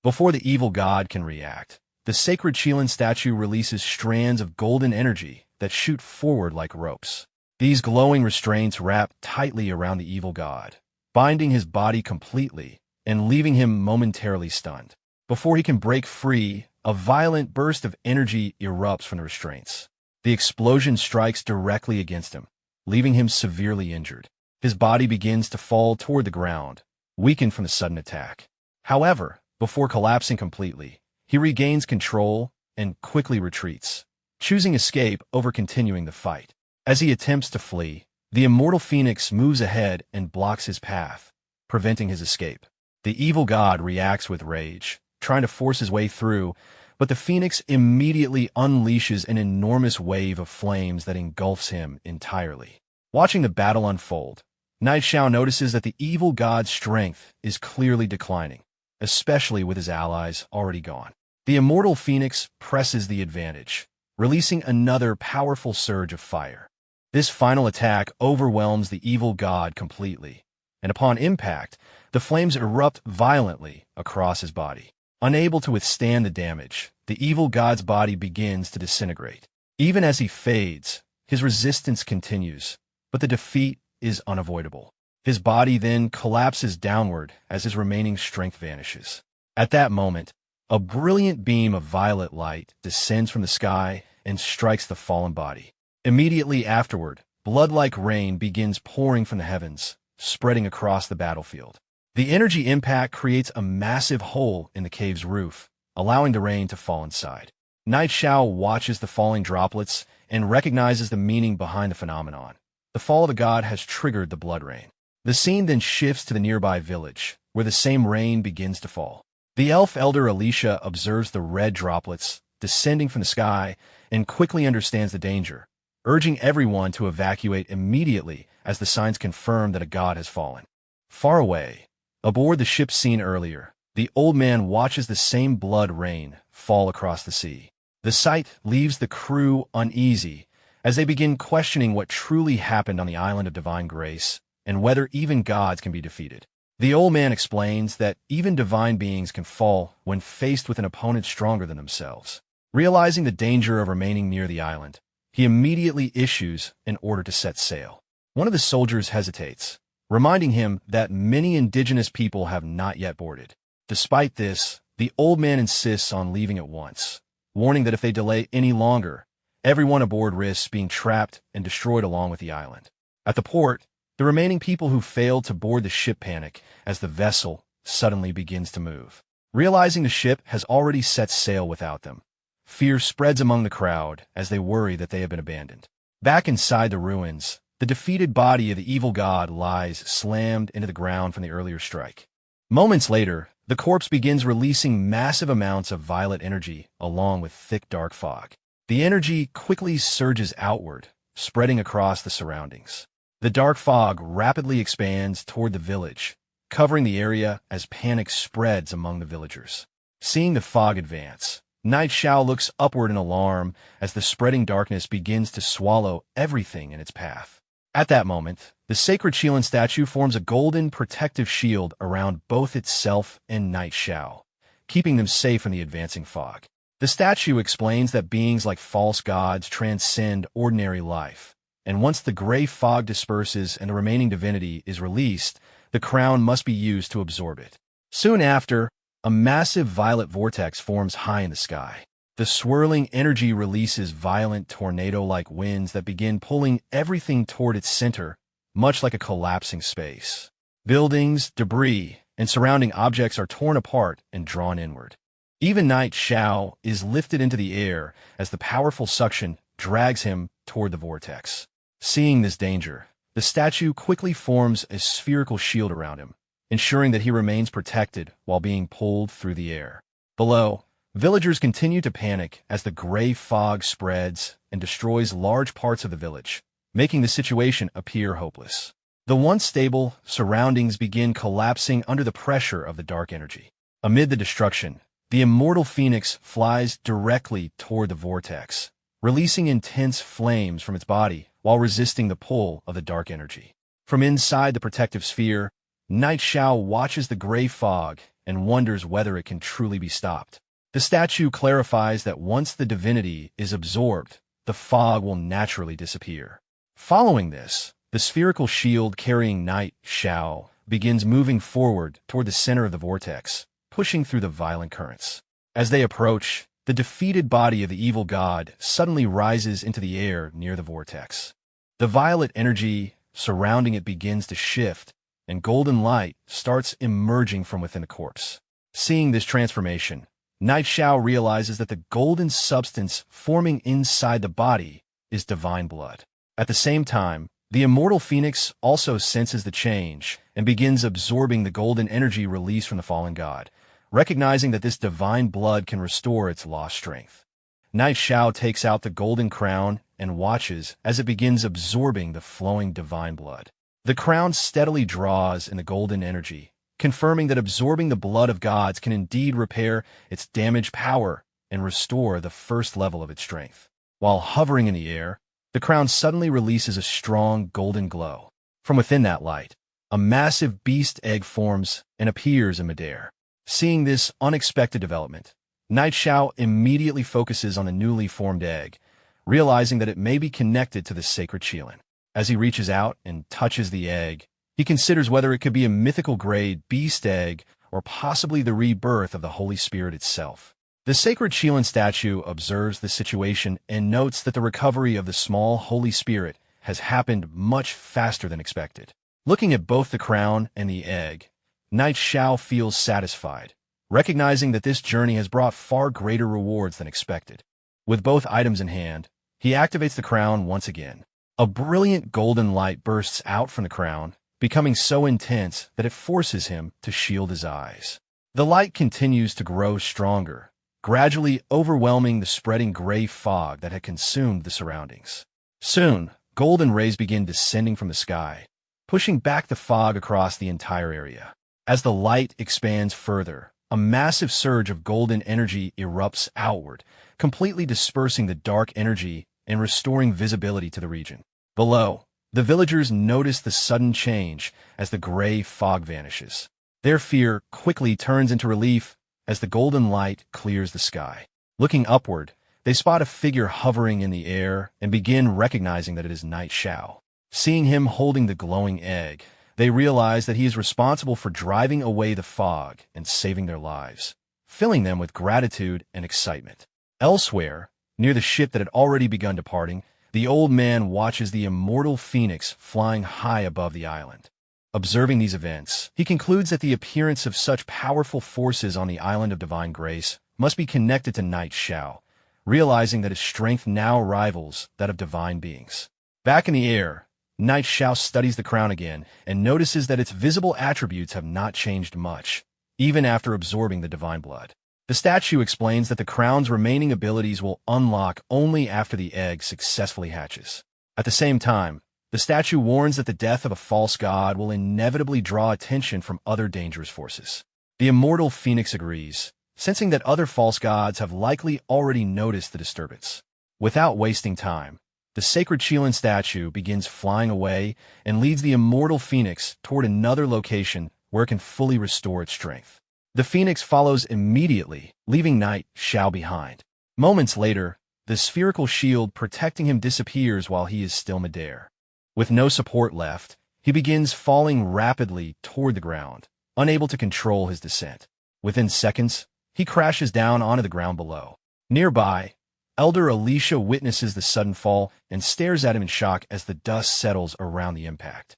S2: Before the evil god can react, the sacred Qilin statue releases strands of golden energy that shoot forward like ropes. These glowing restraints wrap tightly around the evil god, binding his body completely and leaving him momentarily stunned. Before he can break free, a violent burst of energy erupts from the restraints. The explosion strikes directly against him, leaving him severely injured. His body begins to fall toward the ground, weakened from the sudden attack. However, before collapsing completely, he regains control and quickly retreats, choosing escape over continuing the fight. As he attempts to flee, the immortal phoenix moves ahead and blocks his path, preventing his escape. The evil god reacts with rage, trying to force his way through, but the phoenix immediately unleashes an enormous wave of flames that engulfs him entirely. Watching the battle unfold, Knight Xiao notices that the evil god's strength is clearly declining, especially with his allies already gone. The immortal phoenix presses the advantage, releasing another powerful surge of fire. This final attack overwhelms the evil god completely, and upon impact, the flames erupt violently across his body. Unable to withstand the damage, the evil god's body begins to disintegrate. Even as he fades, his resistance continues, but the defeat is unavoidable. His body then collapses downward as his remaining strength vanishes. At that moment, a brilliant beam of violet light descends from the sky and strikes the fallen body. Immediately afterward, blood-like rain begins pouring from the heavens, spreading across the battlefield. The energy impact creates a massive hole in the cave's roof, allowing the rain to fall inside. Knight Xiao watches the falling droplets and recognizes the meaning behind the phenomenon. The fall of the god has triggered the blood rain. The scene then shifts to the nearby village, where the same rain begins to fall. The elf elder Alicia observes the red droplets descending from the sky and quickly understands the danger, urging everyone to evacuate immediately as the signs confirm that a god has fallen. Far away, aboard the ship seen earlier, the old man watches the same blood rain fall across the sea. The sight leaves the crew uneasy as they begin questioning what truly happened on the island of divine grace and whether even gods can be defeated. The old man explains that even divine beings can fall when faced with an opponent stronger than themselves. Realizing the danger of remaining near the island, he immediately issues an order to set sail. One of the soldiers hesitates, reminding him that many indigenous people have not yet boarded. Despite this, the old man insists on leaving at once, warning that if they delay any longer, everyone aboard risks being trapped and destroyed along with the island. At the port, the remaining people who failed to board the ship panic as the vessel suddenly begins to move. Realizing the ship has already set sail without them, fear spreads among the crowd as they worry that they have been abandoned. Back inside the ruins, the defeated body of the evil god lies slammed into the ground from the earlier strike. Moments later, the corpse begins releasing massive amounts of violet energy along with thick dark fog. The energy quickly surges outward, spreading across the surroundings. The dark fog rapidly expands toward the village, covering the area as panic spreads among the villagers. Seeing the fog advance, Night Xiao looks upward in alarm as the spreading darkness begins to swallow everything in its path. At that moment, the sacred Qilin statue forms a golden protective shield around both itself and Night Xiao, keeping them safe in the advancing fog. The statue explains that beings like false gods transcend ordinary life, and once the gray fog disperses and the remaining divinity is released, the crown must be used to absorb it. Soon after, a massive violet vortex forms high in the sky. The swirling energy releases violent tornado-like winds that begin pulling everything toward its center, much like a collapsing space. Buildings, debris, and surrounding objects are torn apart and drawn inward. Even Night Xiao is lifted into the air as the powerful suction drags him toward the vortex. Seeing this danger, the statue quickly forms a spherical shield around him, ensuring that he remains protected while being pulled through the air. Below, villagers continue to panic as the gray fog spreads and destroys large parts of the village, making the situation appear hopeless. The once stable surroundings begin collapsing under the pressure of the dark energy. Amid the destruction, the immortal phoenix flies directly toward the vortex, releasing intense flames from its body while resisting the pull of the dark energy. From inside the protective sphere, Night Xiao watches the gray fog and wonders whether it can truly be stopped. The statue clarifies that once the divinity is absorbed, the fog will naturally disappear. Following this, the spherical shield carrying Night Xiao begins moving forward toward the center of the vortex, pushing through the violent currents. As they approach, the defeated body of the evil god suddenly rises into the air near the vortex. The violet energy surrounding it begins to shift, and golden light starts emerging from within the corpse. Seeing this transformation, Night Xiao realizes that the golden substance forming inside the body is divine blood. At the same time, the immortal phoenix also senses the change and begins absorbing the golden energy released from the fallen god, recognizing that this divine blood can restore its lost strength. Night Xiao takes out the golden crown and watches as it begins absorbing the flowing divine blood. The crown steadily draws in the golden energy, confirming that absorbing the blood of gods can indeed repair its damaged power and restore the first level of its strength. While hovering in the air, the crown suddenly releases a strong golden glow. From within that light, a massive beast egg forms and appears in midair. Seeing this unexpected development, Night Xiao immediately focuses on the newly formed egg, realizing that it may be connected to the sacred Qilin. As he reaches out and touches the egg, he considers whether it could be a mythical-grade beast egg or possibly the rebirth of the Holy Spirit itself. The sacred Qilin statue observes the situation and notes that the recovery of the small Holy Spirit has happened much faster than expected. Looking at both the crown and the egg, Night Xiao feels satisfied, recognizing that this journey has brought far greater rewards than expected. With both items in hand, he activates the crown once again. A brilliant golden light bursts out from the crown, becoming so intense that it forces him to shield his eyes. The light continues to grow stronger, gradually overwhelming the spreading gray fog that had consumed the surroundings. Soon, golden rays begin descending from the sky, pushing back the fog across the entire area. As the light expands further, a massive surge of golden energy erupts outward, completely dispersing the dark energy and restoring visibility to the region. Below, the villagers notice the sudden change as the gray fog vanishes. Their fear quickly turns into relief as the golden light clears the sky. Looking upward, they spot a figure hovering in the air and begin recognizing that it is Night Xiao. Seeing him holding the glowing egg, they realize that he is responsible for driving away the fog and saving their lives, filling them with gratitude and excitement. Elsewhere, near the ship that had already begun departing, the old man watches the immortal phoenix flying high above the island. Observing these events, he concludes that the appearance of such powerful forces on the island of divine grace must be connected to Night Xiao, realizing that his strength now rivals that of divine beings. Back in the air, Night Xiao studies the crown again and notices that its visible attributes have not changed much, even after absorbing the divine blood. The statue explains that the crown's remaining abilities will unlock only after the egg successfully hatches. At the same time, the statue warns that the death of a false god will inevitably draw attention from other dangerous forces. The immortal phoenix agrees, sensing that other false gods have likely already noticed the disturbance. Without wasting time, the sacred Qilin statue begins flying away and leads the immortal phoenix toward another location where it can fully restore its strength. The phoenix follows immediately, leaving Knight Xiao behind. Moments later, the spherical shield protecting him disappears while he is still midair. With no support left, he begins falling rapidly toward the ground, unable to control his descent. Within seconds, he crashes down onto the ground below. Nearby, Elder Alicia witnesses the sudden fall and stares at him in shock as the dust settles around the impact.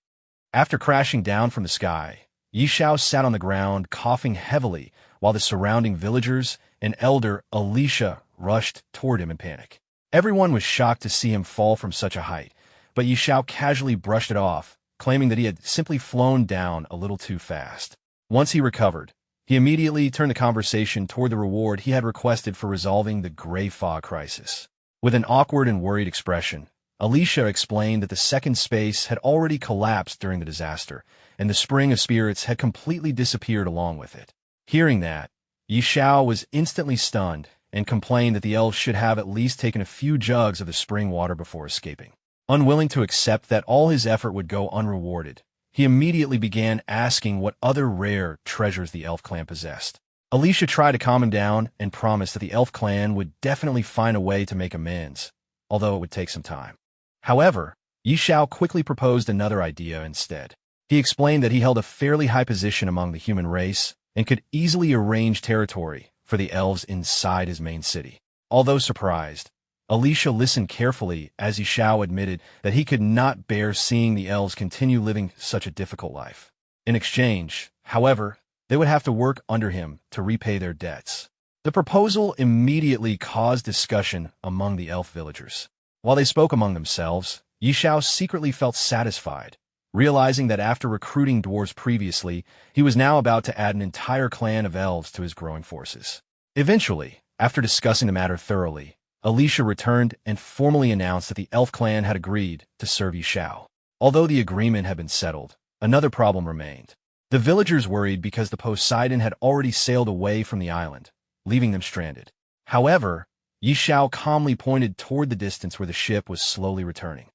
S2: After crashing down from the sky, Xiao sat on the ground, coughing heavily, while the surrounding villagers and Elder Alicia rushed toward him in panic. Everyone was shocked to see him fall from such a height, but Xiao casually brushed it off, claiming that he had simply flown down a little too fast. Once he recovered, he immediately turned the conversation toward the reward he had requested for resolving the gray fog crisis. With an awkward and worried expression, Alicia explained that the second space had already collapsed during the disaster, and the Spring of Spirits had completely disappeared along with it. Hearing that, Xiao was instantly stunned and complained that the elves should have at least taken a few jugs of the spring water before escaping. Unwilling to accept that all his effort would go unrewarded, he immediately began asking what other rare treasures the elf clan possessed. Alicia tried to calm him down and promised that the elf clan would definitely find a way to make amends, although it would take some time. However, Xiao quickly proposed another idea instead. He explained that he held a fairly high position among the human race and could easily arrange territory for the elves inside his main city. Although surprised, Alicia listened carefully as Xiao admitted that he could not bear seeing the elves continue living such a difficult life. In exchange, however, they would have to work under him to repay their debts. The proposal immediately caused discussion among the elf villagers. While they spoke among themselves, Xiao secretly felt satisfied, realizing that after recruiting dwarves previously, he was now about to add an entire clan of elves to his growing forces. Eventually, after discussing the matter thoroughly, Alicia returned and formally announced that the elf clan had agreed to serve Xiao. Although the agreement had been settled, another problem remained. The villagers worried because the Poseidon had already sailed away from the island, leaving them stranded. However, Xiao calmly pointed toward the distance where the ship was slowly returning.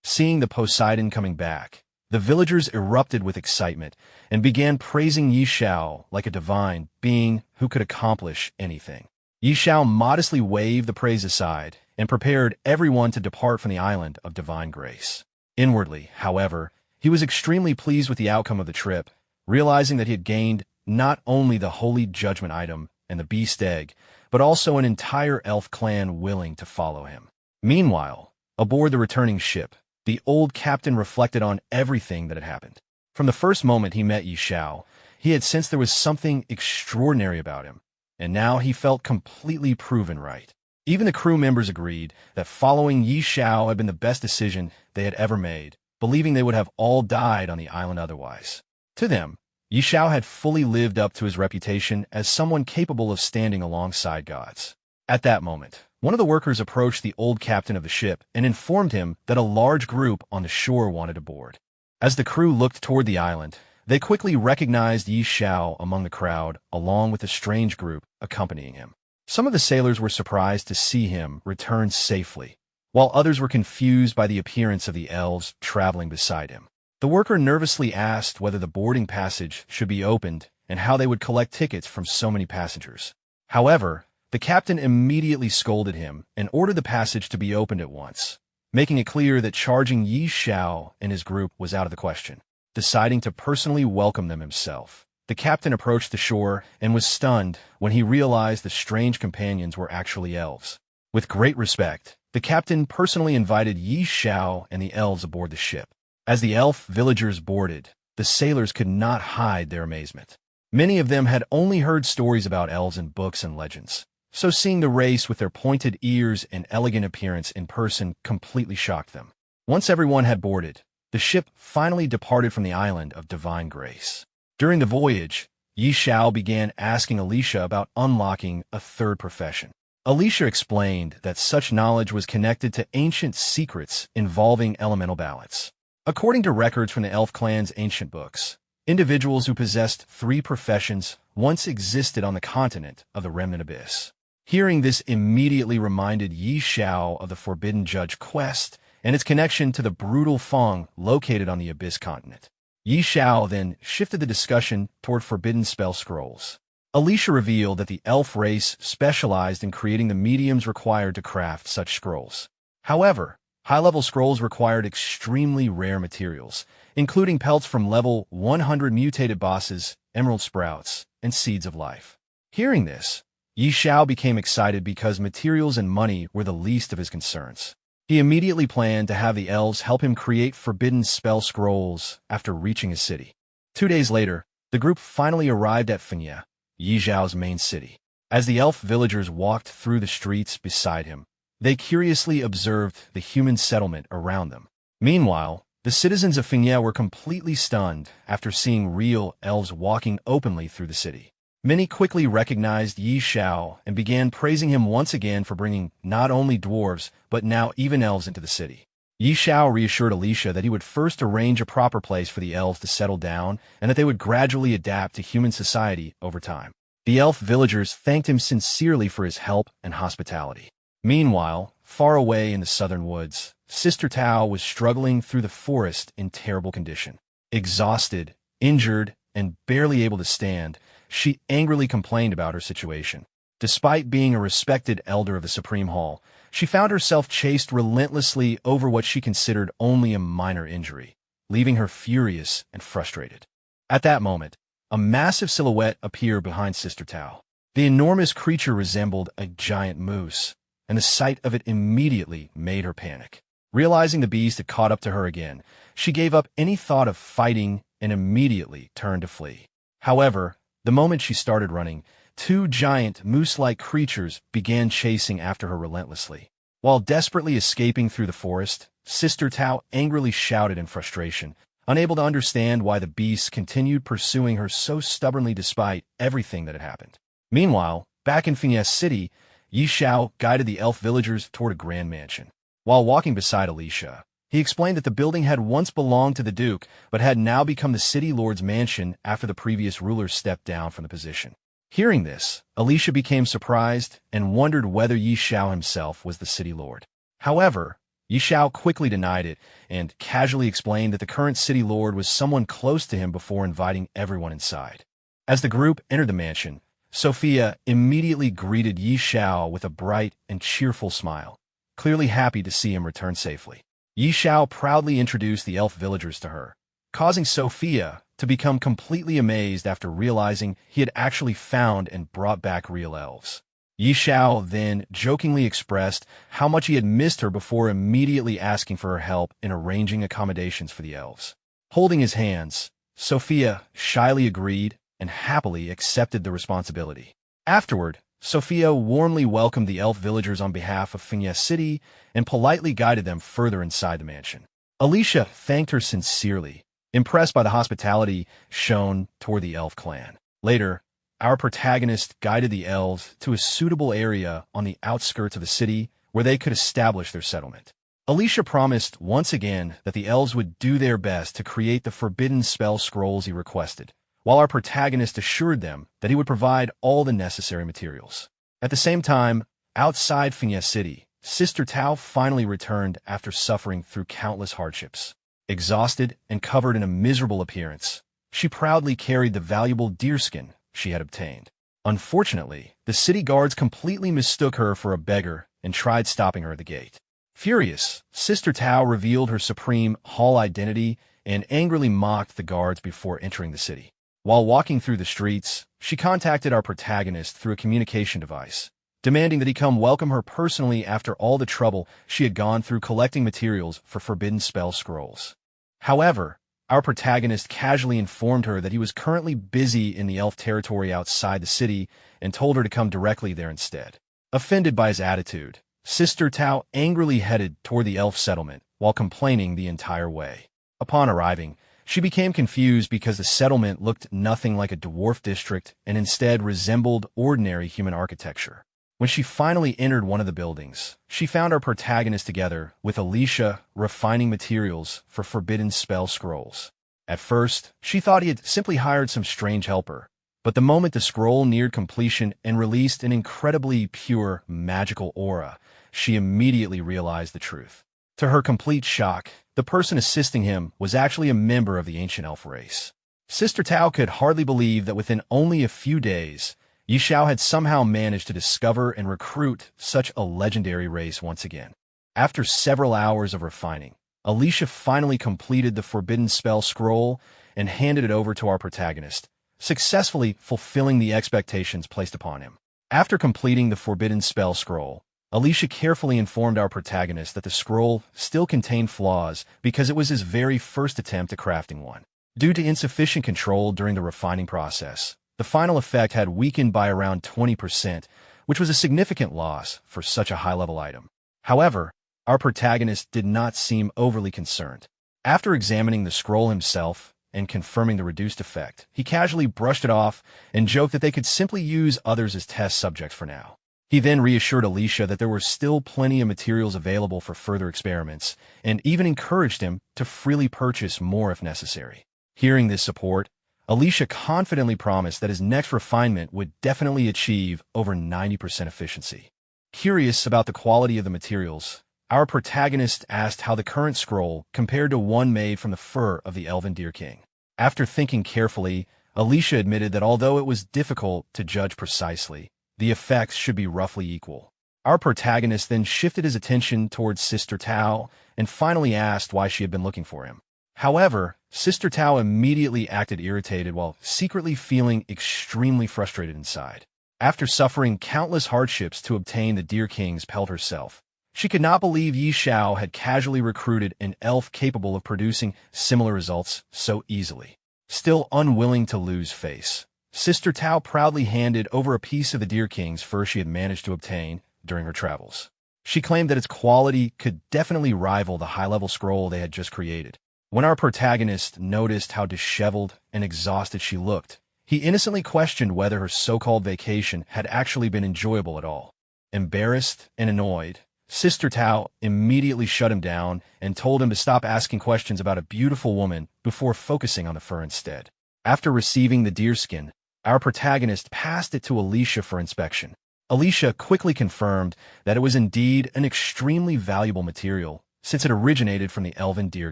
S2: Seeing the Poseidon coming back, the villagers erupted with excitement and began praising Xiao like a divine being who could accomplish anything. Xiao modestly waved the praise aside and prepared everyone to depart from the island of divine grace. Inwardly, however, he was extremely pleased with the outcome of the trip, realizing that he had gained not only the holy judgment item and the beast egg, but also an entire elf clan willing to follow him. Meanwhile, aboard the returning ship, the old captain reflected on everything that had happened. From the first moment he met Xiao, he had sensed there was something extraordinary about him, and now he felt completely proven right. Even the crew members agreed that following Xiao had been the best decision they had ever made, believing they would have all died on the island otherwise. To them, Xiao had fully lived up to his reputation as someone capable of standing alongside gods. At that moment, one of the workers approached the old captain of the ship and informed him that a large group on the shore wanted to board. As the crew looked toward the island, they quickly recognized Xiao among the crowd, along with a strange group accompanying him. Some of the sailors were surprised to see him return safely, while others were confused by the appearance of the elves traveling beside him. The worker nervously asked whether the boarding passage should be opened and how they would collect tickets from so many passengers. However, the captain immediately scolded him and ordered the passage to be opened at once, making it clear that charging Xiao and his group was out of the question. Deciding to personally welcome them himself, the captain approached the shore and was stunned when he realized the strange companions were actually elves. With great respect, the captain personally invited Xiao and the elves aboard the ship. As the elf villagers boarded, the sailors could not hide their amazement. Many of them had only heard stories about elves in books and legends, so seeing the race with their pointed ears and elegant appearance in person completely shocked them. Once everyone had boarded, the ship finally departed from the island of divine grace. During the voyage, Yi Xiao began asking Alicia about unlocking a third profession. Alicia explained that such knowledge was connected to ancient secrets involving elemental balance. According to records from the elf clan's ancient books, individuals who possessed 3 professions once existed on the continent of the Remnant Abyss. Hearing this immediately reminded Yi Xiao of the Forbidden Judge quest and its connection to the brutal Feng located on the Abyss continent. Yi Xiao then shifted the discussion toward forbidden spell scrolls. Alicia revealed that the elf race specialized in creating the mediums required to craft such scrolls. However, high-level scrolls required extremely rare materials, including pelts from level 100 mutated bosses, emerald sprouts, and seeds of life. Hearing this, Yi Xiao became excited because materials and money were the least of his concerns. He immediately planned to have the elves help him create forbidden spell scrolls after reaching his city. 2 days later, the group finally arrived at Fenya, Yi Xiao's main city. As the elf villagers walked through the streets beside him, they curiously observed the human settlement around them. Meanwhile, the citizens of Fenya were completely stunned after seeing real elves walking openly through the city. Many quickly recognized Yi Xiao and began praising him once again for bringing not only dwarves, but now even elves into the city. Yi Xiao reassured Alicia that he would first arrange a proper place for the elves to settle down and that they would gradually adapt to human society over time. The elf villagers thanked him sincerely for his help and hospitality. Meanwhile, far away in the southern woods, Sister Tao was struggling through the forest in terrible condition. Exhausted, injured, and barely able to stand, she angrily complained about her situation. Despite being a respected elder of the Supreme Hall, she found herself chased relentlessly over what she considered only a minor injury, leaving her furious and frustrated. At that moment, a massive silhouette appeared behind Sister Tao. The enormous creature resembled a giant moose, and the sight of it immediately made her panic. Realizing the beast had caught up to her again, she gave up any thought of fighting and immediately turned to flee. However, the moment she started running, 2 giant moose-like creatures began chasing after her relentlessly. While desperately escaping through the forest, Sister Tao angrily shouted in frustration, unable to understand why the beasts continued pursuing her so stubbornly despite everything that had happened. Meanwhile, back in Finesse City, Yi Xiao guided the elf villagers toward a grand mansion. While walking beside Alicia, he explained that the building had once belonged to the Duke, but had now become the city lord's mansion after the previous ruler stepped down from the position. Hearing this, Alicia became surprised and wondered whether Yi Xiao himself was the city lord. However, Yi Xiao quickly denied it and casually explained that the current city lord was someone close to him before inviting everyone inside. As the group entered the mansion, Sophia immediately greeted Yi Xiao with a bright and cheerful smile, clearly happy to see him return safely. Yi Xiao proudly introduced the elf villagers to her, causing Sophia to become completely amazed after realizing he had actually found and brought back real elves. Yi Xiao then jokingly expressed how much he had missed her before immediately asking for her help in arranging accommodations for the elves. Holding his hands, Sophia shyly agreed and happily accepted the responsibility. Afterward, Sophia warmly welcomed the elf villagers on behalf of Finesse City and politely guided them further inside the mansion. Alicia thanked her sincerely, impressed by the hospitality shown toward the elf clan. Later, our protagonist guided the elves to a suitable area on the outskirts of the city where they could establish their settlement. Alicia promised once again that the elves would do their best to create the forbidden spell scrolls he requested, while our protagonist assured them that he would provide all the necessary materials. At the same time, outside Finesse City, Sister Tao finally returned after suffering through countless hardships. Exhausted and covered in a miserable appearance, she proudly carried the valuable deerskin she had obtained. Unfortunately, the city guards completely mistook her for a beggar and tried stopping her at the gate. Furious, Sister Tao revealed her Supreme Hall identity and angrily mocked the guards before entering the city. While walking through the streets, she contacted our protagonist through a communication device, demanding that he come welcome her personally after all the trouble she had gone through collecting materials for forbidden spell scrolls. However, our protagonist casually informed her that he was currently busy in the elf territory outside the city and told her to come directly there instead. Offended by his attitude, Sister Tao angrily headed toward the elf settlement while complaining the entire way. Upon arriving, She became confused because the settlement looked nothing like a dwarf district and instead resembled ordinary human architecture. When she finally entered one of the buildings, she found our protagonist together with Alicia refining materials for forbidden spell scrolls. At first, she thought he had simply hired some strange helper, but the moment the scroll neared completion and released an incredibly pure, magical aura, she immediately realized the truth. To her complete shock, the person assisting him was actually a member of the ancient elf race. Sister Tao could hardly believe that within only a few days, Xiao had somehow managed to discover and recruit such a legendary race once again. After several hours of refining, Alicia finally completed the forbidden spell scroll and handed it over to our protagonist, successfully fulfilling the expectations placed upon him. After completing the forbidden spell scroll, Alicia carefully informed our protagonist that the scroll still contained flaws because it was his very first attempt at crafting one. Due to insufficient control during the refining process, the final effect had weakened by around 20%, which was a significant loss for such a high-level item. However, our protagonist did not seem overly concerned. After examining the scroll himself and confirming the reduced effect, he casually brushed it off and joked that they could simply use others as test subjects for now. He then reassured Alicia that there were still plenty of materials available for further experiments, and even encouraged him to freely purchase more if necessary. Hearing this support, Alicia confidently promised that his next refinement would definitely achieve over 90% efficiency. Curious about the quality of the materials, our protagonist asked how the current scroll compared to one made from the fur of the elven deer king. After thinking carefully, Alicia admitted that although it was difficult to judge precisely, the effects should be roughly equal. Our protagonist then shifted his attention towards Sister Tao and finally asked why she had been looking for him. However, Sister Tao immediately acted irritated while secretly feeling extremely frustrated inside. After suffering countless hardships to obtain the Deer King's pelt herself, she could not believe Xiao had casually recruited an elf capable of producing similar results so easily. Still unwilling to lose face, Sister Tao proudly handed over a piece of the Deer King's fur she had managed to obtain during her travels. She claimed that its quality could definitely rival the high-level scroll they had just created. When our protagonist noticed how disheveled and exhausted she looked, he innocently questioned whether her so-called vacation had actually been enjoyable at all. Embarrassed and annoyed, Sister Tao immediately shut him down and told him to stop asking questions about a beautiful woman before focusing on the fur instead. After receiving the deerskin, our protagonist passed it to Alicia for inspection. Alicia quickly confirmed that it was indeed an extremely valuable material since it originated from the elven Deer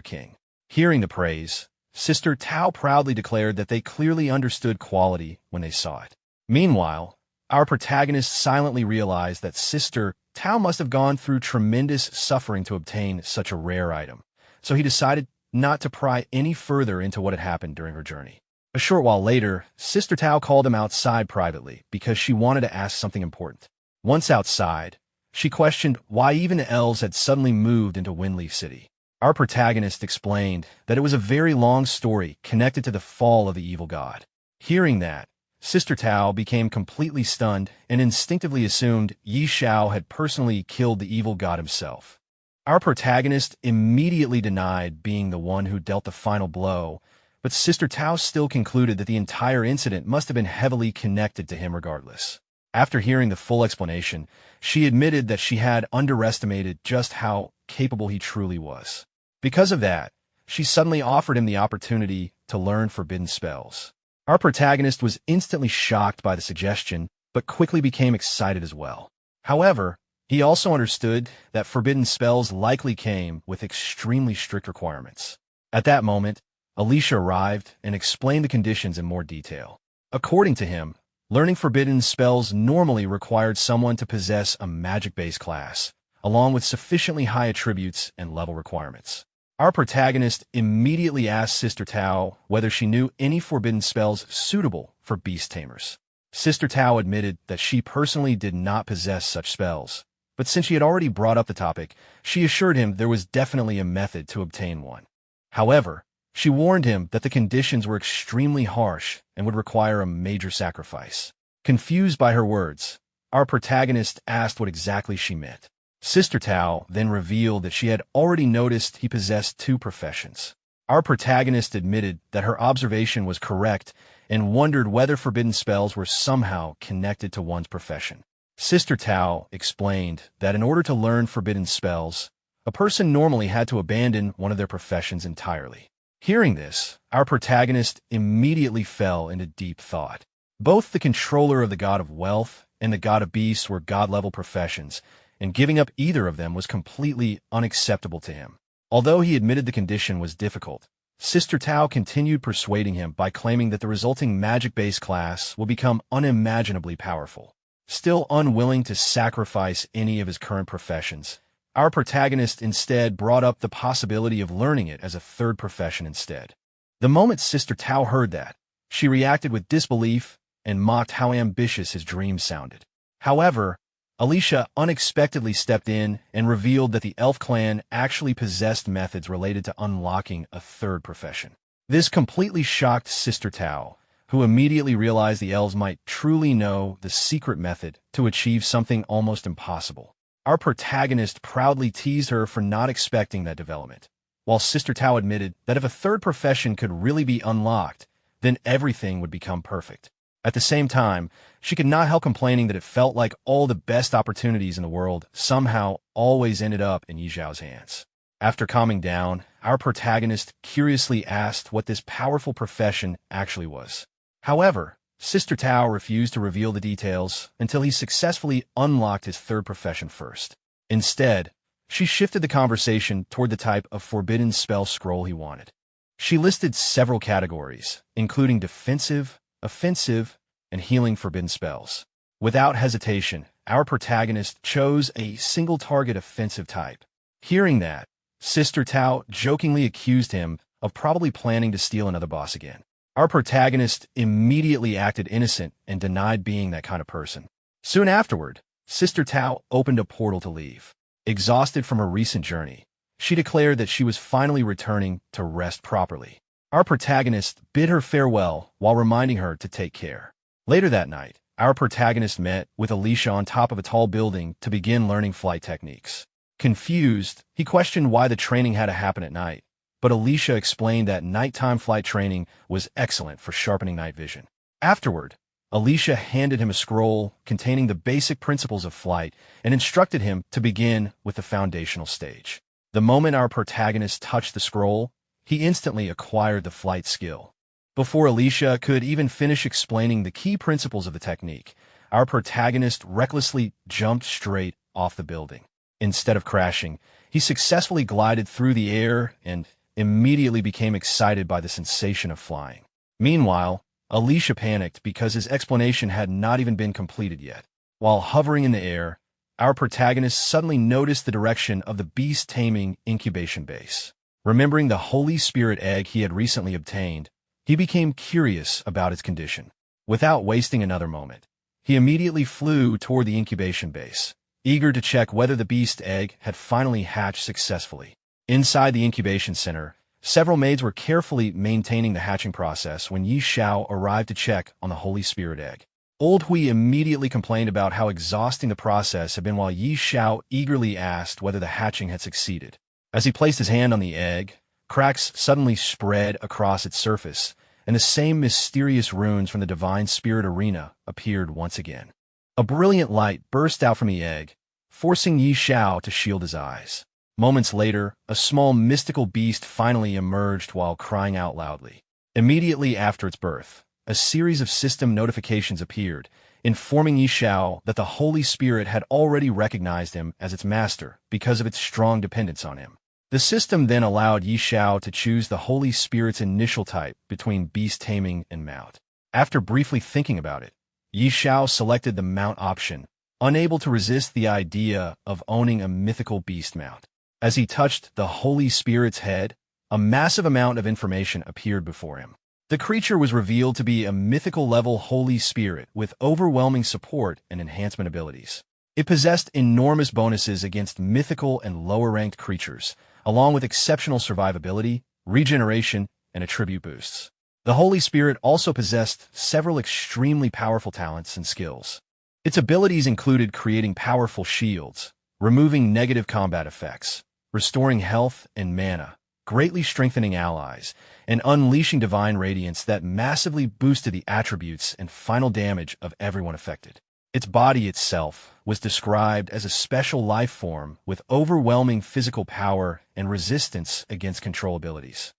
S2: King. Hearing the praise, Sister Tao proudly declared that they clearly understood quality when they saw it. Meanwhile, our protagonist silently realized that Sister Tao must have gone through tremendous suffering to obtain such a rare item, so he decided not to pry any further into what had happened during her journey. A short while later, Sister Tao called him outside privately because she wanted to ask something important. Once outside, she questioned why even the elves had suddenly moved into Windleaf City. Our protagonist explained that it was a very long story connected to the fall of the evil god. Hearing that, Sister Tao became completely stunned and instinctively assumed Xiao had personally killed the evil god himself. Our protagonist immediately denied being the one who dealt the final blow, but Sister Tao still concluded that the entire incident must have been heavily connected to him regardless. After hearing the full explanation, she admitted that she had underestimated just how capable he truly was. Because of that, she suddenly offered him the opportunity to learn forbidden spells. Our protagonist was instantly shocked by the suggestion, but quickly became excited as well. However, he also understood that forbidden spells likely came with extremely strict requirements. At that moment, Alicia arrived and explained the conditions in more detail. According to him, learning forbidden spells normally required someone to possess a magic-based class, along with sufficiently high attributes and level requirements. Our protagonist immediately asked Sister Tao whether she knew any forbidden spells suitable for beast tamers. Sister Tao admitted that she personally did not possess such spells, but since she had already brought up the topic, she assured him there was definitely a method to obtain one. However, she warned him that the conditions were extremely harsh and would require a major sacrifice. Confused by her words, our protagonist asked what exactly she meant. Sister Tao then revealed that she had already noticed he possessed two professions. Our protagonist admitted that her observation was correct and wondered whether forbidden spells were somehow connected to one's profession. Sister Tao explained that in order to learn forbidden spells, a person normally had to abandon one of their professions entirely. Hearing this, our protagonist immediately fell into deep thought. Both the controller of the god of wealth and the god of beasts were god-level professions, and giving up either of them was completely unacceptable to him. Although he admitted the condition was difficult, Sister Tao continued persuading him by claiming that the resulting magic-based class will become unimaginably powerful. Still unwilling to sacrifice any of his current professions, our protagonist instead brought up the possibility of learning it as a third profession instead. The moment Sister Tao heard that, she reacted with disbelief and mocked how ambitious his dream sounded. However, Alicia unexpectedly stepped in and revealed that the elf clan actually possessed methods related to unlocking a third profession. This completely shocked Sister Tao, who immediately realized the elves might truly know the secret method to achieve something almost impossible. Our protagonist proudly teased her for not expecting that development, while Sister Tao admitted that if a third profession could really be unlocked, then everything would become perfect. At the same time, she could not help complaining that it felt like all the best opportunities in the world somehow always ended up in Yi Xiao's hands. After calming down, our protagonist curiously asked what this powerful profession actually was. However, Sister Tao refused to reveal the details until he successfully unlocked his third profession first. Instead, she shifted the conversation toward the type of forbidden spell scroll he wanted. She listed several categories, including defensive, offensive, and healing forbidden spells. Without hesitation, our protagonist chose a single-target offensive type. Hearing that, Sister Tao jokingly accused him of probably planning to steal another boss again. Our protagonist immediately acted innocent and denied being that kind of person. Soon afterward, Sister Tao opened a portal to leave. Exhausted from her recent journey, she declared that she was finally returning to rest properly. Our protagonist bid her farewell while reminding her to take care. Later that night, our protagonist met with Alicia on top of a tall building to begin learning flight techniques. Confused, he questioned why the training had to happen at night, but Alicia explained that nighttime flight training was excellent for sharpening night vision. Afterward, Alicia handed him a scroll containing the basic principles of flight and instructed him to begin with the foundational stage. The moment our protagonist touched the scroll, he instantly acquired the flight skill. Before Alicia could even finish explaining the key principles of the technique, our protagonist recklessly jumped straight off the building. Instead of crashing, he successfully glided through the air and immediately became excited by the sensation of flying. Meanwhile, Alicia panicked because his explanation had not even been completed yet. While hovering in the air, our protagonist suddenly noticed the direction of the beast taming incubation base. Remembering the Holy Spirit egg he had recently obtained, he became curious about its condition. Without wasting another moment, he immediately flew toward the incubation base, eager to check whether the beast egg had finally hatched successfully. Inside the incubation center, several maids were carefully maintaining the hatching process when Yi Xiao arrived to check on the Holy Spirit egg. Old Hui immediately complained about how exhausting the process had been while Yi Xiao eagerly asked whether the hatching had succeeded. As he placed his hand on the egg, cracks suddenly spread across its surface, and the same mysterious runes from the Divine Spirit Arena appeared once again. A brilliant light burst out from the egg, forcing Yi Xiao to shield his eyes. Moments later, a small mystical beast finally emerged while crying out loudly. Immediately after its birth, a series of system notifications appeared, informing Yi Xiao that the Holy Spirit had already recognized him as its master because of its strong dependence on him. The system then allowed Yi Xiao to choose the Holy Spirit's initial type between beast taming and mount. After briefly thinking about it, Yi Xiao selected the mount option, unable to resist the idea of owning a mythical beast mount. As he touched the Holy Spirit's head, a massive amount of information appeared before him. The creature was revealed to be a mythical-level Holy Spirit with overwhelming support and enhancement abilities. It possessed enormous bonuses against mythical and lower-ranked creatures, along with exceptional survivability, regeneration, and attribute boosts. The Holy Spirit also possessed several extremely powerful talents and skills. Its abilities included creating powerful shields, removing negative combat effects, restoring health and mana, greatly strengthening allies, and unleashing divine radiance that massively boosted the attributes and final damage of everyone affected. Its body itself was described as a special life form with overwhelming physical power and resistance against control abilities.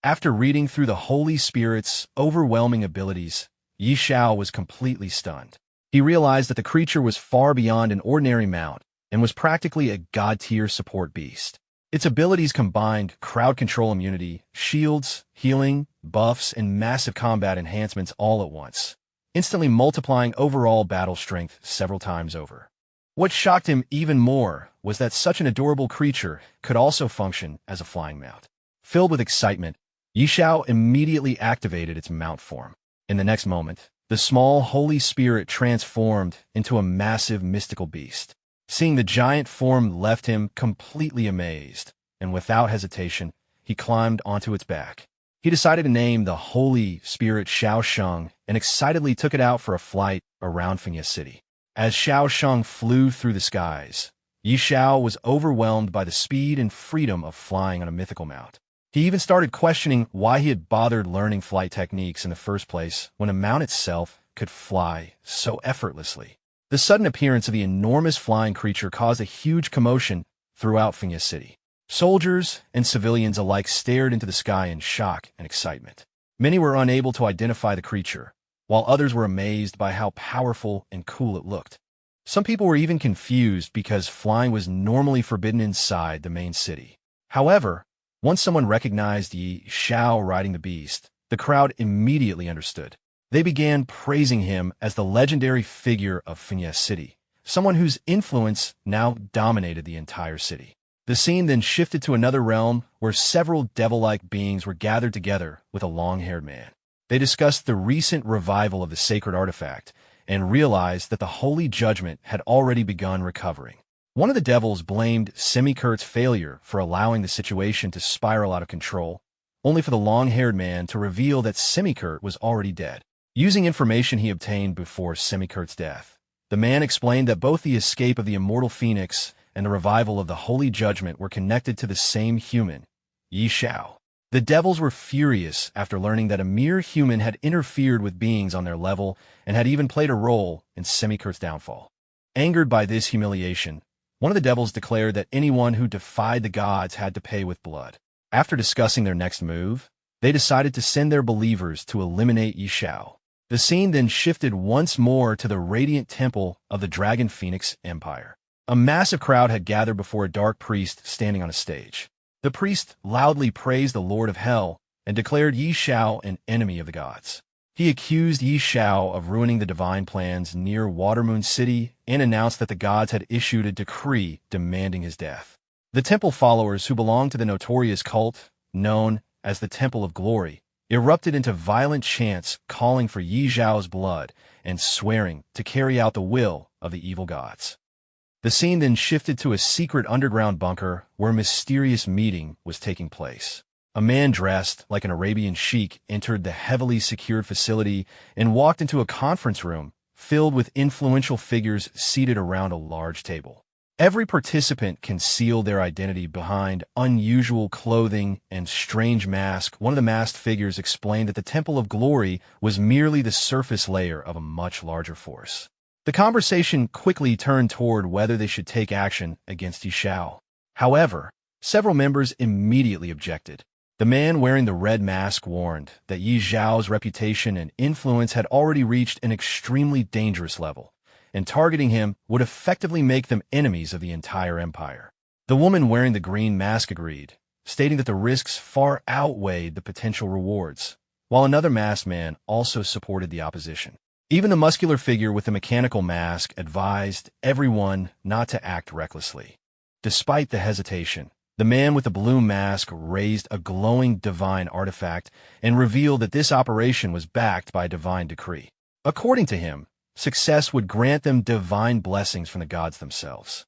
S2: After reading through the Holy Spirit's overwhelming abilities, Xiao was completely stunned. He realized that the creature was far beyond an ordinary mount and was practically a god-tier support beast. Its abilities combined crowd control immunity, shields, healing, buffs, and massive combat enhancements all at once, instantly multiplying overall battle strength several times over. What shocked him even more was that such an adorable creature could also function as a flying mount. Filled with excitement, Xiao immediately activated its mount form. In the next moment, the small Holy Spirit transformed into a massive mystical beast. Seeing the giant form left him completely amazed, and without hesitation, he climbed onto its back. He decided to name the Holy Spirit Xiao Sheng and excitedly took it out for a flight around Fengye City. As Xiao Sheng flew through the skies, Xiao was overwhelmed by the speed and freedom of flying on a mythical mount. He even started questioning why he had bothered learning flight techniques in the first place when a mount itself could fly so effortlessly. The sudden appearance of the enormous flying creature caused a huge commotion throughout Fengye City. Soldiers and civilians alike stared into the sky in shock and excitement. Many were unable to identify the creature, while others were amazed by how powerful and cool it looked. Some people were even confused because flying was normally forbidden inside the main city. However, once someone recognized Xiao riding the beast, the crowd immediately understood. They began praising him as the legendary figure of Fengye City, someone whose influence now dominated the entire city. The scene then shifted to another realm where several devil-like beings were gathered together with a long-haired man. They discussed the recent revival of the sacred artifact and realized that the holy judgment had already begun recovering. One of the devils blamed Semikurt's failure for allowing the situation to spiral out of control, only for the long-haired man to reveal that Semikurt was already dead. Using information he obtained before Semikurt's death, the man explained that both the escape of the immortal phoenix and the revival of the holy judgment were connected to the same human, Xiao. The devils were furious after learning that a mere human had interfered with beings on their level and had even played a role in Semikurt's downfall. Angered by this humiliation, one of the devils declared that anyone who defied the gods had to pay with blood. After discussing their next move, they decided to send their believers to eliminate Xiao. The scene then shifted once more to the radiant temple of the Dragon Phoenix Empire. A massive crowd had gathered before a dark priest standing on a stage. The priest loudly praised the Lord of Hell and declared Xiao an enemy of the gods. He accused Xiao of ruining the divine plans near Watermoon City and announced that the gods had issued a decree demanding his death. The temple followers who belonged to the notorious cult, known as the Temple of Glory, erupted into violent chants calling for Xiao's blood and swearing to carry out the will of the evil gods. The scene then shifted to a secret underground bunker where a mysterious meeting was taking place. A man dressed like an Arabian sheik entered the heavily secured facility and walked into a conference room filled with influential figures seated around a large table. Every participant concealed their identity behind unusual clothing and strange masks. One of the masked figures explained that the Temple of Glory was merely the surface layer of a much larger force. The conversation quickly turned toward whether they should take action against Xiao. However, several members immediately objected. The man wearing the red mask warned that Xiao's reputation and influence had already reached an extremely dangerous level, and targeting him would effectively make them enemies of the entire empire. The woman wearing the green mask agreed, stating that the risks far outweighed the potential rewards, while another masked man also supported the opposition. Even the muscular figure with the mechanical mask advised everyone not to act recklessly. Despite the hesitation, the man with the blue mask raised a glowing divine artifact and revealed that this operation was backed by a divine decree. According to him, success would grant them divine blessings from the gods themselves.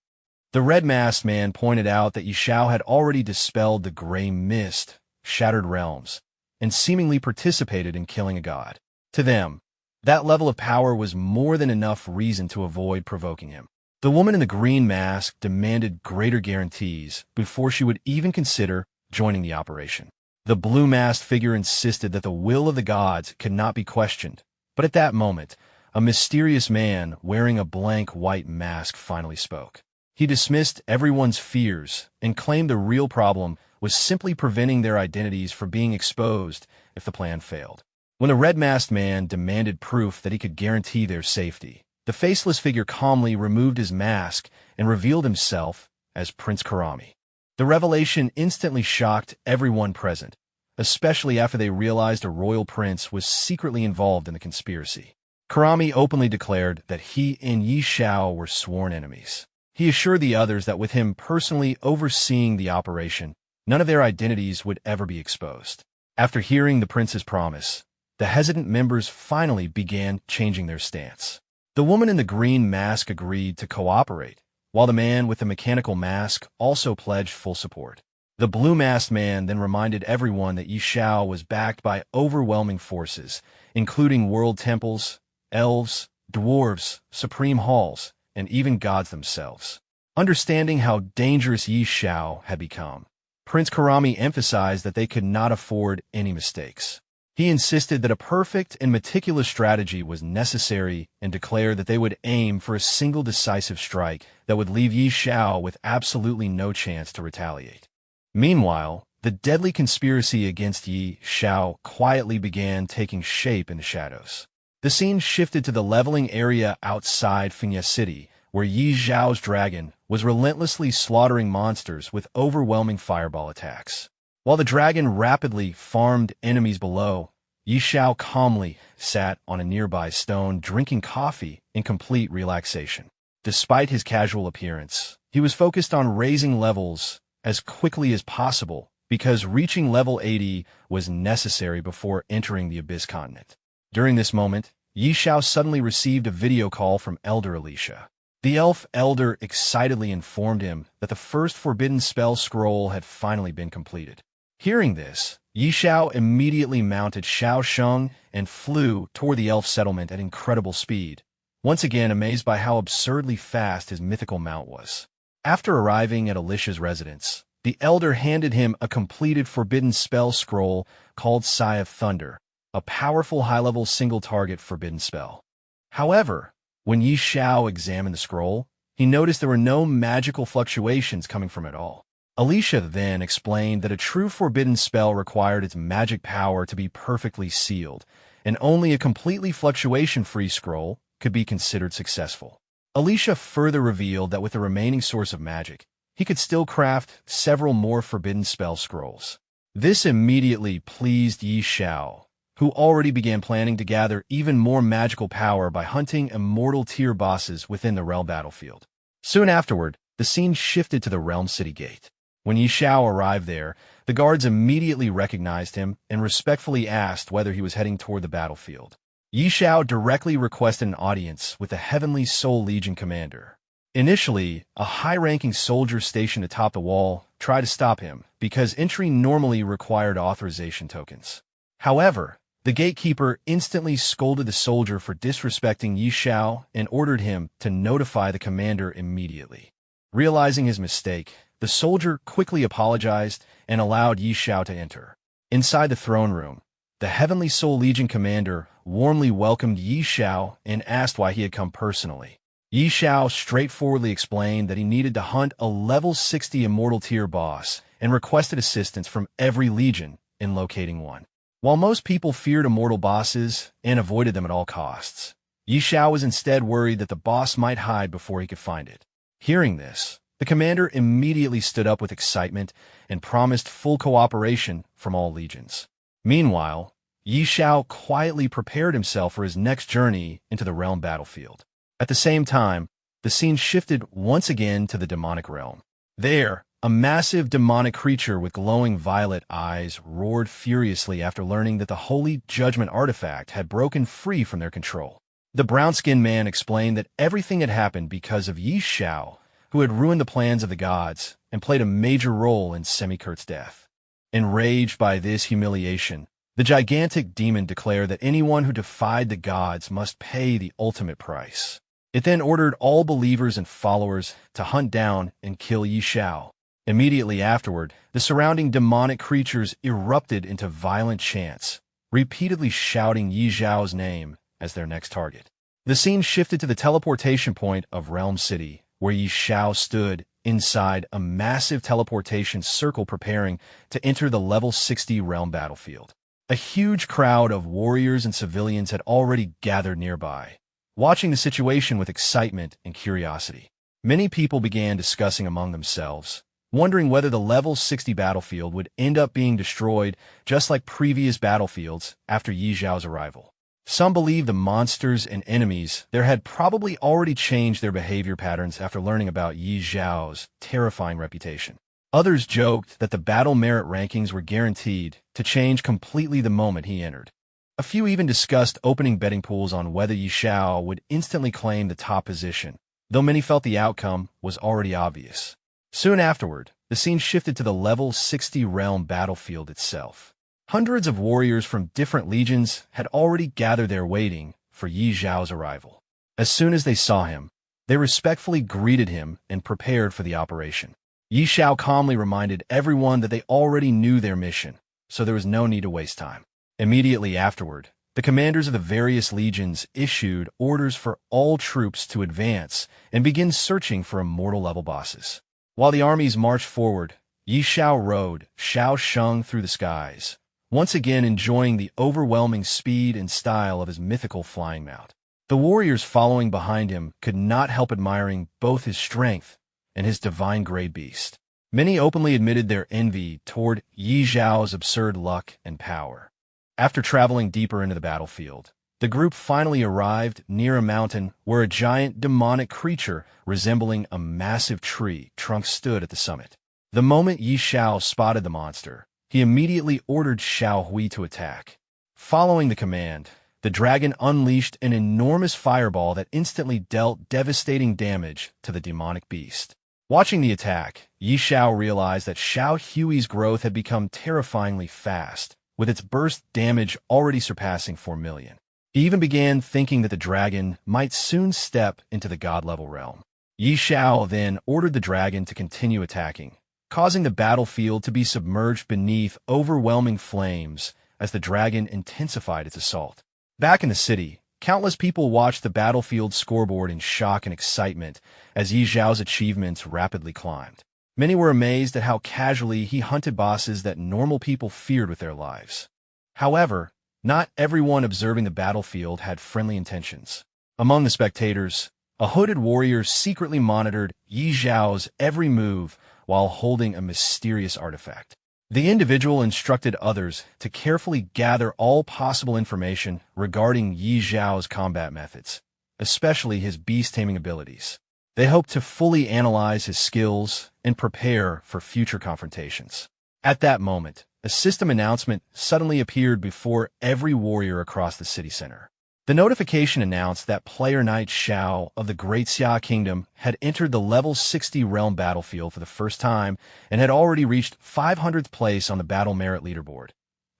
S2: The red-masked man pointed out that Xiao had already dispelled the gray mist, shattered realms, and seemingly participated in killing a god. To them, that level of power was more than enough reason to avoid provoking him. The woman in the green mask demanded greater guarantees before she would even consider joining the operation. The blue-masked figure insisted that the will of the gods could not be questioned, but at that moment, a mysterious man wearing a blank white mask finally spoke. He dismissed everyone's fears and claimed the real problem was simply preventing their identities from being exposed if the plan failed. When the red-masked man demanded proof that he could guarantee their safety, the faceless figure calmly removed his mask and revealed himself as Prince Karami. The revelation instantly shocked everyone present, especially after they realized a royal prince was secretly involved in the conspiracy. Karami openly declared that he and Xiao were sworn enemies. He assured the others that with him personally overseeing the operation, none of their identities would ever be exposed. After hearing the prince's promise, the hesitant members finally began changing their stance. The woman in the green mask agreed to cooperate, while the man with the mechanical mask also pledged full support. The blue-masked man then reminded everyone that Xiao was backed by overwhelming forces, including world temples, elves, dwarves, supreme halls, and even gods themselves. Understanding how dangerous Xiao had become, Prince Karami emphasized that they could not afford any mistakes. He insisted that a perfect and meticulous strategy was necessary and declared that they would aim for a single decisive strike that would leave Xiao with absolutely no chance to retaliate. Meanwhile, the deadly conspiracy against Xiao quietly began taking shape in the shadows. The scene shifted to the leveling area outside Finya City, where Xiao's dragon was relentlessly slaughtering monsters with overwhelming fireball attacks. While the dragon rapidly farmed enemies below, Xiao calmly sat on a nearby stone drinking coffee in complete relaxation. Despite his casual appearance, he was focused on raising levels as quickly as possible because reaching level 80 was necessary before entering the Abyss continent. During this moment, Xiao suddenly received a video call from Elder Alicia. The elf elder excitedly informed him that the first forbidden spell scroll had finally been completed. Hearing this, Xiao immediately mounted Xiao Sheng and flew toward the elf settlement at incredible speed, once again amazed by how absurdly fast his mythical mount was. After arriving at Alicia's residence, the elder handed him a completed forbidden spell scroll called Sigh of Thunder, a powerful high-level single-target forbidden spell. However, when Xiao examined the scroll, he noticed there were no magical fluctuations coming from it all. Alicia then explained that a true forbidden spell required its magic power to be perfectly sealed, and only a completely fluctuation-free scroll could be considered successful. Alicia further revealed that with the remaining source of magic, he could still craft several more forbidden spell scrolls. This immediately pleased Xiao, who already began planning to gather even more magical power by hunting immortal tier bosses within the realm battlefield. Soon afterward, the scene shifted to the realm city gate. When Xiao arrived there, the guards immediately recognized him and respectfully asked whether he was heading toward the battlefield. Xiao directly requested an audience with the Heavenly Soul Legion commander. Initially, a high-ranking soldier stationed atop the wall tried to stop him because entry normally required authorization tokens. However, the gatekeeper instantly scolded the soldier for disrespecting Xiao and ordered him to notify the commander immediately. Realizing his mistake, the soldier quickly apologized and allowed Xiao to enter. Inside the throne room, the Heavenly Soul Legion commander warmly welcomed Xiao and asked why he had come personally. Xiao straightforwardly explained that he needed to hunt a level 60 immortal tier boss and requested assistance from every legion in locating one. While most people feared immortal bosses and avoided them at all costs, Xiao was instead worried that the boss might hide before he could find it. Hearing this, the commander immediately stood up with excitement and promised full cooperation from all legions. Meanwhile, Xiao quietly prepared himself for his next journey into the realm battlefield. At the same time, the scene shifted once again to the demonic realm. There, a massive demonic creature with glowing violet eyes roared furiously after learning that the Holy Judgment artifact had broken free from their control. The brown-skinned man explained that everything had happened because of Xiao, who had ruined the plans of the gods and played a major role in Semikurt's death. Enraged by this humiliation, the gigantic demon declared that anyone who defied the gods must pay the ultimate price. It then ordered all believers and followers to hunt down and kill Xiao. Immediately afterward, the surrounding demonic creatures erupted into violent chants, repeatedly shouting Yi Zhao's name as their next target. The scene shifted to the teleportation point of Realm City, where Yi Zhao stood inside a massive teleportation circle preparing to enter the level 60 realm battlefield. A huge crowd of warriors and civilians had already gathered nearby, watching the situation with excitement and curiosity. Many people began discussing among themselves, wondering whether the level 60 battlefield would end up being destroyed just like previous battlefields after Yi Zhao's arrival. Some believed the monsters and enemies there had probably already changed their behavior patterns after learning about Yi Zhao's terrifying reputation. Others joked that the battle merit rankings were guaranteed to change completely the moment he entered. A few even discussed opening betting pools on whether Yi Zhao would instantly claim the top position, though many felt the outcome was already obvious. Soon afterward, the scene shifted to the level 60 realm battlefield itself. Hundreds of warriors from different legions had already gathered there waiting for Yi Zhao's arrival. As soon as they saw him, they respectfully greeted him and prepared for the operation. Yi Zhao calmly reminded everyone that they already knew their mission, so there was no need to waste time. Immediately afterward, the commanders of the various legions issued orders for all troops to advance and begin searching for immortal level bosses. While the armies marched forward, Yi Zhao rode Xiao Sheng through the skies, once again enjoying the overwhelming speed and style of his mythical flying mount. The warriors following behind him could not help admiring both his strength and his divine grade beast. Many openly admitted their envy toward Yi Zhao's absurd luck and power. After traveling deeper into the battlefield, the group finally arrived near a mountain where a giant demonic creature resembling a massive tree trunk stood at the summit. The moment Yi Zhao spotted the monster, he immediately ordered Xiao Hui to attack. Following the command, the dragon unleashed an enormous fireball that instantly dealt devastating damage to the demonic beast. Watching the attack, Yi Zhao realized that Xiao Hui's growth had become terrifyingly fast, with its burst damage already surpassing 4 million. He even began thinking that the dragon might soon step into the god-level realm. Yi Zhao then ordered the dragon to continue attacking, causing the battlefield to be submerged beneath overwhelming flames as the dragon intensified its assault. Back in the city, countless people watched the battlefield scoreboard in shock and excitement as Yi Zhao's achievements rapidly climbed. Many were amazed at how casually he hunted bosses that normal people feared with their lives. However, not everyone observing the battlefield had friendly intentions. Among the spectators, a hooded warrior secretly monitored Yi Zhao's every move while holding a mysterious artifact. The individual instructed others to carefully gather all possible information regarding Yi Zhao's combat methods, especially his beast-taming abilities. They hoped to fully analyze his skills and prepare for future confrontations. At that moment, a system announcement suddenly appeared before every warrior across the city center. The notification announced that player Knight Xiao of the Great Xia Kingdom had entered the level 60 realm battlefield for the first time and had already reached 500th place on the battle merit leaderboard,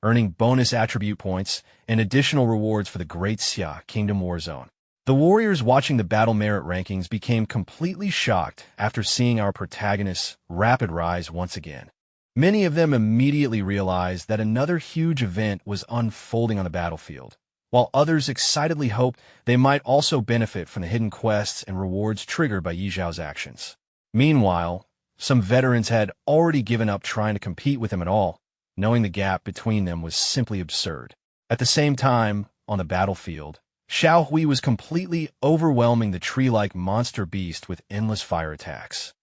S2: earning bonus attribute points and additional rewards for the Great Xia Kingdom war zone. The warriors watching the battle merit rankings became completely shocked after seeing our protagonist's rapid rise once again. Many of them immediately realized that another huge event was unfolding on the battlefield, while others excitedly hoped they might also benefit from the hidden quests and rewards triggered by Yi Zhao's actions. Meanwhile, some veterans had already given up trying to compete with him at all, knowing the gap between them was simply absurd. At the same time, on the battlefield, Xiao Hui was completely overwhelming the tree-like monster beast with endless fire attacks.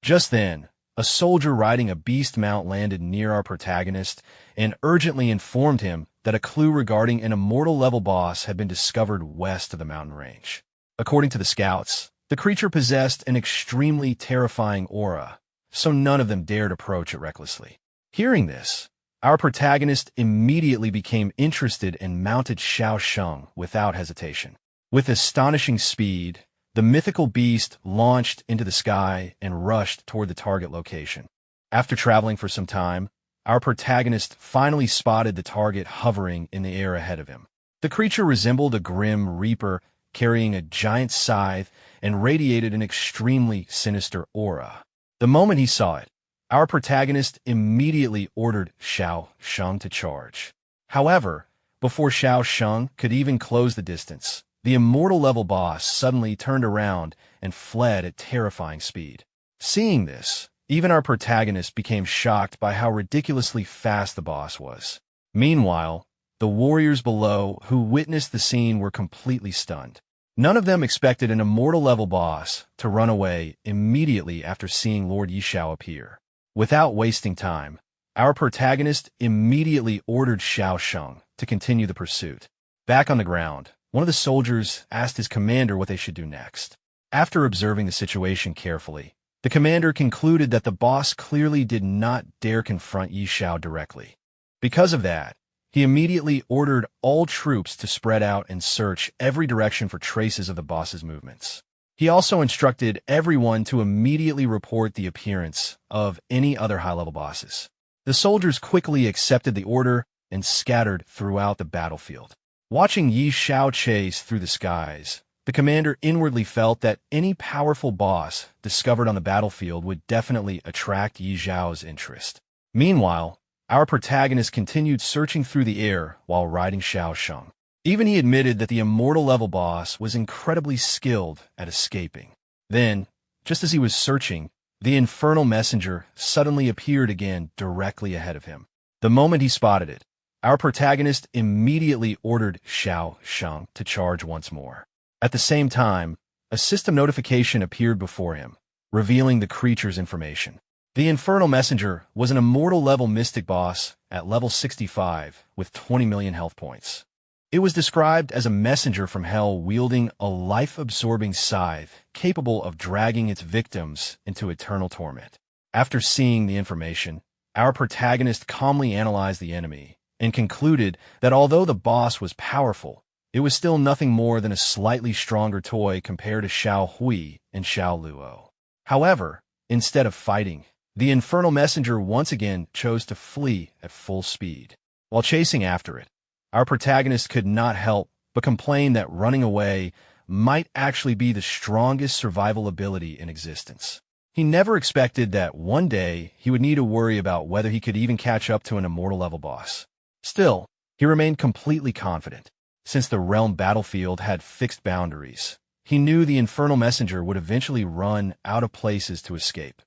S2: Just then, a soldier riding a beast mount landed near our protagonist and urgently informed him that a clue regarding an immortal-level boss had been discovered west of the mountain range. According to the scouts, the creature possessed an extremely terrifying aura, so none of them dared approach it recklessly. Hearing this, our protagonist immediately became interested and mounted Xiao Sheng without hesitation. With astonishing speed, the mythical beast launched into the sky and rushed toward the target location. After traveling for some time, our protagonist finally spotted the target hovering in the air ahead of him. The creature resembled a grim reaper carrying a giant scythe and radiated an extremely sinister aura. The moment he saw it, our protagonist immediately ordered Xiao Sheng to charge. However, before Xiao Sheng could even close the distance, the immortal-level boss suddenly turned around and fled at terrifying speed. Seeing this, even our protagonist became shocked by how ridiculously fast the boss was. Meanwhile, the warriors below who witnessed the scene were completely stunned. None of them expected an immortal-level boss to run away immediately after seeing Lord Yixiao appear. Without wasting time, our protagonist immediately ordered Xiao Sheng to continue the pursuit. Back on the ground, one of the soldiers asked his commander what they should do next. After observing the situation carefully, the commander concluded that the boss clearly did not dare confront Yixiao directly. Because of that, he immediately ordered all troops to spread out and search every direction for traces of the boss's movements. He also instructed everyone to immediately report the appearance of any other high-level bosses. The soldiers quickly accepted the order and scattered throughout the battlefield. Watching Yixiao chase through the skies, the commander inwardly felt that any powerful boss discovered on the battlefield would definitely attract Yixiao's interest. Meanwhile, our protagonist continued searching through the air while riding Xiao Sheng. Even he admitted that the immortal-level boss was incredibly skilled at escaping. Then, just as he was searching, the infernal messenger suddenly appeared again directly ahead of him. The moment he spotted it, our protagonist immediately ordered Xiao Sheng to charge once more. At the same time, a system notification appeared before him, revealing the creature's information. The infernal messenger was an immortal-level mystic boss at level 65 with 20 million health points. It was described as a messenger from hell wielding a life-absorbing scythe capable of dragging its victims into eternal torment. After seeing the information, our protagonist calmly analyzed the enemy and concluded that although the boss was powerful, it was still nothing more than a slightly stronger toy compared to Xiao Hui and Xiao Luo. However, instead of fighting, the infernal messenger once again chose to flee at full speed. While chasing after it, our protagonist could not help but complain that running away might actually be the strongest survival ability in existence. He never expected that one day he would need to worry about whether he could even catch up to an immortal-level boss. Still, he remained completely confident. Since the realm battlefield had fixed boundaries, he knew the infernal messenger would eventually run out of places to escape.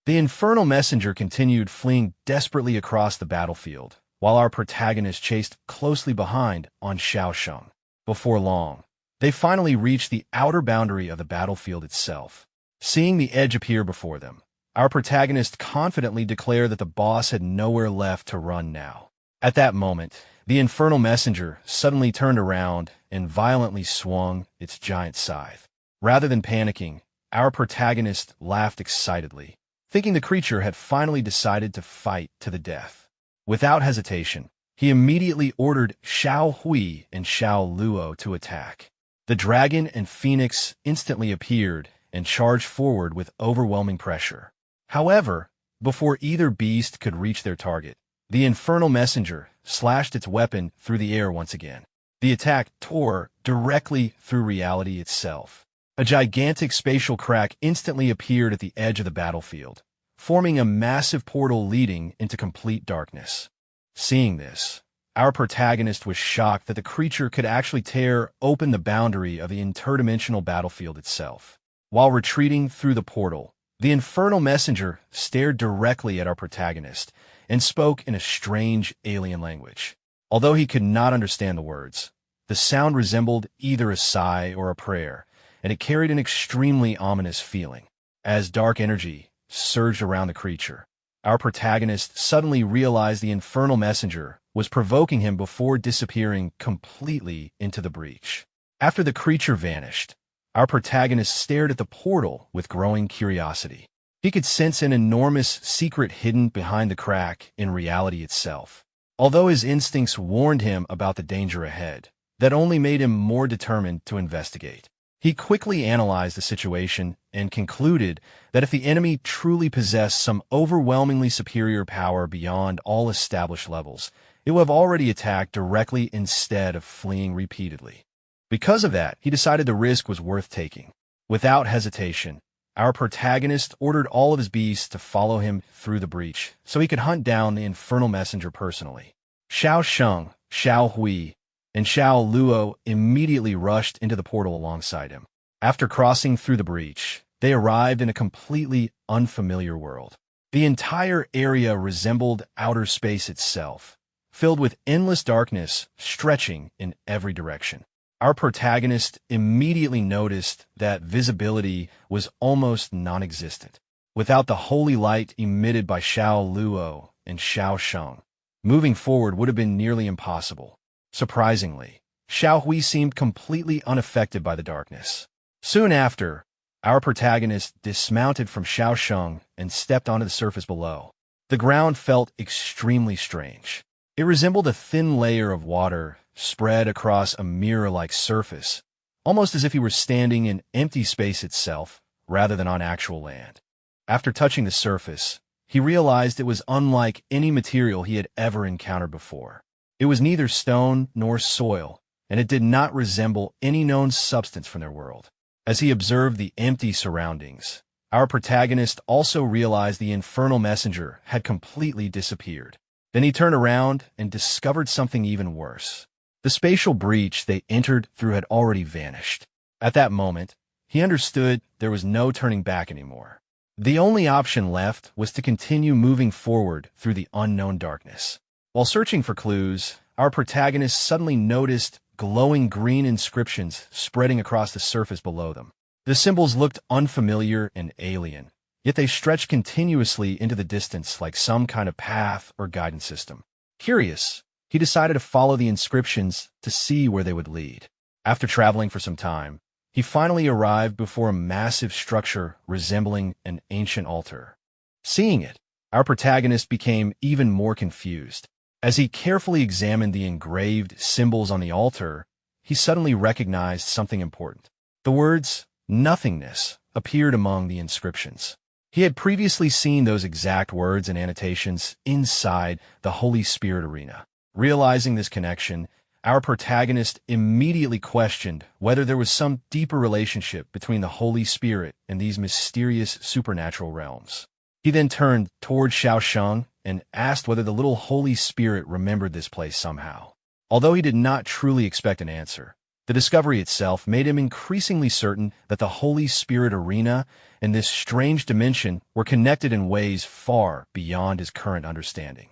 S2: The infernal messenger continued fleeing desperately across the battlefield, while our protagonist chased closely behind on Xiao Sheng. Before long, they finally reached the outer boundary of the battlefield itself. Seeing the edge appear before them, our protagonist confidently declared that the boss had nowhere left to run now. At that moment, the infernal messenger suddenly turned around and violently swung its giant scythe. Rather than panicking, our protagonist laughed excitedly, thinking the creature had finally decided to fight to the death. Without hesitation, he immediately ordered Xiao Hui and Xiao Luo to attack. The dragon and phoenix instantly appeared and charged forward with overwhelming pressure. However, before either beast could reach their target, the infernal messenger slashed its weapon through the air once again. The attack tore directly through reality itself. A gigantic spatial crack instantly appeared at the edge of the battlefield, forming a massive portal leading into complete darkness. Seeing this, our protagonist was shocked that the creature could actually tear open the boundary of the interdimensional battlefield itself. While retreating through the portal, the infernal messenger stared directly at our protagonist and spoke in a strange alien language. Although he could not understand the words, the sound resembled either a sigh or a prayer, and it carried an extremely ominous feeling. As dark energy surged around the creature, our protagonist suddenly realized the infernal messenger was provoking him before disappearing completely into the breach. After the creature vanished, our protagonist stared at the portal with growing curiosity. He could sense an enormous secret hidden behind the crack in reality itself. Although his instincts warned him about the danger ahead, that only made him more determined to investigate. He quickly analyzed the situation and concluded that if the enemy truly possessed some overwhelmingly superior power beyond all established levels, it would have already attacked directly instead of fleeing repeatedly. Because of that, he decided the risk was worth taking. Without hesitation, our protagonist ordered all of his beasts to follow him through the breach so he could hunt down the infernal messenger personally. Xiao Sheng, Xiao Hui, and Xiao Luo immediately rushed into the portal alongside him. After crossing through the breach, they arrived in a completely unfamiliar world. The entire area resembled outer space itself, filled with endless darkness stretching in every direction. Our protagonist immediately noticed that visibility was almost non-existent. Without the holy light emitted by Xiao Luo and Xiao Sheng, moving forward would have been nearly impossible. Surprisingly, Xiao Hui seemed completely unaffected by the darkness. Soon after, our protagonist dismounted from Xiao Sheng and stepped onto the surface below. The ground felt extremely strange. It resembled a thin layer of water spread across a mirror-like surface, almost as if he were standing in empty space itself rather than on actual land. After touching the surface, he realized it was unlike any material he had ever encountered before. It was neither stone nor soil, and it did not resemble any known substance from their world. As he observed the empty surroundings, our protagonist also realized the infernal messenger had completely disappeared. Then he turned around and discovered something even worse. The spatial breach they entered through had already vanished. At that moment, he understood there was no turning back anymore. The only option left was to continue moving forward through the unknown darkness. While searching for clues, our protagonist suddenly noticed glowing green inscriptions spreading across the surface below them. The symbols looked unfamiliar and alien, yet they stretched continuously into the distance like some kind of path or guidance system. Curious, he decided to follow the inscriptions to see where they would lead. After traveling for some time, he finally arrived before a massive structure resembling an ancient altar. Seeing it, our protagonist became even more confused. As he carefully examined the engraved symbols on the altar, he suddenly recognized something important. The words, "nothingness," appeared among the inscriptions. He had previously seen those exact words and annotations inside the Holy Spirit arena. Realizing this connection, our protagonist immediately questioned whether there was some deeper relationship between the Holy Spirit and these mysterious supernatural realms. He then turned toward Xiao Sheng and asked whether the little Holy Spirit remembered this place somehow. Although he did not truly expect an answer, the discovery itself made him increasingly certain that the Holy Spirit arena and this strange dimension were connected in ways far beyond his current understanding.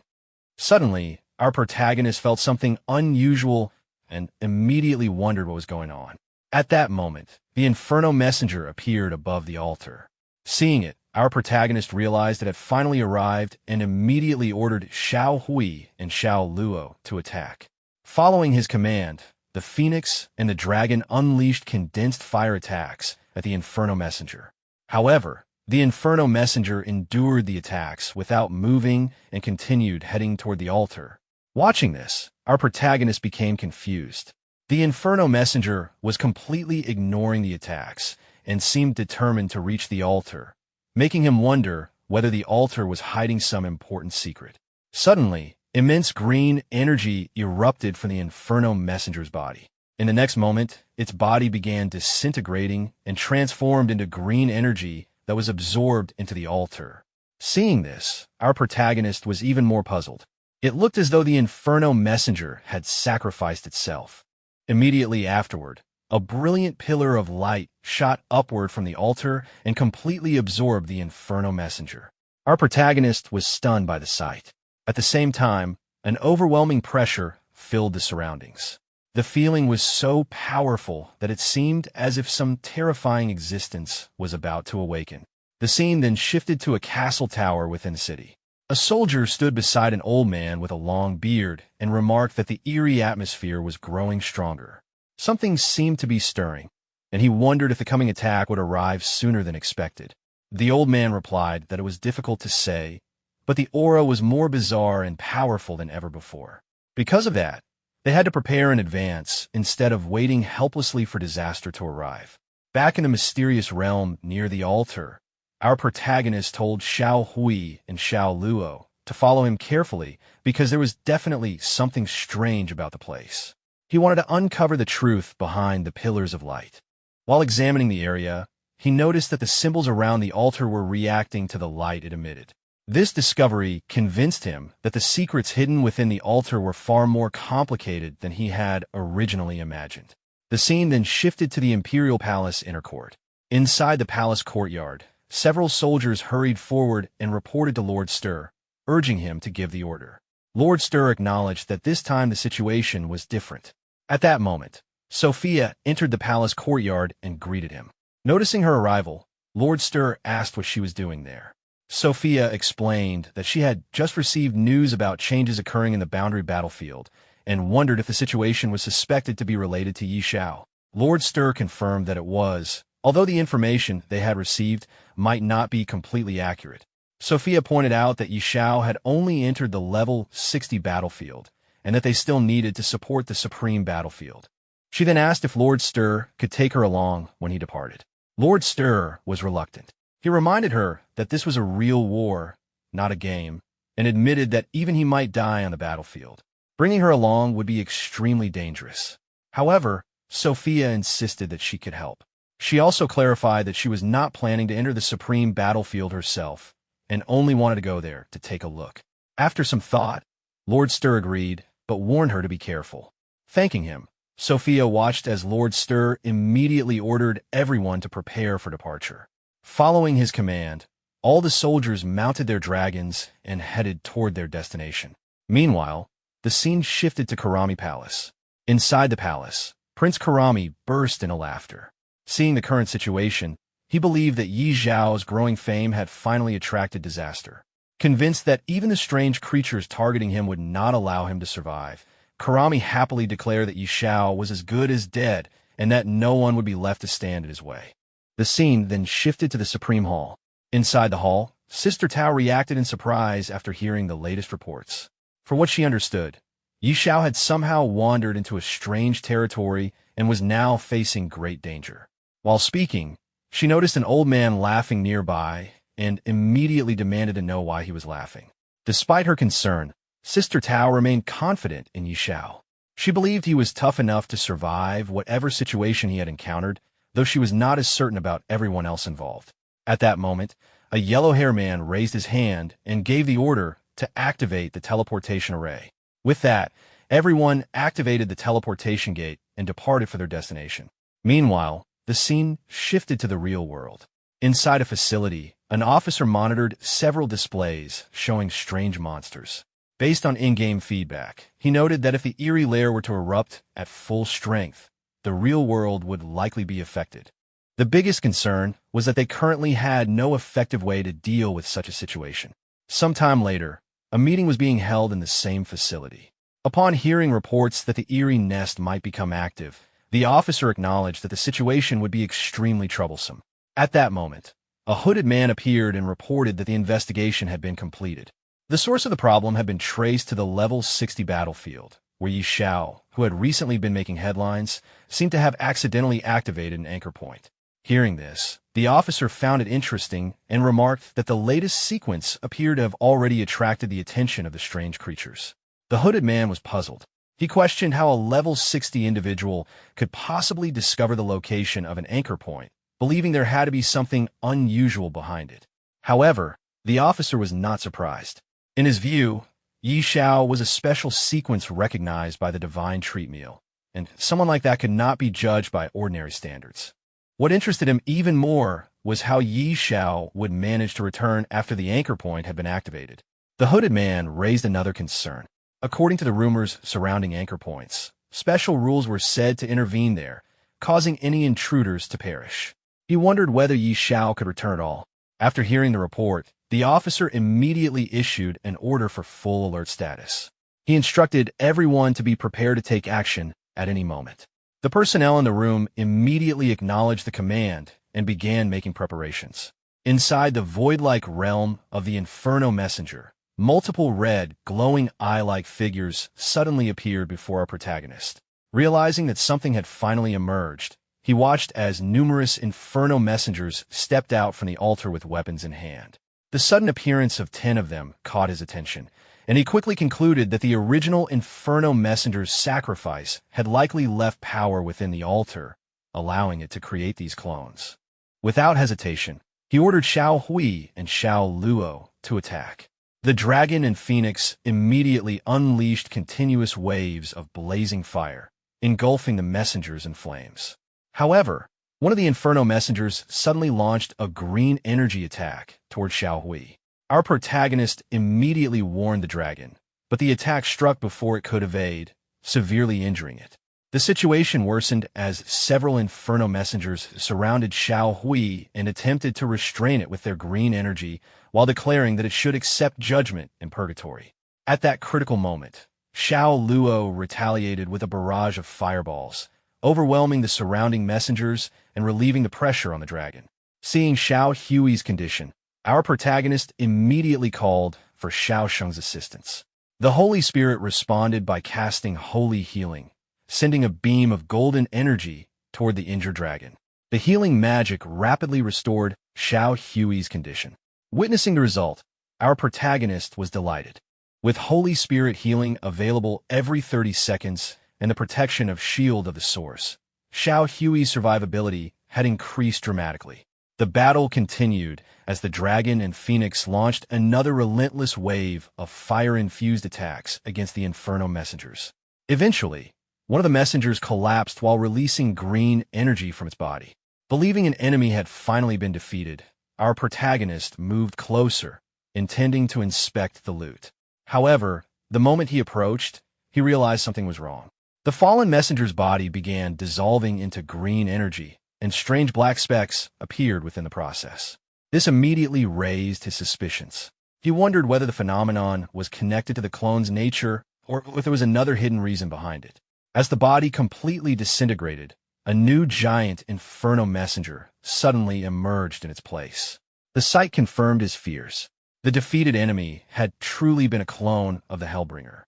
S2: Suddenly, our protagonist felt something unusual and immediately wondered what was going on. At that moment, the Inferno Messenger appeared above the altar. Seeing it, our protagonist realized it had finally arrived and immediately ordered Xiao Hui and Xiao Luo to attack. Following his command, the Phoenix and the Dragon unleashed condensed fire attacks at the Inferno Messenger. However, the Inferno Messenger endured the attacks without moving and continued heading toward the altar. Watching this, our protagonist became confused. The Inferno Messenger was completely ignoring the attacks and seemed determined to reach the altar, making him wonder whether the altar was hiding some important secret. Suddenly, immense green energy erupted from the Inferno Messenger's body. In the next moment, its body began disintegrating and transformed into green energy that was absorbed into the altar. Seeing this, our protagonist was even more puzzled. It looked as though the Inferno Messenger had sacrificed itself. Immediately afterward, a brilliant pillar of light shot upward from the altar and completely absorbed the Inferno Messenger. Our protagonist was stunned by the sight. At the same time, an overwhelming pressure filled the surroundings. The feeling was so powerful that it seemed as if some terrifying existence was about to awaken. The scene then shifted to a castle tower within the city. A soldier stood beside an old man with a long beard and remarked that the eerie atmosphere was growing stronger. Something seemed to be stirring, and he wondered if the coming attack would arrive sooner than expected. The old man replied that it was difficult to say, but the aura was more bizarre and powerful than ever before. Because of that, they had to prepare in advance instead of waiting helplessly for disaster to arrive. Back in the mysterious realm near the altar, our protagonist told Xiao Hui and Xiao Luo to follow him carefully because there was definitely something strange about the place. He wanted to uncover the truth behind the pillars of light. While examining the area, he noticed that the symbols around the altar were reacting to the light it emitted. This discovery convinced him that the secrets hidden within the altar were far more complicated than he had originally imagined. The scene then shifted to the imperial palace inner court. Inside the palace courtyard, several soldiers hurried forward and reported to Lord Stir, urging him to give the order. Lord Stir acknowledged that this time the situation was different. At that moment, Sophia entered the palace courtyard and greeted him. Noticing her arrival, Lord Stir asked what she was doing there. Sophia explained that she had just received news about changes occurring in the boundary battlefield and wondered if the situation was suspected to be related to Xiao. Lord Stir confirmed that it was, although the information they had received might not be completely accurate. Sophia pointed out that Xiao had only entered the level 60 battlefield and that they still needed to support the supreme battlefield. She then asked if Lord Stir could take her along when he departed. Lord Stir was reluctant. He reminded her that this was a real war, not a game, and admitted that even he might die on the battlefield. Bringing her along would be extremely dangerous. However, Sophia insisted that she could help. She also clarified that she was not planning to enter the supreme battlefield herself, and only wanted to go there to take a look. After some thought, Lord Stir agreed, but warned her to be careful. Thanking him, Sophia watched as Lord Stir immediately ordered everyone to prepare for departure. Following his command, all the soldiers mounted their dragons and headed toward their destination. Meanwhile, the scene shifted to Karami Palace. Inside the palace, Prince Karami burst into laughter. Seeing the current situation, he believed that Yi Zhao's growing fame had finally attracted disaster. Convinced that even the strange creatures targeting him would not allow him to survive, Karami happily declared that Yi Zhao was as good as dead and that no one would be left to stand in his way. The scene then shifted to the Supreme Hall. Inside the hall, Sister Tao reacted in surprise after hearing the latest reports. For what she understood, Yi Zhao had somehow wandered into a strange territory and was now facing great danger. While speaking, she noticed an old man laughing nearby and immediately demanded to know why he was laughing. Despite her concern, Sister Tao remained confident in Yi Zhao. She believed he was tough enough to survive whatever situation he had encountered, though she was not as certain about everyone else involved. At that moment, a yellow-haired man raised his hand and gave the order to activate the teleportation array. With that, everyone activated the teleportation gate and departed for their destination. Meanwhile, the scene shifted to the real world. Inside a facility, an officer monitored several displays showing strange monsters. Based on in-game feedback, he noted that if the eerie lair were to erupt at full strength, the real world would likely be affected. The biggest concern was that they currently had no effective way to deal with such a situation. Sometime later, a meeting was being held in the same facility. Upon hearing reports that the eerie nest might become active, the officer acknowledged that the situation would be extremely troublesome. At that moment, a hooded man appeared and reported that the investigation had been completed. The source of the problem had been traced to the level 60 battlefield, where Yi Xiao, who had recently been making headlines, seemed to have accidentally activated an anchor point. Hearing this, the officer found it interesting and remarked that the latest sequence appeared to have already attracted the attention of the strange creatures. The hooded man was puzzled. He questioned how a level 60 individual could possibly discover the location of an anchor point, believing there had to be something unusual behind it. However, the officer was not surprised. In his view, Yi Xiao was a special sequence recognized by the divine treat meal, and someone like that could not be judged by ordinary standards. What interested him even more was how Yi Xiao would manage to return after the anchor point had been activated. The hooded man raised another concern. According to the rumors surrounding anchor points, special rules were said to intervene there, causing any intruders to perish. He wondered whether Yi Xiao could return at all. After hearing the report, the officer immediately issued an order for full alert status. He instructed everyone to be prepared to take action at any moment. The personnel in the room immediately acknowledged the command and began making preparations. Inside the void-like realm of the Inferno Messenger, multiple red, glowing eye-like figures suddenly appeared before our protagonist. Realizing that something had finally emerged, he watched as numerous Inferno Messengers stepped out from the altar with weapons in hand. The sudden appearance of 10 of them caught his attention, and he quickly concluded that the original Inferno Messenger's sacrifice had likely left power within the altar, allowing it to create these clones. Without hesitation, he ordered Xiao Hui and Xiao Luo to attack. The dragon and phoenix immediately unleashed continuous waves of blazing fire, engulfing the messengers in flames. However, one of the Inferno messengers suddenly launched a green energy attack toward Xiao Hui. Our protagonist immediately warned the dragon, but the attack struck before it could evade, severely injuring it. The situation worsened as several Inferno messengers surrounded Xiao Hui and attempted to restrain it with their green energy while declaring that it should accept judgment in purgatory. At that critical moment, Xiao Luo retaliated with a barrage of fireballs, overwhelming the surrounding messengers and relieving the pressure on the dragon. Seeing Xiao Hui's condition, our protagonist immediately called for Xiao Sheng's assistance. The Holy Spirit responded by casting Holy Healing, sending a beam of golden energy toward the injured dragon. The healing magic rapidly restored Xiao Hui's condition. Witnessing the result, our protagonist was delighted. With Holy Spirit healing available every 30 seconds and the protection of Shield of the Source, Xiao Hui's survivability had increased dramatically. The battle continued as the dragon and phoenix launched another relentless wave of fire-infused attacks against the Inferno messengers. Eventually, one of the messengers collapsed while releasing green energy from its body. Believing an enemy had finally been defeated, our protagonist moved closer, intending to inspect the loot. However, the moment he approached, he realized something was wrong. The fallen messenger's body began dissolving into green energy, and strange black specks appeared within the process. This immediately raised his suspicions. He wondered whether the phenomenon was connected to the clone's nature or if there was another hidden reason behind it. As the body completely disintegrated, a new giant Inferno messenger suddenly emerged in its place. The sight confirmed his fears. The defeated enemy had truly been a clone of the Hellbringer.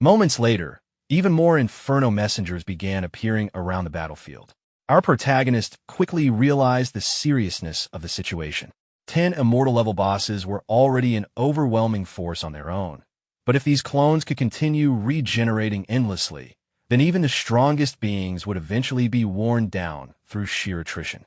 S2: Moments later, even more Inferno messengers began appearing around the battlefield. Our protagonist quickly realized the seriousness of the situation. 10 immortal-level bosses were already an overwhelming force on their own. But if these clones could continue regenerating endlessly, then even the strongest beings would eventually be worn down through sheer attrition.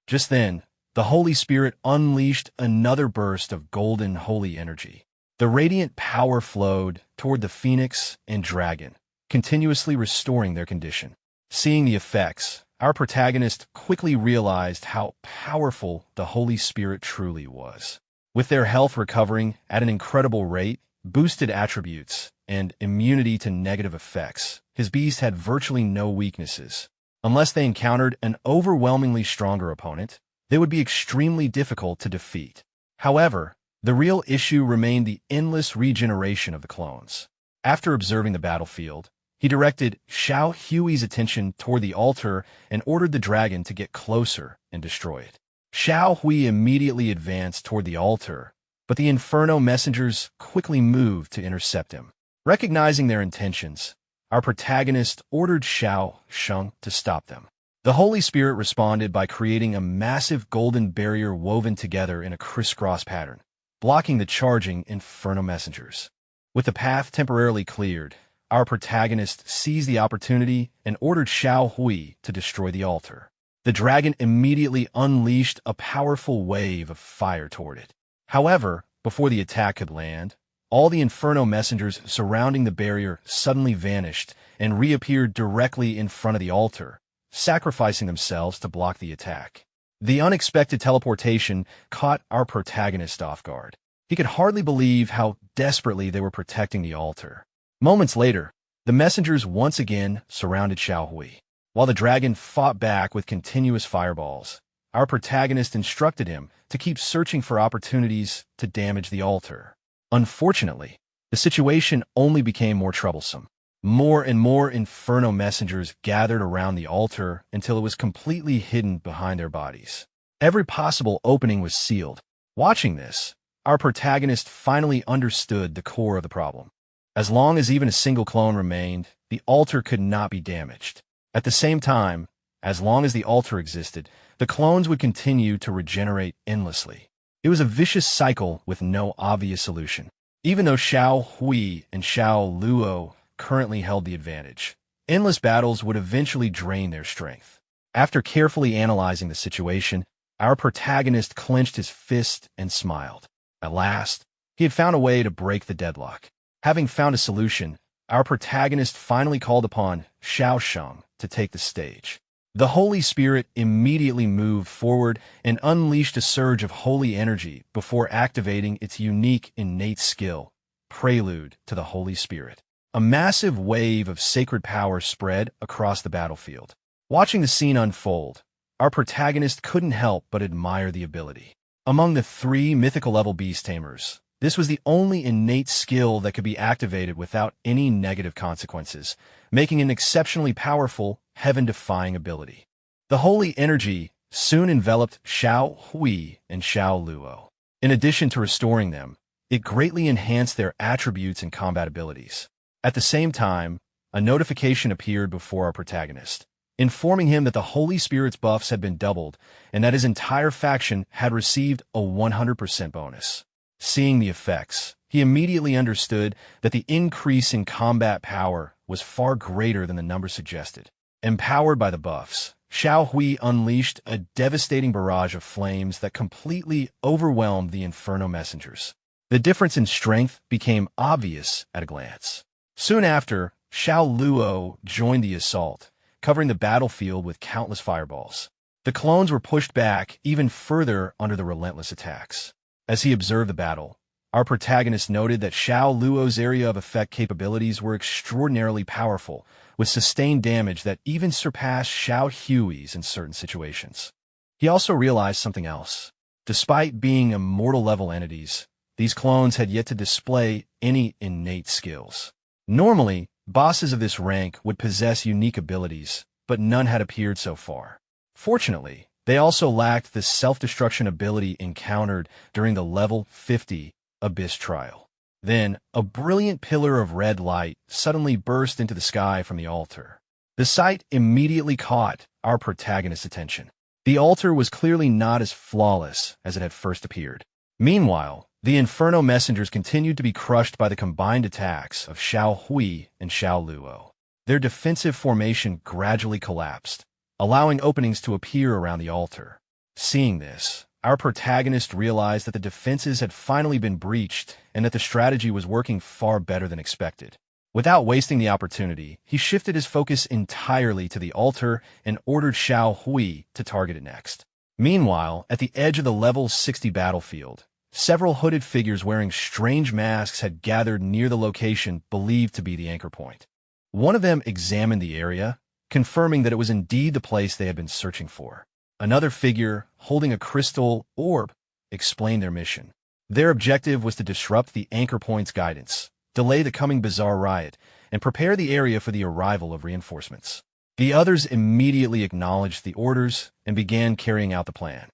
S2: Just then, the Holy Spirit unleashed another burst of golden holy energy. The radiant power flowed toward the phoenix and dragon, continuously restoring their condition. Seeing the effects, our protagonist quickly realized how powerful the Holy Spirit truly was. With their health recovering at an incredible rate, boosted attributes, and immunity to negative effects, his beast had virtually no weaknesses. Unless they encountered an overwhelmingly stronger opponent, they would be extremely difficult to defeat. However, the real issue remained the endless regeneration of the clones. After observing the battlefield, he directed Xiao Hui's attention toward the altar and ordered the dragon to get closer and destroy it. Xiao Hui immediately advanced toward the altar, but the Inferno messengers quickly moved to intercept him. Recognizing their intentions, our protagonist ordered Xiao Sheng to stop them. The Holy Spirit responded by creating a massive golden barrier woven together in a crisscross pattern, blocking the charging Inferno messengers. With the path temporarily cleared, our protagonist seized the opportunity and ordered Xiao Hui to destroy the altar. The dragon immediately unleashed a powerful wave of fire toward it. However, before the attack could land, all the Inferno messengers surrounding the barrier suddenly vanished and reappeared directly in front of the altar, sacrificing themselves to block the attack. The unexpected teleportation caught our protagonist off guard. He could hardly believe how desperately they were protecting the altar. Moments later, the messengers once again surrounded Xiao Hui. While the dragon fought back with continuous fireballs, our protagonist instructed him to keep searching for opportunities to damage the altar. Unfortunately, the situation only became more troublesome. More and more Inferno messengers gathered around the altar until it was completely hidden behind their bodies. Every possible opening was sealed. Watching this, our protagonist finally understood the core of the problem. As long as even a single clone remained, the altar could not be damaged. At the same time, as long as the altar existed, the clones would continue to regenerate endlessly. It was a vicious cycle with no obvious solution. Even though Xiao Hui and Xiao Luo currently held the advantage, endless battles would eventually drain their strength. After carefully analyzing the situation, Our protagonist clenched his fist and smiled. At last, he had found a way to break the deadlock. Having found a solution, our protagonist finally called upon Xiao to take the stage. The Holy Spirit immediately moved forward and unleashed a surge of holy energy before activating its unique innate skill, Prelude to the Holy Spirit. A massive wave of sacred power spread across the battlefield. Watching the scene unfold, our protagonist couldn't help but admire the ability. Among the 3 mythical-level beast tamers, this was the only innate skill that could be activated without any negative consequences, making an exceptionally powerful, heaven-defying ability. The holy energy soon enveloped Xiao Hui and Xiao Luo. In addition to restoring them, it greatly enhanced their attributes and combat abilities. At the same time, a notification appeared before our protagonist, informing him that the Holy Spirit's buffs had been doubled and that his entire faction had received a 100% bonus. Seeing the effects, he immediately understood that the increase in combat power was far greater than the number suggested. Empowered by the buffs, Xiao Hui unleashed a devastating barrage of flames that completely overwhelmed the Inferno messengers. The difference in strength became obvious at a glance. Soon after, Xiao Luo joined the assault, covering the battlefield with countless fireballs. The clones were pushed back even further under the relentless attacks. As he observed the battle, our protagonist noted that Xiao Luo's area of effect capabilities were extraordinarily powerful, with sustained damage that even surpassed Xiao Hui's in certain situations. He also realized something else. Despite being immortal-level entities, these clones had yet to display any innate skills. Normally, bosses of this rank would possess unique abilities, but none had appeared so far. Fortunately, they also lacked the self-destruction ability encountered during the level 50 Abyss trial. Then, a brilliant pillar of red light suddenly burst into the sky from the altar. The sight immediately caught our protagonist's attention. The altar was clearly not as flawless as it had first appeared. Meanwhile, the Inferno messengers continued to be crushed by the combined attacks of Xiao Hui and Xiao Luo. Their defensive formation gradually collapsed, allowing openings to appear around the altar. Seeing this, our protagonist realized that the defenses had finally been breached and that the strategy was working far better than expected. Without wasting the opportunity, he shifted his focus entirely to the altar and ordered Xiao Hui to target it next. Meanwhile, at the edge of the level 60 battlefield, several hooded figures wearing strange masks had gathered near the location believed to be the anchor point. One of them examined the area, confirming that it was indeed the place they had been searching for. Another figure, holding a crystal orb, explained their mission. Their objective was to disrupt the anchor point's guidance, delay the coming bizarre riot, and prepare the area for the arrival of reinforcements. The others immediately acknowledged the orders and began carrying out the plan.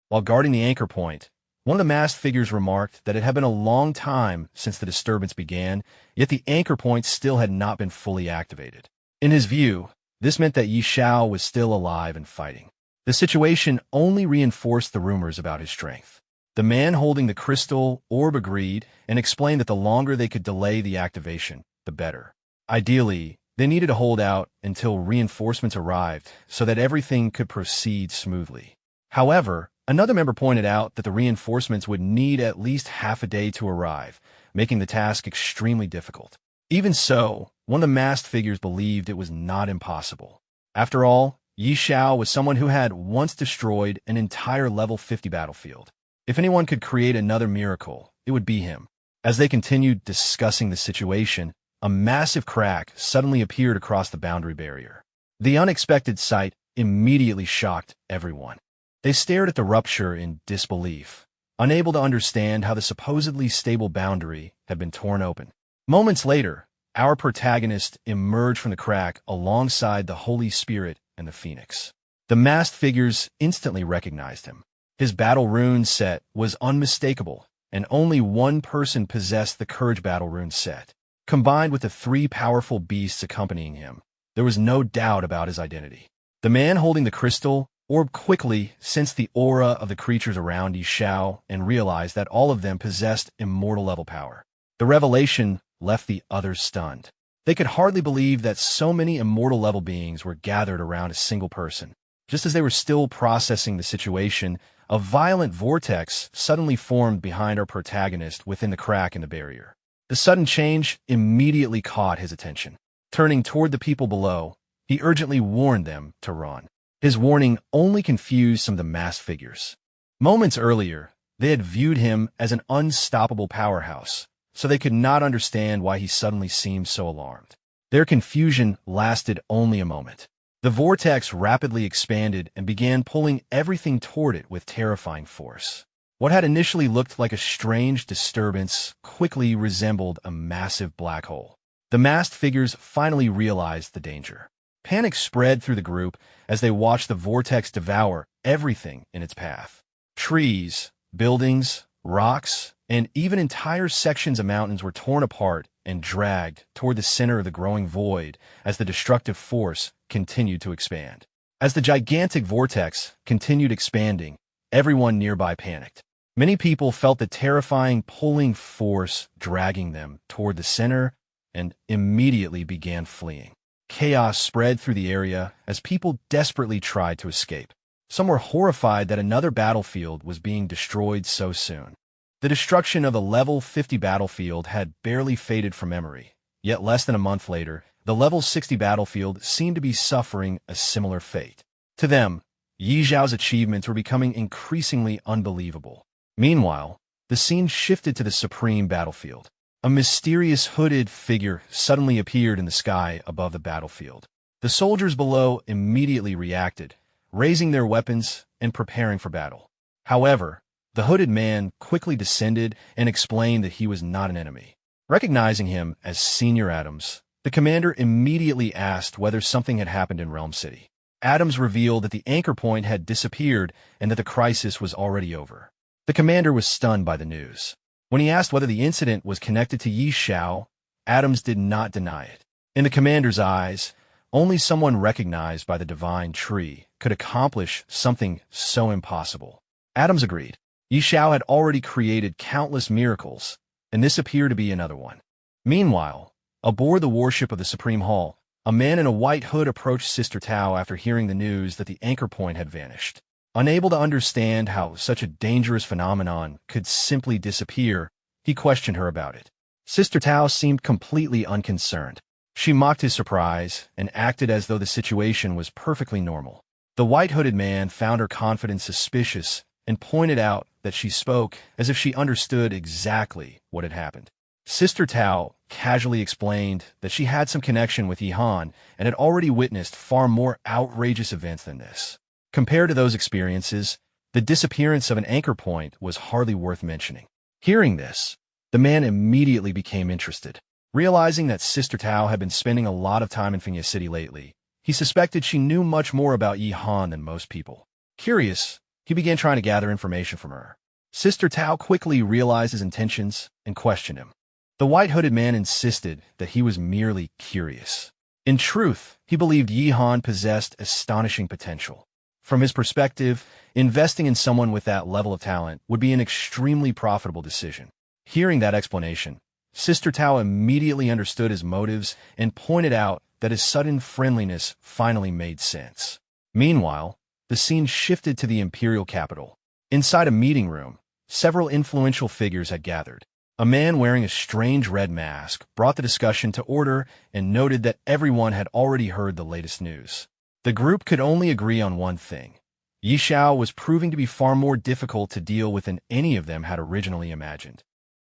S2: While guarding the anchor point, one of the masked figures remarked that it had been a long time since the disturbance began, yet the anchor point still had not been fully activated. In his view, this meant that Yi Xiao was still alive and fighting. The situation only reinforced the rumors about his strength. The man holding the crystal orb agreed and explained that the longer they could delay the activation, the better. Ideally, they needed to hold out until reinforcements arrived so that everything could proceed smoothly. However, another member pointed out that the reinforcements would need at least half a day to arrive, making the task extremely difficult. Even so, one of the masked figures believed it was not impossible. After all, Yi Xiao was someone who had once destroyed an entire level 50 battlefield. If anyone could create another miracle, it would be him. As they continued discussing the situation, a massive crack suddenly appeared across the boundary barrier. The unexpected sight immediately shocked everyone. They stared at the rupture in disbelief, unable to understand how the supposedly stable boundary had been torn open. Moments later, our protagonist emerged from the crack alongside the Holy Spirit and the Phoenix. The masked figures instantly recognized him. His battle rune set was unmistakable, and only one person possessed the Courage battle rune set. Combined with the 3 powerful beasts accompanying him, there was no doubt about his identity. The man holding the crystal orb quickly sensed the aura of the creatures around Yi Xiao and realized that all of them possessed immortal-level power. The revelation left the others stunned. They could hardly believe that so many immortal-level beings were gathered around a single person. Just as they were still processing the situation, a violent vortex suddenly formed behind our protagonist within the crack in the barrier. The sudden change immediately caught his attention. Turning toward the people below, he urgently warned them to run. His warning only confused some of the masked figures. Moments earlier, they had viewed him as an unstoppable powerhouse, so they could not understand why he suddenly seemed so alarmed. Their confusion lasted only a moment. The vortex rapidly expanded and began pulling everything toward it with terrifying force. What had initially looked like a strange disturbance quickly resembled a massive black hole. The masked figures finally realized the danger. Panic spread through the group as they watched the vortex devour everything in its path. Trees, buildings, rocks, and even entire sections of mountains were torn apart and dragged toward the center of the growing void as the destructive force continued to expand. As the gigantic vortex continued expanding, everyone nearby panicked. Many people felt the terrifying pulling force dragging them toward the center and immediately began fleeing. Chaos spread through the area as people desperately tried to escape. Some were horrified that another battlefield was being destroyed so soon. The destruction of the level 50 battlefield had barely faded from memory, yet less than a month later, the level 60 battlefield seemed to be suffering a similar fate. To them, Yi Zhao's achievements were becoming increasingly unbelievable. Meanwhile, the scene shifted to the supreme battlefield. A mysterious hooded figure suddenly appeared in the sky above the battlefield. The soldiers below immediately reacted, raising their weapons and preparing for battle. However, the hooded man quickly descended and explained that he was not an enemy. Recognizing him as Senior Adams, the commander immediately asked whether something had happened in Realm City. Adams revealed that the anchor point had disappeared and that the crisis was already over. The commander was stunned by the news. When he asked whether the incident was connected to Yi Xiao, Adams did not deny it. In the commander's eyes, only someone recognized by the divine tree could accomplish something so impossible. Adams agreed. Yi Xiao had already created countless miracles, and this appeared to be another one. Meanwhile, aboard the warship of the Supreme Hall, a man in a white hood approached Sister Tao after hearing the news that the anchor point had vanished. Unable to understand how such a dangerous phenomenon could simply disappear, he questioned her about it. Sister Tao seemed completely unconcerned. She mocked his surprise and acted as though the situation was perfectly normal. The white-hooded man found her confidence suspicious and pointed out that she spoke as if she understood exactly what had happened. Sister Tao casually explained that she had some connection with Yihan and had already witnessed far more outrageous events than this. Compared to those experiences, the disappearance of an anchor point was hardly worth mentioning. Hearing this, the man immediately became interested. Realizing that Sister Tao had been spending a lot of time in Fiancée City lately, he suspected she knew much more about Yihan than most people. Curious, he began trying to gather information from her. Sister Tao quickly realized his intentions and questioned him. The white-hooded man insisted that he was merely curious. In truth, he believed Yihan possessed astonishing potential. From his perspective, investing in someone with that level of talent would be an extremely profitable decision. Hearing that explanation, Sister Tao immediately understood his motives and pointed out that his sudden friendliness finally made sense. Meanwhile, the scene shifted to the imperial capital. Inside a meeting room, several influential figures had gathered. A man wearing a strange red mask brought the discussion to order and noted that everyone had already heard the latest news. The group could only agree on one thing. Yi Xiao was proving to be far more difficult to deal with than any of them had originally imagined.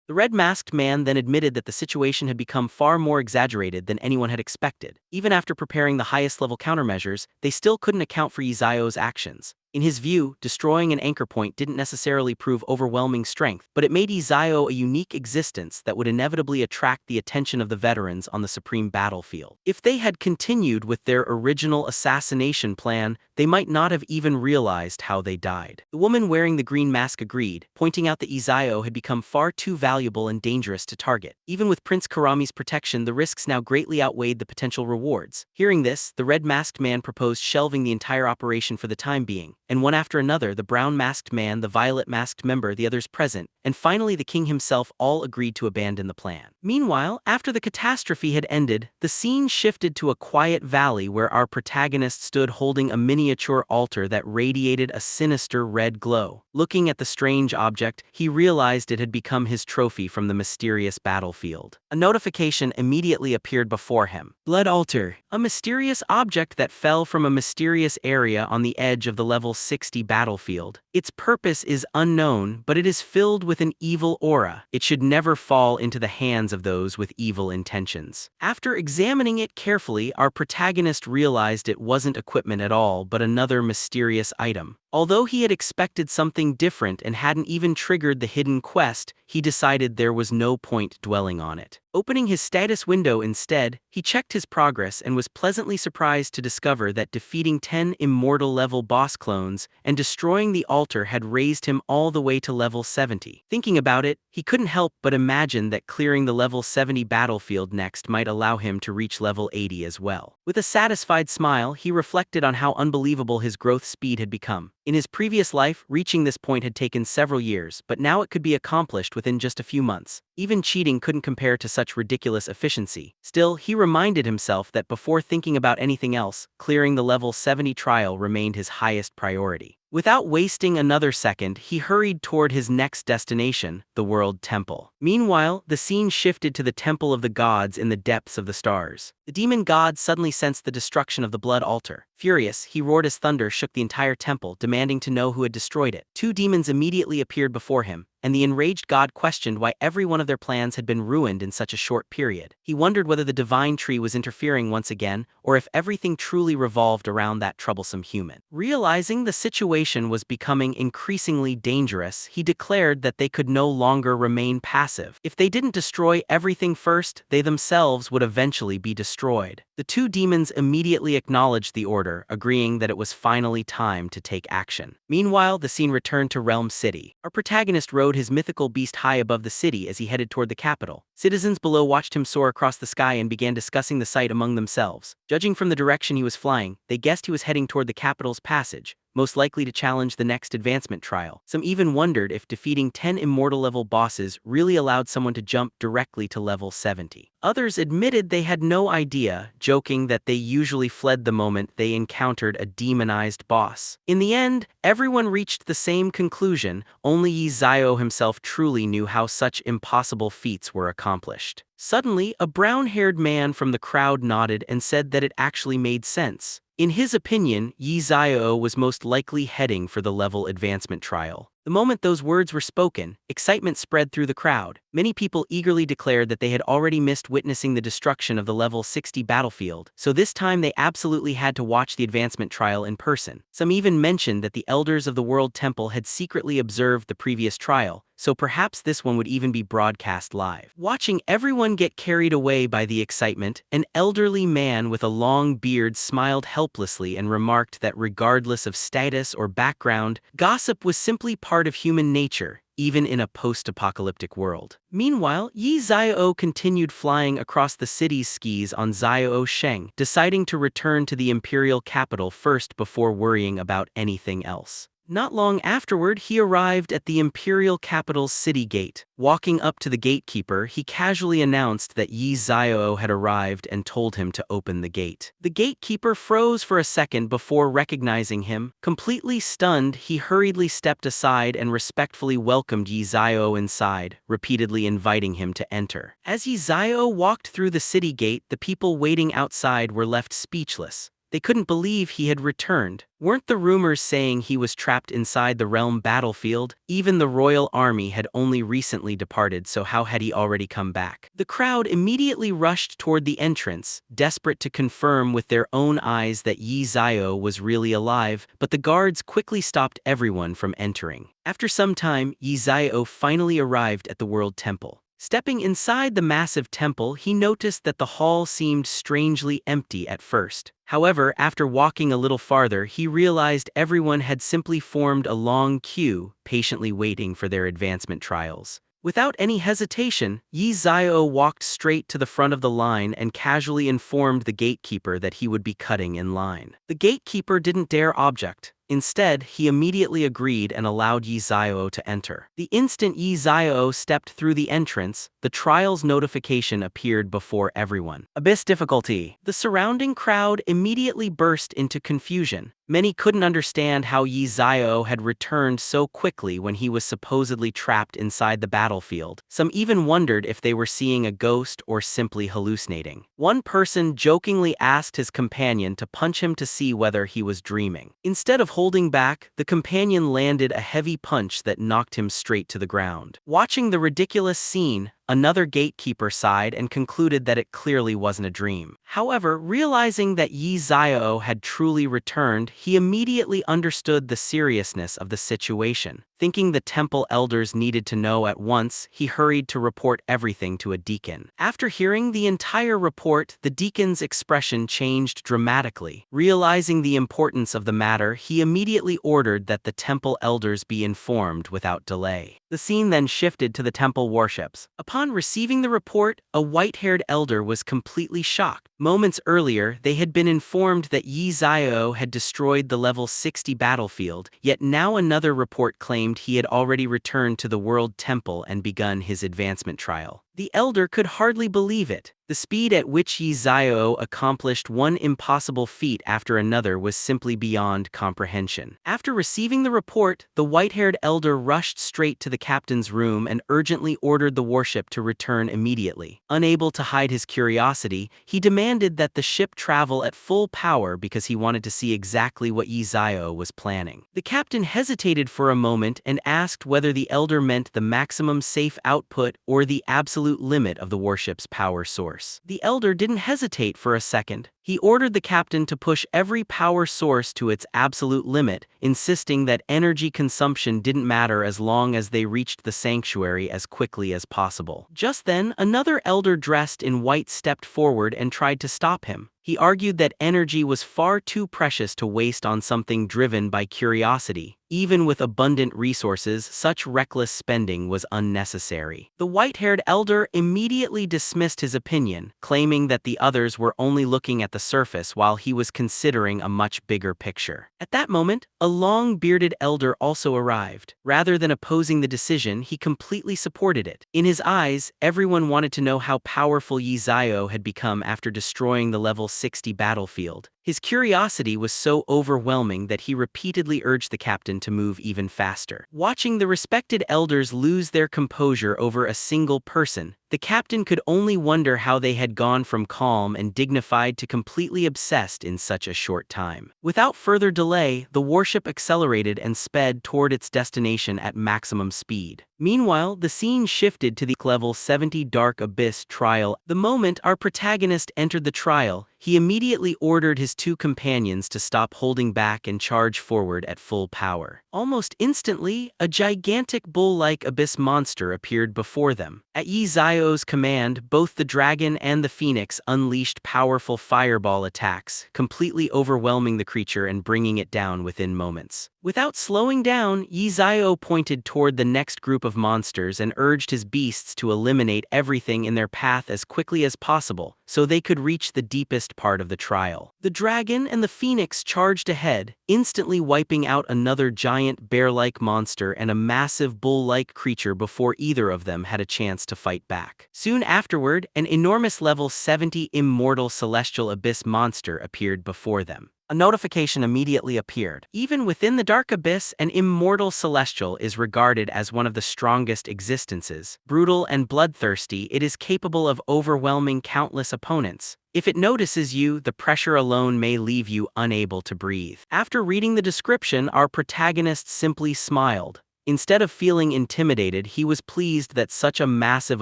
S3: The red-masked man then admitted that the situation had become far more exaggerated than anyone had expected. Even after preparing the highest-level countermeasures, they still couldn't account for Yi Zhao's actions. In his view, destroying an anchor point didn't necessarily prove overwhelming strength, but it made Yi Zhao a unique existence that would inevitably attract the attention of the veterans on the supreme battlefield. If they had continued with their original assassination plan, they might not have even realized how they died. The woman wearing the green mask agreed, pointing out that Yi Zhao had become far too valuable and dangerous to target. Even with Prince Karami's protection, the risks now greatly outweighed the potential rewards. Hearing this, the red-masked man proposed shelving the entire operation for the time being. and one after another, the brown-masked man, the violet-masked member, the others present, and finally the king himself all agreed to abandon the plan. Meanwhile, after the catastrophe had ended, the scene shifted to a quiet valley where our protagonist stood holding a miniature altar that radiated a sinister red glow. Looking at the strange object, he realized it had become his trophy from the mysterious battlefield. A notification immediately appeared before him. Blood altar, a mysterious object that fell from a mysterious area on the edge of the level 60 battlefield. Its purpose is unknown, but it is filled with an evil aura. It should never fall into the hands of those with evil intentions. After examining it carefully, our protagonist realized it wasn't equipment at all, but another mysterious item. Although he had expected something different and hadn't even triggered the hidden quest, he decided there was no point dwelling on it. Opening his status window instead, he checked his progress and was pleasantly surprised to discover that defeating 10 immortal-level boss clones and destroying the altar had raised him all the way to level 70. Thinking about it, he couldn't help but imagine that clearing the level 70 battlefield next might allow him to reach level 80 as well. With a satisfied smile, he reflected on how unbelievable his growth speed had become. In his previous life, reaching this point had taken several years, but now it could be accomplished within just a few months. Even cheating couldn't compare to such ridiculous efficiency. Still, he reminded himself that before thinking about anything else, clearing the level 70 trial remained his highest priority. Without wasting another second, he hurried toward his next destination, the World Temple. Meanwhile, the scene shifted to the Temple of the Gods in the depths of the stars. The demon god suddenly sensed the destruction of the blood altar. Furious, he roared as thunder shook the entire temple, demanding to know who had destroyed it. Two demons immediately appeared before him, and the enraged god questioned why every one of their plans had been ruined in such a short period. He wondered whether the divine tree was interfering once again, or if everything truly revolved around that troublesome human. Realizing the situation was becoming increasingly dangerous, he declared that they could no longer remain passive. If they didn't destroy everything first, they themselves would eventually be destroyed. The two demons immediately acknowledged the order, agreeing that it was finally time to take action. Meanwhile, the scene returned to Realm City. Our protagonist rode his mythical beast high above the city as he headed toward the capital. Citizens below watched him soar across the sky and began discussing the sight among themselves. Judging from the direction he was flying, they guessed he was heading toward the capital's passage, most likely to challenge the next advancement trial. Some even wondered if defeating 10 immortal-level bosses really allowed someone to jump directly to level 70. Others admitted they had no idea, joking that they usually fled the moment they encountered a demonized boss. In the end, everyone reached the same conclusion, only Xiao himself truly knew how such impossible feats were accomplished. Suddenly, a brown-haired man from the crowd nodded and said that it actually made sense. In his opinion, Xiao was most likely heading for the level advancement trial. The moment those words were spoken, excitement spread through the crowd. Many people eagerly declared that they had already missed witnessing the destruction of the level 60 battlefield, so this time they absolutely had to watch the advancement trial in person. Some even mentioned that the elders of the World Temple had secretly observed the previous trial, so perhaps this one would even be broadcast live. Watching everyone get carried away by the excitement, an elderly man with a long beard smiled helplessly and remarked that regardless of status or background, gossip was simply part of human nature, even in a post-apocalyptic world. Meanwhile, Xiao continued flying across the city's skis on Xiao Sheng, deciding to return to the imperial capital first before worrying about anything else. Not long afterward, he arrived at the imperial capital's city gate. Walking up to the gatekeeper, he casually announced that Xiao had arrived and told him to open the gate. The gatekeeper froze for a second before recognizing him. Completely stunned, he hurriedly stepped aside and respectfully welcomed Xiao inside, repeatedly inviting him to enter. As Xiao walked through the city gate, the people waiting outside were left speechless. They couldn't believe he had returned. Weren't the rumors saying he was trapped inside the realm battlefield? Even the royal army had only recently departed, so how had he already come back? The crowd immediately rushed toward the entrance, desperate to confirm with their own eyes that Xiao was really alive, but the guards quickly stopped everyone from entering. After some time, Xiao finally arrived at the World Temple. Stepping inside the massive temple, he noticed that the hall seemed strangely empty at first. However, after walking a little farther, he realized everyone had simply formed a long queue, patiently waiting for their advancement trials. Without any hesitation, Xiao walked straight to the front of the line and casually informed the gatekeeper that he would be cutting in line. The gatekeeper didn't dare object. Instead, he immediately agreed and allowed Yi Xiao to enter. The instant Yi Xiao stepped through the entrance, the trial's notification appeared before everyone. Abyss difficulty. The surrounding crowd immediately burst into confusion. Many couldn't understand how Yi Xiao had returned so quickly when he was supposedly trapped inside the battlefield. Some even wondered if they were seeing a ghost or simply hallucinating. One person jokingly asked his companion to punch him to see whether he was dreaming. Instead of holding back, the companion landed a heavy punch that knocked him straight to the ground. Watching the ridiculous scene, another gatekeeper sighed and concluded that it clearly wasn't a dream. However, realizing that Yi Xiao had truly returned, he immediately understood the seriousness of the situation. Thinking the temple elders needed to know at once, he hurried to report everything to a deacon. After hearing the entire report, the deacon's expression changed dramatically. Realizing the importance of the matter, he immediately ordered that the temple elders be informed without delay. The scene then shifted to the temple warships. Upon receiving the report, a white-haired elder was completely shocked. Moments earlier, they had been informed that Yi Xiao had destroyed the level 60 battlefield, yet now another report claimed he had already returned to the World Temple and begun his advancement trial. The elder could hardly believe it. The speed at which Yi Xiao accomplished one impossible feat after another was simply beyond comprehension. After receiving the report, the white-haired elder rushed straight to the captain's room and urgently ordered the warship to return immediately. Unable to hide his curiosity, he demanded that the ship travel at full power because he wanted to see exactly what Yi Xiao was planning. The captain hesitated for a moment and asked whether the elder meant the maximum safe output or the absolute limit of the warship's power source. The elder didn't hesitate for a second. He ordered the captain to push every power source to its absolute limit, insisting that energy consumption didn't matter as long as they reached the sanctuary as quickly as possible. Just then, another elder dressed in white stepped forward and tried to stop him. He argued that energy was far too precious to waste on something driven by curiosity. Even with abundant resources, such reckless spending was unnecessary. The white-haired elder immediately dismissed his opinion, claiming that the others were only looking at the surface while he was considering a much bigger picture. At that moment, a long-bearded elder also arrived. Rather than opposing the decision, he completely supported it. In his eyes, everyone wanted to know how powerful Yi Xiao had become after destroying the level 60 battlefield. His curiosity was so overwhelming that he repeatedly urged the captain to move even faster. Watching the respected elders lose their composure over a single person, the captain could only wonder how they had gone from calm and dignified to completely obsessed in such a short time. Without further delay, the warship accelerated and sped toward its destination at maximum speed. Meanwhile, the scene shifted to the level 70 Dark Abyss trial. The moment our protagonist entered the trial, he immediately ordered his two companions to stop holding back and charge forward at full power. Almost instantly, a gigantic bull-like abyss monster appeared before them. At Yi Xiao's command, both the dragon and the phoenix unleashed powerful fireball attacks, completely overwhelming the creature and bringing it down within moments. Without slowing down, Yi Xiao pointed toward the next group of monsters and urged his beasts to eliminate everything in their path as quickly as possible, so they could reach the deepest part of the trial. The dragon and the phoenix charged ahead, instantly wiping out another giant bear-like monster and a massive bull-like creature before either of them had a chance to fight back. Soon afterward, an enormous level 70 immortal celestial abyss monster appeared before them. A notification immediately appeared. Even within the Dark Abyss, an immortal celestial is regarded as one of the strongest existences. Brutal and bloodthirsty, it is capable of overwhelming countless opponents. If it notices you, the pressure alone may leave you unable to breathe. After reading the description, our protagonist simply smiled. Instead of feeling intimidated, he was pleased that such a massive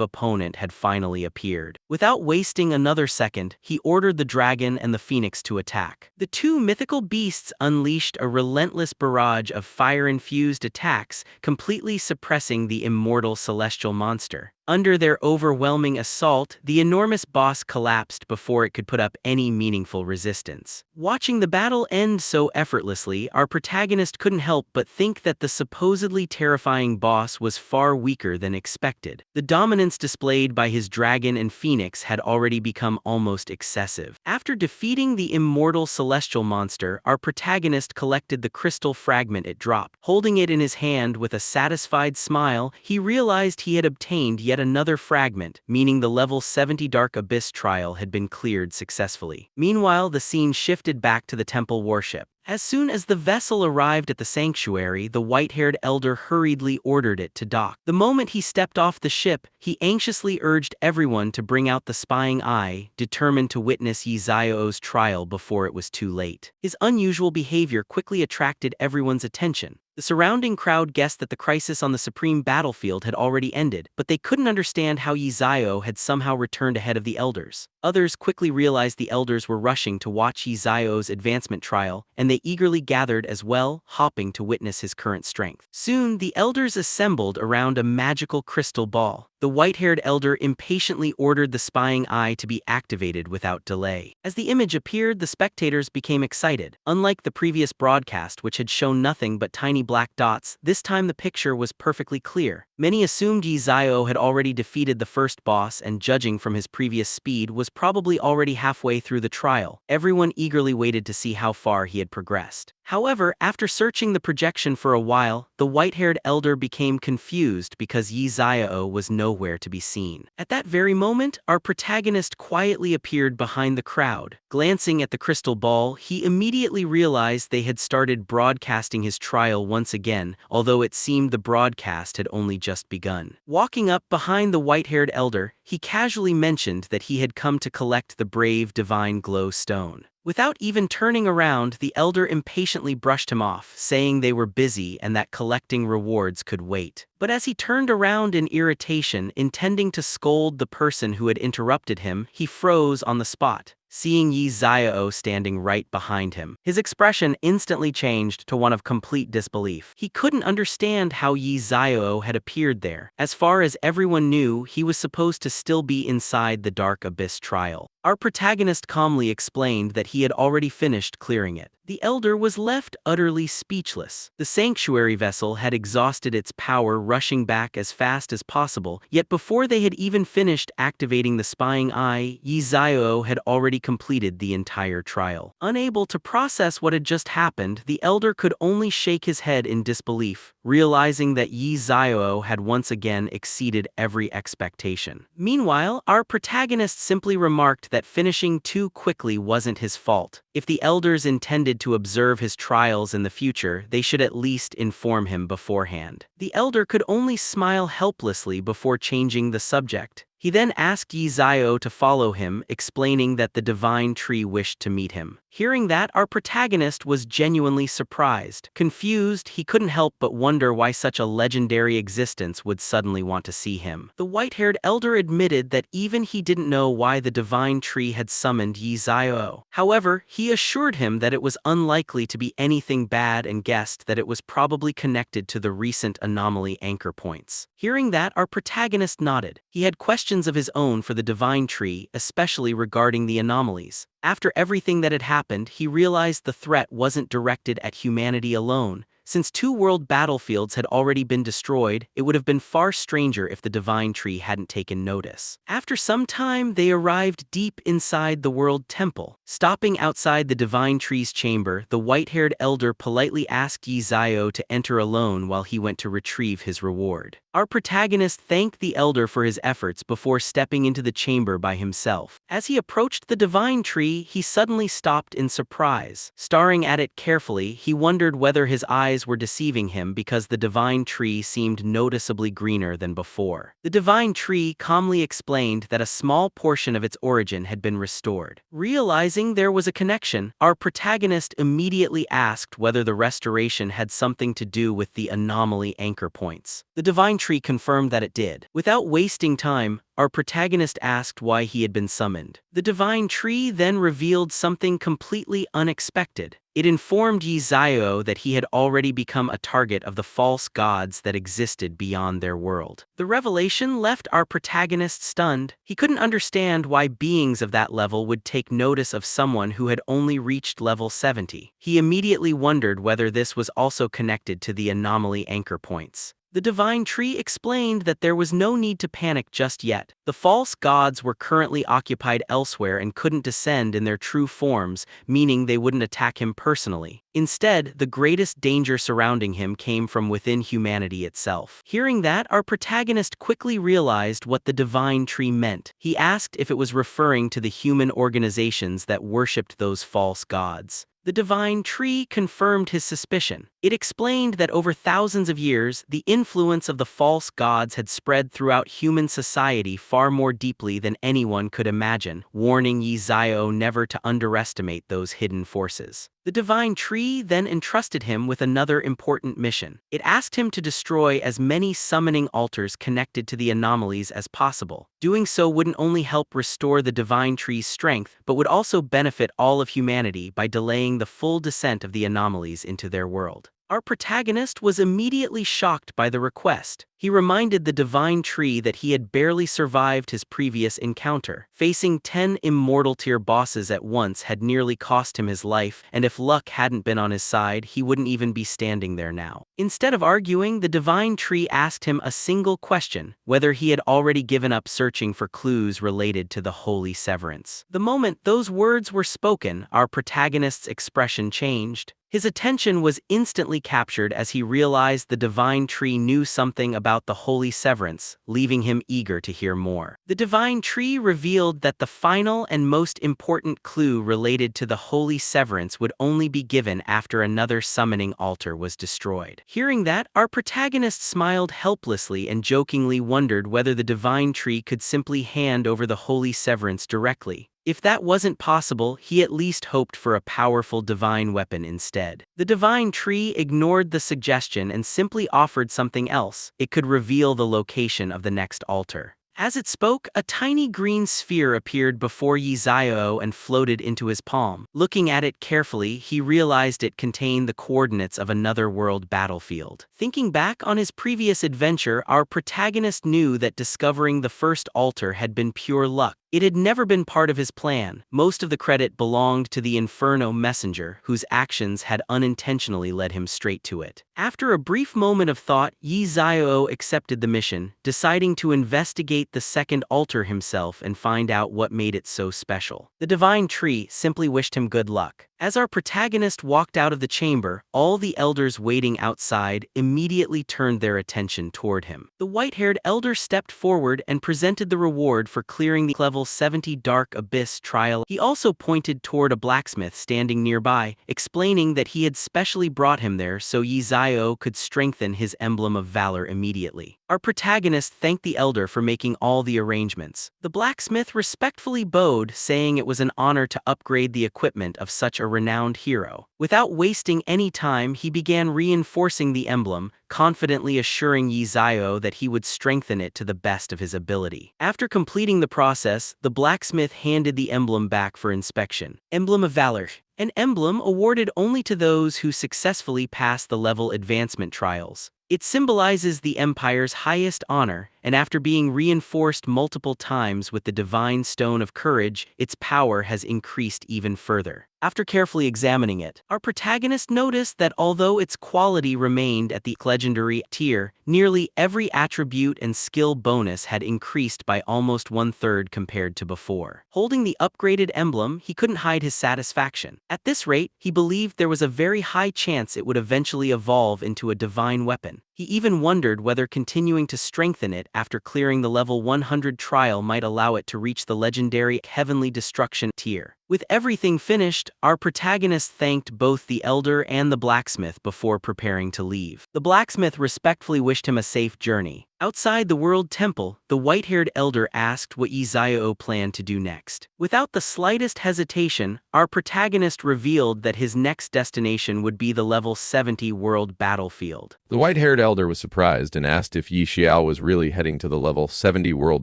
S3: opponent had finally appeared. Without wasting another second, he ordered the dragon and the phoenix to attack. The two mythical beasts unleashed a relentless barrage of fire-infused attacks, completely suppressing the immortal celestial monster. Under their overwhelming assault, the enormous boss collapsed before it could put up any meaningful resistance. Watching the battle end so effortlessly, our protagonist couldn't help but think that the supposedly terrifying boss was far weaker than expected. The dominance displayed by his dragon and phoenix had already become almost excessive. After defeating the immortal celestial monster, our protagonist collected the crystal fragment it dropped. Holding it in his hand with a satisfied smile, he realized he had obtained yet another fragment, meaning the level 70 Dark Abyss trial had been cleared successfully. Meanwhile, the scene shifted back to the temple warship. As soon as the vessel arrived at the sanctuary, the white-haired elder hurriedly ordered it to dock. The moment he stepped off the ship, he anxiously urged everyone to bring out the spying eye, determined to witness Xiao's trial before it was too late. His unusual behavior quickly attracted everyone's attention. The surrounding crowd guessed that the crisis on the supreme battlefield had already ended, but they couldn't understand how Xiao had somehow returned ahead of the elders. Others quickly realized the elders were rushing to watch Xiao's advancement trial, and they eagerly gathered as well, hoping to witness his current strength. Soon, the elders assembled around a magical crystal ball. The white-haired elder impatiently ordered the spying eye to be activated without delay. As the image appeared, the spectators became excited. Unlike the previous broadcast, which had shown nothing but tiny black dots, this time the picture was perfectly clear. Many assumed Xiao had already defeated the first boss, and judging from his previous speed, was probably already halfway through the trial. Everyone eagerly waited to see how far he had progressed. However, after searching the projection for a while, the white-haired elder became confused because Xiao was nowhere to be seen. At that very moment, our protagonist quietly appeared behind the crowd. Glancing at the crystal ball, he immediately realized they had started broadcasting his trial once again, although it seemed the broadcast had only just begun. Walking up behind the white-haired elder, he casually mentioned that he had come to collect the brave divine glow stone. Without even turning around, the elder impatiently brushed him off, saying they were busy and that collecting rewards could wait. But as he turned around in irritation, intending to scold the person who had interrupted him, he froze on the spot, seeing Xiao standing right behind him. His expression instantly changed to one of complete disbelief. He couldn't understand how Xiao had appeared there. As far as everyone knew, he was supposed to still be inside the Dark Abyss trial. Our protagonist calmly explained that he had already finished clearing it. The elder was left utterly speechless. The sanctuary vessel had exhausted its power, rushing back as fast as possible, yet before they had even finished activating the spying eye, Xiao had already completed the entire trial. Unable to process what had just happened, the elder could only shake his head in disbelief, realizing that Xiao had once again exceeded every expectation. Meanwhile, our protagonist simply remarked that finishing too quickly wasn't his fault. If the elders intended to observe his trials in the future, they should at least inform him beforehand. The elder could only smile helplessly before changing the subject. He then asked Xiao to follow him, explaining that the divine tree wished to meet him. Hearing that, our protagonist was genuinely surprised. Confused, he couldn't help but wonder why such a legendary existence would suddenly want to see him. The white-haired elder admitted that even he didn't know why the divine tree had summoned Xiao. However, he assured him that it was unlikely to be anything bad and guessed that it was probably connected to the recent anomaly anchor points. Hearing that, our protagonist nodded. He had questions of his own for the divine tree, especially regarding the anomalies. After everything that had happened, he realized the threat wasn't directed at humanity alone. Since 2 world battlefields had already been destroyed, it would have been far stranger if the divine tree hadn't taken notice. After some time, they arrived deep inside the world temple. Stopping outside the divine tree's chamber, the white-haired elder politely asked Xiao to enter alone while he went to retrieve his reward. Our protagonist thanked the elder for his efforts before stepping into the chamber by himself. As he approached the divine tree, he suddenly stopped in surprise. Staring at it carefully, he wondered whether his eyes were deceiving him because the divine tree seemed noticeably greener than before. The divine tree calmly explained that a small portion of its origin had been restored. Realizing there was a connection, our protagonist immediately asked whether the restoration had something to do with the anomaly anchor points. The divine tree confirmed that it did. Without wasting time, our protagonist asked why he had been summoned. The divine tree then revealed something completely unexpected. It informed Xiao that he had already become a target of the false gods that existed beyond their world. The revelation left our protagonist stunned. He couldn't understand why beings of that level would take notice of someone who had only reached level 70. He immediately wondered whether this was also connected to the anomaly anchor points. The divine tree explained that there was no need to panic just yet. The false gods were currently occupied elsewhere and couldn't descend in their true forms, meaning they wouldn't attack him personally. Instead, the greatest danger surrounding him came from within humanity itself. Hearing that, our protagonist quickly realized what the divine tree meant. He asked if it was referring to the human organizations that worshipped those false gods. The divine tree confirmed his suspicion. It explained that over thousands of years, the influence of the false gods had spread throughout human society far more deeply than anyone could imagine, warning Xiao never to underestimate those hidden forces. The divine tree then entrusted him with another important mission. It asked him to destroy as many summoning altars connected to the anomalies as possible. Doing so wouldn't only help restore the divine tree's strength, but would also benefit all of humanity by delaying the full descent of the anomalies into their world. Our protagonist was immediately shocked by the request. He reminded the divine tree that he had barely survived his previous encounter. Facing 10 immortal tier bosses at once had nearly cost him his life, and if luck hadn't been on his side, he wouldn't even be standing there now. Instead of arguing, the divine tree asked him a single question: whether he had already given up searching for clues related to the holy severance. The moment those words were spoken, our protagonist's expression changed. His attention was instantly captured as he realized the divine tree knew something about the holy severance, leaving him eager to hear more. The divine tree revealed that the final and most important clue related to the holy severance would only be given after another summoning altar was destroyed. Hearing that, our protagonist smiled helplessly and jokingly wondered whether the divine tree could simply hand over the holy severance directly. If that wasn't possible, he at least hoped for a powerful divine weapon instead. The divine tree ignored the suggestion and simply offered something else. It could reveal the location of the next altar. As it spoke, a tiny green sphere appeared before Xiao and floated into his palm. Looking at it carefully, he realized it contained the coordinates of another world battlefield. Thinking back on his previous adventure, our protagonist knew that discovering the first altar had been pure luck. It had never been part of his plan. Most of the credit belonged to the Inferno messenger, whose actions had unintentionally led him straight to it. After a brief moment of thought, Xiao accepted the mission, deciding to investigate the second altar himself and find out what made it so special. The divine tree simply wished him good luck. As our protagonist walked out of the chamber, all the elders waiting outside immediately turned their attention toward him. The white-haired elder stepped forward and presented the reward for clearing the level 70 Dark Abyss trial. He also pointed toward a blacksmith standing nearby, explaining that he had specially brought him there so Xiao could strengthen his emblem of valor immediately. Our protagonist thanked the elder for making all the arrangements. The blacksmith respectfully bowed, saying it was an honor to upgrade the equipment of such a renowned hero. Without wasting any time, he began reinforcing the emblem, confidently assuring Xiao that he would strengthen it to the best of his ability. After completing the process, the blacksmith handed the emblem back for inspection. Emblem of Valor. An emblem awarded only to those who successfully pass the level advancement trials. It symbolizes the Empire's highest honor, and after being reinforced multiple times with the Divine Stone of Courage, its power has increased even further. After carefully examining it, our protagonist noticed that although its quality remained at the legendary tier, nearly every attribute and skill bonus had increased by almost 1/3 compared to before. Holding the upgraded emblem, he couldn't hide his satisfaction. At this rate, he believed there was a very high chance it would eventually evolve into a divine weapon. He even wondered whether continuing to strengthen it after clearing the level 100 trial might allow it to reach the legendary Heavenly Destruction tier. With everything finished, our protagonist thanked both the elder and the blacksmith before preparing to leave. The blacksmith respectfully wished him a safe journey. Outside the World Temple, the white-haired elder asked what Xiao planned to do next. Without the slightest hesitation, our protagonist revealed that his next destination would be the level 70 world battlefield.
S4: The white-haired elder was surprised and asked if Xiao was really heading to the level 70 world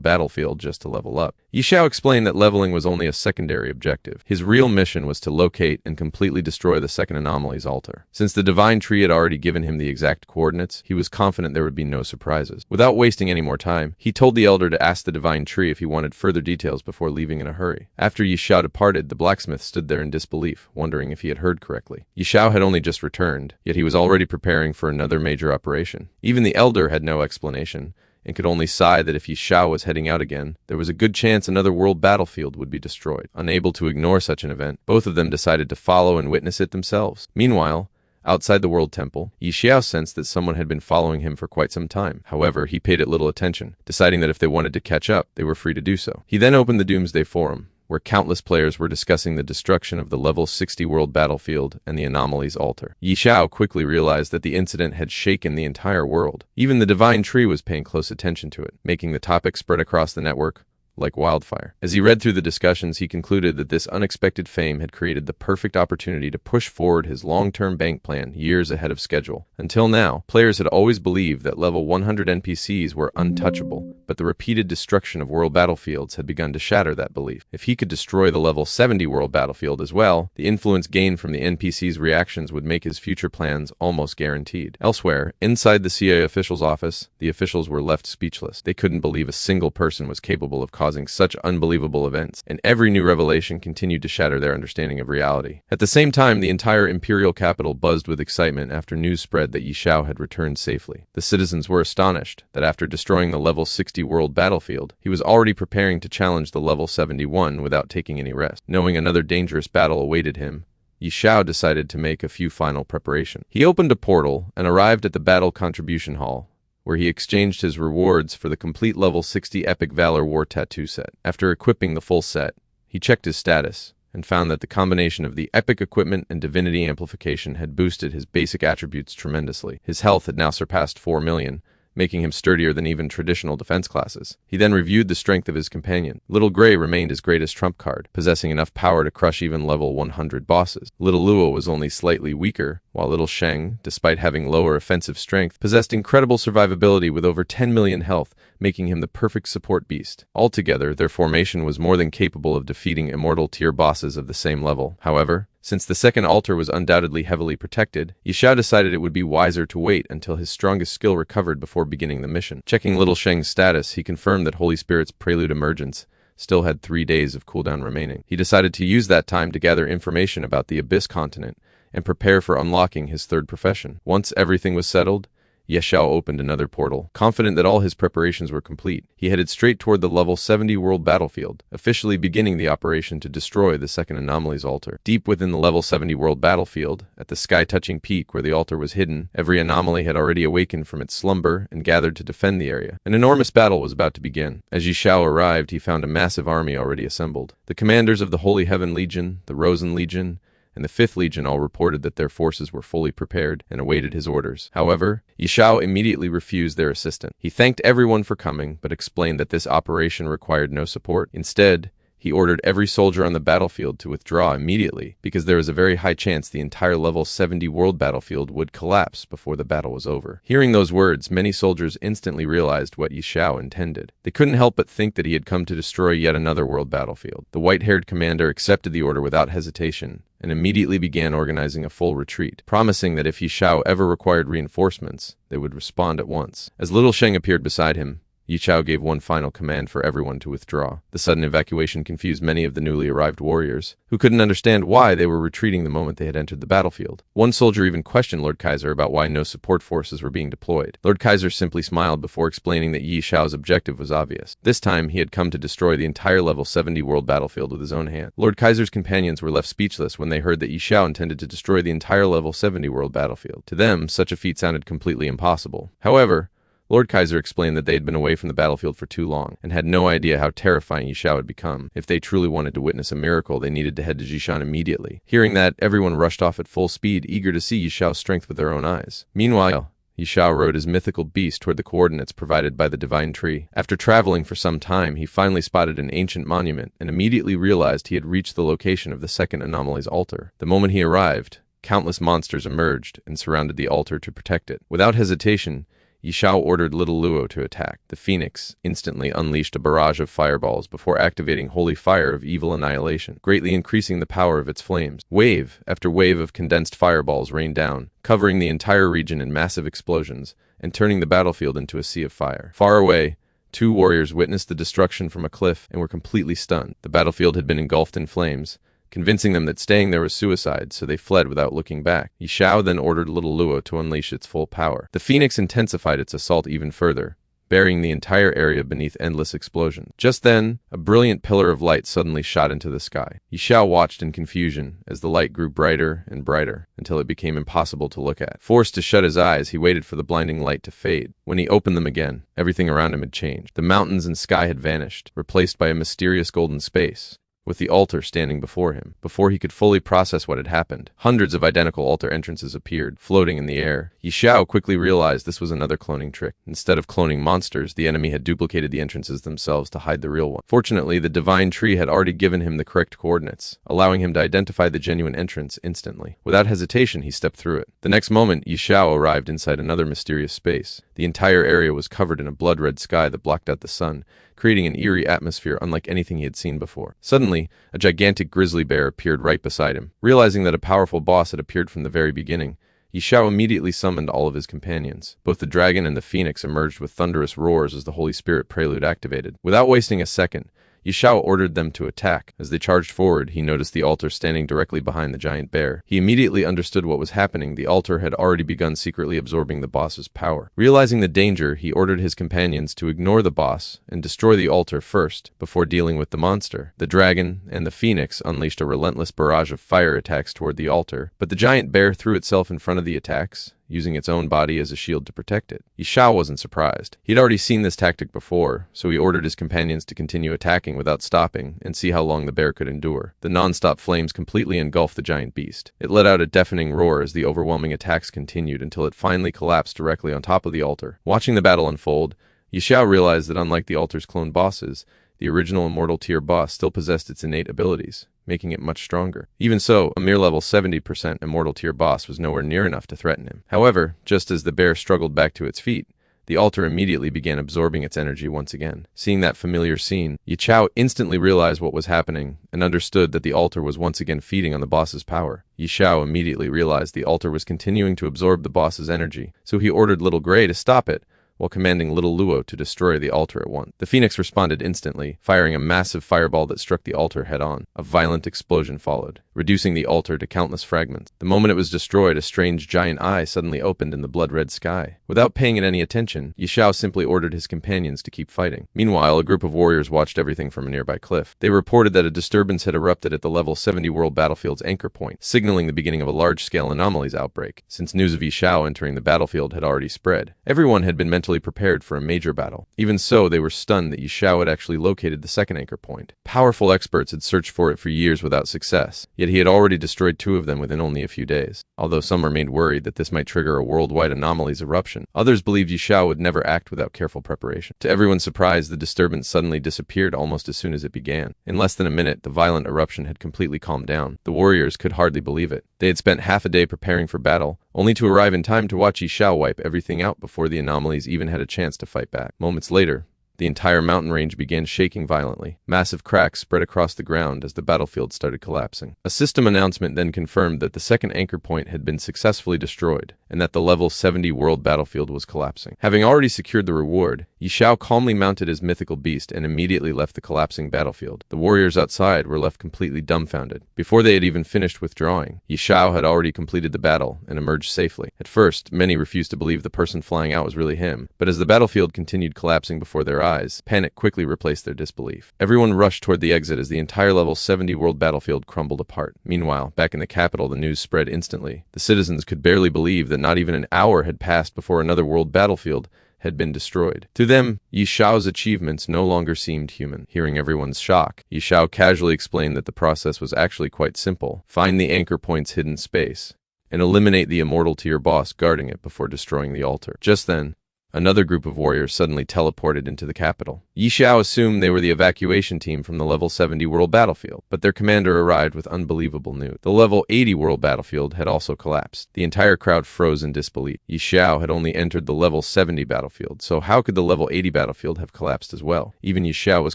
S4: battlefield just to level up. Xiao explained that leveling was only a secondary objective. objective. His real mission was to locate and completely destroy the second anomaly's altar. Since the divine tree had already given him the exact coordinates, he was confident there would be no surprises. Without wasting any more time, he told the elder to ask the divine tree if he wanted further details before leaving in a hurry. After Xiao departed, the blacksmith stood there in disbelief, wondering if he had heard correctly. Xiao had only just returned, yet he was already preparing for another major operation. Even the elder had no explanation, and could only sigh that if Xiao was heading out again, there was a good chance another world battlefield would be destroyed. Unable to ignore such an event, both of them decided to follow and witness it themselves. Meanwhile, outside the World Temple, Xiao sensed that someone had been following him for quite some time. However, he paid it little attention, deciding that if they wanted to catch up, they were free to do so. He then opened the Doomsday Forum, where countless players were discussing the destruction of the level 60 world battlefield and the anomaly's altar. Xiao quickly realized that the incident had shaken the entire world. Even the divine tree was paying close attention to it, making the topic spread across the network like wildfire. As he read through the discussions, he concluded that this unexpected fame had created the perfect opportunity to push forward his long-term bank plan years ahead of schedule. Until now, players had always believed that level 100 NPCs were untouchable, but the repeated destruction of world battlefields had begun to shatter that belief. If he could destroy the level 70 world battlefield as well, the influence gained from the NPCs' reactions would make his future plans almost guaranteed. Elsewhere, inside the CIA official's office, the officials were left speechless. They couldn't believe a single person was capable of causing such unbelievable events, and every new revelation continued to shatter their understanding of reality. At the same time, the entire imperial capital buzzed with excitement after news spread that Xiao had returned safely. The citizens were astonished that after destroying the level 60 world battlefield, he was already preparing to challenge the level 71 without taking any rest. Knowing another dangerous battle awaited him, Xiao decided to make a few final preparations. He opened a portal and arrived at the battle contribution hall, where he exchanged his rewards for the complete level 60 Epic Valor War Tattoo set. After equipping the full set, he checked his status and found that the combination of the epic equipment and divinity amplification had boosted his basic attributes tremendously. His health had now surpassed 4 million, making him sturdier than even traditional defense classes. He then reviewed the strength of his companion. Little Gray remained his greatest trump card, possessing enough power to crush even level 100 bosses. Little Luo was only slightly weaker, while Little Sheng, despite having lower offensive strength, possessed incredible survivability with over 10 million health, making him the perfect support beast. Altogether, their formation was more than capable of defeating immortal tier bosses of the same level. However, since the second altar was undoubtedly heavily protected, Xiao decided it would be wiser to wait until his strongest skill recovered before beginning the mission. Checking Little Sheng's status, he confirmed that Holy Spirit's Prelude Emergence still had 3 days of cooldown remaining. He decided to use that time to gather information about the Abyss continent and prepare for unlocking his third profession. Once everything was settled, Xiao opened another portal. Confident that all his preparations were complete, he headed straight toward the level 70 world battlefield, officially beginning the operation to destroy the second anomaly's altar. Deep within the level 70 world battlefield, at the sky-touching peak where the altar was hidden, every anomaly had already awakened from its slumber and gathered to defend the area. An enormous battle was about to begin. As Xiao arrived, he found a massive army already assembled. The commanders of the Holy Heaven Legion, the Rosen Legion, and the 5th Legion all reported that their forces were fully prepared and awaited his orders. However, Xiao immediately refused their assistance. He thanked everyone for coming, but explained that this operation required no support. Instead, he ordered every soldier on the battlefield to withdraw immediately, because there was a very high chance the entire level 70 world battlefield would collapse before the battle was over. Hearing those words, many soldiers instantly realized what Xiao intended. They couldn't help but think that he had come to destroy yet another world battlefield. The white-haired commander accepted the order without hesitation and immediately began organizing a full retreat, promising that if Xiao ever required reinforcements, they would respond at once. As Little Sheng appeared beside him, Xiao gave one final command for everyone to withdraw. The sudden evacuation confused many of the newly arrived warriors, who couldn't understand why they were retreating the moment they had entered the battlefield. One soldier even questioned Lord Kaiser about why no support forces were being deployed. Lord Kaiser simply smiled before explaining that Xiao's objective was obvious. This time, he had come to destroy the entire level 70 world battlefield with his own hand. Lord Kaiser's companions were left speechless when they heard that Xiao intended to destroy the entire level 70 world battlefield. To them, such a feat sounded completely impossible. However, Lord Kaiser explained that they had been away from the battlefield for too long, and had no idea how terrifying Xiao had become. If they truly wanted to witness a miracle, they needed to head to Jishan immediately. Hearing that, everyone rushed off at full speed, eager to see Xiao's strength with their own eyes. Meanwhile, Xiao rode his mythical beast toward the coordinates provided by the divine tree. After traveling for some time, he finally spotted an ancient monument, and immediately realized he had reached the location of the second anomaly's altar. The moment he arrived, countless monsters emerged and surrounded the altar to protect it. Without hesitation, Yi Xiao ordered little Luo to attack. The phoenix instantly unleashed a barrage of fireballs before activating holy fire of evil annihilation, greatly increasing the power of its flames. Wave after wave of condensed fireballs rained down, covering the entire region in massive explosions, and turning the battlefield into a sea of fire. Far away, two warriors witnessed the destruction from a cliff and were completely stunned. The battlefield had been engulfed in flames, convincing them that staying there was suicide, so they fled without looking back. Yi Xiao then ordered little Luo to unleash its full power. The phoenix intensified its assault even further, burying the entire area beneath endless explosions. Just then, a brilliant pillar of light suddenly shot into the sky. Yi Xiao watched in confusion as the light grew brighter and brighter until it became impossible to look at. Forced to shut his eyes, he waited for the blinding light to fade. When he opened them again, everything around him had changed. The mountains and sky had vanished, replaced by a mysterious golden space, with the altar standing before him. Before he could fully process what had happened, hundreds of identical altar entrances appeared, floating in the air. Yi Xiao quickly realized this was another cloning trick. Instead of cloning monsters, the enemy had duplicated the entrances themselves to hide the real one. Fortunately, the divine tree had already given him the correct coordinates, allowing him to identify the genuine entrance instantly. Without hesitation, he stepped through it. The next moment, Yi Xiao arrived inside another mysterious space. The entire area was covered in a blood-red sky that blocked out the sun, creating an eerie atmosphere unlike anything he had seen before. Suddenly, a gigantic grizzly bear appeared right beside him. Realizing that a powerful boss had appeared from the very beginning, Yi Xiao immediately summoned all of his companions. Both the dragon and the phoenix emerged with thunderous roars as the Holy Spirit prelude activated. Without wasting a second, Yi Xiao ordered them to attack. As they charged forward, he noticed the altar standing directly behind the giant bear. He immediately understood what was happening. The altar had already begun secretly absorbing the boss's power. Realizing the danger, he ordered his companions to ignore the boss and destroy the altar first, before dealing with the monster. The dragon and the phoenix unleashed a relentless barrage of fire attacks toward the altar, but the giant bear threw itself in front of the attacks, using its own body as a shield to protect it. Yi Xiao wasn't surprised. He'd already seen this tactic before, so he ordered his companions to continue attacking without stopping and see how long the bear could endure. The non-stop flames completely engulfed the giant beast. It let out a deafening roar as the overwhelming attacks continued until it finally collapsed directly on top of the altar. Watching the battle unfold, Yi Xiao realized that unlike the altar's clone bosses, the original Immortal Tier boss still possessed its innate abilities, making it much stronger. Even so, a mere level 70% Immortal Tier boss was nowhere near enough to threaten him. However, just as the bear struggled back to its feet, the altar immediately began absorbing its energy once again. Seeing that familiar scene, Yi Xiao instantly realized what was happening and understood that the altar was once again feeding on the boss's power. Yi Xiao immediately realized the altar was continuing to absorb the boss's energy, so he ordered Little Gray to stop it, while commanding little Luo to destroy the altar at once. The phoenix responded instantly, firing a massive fireball that struck the altar head-on. A violent explosion followed, reducing the altar to countless fragments. The moment it was destroyed, a strange giant eye suddenly opened in the blood-red sky. Without paying it any attention, Yi Xiao simply ordered his companions to keep fighting. Meanwhile, a group of warriors watched everything from a nearby cliff. They reported that a disturbance had erupted at the level 70 world battlefield's anchor point, signaling the beginning of a large-scale anomalies outbreak. Since news of Yi Xiao entering the battlefield had already spread, everyone had been mentally prepared for a major battle. Even so, they were stunned that Yi Xiao had actually located the second anchor point. Powerful experts had searched for it for years without success, yet he had already destroyed 2 of them within only a few days. Although some remained worried that this might trigger a worldwide anomalies eruption, others believed Yi Xiao would never act without careful preparation. To everyone's surprise, the disturbance suddenly disappeared almost as soon as it began. In less than a minute, the violent eruption had completely calmed down. The warriors could hardly believe it. They had spent half a day preparing for battle, only to arrive in time to watch Yi Xiao wipe everything out before the anomalies even had a chance to fight back. Moments later, the entire mountain range began shaking violently. Massive cracks spread across the ground as the battlefield started collapsing. A system announcement then confirmed that the second anchor point had been successfully destroyed, and that the level 70 world battlefield was collapsing. Having already secured the reward, Yi Xiao calmly mounted his mythical beast and immediately left the collapsing battlefield. The warriors outside were left completely dumbfounded. Before they had even finished withdrawing, Yi Xiao had already completed the battle and emerged safely. At first, many refused to believe the person flying out was really him, but as the battlefield continued collapsing before their eyes, panic quickly replaced their disbelief. Everyone rushed toward the exit as the entire level 70 world battlefield crumbled apart. Meanwhile, back in the capital, the news spread instantly. The citizens could barely believe that not even an hour had passed before another world battlefield had been destroyed. To them, Yi Xiao's achievements no longer seemed human. Hearing everyone's shock, Yi Xiao casually explained that the process was actually quite simple. Find the anchor point's hidden space, and eliminate the Immortal Tier boss guarding it before destroying the altar. Just then, another group of warriors suddenly teleported into the capital. Xiao assumed they were the evacuation team from the level 70 world battlefield, but their commander arrived with unbelievable news. The level 80 world battlefield had also collapsed. The entire crowd froze in disbelief. Xiao had only entered the level 70 battlefield, so how could the level 80 battlefield have collapsed as well? Even Xiao was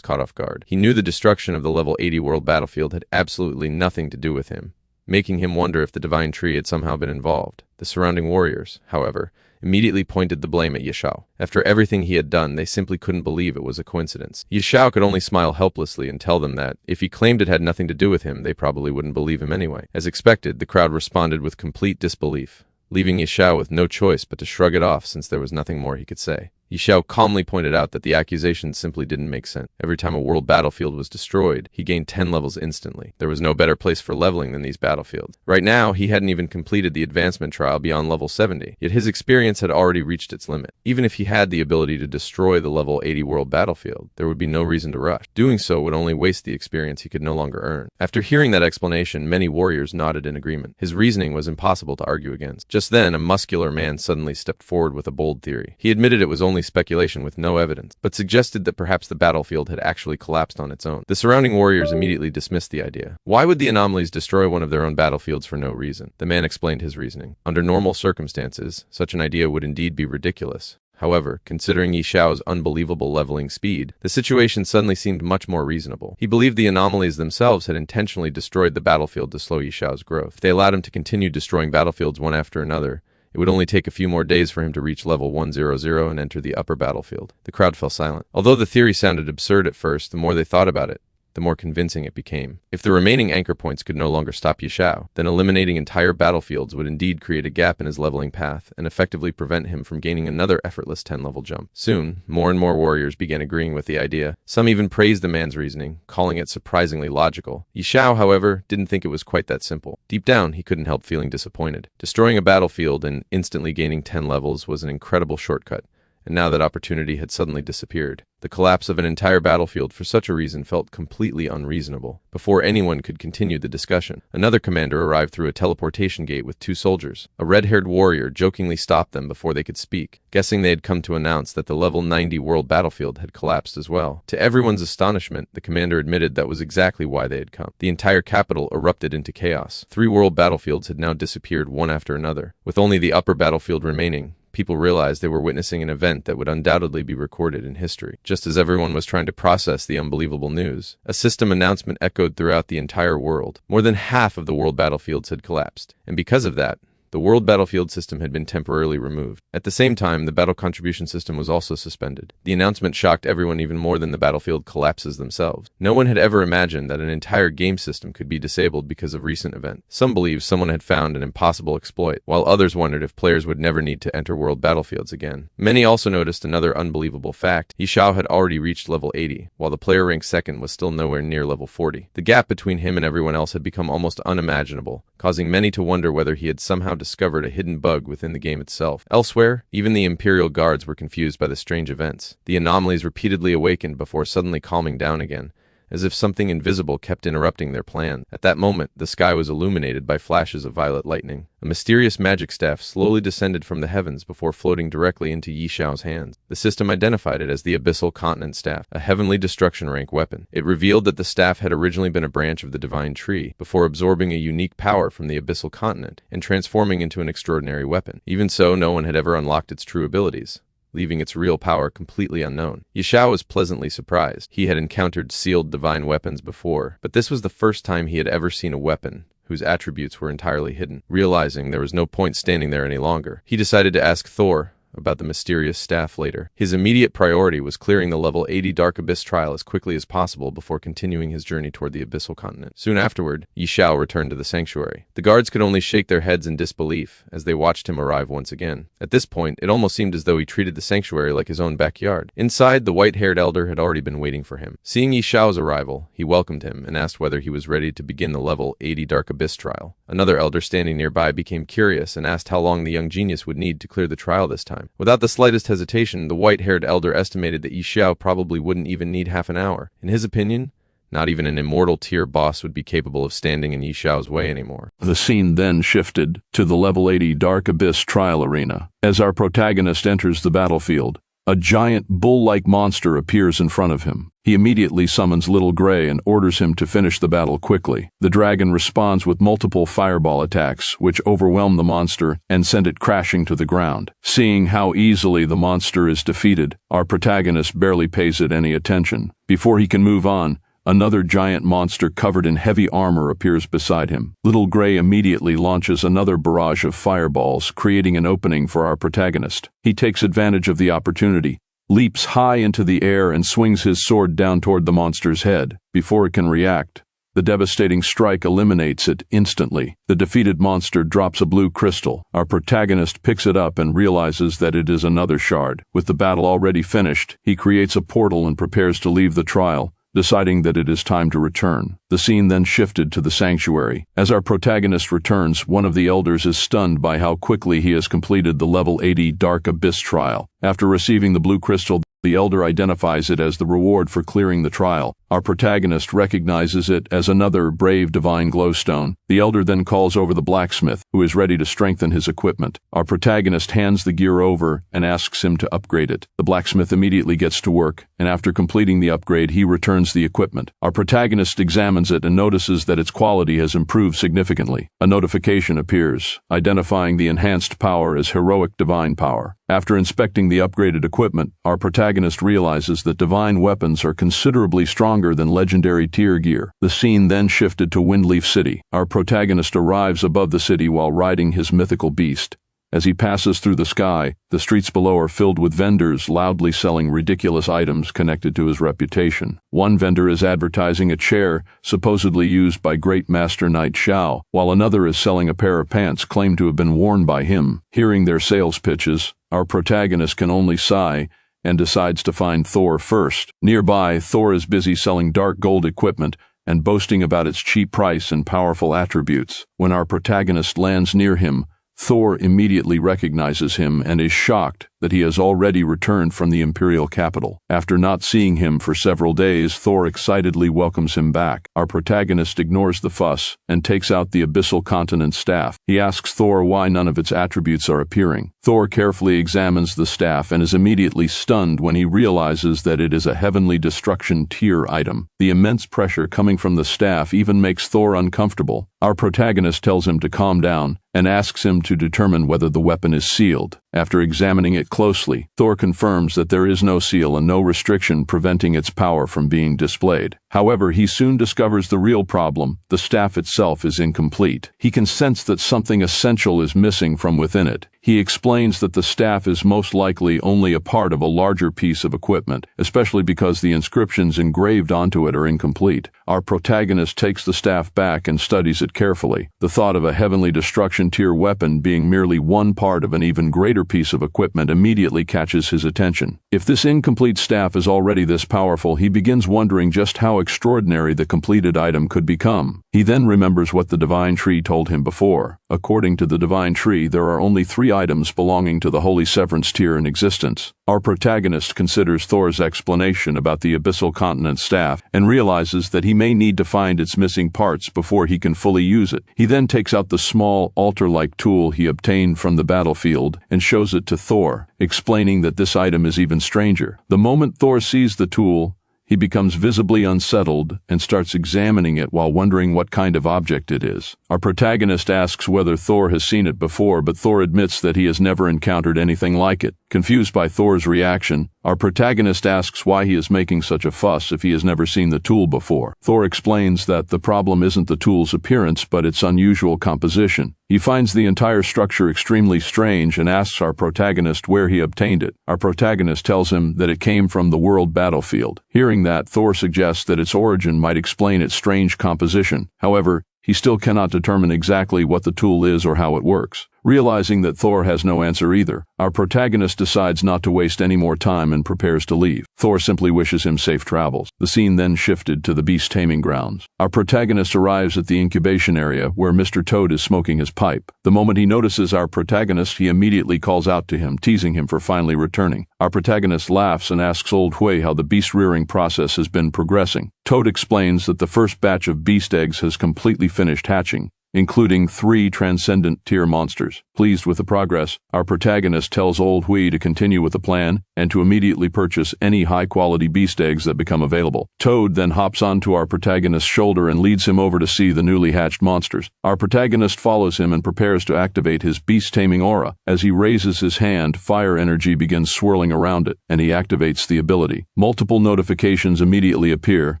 S4: caught off guard. He knew the destruction of the level 80 world battlefield had absolutely nothing to do with him, making him wonder if the divine tree had somehow been involved. The surrounding warriors, however, immediately pointed the blame at Xiao. After everything he had done, they simply couldn't believe it was a coincidence. Xiao could only smile helplessly and tell them that, if he claimed it had nothing to do with him, they probably wouldn't believe him anyway. As expected, the crowd responded with complete disbelief, leaving Xiao with no choice but to shrug it off since there was nothing more he could say. Xiao calmly pointed out that the accusations simply didn't make sense. Every time a world battlefield was destroyed, he gained 10 levels instantly. There was no better place for leveling than these battlefields. Right now, he hadn't even completed the advancement trial beyond level 70, yet his experience had already reached its limit. Even if he had the ability to destroy the level 80 world battlefield, there would be no reason to rush. Doing so would only waste the experience he could no longer earn. After hearing that explanation, many warriors nodded in agreement. His reasoning was impossible to argue against. Just then, a muscular man suddenly stepped forward with a bold theory. He admitted it was only speculation with no evidence, but suggested that perhaps the battlefield had actually collapsed on its own. The surrounding warriors immediately dismissed the idea. Why would the anomalies destroy one of their own battlefields for no reason? The man explained his reasoning. Under normal circumstances, such an idea would indeed be ridiculous. However, considering Xiao's unbelievable leveling speed, the situation suddenly seemed much more reasonable. He believed the anomalies themselves had intentionally destroyed the battlefield to slow Xiao's growth. If they allowed him to continue destroying battlefields one after another, it would only take a few more days for him to reach level 100 and enter the upper battlefield. The crowd fell silent. Although the theory sounded absurd at first, the more they thought about it, the more convincing it became. If the remaining anchor points could no longer stop Xiao, then eliminating entire battlefields would indeed create a gap in his leveling path and effectively prevent him from gaining another effortless 10-level jump. Soon, more and more warriors began agreeing with the idea. Some even praised the man's reasoning, calling it surprisingly logical. Xiao, however, didn't think it was quite that simple. Deep down, he couldn't help feeling disappointed. Destroying a battlefield and instantly gaining 10 levels was an incredible shortcut, and now that opportunity had suddenly disappeared. The collapse of an entire battlefield for such a reason felt completely unreasonable. Before anyone could continue the discussion, another commander arrived through a teleportation gate with 2 soldiers. A red-haired warrior jokingly stopped them before they could speak, guessing they had come to announce that the level 90 world battlefield had collapsed as well. To everyone's astonishment, the commander admitted that was exactly why they had come. The entire capital erupted into chaos. 3 world battlefields had now disappeared one after another, with only the upper battlefield remaining. People realized they were witnessing an event that would undoubtedly be recorded in history. Just as everyone was trying to process the unbelievable news, a system announcement echoed throughout the entire world. More than half of the world battlefields had collapsed, and because of that, the world battlefield system had been temporarily removed. At the same time, the battle contribution system was also suspended. The announcement shocked everyone even more than the battlefield collapses themselves. No one had ever imagined that an entire game system could be disabled because of recent events. Some believed someone had found an impossible exploit, while others wondered if players would never need to enter world battlefields again. Many also noticed another unbelievable fact. Xiao had already reached level 80, while the player ranked second was still nowhere near level 40. The gap between him and everyone else had become almost unimaginable, causing many to wonder whether he had somehow discovered a hidden bug within the game itself. Elsewhere, even the Imperial Guards were confused by the strange events. The anomalies repeatedly awakened before suddenly calming down again, as if something invisible kept interrupting their plan. At that moment, the sky was illuminated by flashes of violet lightning. A mysterious magic staff slowly descended from the heavens before floating directly into Xiao's hands. The system identified it as the Abyssal Continent Staff, a heavenly destruction rank weapon. It revealed that the staff had originally been a branch of the divine tree, before absorbing a unique power from the Abyssal Continent and transforming into an extraordinary weapon. Even so, no one had ever unlocked its true abilities, leaving its real power completely unknown. Xiao was pleasantly surprised. He had encountered sealed divine weapons before, but this was the first time he had ever seen a weapon whose attributes were entirely hidden. Realizing there was no point standing there any longer, he decided to ask Thor about the mysterious staff later. His immediate priority was clearing the level 80 Dark Abyss trial as quickly as possible before continuing his journey toward the Abyssal Continent. Soon afterward, Xiao returned to the sanctuary. The guards could only shake their heads in disbelief as they watched him arrive once again. At this point, it almost seemed as though he treated the sanctuary like his own backyard. Inside, the white-haired elder had already been waiting for him. Seeing Xiao's arrival, he welcomed him and asked whether he was ready to begin the level 80 Dark Abyss trial. Another elder standing nearby became curious and asked how long the young genius would need to clear the trial this time. Without the slightest hesitation, the white-haired elder estimated that Xiao probably wouldn't even need half an hour. In his opinion, Not even an immortal tier boss would be capable of standing in Xiao's way anymore.
S5: The scene then shifted to the level 80 Dark Abyss trial arena. As our protagonist enters the battlefield, a giant bull-like monster appears in front of him. He immediately summons Little Gray and orders him to finish the battle quickly. The dragon responds with multiple fireball attacks, which overwhelm the monster and send it crashing to the ground. Seeing how easily the monster is defeated, our protagonist barely pays it any attention. Before he can move on, another giant monster covered in heavy armor appears beside him. Little Gray immediately launches another barrage of fireballs, creating an opening for our protagonist. He takes advantage of the opportunity, leaps high into the air and swings his sword down toward the monster's head. Before it can react, the devastating strike eliminates it instantly. The defeated monster drops a blue crystal. Our protagonist picks it up and realizes that it is another shard. With the battle already finished, he creates a portal and prepares to leave the trial, deciding that it is time to return. The scene then shifted to the sanctuary. As our protagonist returns, one of the elders is stunned by how quickly he has completed the level 80 Dark Abyss trial. After receiving the blue crystal, the elder identifies it as the reward for clearing the trial. Our protagonist recognizes it as another brave divine glowstone. The elder then calls over the blacksmith, who is ready to strengthen his equipment. Our protagonist hands the gear over and asks him to upgrade it. The blacksmith immediately gets to work, and after completing the upgrade, he returns the equipment. Our protagonist examines it and notices that its quality has improved significantly. A notification appears, identifying the enhanced power as heroic divine power. After inspecting the upgraded equipment, our protagonist realizes that divine weapons are considerably stronger than legendary tier gear. The scene then shifted to Windleaf City. Our protagonist arrives above the city while riding his mythical beast. As he passes through the sky, the streets below are filled with vendors loudly selling ridiculous items connected to his reputation. One vendor is advertising a chair supposedly used by Great Master Knight Xiao, while another is selling a pair of pants claimed to have been worn by him. Hearing their sales pitches, our protagonist can only sigh and decides to find Thor first. Nearby, Thor is busy selling dark gold equipment and boasting about its cheap price and powerful attributes. When our protagonist lands near him, Thor immediately recognizes him and is shocked that he has already returned from the imperial capital. After not seeing him for several days, Thor excitedly welcomes him back. Our protagonist ignores the fuss and takes out the Abyssal Continent staff. He asks Thor why none of its attributes are appearing. Thor carefully examines the staff and is immediately stunned when he realizes that it is a Heavenly Destruction tier item. The immense pressure coming from the staff even makes Thor uncomfortable. Our protagonist tells him to calm down and asks him to determine whether the weapon is sealed. After examining it closely, Thor confirms that there is no seal and no restriction preventing its power from being displayed. However, he soon discovers the real problem: the staff itself is incomplete. He can sense that something essential is missing from within it. He explains that the staff is most likely only a part of a larger piece of equipment, especially because the inscriptions engraved onto it are incomplete. Our protagonist takes the staff back and studies it carefully. The thought of a Heavenly Destruction tier weapon being merely one part of an even greater piece of equipment immediately catches his attention. If this incomplete staff is already this powerful, he begins wondering just how extraordinary the completed item could become. He then remembers what the Divine Tree told him before. According to the Divine Tree, there are only 3 items belonging to the Holy Severance tier in existence. Our protagonist considers Thor's explanation about the Abyssal Continent staff and realizes that he may need to find its missing parts before he can fully use it. He then takes out the small altar-like tool he obtained from the battlefield and shows it to Thor, explaining that this item is even stranger. The moment Thor sees the tool, he becomes visibly unsettled and starts examining it while wondering what kind of object it is. Our protagonist asks whether Thor has seen it before, but Thor admits that he has never encountered anything like it. Confused by Thor's reaction, our protagonist asks why he is making such a fuss if he has never seen the tool before. Thor explains that the problem isn't the tool's appearance, but its unusual composition. He finds the entire structure extremely strange and asks our protagonist where he obtained it. Our protagonist tells him that it came from the world battlefield. Hearing that, Thor suggests that its origin might explain its strange composition. However, he still cannot determine exactly what the tool is or how it works. Realizing that Thor has no answer either, our protagonist decides not to waste any more time and prepares to leave. Thor simply wishes him safe travels. The scene then shifted to the beast taming grounds. Our protagonist arrives at the incubation area where Mr. Toad is smoking his pipe. The moment he notices our protagonist, he immediately calls out to him, teasing him for finally returning. Our protagonist laughs and asks Old Hui how the beast rearing process has been progressing. Toad explains that the first batch of beast eggs has completely finished hatching, including 3 transcendent tier monsters. Pleased with the progress, our protagonist tells Old Hui to continue with the plan and to immediately purchase any high-quality beast eggs that become available. Toad then hops onto our protagonist's shoulder and leads him over to see the newly hatched monsters. Our protagonist follows him and prepares to activate his beast-taming aura. As he raises his hand, fire energy begins swirling around it, and he activates the ability. Multiple notifications immediately appear,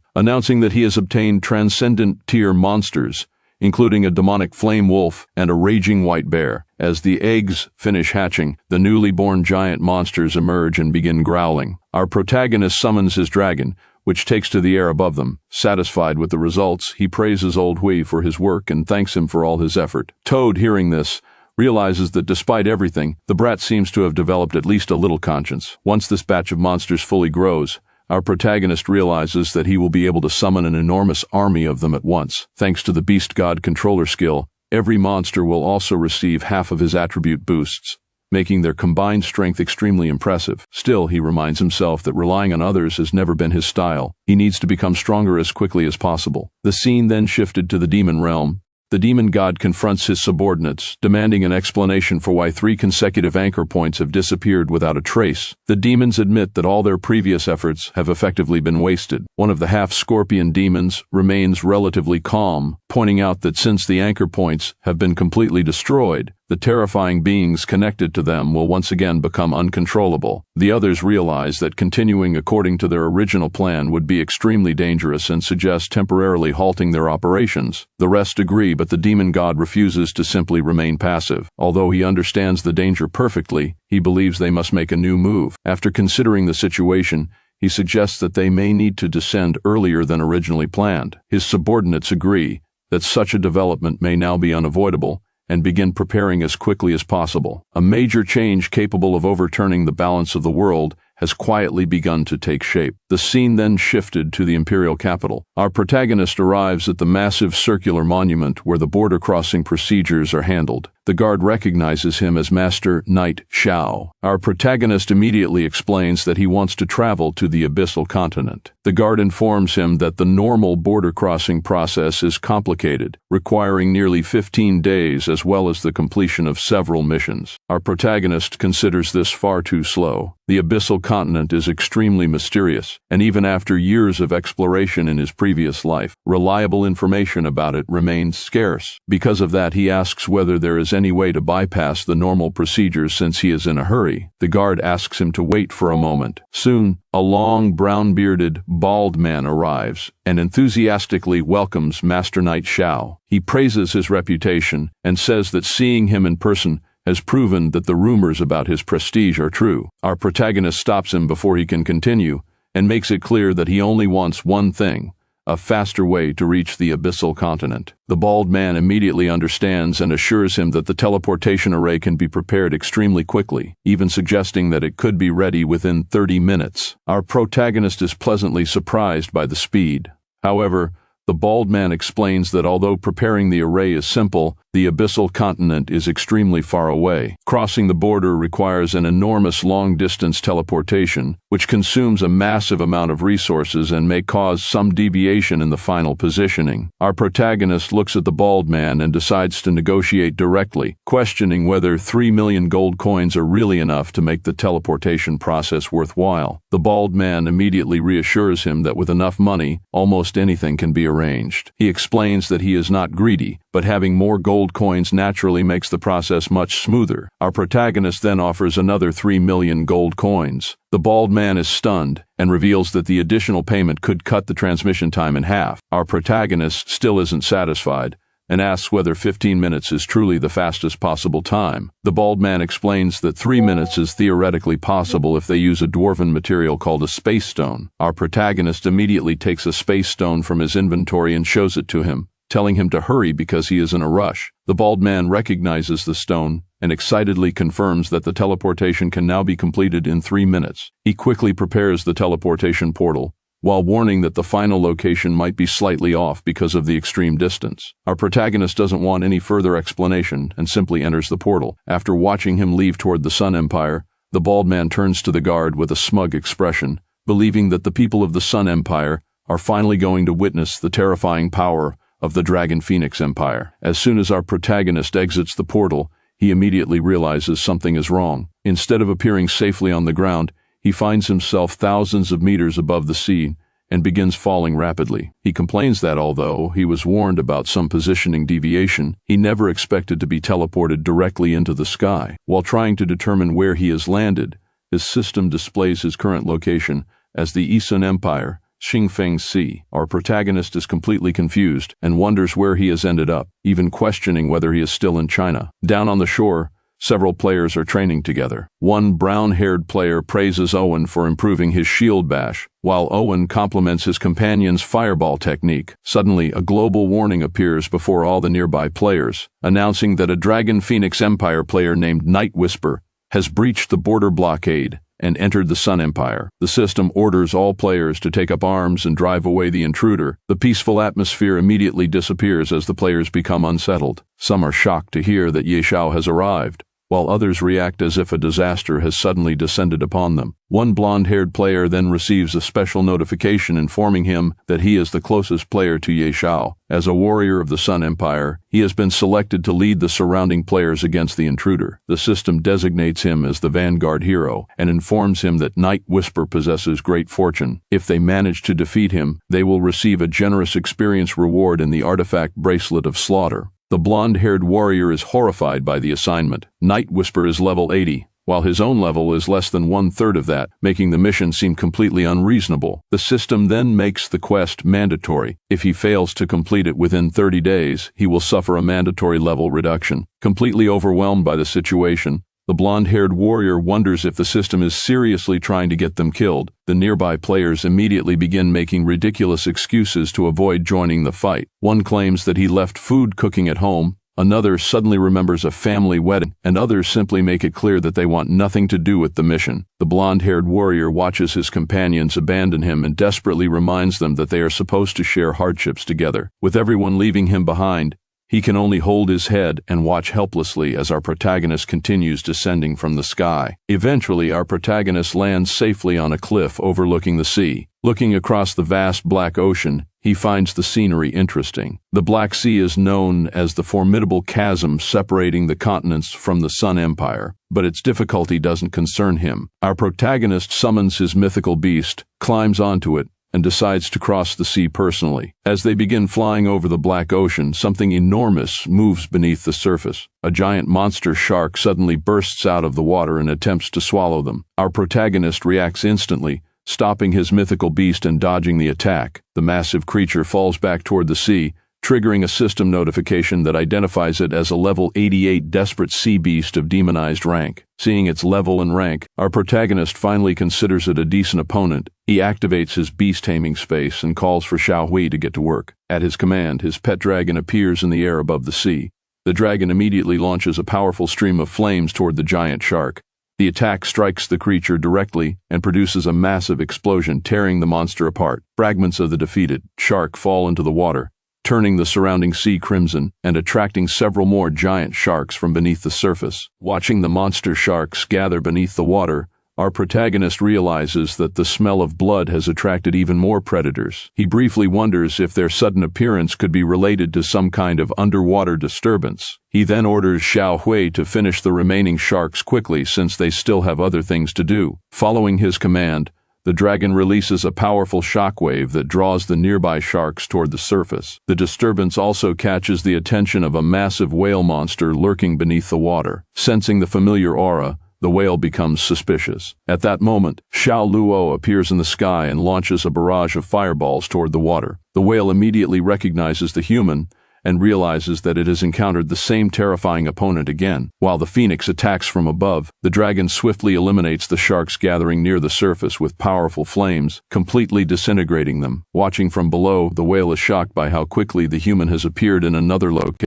S5: announcing that he has obtained transcendent tier monsters, including a demonic flame wolf and a raging white bear. As the eggs finish hatching, the newly born giant monsters emerge and begin growling. Our protagonist summons his dragon, which takes to the air above them. Satisfied with the results, he praises Old Hui for his work and thanks him for all his effort. Toad, hearing this, realizes that despite everything, the brat seems to have developed at least a little conscience. Once this batch of monsters fully grows, our protagonist realizes that he will be able to summon an enormous army of them at once. Thanks to the Beast God controller skill, every monster will also receive half of his attribute boosts, making their combined strength extremely impressive. Still, he reminds himself that relying on others has never been his style. He needs to become stronger as quickly as possible. The scene then shifted to the demon realm. The demon god confronts his subordinates, demanding an explanation for why 3 consecutive anchor points have disappeared without a trace. The demons admit that all their previous efforts have effectively been wasted. One of the half-scorpion demons remains relatively calm, pointing out that since the anchor points have been completely destroyed, the terrifying beings connected to them will once again become uncontrollable. The others realize that continuing according to their original plan would be extremely dangerous and suggest temporarily halting their operations. The rest agree, but the demon god refuses to simply remain passive. Although he understands the danger perfectly, he believes they must make a new move. After considering the situation, he suggests that they may need to descend earlier than originally planned. His subordinates agree that such a development may now be unavoidable, and begin preparing as quickly as possible. A major change capable of overturning the balance of the world has quietly begun to take shape. The scene then shifted to the imperial capital. Our protagonist arrives at the massive circular monument where the border crossing procedures are handled. The guard recognizes him as Master Knight Xiao. Our protagonist immediately explains that he wants to travel to the abyssal continent. The guard informs him that the normal border crossing process is complicated, requiring nearly 15 days as well as the completion of several missions. Our protagonist considers this far too slow. The abyssal continent is extremely mysterious, and even after years of exploration in his previous life, reliable information about it remains scarce. Because of that, he asks whether there is any way to bypass the normal procedures since he is in a hurry. The guard asks him to wait for a moment. Soon, a long, brown-bearded, bald man arrives and enthusiastically welcomes Master Knight Xiao. He praises his reputation and says that seeing him in person has proven that the rumors about his prestige are true. Our protagonist stops him before he can continue and makes it clear that he only wants one thing: a faster way to reach the abyssal continent. The bald man immediately understands and assures him that the teleportation array can be prepared extremely quickly, even suggesting that it could be ready within 30 minutes. Our protagonist is pleasantly surprised by the speed. However, the bald man explains that although preparing the array is simple, the abyssal continent is extremely far away. Crossing the border requires an enormous long-distance teleportation, which consumes a massive amount of resources and may cause some deviation in the final positioning. Our protagonist looks at the bald man and decides to negotiate directly, questioning whether 3 million gold coins are really enough to make the teleportation process worthwhile. The bald man immediately reassures him that with enough money, almost anything can be arranged. He explains that he is not greedy, but having more gold coins naturally makes the process much smoother. Our protagonist then offers another 3 million gold coins. The bald man is stunned and reveals that the additional payment could cut the transmission time in half. Our protagonist still isn't satisfied and asks whether 15 minutes is truly the fastest possible time. The bald man explains that 3 minutes is theoretically possible if they use a dwarven material called a space stone. Our protagonist immediately takes a space stone from his inventory and shows it to him, telling him to hurry because he is in a rush. The bald man recognizes the stone and excitedly confirms that the teleportation can now be completed in 3 minutes. He quickly prepares the teleportation portal, while warning that the final location might be slightly off because of the extreme distance. Our protagonist doesn't want any further explanation and simply enters the portal. After watching him leave toward the Sun Empire, the bald man turns to the guard with a smug expression, believing that the people of the Sun Empire are finally going to witness the terrifying power of the Dragon Phoenix Empire. As soon as our protagonist exits the portal, he immediately realizes something is wrong. Instead of appearing safely on the ground, he finds himself thousands of meters above the sea and begins falling rapidly. He complains that although he was warned about some positioning deviation, he never expected to be teleported directly into the sky. While trying to determine where he has landed, his system displays his current location as the Isun Empire, Xingfeng Sea. Our protagonist is completely confused and wonders where he has ended up, even questioning whether he is still in China. Down on the shore, several players are training together. One brown-haired player praises Owen for improving his shield bash, while Owen compliments his companion's fireball technique. Suddenly, a global warning appears before all the nearby players, announcing that a Dragon Phoenix Empire player named Night Whisper has breached the border blockade and entered the Sun Empire. The system orders all players to take up arms and drive away the intruder. The peaceful atmosphere immediately disappears as the players become unsettled. Some are shocked to hear that Xiao has arrived, while others react as if a disaster has suddenly descended upon them. One blonde-haired player then receives a special notification informing him that he is the closest player to Xiao. As a warrior of the Sun Empire, he has been selected to lead the surrounding players against the intruder. The system designates him as the vanguard hero and informs him that Night Whisper possesses great fortune. If they manage to defeat him, they will receive a generous experience reward in the artifact Bracelet of Slaughter. The blonde-haired warrior is horrified by the assignment. Night Whisper is level 80, while his own level is less than 1/3 of that, making the mission seem completely unreasonable. The system then makes the quest mandatory. If he fails to complete it within 30 days, he will suffer a mandatory level reduction. Completely overwhelmed by the situation, the blonde-haired warrior wonders if the system is seriously trying to get them killed. The nearby players immediately begin making ridiculous excuses to avoid joining the fight. One claims that he left food cooking at home, another suddenly remembers a family wedding, and others simply make it clear that they want nothing to do with the mission. The blonde-haired warrior watches his companions abandon him and desperately reminds them that they are supposed to share hardships together. With everyone leaving him behind, he can only hold his head and watch helplessly as our protagonist continues descending from the sky. Eventually, our protagonist lands safely on a cliff overlooking the sea. Looking across the vast black ocean, he finds the scenery interesting. The Black Sea is known as the formidable chasm separating the continents from the Sun Empire, but its difficulty doesn't concern him. Our protagonist summons his mythical beast, climbs onto it, and decides to cross the sea personally. As they begin flying over the Black Ocean, something enormous moves beneath the surface. A giant monster shark suddenly bursts out of the water and attempts to swallow them. Our protagonist reacts instantly, stopping his mythical beast and dodging the attack. The massive creature falls back toward the sea, triggering a system notification that identifies it as a level 88 desperate sea beast of demonized rank. Seeing its level and rank, our protagonist finally considers it a decent opponent. He activates his beast taming space and calls for Xiao to get to work. At his command, his pet dragon appears in the air above the sea. The dragon immediately launches a powerful stream of flames toward the giant shark. The attack strikes the creature directly and produces a massive explosion, tearing the monster apart. Fragments of the defeated shark fall into the water, turning the surrounding sea crimson and attracting several more giant sharks from beneath the surface. Watching the monster sharks gather beneath the water, our protagonist realizes that the smell of blood has attracted even more predators. He briefly wonders if their sudden appearance could be related to some kind of underwater disturbance. He then orders Xiao to finish the remaining sharks quickly since they still have other things to do. Following his command, the dragon releases a powerful shockwave that draws the nearby sharks toward the surface. The disturbance also catches the attention of a massive whale monster lurking beneath the water. Sensing the familiar aura, the whale becomes suspicious. At that moment, Xiao Luo appears in the sky and launches a barrage of fireballs toward the water. The whale immediately recognizes the human and realizes that it has encountered the same terrifying opponent again. While the phoenix attacks from above, the dragon swiftly eliminates the sharks gathering near the surface with powerful flames, completely disintegrating them. Watching from below, the whale is shocked by how quickly the human has appeared in another location.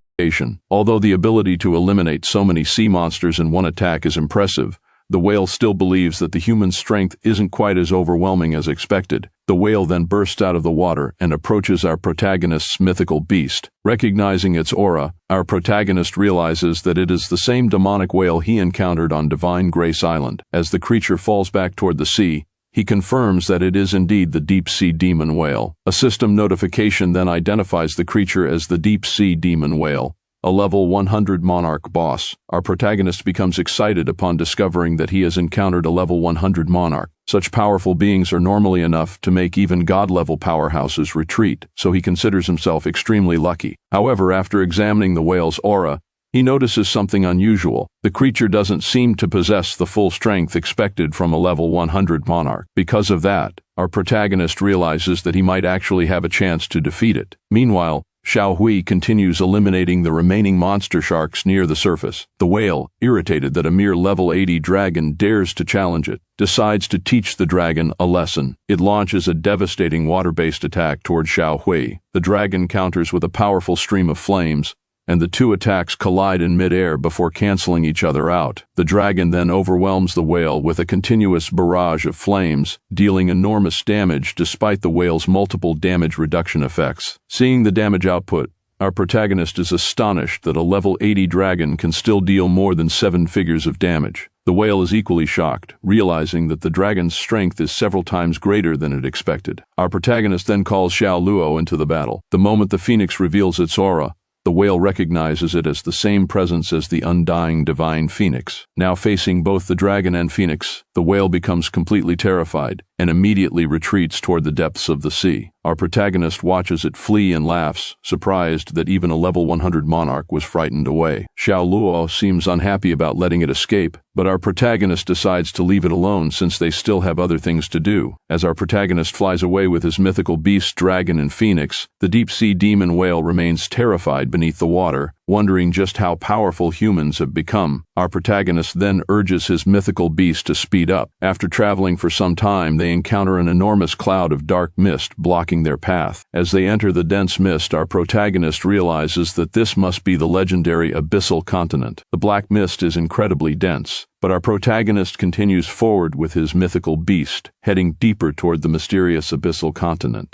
S5: Although the ability to eliminate so many sea monsters in one attack is impressive, the whale still believes that the human's strength isn't quite as overwhelming as expected. The whale then bursts out of the water and approaches our protagonist's mythical beast. Recognizing its aura, our protagonist realizes that it is the same demonic whale he encountered on Divine Grace Island. As the creature falls back toward the sea, he confirms that it is indeed the deep-sea demon whale. A system notification then identifies the creature as the deep-sea demon whale, a level 100 monarch boss. Our protagonist becomes excited upon discovering that he has encountered a level 100 monarch. Such powerful beings are normally enough to make even god-level powerhouses retreat, so he considers himself extremely lucky. However, after examining the whale's aura, he notices something unusual. The creature doesn't seem to possess the full strength expected from a level 100 monarch. Because of that, our protagonist realizes that he might actually have a chance to defeat it. Meanwhile, Xiao continues eliminating the remaining monster sharks near the surface. The whale, irritated that a mere level 80 dragon dares to challenge it, decides to teach the dragon a lesson. It launches a devastating water-based attack toward Xiao. The dragon counters with a powerful stream of flames, and the two attacks collide in mid-air before canceling each other out. The dragon then overwhelms the whale with a continuous barrage of flames, dealing enormous damage despite the whale's multiple damage reduction effects. Seeing the damage output, our protagonist is astonished that a level 80 dragon can still deal more than 7 figures of damage. The whale is equally shocked, realizing that the dragon's strength is several times greater than it expected. Our protagonist then calls Xiao into the battle. The moment the phoenix reveals its aura, the whale recognizes it as the same presence as the undying divine phoenix. Now facing both the dragon and phoenix, the whale becomes completely terrified and immediately retreats toward the depths of the sea. Our protagonist watches it flee and laughs, surprised that even a level 100 monarch was frightened away. Xiao seems unhappy about letting it escape, but our protagonist decides to leave it alone since they still have other things to do. As our protagonist flies away with his mythical beast dragon and phoenix, the deep-sea demon whale remains terrified beneath the water, wondering just how powerful humans have become. Our protagonist then urges his mythical beast to speed up. After traveling for some time, they encounter an enormous cloud of dark mist blocking their path. As they enter the dense mist, our protagonist realizes that this must be the legendary abyssal continent. The black mist is incredibly dense, but our protagonist continues forward with his mythical beast, heading deeper toward the mysterious abyssal continent.